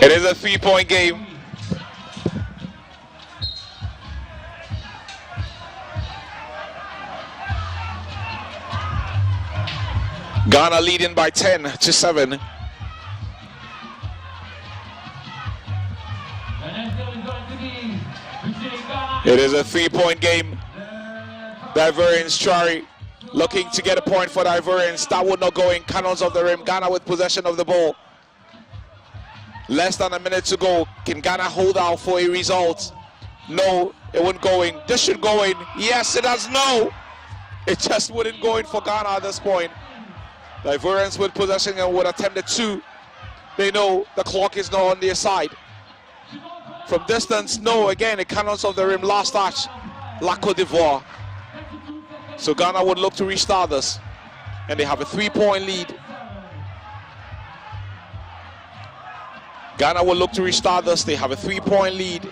It is a 3-point game. Ghana leading by 10-7. It is a 3-point game. The Ivorians, Chari, looking to get a point for the Ivorians. That would not go in. Cannons of the rim. Ghana with possession of the ball. Less than a minute to go. Can Ghana hold out for a result? No, it wouldn't go in. This should go in. Yes, it does. No, it just wouldn't go in for Ghana at this point. The Ivorians with possession and would attempt it too. They know the clock is not on their side. From distance, no, again, the Cannons of the rim, last touch, La Côte d'Ivoire. So Ghana would look to restart this, and they have a 3-point lead. Ghana will look to restart this. They have a 3-point lead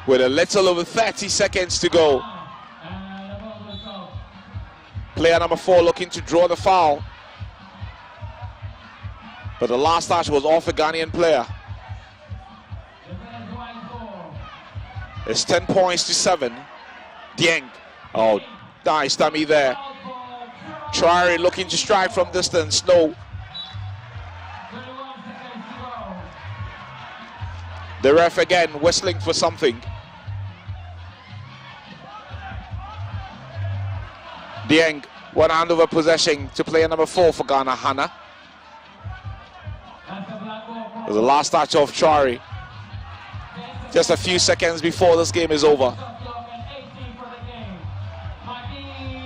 with a little over 30 seconds to go. Player number 4 looking to draw the foul. But the last touch was off a Ghanaian player. It's 10 points to 7. Dieng. Oh, nice dummy there. Traore looking to strike from distance. No. The ref again whistling for something. Dieng, one hand over possession to player number 4 for Ghana, Hannah. There's the last touch of Traore. Just a few seconds before this game is over.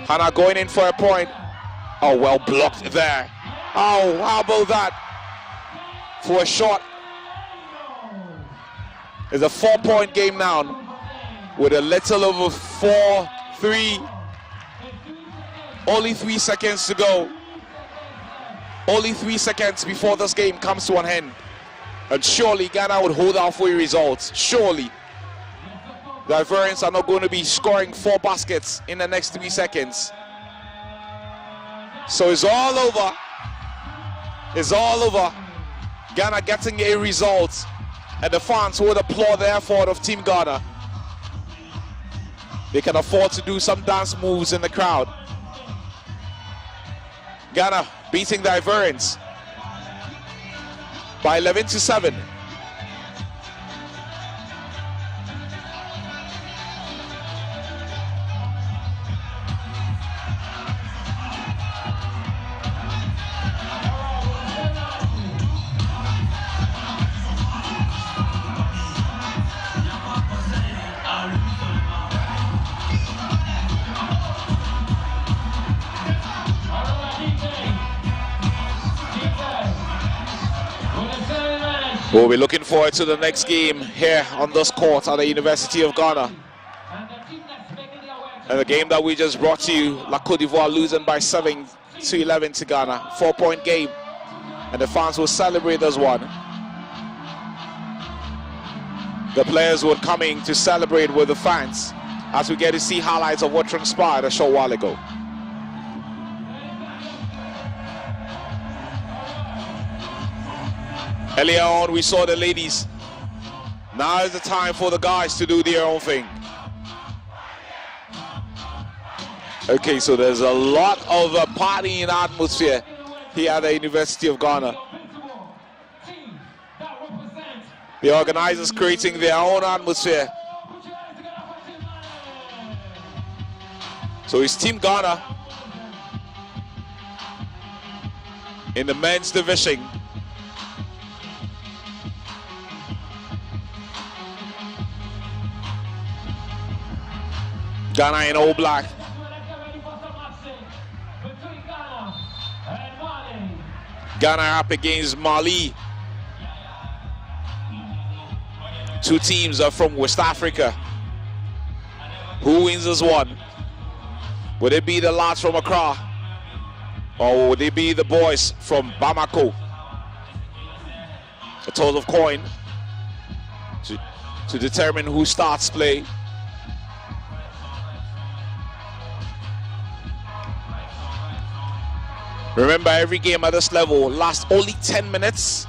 Hannah going in for a point. Oh, well blocked there. Oh, how about that? For a shot. It's a 4-point game now with a little over 4-3. Only 3 seconds to go. Only 3 seconds before this game comes to an end. And surely Ghana would hold out for a result. Surely. The Ivorians are not going to be scoring 4 baskets in the next 3 seconds. So it's all over. It's all over. Ghana getting a result. And the fans would applaud the effort of Team Ghana. They can afford to do some dance moves in the crowd. Ghana beating the Ivorians by 11-7. We'll be looking forward to the next game here on this court at the University of Ghana. And the game that we just brought to you, La Côte d'Ivoire losing by 7-11 to Ghana. 4-point game. And the fans will celebrate this one. The players were coming to celebrate with the fans as we get to see highlights of what transpired a short while ago. Earlier on, we saw the ladies. Now is the time for the guys to do their own thing. Okay, so there's a lot of partying atmosphere here at the University of Ghana. The organizers creating their own atmosphere. So it's Team Ghana in the men's division. Ghana in all black. Ghana up against Mali. 2 teams are from West Africa. Who wins this one? Would it be the lads from Accra? Or would it be the boys from Bamako? A toss of coin to determine who starts play. Remember, every game at this level lasts only 10 minutes.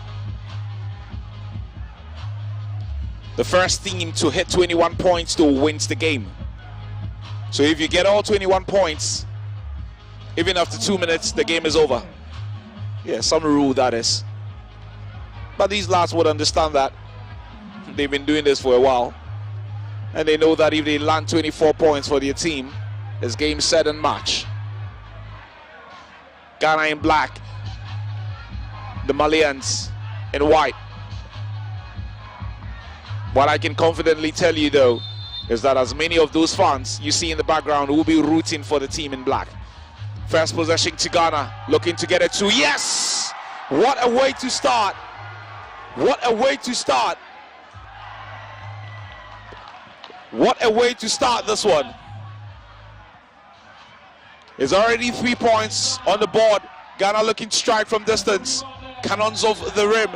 The first team to hit 21 points still wins the game. So if you get all 21 points, even after 2 minutes, the game is over. Yeah, some rule that is. But these lads would understand that. They've been doing this for a while. And they know that if they land 24 points for their team, it's game, set, and match. Ghana in black, the Malians in white. What I can confidently tell you though is that as many of those fans you see in the background will be rooting for the team in black. First possession to Ghana, looking to get it to, yes! What a way to start! What a way to start! What a way to start this one! It's already 3 points on the board. Ghana looking to strike from distance. Cannons of the rim.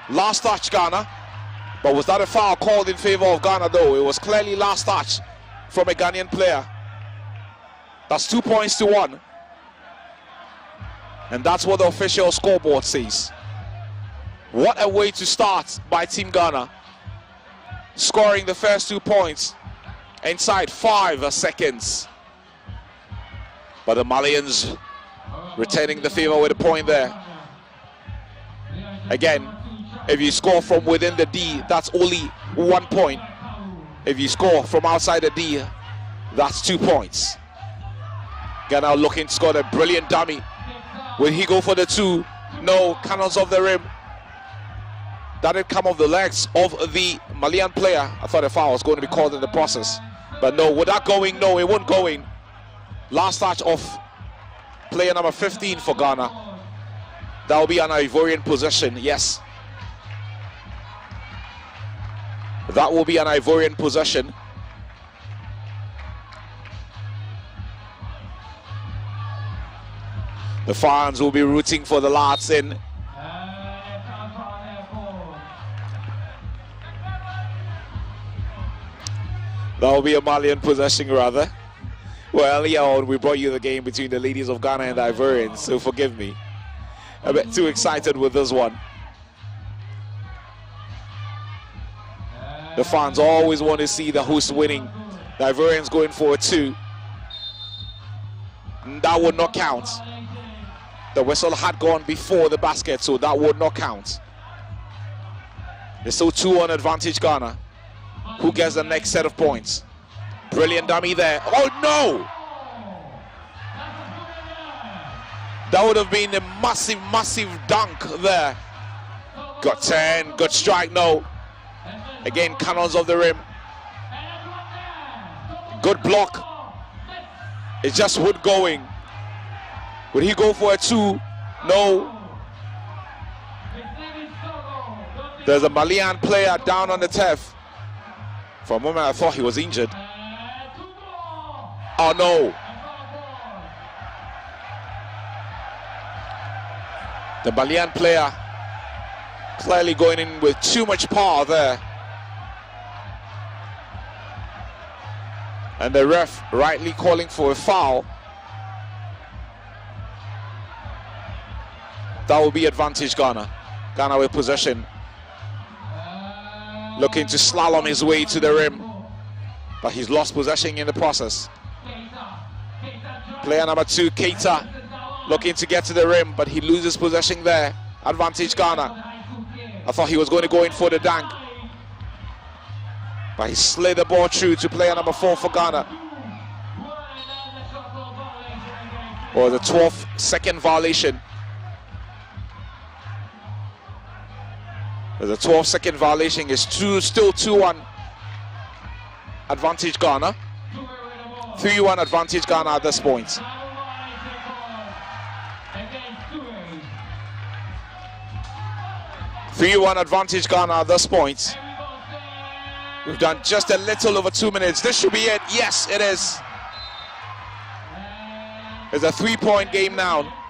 Last touch, Ghana. But was that a foul called in favor of Ghana though? It was clearly last touch from a Ghanaian player. That's 2 points to 1. And that's what the official scoreboard says. What a way to start by Team Ghana. Scoring the first 2 points inside 5 seconds. But the Malians retaining the favor with a point there. Again, if you score from within the D, that's only 1 point. If you score from outside the D, that's 2 points. Ghana looking to score a brilliant dummy. Will he go for the 2? No, cannons off the rim. That did come off the legs of the Malian player. I thought a foul was going to be called in the process. But no, with that going, no, it won't go in. Last touch of player number 15 for Ghana. That will be an Ivorian possession, yes. That will be an Ivorian possession. The fans will be rooting for the lads in. That will be a Malian possession rather. Well, earlier on we brought you the game between the ladies of Ghana and the Ivorians, so forgive me. A bit too excited with this one. The fans always want to see the host winning. The Ivorians going for a 2. That would not count. The whistle had gone before the basket, so that would not count. There's still 2 on advantage Ghana. Who gets the next set of points? Brilliant dummy there. Oh no! That would have been a massive, massive dunk there. Got 10, good strike, no. Again, cannons of the rim. Good block. It's just wood going. Would he go for a 2? No. There's a Malian player down on the turf. For a moment I thought he was injured. Oh no. The Malian player clearly going in with too much power there. And the ref rightly calling for a foul. That will be advantage Ghana. Ghana with possession. Looking to slalom his way to the rim. But he's lost possession in the process. Player number 2, Keita, looking to get to the rim, but he loses possession there. Advantage Ghana. I thought he was going to go in for the dunk. But he slid the ball through to player number 4 for Ghana. Or the 12th second violation. There's a 12-second violation. It's still 2-1 advantage Ghana. 3-1 advantage Ghana at this point. 3-1 advantage Ghana at this point. We've done just a little over 2 minutes. This should be it. Yes, it is. It's a 3-point game now.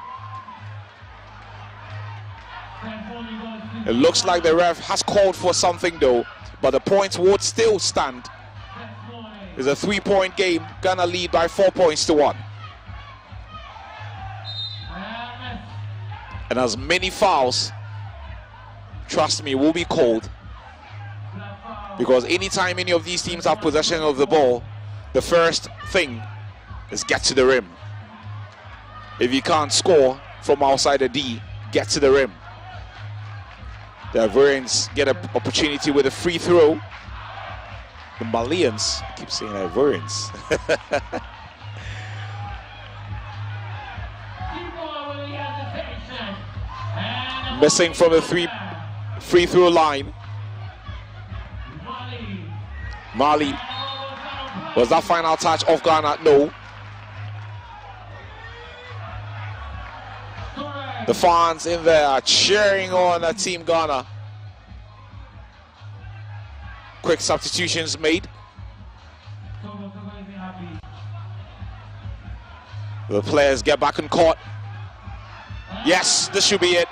It looks like the ref has called for something though, but the points would still stand. It's a 3-point game. Ghana lead by 4 points to 1. And as many fouls, trust me, will be called. Because anytime any of these teams have possession of the ball, the first thing is get to the rim. If you can't score from outside the D, get to the rim. The Ivorians get an opportunity with a free throw. The Malians, I keep saying Ivorians. Missing from the free throw line. Mali. Was that final touch of Ghana? No. The fans in there are cheering on Team Ghana. Quick substitutions made. The players get back in court. Yes, this should be it.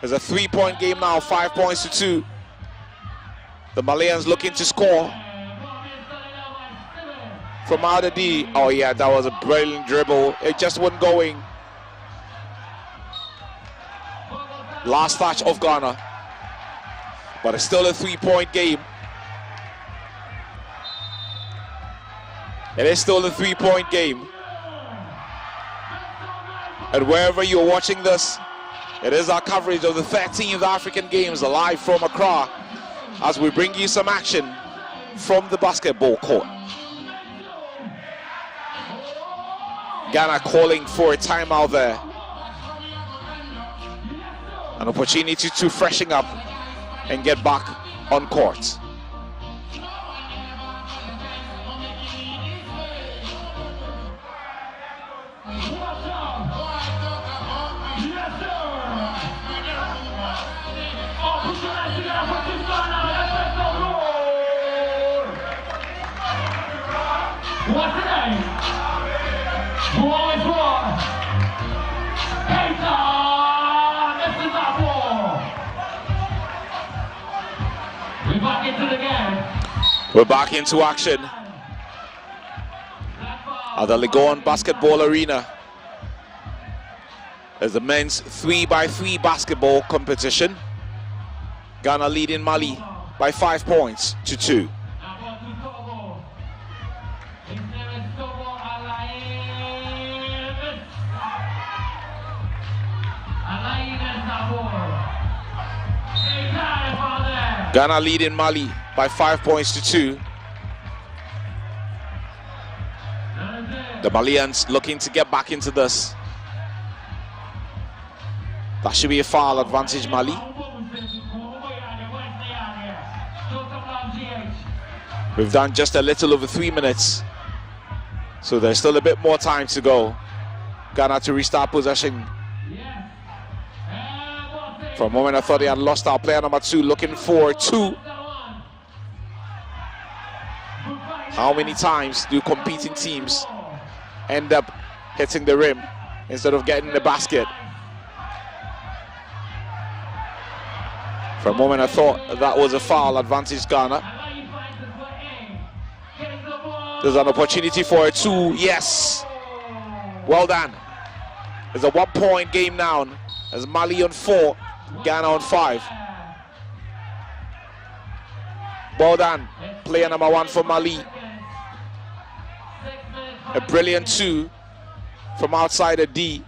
There's a 3-point game now, 5 points to 2. The Malians looking to score. From out of D. Oh yeah, that was a brilliant dribble. It just wasn't going. Last touch of Ghana. But it's still a 3-point game. It is still a 3-point game. And wherever you're watching this, it is our coverage of the 13th African Games live from Accra as we bring you some action from the basketball court. Ghana calling for a timeout there. An opportunity to freshen up and get back on court. What's the name? Who always won? This is our ball. We're back into the game. We're back into action at the Legon Basketball Arena as the men's 3x3 basketball competition. Ghana leading Mali by 5 points to 2. Ghana leading Mali by 5 points to 2. The Malians looking to get back into this. That should be a foul advantage, Mali. We've done just a little over 3 minutes, so there's still a bit more time to go. Ghana to restart possession. For a moment I thought they had lost our player number 2, looking for 2. How many times do competing teams end up hitting the rim instead of getting the basket? For a moment I thought that was a foul advantage Ghana. There's an opportunity for a 2. Yes. Well done. It's a 1-point game now as Mali on 4. Ghana on 5. Well done. Player number 1 for Mali. A brilliant 2 from outside the D.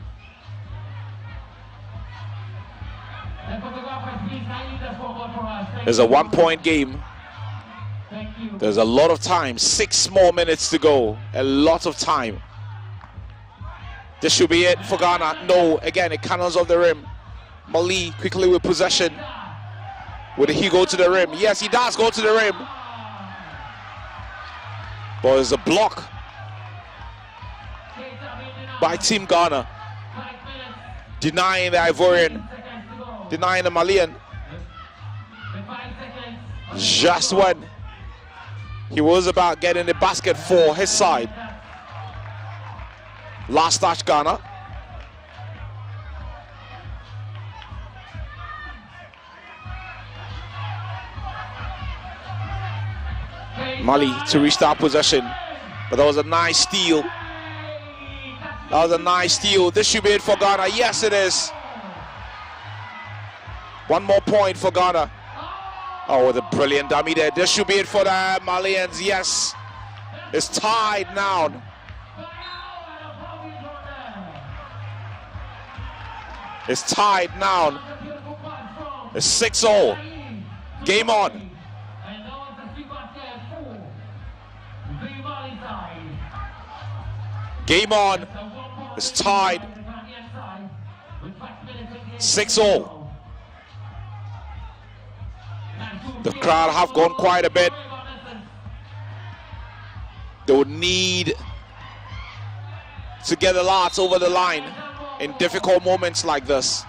There's a 1-point game. There's a lot of time. 6 more minutes to go. A lot of time. This should be it for Ghana. No, again, it cannons off the rim. Mali quickly with possession. Will he go to the rim? Yes, he does go to the rim. But there's a block by Team Ghana, denying the Ivorian, denying the Malian. Just when he was about getting the basket for his side. Last touch Ghana. Mali to restart possession, but that was a nice steal. That was a nice steal. This should be it for Ghana. Yes, it is. 1 more point for Ghana. Oh, what a brilliant dummy there. This should be it for the Malians. Yes, it's tied now. It's tied now. It's 6-0. Game on. Game on. It's tied. 6-0. The crowd have gone quite a bit. They would need to get the lads over the line in difficult moments like this.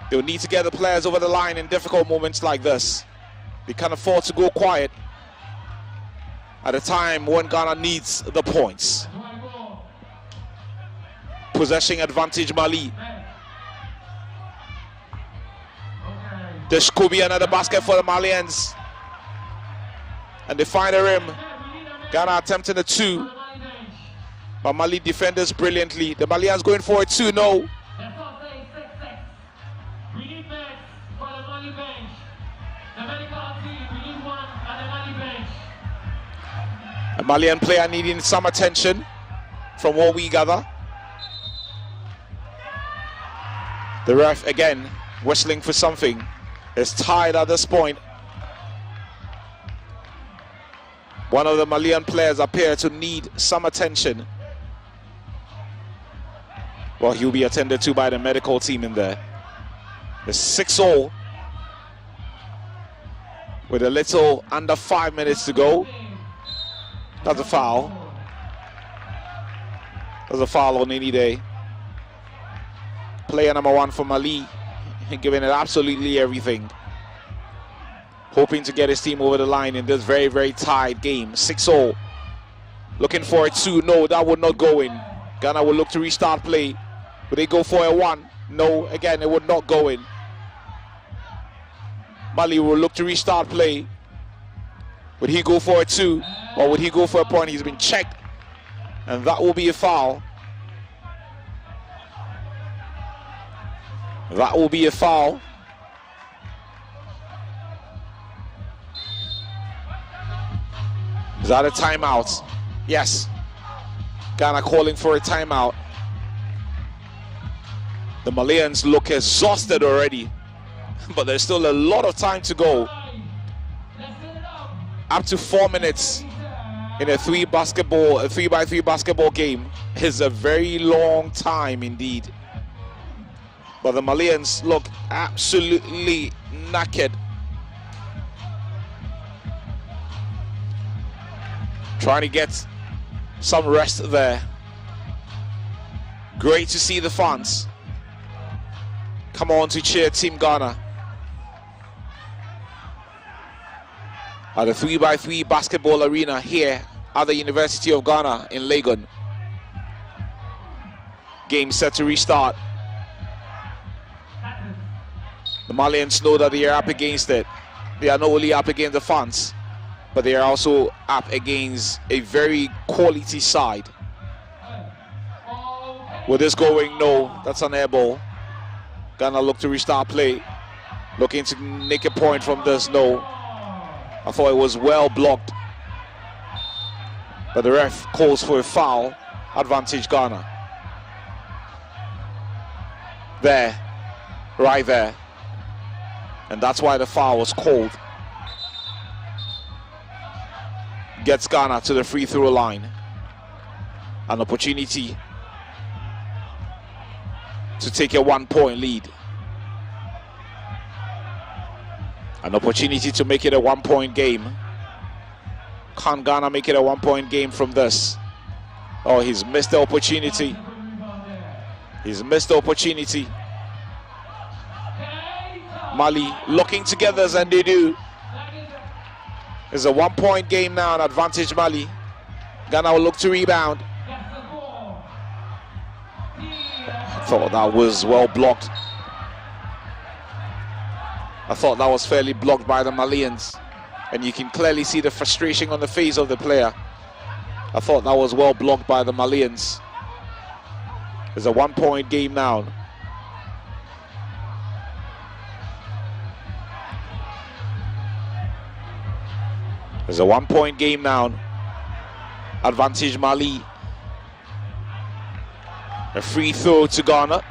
They would need to get the players over the line in difficult moments like this. They can't afford to go quiet at a time when Ghana needs the points. Possession advantage Mali. This could be another basket for the Malians. And they find a rim. Ghana attempting a 2. But Mali defenders brilliantly. The Malians going for a 2. No. A Malian player needing some attention from what we gather. The ref again whistling for something. It's tied at this point. One of the Malian players appear to need some attention. Well, he'll be attended to by the medical team in there. It's 6-0 with a little under 5 minutes to go. That's a foul. That's a foul on any day. Player number 1 for Mali, giving it absolutely everything. Hoping to get his team over the line in this very, very tight game. 6-0. Looking for a 2. No, that would not go in. Ghana will look to restart play. Would they go for a 1? No, again, it would not go in. Mali will look to restart play. Would he go for a 2? Or would he go for a point? He's been checked. And that will be a foul. That will be a foul. Is that a timeout? Yes. Ghana calling for a timeout. The Malians look exhausted already, but there's still a lot of time to go. Up to 4 minutes in a 3x3 basketball game is a very long time indeed. But the Malians look absolutely knackered. Trying to get some rest there. Great to see the fans come on to cheer Team Ghana at the 3x3 basketball arena here at the University of Ghana in Legon. Game set to restart. The Malians know that they are up against it. They are not only up against the fans, but they are also up against a very quality side. With this going, no, that's an air ball. Ghana look to restart play. Looking to make a point from this, no. I thought it was well blocked. But the ref calls for a foul. Advantage Ghana. There, right there. And that's why the foul was called. Gets Ghana to the free throw line. An opportunity to take a 1-point lead. An opportunity to make it a 1-point game. Can Ghana make it a 1-point game from this? Oh, he's missed the opportunity. He's missed the opportunity. Mali looking together, and they do. It's a 1-point game now, an advantage Mali. Ghana will look to rebound. I thought that was well blocked. I thought that was fairly blocked by the Malians. And you can clearly see the frustration on the face of the player. I thought that was well blocked by the Malians. It's a 1-point game now. It's a 1-point game now. Advantage Mali. A free throw to Ghana.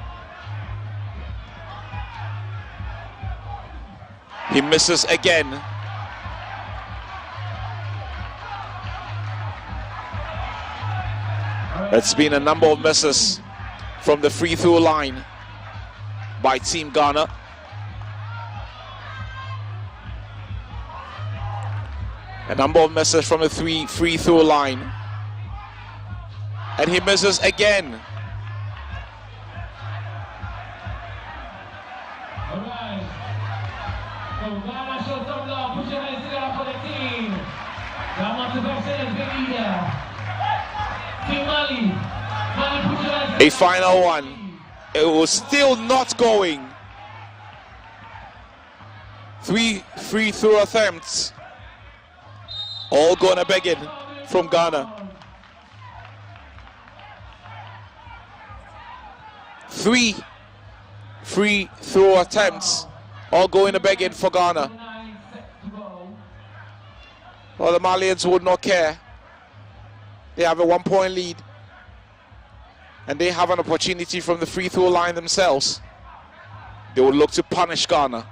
He misses again. It's been a number of misses from the free throw line by Team Ghana. A number of misses from the free throw line. And he misses again. A final one. It was still not going. 3 free throw attempts. All gonna begging from Ghana. 3 free throw attempts. All going to begging for Ghana. Well, the Malians would not care. They have a 1-point lead. And they have an opportunity from the free throw line themselves. They would look to punish Ghana.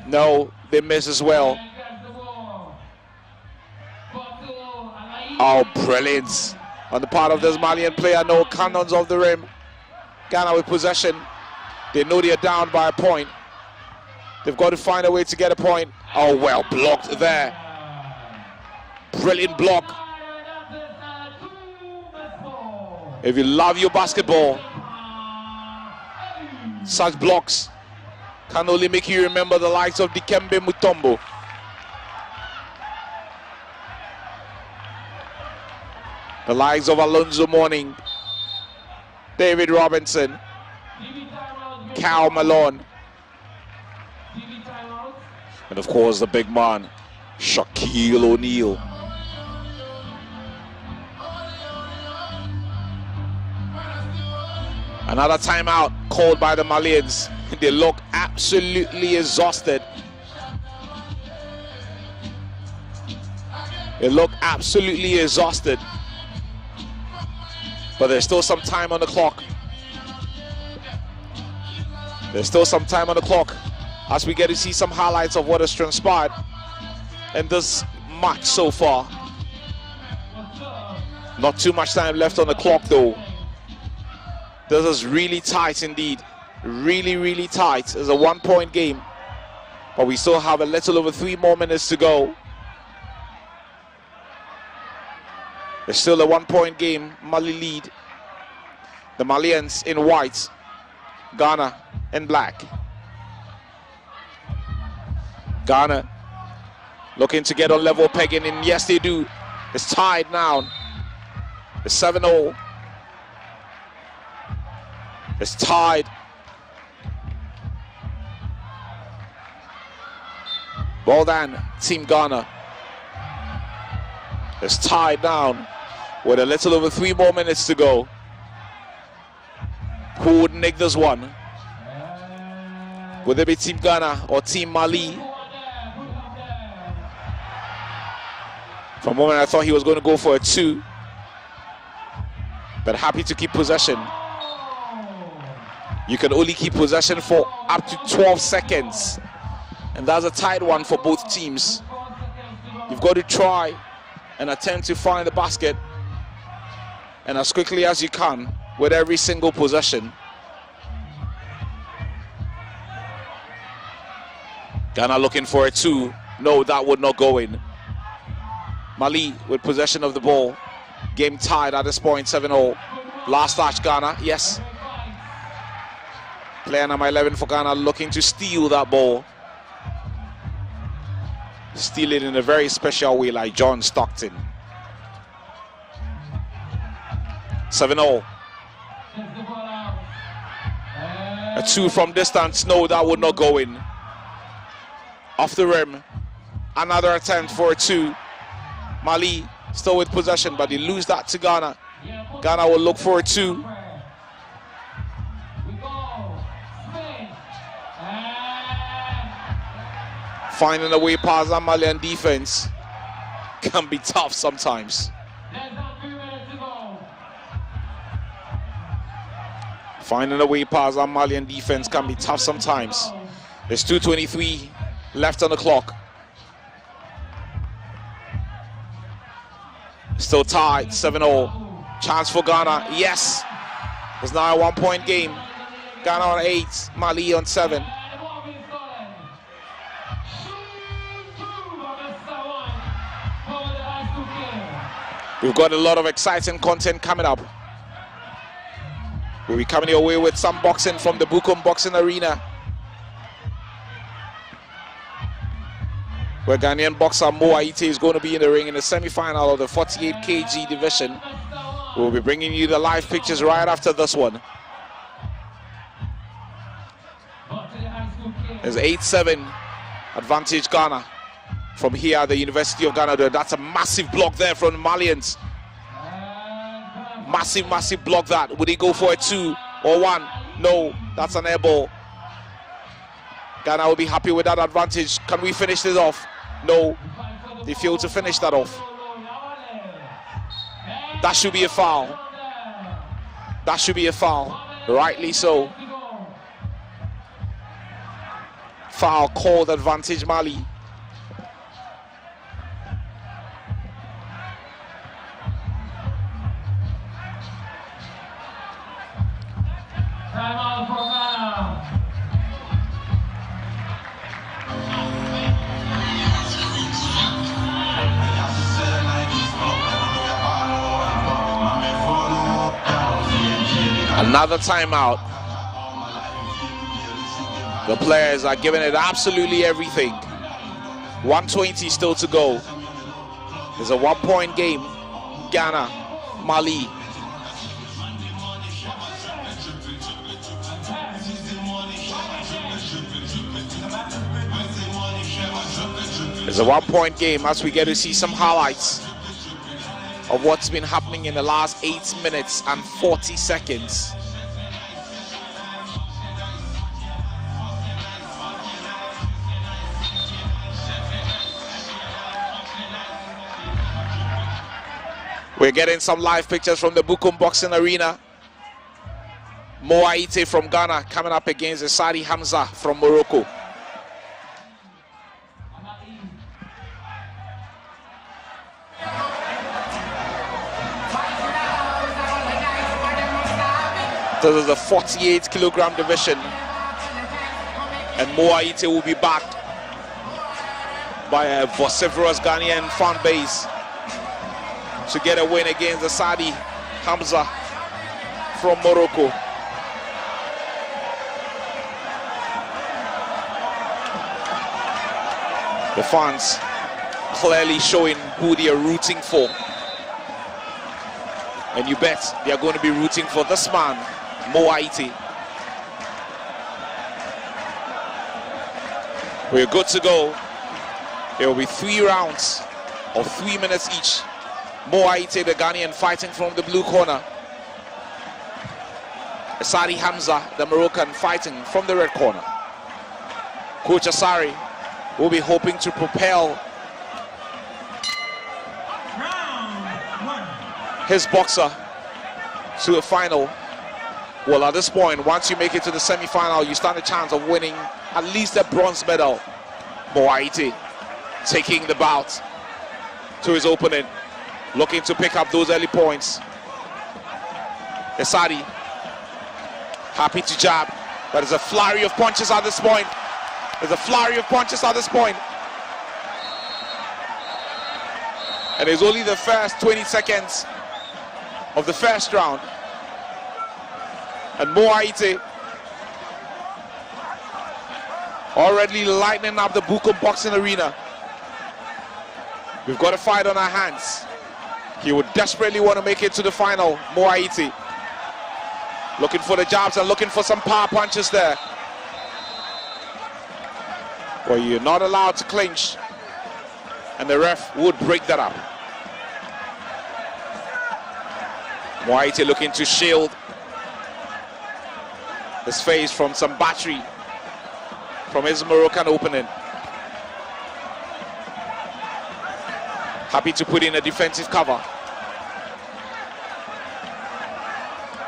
No, they miss as well. Oh, brilliant. On the part of this Malian player, no cannons off the rim. Ghana with possession. They know they are down by a point. They've got to find a way to get a point. Oh, well blocked there. Brilliant block. If you love your basketball, such blocks can only make you remember the likes of Dikembe Mutombo. The likes of Alonzo Mourning, David Robinson, Cal Malone, and of course the big man, Shaquille O'Neal. Another timeout called by the Malians. They look absolutely exhausted. They look absolutely exhausted. But there's still some time on the clock. There's still some time on the clock as we get to see some highlights of what has transpired in this match so far. Not too much time left on the clock though. This is really tight indeed. Really, really tight. It's a 1-point game. But we still have a little over 3 more minutes to go. It's still a 1-point game. Mali lead. The Malians in white. Ghana in black. Ghana looking to get on level pegging, and yes they do. It's tied now. It's 7-0. It's tied. Well done, Team Ghana. It's tied down with a little over 3 more minutes to go. Who would nick this one? Would it be Team Ghana or Team Mali? For a moment I thought he was going to go for a 2. But happy to keep possession. You can only keep possession for up to 12 seconds. And that's a tight one for both teams. You've got to try and attempt to find the basket, and as quickly as you can with every single possession. Ghana looking for a 2. No, that would not go in. Mali with possession of the ball. Game tied at this point, 7-0. Last touch, Ghana, yes. Player number 11 for Ghana looking to steal that ball. Steal it in a very special way like John Stockton. 7-0. A 2 from distance. No, that would not go in. Off the rim. Another attempt for a 2. Mali still with possession, but they lose that to Ghana. Ghana will look for a 2. Finding a way past that Malian defense can be tough sometimes. Finding a way past that Malian defense can be tough sometimes. There's 2:23 left on the clock. Still tied, 7-0. Chance for Ghana, yes. It's now a 1-point game. Ghana on 8, Mali on 7. We've got a lot of exciting content coming up. We'll be coming your way with some boxing from the Bukom Boxing Arena, where Ghanaian boxer Mo Aite is going to be in the ring in the semi-final of the 48 kg division. We'll be bringing you the live pictures right after this one. There's 8-7 advantage Ghana from here at the University of Ghana. That's a massive block there from the Malians. Massive, massive block that. Would he go for a 2 or 1? No, that's an air ball. Ghana will be happy with that advantage. Can we finish this off? No. They fail to finish that off. That should be a foul. That should be a foul. Rightly so. Foul called, advantage Mali. Timeout for Ghana. Another timeout. The players are giving it absolutely everything. 120 still to go. It's a 1-point game. Ghana, Mali. It's a 1-point game as we get to see some highlights of what's been happening in the last 8 minutes and 40 seconds. We're getting some live pictures from the Bukum Boxing Arena. Mo Aite from Ghana coming up against Sadi Hamza from Morocco. This is the 48-kilogram division, and Mo Aite will be backed by a vociferous Ghanaian fan base to get a win against the Sadi Hamza from Morocco. The fans clearly showing who they are rooting for, and you bet they are going to be rooting for this man, Mo Aite. We're good to go. There will be 3 rounds of 3 minutes each. Mo Aite, the Ghanaian, fighting from the blue corner. Sadi Hamza, the Moroccan, fighting from the red corner. Coach Asari will be hoping to propel his boxer to a final. Well, at this point, once you make it to the semi-final, you stand a chance of winning at least a bronze medal. Mo Aite taking the bout to his opponent, looking to pick up those early points. Sadi happy to jab. That is a flurry of punches at this point. There's a flurry of punches at this point. And it's only the first 20 seconds of the first round. And Mo Aite already lighting up the Bukum Boxing Arena. We've got a fight on our hands. He would desperately want to make it to the final, Mo Aite. Looking for the jabs and looking for some power punches there. Well, you're not allowed to clinch, and the ref would break that up. Mo Aite looking to shield his face from some battery from his Moroccan opponent. Happy to put in a defensive cover.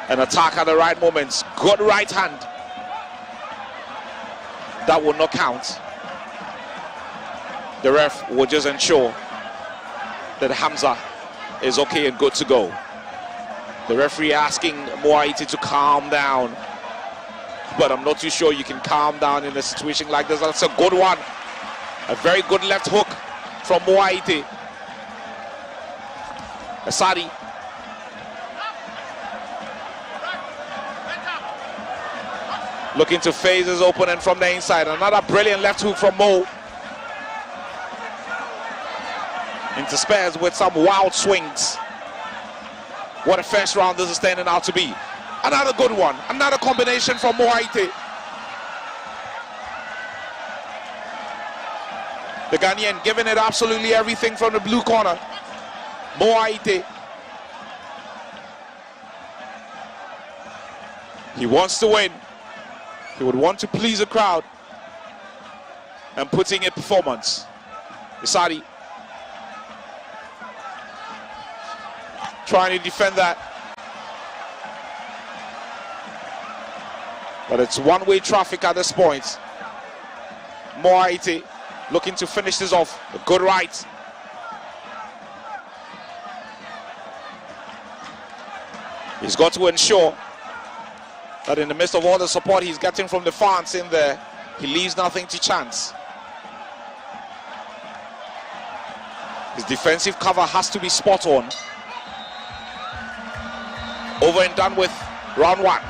An attack at the right moments. Good right hand. That will not count. The ref will just ensure that Hamza is okay and good to go. The referee asking Mo Aite to calm down, but I'm not too sure you can calm down in a situation like this. That's a good one. A very good left hook from Mo Aite. Sadi looking to phase his opponent from the inside. Another brilliant left hook from Mo. Interspersed with some wild swings. What a first round this is turning out to be. Another good one. Another combination from Mo Aite. The Ghanaian giving it absolutely everything from the blue corner. Mo Aite. He wants to win. He would want to please the crowd. and putting in performance. Isadi trying to defend that. But it's one-way traffic at this point. Moaite looking to finish this off. A good right. He's got to ensure that in the midst of all the support he's getting from the fans in there, he leaves nothing to chance. His defensive cover has to be spot on. Over and done with round one.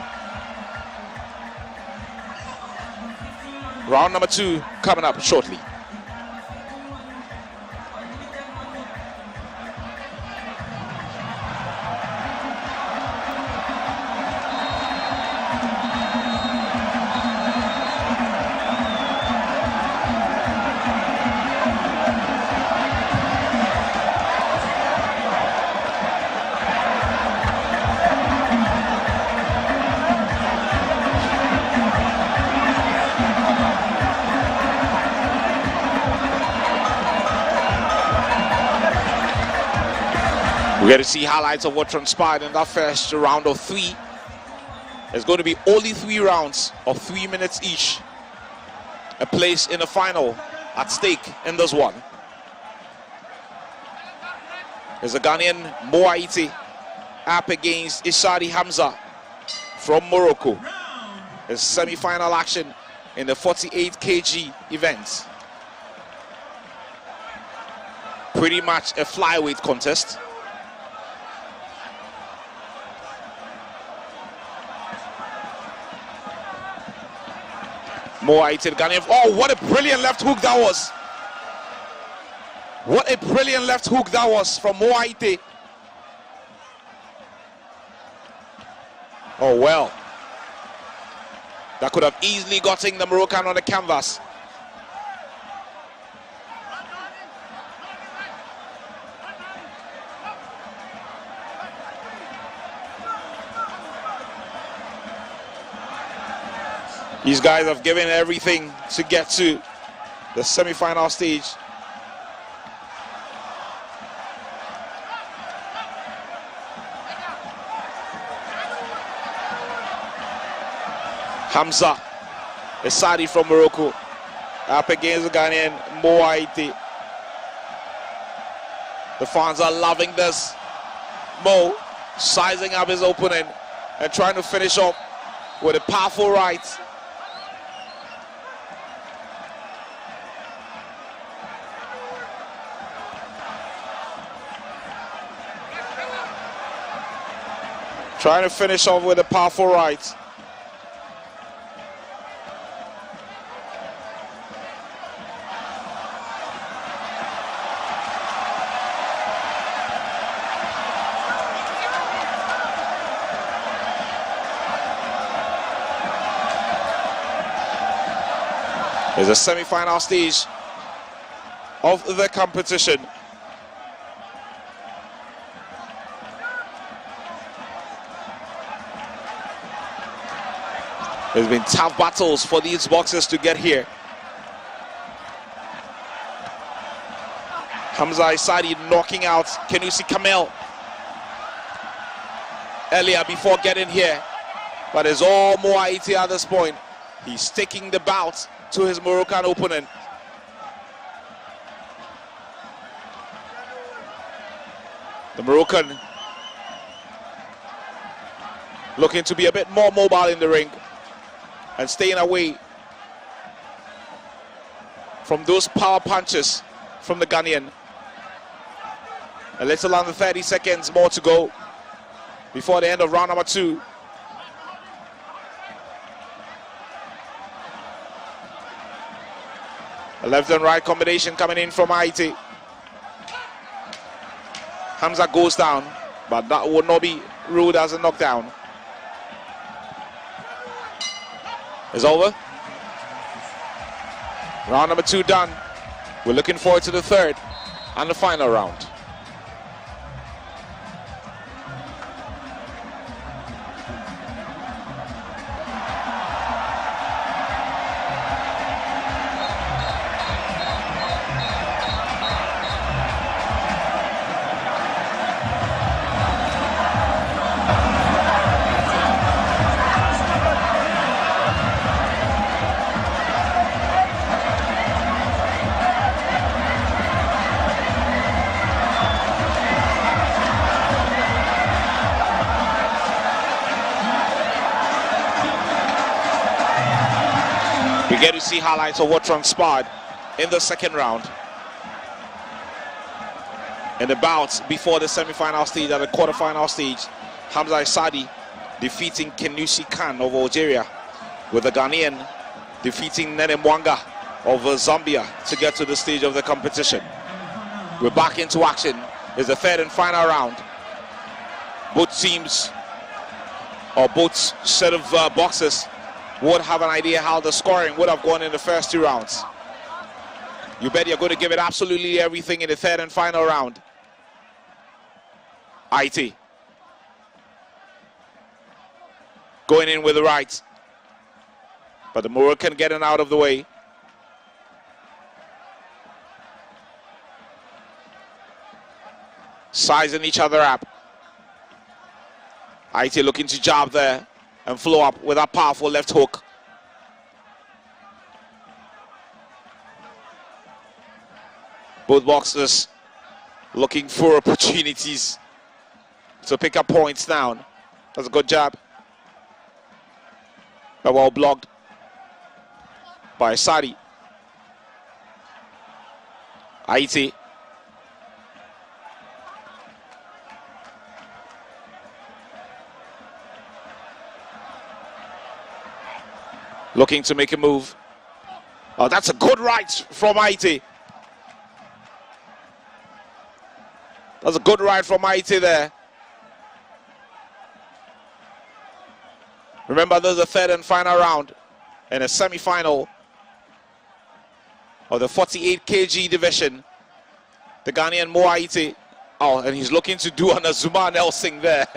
Round number two coming up shortly. We're going to see highlights of what transpired in that first round of three. There's going to be only 3 rounds of 3 minutes each. A place in the final at stake in this one. There's a Ghanaian Moaite up against Isadi Hamza from Morocco. There's semi-final action in the 48 kg event. Pretty much a flyweight contest. Moaite, Ghanaian. Oh, what a brilliant left hook that was. What a brilliant left hook that was from Moaite. Oh, well. That could have easily gotten the Moroccan on the canvas. These guys have given everything to get to the semi-final stage. Hamza Isadi from Morocco up against the Ghanaian Moaite. The fans are loving this. Mo sizing up his opponent and trying to finish off with a powerful right. Trying to finish off with a powerful right. There's a semi-final stage of the competition. There's been tough battles for these boxers to get here. Hamza Isadi knocking out Kenusi Kamel earlier before getting here. But it's all Moaite at this point. He's taking the bout to his Moroccan opponent. The Moroccan looking to be a bit more mobile in the ring and staying away from those power punches from the Ghanaian. A little under 30 seconds more to go before the end of round number two. A left and right combination coming in from Haiti. Hamza goes down, but that would not be ruled as a knockdown. It's over. Round number two done. We're looking forward to the third and the final round. We get to see highlights of what transpired in the second round. In the bouts before the semi-final stage and the quarterfinal stage, Hamza Isadi defeating Kenusi Khan of Algeria, with the Ghanaian defeating Nene Mwanga of Zambia to get to the stage of the competition. We're back into action. It's the third and final round. Both teams, or both set of boxers, would have an idea how the scoring would have gone in the first two rounds. You bet you're going to give it absolutely everything in the third and final round. IT going in with the right, but the Moroccan getting out of the way. Sizing each other up. IT looking to jab there and flow up with a powerful left hook. Both boxers looking for opportunities to pick up points down. That's a good jab. But well blocked by Sadi. IT. Looking to make a move. Oh, that's a good right from IT. That's a good right from IT there. Remember, there's a third and final round and a semi-final of the 48 kg division. The Ghanaian Mo Aite. Oh, and he's looking to do an Azuma Nelson there.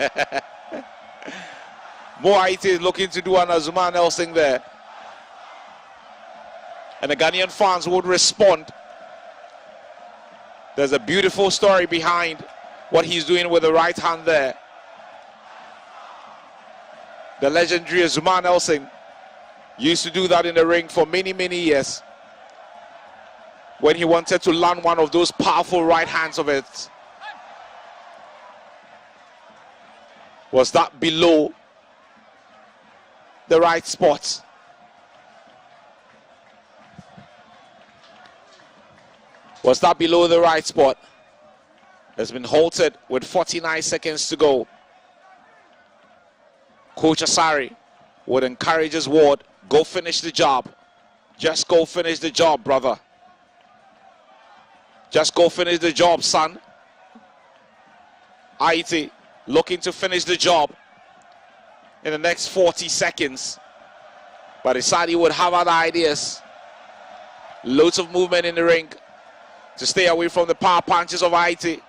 Mo Aite is looking to do an Azuma Nelson there. And the Ghanaian fans would respond. There's a beautiful story behind what he's doing with the right hand there. The legendary Azuma Nelson used to do that in the ring for many, many years when he wanted to land one of those powerful right hands of it. Was that below the right spot? Was that below the right spot? Has been halted with 49 seconds to go. Coach Asari would encourage his ward, go finish the job. Just go finish the job, brother. Just go finish the job, son. Aite looking to finish the job in the next 40 seconds. But Asari would have other ideas. Loads of movement in the ring to stay away from the power punches of Aite.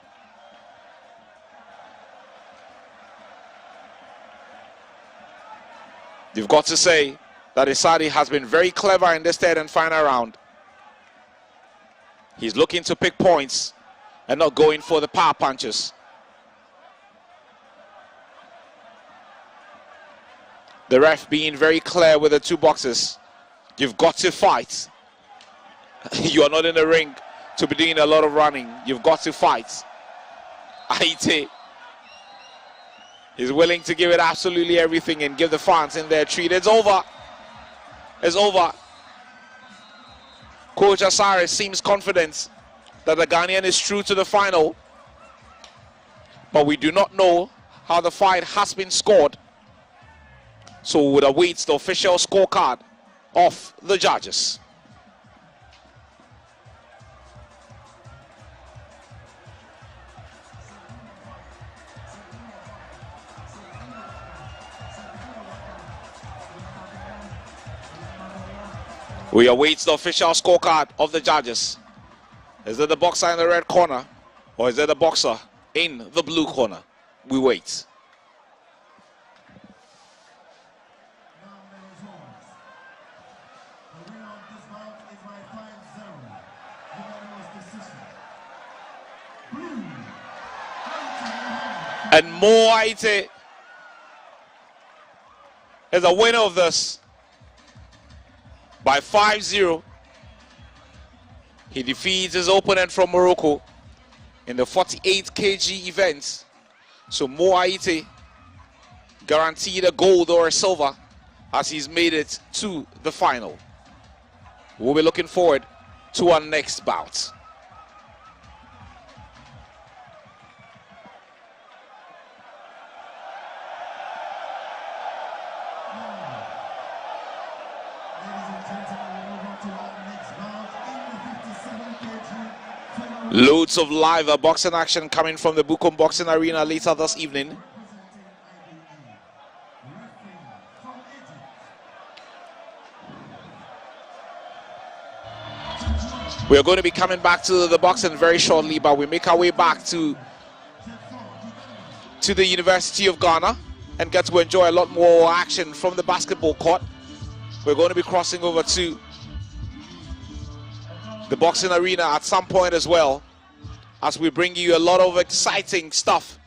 You've got to say that Asadi has been very clever in this third and final round. He's looking to pick points and not going for the power punches. The ref being very clear with the two boxers. You've got to fight. You are not in the ring to be doing a lot of running. You've got to fight. Aite is willing to give it absolutely everything and give the fans in their treat. It's over. It's over. Coach Asare seems confident that the Ghanaian is true to the final. But we do not know how the fight has been scored. So we would await the official scorecard of the judges. We await the official scorecard of the judges. Is it the boxer in the red corner or is it the boxer in the blue corner? We wait. And Mo Aite is a winner of this by 5-0. He defeats his opponent from Morocco in the 48 kg event. So Mo Aite guaranteed a gold or a silver as he's made it to the final. We'll be looking forward to our next bout. Loads of live boxing action coming from the Bukom Boxing Arena later this evening. We are going to be coming back to the boxing very shortly, but we make our way back to the University of Ghana and get to enjoy a lot more action from the basketball court. We're going to be crossing over to the boxing arena at some point as well, as we bring you a lot of exciting stuff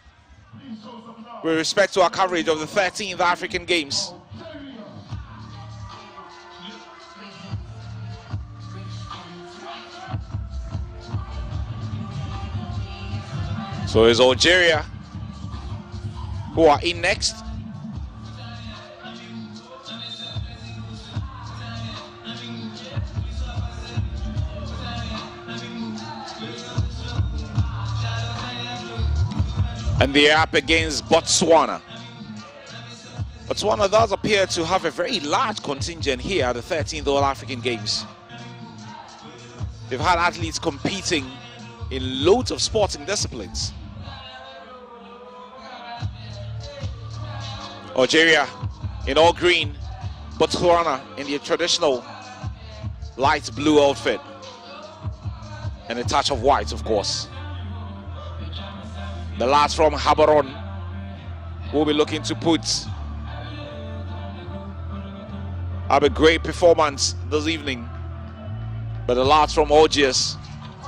with respect to our coverage of the 13th African Games. So it's Algeria who are in next. And they are up against Botswana. Botswana does appear to have a very large contingent here at the 13th All-African Games. They've had athletes competing in loads of sporting disciplines. Algeria in all green, Botswana in the traditional light blue outfit. And a touch of white, of course. The lads from Gaborone will be looking to put up a great performance this evening. But the lads from Algiers,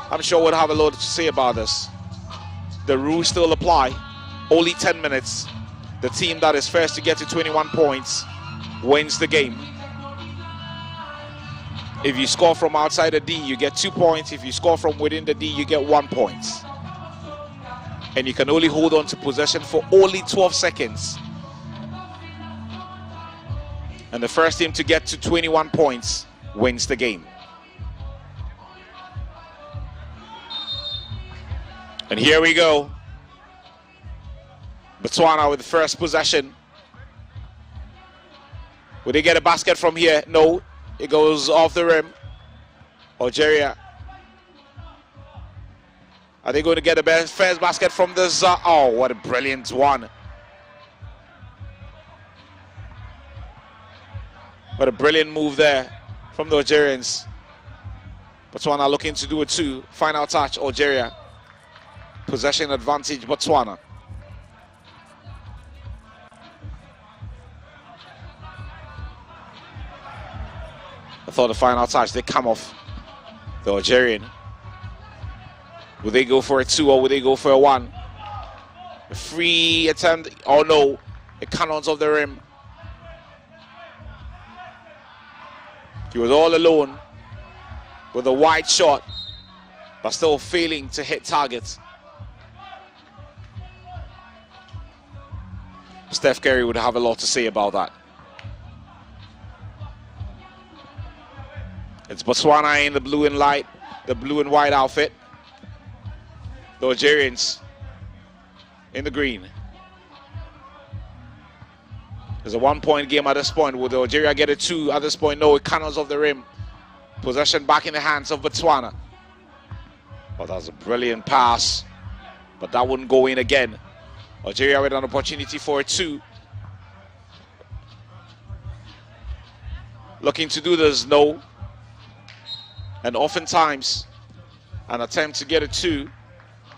I'm sure would have a lot to say about this. The rules still apply. Only 10 minutes. The team that is first to get to 21 points wins the game. If you score from outside the D, you get 2 points. If you score from within the D, you get 1 point. And you can only hold on to possession for only 12 seconds. And the first team to get to 21 points wins the game. And here we go. Botswana with the first possession. Will they get a basket from here? No. It goes off the rim. Algeria. Are they going to get the first basket from this? Oh, what a brilliant one. What a brilliant move there from the Algerians. Botswana looking to do it too. Final touch, Algeria. Possession advantage, Botswana. I thought the final touch, they come off the Algerian. Will they go for a 2 or will they go for a 1? A free attempt. Oh no, it cannons off the rim. He was all alone with a wide shot, but still failing to hit targets. Steph Curry would have a lot to say about that. It's Botswana in the blue and white outfit. The Algerians in the green. There's a 1-point game at this point. Will the Algeria get a 2 at this point? No, it cannons off the rim. Possession back in the hands of Botswana. Oh, that was a brilliant pass, but that wouldn't go in again. Algeria with an opportunity for a 2. Looking to do this, no. And oftentimes, an attempt to get a 2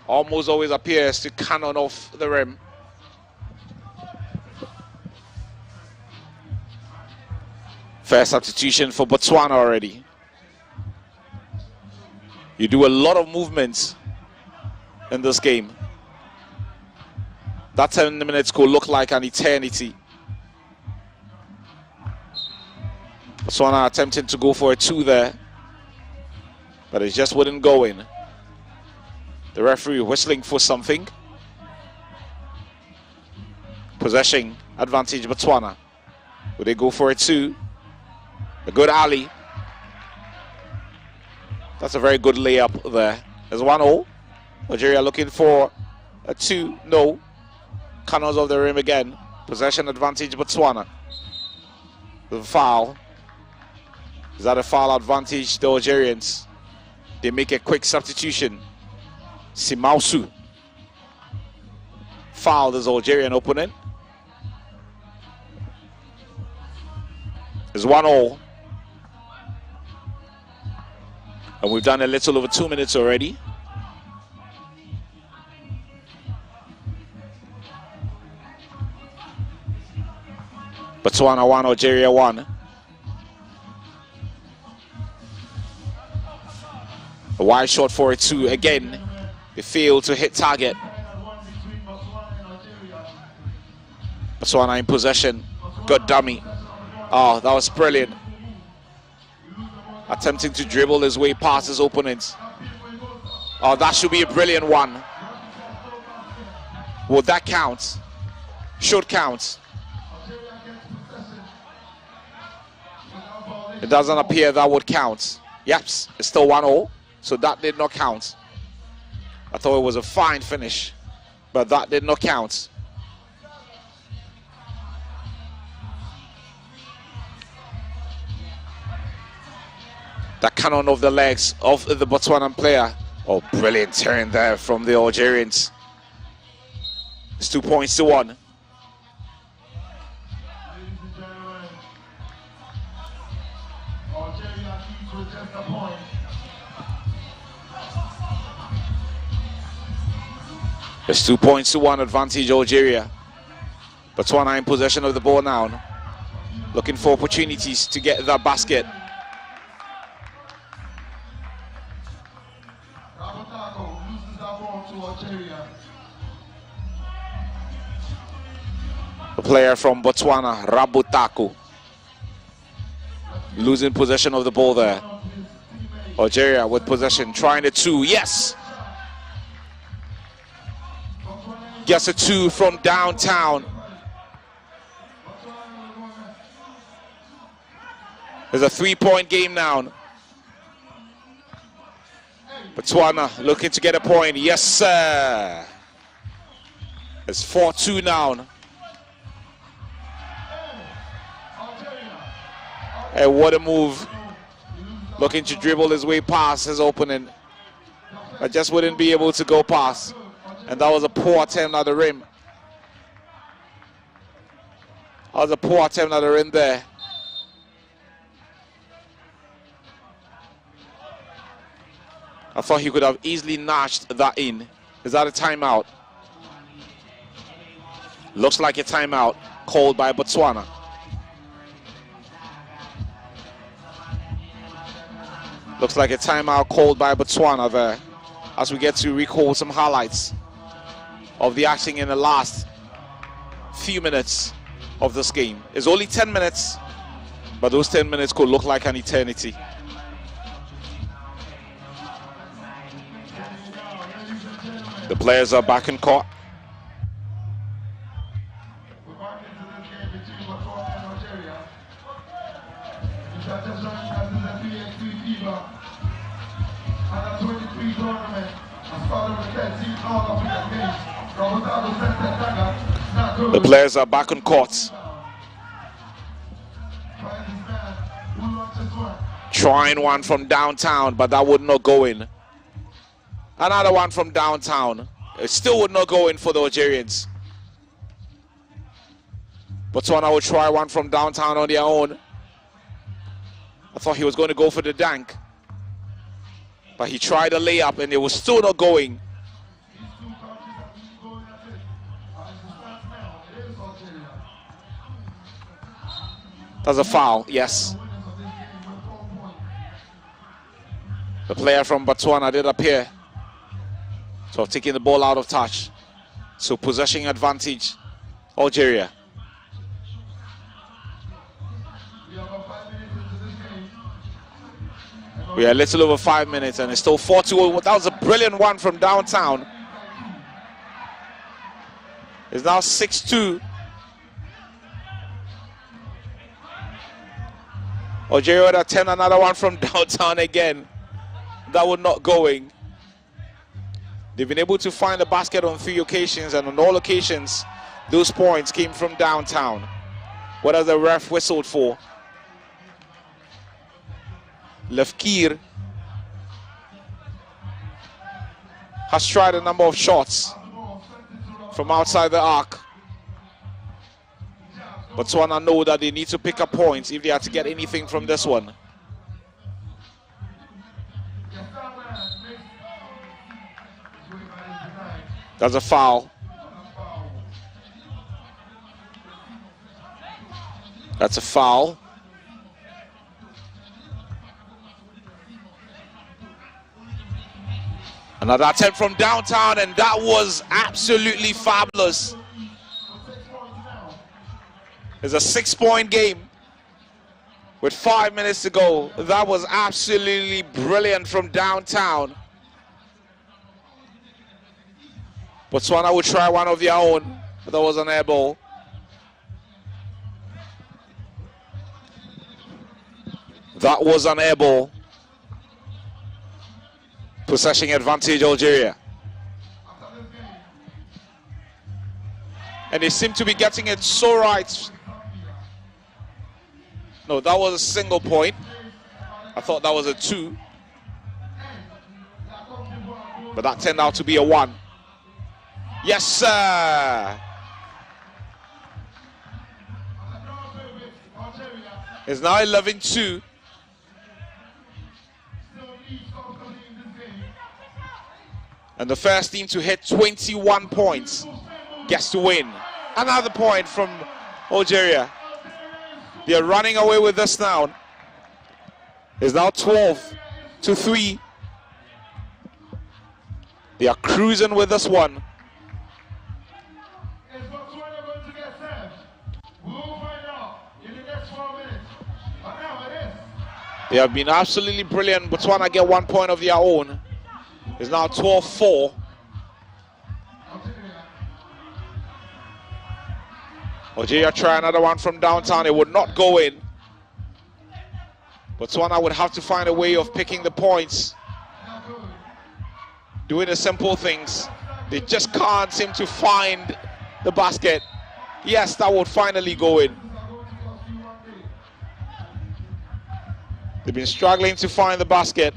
almost always appears to cannon off the rim. First substitution for Botswana already. You do a lot of movements in this game. That 10 minutes could look like an eternity. Botswana attempting to go for a 2 there, but it just wouldn't go in. The referee whistling for something. Possession advantage Botswana. Will they go for a 2? A good alley. That's a very good layup there. There's 1-0. Algeria looking for a 2. No. Corners of the rim again. Possession advantage Botswana. The foul. Is that a foul advantage? The Algerians. They make a quick substitution. Simausu. Fouled his Algerian opponent. It's 1-0. And we've done a little over 2 minutes already. Botswana 1, Algeria 1. A wide shot for a 2. Again, they fail to hit target. Botswana in possession. Good dummy. Oh, that was brilliant. Attempting to dribble his way past his opponents. Oh, that should be a brilliant one. Would that count? Should count. It doesn't appear that would count. Yep, it's still 1-0, so that did not count. I thought it was a fine finish, but that did not count. The cannon of the legs of the Botswanan player. Oh, brilliant turn there from the Algerians. It's 2 points to 1. It's 2 points to 1 advantage Algeria. Botswana in possession of the ball now. Looking for opportunities to get that basket. The player from Botswana, Rabutaku, losing possession of the ball there. Algeria with possession, trying a 2. Yes! Gets a 2 from downtown. There's a 3-point game now. Botswana looking to get a point. Yes, sir. It's 4-2 now. Hey, what a move. Looking to dribble his way past his opponent. But just wouldn't be able to go past. And that was a poor attempt at the rim. That was a poor attempt at the rim there. I thought he could have easily notched that in. Is that a timeout? Looks like a timeout called by Botswana. Looks like a timeout called by Botswana there, as we get to recall some highlights of the action in the last few minutes of this game. It's only 10 minutes, but those 10 minutes could look like an eternity. The players are back in court. The players are back on court. Trying one from downtown, but that would not go in. Another one from downtown. It still would not go in for the Algerians. Botswana will try one from downtown on their own. I thought he was going to go for the dunk, but he tried a layup and it was still not going. That's a foul, yes. The player from Botswana did appear to have taken the ball out of touch. So possession advantage, Algeria. We are a little over 5 minutes and it's still 4-2. That was a brilliant one from downtown. It's now 6-2. Algeria would attempt another one from downtown again. that were not going. They've been able to find the basket on 3 occasions, and on all occasions, those points came from downtown. What has the ref whistled for? Lefkir has tried a number of shots from outside the arc. Botswana know that they need to pick up points if they are to get anything from this one. That's a foul. That's a foul. Another attempt from downtown, and that was absolutely fabulous. It's a 6-point game with 5 minutes to go. That was absolutely brilliant from downtown. Botswana would try one of their own, but that was an air ball. That was an air ball. Possession advantage, Algeria. And they seem to be getting it so right. No, that was a single point. I thought that was a 2. But that turned out to be a 1. Yes, sir. It's now 11-2. And the first team to hit 21 points gets to win. Another point from Algeria. They are running away with this now. It's now 12-3. They are cruising with this one. They have been absolutely brilliant. Botswana get 1 point of their own. It's now 12-4. Algeria try another one from downtown. It would not go in. Botswana would have to find a way of picking the points. Doing the simple things. They just can't seem to find the basket. Yes, that would finally go in. They've been struggling to find the basket.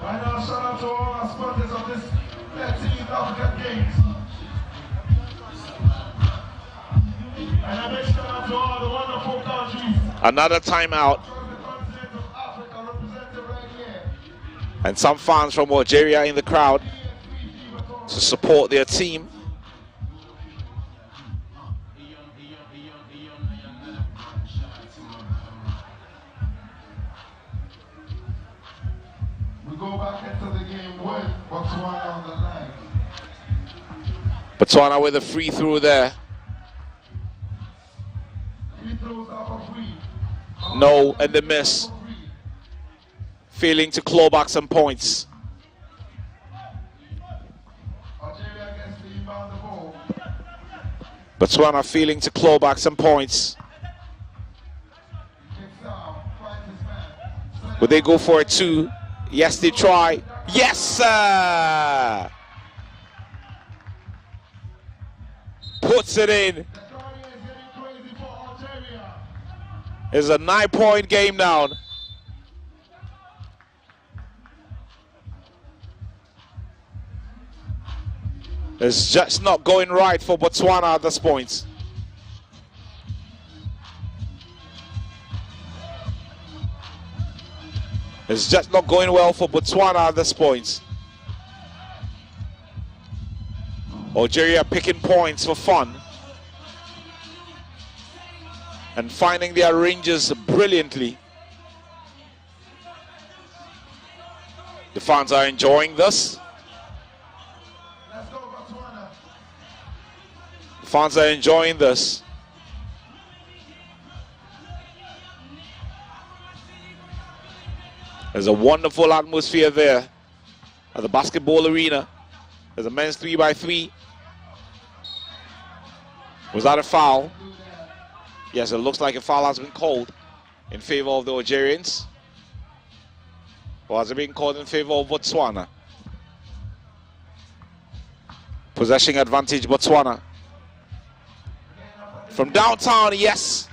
Final shout out to all our sponsors of this 13th African Games. And a big shout out to all the wonderful countries. Another timeout. And some fans from Algeria in the crowd to support their team. We go back into the game with Botswana on the line. Botswana with a free throw there. Free throws are for free. No, and the miss. Failing to claw back some points. Botswana failing to claw back some points. Would they go for it too? Yes, they try. Yes, sir! Puts it in. It's a 9-point game now. It's just not going right for Botswana at this point. It's just not going well for Botswana at this point. Algeria picking points for fun and finding their ranges brilliantly. The fans are enjoying this. Fans are enjoying this. There's a wonderful atmosphere there at the basketball arena. There's a men's 3x3. Was that a foul? Yes, it looks like a foul has been called in favor of the Algerians. Or has it been called in favor of Botswana? Possession advantage, Botswana. From downtown, yes.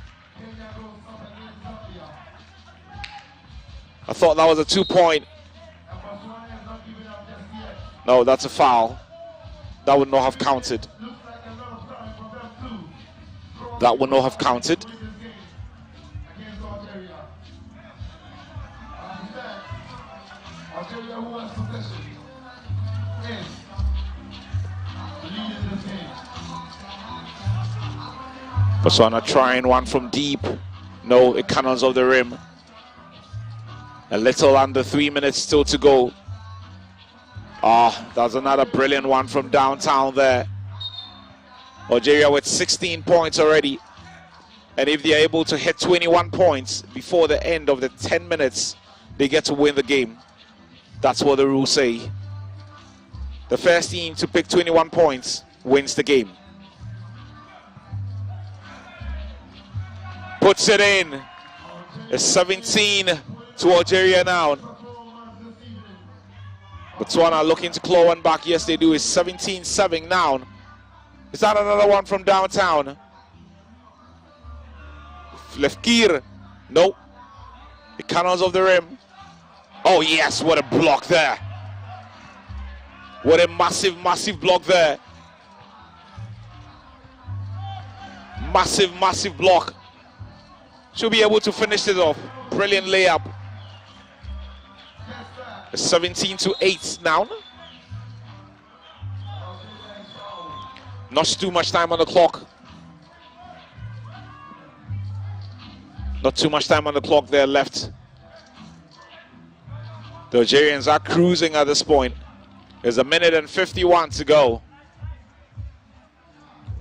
I thought that was a 2-point. No, that's a foul. That would not have counted. That would not have counted. Botswana trying one from deep. No, it cannons of the rim. A little under 3 minutes still to go. That's another brilliant one from downtown there. Algeria with 16 points already. And if they're able to hit 21 points before the end of the 10 minutes, they get to win the game. That's what the rules say. The first team to pick 21 points wins the game. Puts it in. It's 17 to Algeria now. Botswana looking to claw one back. Yes, they do. It's 17-7 now. Is that another one from downtown? Lefkir. No. The cannons of the rim. Oh, yes. What a block there. What a massive, massive block there. Massive, massive block. Should be able to finish it off. Brilliant layup. 17-8 now. Not too much time on the clock. Not too much time on the clock there left. The Algerians are cruising at this point. There's 1:51 to go.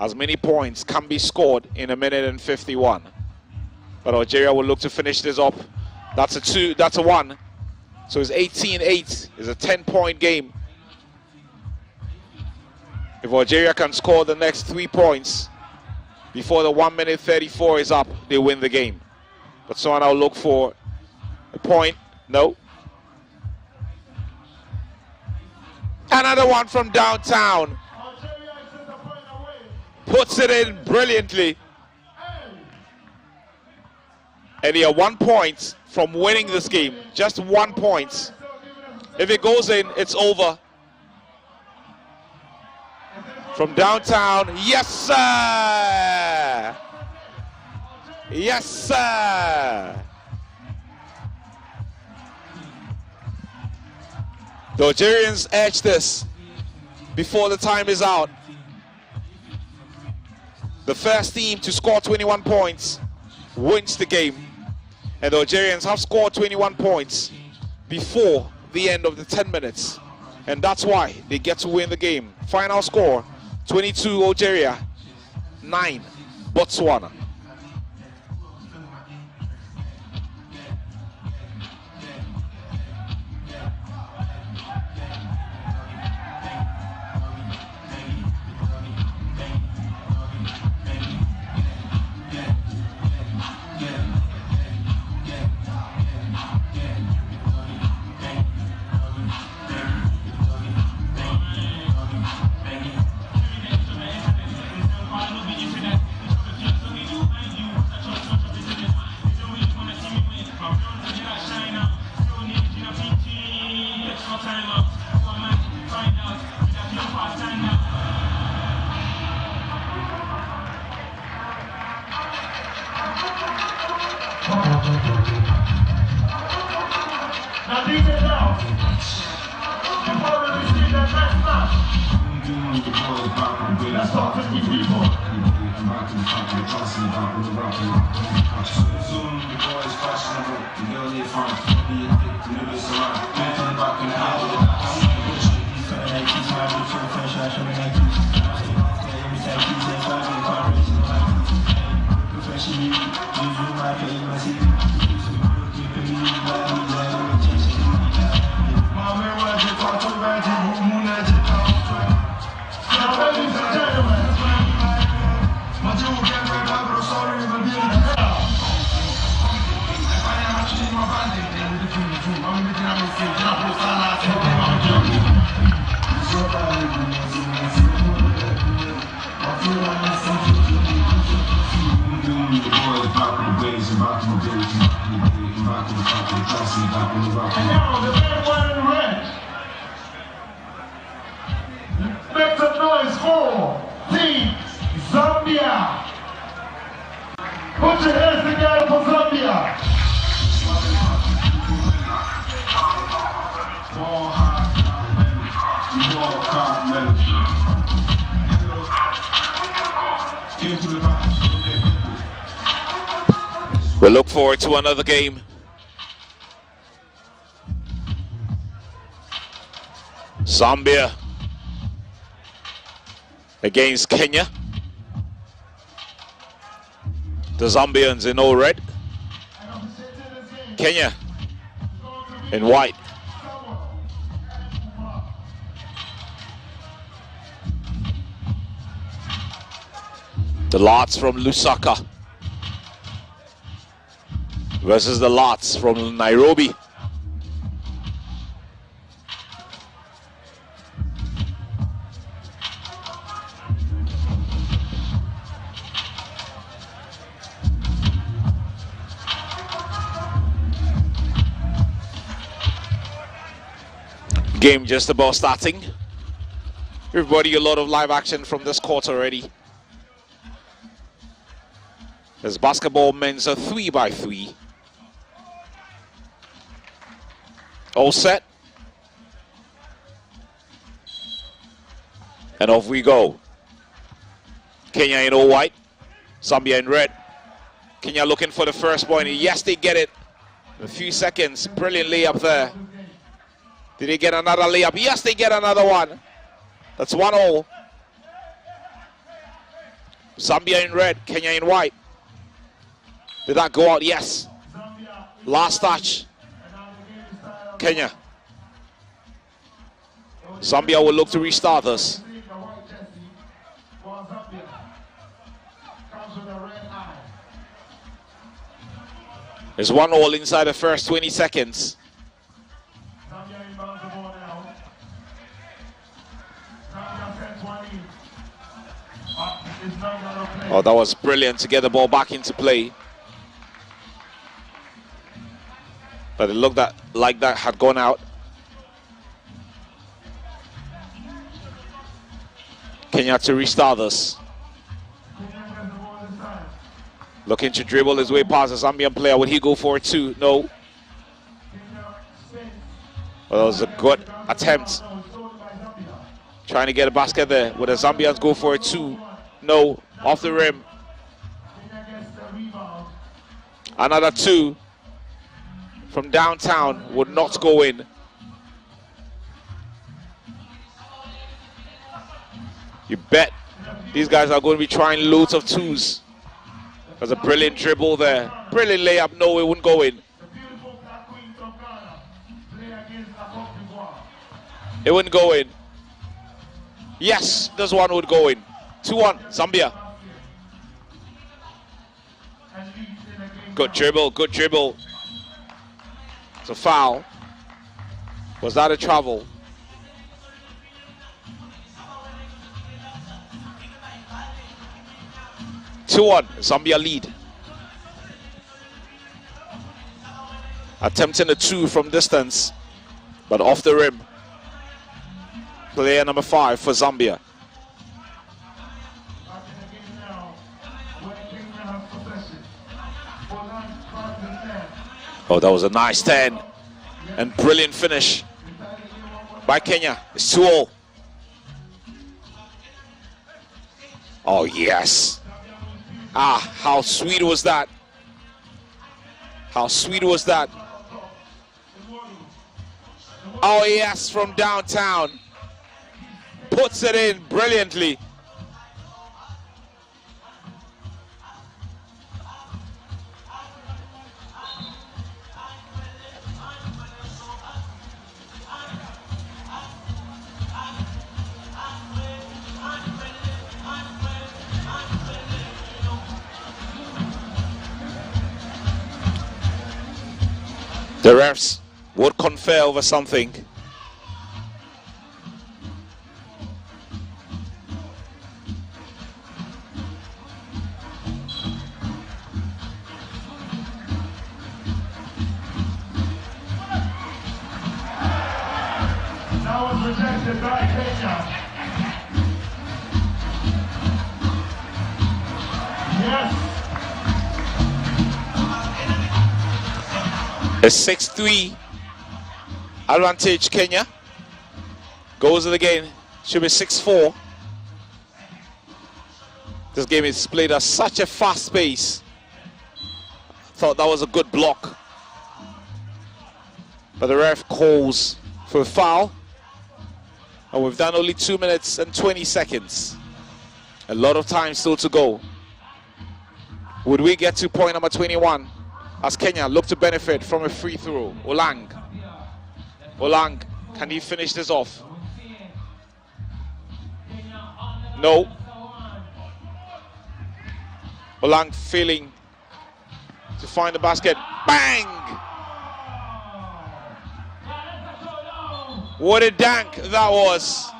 As many points can be scored in 1:51. But Algeria will look to finish this up. That's a 2, that's a 1. So it's 18-8. It's a 10-point game. If Algeria can score the next 3 points before the 1:34 is up, they win the game. But someone will look for a point. No. Another one from downtown. Puts it in brilliantly. And they are 1 point from winning this game. Just 1 point. If it goes in, it's over. From downtown, yes sir! Yes sir! The Algerians edge this before the time is out. The first team to score 21 points wins the game. And the Algerians have scored 21 points before the end of the 10 minutes. And that's why they get to win the game. Final score, 22 Algeria, 9 Botswana. now the red one in red. Make some noise for Team Zambia. Put your hands together for Zambia. We'll look forward to another game. Zambia against Kenya. The Zambians in all red. Kenya in white. The Lots from Lusaka versus the Lots from Nairobi. Game just about starting. Everybody, a lot of live action from this quarter already. As basketball men's a 3x3. All set. And off we go. Kenya in all white. Zambia in red. Kenya looking for the first point. Yes, they get it. A few seconds. Brilliant layup there. Did they get another layup? Yes, they get another one. That's 1-0. Zambia in red, Kenya in white. Did that go out? Yes. Last touch. Kenya. Zambia will look to restart this. There's 1-0 inside the first 20 seconds. Oh, that was brilliant to get the ball back into play. But it looked like that had gone out. Kenya to restart this. Looking to dribble his way past the Zambian player. Would he go for it too? No. Well, that was a good attempt. Trying to get a basket there. Would the Zambians go for it too? No. Off the rim. Another two from downtown would not go in. You bet these guys are going to be trying loads of twos. There's a brilliant dribble there. Brilliant layup. No, it wouldn't go in. It wouldn't go in. Yes, this one would go in. 2-1, Zambia. Good dribble, good dribble. It's a foul. Was that a travel? Zambia lead. Attempting a two from distance, but off the rim. Player number 5 for Zambia. Oh, that was a nice 10 and brilliant finish by Kenya. It's 2-0. Oh, yes. Ah, how sweet was that? How sweet was that? Oh, yes, from downtown. Puts it in brilliantly. The refs would confer over something. was rejected by Kenya. Yes. A 6-3 advantage Kenya. Goes of the game. Should be 6-4. This game is played at such a fast pace. Thought that was a good block. But the ref calls for a foul. And we've done only 2 minutes and 20 seconds. A lot of time still to go. Would we get to point number 21 as Kenya look to benefit from a free throw? Olang. Olang, can he finish this off? No. Olang failing to find the basket. Bang! What a dunk that was.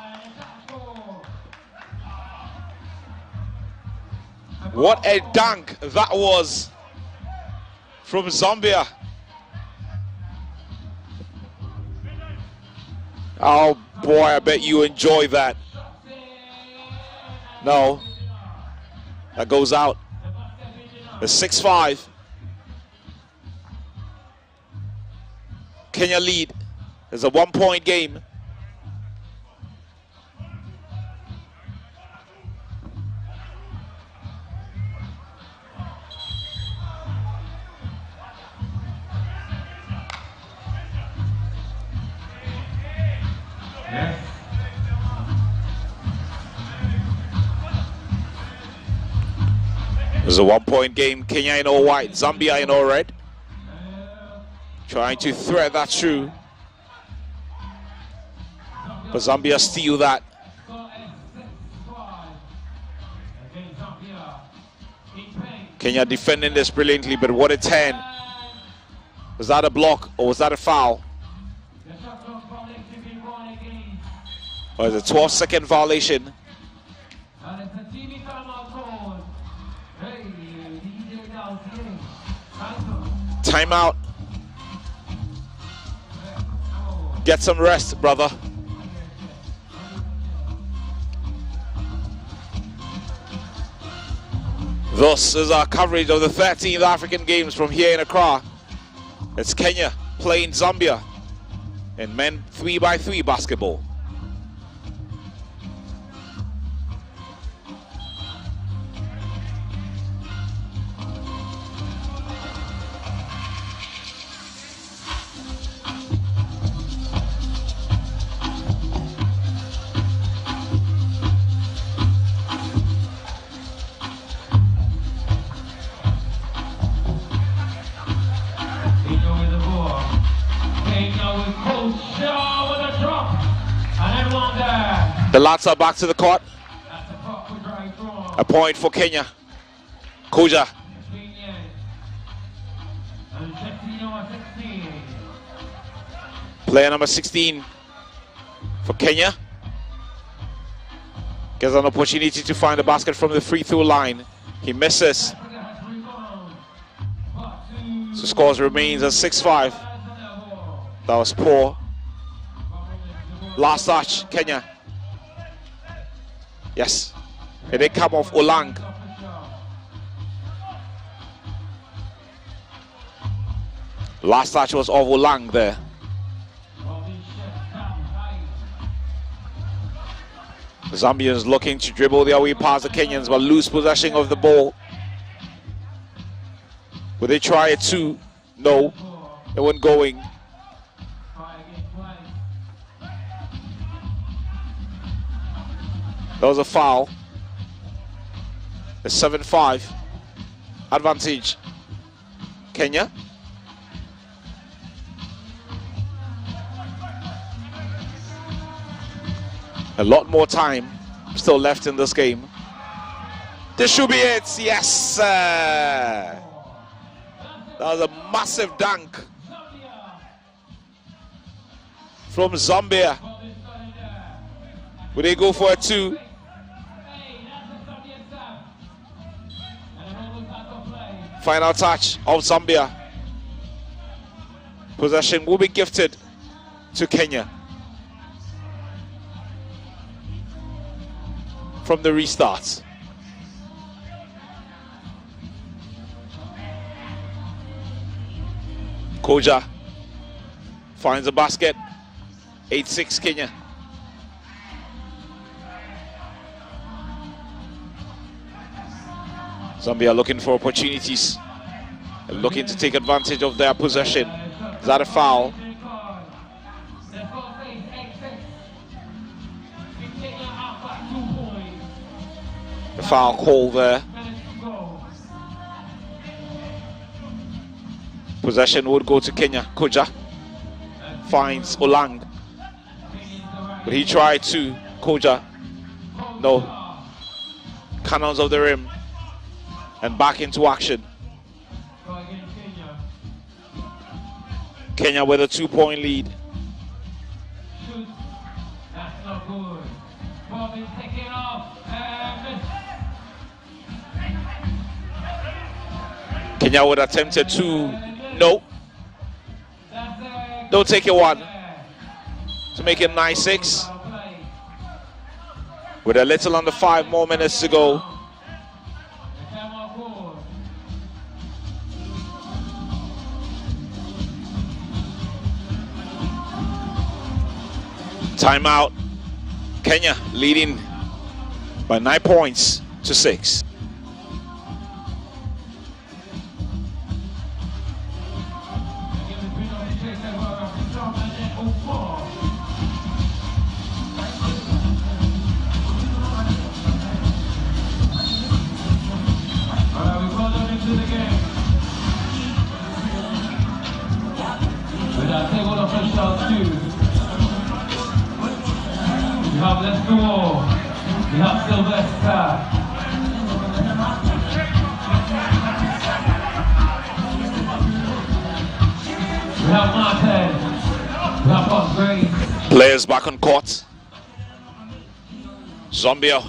What a dunk that was from Zambia. Oh boy, I bet you enjoy that. No, that goes out. The 6-5. Kenya lead. It's a 1-point game. It's a 1-point game. Kenya in all white, Zambia in all red. Trying to thread that through. But Zambia steal that. Kenya defending this brilliantly, but what a 10. Was that a block or was that a foul? Or is it a 12-second violation? Timeout. Get some rest, brother. Thus is our coverage of the 13th African Games from here in Accra. It's Kenya playing Zambia in men 3x3 basketball. The lads are back to the court. A point for Kenya. Koja. Player number 16 for Kenya. Gets an opportunity to find a basket from the free throw line. He misses. So scores remains at 6-5. That was poor. Last touch, Kenya. Yes, it did come off Olang. Last touch was of Olang there. The Zambians looking to dribble their way past the Kenyans, but lose possession of the ball. Will they try it too? No, it wasn't going. That was a foul. The 7-5 advantage. Kenya. A lot more time still left in this game. This should be it. Yes, sir. That was a massive dunk from Zambia. Will they go for a 2? Final touch of Zambia. Possession will be gifted to Kenya. from the restart. Koja finds a basket. 8-6 Kenya. Zambia looking for opportunities, looking to take advantage of their possession. Is that a foul? The foul call there. Possession would go to Kenya. Koja finds Olang, but he tried to. Koja, no. Cannons of the rim, and back into action. Kenya with a 2-point lead. Kenya would attempt a 2. No. Don't take it 1 to make it 9-6. With a little under 5 more minutes to go. Timeout. Kenya leading by 9 points to 6. We have Let's Go On. We have Sylvester. We have Martin. We have Upgrade. Players back on court. Zambia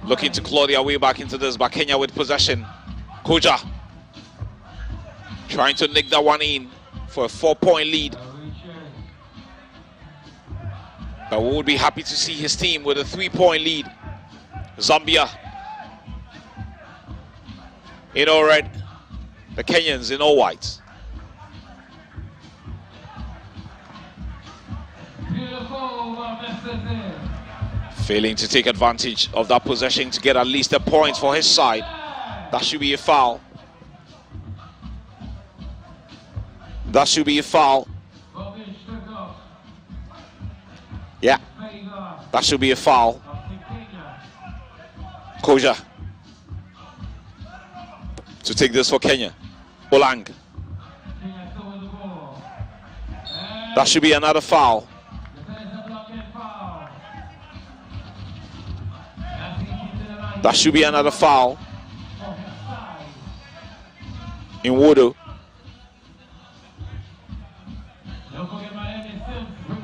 looking to claw their way back into this, but Kenya with possession. Koja trying to nick that one in for a 4-point lead. But we would be happy to see his team with a 3-point lead. Zambia in all red, the Kenyans in all white. Failing to take advantage of that possession to get at least a point for his side. That should be a foul. That should be a foul. Yeah, that should be a foul. Koja to take this for Kenya. Olang. That should be another foul. That should be another foul. In Wodo.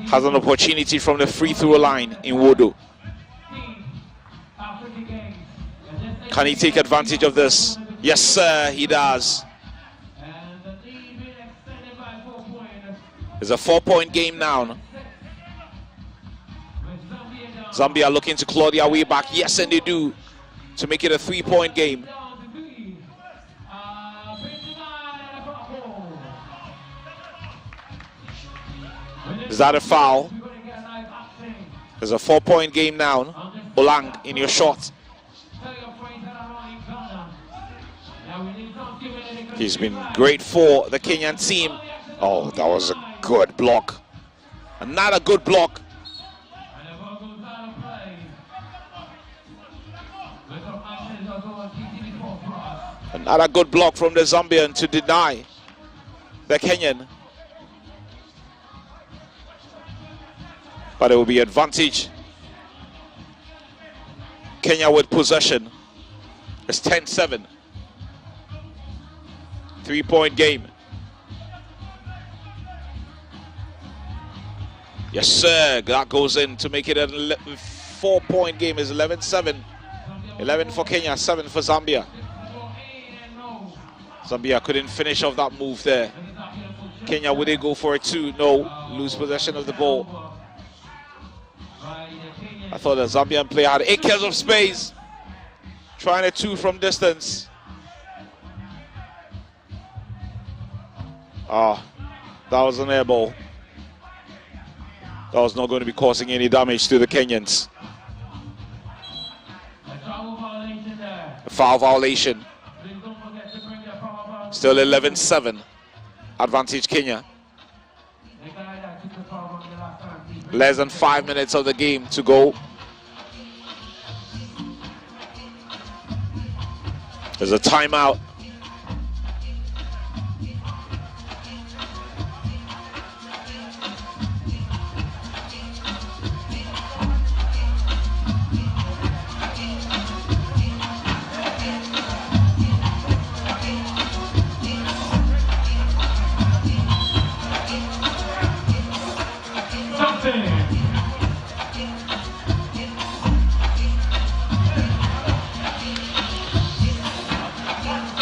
Has an opportunity from the free throw line in Wodo. Can he take advantage of this? Yes, sir, he does. It's a 4-point game now. Zambia looking to claw their way back. Yes, and they do, to make it a 3-point game. Is that a foul? It's a 4-point game now. Olang in your shot. He's been great for the Kenyan team. Oh, that was a good block. Another good block. Another good block from the Zambian to deny the Kenyan. But it will be advantage. Kenya with possession. It's 10-7. 3-point game. Yes, sir. That goes in to make it a 4-point game. It's 11-7. 11 for Kenya, 7 for Zambia. Zambia couldn't finish off that move there. Kenya, would they go for a 2? No. Lose possession of the ball. I thought the Zambian player had acres of space, trying a 2 from distance. That was an air ball. That was not going to be causing any damage to the Kenyans. A foul violation. Still 11-7. Advantage Kenya. Less than 5 minutes of the game to go. There's a timeout.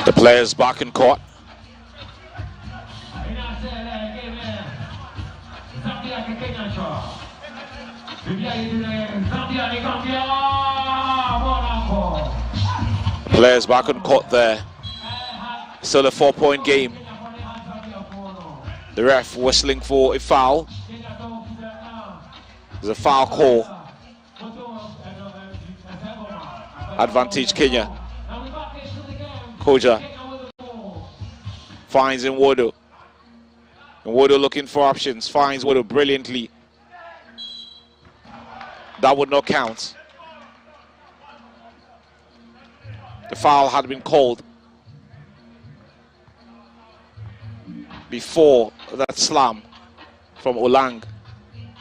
The players back in court. Players back on court there. Still a 4-point game. The ref whistling for a foul. There's a foul call. Advantage Kenya. Koja finds Nwodo. Nwodo looking for options. Finds Nwodo brilliantly. That would not count. The foul had been called before that slam from Olang.